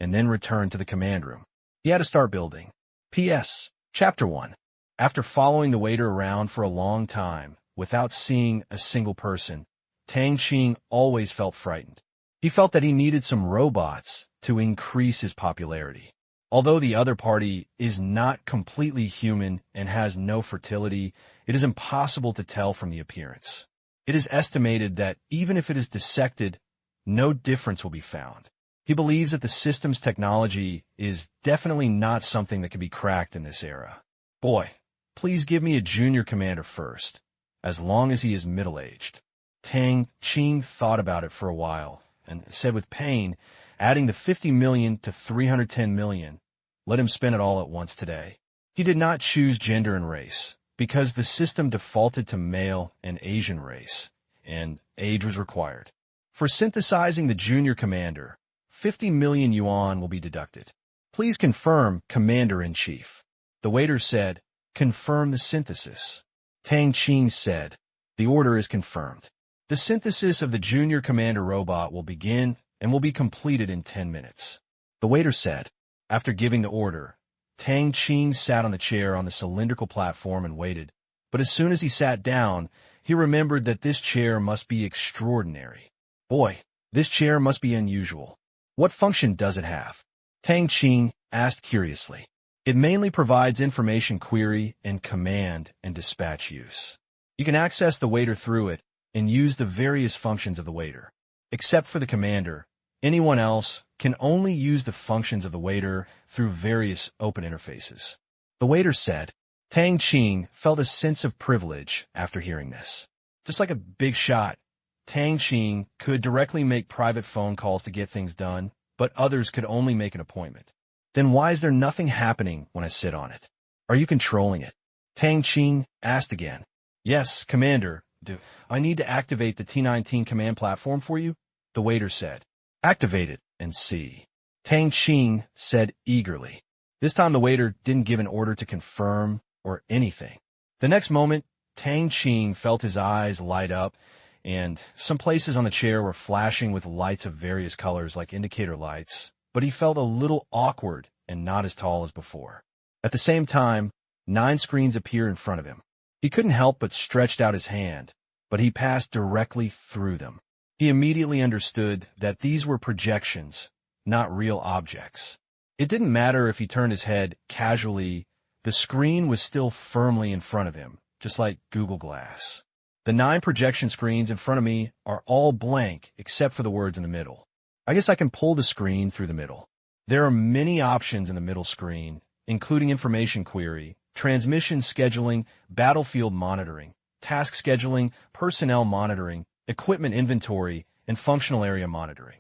and then return to the command room. He had to start building. P.S. Chapter 1. After following the waiter around for a long time without seeing a single person, Tang Qing always felt frightened. He felt that he needed some robots to increase his popularity. Although the other party is not completely human and has no fertility, it is impossible to tell from the appearance. It is estimated that even if it is dissected, no difference will be found. He believes that the system's technology is definitely not something that can be cracked in this era. Boy, please give me a junior commander first, as long as he is middle-aged. Tang Qing thought about it for a while and said with pain, adding the 50 million to 310 million, let him spend it all at once today. He did not choose gender and race, because the system defaulted to male and Asian race, and age was required. For synthesizing the junior commander, 50 million yuan will be deducted. Please confirm, Commander-in-Chief. The waiter said, confirm the synthesis. Tang Qing said, the order is confirmed. The synthesis of the junior commander robot will begin and will be completed in 10 minutes. The waiter said. After giving the order, Tang Qing sat on the chair on the cylindrical platform and waited, but as soon as he sat down, he remembered that this chair must be extraordinary. Boy, this chair must be unusual. What function does it have? Tang Qing asked curiously. It mainly provides information query and command and dispatch use. You can access the waiter through it and use the various functions of the waiter. Except for the commander, anyone else can only use the functions of the waiter through various open interfaces. The waiter said. Tang Qing felt a sense of privilege after hearing this. Just like a big shot, Tang Qing could directly make private phone calls to get things done, but others could only make an appointment. Then why is there nothing happening when I sit on it? Are you controlling it? Tang Qing asked again. Yes, Commander. Do I need to activate the T19 command platform for you? The waiter said. Activate it and see. Tang Qing said eagerly. This time the waiter didn't give an order to confirm or anything. The next moment, Tang Qing felt his eyes light up, and some places on the chair were flashing with lights of various colors like indicator lights, but he felt a little awkward and not as tall as before. At the same time, 9 screens appeared in front of him. He couldn't help but stretched out his hand, but he passed directly through them. He immediately understood that these were projections, not real objects. It didn't matter if he turned his head casually, the screen was still firmly in front of him, just like Google Glass. The 9 projection screens in front of me are all blank except for the words in the middle. I guess I can pull the screen through the middle. There are many options in the middle screen, including information query, transmission scheduling, battlefield monitoring, task scheduling, personnel monitoring, equipment inventory, and functional area monitoring.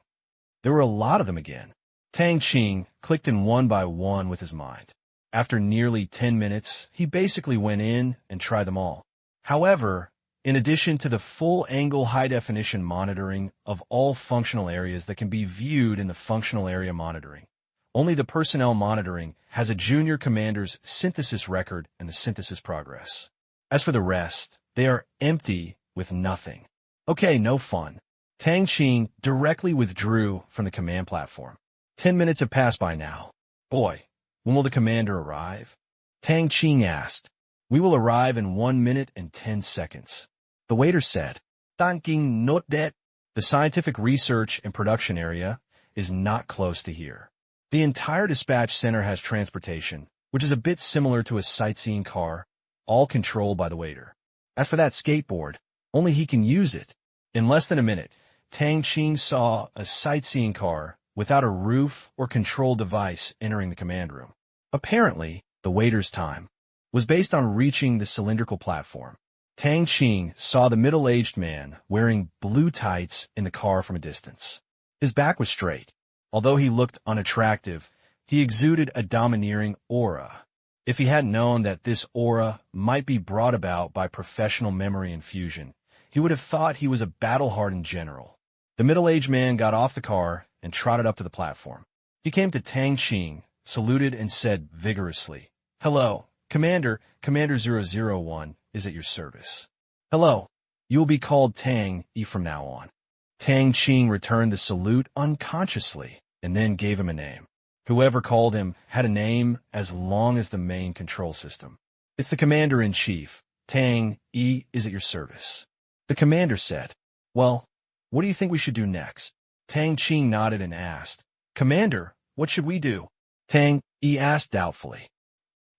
There were a lot of them again. Tang Qing clicked in one by one with his mind. After nearly 10 minutes, he basically went in and tried them all. However, in addition to the full-angle high-definition monitoring of all functional areas that can be viewed in the functional area monitoring, only the personnel monitoring has a junior commander's synthesis record and the synthesis progress. As for the rest, they are empty with nothing. Okay, no fun. Tang Qing directly withdrew from the command platform. 10 minutes have passed by now. Boy, when will the commander arrive? Tang Qing asked. We will arrive in 1 minute and 10 seconds. The waiter said. Tang Qing note that the scientific research and production area is not close to here. The entire dispatch center has transportation, which is a bit similar to a sightseeing car, all controlled by the waiter. As for that skateboard, only he can use it. In less than a minute, Tang Qing saw a sightseeing car without a roof or control device entering the command room. Apparently, the waiter's time was based on reaching the cylindrical platform. Tang Qing saw the middle-aged man wearing blue tights in the car from a distance. His back was straight. Although he looked unattractive, he exuded a domineering aura. If he hadn't known that this aura might be brought about by professional memory infusion, he would have thought he was a battle-hardened general. The middle-aged man got off the car and trotted up to the platform. He came to Tang Qing, saluted and said vigorously, "Hello, Commander. Commander 001 is at your service." "Hello. You will be called Tang E from now on." Tang Qing returned the salute unconsciously and then gave him a name. Whoever called him had a name as long as the main control system. "It's the Commander-in-Chief. Tang E is at your service." The commander said, "Well, what do you think we should do next?" Tang Qing nodded and asked, "Commander, what should we do?" Tang E asked doubtfully.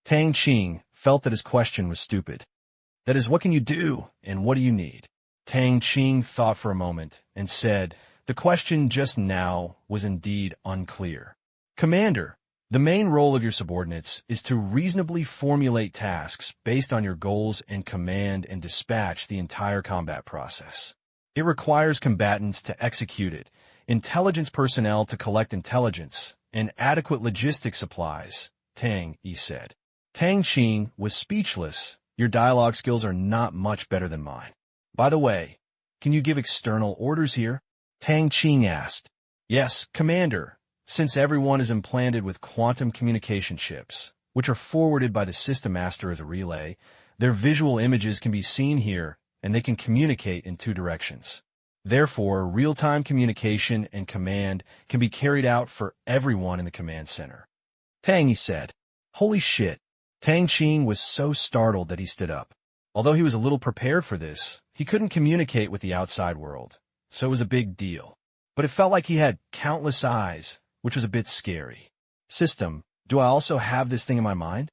Tang Qing felt that his question was stupid. "That is, what can you do, and what do you need?" Tang Qing thought for a moment and said, "The question just now was indeed unclear. Commander, the main role of your subordinates is to reasonably formulate tasks based on your goals and command and dispatch the entire combat process. It requires combatants to execute it, intelligence personnel to collect intelligence, and adequate logistic supplies," Tang E said. Tang Qing was speechless. "Your dialogue skills are not much better than mine. By the way, can you give external orders here?" Tang Qing asked. "Yes, Commander. Since everyone is implanted with quantum communication chips, which are forwarded by the system master as a relay, their visual images can be seen here, and they can communicate in two directions. Therefore, real-time communication and command can be carried out for everyone in the command center." Tang Yi said, "Holy shit." Tang Qing was so startled that he stood up. Although he was a little prepared for this, he couldn't communicate with the outside world, so it was a big deal. But it felt like he had countless eyes, which was a bit scary. "System, do I also have this thing in my mind?"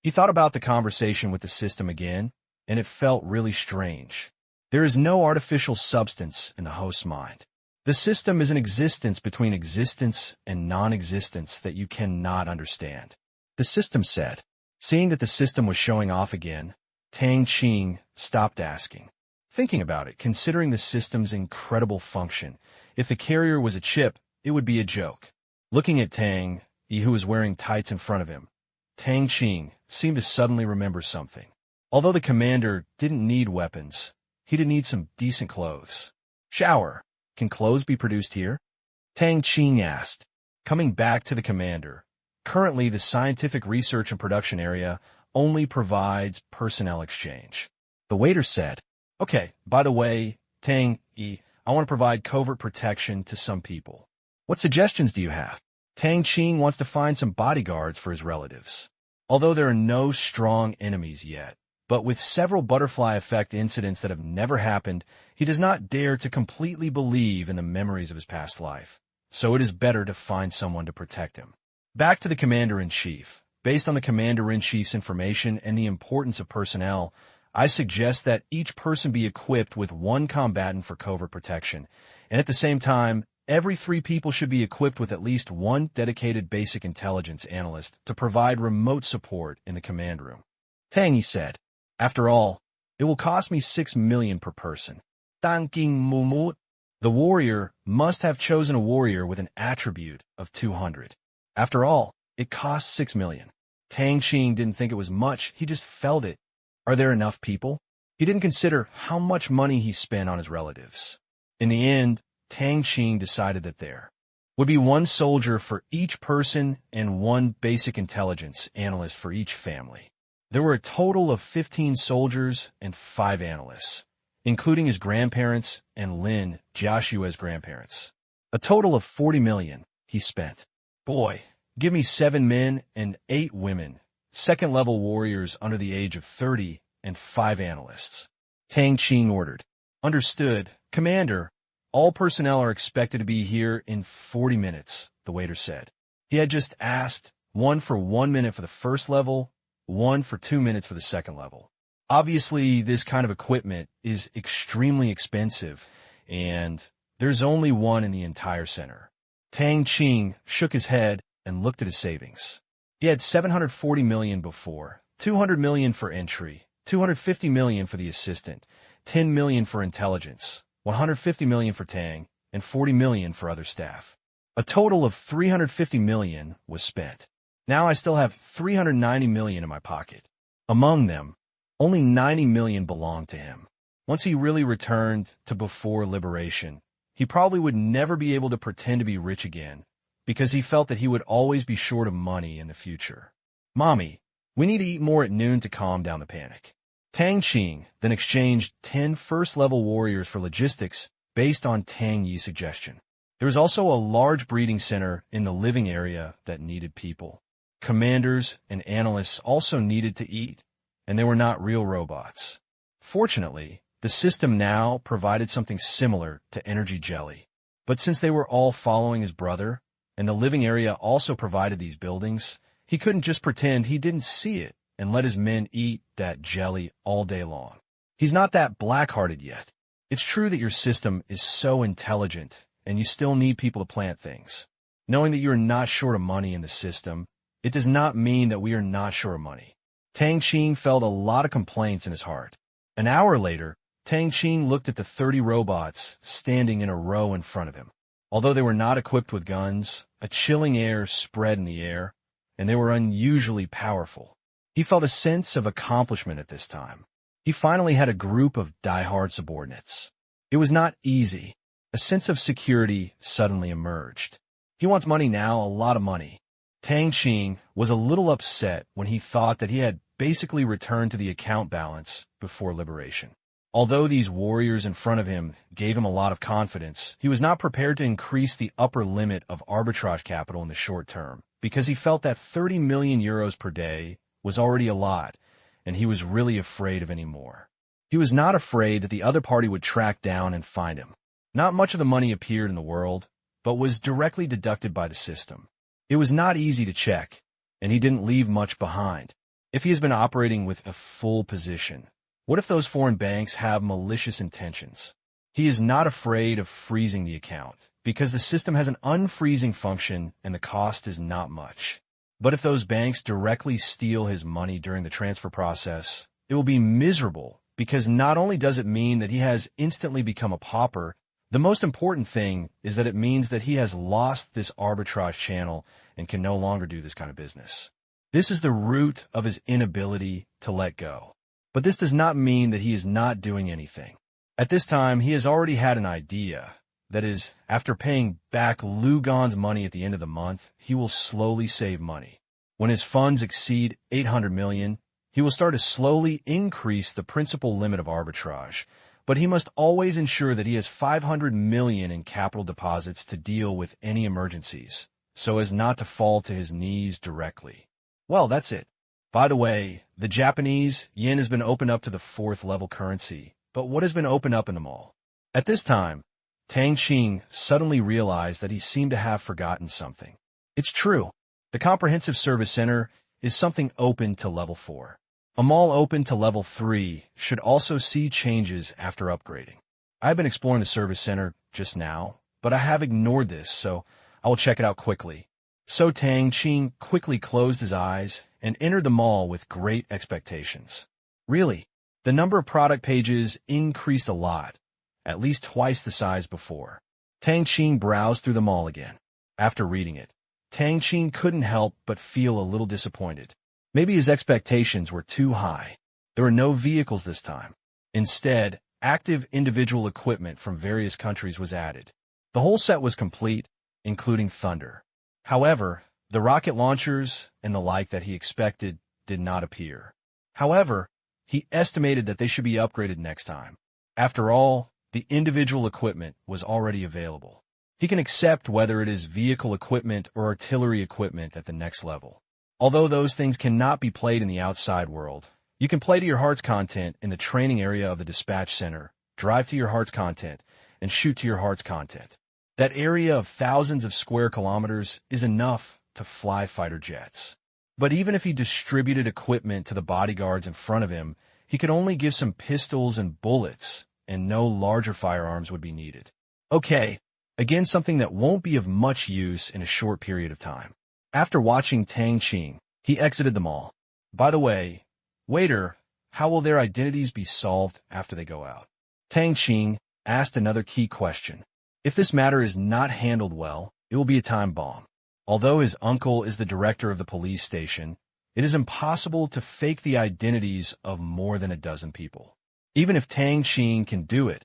He thought about the conversation with the system again, and it felt really strange. There is no artificial substance in the host's mind. The system is an existence between existence and non-existence that you cannot understand. The system said. Seeing that the system was showing off again, Tang Qing stopped asking. Thinking about it, considering the system's incredible function, if the carrier was a chip, it would be a joke. Looking at Tang Yi, who was wearing tights in front of him, Tang Qing seemed to suddenly remember something. Although the commander didn't need weapons, he did need some decent clothes. "Shower. Can clothes be produced here?" Tang Qing asked. Coming back to the commander, currently the scientific research and production area only provides personnel exchange. The waiter said, "Okay, by the way, Tang Yi, I want to provide covert protection to some people. What suggestions do you have?" Tang Qing wants to find some bodyguards for his relatives. Although there are no strong enemies yet, but with several butterfly effect incidents that have never happened, he does not dare to completely believe in the memories of his past life. So it is better to find someone to protect him. Back to the Commander-in-Chief. Based on the Commander-in-Chief's information and the importance of personnel, I suggest that each person be equipped with one combatant for covert protection, and at the same time, every 3 people should be equipped with at least one dedicated basic intelligence analyst to provide remote support in the command room. Tang Yi said, "After all, it will cost me 6 million per person. Tang Qing. The warrior must have chosen a warrior with an attribute of 200. After all, it costs 6 million. Tang Qing didn't think it was much, he just felt it. Are there enough people? He didn't consider how much money he spent on his relatives. In the end, Tang Qing decided that there would be 1 soldier for each person and 1 basic intelligence analyst for each family. There were a total of 15 soldiers and 5 analysts, including his grandparents and Lin Joshua's grandparents. A total of 40 million he spent. Boy, give me 7 men and 8 women, second-level warriors under the age of 30 and 5 analysts. Tang Qing ordered. Understood, Commander. All personnel are expected to be here in 40 minutes, the waiter said. He had just asked 1 for 1 minute for the first level, 1 for 2 minutes for the second level. Obviously, this kind of equipment is extremely expensive, and there's only 1 in the entire center. Tang Qing shook his head and looked at his savings. He had 740 million before, 200 million for entry, 250 million for the assistant, 10 million for intelligence, 150 million for Tang, and 40 million for other staff. A total of 350 million was spent. Now I still have 390 million in my pocket. Among them, only 90 million belonged to him. Once he really returned to before liberation, he probably would never be able to pretend to be rich again, because he felt that he would always be short of money in the future. "Mommy, we need to eat more at noon to calm down the panic." Tang Qing then exchanged 10 first-level warriors for logistics based on Tang Yi's suggestion. There was also a large breeding center in the living area that needed people. Commanders and analysts also needed to eat, and they were not real robots. Fortunately, the system now provided something similar to energy jelly. But since they were all following his brother, and the living area also provided these buildings, he couldn't just pretend he didn't see it and let his men eat that jelly all day long. He's not that black-hearted yet. It's true that your system is so intelligent, and you still need people to plant things. Knowing that you are not short of money in the system, it does not mean that we are not short of money. Tang Qing felt a lot of complaints in his heart. An hour later, Tang Qing looked at the 30 robots standing in a row in front of him. Although they were not equipped with guns, a chilling air spread in the air, and they were unusually powerful. He felt a sense of accomplishment at this time. He finally had a group of die-hard subordinates. It was not easy. A sense of security suddenly emerged. He wants money now, a lot of money. Tang Qing was a little upset when he thought that he had basically returned to the account balance before liberation. Although these warriors in front of him gave him a lot of confidence, he was not prepared to increase the upper limit of arbitrage capital in the short term, because he felt that 30 million euros per day was already a lot, and he was really afraid of any more. He was not afraid that the other party would track down and find him. Not much of the money appeared in the world, but was directly deducted by the system. It was not easy to check, and he didn't leave much behind. If he has been operating with a full position, what if those foreign banks have malicious intentions? He is not afraid of freezing the account, because the system has an unfreezing function and the cost is not much. But if those banks directly steal his money during the transfer process, it will be miserable, because not only does it mean that he has instantly become a pauper, the most important thing is that it means that he has lost this arbitrage channel and can no longer do this kind of business. This is the root of his inability to let go. But this does not mean that he is not doing anything. At this time, he has already had an idea. That is, after paying back Lugan's money at the end of the month, he will slowly save money. When his funds exceed 800 million, he will start to slowly increase the principal limit of arbitrage, but he must always ensure that he has 500 million in capital deposits to deal with any emergencies, so as not to fall to his knees directly. Well, that's it. By the way, the Japanese yen has been opened up to the 4th level currency, but what has been opened up in them all? At this time, Tang Qing suddenly realized that he seemed to have forgotten something. It's true. The Comprehensive Service Center is something open to level 4. A mall open to level 3 should also see changes after upgrading. I've been exploring the Service Center just now, but I have ignored this, so I will check it out quickly. So Tang Qing quickly closed his eyes and entered the mall with great expectations. Really, the number of product pages increased a lot. At least twice the size before. Tang Qing browsed through the mall again. After reading it, Tang Qing couldn't help but feel a little disappointed. Maybe his expectations were too high. There were no vehicles this time. Instead, active individual equipment from various countries was added. The whole set was complete, including thunder. However, the rocket launchers and the like that he expected did not appear. However, he estimated that they should be upgraded next time. After all, the individual equipment was already available. He can accept whether it is vehicle equipment or artillery equipment at the next level. Although those things cannot be played in the outside world, you can play to your heart's content in the training area of the dispatch center, drive to your heart's content, and shoot to your heart's content. That area of thousands of square kilometers is enough to fly fighter jets. But even if he distributed equipment to the bodyguards in front of him, he could only give some pistols and bullets, and no larger firearms would be needed. Okay, again something that won't be of much use in a short period of time. After watching Tang Qing, he exited the mall. By the way, waiter, how will their identities be solved after they go out? Tang Qing asked another key question. If this matter is not handled well, it will be a time bomb. Although his uncle is the director of the police station, it is impossible to fake the identities of more than a dozen people. Even if Tang Qing can do it,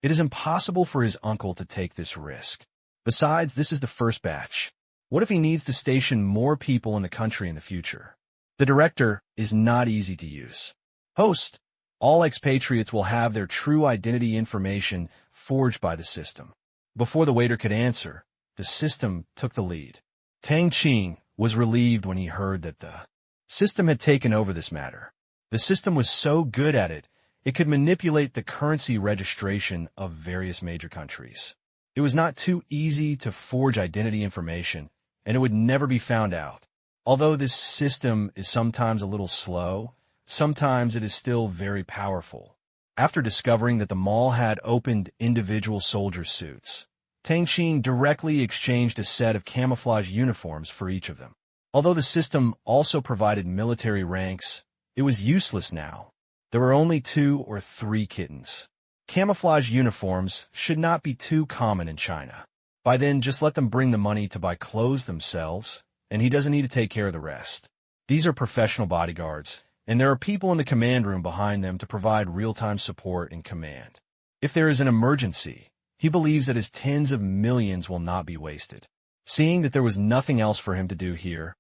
it is impossible for his uncle to take this risk. Besides, this is the first batch. What if he needs to station more people in the country in the future? The director is not easy to use. Host: all expatriates will have their true identity information forged by the system. Before the waiter could answer, the system took the lead. Tang Qing was relieved when he heard that the system had taken over this matter. The system was so good at it, it could manipulate the currency registration of various major countries. It was not too easy to forge identity information, and it would never be found out. Although this system is sometimes a little slow, sometimes it is still very powerful. After discovering that the mall had opened individual soldier suits, Tang Qing directly exchanged a set of camouflage uniforms for each of them. Although the system also provided military ranks, it was useless now. There were only 2 or 3 kittens. Camouflage uniforms should not be too common in China. By then, just let them bring the money to buy clothes themselves, and he doesn't need to take care of the rest. These are professional bodyguards, and there are people in the command room behind them to provide real-time support and command. If there is an emergency, he believes that his tens of millions will not be wasted. Seeing that there was nothing else for him to do here,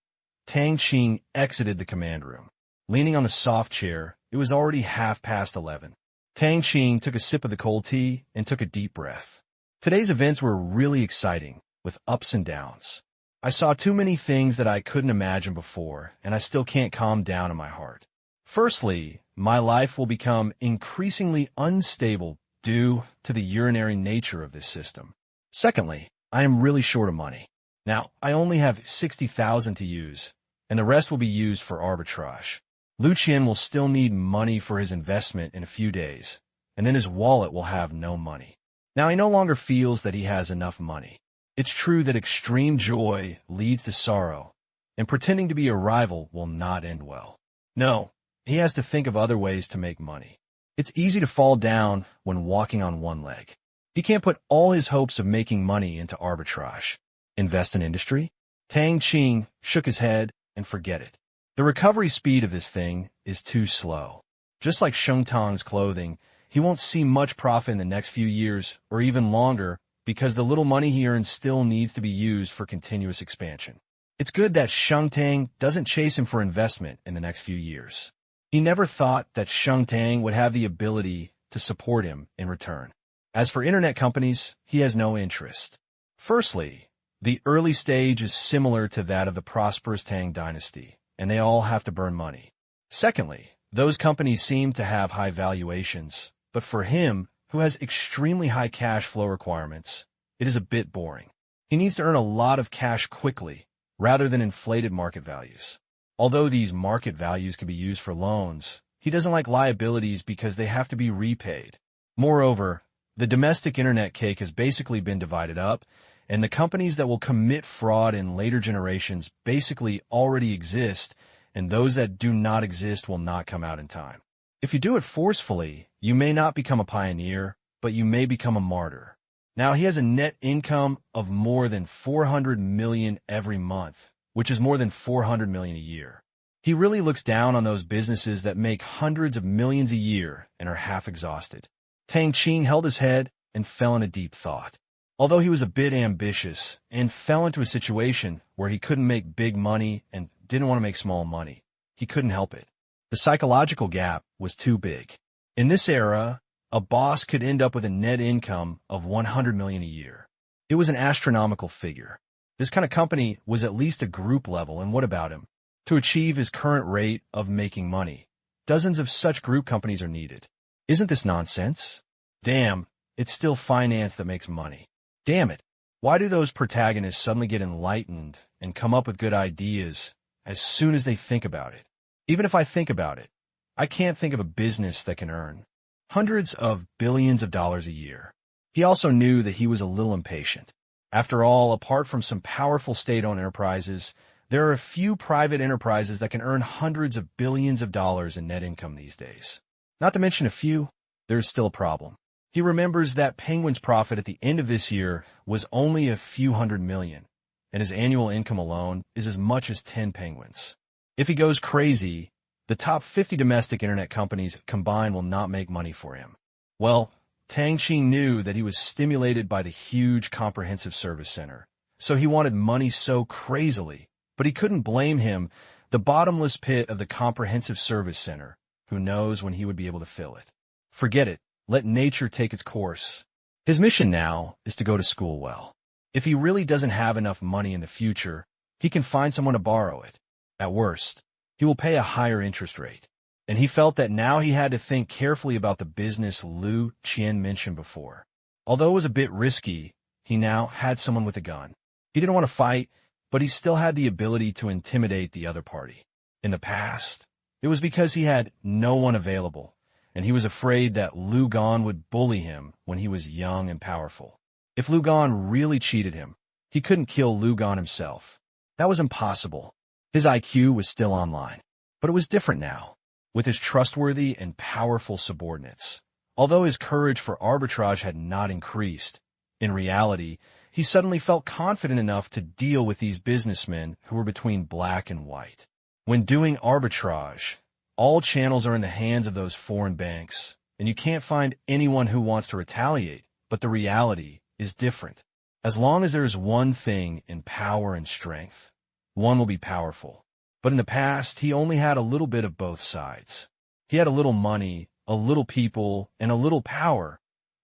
Tang Qing exited the command room. Leaning on the soft chair, it was already 11:30. Tang Qing took a sip of the cold tea and took a deep breath. Today's events were really exciting, with ups and downs. I saw too many things that I couldn't imagine before, and I still can't calm down in my heart. Firstly, my life will become increasingly unstable due to the urinary nature of this system. Secondly, I am really short of money. Now, I only have 60,000 to use, and the rest will be used for arbitrage. Lucien will still need money for his investment in a few days, and then his wallet will have no money. Now, he no longer feels that he has enough money. It's true that extreme joy leads to sorrow, and pretending to be a rival will not end well. No, he has to think of other ways to make money. It's easy to fall down when walking on one leg. He can't put all his hopes of making money into arbitrage. Invest in industry? Tang Qing shook his head and forget it. The recovery speed of this thing is too slow. Just like Sheng Tang's clothing, he won't see much profit in the next few years or even longer because the little money he earns still needs to be used for continuous expansion. It's good that Sheng Tang doesn't chase him for investment in the next few years. He never thought that Sheng Tang would have the ability to support him in return. As for internet companies, he has no interest. Firstly, the early stage is similar to that of the prosperous Tang dynasty, and they all have to burn money. Secondly, those companies seem to have high valuations, but for him, who has extremely high cash flow requirements, it is a bit boring. He needs to earn a lot of cash quickly, rather than inflated market values. Although these market values can be used for loans, he doesn't like liabilities because they have to be repaid. Moreover, the domestic internet cake has basically been divided up, and the companies that will commit fraud in later generations basically already exist, and those that do not exist will not come out in time. If you do it forcefully, you may not become a pioneer, but you may become a martyr. Now, he has a net income of more than 400 million every month, which is more than 400 million a year. He really looks down on those businesses that make hundreds of millions a year and are half exhausted. Tang Qing held his head and fell into deep thought. Although he was a bit ambitious and fell into a situation where he couldn't make big money and didn't want to make small money, he couldn't help it. The psychological gap was too big. In this era, a boss could end up with a net income of 100 million a year. It was an astronomical figure. This kind of company was at least a group level, and what about him? To achieve his current rate of making money, dozens of such group companies are needed. Isn't this nonsense? Damn, it's still finance that makes money. Damn it, why do those protagonists suddenly get enlightened and come up with good ideas as soon as they think about it? Even if I think about it, I can't think of a business that can earn hundreds of billions of dollars a year. He also knew that he was a little impatient. After all, apart from some powerful state-owned enterprises, there are a few private enterprises that can earn hundreds of billions of dollars in net income these days. Not to mention a few, there's still a problem. He remembers that Penguin's profit at the end of this year was only a few hundred million, and his annual income alone is as much as 10 Penguins. If he goes crazy, the top 50 domestic internet companies combined will not make money for him. Well, Tang Qing knew that he was stimulated by the huge comprehensive service center, so he wanted money so crazily, but he couldn't blame him, the bottomless pit of the comprehensive service center, who knows when he would be able to fill it. Forget it, let nature take its course. His mission now is to go to school well. If he really doesn't have enough money in the future, he can find someone to borrow it. At worst, he will pay a higher interest rate. And he felt that now he had to think carefully about the business Lu Qian mentioned before. Although it was a bit risky, he now had someone with a gun. He didn't want to fight, but he still had the ability to intimidate the other party. In the past, it was because he had no one available, and he was afraid that Lu Gan would bully him when he was young and powerful. If Lu Gan really cheated him, he couldn't kill Lu Gan himself. That was impossible. His IQ was still online, but it was different now, with his trustworthy and powerful subordinates. Although his courage for arbitrage had not increased, in reality, he suddenly felt confident enough to deal with these businessmen who were between black and white. When doing arbitrage, all channels are in the hands of those foreign banks, and you can't find anyone who wants to retaliate, but the reality is different. As long as there is one thing in power and strength, one will be powerful. But in the past, he only had a little bit of both sides. He had a little money, a little people, and a little power,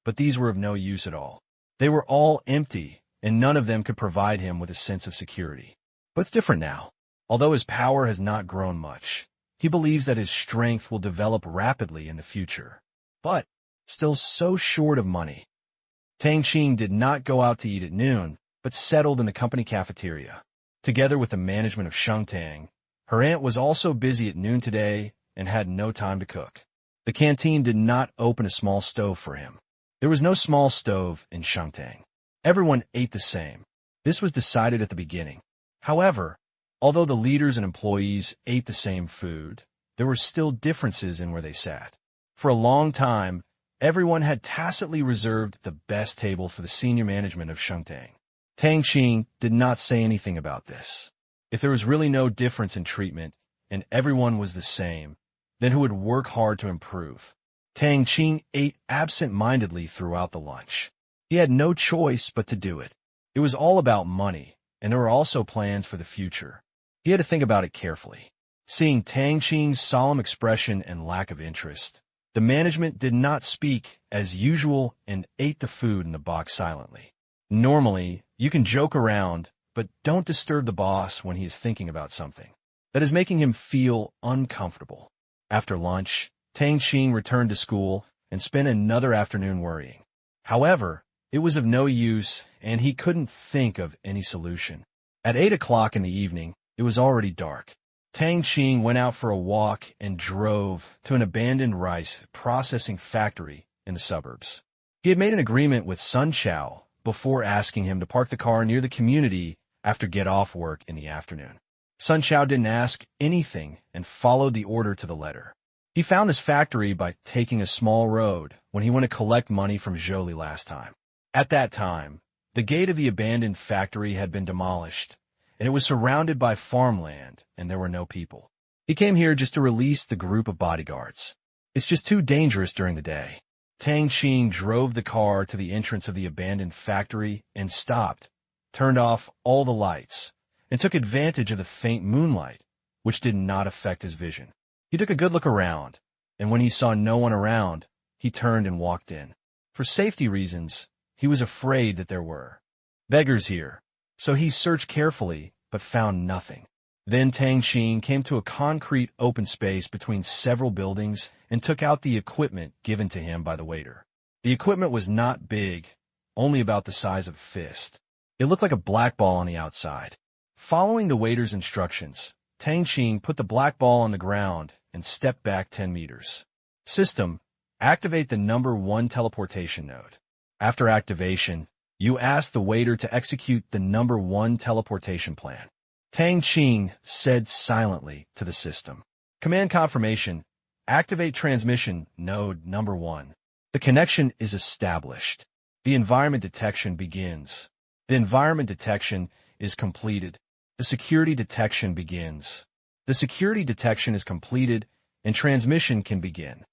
but these were of no use at all. They were all empty, and none of them could provide him with a sense of security. But it's different now. Although his power has not grown much, he believes that his strength will develop rapidly in the future. But still so short of money. Tang Qing did not go out to eat at noon, but settled in the company cafeteria. Together with the management of Shengtang, her aunt was also busy at noon today and had no time to cook. The canteen did not open a small stove for him. There was no small stove in Shengtang. Everyone ate the same. This was decided at the beginning. However, although the leaders and employees ate the same food, there were still differences in where they sat. For a long time, everyone had tacitly reserved the best table for the senior management of Shengtang. Tang Qing did not say anything about this. If there was really no difference in treatment, and everyone was the same, then who would work hard to improve? Tang Qing ate absent-mindedly throughout the lunch. He had no choice but to do it. It was all about money, and there were also plans for the future. He had to think about it carefully. Seeing Tang Qing's solemn expression and lack of interest, the management did not speak as usual and ate the food in the box silently. Normally, you can joke around, but don't disturb the boss when he is thinking about something that is making him feel uncomfortable. After lunch, Tang Qing returned to school and spent another afternoon worrying. However, it was of no use, and he couldn't think of any solution. At 8 o'clock in the evening, it was already dark. Tang Qing went out for a walk and drove to an abandoned rice processing factory in the suburbs. He had made an agreement with Sun Chao before asking him to park the car near the community after get-off work in the afternoon. Sun Chao didn't ask anything and followed the order to the letter. He found this factory by taking a small road when he went to collect money from Jolie last time. At that time, the gate of the abandoned factory had been demolished, and it was surrounded by farmland, and there were no people. He came here just to release the group of bodyguards. It's just too dangerous during the day. Tang Qing drove the car to the entrance of the abandoned factory and stopped, turned off all the lights, and took advantage of the faint moonlight, which did not affect his vision. He took a good look around, and when he saw no one around, he turned and walked in. For safety reasons, he was afraid that there were beggars here, so he searched carefully but found nothing. Then Tang Qing came to a concrete open space between several buildings and took out the equipment given to him by the waiter. The equipment was not big, only about the size of a fist. It looked like a black ball on the outside. Following the waiter's instructions, Tang Qing put the black ball on the ground and stepped back 10 meters. System, activate the number 1 teleportation node. After activation, you ask the waiter to execute the number 1 teleportation plan. Tang Qing said silently to the system. Command confirmation, activate transmission node number 1. The connection is established. The environment detection begins. The environment detection is completed. The security detection begins. The security detection is completed, and transmission can begin.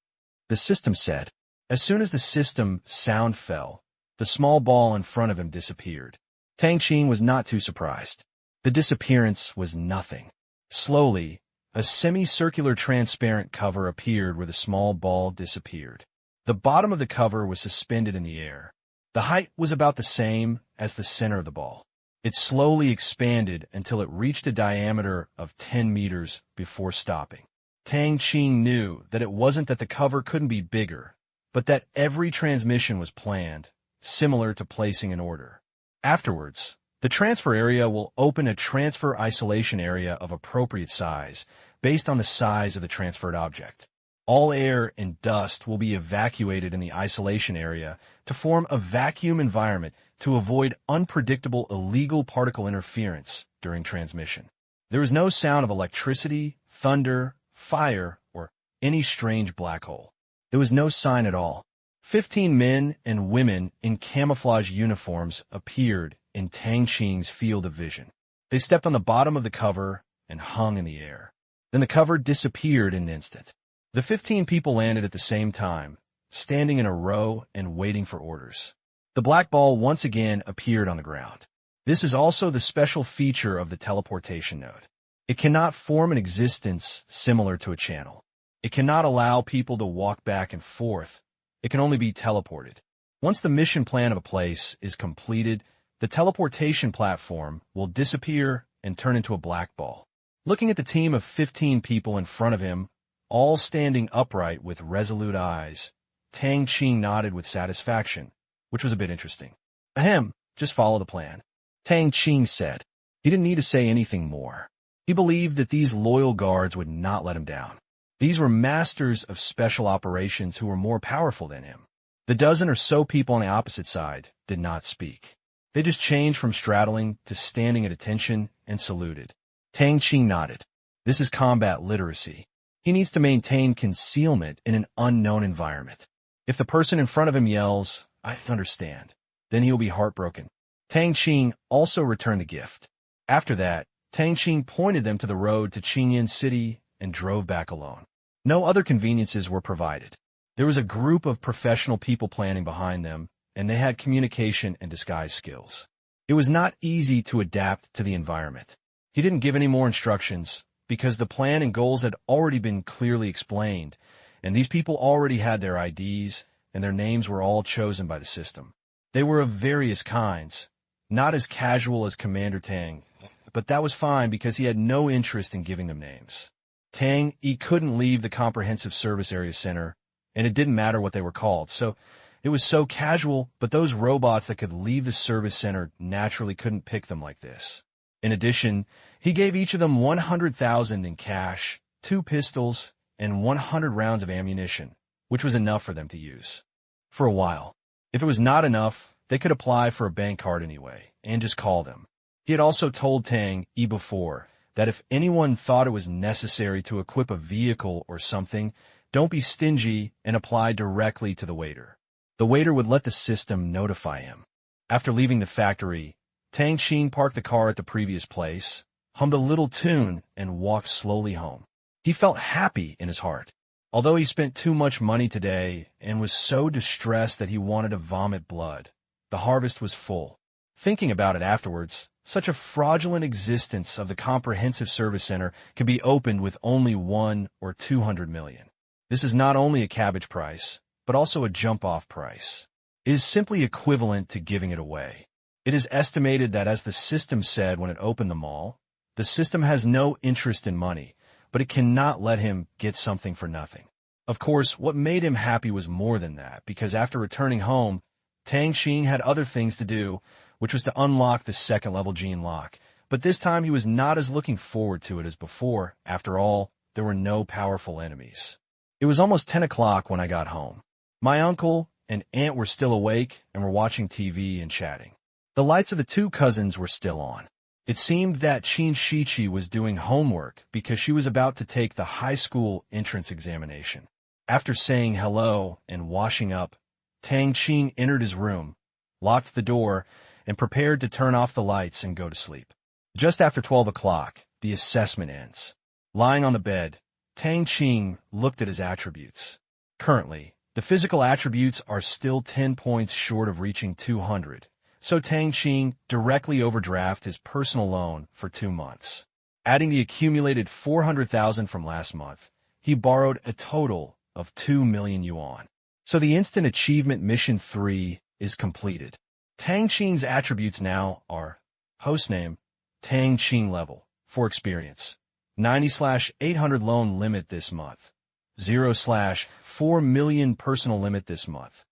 The system said. As soon as the system sound fell, the small ball in front of him disappeared. Tang Qing was not too surprised. The disappearance was nothing. Slowly, a semicircular transparent cover appeared where the small ball disappeared. The bottom of the cover was suspended in the air. The height was about the same as the center of the ball. It slowly expanded until it reached a diameter of 10 meters before stopping. Tang Qing knew that it wasn't that the cover couldn't be bigger, but that every transmission was planned, similar to placing an order. Afterwards, the transfer area will open a transfer isolation area of appropriate size, based on the size of the transferred object. All air and dust will be evacuated in the isolation area to form a vacuum environment to avoid unpredictable illegal particle interference during transmission. There was no sound of electricity, thunder, fire, or any strange black hole. There was no sign at all. 15 men and women in camouflage uniforms appeared in Tang Qing's field of vision. They stepped on the bottom of the cover and hung in the air. Then the cover disappeared in an instant. The 15 people landed at the same time, standing in a row and waiting for orders. The black ball once again appeared on the ground. This is also the special feature of the teleportation node. It cannot form an existence similar to a channel. It cannot allow people to walk back and forth. It can only be teleported. Once the mission plan of a place is completed, the teleportation platform will disappear and turn into a black ball. Looking at the team of 15 people in front of him, all standing upright with resolute eyes, Tang Qing nodded with satisfaction, which was a bit interesting. Ahem, just follow the plan, Tang Qing said. He didn't need to say anything more. He believed that these loyal guards would not let him down. These were masters of special operations who were more powerful than him. The dozen or so people on the opposite side did not speak. They just changed from straddling to standing at attention and saluted. Tang Qing nodded. This is combat literacy. He needs to maintain concealment in an unknown environment. If the person in front of him yells, "I understand," then he'll be heartbroken. Tang Qing also returned the gift. After that, Tang Qing pointed them to the road to Qingyan City and drove back alone. No other conveniences were provided. There was a group of professional people planning behind them, and they had communication and disguise skills. It was not easy to adapt to the environment. He didn't give any more instructions, because the plan and goals had already been clearly explained, and these people already had their IDs, and their names were all chosen by the system. They were of various kinds, not as casual as Commander Tang, but that was fine because he had no interest in giving them names. Tang, he couldn't leave the Comprehensive Service Area Center, and it didn't matter what they were called, so it was so casual, but those robots that could leave the service center naturally couldn't pick them like this. In addition, he gave each of them 100,000 in cash, 2 pistols, and 100 rounds of ammunition, which was enough for them to use. For a while. If it was not enough, they could apply for a bank card anyway, and just call them. He had also told Tang before that if anyone thought it was necessary to equip a vehicle or something, don't be stingy and apply directly to the waiter. The waiter would let the system notify him. After leaving the factory, Tang Qing parked the car at the previous place, hummed a little tune, and walked slowly home. He felt happy in his heart. Although he spent too much money today and was so distressed that he wanted to vomit blood, the harvest was full. Thinking about it afterwards, such a fraudulent existence of the Comprehensive Service Center could be opened with only 1 or 200 million. This is not only a cabbage price, but also a jump-off price. It is simply equivalent to giving it away. It is estimated that, as the system said when it opened the mall, the system has no interest in money, but it cannot let him get something for nothing. Of course, what made him happy was more than that, because after returning home, Tang Qing had other things to do, which was to unlock the second-level gene lock. But this time he was not as looking forward to it as before. After all, there were no powerful enemies. It was almost 10 o'clock when I got home. My uncle and aunt were still awake and were watching TV and chatting. The lights of the 2 cousins were still on. It seemed that Qin Shichi was doing homework because she was about to take the high school entrance examination. After saying hello and washing up, Tang Qing entered his room, locked the door, and prepared to turn off the lights and go to sleep. Just after 12 o'clock, the assessment ends. Lying on the bed, Tang Qing looked at his attributes. Currently, the physical attributes are still 10 points short of reaching 200, so Tang Qing directly overdrafted his personal loan for 2 months. Adding the accumulated 400,000 from last month, he borrowed a total of 2 million yuan. So the instant achievement mission 3 is completed. Tang Qing's attributes now are hostname, Tang Qing level, for experience, 90/800 loan limit this month, 0/4 million personal limit this month,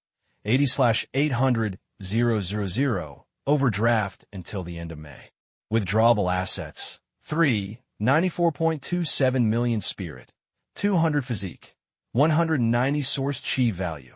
80/800 000 overdraft until the end of May. Withdrawable assets, 3, 94.27 million spirit, 200 physique, 190 source chi value,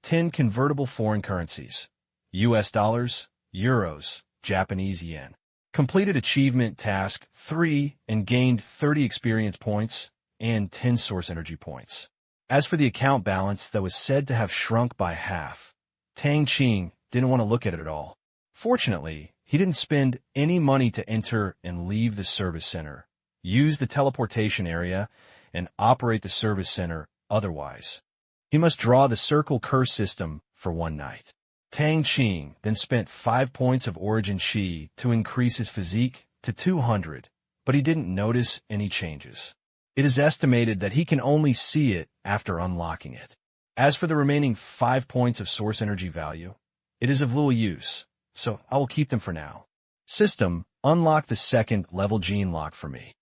10 convertible foreign currencies, US dollars, euros, Japanese yen. Completed achievement task 3 and gained 30 experience points and 10 source energy points. As for the account balance that was said to have shrunk by half, Tang Qing didn't want to look at it at all. Fortunately, he didn't spend any money to enter and leave the service center, use the teleportation area, and operate the service center otherwise. He must draw the circle curse system for 1 night. Tang Qing then spent 5 points of origin chi to increase his physique to 200, but he didn't notice any changes. It is estimated that he can only see it after unlocking it. As for the remaining 5 points of source energy value, it is of little use, so I will keep them for now. System, unlock the 2nd level gene lock for me.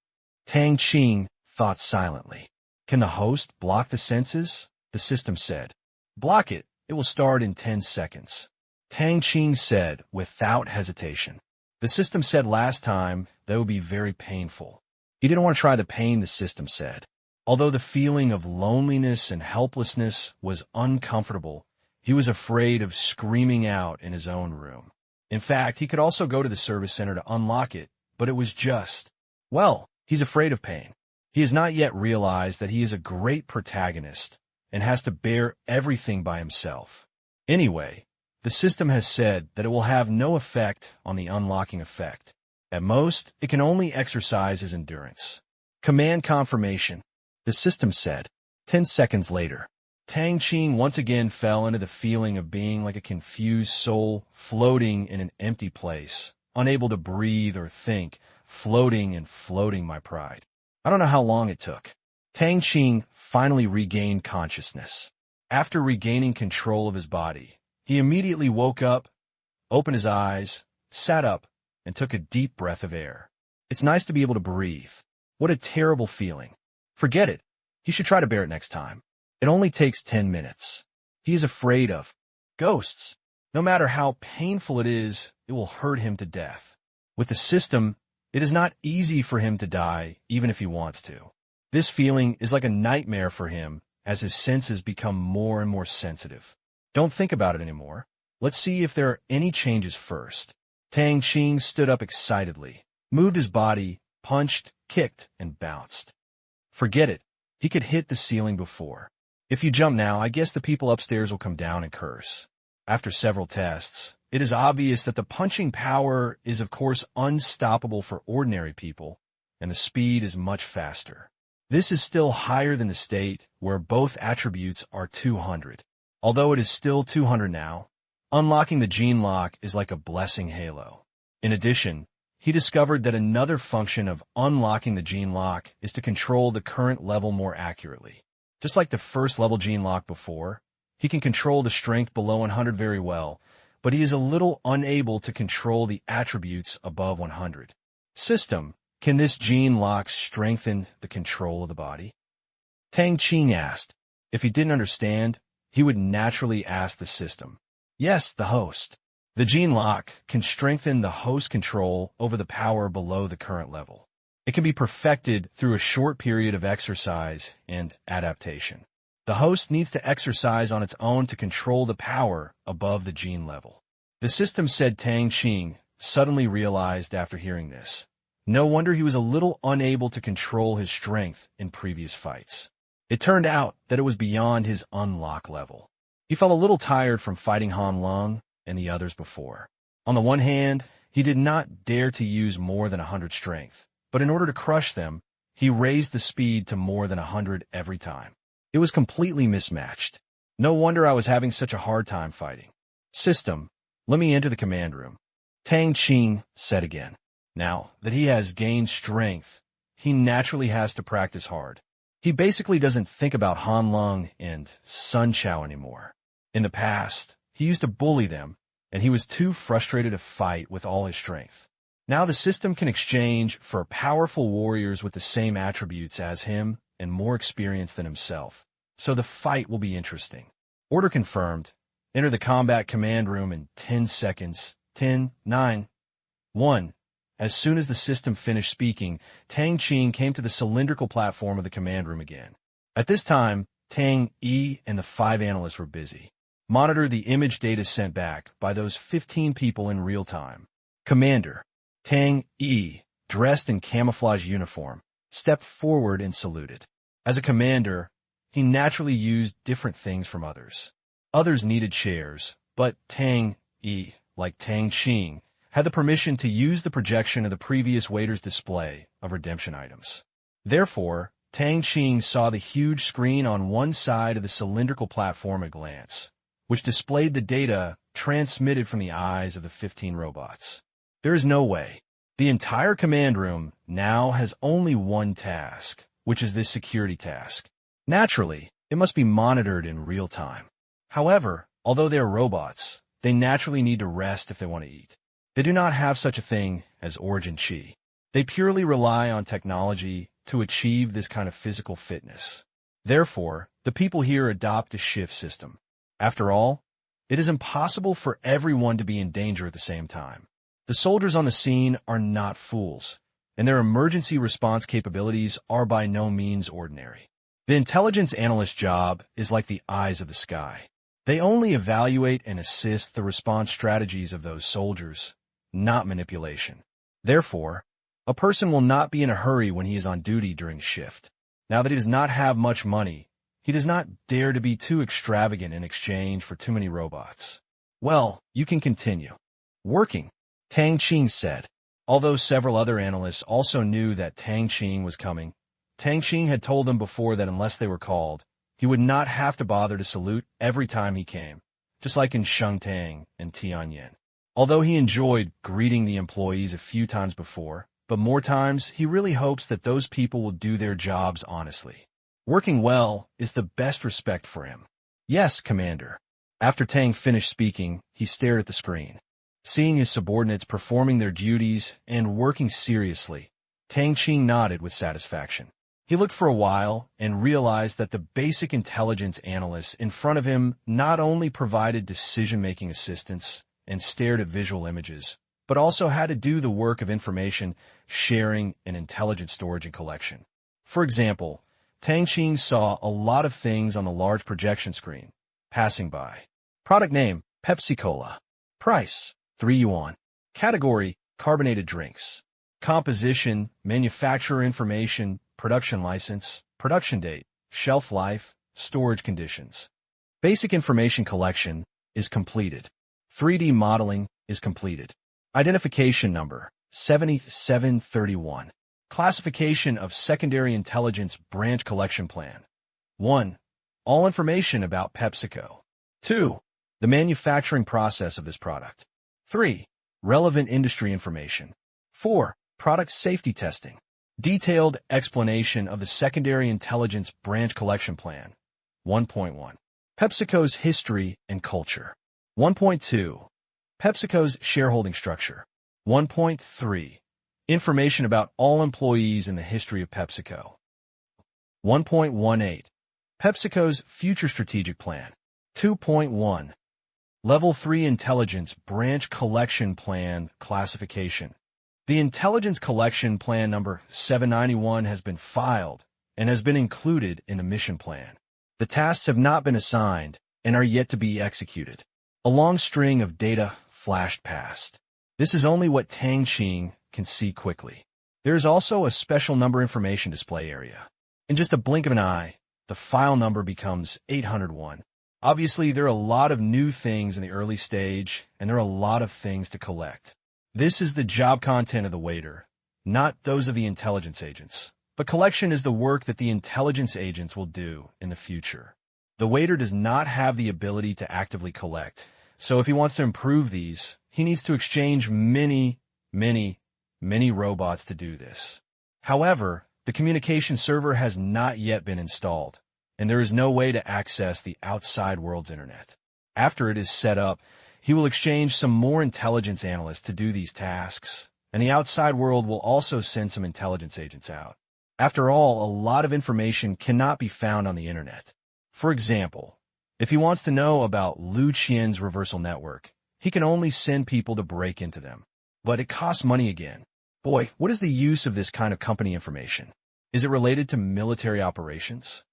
Tang Qing thought silently. Can the host block the senses? The system said. Block it. It will start in 10 seconds. Tang Qing said without hesitation. The system said last time that would be very painful. He didn't want to try the pain, the system said. Although the feeling of loneliness and helplessness was uncomfortable, he was afraid of screaming out in his own room. In fact, he could also go to the service center to unlock it, but it was just, well, he's afraid of pain. He has not yet realized that he is a great protagonist and has to bear everything by himself. Anyway, the system has said that it will have no effect on the unlocking effect. At most, it can only exercise his endurance. Command confirmation, the system said. 10 seconds later, Tang Qing once again fell into the feeling of being like a confused soul floating in an empty place, unable to breathe or think, floating and floating my pride. I don't know how long it took. Tang Qing finally regained consciousness. After regaining control of his body, he immediately woke up, opened his eyes, sat up, and took a deep breath of air. It's nice to be able to breathe. What a terrible feeling. Forget it. He should try to bear it next time. It only takes 10 minutes. He is afraid of ghosts. No matter how painful it is, it will hurt him to death. With the system, it is not easy for him to die, even if he wants to. This feeling is like a nightmare for him as his senses become more and more sensitive. Don't think about it anymore. Let's see if there are any changes first. Tang Qing stood up excitedly, moved his body, punched, kicked, and bounced. Forget it. He could hit the ceiling before. If you jump now, I guess the people upstairs will come down and curse. After several tests, it is obvious that the punching power is of course unstoppable for ordinary people, and the speed is much faster. This is still higher than the state where both attributes are 200. Although it is still 200 now, unlocking the gene lock is like a blessing halo. In addition, he discovered that another function of unlocking the gene lock is to control the current level more accurately. Just like the first level gene lock before, he can control the strength below 100 very well, but he is a little unable to control the attributes above 100. System, can this gene lock strengthen the control of the body? Tang Qing asked. If he didn't understand, he would naturally ask the system. Yes, the host. The gene lock can strengthen the host control over the power below the current level. It can be perfected through a short period of exercise and adaptation. The host needs to exercise on its own to control the power above the gene level. The system said. Tang Qing suddenly realized after hearing this. No wonder he was a little unable to control his strength in previous fights. It turned out that it was beyond his unlock level. He felt a little tired from fighting Han Lung and the others before. On the one hand, he did not dare to use more than 100 strength, but in order to crush them, he raised the speed to more than 100 every time. It was completely mismatched. No wonder I was having such a hard time fighting. System, Let me enter the command room, Tang Qing said again. Now that he has gained strength, he naturally has to practice hard. He basically doesn't think about Han Lung and Sun Chao anymore. In the past, he used to bully them, and he was too frustrated to fight with all his strength. Now the system can exchange for powerful warriors with the same attributes as him and more experience than himself. So the fight will be interesting. Order confirmed. Enter the combat command room in 10 seconds. 10, 9, 1. As soon as the system finished speaking, Tang Qing came to the cylindrical platform of the command room again. At this time, Tang E and the 5 analysts were busy. Monitor the image data sent back by those 15 people in real time. Commander Tang E, dressed in camouflage uniform, stepped forward and saluted. As a commander, he naturally used different things from others. Others needed chairs, but Tang E, like Tang Qing, had the permission to use the projection of the previous waiter's display of redemption items. Therefore, Tang Qing saw the huge screen on one side of the cylindrical platform at a glance, which displayed the data transmitted from the eyes of the 15 robots. There is no way. The entire command room now has only one task, which is this security task. Naturally, it must be monitored in real time. However, although they are robots, they naturally need to rest if they want to eat. They do not have such a thing as origin chi. They purely rely on technology to achieve this kind of physical fitness. Therefore, the people here adopt a shift system. After all, it is impossible for everyone to be in danger at the same time. The soldiers on the scene are not fools, and their emergency response capabilities are by no means ordinary. The intelligence analyst's job is like the eyes of the sky. They only evaluate and assist the response strategies of those soldiers, not manipulation. Therefore, a person will not be in a hurry when he is on duty during shift. Now that he does not have much money, he does not dare to be too extravagant in exchange for too many robots. Well, you can continue. Working, Tang Qing said. Although several other analysts also knew that Tang Qing was coming, Tang Qing had told them before that unless they were called, he would not have to bother to salute every time he came, just like in Shengtang and Tianyin. Although he enjoyed greeting the employees a few times before, but more times he really hopes that those people will do their jobs honestly. Working well is the best respect for him. Yes, Commander. After Tang finished speaking, he stared at the screen. Seeing his subordinates performing their duties and working seriously, Tang Qing nodded with satisfaction. He looked for a while and realized that the basic intelligence analysts in front of him not only provided decision-making assistance and stared at visual images, but also had to do the work of information sharing and intelligence storage and collection. For example, Tang Qing saw a lot of things on the large projection screen, passing by. Product name, Pepsi Cola. Price, 3 yuan. Category, carbonated drinks. Composition, manufacturer information, production license, production date, shelf life, storage conditions. Basic information collection is completed. 3D modeling is completed. Identification number, 7731. Classification of secondary intelligence branch collection plan. 1. All information about PepsiCo. 2. The manufacturing process of this product. 3. Relevant industry information. 4. Product safety testing. Detailed explanation of the secondary intelligence branch collection plan. 1.1. PepsiCo's history and culture. 1.2. PepsiCo's shareholding structure. 1.3. Information about all employees in the history of PepsiCo. 1.18. PepsiCo's future strategic plan. 2.1. Level 3 Intelligence Branch Collection Plan Classification. The Intelligence Collection Plan number 791 has been filed and has been included in the mission plan. The tasks have not been assigned and are yet to be executed. A long string of data flashed past. This is only what Tang Qing can see quickly. There is also a special number information display area. In just a blink of an eye, the file number becomes 801. Obviously, there are a lot of new things in the early stage, and there are a lot of things to collect. This is the job content of the waiter, not those of the intelligence agents. But collection is the work that the intelligence agents will do in the future. The waiter does not have the ability to actively collect, So if he wants to improve these, he needs to exchange many robots to do this. However, the communication server has not yet been installed, and there is no way to access the outside world's internet. After it is set up, he will exchange some more intelligence analysts to do these tasks, and the outside world will also send some intelligence agents out. After all, a lot of information cannot be found on the internet. For example, if he wants to know about Lu Qian's reversal network, he can only send people to break into them. But it costs money again. Boy, what is the use of this kind of company information? Is it related to military operations?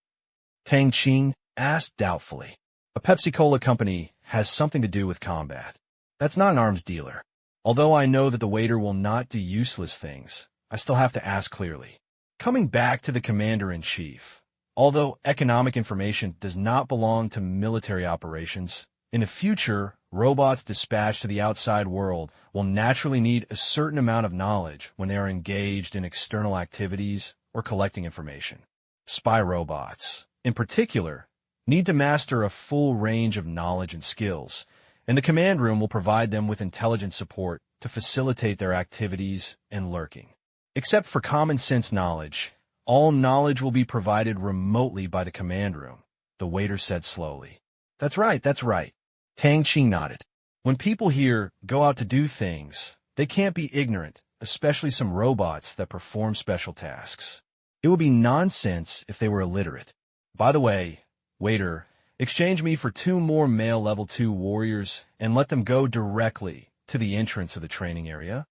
Tang Qing asked doubtfully. A Pepsi-Cola company has something to do with combat. That's not an arms dealer. Although I know that the waiter will not do useless things, I still have to ask clearly. Coming back to the commander-in-chief, although economic information does not belong to military operations, in the future, robots dispatched to the outside world will naturally need a certain amount of knowledge when they are engaged in external activities or collecting information. Spy robots, in particular, need to master a full range of knowledge and skills, and the command room will provide them with intelligence support to facilitate their activities and lurking. Except for common sense knowledge, all knowledge will be provided remotely by the command room, the waiter said slowly. That's right. Tang Qing nodded. When people here go out to do things, they can't be ignorant, especially some robots that perform special tasks. It would be nonsense if they were illiterate. By the way, waiter, exchange me for 2 more male level 2 warriors and let them go directly to the entrance of the training area.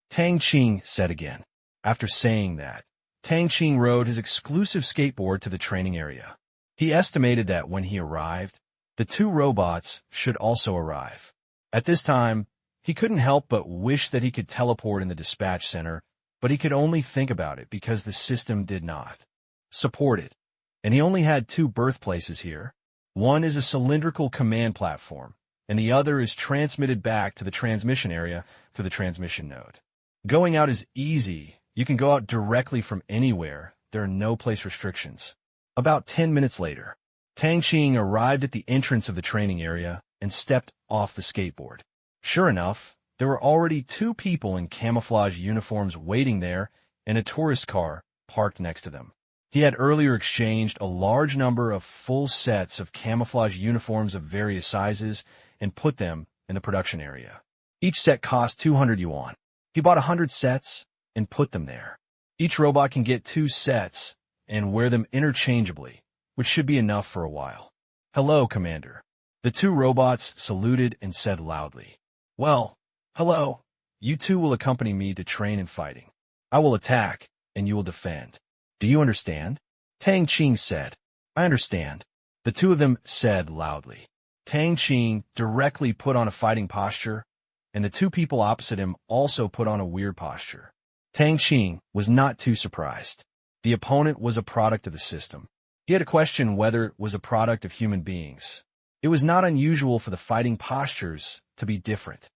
Tang Qing said again. After saying that, Tang Qing rode his exclusive skateboard to the training area. He estimated that when he arrived, the 2 robots should also arrive. At this time, he couldn't help but wish that he could teleport in the dispatch center, but he could only think about it because the system did not support it. And he only had 2 birthplaces here. One is a cylindrical command platform, and the other is transmitted back to the transmission area through the transmission node. Going out is easy. You can go out directly from anywhere. There are no place restrictions. About 10 minutes later, Tang Qing arrived at the entrance of the training area and stepped off the skateboard. Sure enough, there were already 2 people in camouflage uniforms waiting there and a tourist car parked next to them. He had earlier exchanged a large number of full sets of camouflage uniforms of various sizes and put them in the production area. Each set cost 200 yuan. He bought 100 sets and put them there. Each robot can get 2 sets and wear them interchangeably, which should be enough for a while. Hello, Commander. The 2 robots saluted and said loudly. Well, hello. You 2 will accompany me to train in fighting. I will attack, and you will defend. Do you understand? Tang Qing said. I understand. The 2 of them said loudly. Tang Qing directly put on a fighting posture, and the 2 people opposite him also put on a weird posture. Tang Qing was not too surprised. The opponent was a product of the system. He had to question whether it was a product of human beings. It was not unusual for the fighting postures to be different.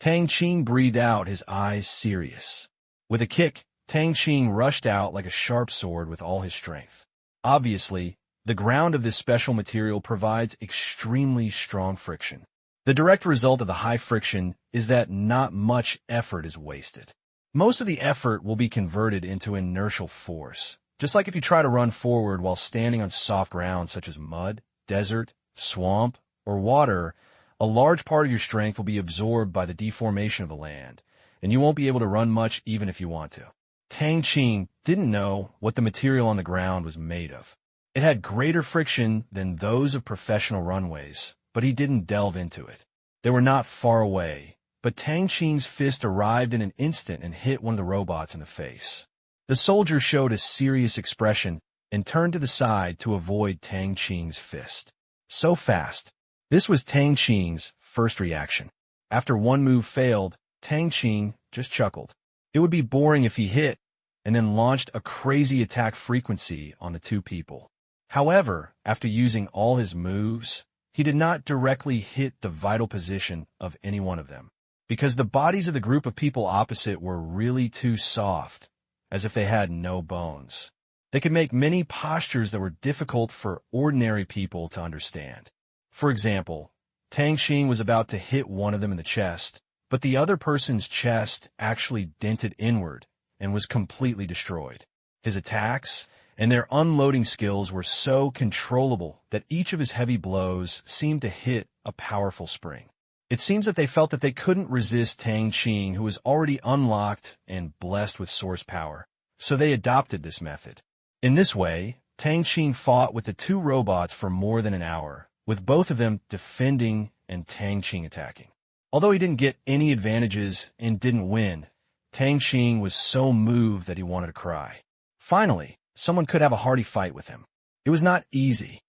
Tang Qing breathed out, his eyes serious. With a kick, Tang Qing rushed out like a sharp sword with all his strength. Obviously, the ground of this special material provides extremely strong friction. The direct result of the high friction is that not much effort is wasted. Most of the effort will be converted into inertial force, just like if you try to run forward while standing on soft ground such as mud, desert, swamp, or water. A large part of your strength will be absorbed by the deformation of the land, and you won't be able to run much even if you want to. Tang Qing didn't know what the material on the ground was made of. It had greater friction than those of professional runways, but he didn't delve into it. They were not far away, but Tang Qing's fist arrived in an instant and hit one of the robots in the face. The soldier showed a serious expression and turned to the side to avoid Tang Qing's fist. So fast. This was Tang Qing's first reaction. After one move failed, Tang Qing just chuckled. It would be boring if he hit and then launched a crazy attack frequency on the 2 people. However, after using all his moves, he did not directly hit the vital position of any one of them, because the bodies of the group of people opposite were really too soft, as if they had no bones. They could make many postures that were difficult for ordinary people to understand. For example, Tang Qing was about to hit one of them in the chest, but the other person's chest actually dented inward and was completely destroyed. His attacks and their unloading skills were so controllable that each of his heavy blows seemed to hit a powerful spring. It seems that they felt that they couldn't resist Tang Qing, who was already unlocked and blessed with source power, so they adopted this method. In this way, Tang Qing fought with the two robots for more than an hour, with both of them defending and Tang Qing attacking. Although he didn't get any advantages and didn't win, Tang Qing was so moved that he wanted to cry. Finally, someone could have a hearty fight with him. It was not easy.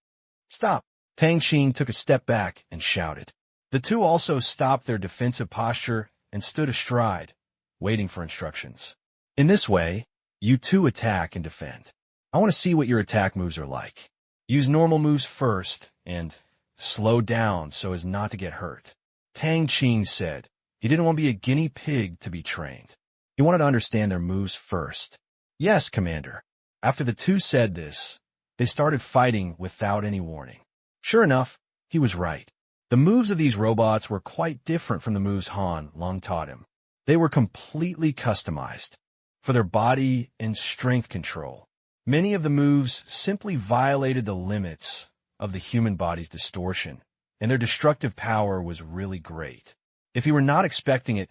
"Stop!" Tang Qing took a step back and shouted. The two also stopped their defensive posture and stood astride, waiting for instructions. In this way, you two attack and defend. I want to see what your attack moves are like. Use normal moves first and slow down so as not to get hurt. Tang Qing said he didn't want to be a guinea pig to be trained. He wanted to understand their moves first. "Yes, Commander." After the two said this, they started fighting without any warning. Sure enough, he was right. The moves of these robots were quite different from the moves Han Long taught him. They were completely customized for their body and strength control. Many of the moves simply violated the limits of the human body's distortion, and their destructive power was really great. If he were not expecting it,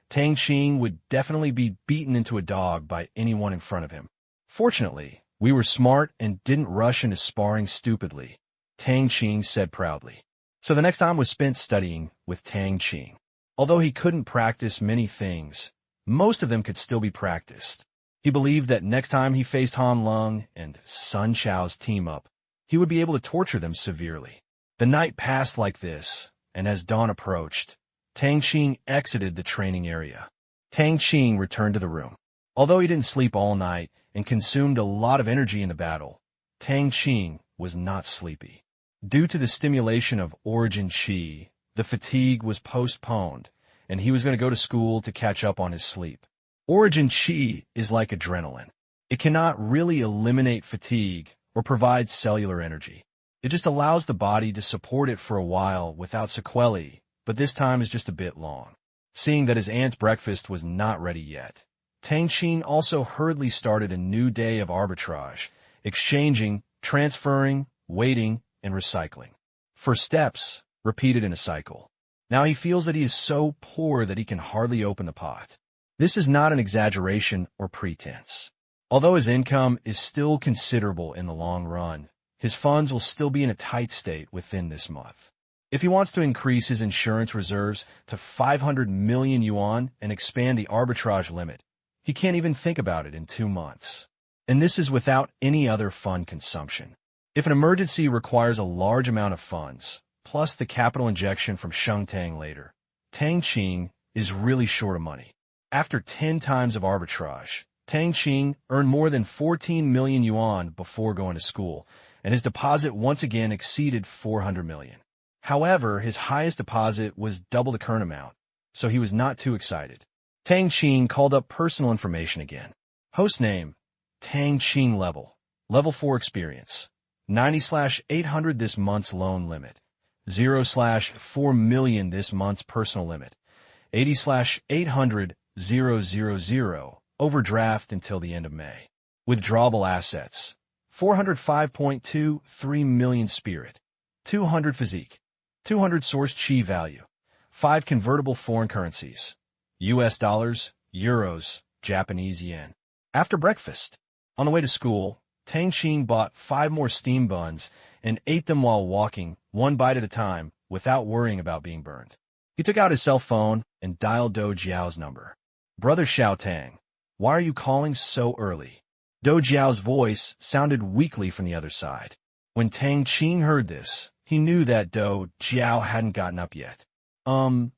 Tang Qing would definitely be beaten into a dog by anyone in front of him. "Fortunately, we were smart and didn't rush into sparring stupidly," Tang Qing said proudly. So the next time was spent studying with Tang Qing. Although he couldn't practice many things, most of them could still be practiced. He believed that next time he faced Han Lung and Sun Chao's team-up, he would be able to torture them severely. The night passed like this, and as dawn approached, Tang Qing exited the training area. Tang Qing returned to the room. Although he didn't sleep all night and consumed a lot of energy in the battle, Tang Qing was not sleepy. Due to the stimulation of Origin Qi, the fatigue was postponed, and he was going to go to school to catch up on his sleep. Origin Qi is like adrenaline. It cannot really eliminate fatigue or provide cellular energy. It just allows the body to support it for a while without sequelae, but this time is just a bit long. Seeing that his aunt's breakfast was not ready yet, Tang Qing also hurriedly started a new day of arbitrage, exchanging, transferring, waiting, and recycling. For steps, repeated in a cycle. Now he feels that he is so poor that he can hardly open the pot. This is not an exaggeration or pretense. Although his income is still considerable in the long run, his funds will still be in a tight state within this month. If he wants to increase his insurance reserves to 500 million yuan and expand the arbitrage limit, he can't even think about it in 2 months. And this is without any other fund consumption. If an emergency requires a large amount of funds, plus the capital injection from Shengtang later, Tang Qing is really short of money. After 10 times of arbitrage, Tang Qing earned more than 14 million yuan before going to school, and his deposit once again exceeded 400 million. However, his highest deposit was double the current amount, so he was not too excited. Tang Qing called up personal information again. Host name, Tang Qing level 4 experience. 90/800 this month's loan limit, 0/4 million this month's personal limit, 80/800 000 overdraft until the end of May. Withdrawable assets, 405.23 million spirit, 200 physique, 200 source chi value, 5 convertible foreign currencies, US dollars, euros, Japanese yen. After breakfast, on the way to school, Tang Qing bought 5 more steam buns and ate them while walking, 1 bite at a time, without worrying about being burned. He took out his cell phone and dialed Do Jiao's number. "Brother Xiao Tang, why are you calling so early?" Do Jiao's voice sounded weakly from the other side. When Tang Qing heard this, he knew that Do Jiao hadn't gotten up yet.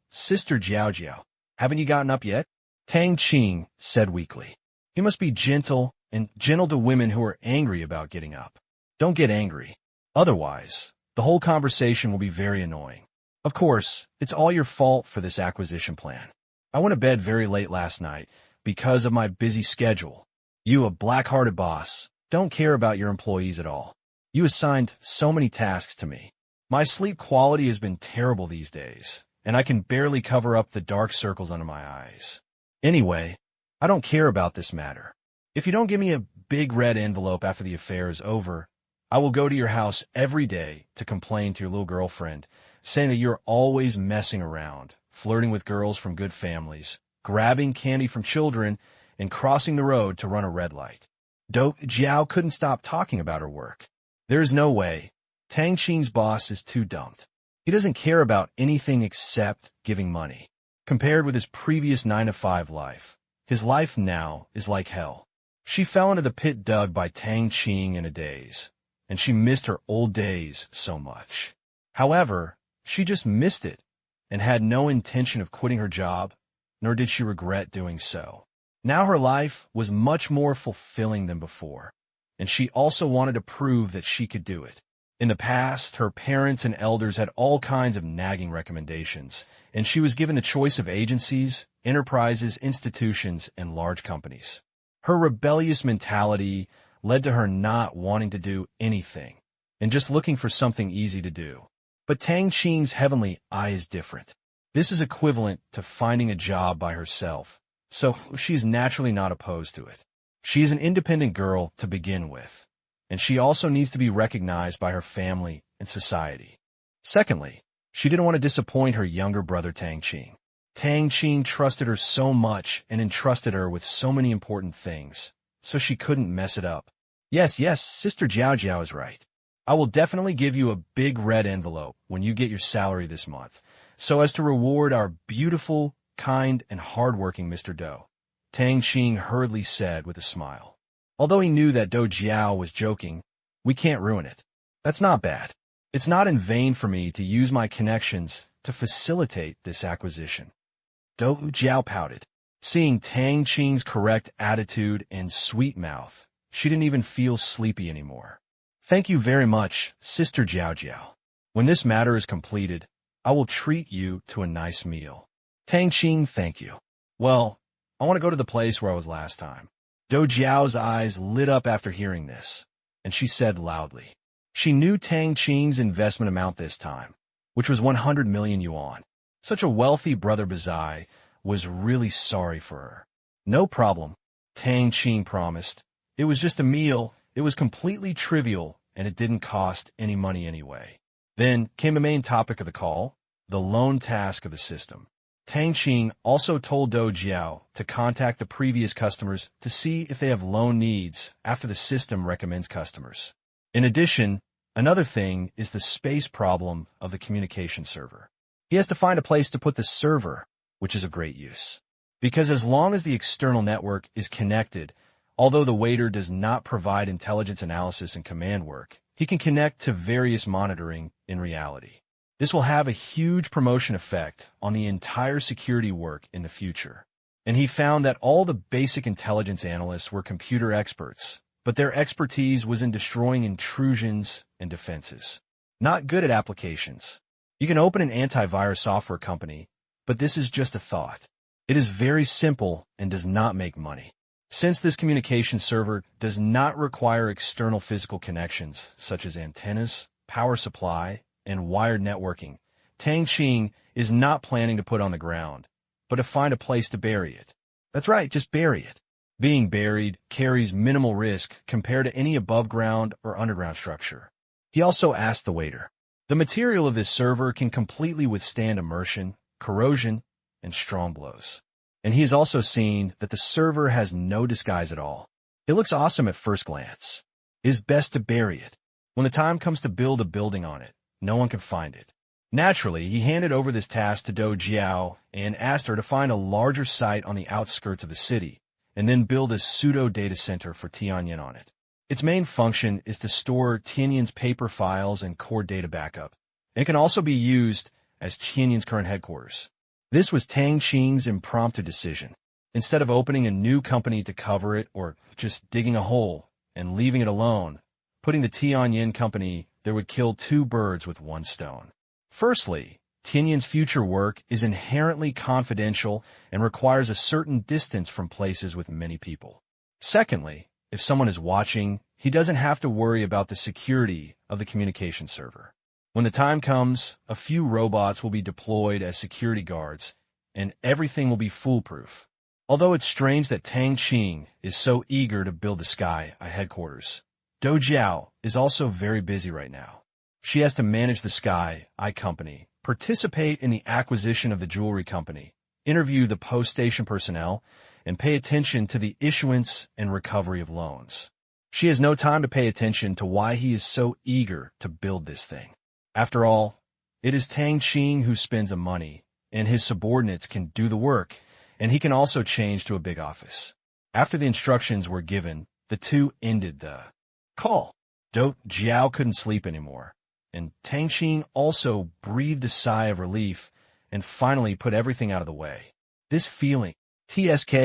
Sister Jiao, haven't you gotten up yet?" Tang Qing said weakly. He must be gentle to women who are angry about getting up. Don't get angry. Otherwise, the whole conversation will be very annoying. Of course, it's all your fault for this acquisition plan. I went to bed very late last night because of my busy schedule. You, a black-hearted boss, don't care about your employees at all. You assigned so many tasks to me. My sleep quality has been terrible these days, and I can barely cover up the dark circles under my eyes. Anyway, I don't care about this matter. If you don't give me a big red envelope after the affair is over, I will go to your house every day to complain to your little girlfriend, saying that you're always messing around, flirting with girls from good families, grabbing candy from children, and crossing the road to run a red light. Do Jiao couldn't stop talking about her work. There is no way. Tang Qing's boss is too dumped. He doesn't care about anything except giving money. Compared with his previous 9-to-5 life, his life now is like hell. She fell into the pit dug by Tang Qing in a daze, and she missed her old days so much. However, she just missed it and had no intention of quitting her job, nor did she regret doing so. Now her life was much more fulfilling than before, and she also wanted to prove that she could do it. In the past, her parents and elders had all kinds of nagging recommendations, and she was given the choice of agencies, enterprises, institutions, and large companies. Her rebellious mentality led to her not wanting to do anything, and just looking for something easy to do. But Tang Qing's heavenly eye is different. This is equivalent to finding a job by herself, so she is naturally not opposed to it. She is an independent girl to begin with, and she also needs to be recognized by her family and society. Secondly, she didn't want to disappoint her younger brother Tang Qing. Tang Qing trusted her so much and entrusted her with so many important things, so she couldn't mess it up. Yes, Sister Jiao Jiao is right. I will definitely give you a big red envelope when you get your salary this month, so as to reward our beautiful, kind, and hardworking Mr. Do, Tang Qing hurriedly said with a smile. Although he knew that Do Jiao was joking, we can't ruin it. That's not bad. It's not in vain for me to use my connections to facilitate this acquisition. Do Jiao pouted. Seeing Tang Qing's correct attitude and sweet mouth, she didn't even feel sleepy anymore. Thank you very much, Sister Jiao Jiao. When this matter is completed, I will treat you to a nice meal. Tang Qing, thank you. Well, I want to go to the place where I was last time. Do Jiao's eyes lit up after hearing this, and she said loudly. She knew Tang Qing's investment amount this time, which was 100 million yuan. Such a wealthy brother Bazai was really sorry for her. No problem, Tang Qing promised. It was just a meal. It was completely trivial, and it didn't cost any money anyway. Then came the main topic of the call, the loan task of the system. Tang Qing also told Do Jiao to contact the previous customers to see if they have loan needs after the system recommends customers. In addition, another thing is the space problem of the communication server. He has to find a place to put the server, which is of great use. Because as long as the external network is connected, although the waiter does not provide intelligence analysis and command work, he can connect to various monitoring in reality. This will have a huge promotion effect on the entire security work in the future. And he found that all the basic intelligence analysts were computer experts, but their expertise was in destroying intrusions and defenses. Not good at applications. You can open an antivirus software company, but this is just a thought. It is very simple and does not make money. Since this communication server does not require external physical connections, such as antennas, power supply, and wired networking, Tang Qing is not planning to put on the ground, but to find a place to bury it. That's right, just bury it. Being buried carries minimal risk compared to any above-ground or underground structure. He also asked the waiter. The material of this server can completely withstand immersion, corrosion, and strong blows. And he has also seen that the server has no disguise at all. It looks awesome at first glance. It is best to bury it. When the time comes to build a building on it, no one can find it. Naturally, he handed over this task to Do Jiao and asked her to find a larger site on the outskirts of the city, and then build a pseudo data center for Tianyin on it. Its main function is to store Tianyin's paper files and core data backup. It can also be used as Tianyin's current headquarters. This was Tang Qing's impromptu decision. Instead of opening a new company to cover it or just digging a hole and leaving it alone, putting the Tianyin company there would kill two birds with one stone. Firstly, Tianyin's future work is inherently confidential and requires a certain distance from places with many people. Secondly, if someone is watching, he doesn't have to worry about the security of the communication server. When the time comes, a few robots will be deployed as security guards, and everything will be foolproof. Although it's strange that Tang Qing is so eager to build the sky at headquarters, Do Jiao is also very busy right now. She has to manage the Sky Eye Company, participate in the acquisition of the jewelry company, interview the post station personnel, and pay attention to the issuance and recovery of loans. She has no time to pay attention to why he is so eager to build this thing. After all, it is Tang Qing who spends the money, and his subordinates can do the work, and he can also change to a big office. After the instructions were given, the two ended the call. Do Jiao couldn't sleep anymore, and Tang Qing also breathed a sigh of relief and finally put everything out of the way. This feeling, TSK,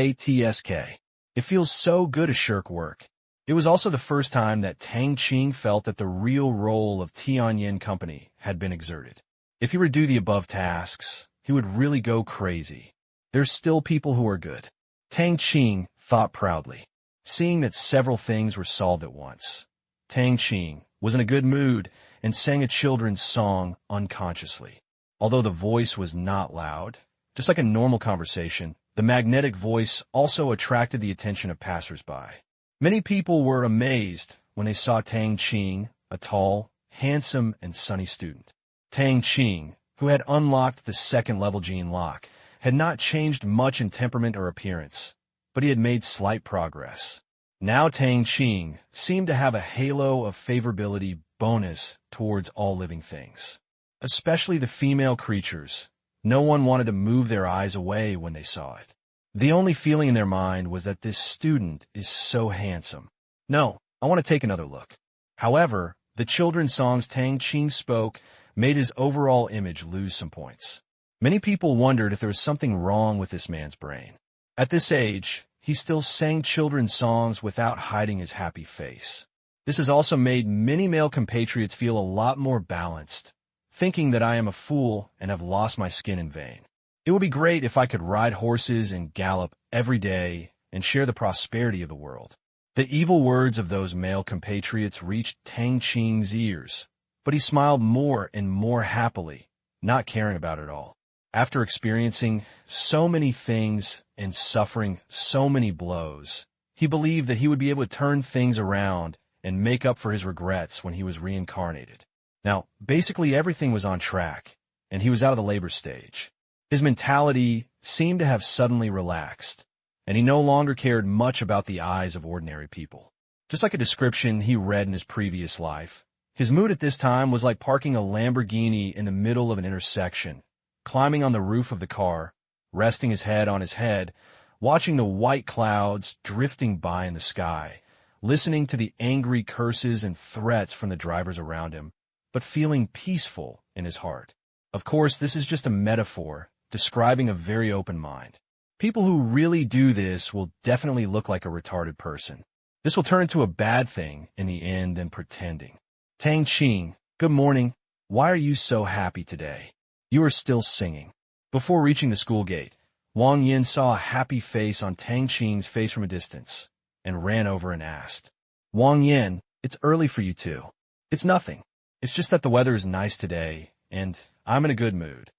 it feels so good to shirk work. It was also the first time that Tang Qing felt that the real role of Tianyin Company had been exerted. If he were to do the above tasks, he would really go crazy. There's still people who are good. Tang Qing thought proudly, seeing that several things were solved at once. Tang Qing was in a good mood and sang a children's song unconsciously. Although the voice was not loud, just like a normal conversation, the magnetic voice also attracted the attention of passers-by. Many people were amazed when they saw Tang Qing, a tall, handsome, and sunny student. Tang Qing, who had unlocked the second-level gene lock, had not changed much in temperament or appearance, but he had made slight progress. Now Tang Qing seemed to have a halo of favorability bonus towards all living things, especially the female creatures. No one wanted to move their eyes away when they saw it. The only feeling in their mind was that this student is so handsome. No, I want to take another look. However, the children's songs Tang Qing spoke made his overall image lose some points. Many people wondered if there was something wrong with this man's brain. At this age, he still sang children's songs without hiding his happy face. This has also made many male compatriots feel a lot more balanced, thinking that I am a fool and have lost my skin in vain. It would be great if I could ride horses and gallop every day and share the prosperity of the world. The evil words of those male compatriots reached Tang Qing's ears, but he smiled more and more happily, not caring about it all. After experiencing so many things and suffering so many blows, he believed that he would be able to turn things around and make up for his regrets when he was reincarnated. Now, basically everything was on track, and he was out of the labor stage. His mentality seemed to have suddenly relaxed, and he no longer cared much about the eyes of ordinary people. Just like a description he read in his previous life, his mood at this time was like parking a Lamborghini in the middle of an intersection, climbing on the roof of the car, resting his head on his head, watching the white clouds drifting by in the sky, listening to the angry curses and threats from the drivers around him, but feeling peaceful in his heart. Of course, this is just a metaphor describing a very open mind. People who really do this will definitely look like a retarded person. This will turn into a bad thing in the end than pretending. Tang Qing, good morning. Why are you so happy today? You are still singing. Before reaching the school gate, Wang Yin saw a happy face on Tang Qing's face from a distance and ran over and asked, Wang Yin, it's early for you too. It's nothing. It's just that the weather is nice today, and I'm in a good mood.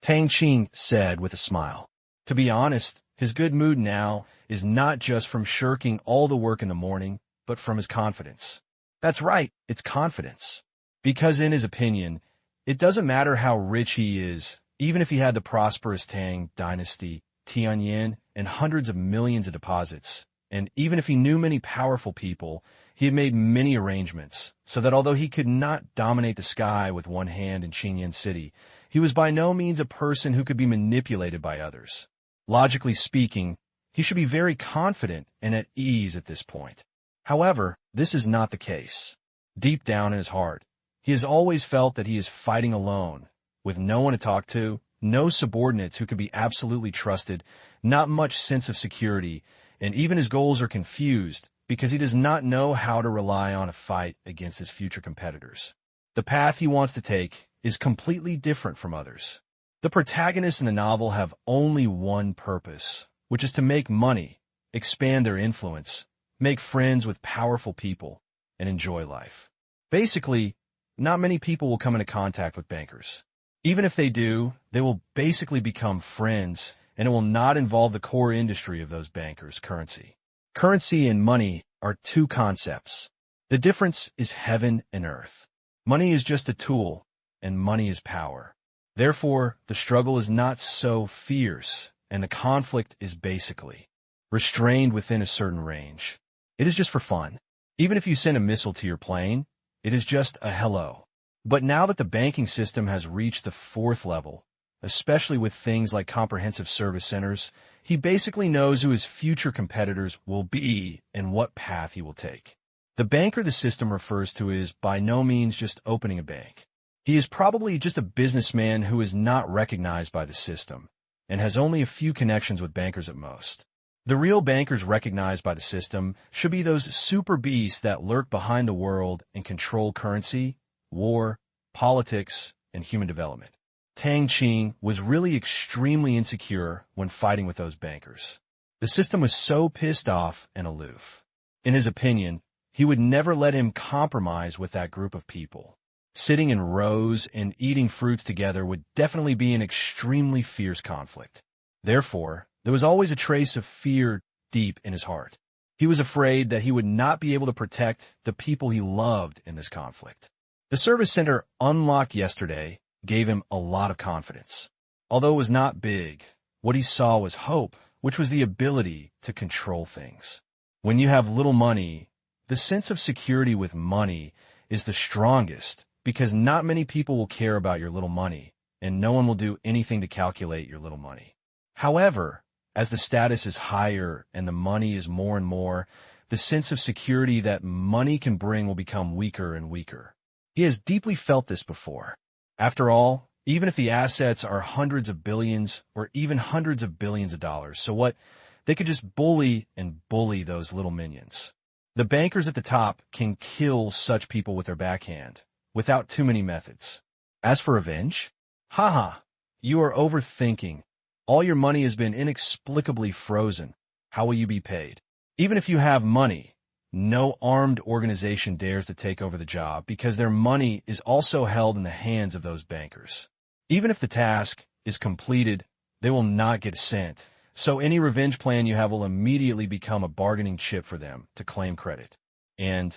Tang Qing said with a smile. To be honest, his good mood now is not just from shirking all the work in the morning, but from his confidence. That's right, it's confidence. Because in his opinion, it doesn't matter how rich he is, even if he had the prosperous Tang dynasty, Tianyin, and hundreds of millions of deposits, and even if he knew many powerful people, he had made many arrangements, so that although he could not dominate the sky with one hand in Qingyan City, he was by no means a person who could be manipulated by others. Logically speaking, he should be very confident and at ease at this point. However, this is not the case. Deep down in his heart, he has always felt that he is fighting alone, with no one to talk to, no subordinates who could be absolutely trusted, not much sense of security, and even his goals are confused because he does not know how to rely on a fight against his future competitors. The path he wants to take is completely different from others. The protagonists in the novel have only one purpose, which is to make money, expand their influence, make friends with powerful people, and enjoy life. Basically, not many people will come into contact with bankers. Even if they do, they will basically become friends, and it will not involve the core industry of those bankers' currency. Currency and money are two concepts. The difference is heaven and earth. Money is just a tool, and money is power. Therefore, the struggle is not so fierce, and the conflict is basically restrained within a certain range. It is just for fun. Even if you send a missile to your plane, it is just a hello. But now that the banking system has reached the fourth level, especially with things like comprehensive service centers, he basically knows who his future competitors will be and what path he will take. The banker the system refers to is by no means just opening a bank. He is probably just a businessman who is not recognized by the system and has only a few connections with bankers at most. The real bankers recognized by the system should be those super beasts that lurk behind the world and control currency, war, politics, and human development. Tang Qing was really extremely insecure when fighting with those bankers. The system was so pissed off and aloof. In his opinion, he would never let him compromise with that group of people. Sitting in rows and eating fruits together would definitely be an extremely fierce conflict. Therefore, there was always a trace of fear deep in his heart. He was afraid that he would not be able to protect the people he loved in this conflict. The service center unlocked yesterday gave him a lot of confidence. Although it was not big, what he saw was hope, which was the ability to control things. When you have little money, the sense of security with money is the strongest because not many people will care about your little money, and no one will do anything to calculate your little money. However, as the status is higher and the money is more and more, the sense of security that money can bring will become weaker and weaker. He has deeply felt this before. After all, even if the assets are hundreds of billions or even hundreds of billions of dollars, so what? They could just bully and bully those little minions. The bankers at the top can kill such people with their backhand, without too many methods. As for revenge? Haha, you are overthinking. All your money has been inexplicably frozen. How will you be paid? Even if you have money, no armed organization dares to take over the job because their money is also held in the hands of those bankers. Even if the task is completed, they will not get a cent, so any revenge plan you have will immediately become a bargaining chip for them to claim credit. And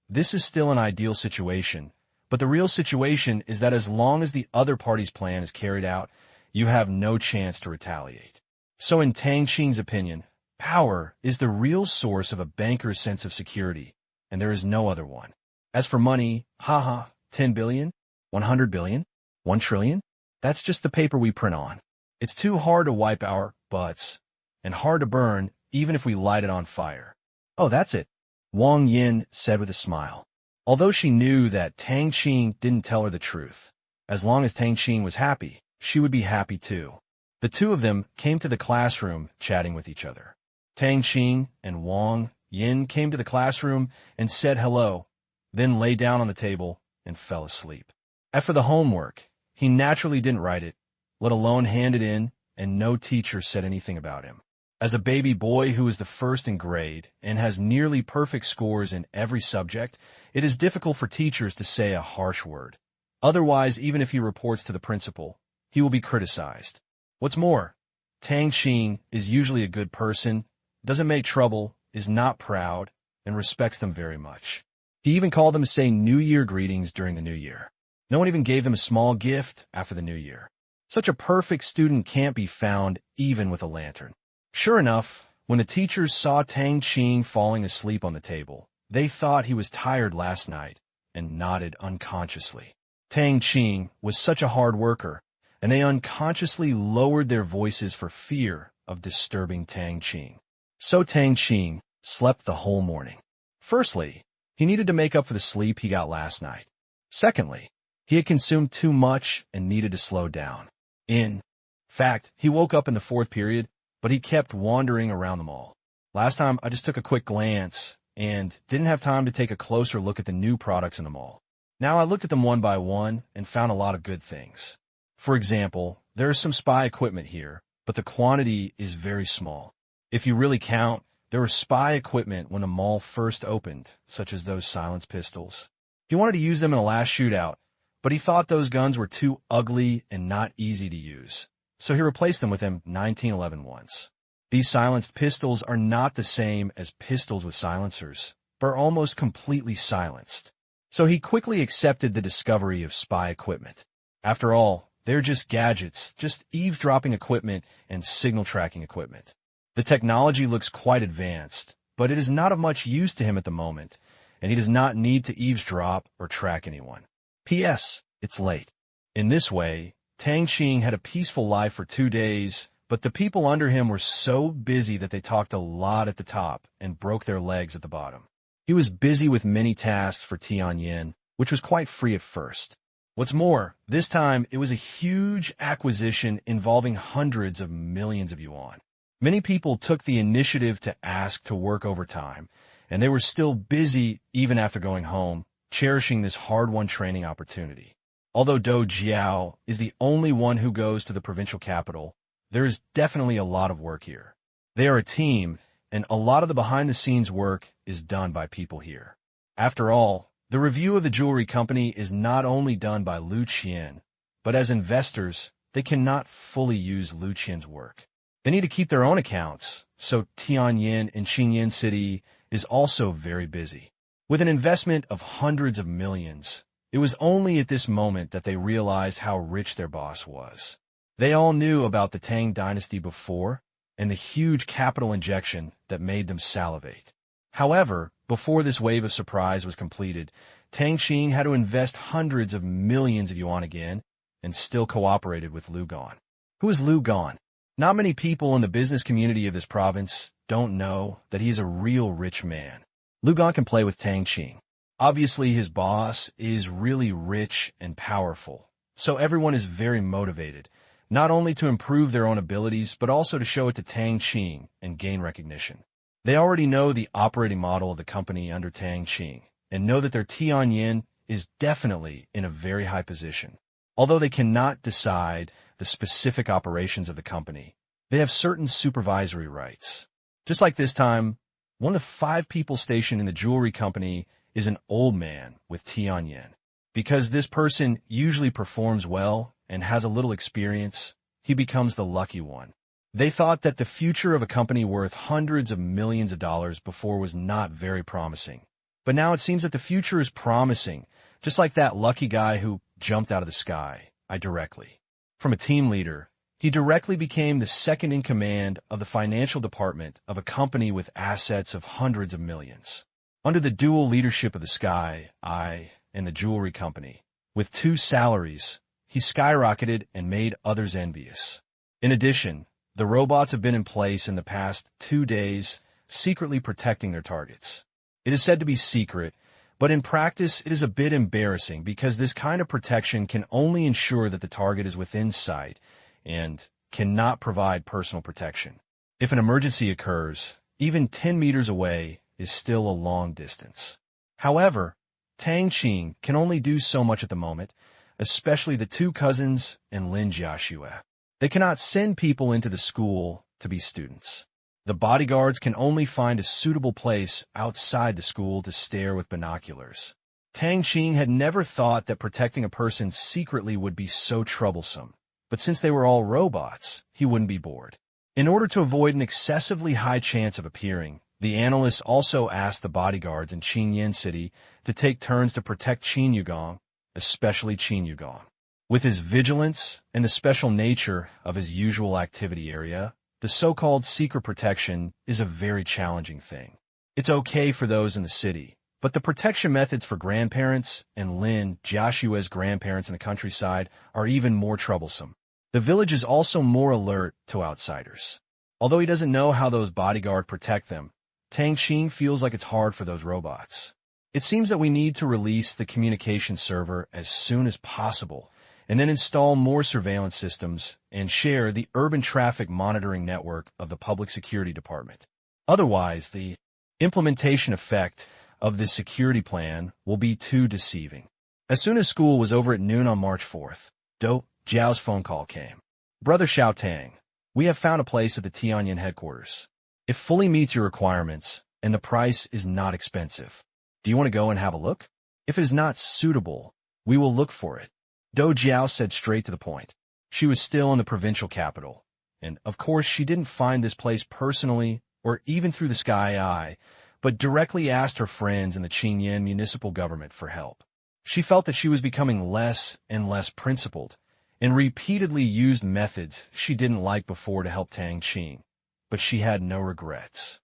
this is still an ideal situation, but the real situation is that as long as the other party's plan is carried out, you have no chance to retaliate. So in Tang Qing's opinion, power is the real source of a banker's sense of security, and there is no other one. As for money, 10 billion, 100 billion, 1 trillion, that's just the paper we print on. It's too hard to wipe our butts, and hard to burn even if we light it on fire. Oh, that's it, Wang Yin said with a smile. Although she knew that Tang Qing didn't tell her the truth, as long as Tang Qing was happy, she would be happy too. The two of them came to the classroom chatting with each other. Tang Qing and Wang Yin came to the classroom and said hello, then lay down on the table and fell asleep. As for the homework, he naturally didn't write it, let alone hand it in, and no teacher said anything about him. As a baby boy who is the first in grade and has nearly perfect scores in every subject, it is difficult for teachers to say a harsh word. Otherwise, even if he reports to the principal, he will be criticized. What's more, Tang Qing is usually a good person, doesn't make trouble, is not proud, and respects them very much. He even called them to say New Year greetings during the New Year. No one even gave them a small gift after the New Year. Such a perfect student can't be found even with a lantern. Sure enough, when the teachers saw Tang Qing falling asleep on the table, they thought he was tired last night and nodded unconsciously. Tang Qing was such a hard worker, and they unconsciously lowered their voices for fear of disturbing Tang Qing. So Tang Qing slept the whole morning. Firstly, he needed to make up for the sleep he got last night. Secondly, he had consumed too much and needed to slow down. In fact, he woke up in the fourth period, but he kept wandering around the mall. Last time, I just took a quick glance and didn't have time to take a closer look at the new products in the mall. Now I looked at them one by one and found a lot of good things. For example, there is some spy equipment here, but the quantity is very small. If you really count, there was spy equipment when the mall first opened, such as those silence pistols. He wanted to use them in a last shootout, but he thought those guns were too ugly and not easy to use, so he replaced them with M1911 ones. These silenced pistols are not the same as pistols with silencers, but are almost completely silenced. So he quickly accepted the discovery of spy equipment. After all, they're just gadgets, just eavesdropping equipment and signal tracking equipment. The technology looks quite advanced, but it is not of much use to him at the moment, and he does not need to eavesdrop or track anyone. P.S. It's late. In this way, Tang Qing had a peaceful life for 2 days, but the people under him were so busy that they talked a lot at the top and broke their legs at the bottom. He was busy with many tasks for Tianyin, which was quite free at first. What's more, this time it was a huge acquisition involving hundreds of millions of yuan. Many people took the initiative to ask to work overtime, and they were still busy even after going home, cherishing this hard-won training opportunity. Although Do Jiao is the only one who goes to the provincial capital, there is definitely a lot of work here. They are a team, and a lot of the behind-the-scenes work is done by people here. After all, the review of the jewelry company is not only done by Lu Qian, but as investors, they cannot fully use Lu Qian's work. They need to keep their own accounts, so Tianyin and Qingyan City is also very busy. With an investment of hundreds of millions, it was only at this moment that they realized how rich their boss was. They all knew about the Tang dynasty before, and the huge capital injection that made them salivate. However, before this wave of surprise was completed, Tang Qing had to invest hundreds of millions of yuan again, and still cooperated with Lu Gan. Who is Lu Gan? Not many people in the business community of this province don't know that he is a real rich man. Lu Gan can play with Tang Qing. Obviously, his boss is really rich and powerful, so everyone is very motivated, not only to improve their own abilities, but also to show it to Tang Qing and gain recognition. They already know the operating model of the company under Tang Qing, and know that their Tianyin is definitely in a very high position. Although they cannot decide the specific operations of the company, they have certain supervisory rights. Just like this time, one of the 5 people stationed in the jewelry company is an old man with Tianyin. Because this person usually performs well and has a little experience, he becomes the lucky one. They thought that the future of a company worth hundreds of millions of dollars before was not very promising. But now it seems that the future is promising, just like that lucky guy who jumped out of the sky, directly. From a team leader, he directly became the second in command of the financial department of a company with assets of hundreds of millions. Under the dual leadership of the Sky, and the jewelry company, with 2 salaries, he skyrocketed and made others envious. In addition, the robots have been in place in the past 2 days, secretly protecting their targets. It is said to be secret, but in practice it is a bit embarrassing because this kind of protection can only ensure that the target is within sight and cannot provide personal protection. If an emergency occurs, even 10 meters away is still a long distance. However, Tang Qing can only do so much at the moment, especially the 2 cousins and Lin Jiaxue. They cannot send people into the school to be students. The bodyguards can only find a suitable place outside the school to stare with binoculars. Tang Qing had never thought that protecting a person secretly would be so troublesome, but since they were all robots, he wouldn't be bored. In order to avoid an excessively high chance of appearing, the analysts also asked the bodyguards in Qingyan City to take turns to protect Qin Yugong, especially Qin Yugong. With his vigilance and the special nature of his usual activity area, the so-called secret protection is a very challenging thing. It's okay for those in the city, but the protection methods for grandparents and Lin Jiaxue's grandparents in the countryside are even more troublesome. The village is also more alert to outsiders. Although he doesn't know how those bodyguards protect them, Tang Qing feels like it's hard for those robots. It seems that we need to release the communication server as soon as possible, and then install more surveillance systems and share the urban traffic monitoring network of the Public Security Department. Otherwise, the implementation effect of this security plan will be too deceiving. As soon as school was over at noon on March 4th, Do Jiao's phone call came. Brother Xiao Tang, we have found a place at the Tianyin headquarters. It fully meets your requirements, and the price is not expensive. Do you want to go and have a look? If it is not suitable, we will look for it. Dou Jiao said straight to the point. She was still in the provincial capital, and of course she didn't find this place personally or even through the sky eye, but directly asked her friends in the Qingyan municipal government for help. She felt that she was becoming less and less principled, and repeatedly used methods she didn't like before to help Tang Qing, but she had no regrets.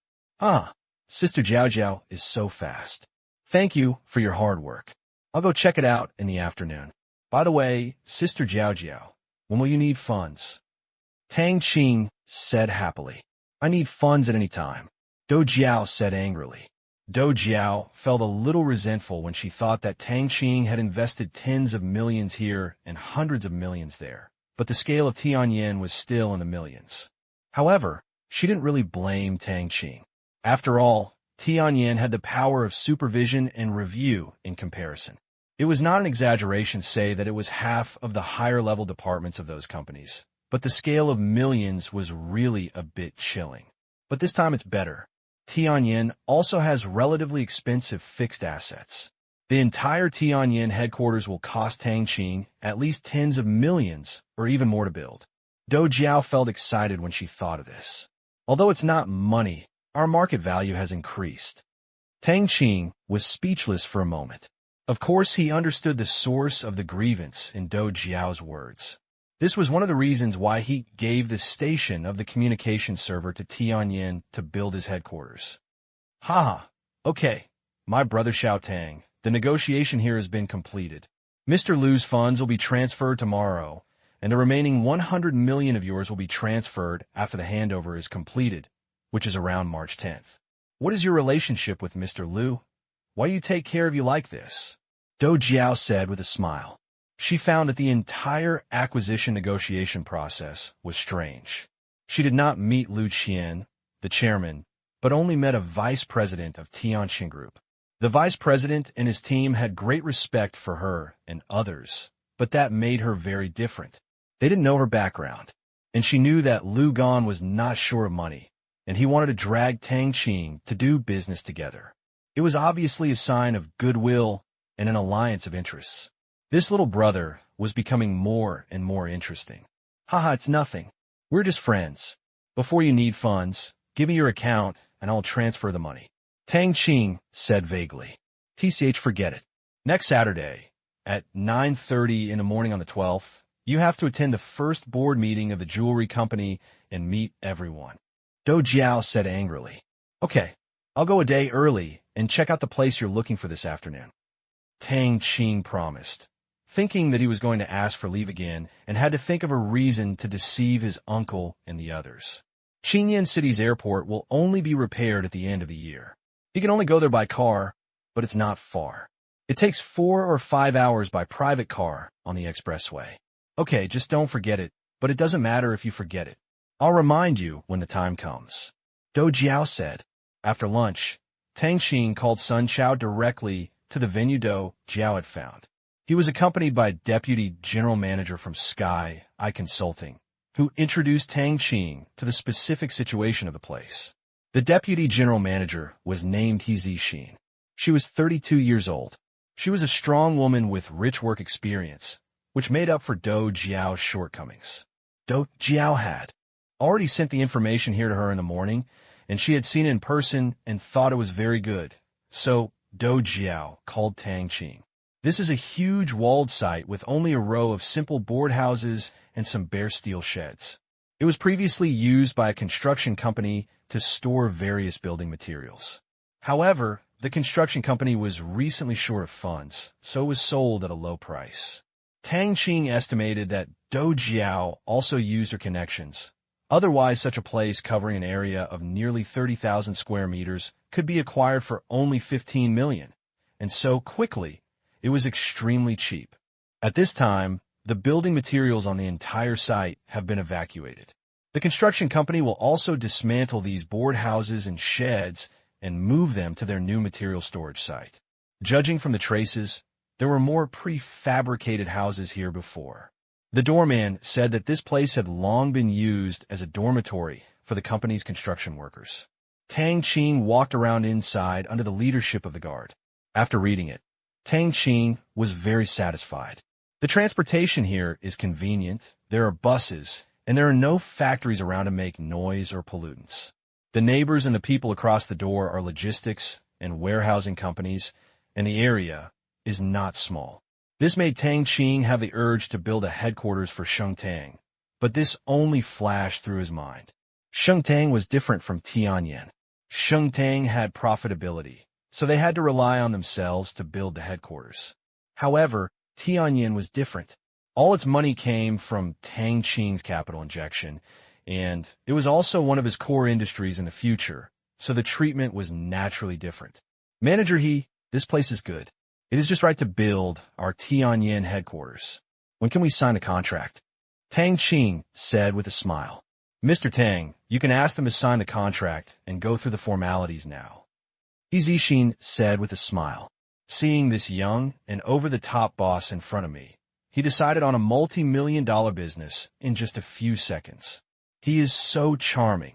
Sister Jiao Jiao is so fast. Thank you for your hard work. I'll go check it out in the afternoon. By the way, Sister Jiao Jiao, when will you need funds? Tang Qing said happily. I need funds at any time. Dou Jiao said angrily. Dou Jiao felt a little resentful when she thought that Tang Qing had invested tens of millions here and hundreds of millions there, but the scale of Tianyan was still in the millions. However, she didn't really blame Tang Qing. After all, Tianyan had the power of supervision and review in comparison. It was not an exaggeration to say that it was half of the higher-level departments of those companies, but the scale of millions was really a bit chilling. But this time it's better. Tianyan also has relatively expensive fixed assets. The entire Tianyan headquarters will cost Tang Qing at least tens of millions or even more to build. Dou Jiao felt excited when she thought of this. Although it's not money, our market value has increased. Tang Qing was speechless for a moment. Of course, he understood the source of the grievance in Dou Jiao's words. This was one of the reasons why he gave the station of the communication server to Tianyan to build his headquarters. Okay, my brother Xiao Tang, the negotiation here has been completed. Mr. Lu's funds will be transferred tomorrow, and the remaining 100 million of yours will be transferred after the handover is completed, which is around March 10th. What is your relationship with Mr. Lu? Why do you take care of you like this? Dou Jiao said with a smile. She found that the entire acquisition negotiation process was strange. She did not meet Lu Qian, the chairman, but only met a vice president of Tianqing Group. The vice president and his team had great respect for her and others, but that made her very different. They didn't know her background, and she knew that Lu Gan was not sure of money, and he wanted to drag Tang Qing to do business together. It was obviously a sign of goodwill and an alliance of interests. This little brother was becoming more and more interesting. It's nothing. We're just friends. Before you need funds, give me your account and I'll transfer the money. Tang Qing said vaguely. Forget it. Next Saturday, at 9:30 in the morning on the 12th, you have to attend the first board meeting of the jewelry company and meet everyone. Dou Jiao said angrily. Okay, I'll go a day early and check out the place you're looking for this afternoon. Tang Qing promised, thinking that he was going to ask for leave again and had to think of a reason to deceive his uncle and the others. Qingyan City's airport will only be repaired at the end of the year. He can only go there by car, but it's not far. It takes 4 or 5 hours by private car on the expressway. Okay, just don't forget it, but it doesn't matter if you forget it. I'll remind you when the time comes. Dou Jiao said. After lunch, Tang Qing called Sun Chao directly to the venue Dou Jiao had found. He was accompanied by Deputy General Manager from Sky Eye Consulting, who introduced Tang Qing to the specific situation of the place. The Deputy General Manager was named He Zixin. She was 32 years old. She was a strong woman with rich work experience, which made up for Dou Jiao's shortcomings. Dou Jiao had already sent the information here to her in the morning, and she had seen it in person and thought it was very good. So Dou Jiao called Tang Qing. This is a huge walled site with only a row of simple board houses and some bare steel sheds. It was previously used by a construction company to store various building materials. However, the construction company was recently short of funds, so it was sold at a low price. Tang Qing estimated that Dou Jiao also used her connections. Otherwise, such a place covering an area of nearly 30,000 square meters could be acquired for only 15 million, and so quickly, it was extremely cheap. At this time, the building materials on the entire site have been evacuated. The construction company will also dismantle these board houses and sheds and move them to their new material storage site. Judging from the traces, there were more prefabricated houses here before. The doorman said that this place had long been used as a dormitory for the company's construction workers. Tang Qing walked around inside under the leadership of the guard. After reading it, Tang Qing was very satisfied. The transportation here is convenient, there are buses, and there are no factories around to make noise or pollutants. The neighbors and the people across the door are logistics and warehousing companies, and the area is not small. This made Tang Qing have the urge to build a headquarters for Shengtang, but this only flashed through his mind. Shengtang was different from Tianyin. Shengtang had profitability, so they had to rely on themselves to build the headquarters. However, Tianyin was different. All its money came from Tang Qing's capital injection, and it was also one of his core industries in the future, so the treatment was naturally different. Manager He, this place is good. It is just right to build our Tianyin headquarters. When can we sign the contract? Tang Qing said with a smile. Mr. Tang, you can ask them to sign the contract and go through the formalities now. He Zixin said with a smile. Seeing this young and over-the-top boss in front of me, he decided on a multi-million-dollar business in just a few seconds. He is so charming,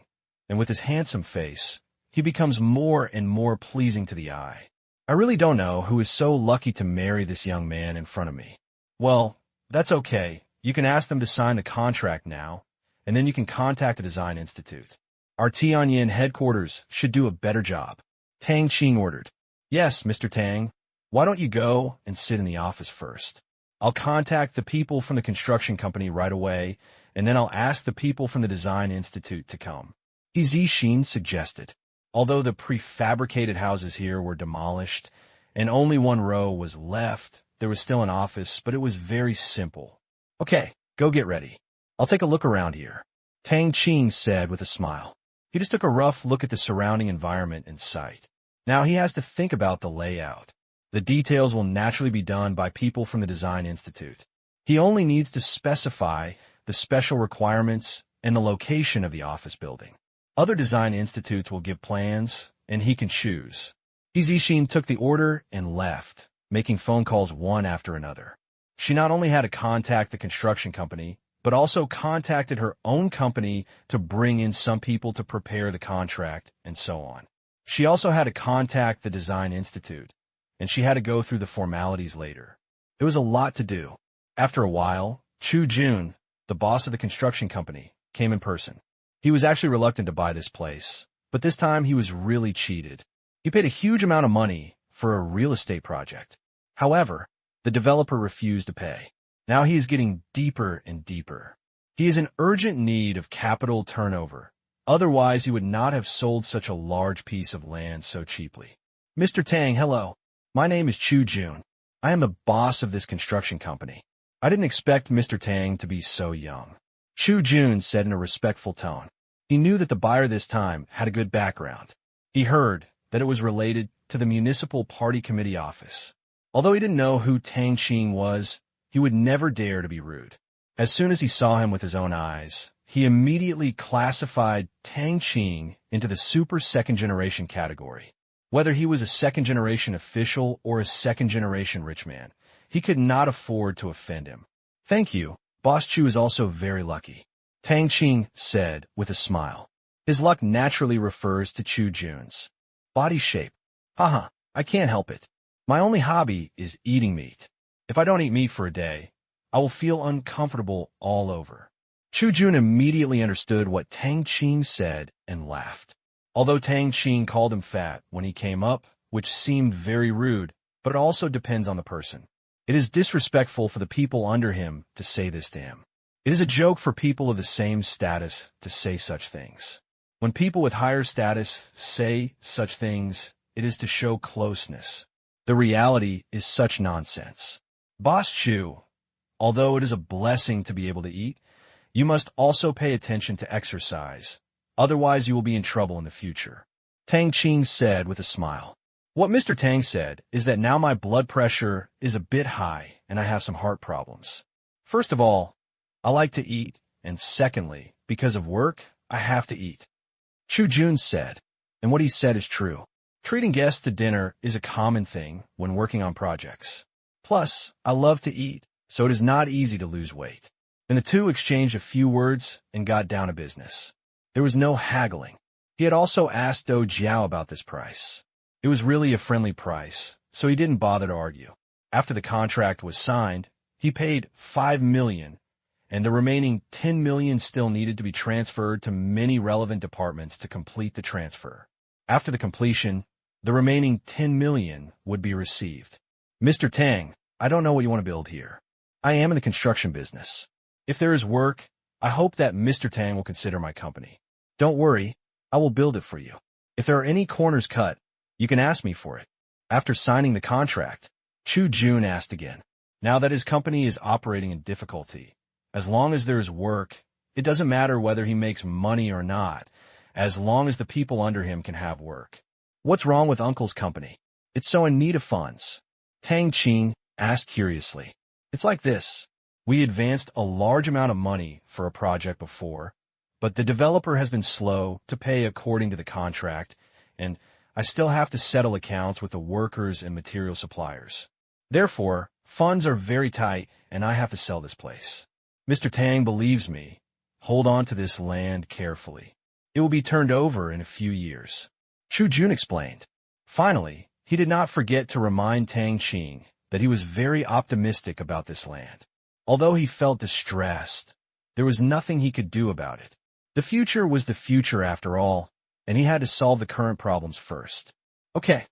and with his handsome face, he becomes more and more pleasing to the eye. I really don't know who is so lucky to marry this young man in front of me. Well, that's okay. You can ask them to sign the contract now, and then you can contact the Design Institute. Our Tianyin headquarters should do a better job. Tang Qing ordered. Yes, Mr. Tang. Why don't you go and sit in the office first? I'll contact the people from the construction company right away, and then I'll ask the people from the Design Institute to come. He Zixin suggested. Although the prefabricated houses here were demolished, and only one row was left, there was still an office, but it was very simple. Okay, go get ready. I'll take a look around here. Tang Qing said with a smile. He just took a rough look at the surrounding environment in sight. Now he has to think about the layout. The details will naturally be done by people from the Design Institute. He only needs to specify the special requirements and the location of the office building. Other design institutes will give plans, and he can choose. He Zixin took the order and left, making phone calls one after another. She not only had to contact the construction company, but also contacted her own company to bring in some people to prepare the contract, and so on. She also had to contact the Design Institute, and she had to go through the formalities later. It was a lot to do. After a while, Chu Jun, the boss of the construction company, came in person. He was actually reluctant to buy this place, but this time he was really cheated. He paid a huge amount of money for a real estate project. However, the developer refused to pay. Now he is getting deeper and deeper. He is in urgent need of capital turnover. Otherwise, he would not have sold such a large piece of land so cheaply. Mr. Tang, hello. My name is Chu Jun. I am the boss of this construction company. I didn't expect Mr. Tang to be so young. Chu Jun said in a respectful tone. He knew that the buyer this time had a good background. He heard that it was related to the Municipal Party Committee office. Although he didn't know who Tang Qing was, he would never dare to be rude. As soon as he saw him with his own eyes, he immediately classified Tang Qing into the super second-generation category. Whether he was a second-generation official or a second-generation rich man, he could not afford to offend him. Thank you. Boss Chu is also very lucky, Tang Qing said with a smile. His luck naturally refers to Chu Jun's body shape. Haha, I can't help it. My only hobby is eating meat. If I don't eat meat for a day, I will feel uncomfortable all over. Chu Jun immediately understood what Tang Qing said and laughed. Although Tang Qing called him fat when he came up, which seemed very rude, but it also depends on the person. It is disrespectful for the people under him to say this to him. It is a joke for people of the same status to say such things. When people with higher status say such things, it is to show closeness. The reality is such nonsense. Boss Chu, although it is a blessing to be able to eat, you must also pay attention to exercise. Otherwise, you will be in trouble in the future, Tang Qing said with a smile. What Mr. Tang said is that now my blood pressure is a bit high and I have some heart problems. First of all, I like to eat, and secondly, because of work, I have to eat. Chu Jun said, and what he said is true. Treating guests to dinner is a common thing when working on projects. Plus, I love to eat, so it is not easy to lose weight. And the two exchanged a few words and got down to business. There was no haggling. He had also asked Do Jiao about this price. It was really a friendly price, so he didn't bother to argue. After the contract was signed, he paid $5 million, and the remaining $10 million still needed to be transferred to many relevant departments to complete the transfer. After the completion, the remaining $10 million would be received. Mr. Tang, I don't know what you want to build here. I am in the construction business. If there is work, I hope that Mr. Tang will consider my company. Don't worry, I will build it for you. If there are any corners cut, you can ask me for it. After signing the contract, Chu Jun asked again. Now that his company is operating in difficulty, as long as there is work, it doesn't matter whether he makes money or not, as long as the people under him can have work. What's wrong with Uncle's company? It's so in need of funds. Tang Qing asked curiously. It's like this. We advanced a large amount of money for a project before, but the developer has been slow to pay according to the contract, and I still have to settle accounts with the workers and material suppliers. Therefore, funds are very tight, and I have to sell this place. Mr. Tang believes me. Hold on to this land carefully. It will be turned over in a few years. Chu Jun explained. Finally, he did not forget to remind Tang Qing that he was very optimistic about this land. Although he felt distressed, there was nothing he could do about it. The future was the future after all, and he had to solve the current problems first. Okay,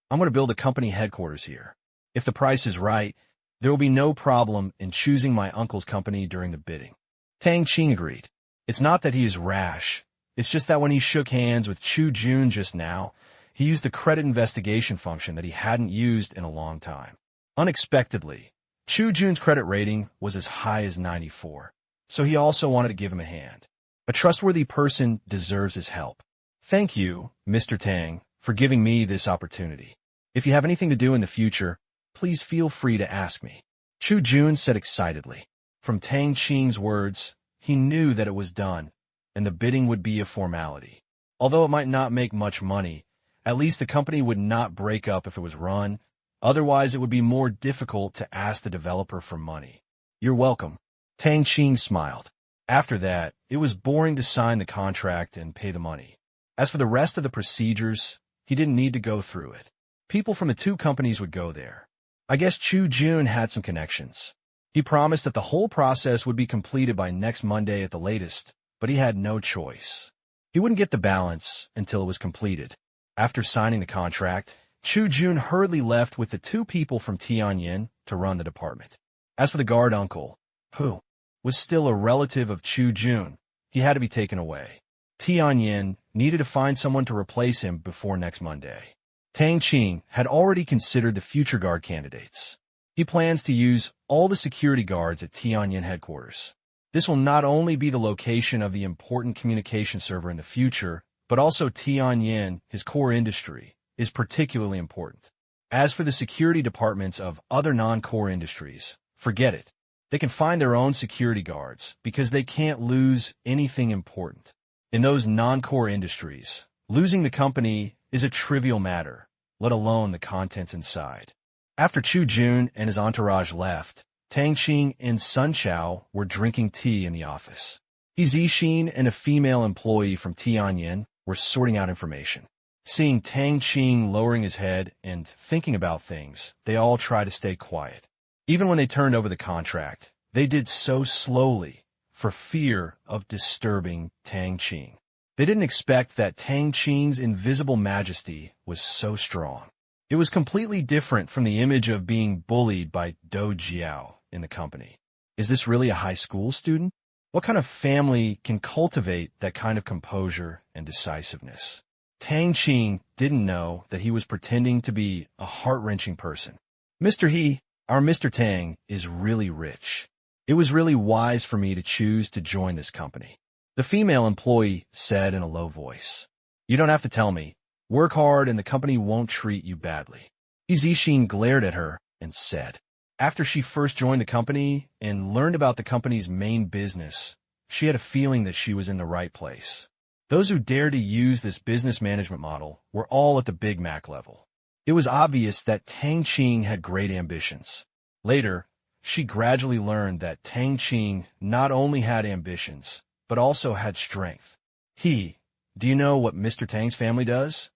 I'm going to build a company headquarters here. If the price is right, there will be no problem in choosing my uncle's company during the bidding. Tang Qing agreed. It's not that he is rash. It's just that when he shook hands with Chu Jun just now, he used the credit investigation function that he hadn't used in a long time. Unexpectedly, Chu Jun's credit rating was as high as 94, so he also wanted to give him a hand. A trustworthy person deserves his help. Thank you, Mr. Tang, for giving me this opportunity. If you have anything to do in the future, please feel free to ask me. Chu Jun said excitedly. From Tang Qing's words, he knew that it was done, and the bidding would be a formality. Although it might not make much money, at least the company would not break up if it was run. Otherwise, it would be more difficult to ask the developer for money. You're welcome. Tang Qing smiled. After that, it was boring to sign the contract and pay the money. As for the rest of the procedures, he didn't need to go through it. People from the two companies would go there. I guess Chu Jun had some connections. He promised that the whole process would be completed by next Monday at the latest, but he had no choice. He wouldn't get the balance until it was completed. After signing the contract, Chu Jun hurriedly left with the two people from Tianyin to run the department. As for the guard uncle, who was still a relative of Chu Jun, he had to be taken away. Tianyin needed to find someone to replace him before next Monday. Tang Qing had already considered the future guard candidates. He plans to use all the security guards at Tianyin headquarters. This will not only be the location of the important communication server in the future, but also Tianyin, his core industry, is particularly important. As for the security departments of other non-core industries, forget it. They can find their own security guards because they can't lose anything important. In those non-core industries, losing the company is a trivial matter, let alone the contents inside. After Chu Jun and his entourage left, Tang Qing and Sun Chao were drinking tea in the office. He Zixin and a female employee from Tianyin were sorting out information. Seeing Tang Qing lowering his head and thinking about things, they all tried to stay quiet. Even when they turned over the contract, they did so slowly for fear of disturbing Tang Qing. They didn't expect that Tang Qing's invisible majesty was so strong. It was completely different from the image of being bullied by Do Jiao in the company. Is this really a high school student? What kind of family can cultivate that kind of composure and decisiveness? Tang Qing didn't know that he was pretending to be a heart-wrenching person. Mr. He, our Mr. Tang, is really rich. It was really wise for me to choose to join this company. The female employee said in a low voice. You don't have to tell me. Work hard and the company won't treat you badly. Zixin glared at her and said. After she first joined the company and learned about the company's main business, she had a feeling that she was in the right place. Those who dared to use this business management model were all at the Big Mac level. It was obvious that Tang Qing had great ambitions. Later, she gradually learned that Tang Qing not only had ambitions, but also had strength. Do you know what Mr. Tang's family does?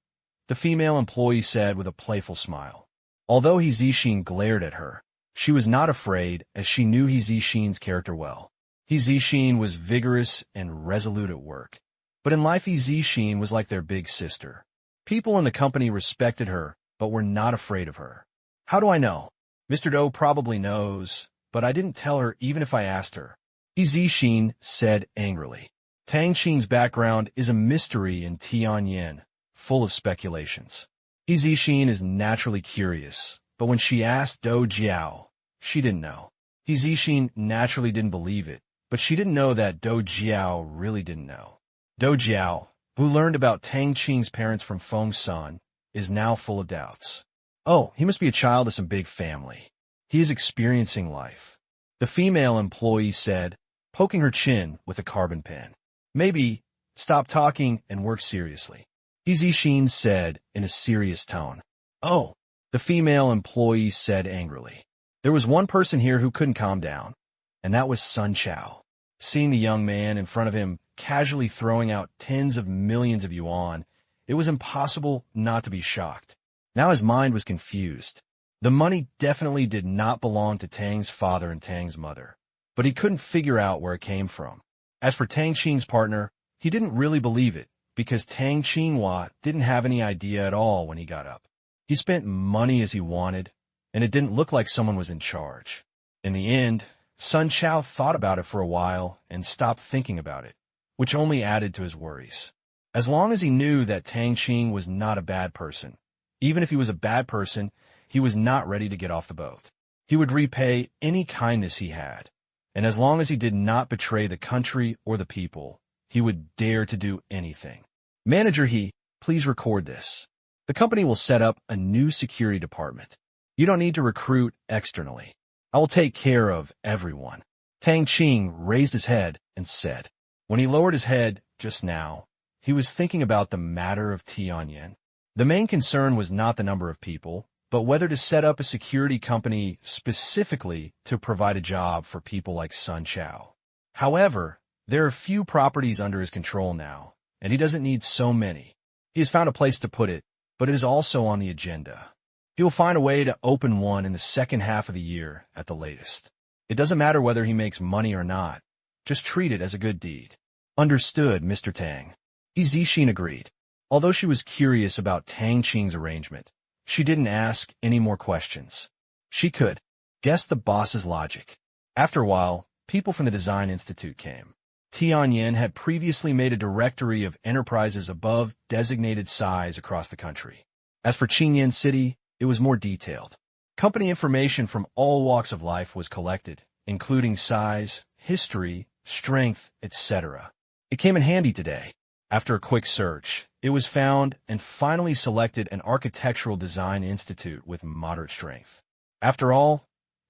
The female employee said with a playful smile. Although He Zixin glared at her, she was not afraid as she knew He Zixin's character well. He Zixin was vigorous and resolute at work. But in life He Zixin was like their big sister. People in the company respected her, but were not afraid of her. How do I know? Mr. Doe probably knows, but I didn't tell her even if I asked her. He Zixin said angrily. Tang Qing's background is a mystery in Tianyin, full of speculations. He Zixin is naturally curious, but when she asked Dou Jiao, she didn't know. He Zixin naturally didn't believe it, but she didn't know that Dou Jiao really didn't know. Dou Jiao, who learned about Tang Qing's parents from Feng Sun, is now full of doubts. Oh, he must be a child of some big family. He is experiencing life. The female employee said, poking her chin with a carbon pen. Maybe stop talking and work seriously. He Zixin said in a serious tone. Oh, the female employee said angrily. There was one person here who couldn't calm down, and that was Sun Chao. Seeing the young man in front of him casually throwing out tens of millions of yuan, it was impossible not to be shocked. Now his mind was confused. The money definitely did not belong to Tang's father and Tang's mother, but he couldn't figure out where it came from. As for Tang Qing's partner, he didn't really believe it, because Tang Qinghua didn't have any idea at all when he got up. He spent money as he wanted, and it didn't look like someone was in charge. In the end, Sun Chao thought about it for a while and stopped thinking about it, which only added to his worries. As long as he knew that Tang Qing was not a bad person, even if he was a bad person, he was not ready to get off the boat. He would repay any kindness he had, and as long as he did not betray the country or the people, he would dare to do anything. Manager He, please record this. The company will set up a new security department. You don't need to recruit externally. I will take care of everyone. Tang Qing raised his head and said. When he lowered his head just now, he was thinking about the matter of Tianyin. The main concern was not the number of people, but whether to set up a security company specifically to provide a job for people like Sun Chao. However, there are few properties under his control now, and he doesn't need so many. He has found a place to put it, but it is also on the agenda. He will find a way to open one in the second half of the year at the latest. It doesn't matter whether he makes money or not. Just treat it as a good deed. Understood, Mr. Tang. He Zixin agreed. Although she was curious about Tang Qing's arrangement, she didn't ask any more questions. She could guess the boss's logic. After a while, people from the Design Institute came. Tianyin had previously made a directory of enterprises above designated size across the country. As for Qingyan City, it was more detailed. Company information from all walks of life was collected, including size, history, strength, etc. It came in handy today. After a quick search, it was found and finally selected an architectural design institute with moderate strength. After all,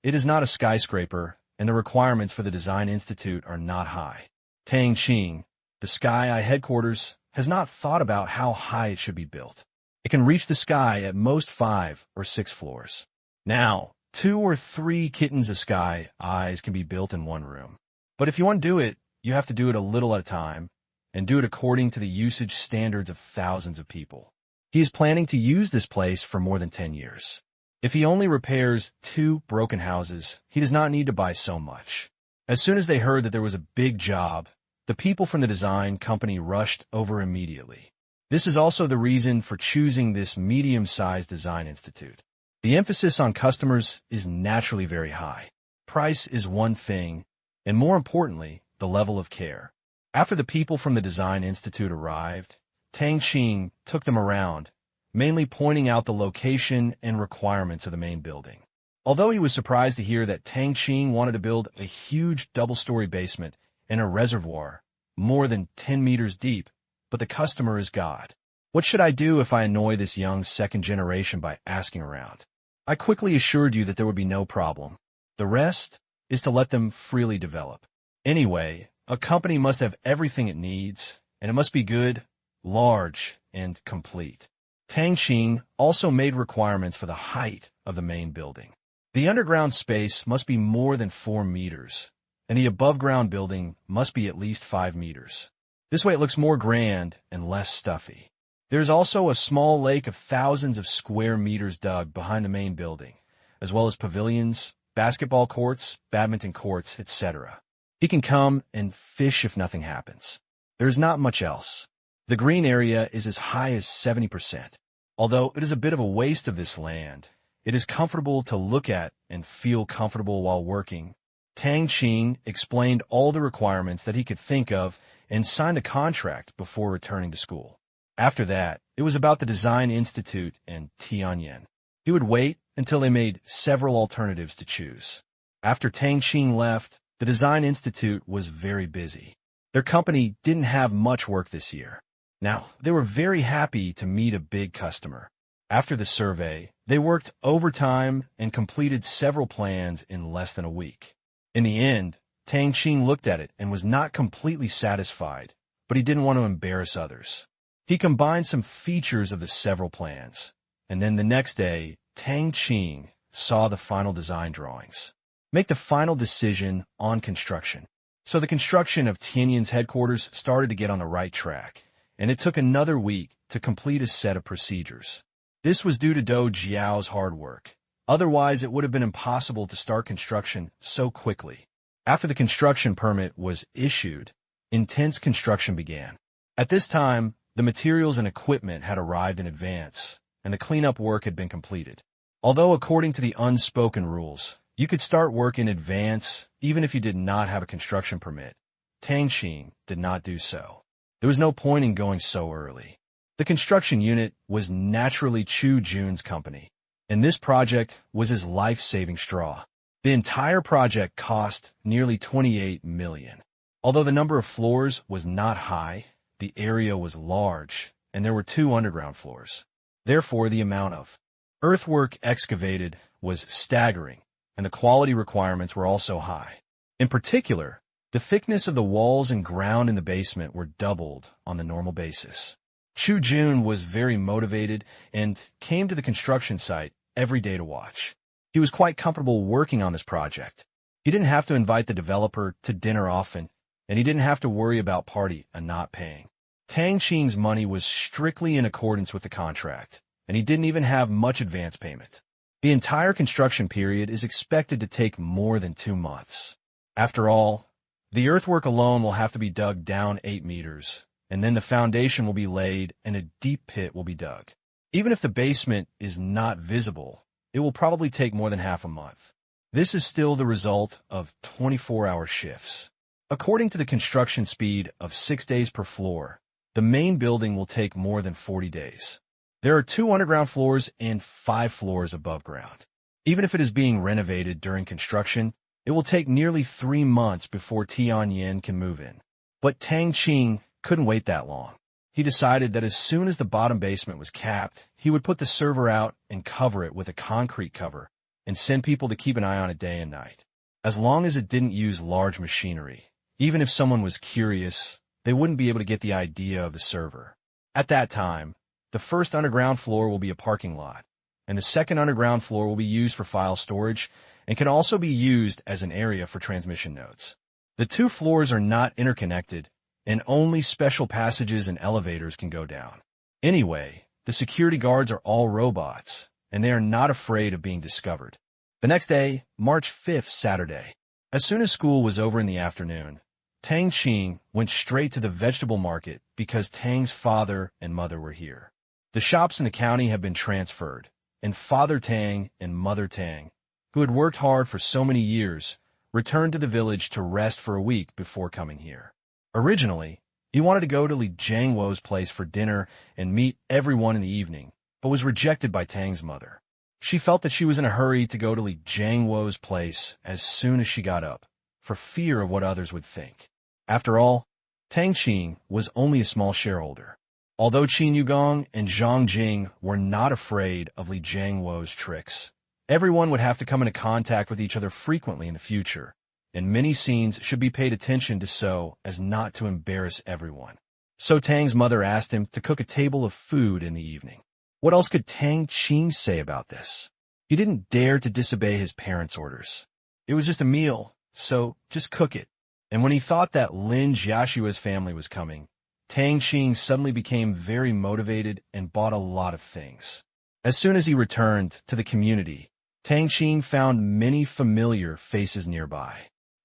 it is not a skyscraper, and the requirements for the design institute are not high. Tang Qing, the Sky Eye headquarters, has not thought about how high it should be built. It can reach the sky at most 5 or 6 floors. Now, 2 or 3 kittens of Sky Eyes can be built in one room. But if you want to do it, you have to do it a little at a time, and do it according to the usage standards of thousands of people. He is planning to use this place for more than 10 years. If he only repairs 2 broken houses, he does not need to buy so much. As soon as they heard that there was a big job, the people from the design company rushed over immediately. This is also the reason for choosing this medium-sized design institute. The emphasis on customers is naturally very high. Price is one thing, and more importantly, the level of care. After the people from the Design Institute arrived, Tang Qing took them around, mainly pointing out the location and requirements of the main building. Although he was surprised to hear that Tang Qing wanted to build a huge double-story basement and a reservoir, more than 10 meters deep, but the customer is God. What should I do if I annoy this young second generation by asking around? I quickly assured you that there would be no problem. The rest is to let them freely develop. Anyway, a company must have everything it needs, and it must be good, large, and complete. Tang Qing also made requirements for the height of the main building. The underground space must be more than 4 meters, and the above-ground building must be at least 5 meters. This way it looks more grand and less stuffy. There's also a small lake of thousands of square meters dug behind the main building, as well as pavilions, basketball courts, badminton courts, etc. He can come and fish if nothing happens. There's not much else. The green area is as high as 70%. Although it is a bit of a waste of this land, it is comfortable to look at and feel comfortable while working. Tang Qing explained all the requirements that he could think of and signed the contract before returning to school. After that, it was about the Design Institute and Tianyin. He would wait until they made several alternatives to choose. After Tang Qing left, the Design Institute was very busy. Their company didn't have much work this year. Now, they were very happy to meet a big customer. After the survey, they worked overtime and completed several plans in less than a week. In the end, Tang Qing looked at it and was not completely satisfied, but he didn't want to embarrass others. He combined some features of the several plans, and then the next day, Tang Qing saw the final design drawings. Make the final decision on construction. So the construction of Tianyin's headquarters started to get on the right track, and it took another week to complete a set of procedures. This was due to Dou Jiao's hard work. Otherwise, it would have been impossible to start construction so quickly. After the construction permit was issued, intense construction began. At this time, the materials and equipment had arrived in advance, and the cleanup work had been completed. Although according to the unspoken rules, you could start work in advance even if you did not have a construction permit, Tang Qing did not do so. There was no point in going so early. The construction unit was naturally Chu Jun's company, and this project was his life-saving straw. The entire project cost nearly $28 million. Although the number of floors was not high, the area was large, and there were 2 underground floors. Therefore, the amount of earthwork excavated was staggering, and the quality requirements were also high. In particular, the thickness of the walls and ground in the basement were doubled on the normal basis. Chu Jun was very motivated and came to the construction site every day to watch. He was quite comfortable working on this project. He didn't have to invite the developer to dinner often, and he didn't have to worry about party and not paying. Tang Qing's money was strictly in accordance with the contract, and he didn't even have much advance payment. The entire construction period is expected to take more than 2 months. After all, the earthwork alone will have to be dug down 8 meters, and then the foundation will be laid and a deep pit will be dug. Even if the basement is not visible, it will probably take more than half a month. This is still the result of 24-hour shifts. According to the construction speed of 6 days per floor, the main building will take more than 40 days. There are 2 underground floors and 5 floors above ground. Even if it is being renovated during construction, it will take nearly 3 months before Tianyin can move in. But Tang Qing couldn't wait that long. He decided that as soon as the bottom basement was capped, he would put the server out and cover it with a concrete cover and send people to keep an eye on it day and night. As long as it didn't use large machinery, even if someone was curious, they wouldn't be able to get the idea of the server. At that time, the first underground floor will be a parking lot, and the second underground floor will be used for file storage and can also be used as an area for transmission nodes. The 2 floors are not interconnected, and only special passages and elevators can go down. Anyway, the security guards are all robots, and they are not afraid of being discovered. The next day, March 5th, Saturday. As soon as school was over in the afternoon, Tang Qing went straight to the vegetable market because Tang's father and mother were here. The shops in the county have been transferred, and Father Tang and Mother Tang, who had worked hard for so many years, returned to the village to rest for a week before coming here. Originally, he wanted to go to Li Jiangwo's place for dinner and meet everyone in the evening, but was rejected by Tang's mother. She felt that she was in a hurry to go to Li Jiangwo's place as soon as she got up, for fear of what others would think. After all, Tang Qing was only a small shareholder. Although Qin Yugong and Zhang Jing were not afraid of Li Jiangwo's tricks, everyone would have to come into contact with each other frequently in the future, and many scenes should be paid attention to so as not to embarrass everyone. So Tang's mother asked him to cook a table of food in the evening. What else could Tang Qing say about this? He didn't dare to disobey his parents' orders. It was just a meal, so just cook it. And when he thought that Lin Jiashua's family was coming, Tang Qing suddenly became very motivated and bought a lot of things. As soon as he returned to the community, Tang Qing found many familiar faces nearby.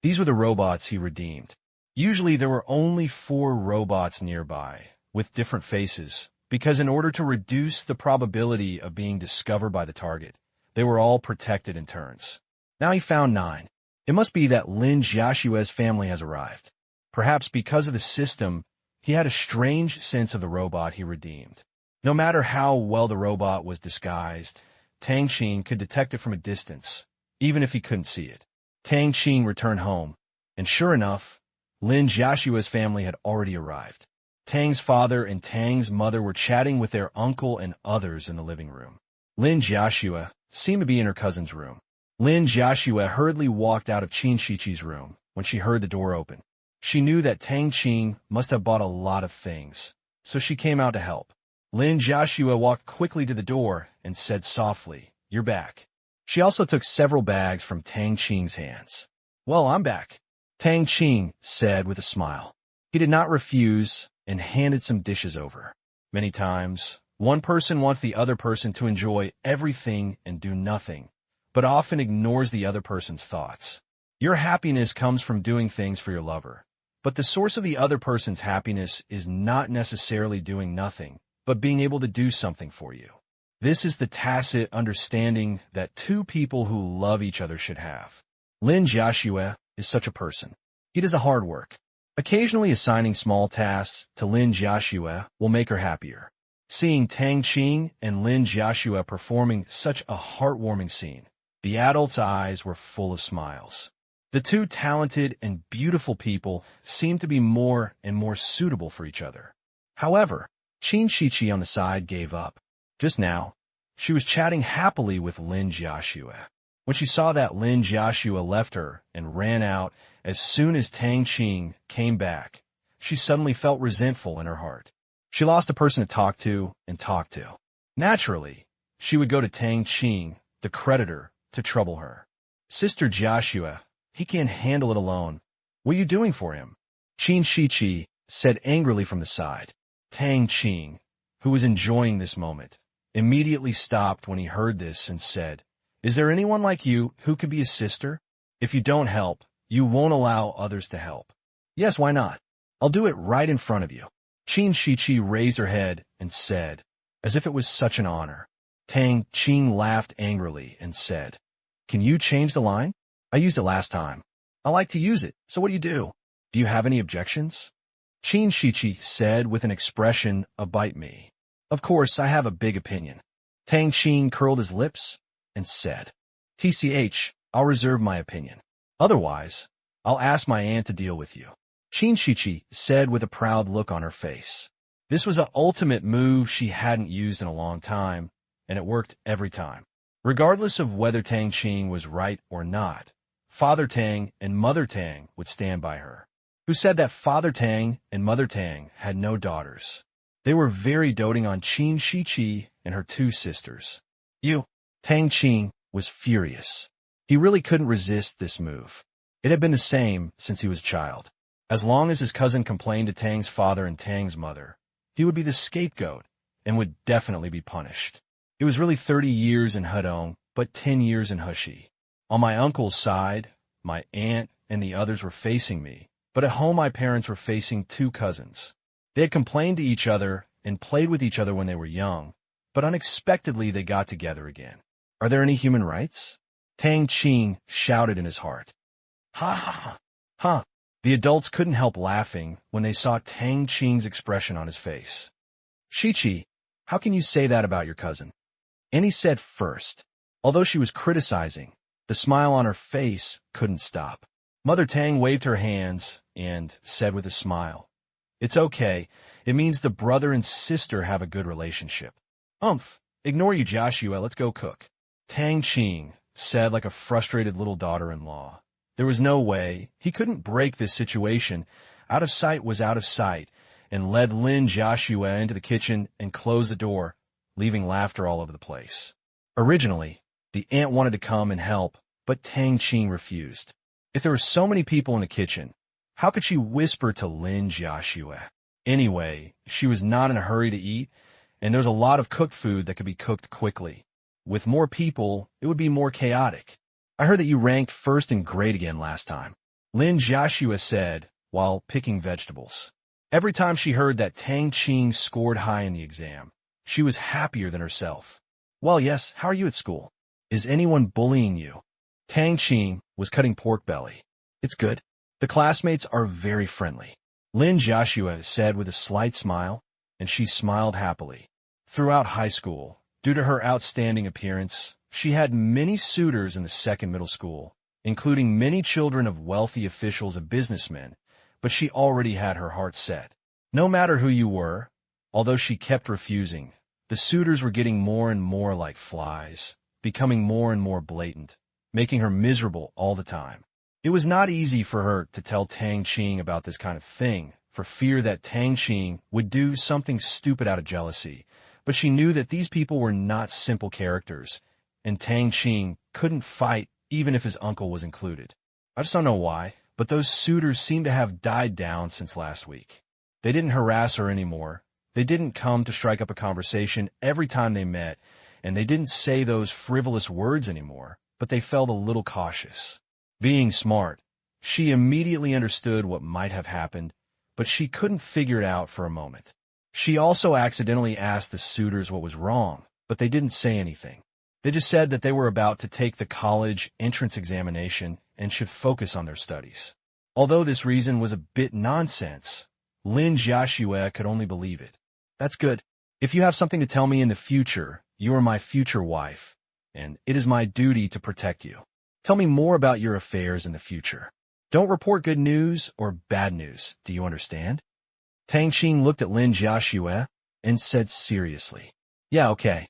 These were the robots he redeemed. Usually there were only 4 robots nearby, with different faces, because in order to reduce the probability of being discovered by the target, they were all protected in turns. Now he found 9. It must be that Lin Jiashue's family has arrived. Perhaps because of the system, he had a strange sense of the robot he redeemed. No matter how well the robot was disguised, Tang Qing could detect it from a distance, even if he couldn't see it. Tang Qing returned home, and sure enough, Lin Jiashue's family had already arrived. Tang's father and Tang's mother were chatting with their uncle and others in the living room. Lin Jiashue seemed to be in her cousin's room. Lin Jiashue hurriedly walked out of Qin Shiqi's room when she heard the door open. She knew that Tang Qing must have bought a lot of things, so she came out to help. Lin Jiashue walked quickly to the door and said softly, "You're back." She also took several bags from Tang Qing's hands. "Well, I'm back," Tang Qing said with a smile. He did not refuse and handed some dishes over. Many times, one person wants the other person to enjoy everything and do nothing, but often ignores the other person's thoughts. Your happiness comes from doing things for your lover, but the source of the other person's happiness is not necessarily doing nothing, but being able to do something for you. This is the tacit understanding that 2 people who love each other should have. Lin Jiashue is such a person. He does the hard work. Occasionally assigning small tasks to Lin Jiashue will make her happier. Seeing Tang Qing and Lin Jiashue performing such a heartwarming scene, the adult's eyes were full of smiles. The 2 talented and beautiful people seemed to be more and more suitable for each other. However, Qin Shiqi on the side gave up. Just now, she was chatting happily with Lin Jiashue. When she saw that Lin Jiashue left her and ran out as soon as Tang Qing came back, she suddenly felt resentful in her heart. She lost a person to talk to and talk to. Naturally, she would go to Tang Qing, the creditor, to trouble her. "Sister Jiashue, he can't handle it alone. What are you doing for him?" Qin Shiqi said angrily from the side. Tang Qing, who was enjoying this moment, immediately stopped when he heard this and said, "Is there anyone like you who could be a sister? If you don't help, you won't allow others to help." "Yes, why not? I'll do it right in front of you." Qin Shiqi raised her head and said, as if it was such an honor. Tang Qing laughed angrily and said, "Can you change the line? I used it last time. I like to use it, so what do you do? Do you have any objections?" Qin Shiqi said with an expression of "bite me." "Of course, I have a big opinion." Tang Qing curled his lips and said, "TCH, I'll reserve my opinion. Otherwise, I'll ask my aunt to deal with you." Qin Shiqi said with a proud look on her face. This was an ultimate move she hadn't used in a long time, and it worked every time. Regardless of whether Tang Qing was right or not, Father Tang and Mother Tang would stand by her. Who said that Father Tang and Mother Tang had no daughters? They were very doting on Qin Shiqi and her 2 sisters. Tang Qing was furious. He really couldn't resist this move. It had been the same since he was a child. As long as his cousin complained to Tang's father and Tang's mother, he would be the scapegoat and would definitely be punished. It was really 30 years in Hedong, but 10 years in Heshi. On my uncle's side, my aunt and the others were facing me, but at home my parents were facing 2 cousins. They had complained to each other and played with each other when they were young, but unexpectedly they got together again. Are there any human rights? Tang Qing shouted in his heart. Ha ha ha. Ha. The adults couldn't help laughing when they saw Tang Qing's expression on his face. "Shiqi, how can you say that about your cousin?" Annie said first. Although she was criticizing, the smile on her face couldn't stop. Mother Tang waved her hands and said with a smile, "It's okay. It means the brother and sister have a good relationship." Ignore you, Joshua. Let's go cook." Tang Qing said like a frustrated little daughter-in-law. There was no way. He couldn't break this situation. Out of sight was out of sight, and led Lin Joshua into the kitchen and closed the door, leaving laughter all over the place. Originally, the aunt wanted to come and help, but Tang Qing refused. If there were so many people in the kitchen, how could she whisper to Lin Joshua? Anyway, she was not in a hurry to eat, and there's a lot of cooked food that could be cooked quickly. With more people, it would be more chaotic. I heard that you ranked first in grade again last time, Lin Jiaxue said, while picking vegetables. Every time she heard that Tang Qing scored high in the exam, she was happier than herself. Well, yes, how are you at school? Is anyone bullying you? Tang Qing was cutting pork belly. It's good. The classmates are very friendly, Lin Jiaxue said with a slight smile, and she smiled happily. Throughout high school, due to her outstanding appearance, she had many suitors in the second middle school, including many children of wealthy officials and businessmen, but she already had her heart set. No matter who you were, although she kept refusing, the suitors were getting more and more like flies, becoming more and more blatant, making her miserable all the time. It was not easy for her to tell Tang Qing about this kind of thing, for fear that Tang Qing would do something stupid out of jealousy, but she knew that these people were not simple characters, and Tang Qing couldn't fight even if his uncle was included. I just don't know why, but those suitors seem to have died down since last week. They didn't harass her anymore. They didn't come to strike up a conversation every time they met, and they didn't say those frivolous words anymore, but they felt a little cautious. Being smart, she immediately understood what might have happened, but she couldn't figure it out for a moment. She also accidentally asked the suitors what was wrong, but they didn't say anything. They just said that they were about to take the college entrance examination and should focus on their studies. Although this reason was a bit nonsense, Lin Jiaxue could only believe it. That's good. If you have something to tell me in the future, you are my future wife, and it is my duty to protect you. Tell me more about your affairs in the future. Don't report good news or bad news, do you understand? Tang Qing looked at Lin Jiaxue and said seriously, Yeah, okay.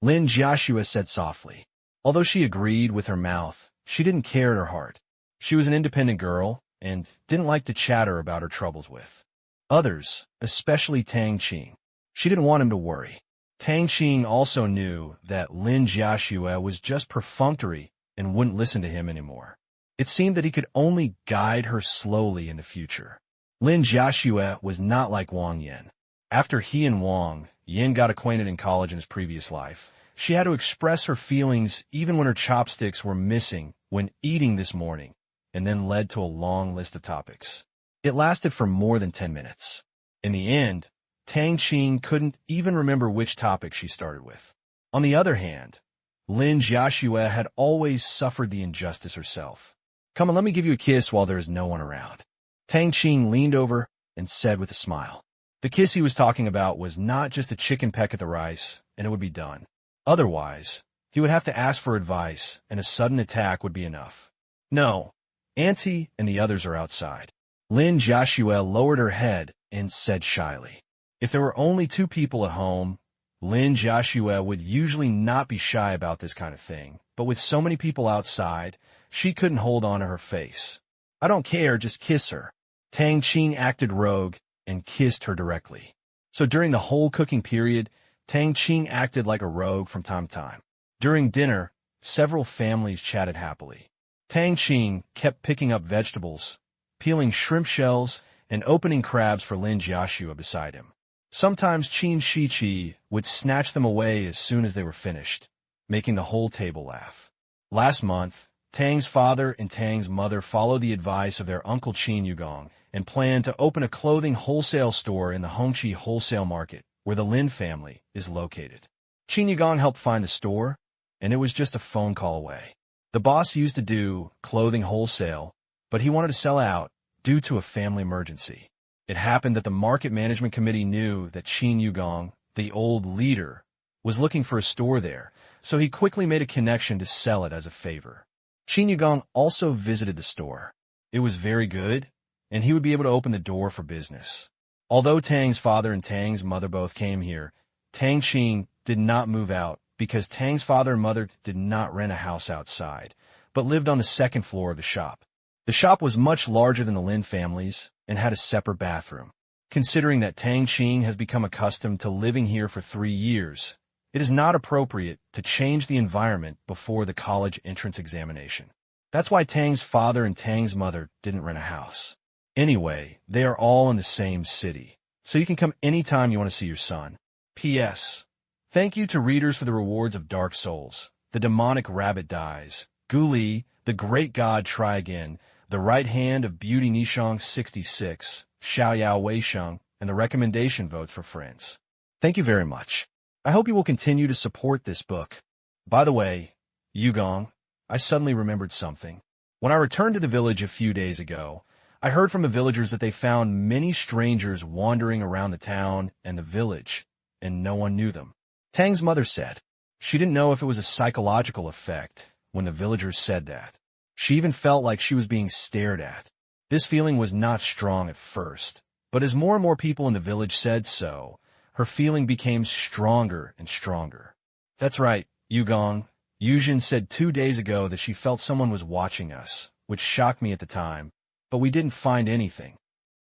Lin Jiaxue said softly. Although she agreed with her mouth, she didn't care at her heart. She was an independent girl and didn't like to chatter about her troubles with others, especially Tang Qing. She didn't want him to worry. Tang Qing also knew that Lin Jiaxue was just perfunctory and wouldn't listen to him anymore. It seemed that he could only guide her slowly in the future. Lin Jiaxue was not like Wang Yan. After he and Wang Yan got acquainted in college in his previous life, she had to express her feelings even when her chopsticks were missing when eating this morning, and then led to a long list of topics. It lasted for more than 10 minutes. In the end, Tang Qing couldn't even remember which topic she started with. On the other hand, Lin Jiaxue had always suffered the injustice herself. Come on, let me give you a kiss while there is no one around. Tang Qing leaned over and said with a smile. The kiss he was talking about was not just a chicken peck at the rice, and it would be done. Otherwise, he would have to ask for advice, and a sudden attack would be enough. No, Auntie and the others are outside. Lin Jiaxue lowered her head and said shyly. If there were only 2 people at home, Lin Jiaxue would usually not be shy about this kind of thing, but with so many people outside, she couldn't hold on to her face. I don't care, just kiss her. Tang Qing acted rogue and kissed her directly. So during the whole cooking period, Tang Qing acted like a rogue from time to time. During dinner, several families chatted happily. Tang Qing kept picking up vegetables, peeling shrimp shells, and opening crabs for Lin Jiaxue beside him. Sometimes Qin Shiqi would snatch them away as soon as they were finished, making the whole table laugh. Last month, Tang's father and Tang's mother followed the advice of their uncle Qin Yugong and planned to open a clothing wholesale store in the Hongqi wholesale market, where the Lin family is located. Qin Yugong helped find the store, and it was just a phone call away. The boss used to do clothing wholesale, but he wanted to sell out due to a family emergency. It happened that the market management committee knew that Qin Yugong, the old leader, was looking for a store there, so he quickly made a connection to sell it as a favor. Qin Yugong also visited the store. It was very good, and he would be able to open the door for business. Although Tang's father and Tang's mother both came here, Tang Qing did not move out because Tang's father and mother did not rent a house outside, but lived on the second floor of the shop. The shop was much larger than the Lin family's and had a separate bathroom. Considering that Tang Qing has become accustomed to living here for 3 years, it is not appropriate to change the environment before the college entrance examination. That's why Tang's father and Tang's mother didn't rent a house. Anyway, they are all in the same city, so you can come anytime you want to see your son. P.S. Thank you to readers for the rewards of Dark Souls. The demonic rabbit dies. Guli, the great god try again. The right hand of Beauty Nishong 66, Xiaoyao Weisheng, and the recommendation votes for friends. Thank you very much. I hope you will continue to support this book. By the way, Yugong, I suddenly remembered something. When I returned to the village a few days ago, I heard from the villagers that they found many strangers wandering around the town and the village, and no one knew them. Tang's mother said she didn't know if it was a psychological effect when the villagers said that. She even felt like she was being stared at. This feeling was not strong at first, but as more and more people in the village said so, her feeling became stronger and stronger. That's right, Yugong. Yujin said 2 days ago that she felt someone was watching us, which shocked me at the time, but we didn't find anything.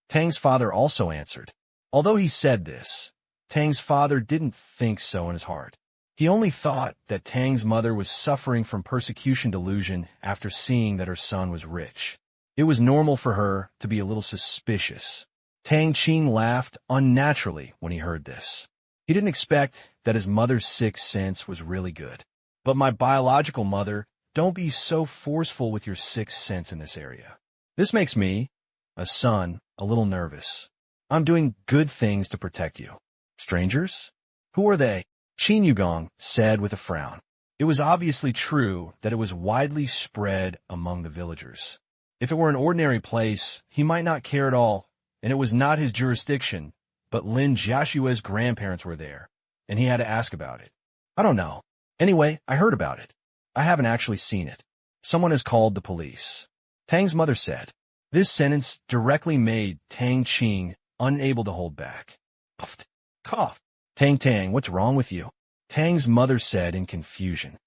Tang's father also answered. Although he said this, Tang's father didn't think so in his heart. He only thought that Tang's mother was suffering from persecution delusion after seeing that her son was rich. It was normal for her to be a little suspicious. Tang Qing laughed unnaturally when he heard this. He didn't expect that his mother's sixth sense was really good. But my biological mother, don't be so forceful with your sixth sense in this area. This makes me, a son, a little nervous. I'm doing good things to protect you. Strangers? Who are they? Qin Yugong said with a frown. It was obviously true that it was widely spread among the villagers. If it were an ordinary place, he might not care at all, and it was not his jurisdiction, but Lin Jiashue's grandparents were there, and he had to ask about it. I don't know. Anyway, I heard about it. I haven't actually seen it. Someone has called the police. Tang's mother said. This sentence directly made Tang Qing unable to hold back. Puffed. Cough. Tang, what's wrong with you? Tang's mother said in confusion.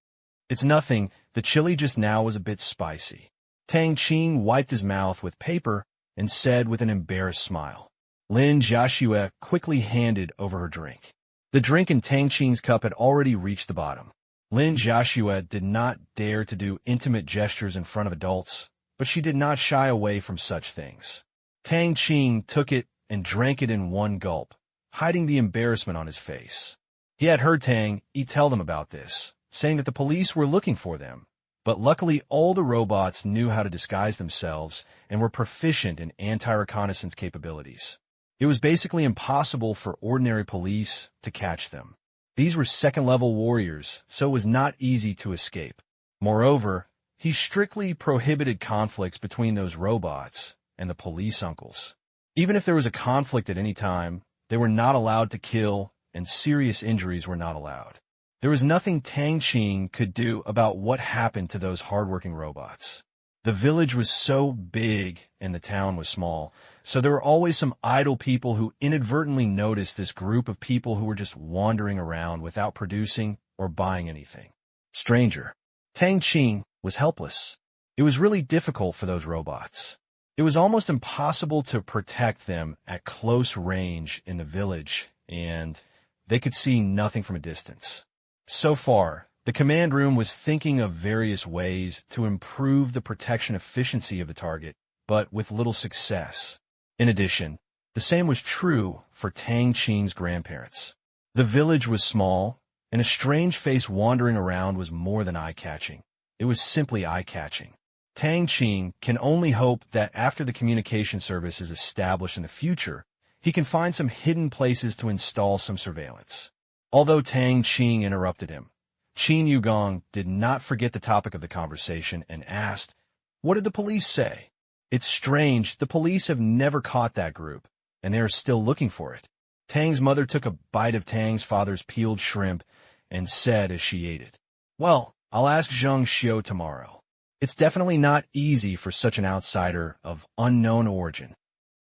It's nothing. The chili just now was a bit spicy. Tang Qing wiped his mouth with paper and said with an embarrassed smile. Lin Jiashue quickly handed over her drink. The drink in Tang Qing's cup had already reached the bottom. Lin Jiashue did not dare to do intimate gestures in front of adults, but she did not shy away from such things. Tang Qing took it and drank it in one gulp, hiding the embarrassment on his face. He had heard Tang tell them about this, saying that the police were looking for them, but luckily all the robots knew how to disguise themselves and were proficient in anti-reconnaissance capabilities. It was basically impossible for ordinary police to catch them. These were second-level warriors, so it was not easy to escape. Moreover, he strictly prohibited conflicts between those robots and the police uncles. Even if there was a conflict at any time, they were not allowed to kill, and serious injuries were not allowed. There was nothing Tang Qing could do about what happened to those hardworking robots. The village was so big and the town was small, so there were always some idle people who inadvertently noticed this group of people who were just wandering around without producing or buying anything. Stranger. Tang Qing was helpless. It was really difficult for those robots. It was almost impossible to protect them at close range in the village, and they could see nothing from a distance. So far, the command room was thinking of various ways to improve the protection efficiency of the target, but with little success. In addition, the same was true for Tang Qing's grandparents. The village was small, and a strange face wandering around was more than eye-catching. It was simply eye-catching. Tang Qing can only hope that after the communication service is established in the future, he can find some hidden places to install some surveillance. Although Tang Qing interrupted him, Qin Yugong did not forget the topic of the conversation and asked, "What did the police say?" It's strange, the police have never caught that group, and they are still looking for it. Tang's mother took a bite of Tang's father's peeled shrimp and said as she ate it, "Well, I'll ask Zheng Xiu tomorrow. It's definitely not easy for such an outsider of unknown origin."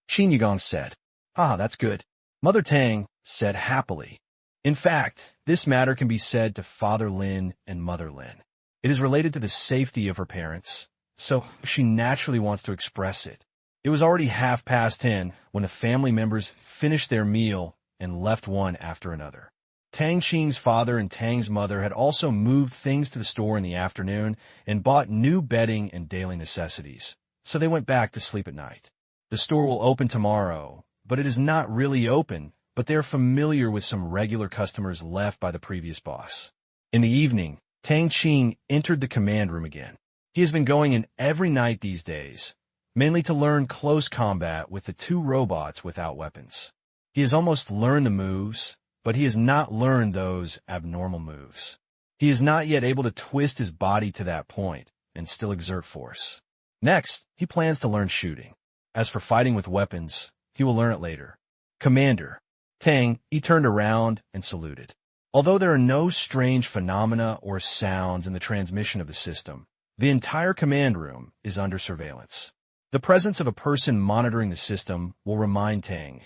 Qin Yugong said, "Ah, that's good." Mother Tang said happily, "In fact, this matter can be said to Father Lin and Mother Lin. It is related to the safety of her parents, so she naturally wants to express it." It was already 10:30 when the family members finished their meal and left one after another. Tang Qing's father and Tang's mother had also moved things to the store in the afternoon and bought new bedding and daily necessities, so they went back to sleep at night. The store will open tomorrow, but it is not really open, but they are familiar with some regular customers left by the previous boss. In the evening, Tang Qing entered the command room again. He has been going in every night these days, mainly to learn close combat with the two robots without weapons. He has almost learned the moves, but he has not learned those abnormal moves. He is not yet able to twist his body to that point and still exert force. Next, he plans to learn shooting. As for fighting with weapons, he will learn it later. Commander. Tang, he turned around and saluted. Although there are no strange phenomena or sounds in the transmission of the system, the entire command room is under surveillance. The presence of a person monitoring the system will remind Tang.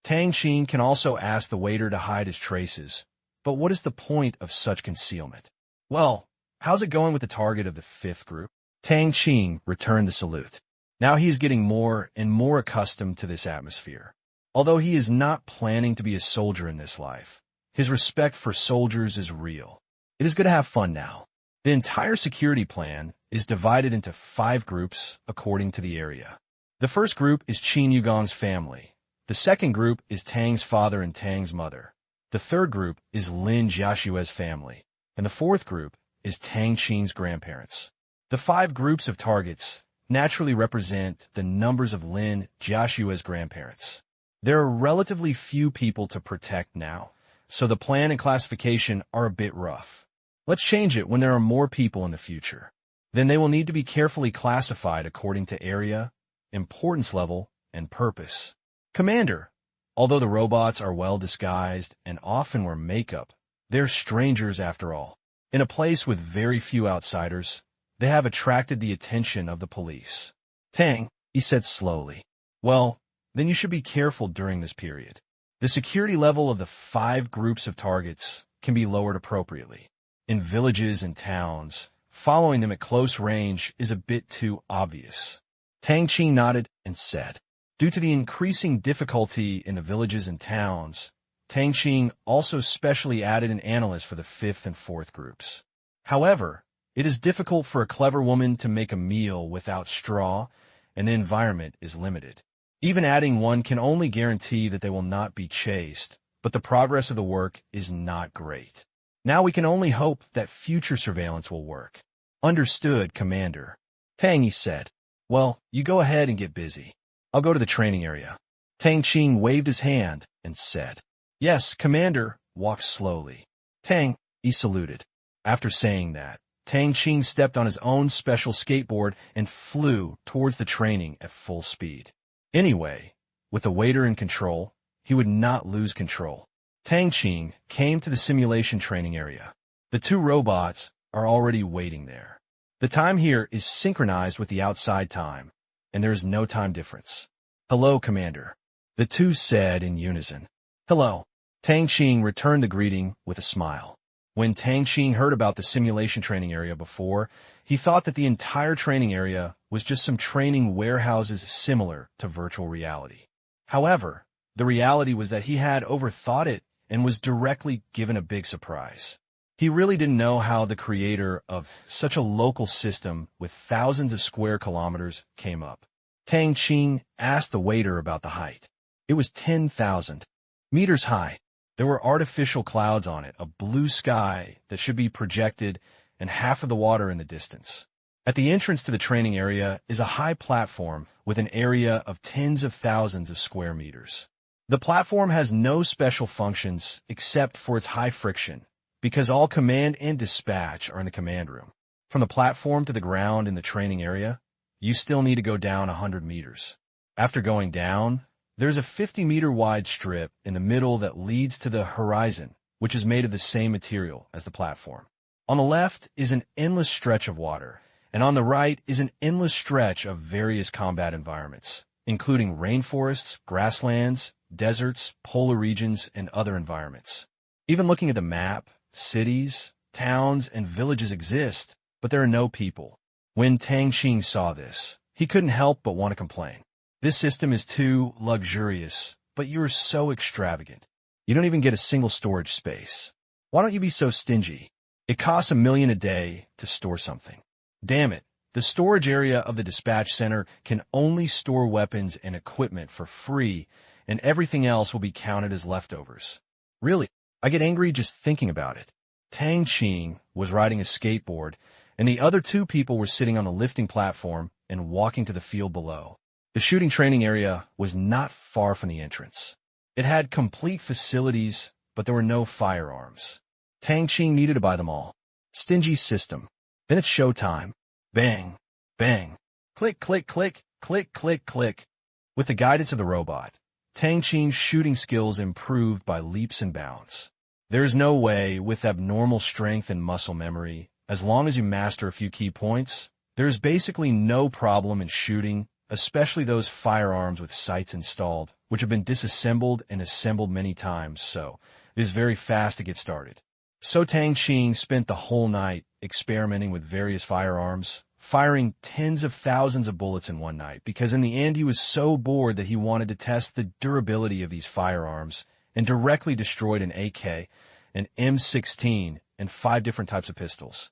Tang Qing can also ask the waiter to hide his traces, but what is the point of such concealment? Well, how's it going with the target of the fifth group? Tang Qing returned the salute. Now he is getting more and more accustomed to this atmosphere. Although he is not planning to be a soldier in this life, his respect for soldiers is real. It is good to have fun now. The entire security plan is divided into 5 groups according to the area. The first group is Qin Yugong's family. The second group is Tang's father and Tang's mother. The third group is Lin Jiaxue's family. And the fourth group is Tang Qing's grandparents. The 5 groups of targets naturally represent the numbers of Lin Jiaxue's grandparents. There are relatively few people to protect now, so the plan and classification are a bit rough. Let's change it when there are more people in the future. Then they will need to be carefully classified according to area, importance level, and purpose. Commander, although the robots are well disguised and often wear makeup, they're strangers after all. In a place with very few outsiders, they have attracted the attention of the police. Tang, he said slowly. Well, then you should be careful during this period. The security level of the 5 groups of targets can be lowered appropriately. In villages and towns, following them at close range is a bit too obvious. Tang Qing nodded and said, due to the increasing difficulty in the villages and towns, Tang Qing also specially added an analyst for the 5th and 4th groups. However, it is difficult for a clever woman to make a meal without straw, and the environment is limited. Even adding one can only guarantee that they will not be chased, but the progress of the work is not great. Now we can only hope that future surveillance will work. Understood, Commander. Tang, he said. Well, you go ahead and get busy. I'll go to the training area. Tang Qing waved his hand and said, Yes, Commander, walk slowly. Tang, he saluted. After saying that, Tang Qing stepped on his own special skateboard and flew towards the training at full speed. Anyway, with the waiter in control, he would not lose control. Tang Qing came to the simulation training area. The 2 robots are already waiting there. The time here is synchronized with the outside time, and there is no time difference. Hello, Commander. The 2 said in unison. Hello. Tang Qing returned the greeting with a smile. When Tang Qing heard about the simulation training area before, he thought that the entire training area was just some training warehouses similar to virtual reality. However, the reality was that he had overthought it and was directly given a big surprise. He really didn't know how the creator of such a local system with thousands of square kilometers came up. Tang Qing asked the waiter about the height. It was 10,000 meters high. There were artificial clouds on it, a blue sky that should be projected, and half of the water in the distance. At the entrance to the training area is a high platform with an area of tens of thousands of square meters. The platform has no special functions except for its high friction, because all command and dispatch are in the command room. From the platform to the ground in the training area, you still need to go down 100 meters. After going down, there's a 50-meter wide strip in the middle that leads to the horizon, which is made of the same material as the platform. On the left is an endless stretch of water, and on the right is an endless stretch of various combat environments, including rainforests, grasslands, deserts, polar regions, and other environments. Even looking at the map, cities, towns, and villages exist, but there are no people. When Tang Qing saw this, he couldn't help but want to complain. This system is too luxurious, but you are so extravagant. You don't even get a single storage space. Why don't you be so stingy? It costs $1 million a day to store something. Damn it, the storage area of the dispatch center can only store weapons and equipment for free, and everything else will be counted as leftovers. Really, I get angry just thinking about it. Tang Qing was riding a skateboard, and the other two people were sitting on the lifting platform and walking to the field below. The shooting training area was not far from the entrance. It had complete facilities, but there were no firearms. Tang Qing needed to buy them all. Stingy system. Then it's showtime. Bang, bang, click, click, click, click, click, click. With the guidance of the robot, Tang Qing's shooting skills improved by leaps and bounds. There is no way, with abnormal strength and muscle memory, as long as you master a few key points, there is basically no problem in shooting, especially those firearms with sights installed, which have been disassembled and assembled many times, so it is very fast to get started. So Tang Qing spent the whole night experimenting with various firearms, firing tens of thousands of bullets in one night, because in the end he was so bored that he wanted to test the durability of these firearms, and directly destroyed an AK, an M16, and 5 different types of pistols.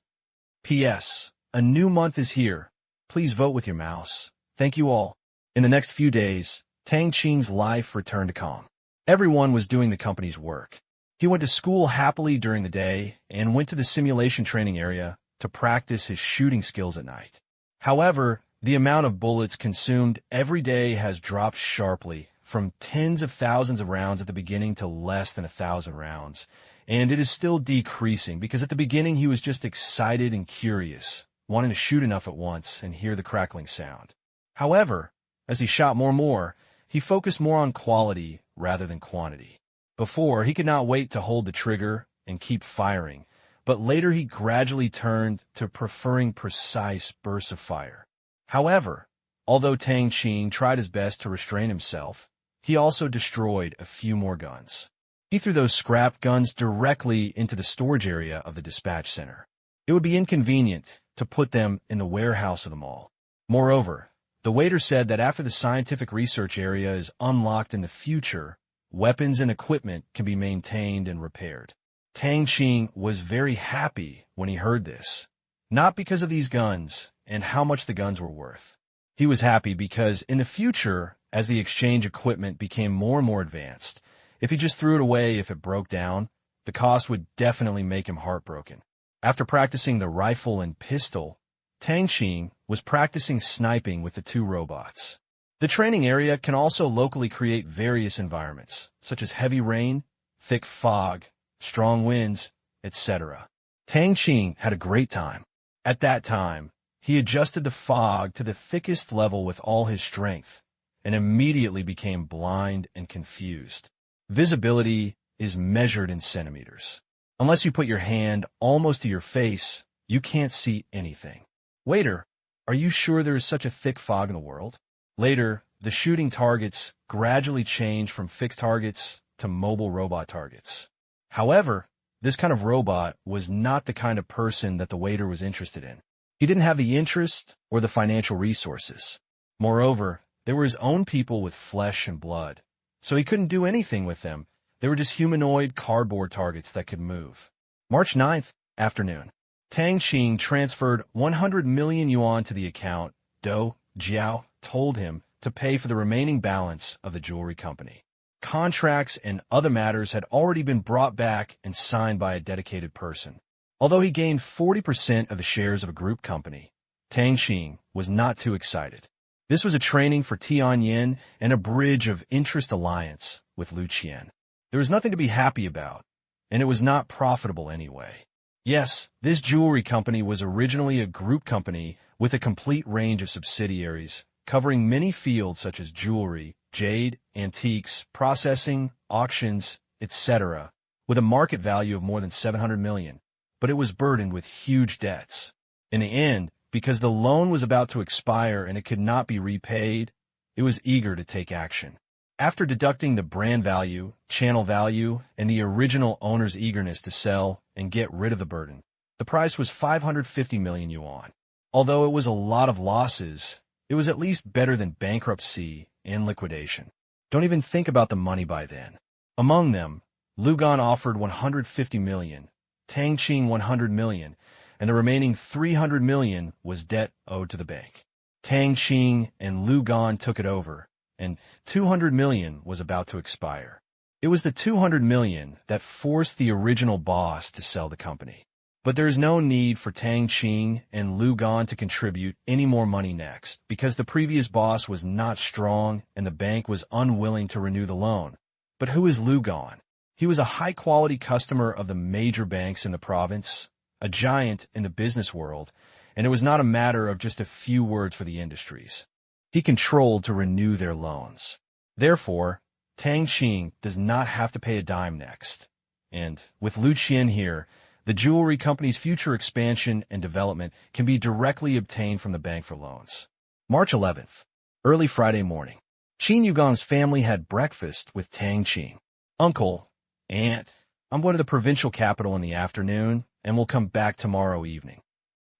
P.S. A new month is here. Please vote with your mouse. Thank you all. In the next few days, Tang Qing's life returned to calm. Everyone was doing the company's work. He went to school happily during the day and went to the simulation training area to practice his shooting skills at night. However, the amount of bullets consumed every day has dropped sharply, from tens of thousands of rounds at the beginning to less than 1,000 rounds. And it is still decreasing because at the beginning he was just excited and curious, wanting to shoot enough at once and hear the crackling sound. However, as he shot more, he focused more on quality rather than quantity. Before, he could not wait to hold the trigger and keep firing, but later he gradually turned to preferring precise bursts of fire. However, although Tang Qing tried his best to restrain himself, he also destroyed a few more guns. He threw those scrap guns directly into the storage area of the dispatch center. It would be inconvenient to put them in the warehouse of the mall. Moreover, the waiter said that after the scientific research area is unlocked in the future, weapons and equipment can be maintained and repaired. Tang Qing was very happy when he heard this, not because of these guns and how much the guns were worth. He was happy because in the future, as the exchange equipment became more and more advanced, if he just threw it away if it broke down, the cost would definitely make him heartbroken. After practicing the rifle and pistol, Tang Qing was practicing sniping with the two robots. The training area can also locally create various environments, such as heavy rain, thick fog, strong winds, etc. Tang Qing had a great time. At that time, he adjusted the fog to the thickest level with all his strength, and immediately became blind and confused. Visibility is measured in centimeters. Unless you put your hand almost to your face, you can't see anything. Waiter, are you sure there is such a thick fog in the world? Later, the shooting targets gradually changed from fixed targets to mobile robot targets. However, this kind of robot was not the kind of person that the waiter was interested in. He didn't have the interest or the financial resources. Moreover, they were his own people with flesh and blood, so he couldn't do anything with them. They were just humanoid cardboard targets that could move. March 9th, afternoon. Tang Qing transferred 100 million yuan to the account. Do Jiao told him to pay for the remaining balance of the jewelry company. Contracts and other matters had already been brought back and signed by a dedicated person. Although he gained 40% of the shares of a group company, Tang Qing was not too excited. This was a training for Tianyin and a bridge of interest alliance with Lu Qian. There was nothing to be happy about, and it was not profitable anyway. Yes, this jewelry company was originally a group company with a complete range of subsidiaries, covering many fields such as jewelry, jade, antiques, processing, auctions, etc., with a market value of more than 700 million. But it was burdened with huge debts. In the end, because the loan was about to expire and it could not be repaid, it was eager to take action. After deducting the brand value, channel value, and the original owner's eagerness to sell and get rid of the burden, the price was 550 million yuan. Although it was a lot of losses, it was at least better than bankruptcy and liquidation. Don't even think about the money by then. Among them, Lugan offered 150 million, Tang Qing 100 million, and the remaining 300 million was debt owed to the bank. Tang Qing and Lugan took it over, and $200 million was about to expire. It was the $200 million that forced the original boss to sell the company. But there is no need for Tang Qing and Lu Gan to contribute any more money next, because the previous boss was not strong and the bank was unwilling to renew the loan. But who is Lu Gan? He was a high-quality customer of the major banks in the province, a giant in the business world, and it was not a matter of just a few words for the industries. He controlled to renew their loans. Therefore, Tang Qing does not have to pay a dime next. And with Lu Qian here, the jewelry company's future expansion and development can be directly obtained from the bank for loans. March 11th, early Friday morning. Qin Yugong's family had breakfast with Tang Qing. Uncle, Aunt, I'm going to the provincial capital in the afternoon, and we'll come back tomorrow evening.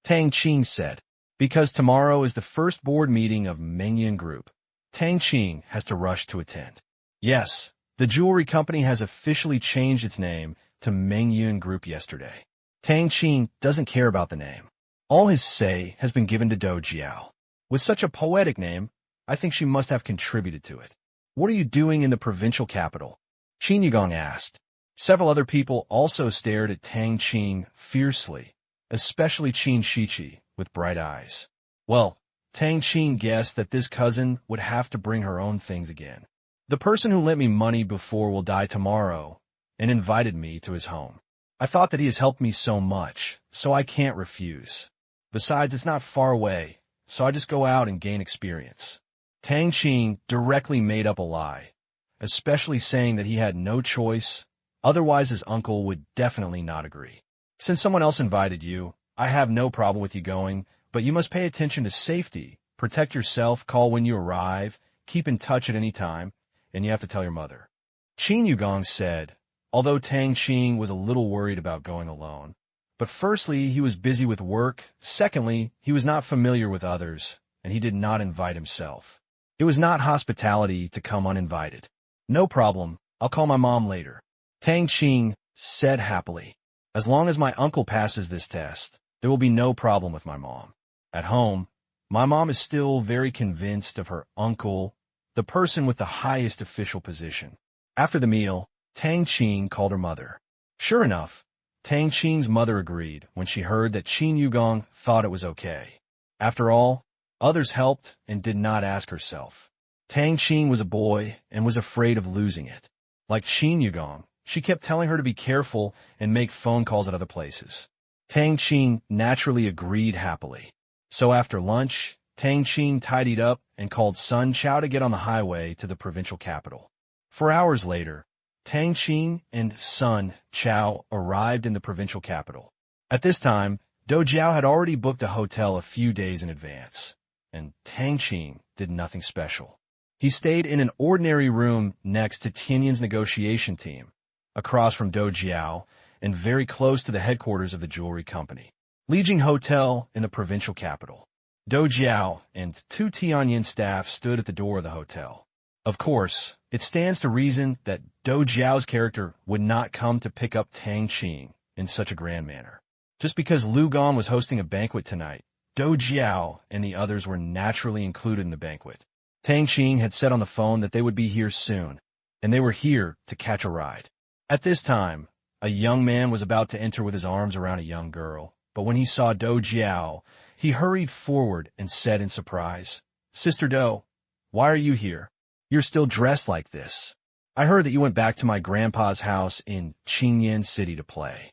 Tang Qing said, because tomorrow is the first board meeting of Mengyun Group. Tang Qing has to rush to attend. Yes, the jewelry company has officially changed its name to Mengyun Group yesterday. Tang Qing doesn't care about the name. All his say has been given to Do Jiao. With such a poetic name, I think she must have contributed to it. What are you doing in the provincial capital? Qin Yugong asked. Several other people also stared at Tang Qing fiercely, especially Qin Shiqi with bright eyes. Well, Tang Qing guessed that this cousin would have to bring her own things again. The person who lent me money before will die tomorrow, and invited me to his home. I thought that he has helped me so much, so I can't refuse. Besides, it's not far away, so I just go out and gain experience. Tang Qing directly made up a lie, especially saying that he had no choice, otherwise his uncle would definitely not agree. Since someone else invited you, I have no problem with you going, but you must pay attention to safety, protect yourself, call when you arrive, keep in touch at any time, and you have to tell your mother. Qin Yugong said, although Tang Qing was a little worried about going alone. But firstly, he was busy with work. Secondly, he was not familiar with others, and he did not invite himself. It was not hospitality to come uninvited. No problem, I'll call my mom later. Tang Qing said happily. As long as my uncle passes this test, there will be no problem with my mom. At home, my mom is still very convinced of her uncle, the person with the highest official position. After the meal, Tang Qing called her mother. Sure enough, Tang Qing's mother agreed when she heard that Qin Yugong thought it was okay. After all, others helped and did not ask herself. Tang Qing was a boy and was afraid of losing it. Like Qin Yugong, she kept telling her to be careful and make phone calls at other places. Tang Qing naturally agreed happily. So after lunch, Tang Qing tidied up and called Sun Chao to get on the highway to the provincial capital. 4 hours later, Tang Qing and Sun Chao arrived in the provincial capital. At this time, Do Jiao had already booked a hotel a few days in advance, and Tang Qing did nothing special. He stayed in an ordinary room next to Tianyan's negotiation team, across from Do Jiao, and very close to the headquarters of the jewelry company. Lijing Hotel in the provincial capital. Do Jiao and 2 Tianyan staff stood at the door of the hotel. Of course, it stands to reason that Do Jiao's character would not come to pick up Tang Qing in such a grand manner. Just because Lu Gan was hosting a banquet tonight, Do Jiao and the others were naturally included in the banquet. Tang Qing had said on the phone that they would be here soon, and they were here to catch a ride. At this time, a young man was about to enter with his arms around a young girl, but when he saw Do Jiao, he hurried forward and said in surprise, Sister Do, why are you here? You're still dressed like this. I heard that you went back to my grandpa's house in Qingyan City to play.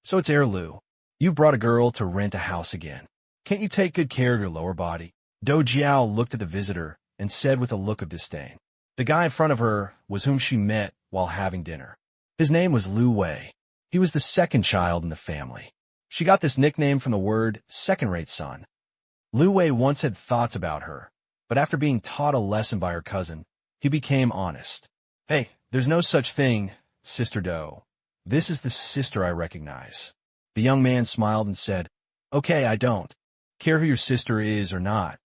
So it's Lu. You've brought a girl to rent a house again. Can't you take good care of your lower body? Do Jiao looked at the visitor and said with a look of disdain. The guy in front of her was whom she met while having dinner. His name was Lu Wei. He was the second child in the family. She got this nickname from the word second-rate son. Lu Wei once had thoughts about her, but after being taught a lesson by her cousin, he became honest. Hey, there's no such thing, Sister Do. This is the sister I recognize. The young man smiled and said, Okay, I don't care who your sister is or not.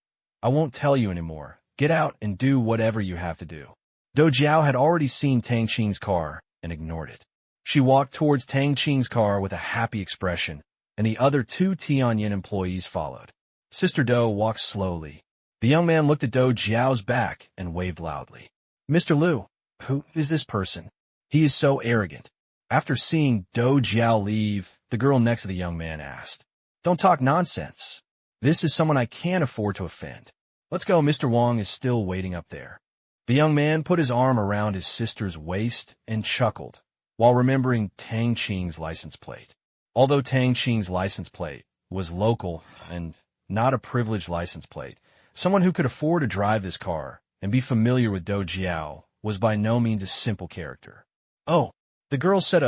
I won't tell you anymore. Get out and do whatever you have to do. Do Jiao had already seen Tang Qing's car and ignored it. She walked towards Tang Qing's car with a happy expression, and the other 2 Tianyan employees followed. Sister Do walked slowly. The young man looked at Do Jiao's back and waved loudly. Mr. Liu, who is this person? He is so arrogant. After seeing Do Jiao leave, the girl next to the young man asked, Don't talk nonsense. This is someone I can't afford to offend. Let's go, Mr. Wang is still waiting up there. The young man put his arm around his sister's waist and chuckled, while remembering Tang Qing's license plate. Although Tang Qing's license plate was local and not a privileged license plate, someone who could afford to drive this car and be familiar with Do Jiao was by no means a simple character. Oh, the girl said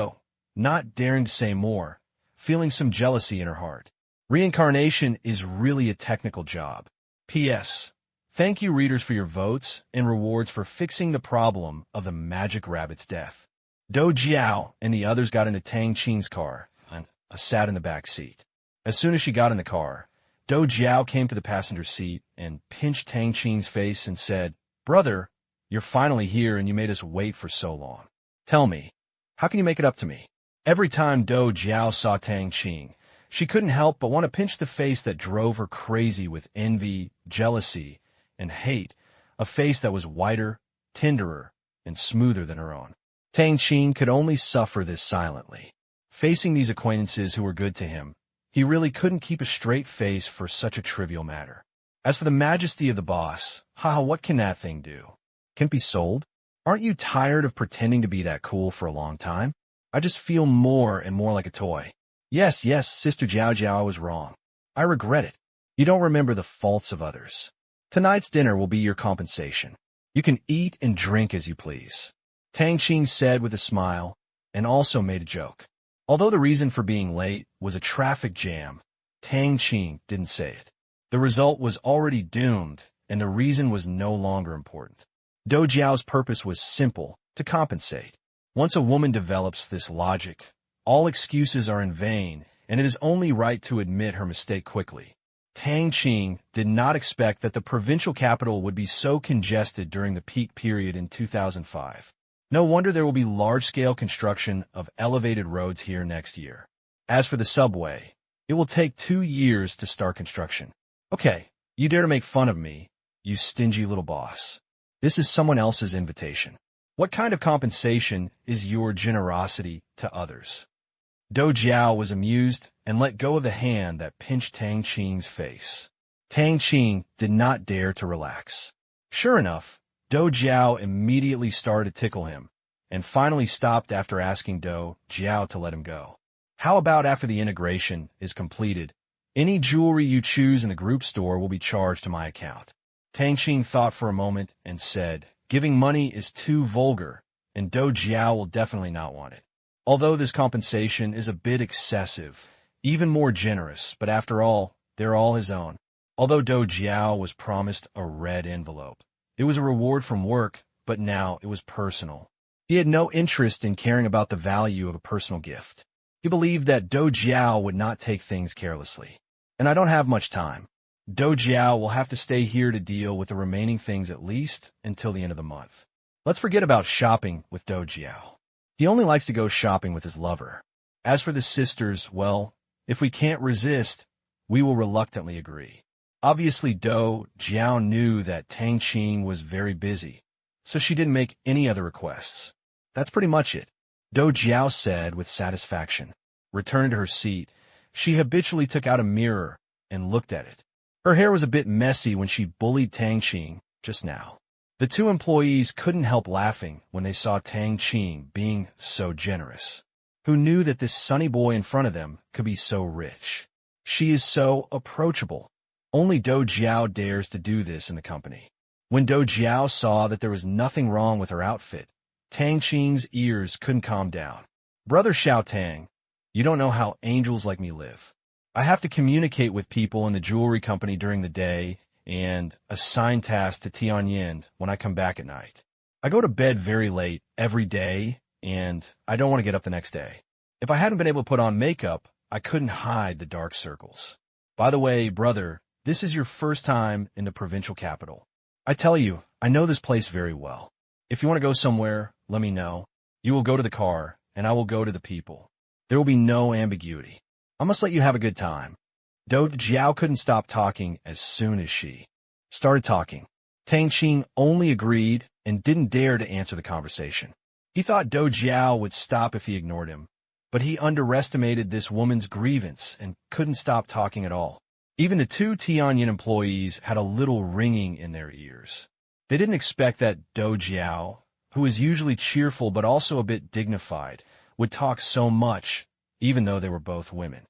not daring to say more, feeling some jealousy in her heart. Reincarnation is really a technical job. P.S. Thank you, readers, for your votes and rewards for fixing the problem of the magic rabbit's death. Do Jiao and the others got into Tang Qing's car and sat in the back seat. As soon as she got in the car, Do Jiao came to the passenger seat and pinched Tang Qing's face and said, Brother, you're finally here and you made us wait for so long. Tell me, how can you make it up to me? Every time Do Jiao saw Tang Qing, she couldn't help but want to pinch the face that drove her crazy with envy, jealousy, and hate, a face that was whiter, tenderer, and smoother than her own. Tang Qing could only suffer this silently. Facing these acquaintances who were good to him, he really couldn't keep a straight face for such a trivial matter. As for the majesty of the boss, what can that thing do? Can it be sold? Aren't you tired of pretending to be that cool for a long time? I just feel more and more like a toy. Yes, Sister Jiao Jiao, I was wrong. I regret it. You don't remember the faults of others. Tonight's dinner will be your compensation. You can eat and drink as you please. Tang Qing said with a smile, and also made a joke. Although the reason for being late was a traffic jam, Tang Qing didn't say it. The result was already doomed, and the reason was no longer important. Do Jiao's purpose was simple, to compensate. Once a woman develops this logic, all excuses are in vain, and it is only right to admit her mistake quickly. Tang Qing did not expect that the provincial capital would be so congested during the peak period in 2005. No wonder there will be large-scale construction of elevated roads here next year. As for the subway, it will take 2 years to start construction. Okay, you dare to make fun of me, you stingy little boss. This is someone else's invitation. What kind of compensation is your generosity to others? Do Jiao was amused and let go of the hand that pinched Tang Qing's face. Tang Qing did not dare to relax. Sure enough, Do Jiao immediately started to tickle him, and finally stopped after asking Do Jiao to let him go. How about after the integration is completed, any jewelry you choose in the group store will be charged to my account? Tang Qing thought for a moment and said, giving money is too vulgar, and Do Jiao will definitely not want it. Although this compensation is a bit excessive, even more generous, but after all, they're all his own. Although Do Jiao was promised a red envelope, it was a reward from work, but now it was personal. He had no interest in caring about the value of a personal gift. He believed that Do Jiao would not take things carelessly. And I don't have much time. Do Jiao will have to stay here to deal with the remaining things at least until the end of the month. Let's forget about shopping with Do Jiao. He only likes to go shopping with his lover. As for the sisters, well, if we can't resist, we will reluctantly agree. Obviously, Do Jiao knew that Tang Qing was very busy, so she didn't make any other requests. That's pretty much it, Do Jiao said with satisfaction. Returning to her seat, she habitually took out a mirror and looked at it. Her hair was a bit messy when she bullied Tang Qing just now. The two employees couldn't help laughing when they saw Tang Qing being so generous. Who knew that this sunny boy in front of them could be so rich? She is so approachable. Only Do Jiao dares to do this in the company. When Do Jiao saw that there was nothing wrong with her outfit, Tang Qing's ears couldn't calm down. Brother Xiao Tang, you don't know how angels like me live. I have to communicate with people in the jewelry company during the day and assign tasks to Tianyin when I come back at night. I go to bed very late every day, and I don't want to get up the next day. If I hadn't been able to put on makeup, I couldn't hide the dark circles. By the way, brother, this is your first time in the provincial capital. I tell you, I know this place very well. If you want to go somewhere, let me know. You will go to the car, and I will go to the people. There will be no ambiguity. I must let you have a good time. Do Jiao couldn't stop talking as soon as she. started talking. Tang Qing only agreed and didn't dare to answer the conversation. He thought Dou Jiao would stop if he ignored him, but he underestimated this woman's grievance and couldn't stop talking at all. Even the two Tianyin employees had a little ringing in their ears. They didn't expect that Dou Jiao, who is usually cheerful but also a bit dignified, would talk so much, even though they were both women.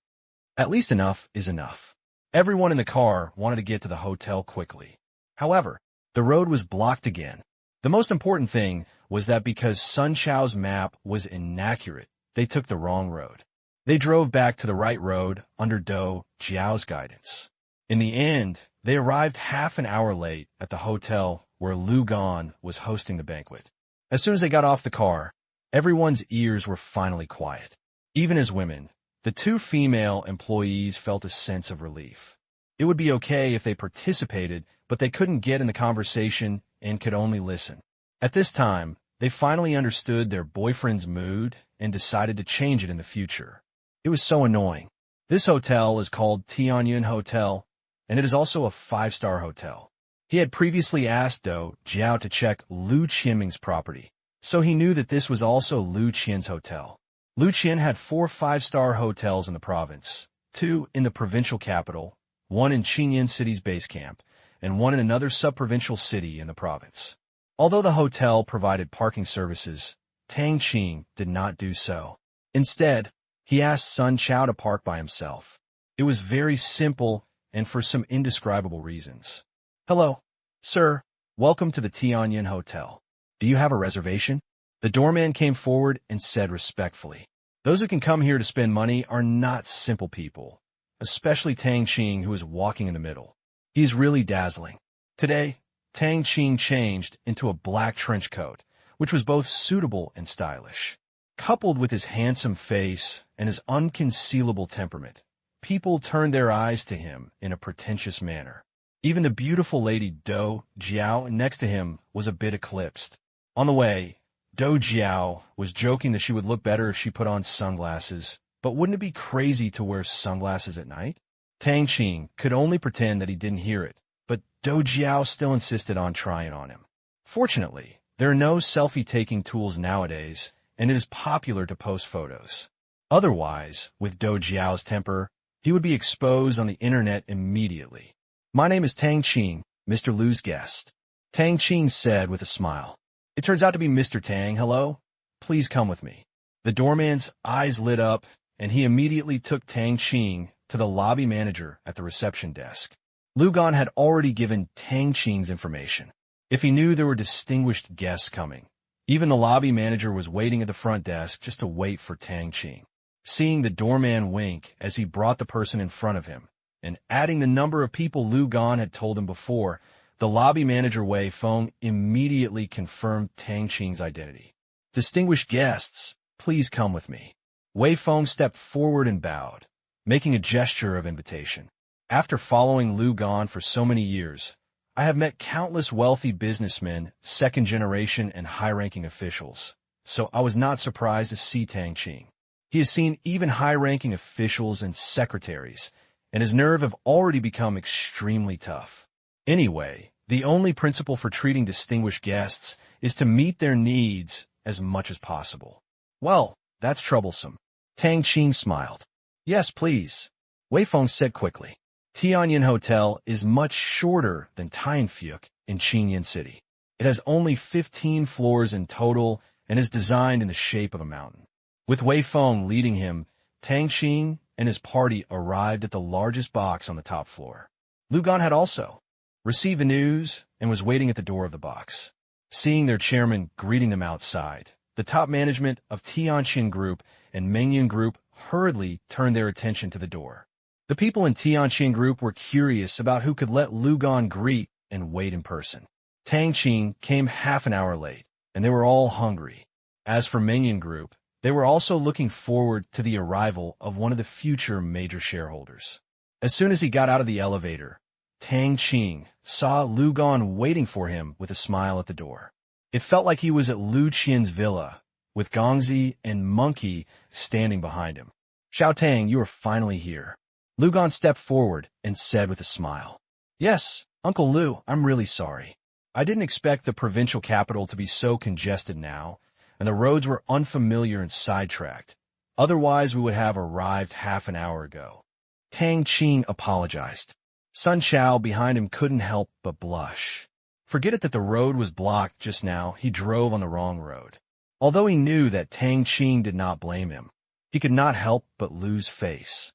At least enough is enough. Everyone in the car wanted to get to the hotel quickly. However, the road was blocked again. The most important thing was that because Sun Chao's map was inaccurate, they took the wrong road. They drove back to the right road under Dou Jiao's guidance. In the end, they arrived half an hour late at the hotel where Lu Gan was hosting the banquet. As soon as they got off the car, everyone's ears were finally quiet. Even as women, the two female employees felt a sense of relief. It would be okay if they participated, but they couldn't get in the conversation and could only listen. At this time, they finally understood their boyfriend's mood and decided to change it in the future. It was so annoying. This hotel is called Tianyin Hotel, and it is also a 5-star hotel. He had previously asked Dou Jiao to check Lu Qianming's property, so he knew that this was also Lu Qian's hotel. Lu Qian had 4 5-star hotels in the province, 2 in the provincial capital, 1 in Qingyan City's base camp, and 1 in another sub-provincial city in the province. Although the hotel provided parking services, Tang Qing did not do so. Instead, he asked Sun Chao to park by himself. It was very simple and for some indescribable reasons. "Hello, sir. Welcome to the Tianyin Hotel. Do you have a reservation?" The doorman came forward and said respectfully, "Those who can come here to spend money are not simple people, especially Tang Qing, who is walking in the middle. He's really dazzling." Today, Tang Qing changed into a black trench coat, which was both suitable and stylish. Coupled with his handsome face and his unconcealable temperament, people turned their eyes to him in a pretentious manner. Even the beautiful lady Dou Jiao next to him was a bit eclipsed. On the way, Dou Jiao was joking that she would look better if she put on sunglasses, but wouldn't it be crazy to wear sunglasses at night? Tang Qing could only pretend that he didn't hear it, but Dou Jiao still insisted on trying on him. Fortunately, there are no selfie-taking tools nowadays, and it is popular to post photos. Otherwise, with Dou Jiao's temper, he would be exposed on the internet immediately. "My name is Tang Qing, Mr. Lu's guest," Tang Qing said with a smile. "It turns out to be Mr. Tang. Hello? Please come with me." The doorman's eyes lit up, and he immediately took Tang Qing to the lobby manager at the reception desk. Lu Gan had already given Tang Qing's information. If he knew there were distinguished guests coming, even the lobby manager was waiting at the front desk just to wait for Tang Qing. Seeing the doorman wink as he brought the person in front of him, and adding the number of people Lu Gan had told him before, the lobby manager Wei Feng immediately confirmed Tang Qing's identity. "Distinguished guests, please come with me." Wei Feng stepped forward and bowed, making a gesture of invitation. "After following Lu Gan for so many years, I have met countless wealthy businessmen, second-generation and high-ranking officials, so I was not surprised to see Tang Qing. He has seen even high-ranking officials and secretaries, and his nerve have already become extremely tough. Anyway, the only principle for treating distinguished guests is to meet their needs as much as possible." "Well, that's troublesome." Tang Qing smiled. "Yes, please," Wei Feng said quickly. Tianyin Hotel is much shorter than Tianfuke in Qingyan City. It has only 15 floors in total and is designed in the shape of a mountain. With Wei Feng leading him, Tang Qing and his party arrived at the largest box on the top floor. Lu Gan had also received the news and was waiting at the door of the box. Seeing their chairman greeting them outside, the top management of Tianqing Group and Mengyun Group hurriedly turned their attention to the door. The people in Tianqing Group were curious about who could let Lu Gan greet and wait in person. Tang Qing came half an hour late, and they were all hungry. As for Mengyun Group, they were also looking forward to the arrival of one of the future major shareholders. As soon as he got out of the elevator, Tang Qing saw Lu Gan waiting for him with a smile at the door. It felt like he was at Lu Qian's villa, with Gongzi and Monkey standing behind him. "Xiao Tang, you are finally here." Lu Gan stepped forward and said with a smile, "Yes, Uncle Lou, I'm really sorry. I didn't expect the provincial capital to be so congested now, and the roads were unfamiliar and sidetracked. Otherwise, we would have arrived half an hour ago. Tang Qing apologized. Sun Chao behind him couldn't help but blush. Forget it that the road was blocked just now, he drove on the wrong road. Although he knew that Tang Qing did not blame him, he could not help but lose face.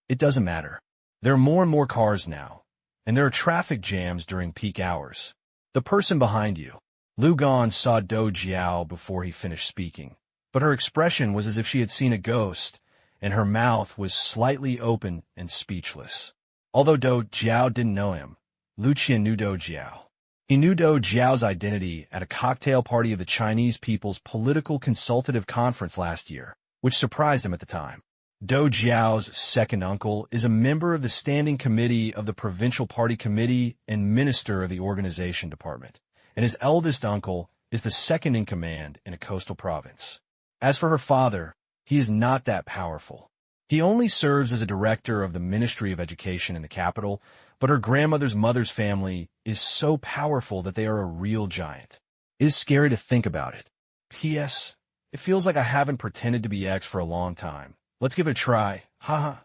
It doesn't matter. There are more and more cars now, and there are traffic jams during peak hours. The person behind you. Lu Gan saw Do Jiao before he finished speaking, but her expression was as if she had seen a ghost, and her mouth was slightly open and speechless. Although Do Jiao didn't know him, Lu Qian knew Do Jiao. He knew Do Jiao's identity at a cocktail party of the Chinese People's Political Consultative Conference last year, which surprised him at the time. Do Jiao's second uncle is a member of the Standing Committee of the Provincial Party Committee and Minister of the Organization Department, and his eldest uncle is the second in command in a coastal province. As for her father, he is not that powerful. He only serves as a director of the Ministry of Education in the capital, but her grandmother's mother's family is so powerful that they are a real giant. It is scary to think about it. P.S. It feels like I haven't pretended to be X for a long time. Let's give it a try. Haha.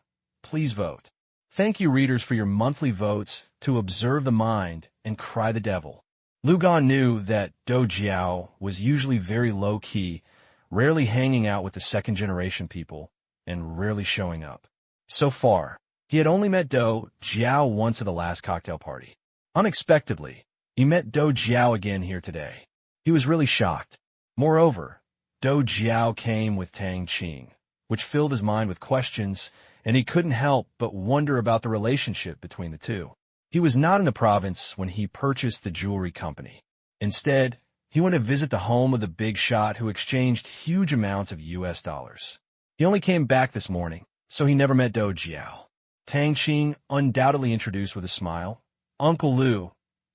Please vote. Thank you, readers, for your monthly votes to observe the mind and cry the devil. Lu Gan knew that Do Jiao was usually very low-key, rarely hanging out with the second-generation people, and rarely showing up. So far, he had only met Do Jiao once at the last cocktail party. Unexpectedly, he met Do Jiao again here today. He was really shocked. Moreover, Do Jiao came with Tang Qing, which filled his mind with questions, and he couldn't help but wonder about the relationship between the two. He was not in the province when he purchased the jewelry company. Instead, he went to visit the home of the big shot who exchanged huge amounts of US dollars. He only came back this morning, so he never met Do Jiao. Tang Qing undoubtedly introduced with a smile. Uncle Lu,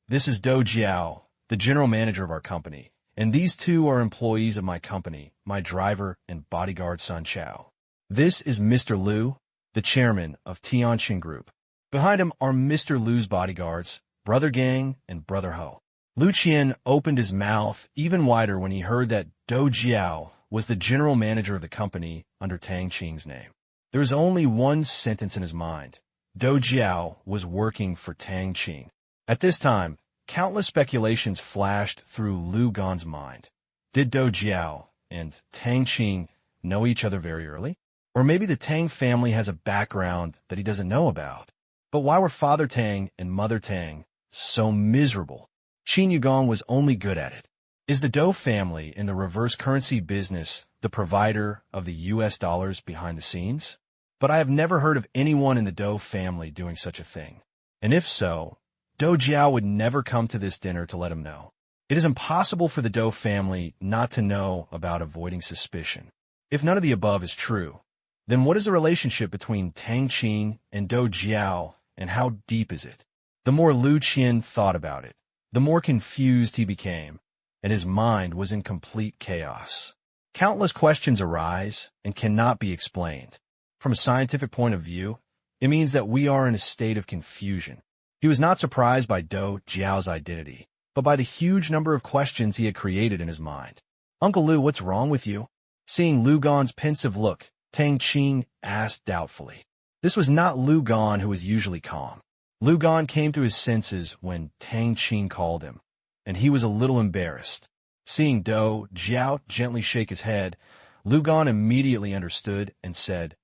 this is Do Jiao, the general manager of our company, and these two are employees of my company, my driver and bodyguard Sun Chao. This is Mr. Lu, the chairman of Tang Qing Group. Behind him are Mr. Lu's bodyguards, Brother Gang and Brother Ho. Lu Qian opened his mouth even wider when he heard that Do Jiao was the general manager of the company under Tang Qing's name. There was only one sentence in his mind. Do Jiao was working for Tang Qing. At this time, countless speculations flashed through Lu Gan's mind. Did Do Jiao and Tang Qing know each other very early? Or maybe the Tang family has a background that he doesn't know about. But why were Father Tang and Mother Tang so miserable? Qin Yugong was only good at it. Is the Do family in the reverse currency business the provider of the US dollars behind the scenes? But I have never heard of anyone in the Do family doing such a thing. And if so, Do Jiao would never come to this dinner to let him know. It is impossible for the Do family not to know about avoiding suspicion. If none of the above is true, then what is the relationship between Tang Qing and Do Jiao, and how deep is it? The more Lu Qian thought about it, the more confused he became, and his mind was in complete chaos. Countless questions arise and cannot be explained. From a scientific point of view, it means that we are in a state of confusion. He was not surprised by Do Jiao's identity, but by the huge number of questions he had created in his mind. Uncle Lu, what's wrong with you? Seeing Lu Gan's pensive look, Tang Qing asked doubtfully. This was not Lu Gan, who was usually calm. Lu Gan came to his senses when Tang Qing called him, and he was a little embarrassed. Seeing Do Jiao gently shake his head, Lu Gan immediately understood and said,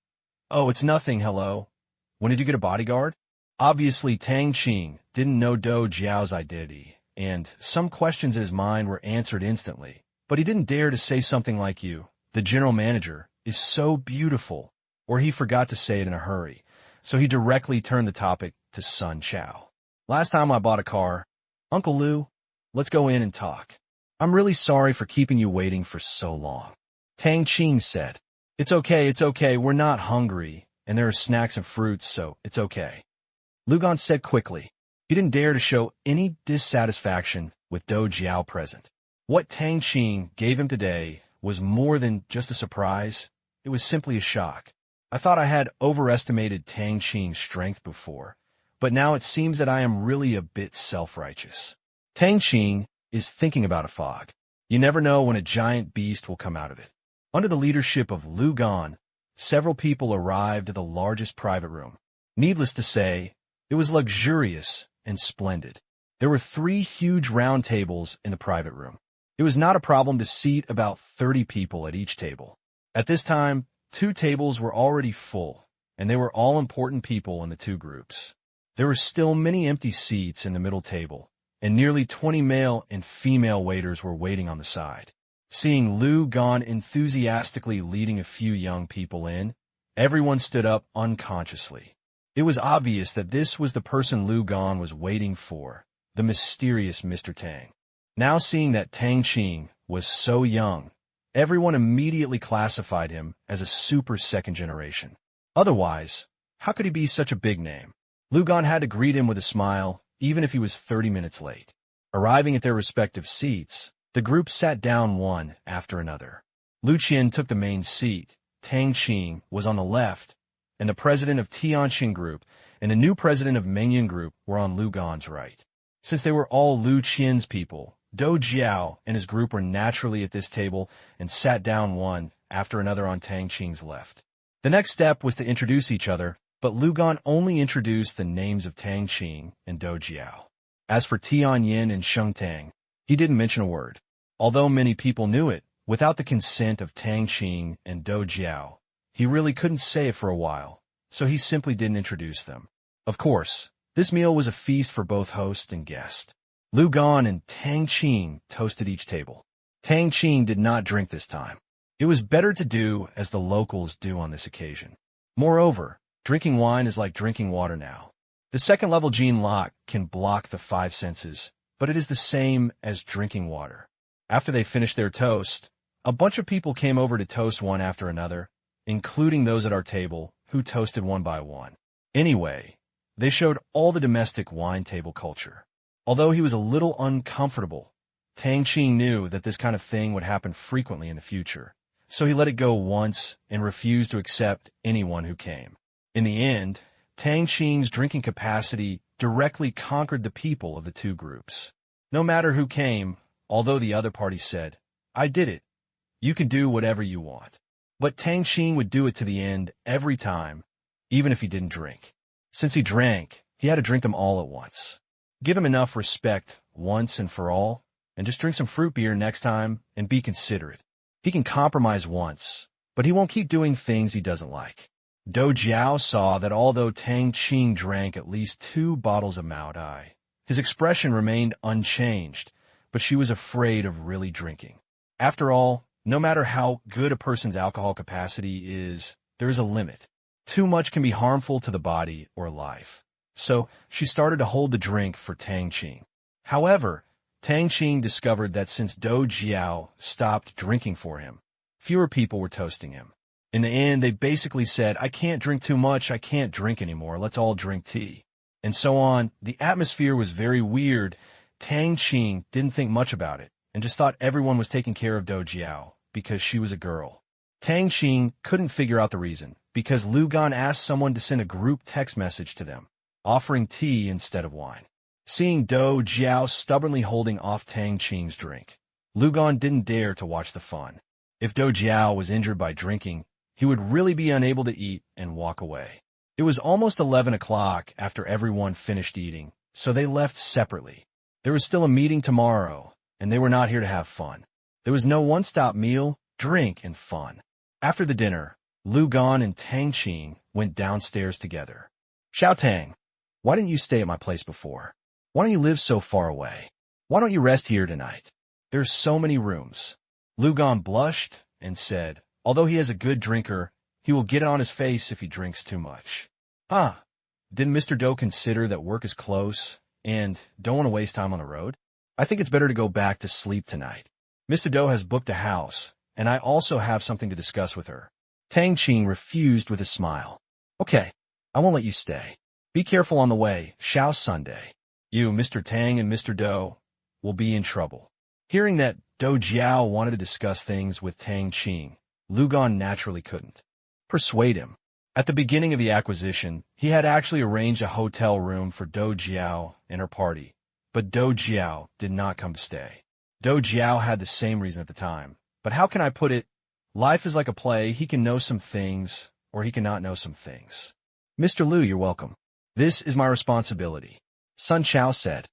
"Oh, it's nothing, hello. When did you get a bodyguard?" Obviously, Tang Qing didn't know Do Jiao's identity, and some questions in his mind were answered instantly. But he didn't dare to say something like you, the general manager, is so beautiful, or he forgot to say it in a hurry, so he directly turned the topic to Sun Chao. Last time I bought a car, Uncle Lu, let's go in and talk. I'm really sorry for keeping you waiting for so long. Tang Qing said, it's okay, we're not hungry, and there are snacks and fruits, so it's okay. Lu Gan said quickly. He didn't dare to show any dissatisfaction with Do Jiao present. What Tang Qing gave him today was more than just a surprise, it was simply a shock. I thought I had overestimated Tang Qing's strength before, but now it seems that I am really a bit self-righteous. Tang Qing is thinking about a fog. You never know when a giant beast will come out of it. Under the leadership of Lu Gan, several people arrived at the largest private room. Needless to say, it was luxurious and splendid. There were 3 huge round tables in the private room. It was not a problem to seat about 30 people at each table. At this time, 2 tables were already full, and they were all important people in the 2 groups. There were still many empty seats in the middle table, and nearly 20 male and female waiters were waiting on the side. Seeing Lu Gan enthusiastically leading a few young people in, everyone stood up unconsciously. It was obvious that this was the person Lu Gan was waiting for, the mysterious Mr. Tang. Now seeing that Tang Qing was so young, everyone immediately classified him as a super second generation. Otherwise, how could he be such a big name? Lu Gan had to greet him with a smile, even if he was 30 minutes late. Arriving at their respective seats, the group sat down one after another. Lu Qian took the main seat, Tang Qing was on the left, and the president of Tianqing Group and the new president of Mengyan Group were on Lu Gan's right. Since they were all Lu Qian's people, Dou Jiao and his group were naturally at this table and sat down one after another on Tang Qing's left. The next step was to introduce each other, but Lu Gan only introduced the names of Tang Qing and Dou Jiao. As for Tian Yin and Sheng Tang, he didn't mention a word. Although many people knew it, without the consent of Tang Qing and Dou Jiao, he really couldn't say it for a while, so he simply didn't introduce them. Of course, this meal was a feast for both host and guest. Lu Gan and Tang Qing toasted each table. Tang Qing did not drink this time. It was better to do as the locals do on this occasion. Moreover, drinking wine is like drinking water now. The second-level gene lock can block the 5 senses, but it is the same as drinking water. After they finished their toast, a bunch of people came over to toast one after another, including those at our table, who toasted one by one. Anyway, they showed all the domestic wine table culture. Although he was a little uncomfortable, Tang Qing knew that this kind of thing would happen frequently in the future, so he let it go once and refused to accept anyone who came. In the end, Tang Qing's drinking capacity directly conquered the people of the 2 groups. No matter who came, although the other party said, "I did it. You can do whatever you want." But Tang Qing would do it to the end every time, even if he didn't drink. Since he drank, he had to drink them all at once. Give him enough respect once and for all, and just drink some fruit beer next time and be considerate. He can compromise once, but he won't keep doing things he doesn't like. Dou Jiao saw that although Tang Qing drank at least 2 bottles of Mao Dai, his expression remained unchanged, but she was afraid of really drinking. After all, no matter how good a person's alcohol capacity is, there is a limit. Too much can be harmful to the body or life. So she started to hold the drink for Tang Qing. However, Tang Qing discovered that since Dou Jiao stopped drinking for him, fewer people were toasting him. In the end, they basically said, "I can't drink too much, I can't drink anymore, let's all drink tea." And so on. The atmosphere was very weird. Tang Qing didn't think much about it, and just thought everyone was taking care of Dou Jiao because she was a girl. Tang Qing couldn't figure out the reason, because Lu Gan asked someone to send a group text message to them, offering tea instead of wine. Seeing Dou Jiao stubbornly holding off Tang Qing's drink, Lu Gan didn't dare to watch the fun. If Dou Jiao was injured by drinking, he would really be unable to eat and walk away. It was almost 11 o'clock after everyone finished eating, so they left separately. There was still a meeting tomorrow, and they were not here to have fun. There was no one-stop meal, drink, and fun. After the dinner, Lu Gan and Tang Qing went downstairs together. "Xiao Tang, why didn't you stay at my place before? Why don't you live so far away? Why don't you rest here tonight? There's so many rooms." Lu Gan blushed and said, although he is a good drinker, he will get it on his face if he drinks too much. Didn't Mr. Dou consider that work is close and don't want to waste time on the road? I think it's better to go back to sleep tonight. Mr. Dou has booked a house, and I also have something to discuss with her. Tang Qing refused with a smile. "Okay, I won't let you stay. Be careful on the way, Xiao Sunday. You, Mr. Tang, and Mr. Dou will be in trouble." Hearing that Dou Jiao wanted to discuss things with Tang Qing, Lu Gan naturally couldn't persuade him. At the beginning of the acquisition, he had actually arranged a hotel room for Do Jiao and her party, but Do Jiao did not come to stay. Do Jiao had the same reason at the time. But how can I put it? Life is like a play. He can know some things, or he cannot know some things. Mr. Liu, you're welcome. This is my responsibility. Sun Chao said.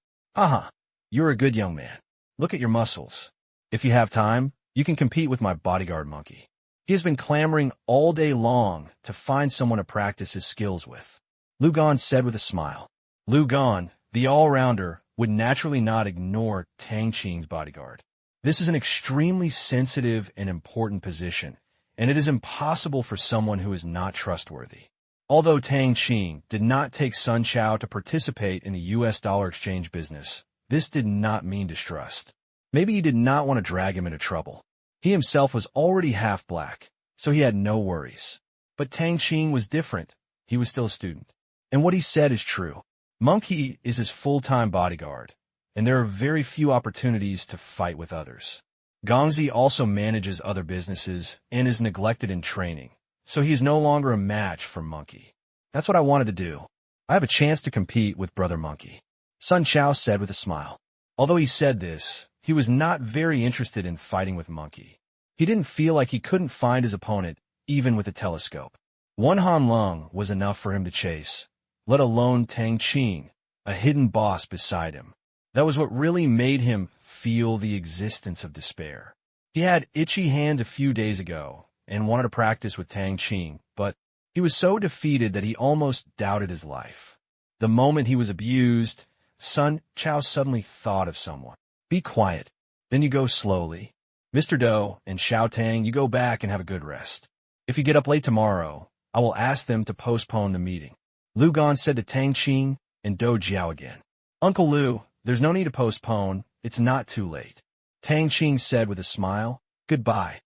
You're a good young man. Look at your muscles. If you have time, you can compete with my bodyguard monkey. He has been clamoring all day long to find someone to practice his skills with. Lu Gan said with a smile. Lu Gan, the all-rounder, would naturally not ignore Tang Qing's bodyguard. This is an extremely sensitive and important position, and it is impossible for someone who is not trustworthy. Although Tang Qing did not take Sun Chao to participate in the US dollar exchange business, this did not mean distrust. Maybe he did not want to drag him into trouble. He himself was already half black, so he had no worries. But Tang Qing was different. He was still a student. And what he said is true. Monkey is his full-time bodyguard, and there are very few opportunities to fight with others. Gongzi also manages other businesses and is neglected in training, so he is no longer a match for Monkey. That's what I wanted to do. I have a chance to compete with Brother Monkey. Sun Chao said with a smile. Although he said this, he was not very interested in fighting with Monkey. He didn't feel like he couldn't find his opponent, even with a telescope. One Han Lung was enough for him to chase, let alone Tang Qing, a hidden boss beside him. That was what really made him feel the existence of despair. He had itchy hands a few days ago and wanted to practice with Tang Qing, but he was so defeated that he almost doubted his life. The moment he was abused, Sun Chao suddenly thought of someone. Be quiet. Then you go slowly. Mr. Do and Xiao Tang, you go back and have a good rest. If you get up late tomorrow, I will ask them to postpone the meeting. Lu Gan said to Tang Qing and Do Jiao again. Uncle Lu, there's no need to postpone. It's not too late. Tang Qing said with a smile. Goodbye.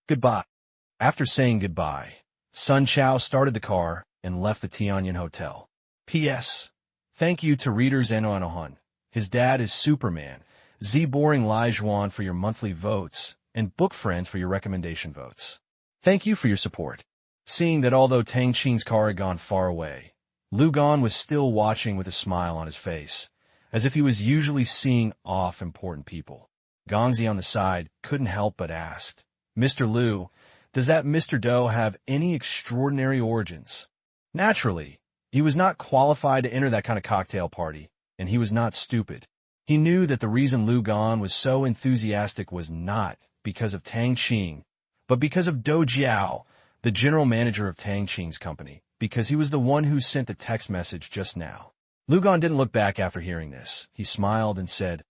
Goodbye. After saying goodbye, Sun Chao started the car and left the Tianyan Hotel. P.S. Thank you to readers Anohan. His dad is Superman. Z Boring Lai Zhuan for your monthly votes, and Book Friends for your recommendation votes. Thank you for your support. Seeing that although Tang Qing's car had gone far away, Lu Gan was still watching with a smile on his face, as if he was usually seeing off important people. Gongzi on the side couldn't help but ask, Mr. Liu, does that Mr. Do have any extraordinary origins? Naturally, he was not qualified to enter that kind of cocktail party, and he was not stupid. He knew that the reason Lu Gan was so enthusiastic was not because of Tang Qing, but because of Do Jiao, the general manager of Tang Qing's company, because he was the one who sent the text message just now. Lu Gan didn't look back after hearing this. He smiled and said,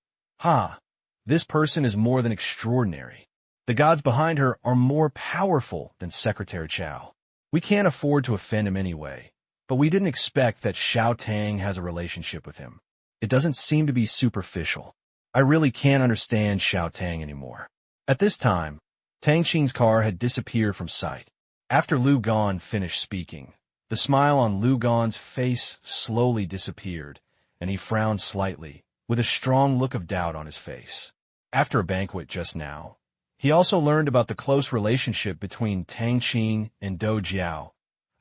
this person is more than extraordinary. The gods behind her are more powerful than Secretary Chao. We can't afford to offend him anyway, but we didn't expect that Xiao Tang has a relationship with him. It doesn't seem to be superficial. I really can't understand Xiao Tang anymore. At this time, Tang Qing's car had disappeared from sight. After Lu Gan finished speaking, the smile on Lu Gan's face slowly disappeared, and he frowned slightly, with a strong look of doubt on his face. After a banquet just now, he also learned about the close relationship between Tang Qing and Do Jiao,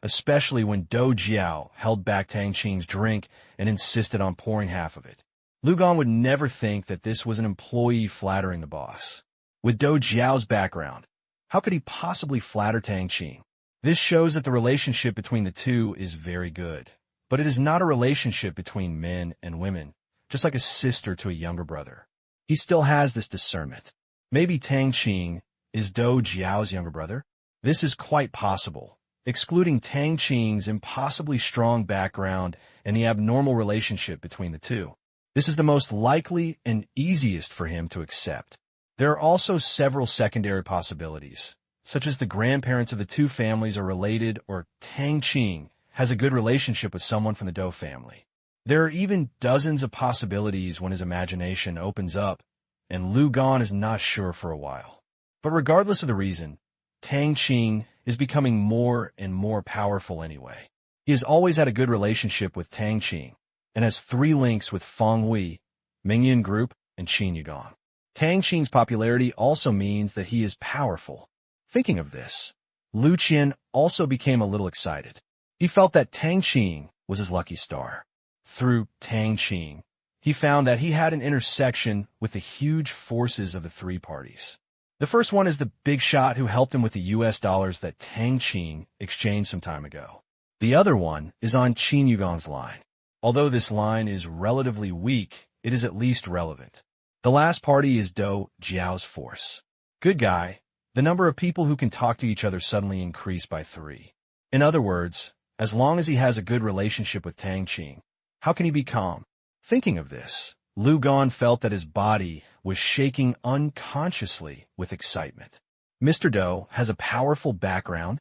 especially when Do Jiao held back Tang Qing's drink and insisted on pouring half of it. Lu Gan would never think that this was an employee flattering the boss. With Do Jiao's background, how could he possibly flatter Tang Qing? This shows that the relationship between the two is very good, but it is not a relationship between men and women, just like a sister to a younger brother. He still has this discernment. Maybe Tang Qing is Do Jiao's younger brother? This is quite possible, excluding Tang Qing's impossibly strong background and the abnormal relationship between the two. This is the most likely and easiest for him to accept. There are also several secondary possibilities, such as the grandparents of the two families are related or Tang Qing has a good relationship with someone from the Do family. There are even dozens of possibilities when his imagination opens up, and Lu Gan is not sure for a while. But regardless of the reason, Tang Qing is becoming more and more powerful anyway. He has always had a good relationship with Tang Qing, and has 3 links with Feng Hui, Mingyun Group, and Qin Yugong. Tang Qing's popularity also means that he is powerful. Thinking of this, Lu Qian also became a little excited. He felt that Tang Qing was his lucky star. Through Tang Qing, he found that he had an intersection with the huge forces of the three parties. The first one is the big shot who helped him with the US dollars that Tang Qing exchanged some time ago. The other one is on Qin Yugan's line. Although this line is relatively weak, it is at least relevant. The last party is Do Jiao's force. Good guy. The number of people who can talk to each other suddenly increased by 3. In other words, as long as he has a good relationship with Tang Qing, how can he be calm? Thinking of this, Lu Gan felt that his body was shaking unconsciously with excitement. Mr. Do has a powerful background?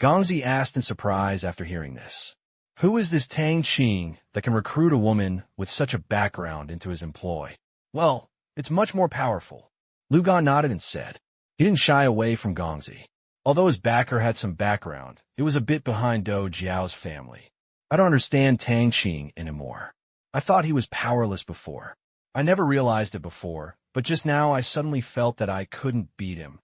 Gongzi asked in surprise after hearing this. Who is this Tang Qing that can recruit a woman with such a background into his employ? Well, it's much more powerful. Lu Gan nodded and said. He didn't shy away from Gongzi. Although his backer had some background, it was a bit behind Do Jiao's family. I don't understand Tang Qing anymore. I thought he was powerless before. I never realized it before, but just now I suddenly felt that I couldn't beat him.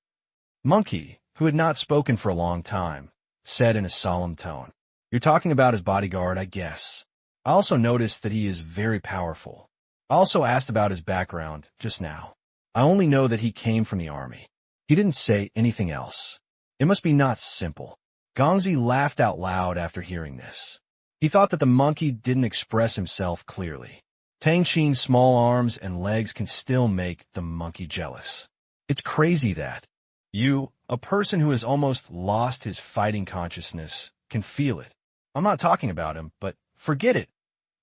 Monkey, who had not spoken for a long time, said in a solemn tone. You're talking about his bodyguard, I guess. I also noticed that he is very powerful. I also asked about his background just now. I only know that he came from the army. He didn't say anything else. It must be not simple. Gongzi laughed out loud after hearing this. He thought that the monkey didn't express himself clearly. Tang Qing's small arms and legs can still make the monkey jealous. It's crazy that you, a person who has almost lost his fighting consciousness, can feel it. I'm not talking about him, but forget it.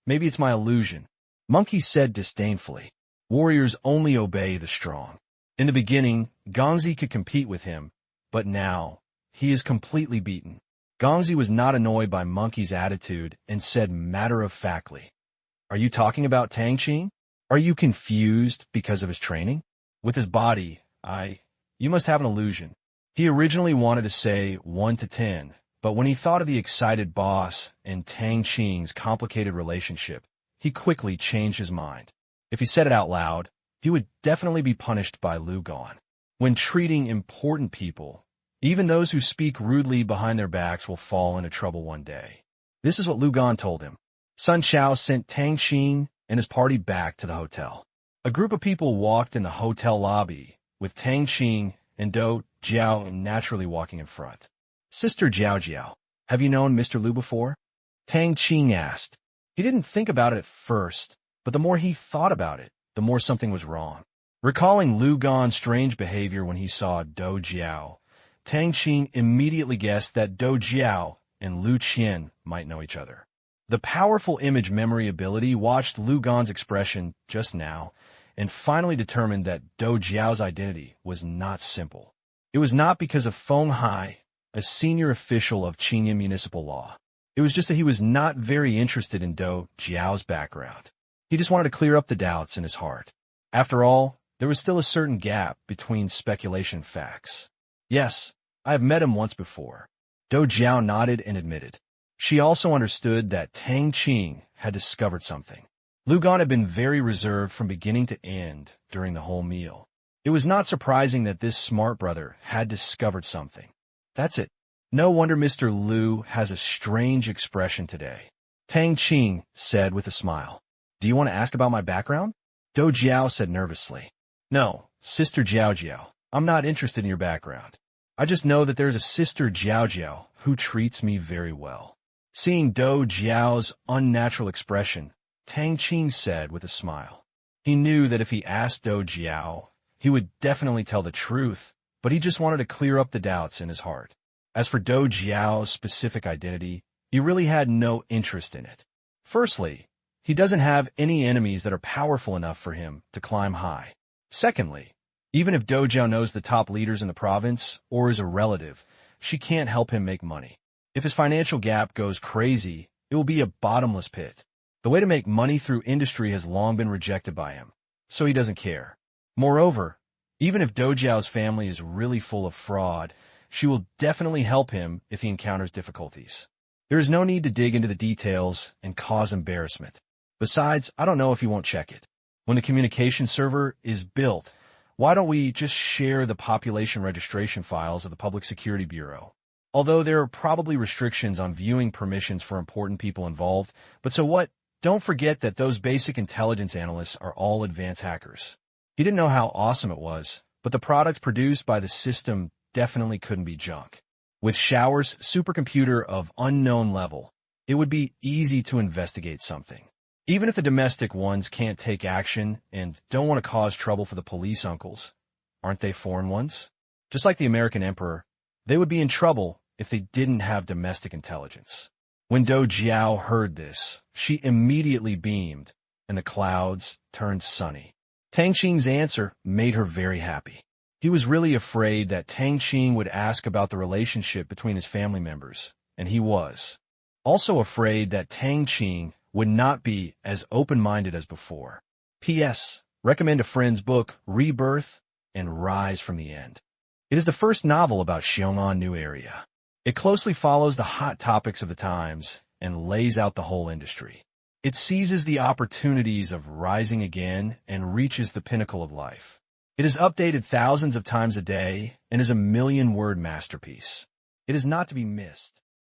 Maybe it's my illusion. Monkey said disdainfully. Warriors only obey the strong. In the beginning, Gongzi could compete with him, but now, he is completely beaten. Gongzi was not annoyed by Monkey's attitude and said matter-of-factly, Are you talking about Tang Qing? Are you confused because of his training? With his body, you must have an illusion. He originally wanted to say 1 to 10, but when he thought of the excited boss and Tang Qing's complicated relationship, he quickly changed his mind. If he said it out loud, he would definitely be punished by Lu Gan. When treating important people, even those who speak rudely behind their backs will fall into trouble one day. This is what Lu Gan told him. Sun Xiao sent Tang Qing and his party back to the hotel. A group of people walked in the hotel lobby, with Tang Qing and Do Jiao naturally walking in front. Sister Jiao Jiao, have you known Mr. Lu before? Tang Qing asked. He didn't think about it at first, but the more he thought about it, the more something was wrong. Recalling Lu Gan's strange behavior when he saw Do Jiao, Tang Qing immediately guessed that Do Jiao and Lu Qian might know each other. The powerful image memory ability watched Lu Gan's expression just now and finally determined that Do Jiao's identity was not simple. It was not because of Feng Hai, a senior official of Qingyuan municipal law. It was just that he was not very interested in Do Jiao's background. He just wanted to clear up the doubts in his heart. After all, there was still a certain gap between speculation and facts. Yes, I have met him once before. Do Jiao nodded and admitted. She also understood that Tang Qing had discovered something. Lu Gan had been very reserved from beginning to end during the whole meal. It was not surprising that this smart brother had discovered something. That's it. No wonder Mr. Lu has a strange expression today. Tang Qing said with a smile. Do you want to ask about my background? Do Jiao said nervously. No, Sister Jiao Jiao, I'm not interested in your background. I just know that there's a Sister Jiao Jiao who treats me very well. Seeing Do Jiao's unnatural expression, Tang Qing said with a smile. He knew that if he asked Do Jiao, he would definitely tell the truth, but he just wanted to clear up the doubts in his heart. As for Do Jiao's specific identity, he really had no interest in it. Firstly, he doesn't have any enemies that are powerful enough for him to climb high. Secondly, even if Do Jiao knows the top leaders in the province or is a relative, she can't help him make money. If his financial gap goes crazy, it will be a bottomless pit. The way to make money through industry has long been rejected by him, so he doesn't care. Moreover, even if Do Jiao's family is really full of fraud, she will definitely help him if he encounters difficulties. There is no need to dig into the details and cause embarrassment. Besides, I don't know if he won't check it. When the communication server is built, why don't we just share the population registration files of the Public Security Bureau? Although there are probably restrictions on viewing permissions for important people involved, but so what? Don't forget that those basic intelligence analysts are all advanced hackers. He didn't know how awesome it was, but the product produced by the system definitely couldn't be junk. With Shower's supercomputer of unknown level, it would be easy to investigate something. Even if the domestic ones can't take action and don't want to cause trouble for the police uncles, aren't they foreign ones? Just like the American emperor, they would be in trouble if they didn't have domestic intelligence. When Do Jiao heard this, she immediately beamed, and the clouds turned sunny. Tang Qing's answer made her very happy. He was really afraid that Tang Qing would ask about the relationship between his family members, and he was. Also afraid that Tang Qing would not be as open-minded as before. P.S. Recommend a friend's book, Rebirth and Rise from the End. It is the first novel about Xiong'an New Area. It closely follows the hot topics of the times and lays out the whole industry. It seizes the opportunities of rising again and reaches the pinnacle of life. It is updated thousands of times a day and is a million-word masterpiece. It is not to be missed.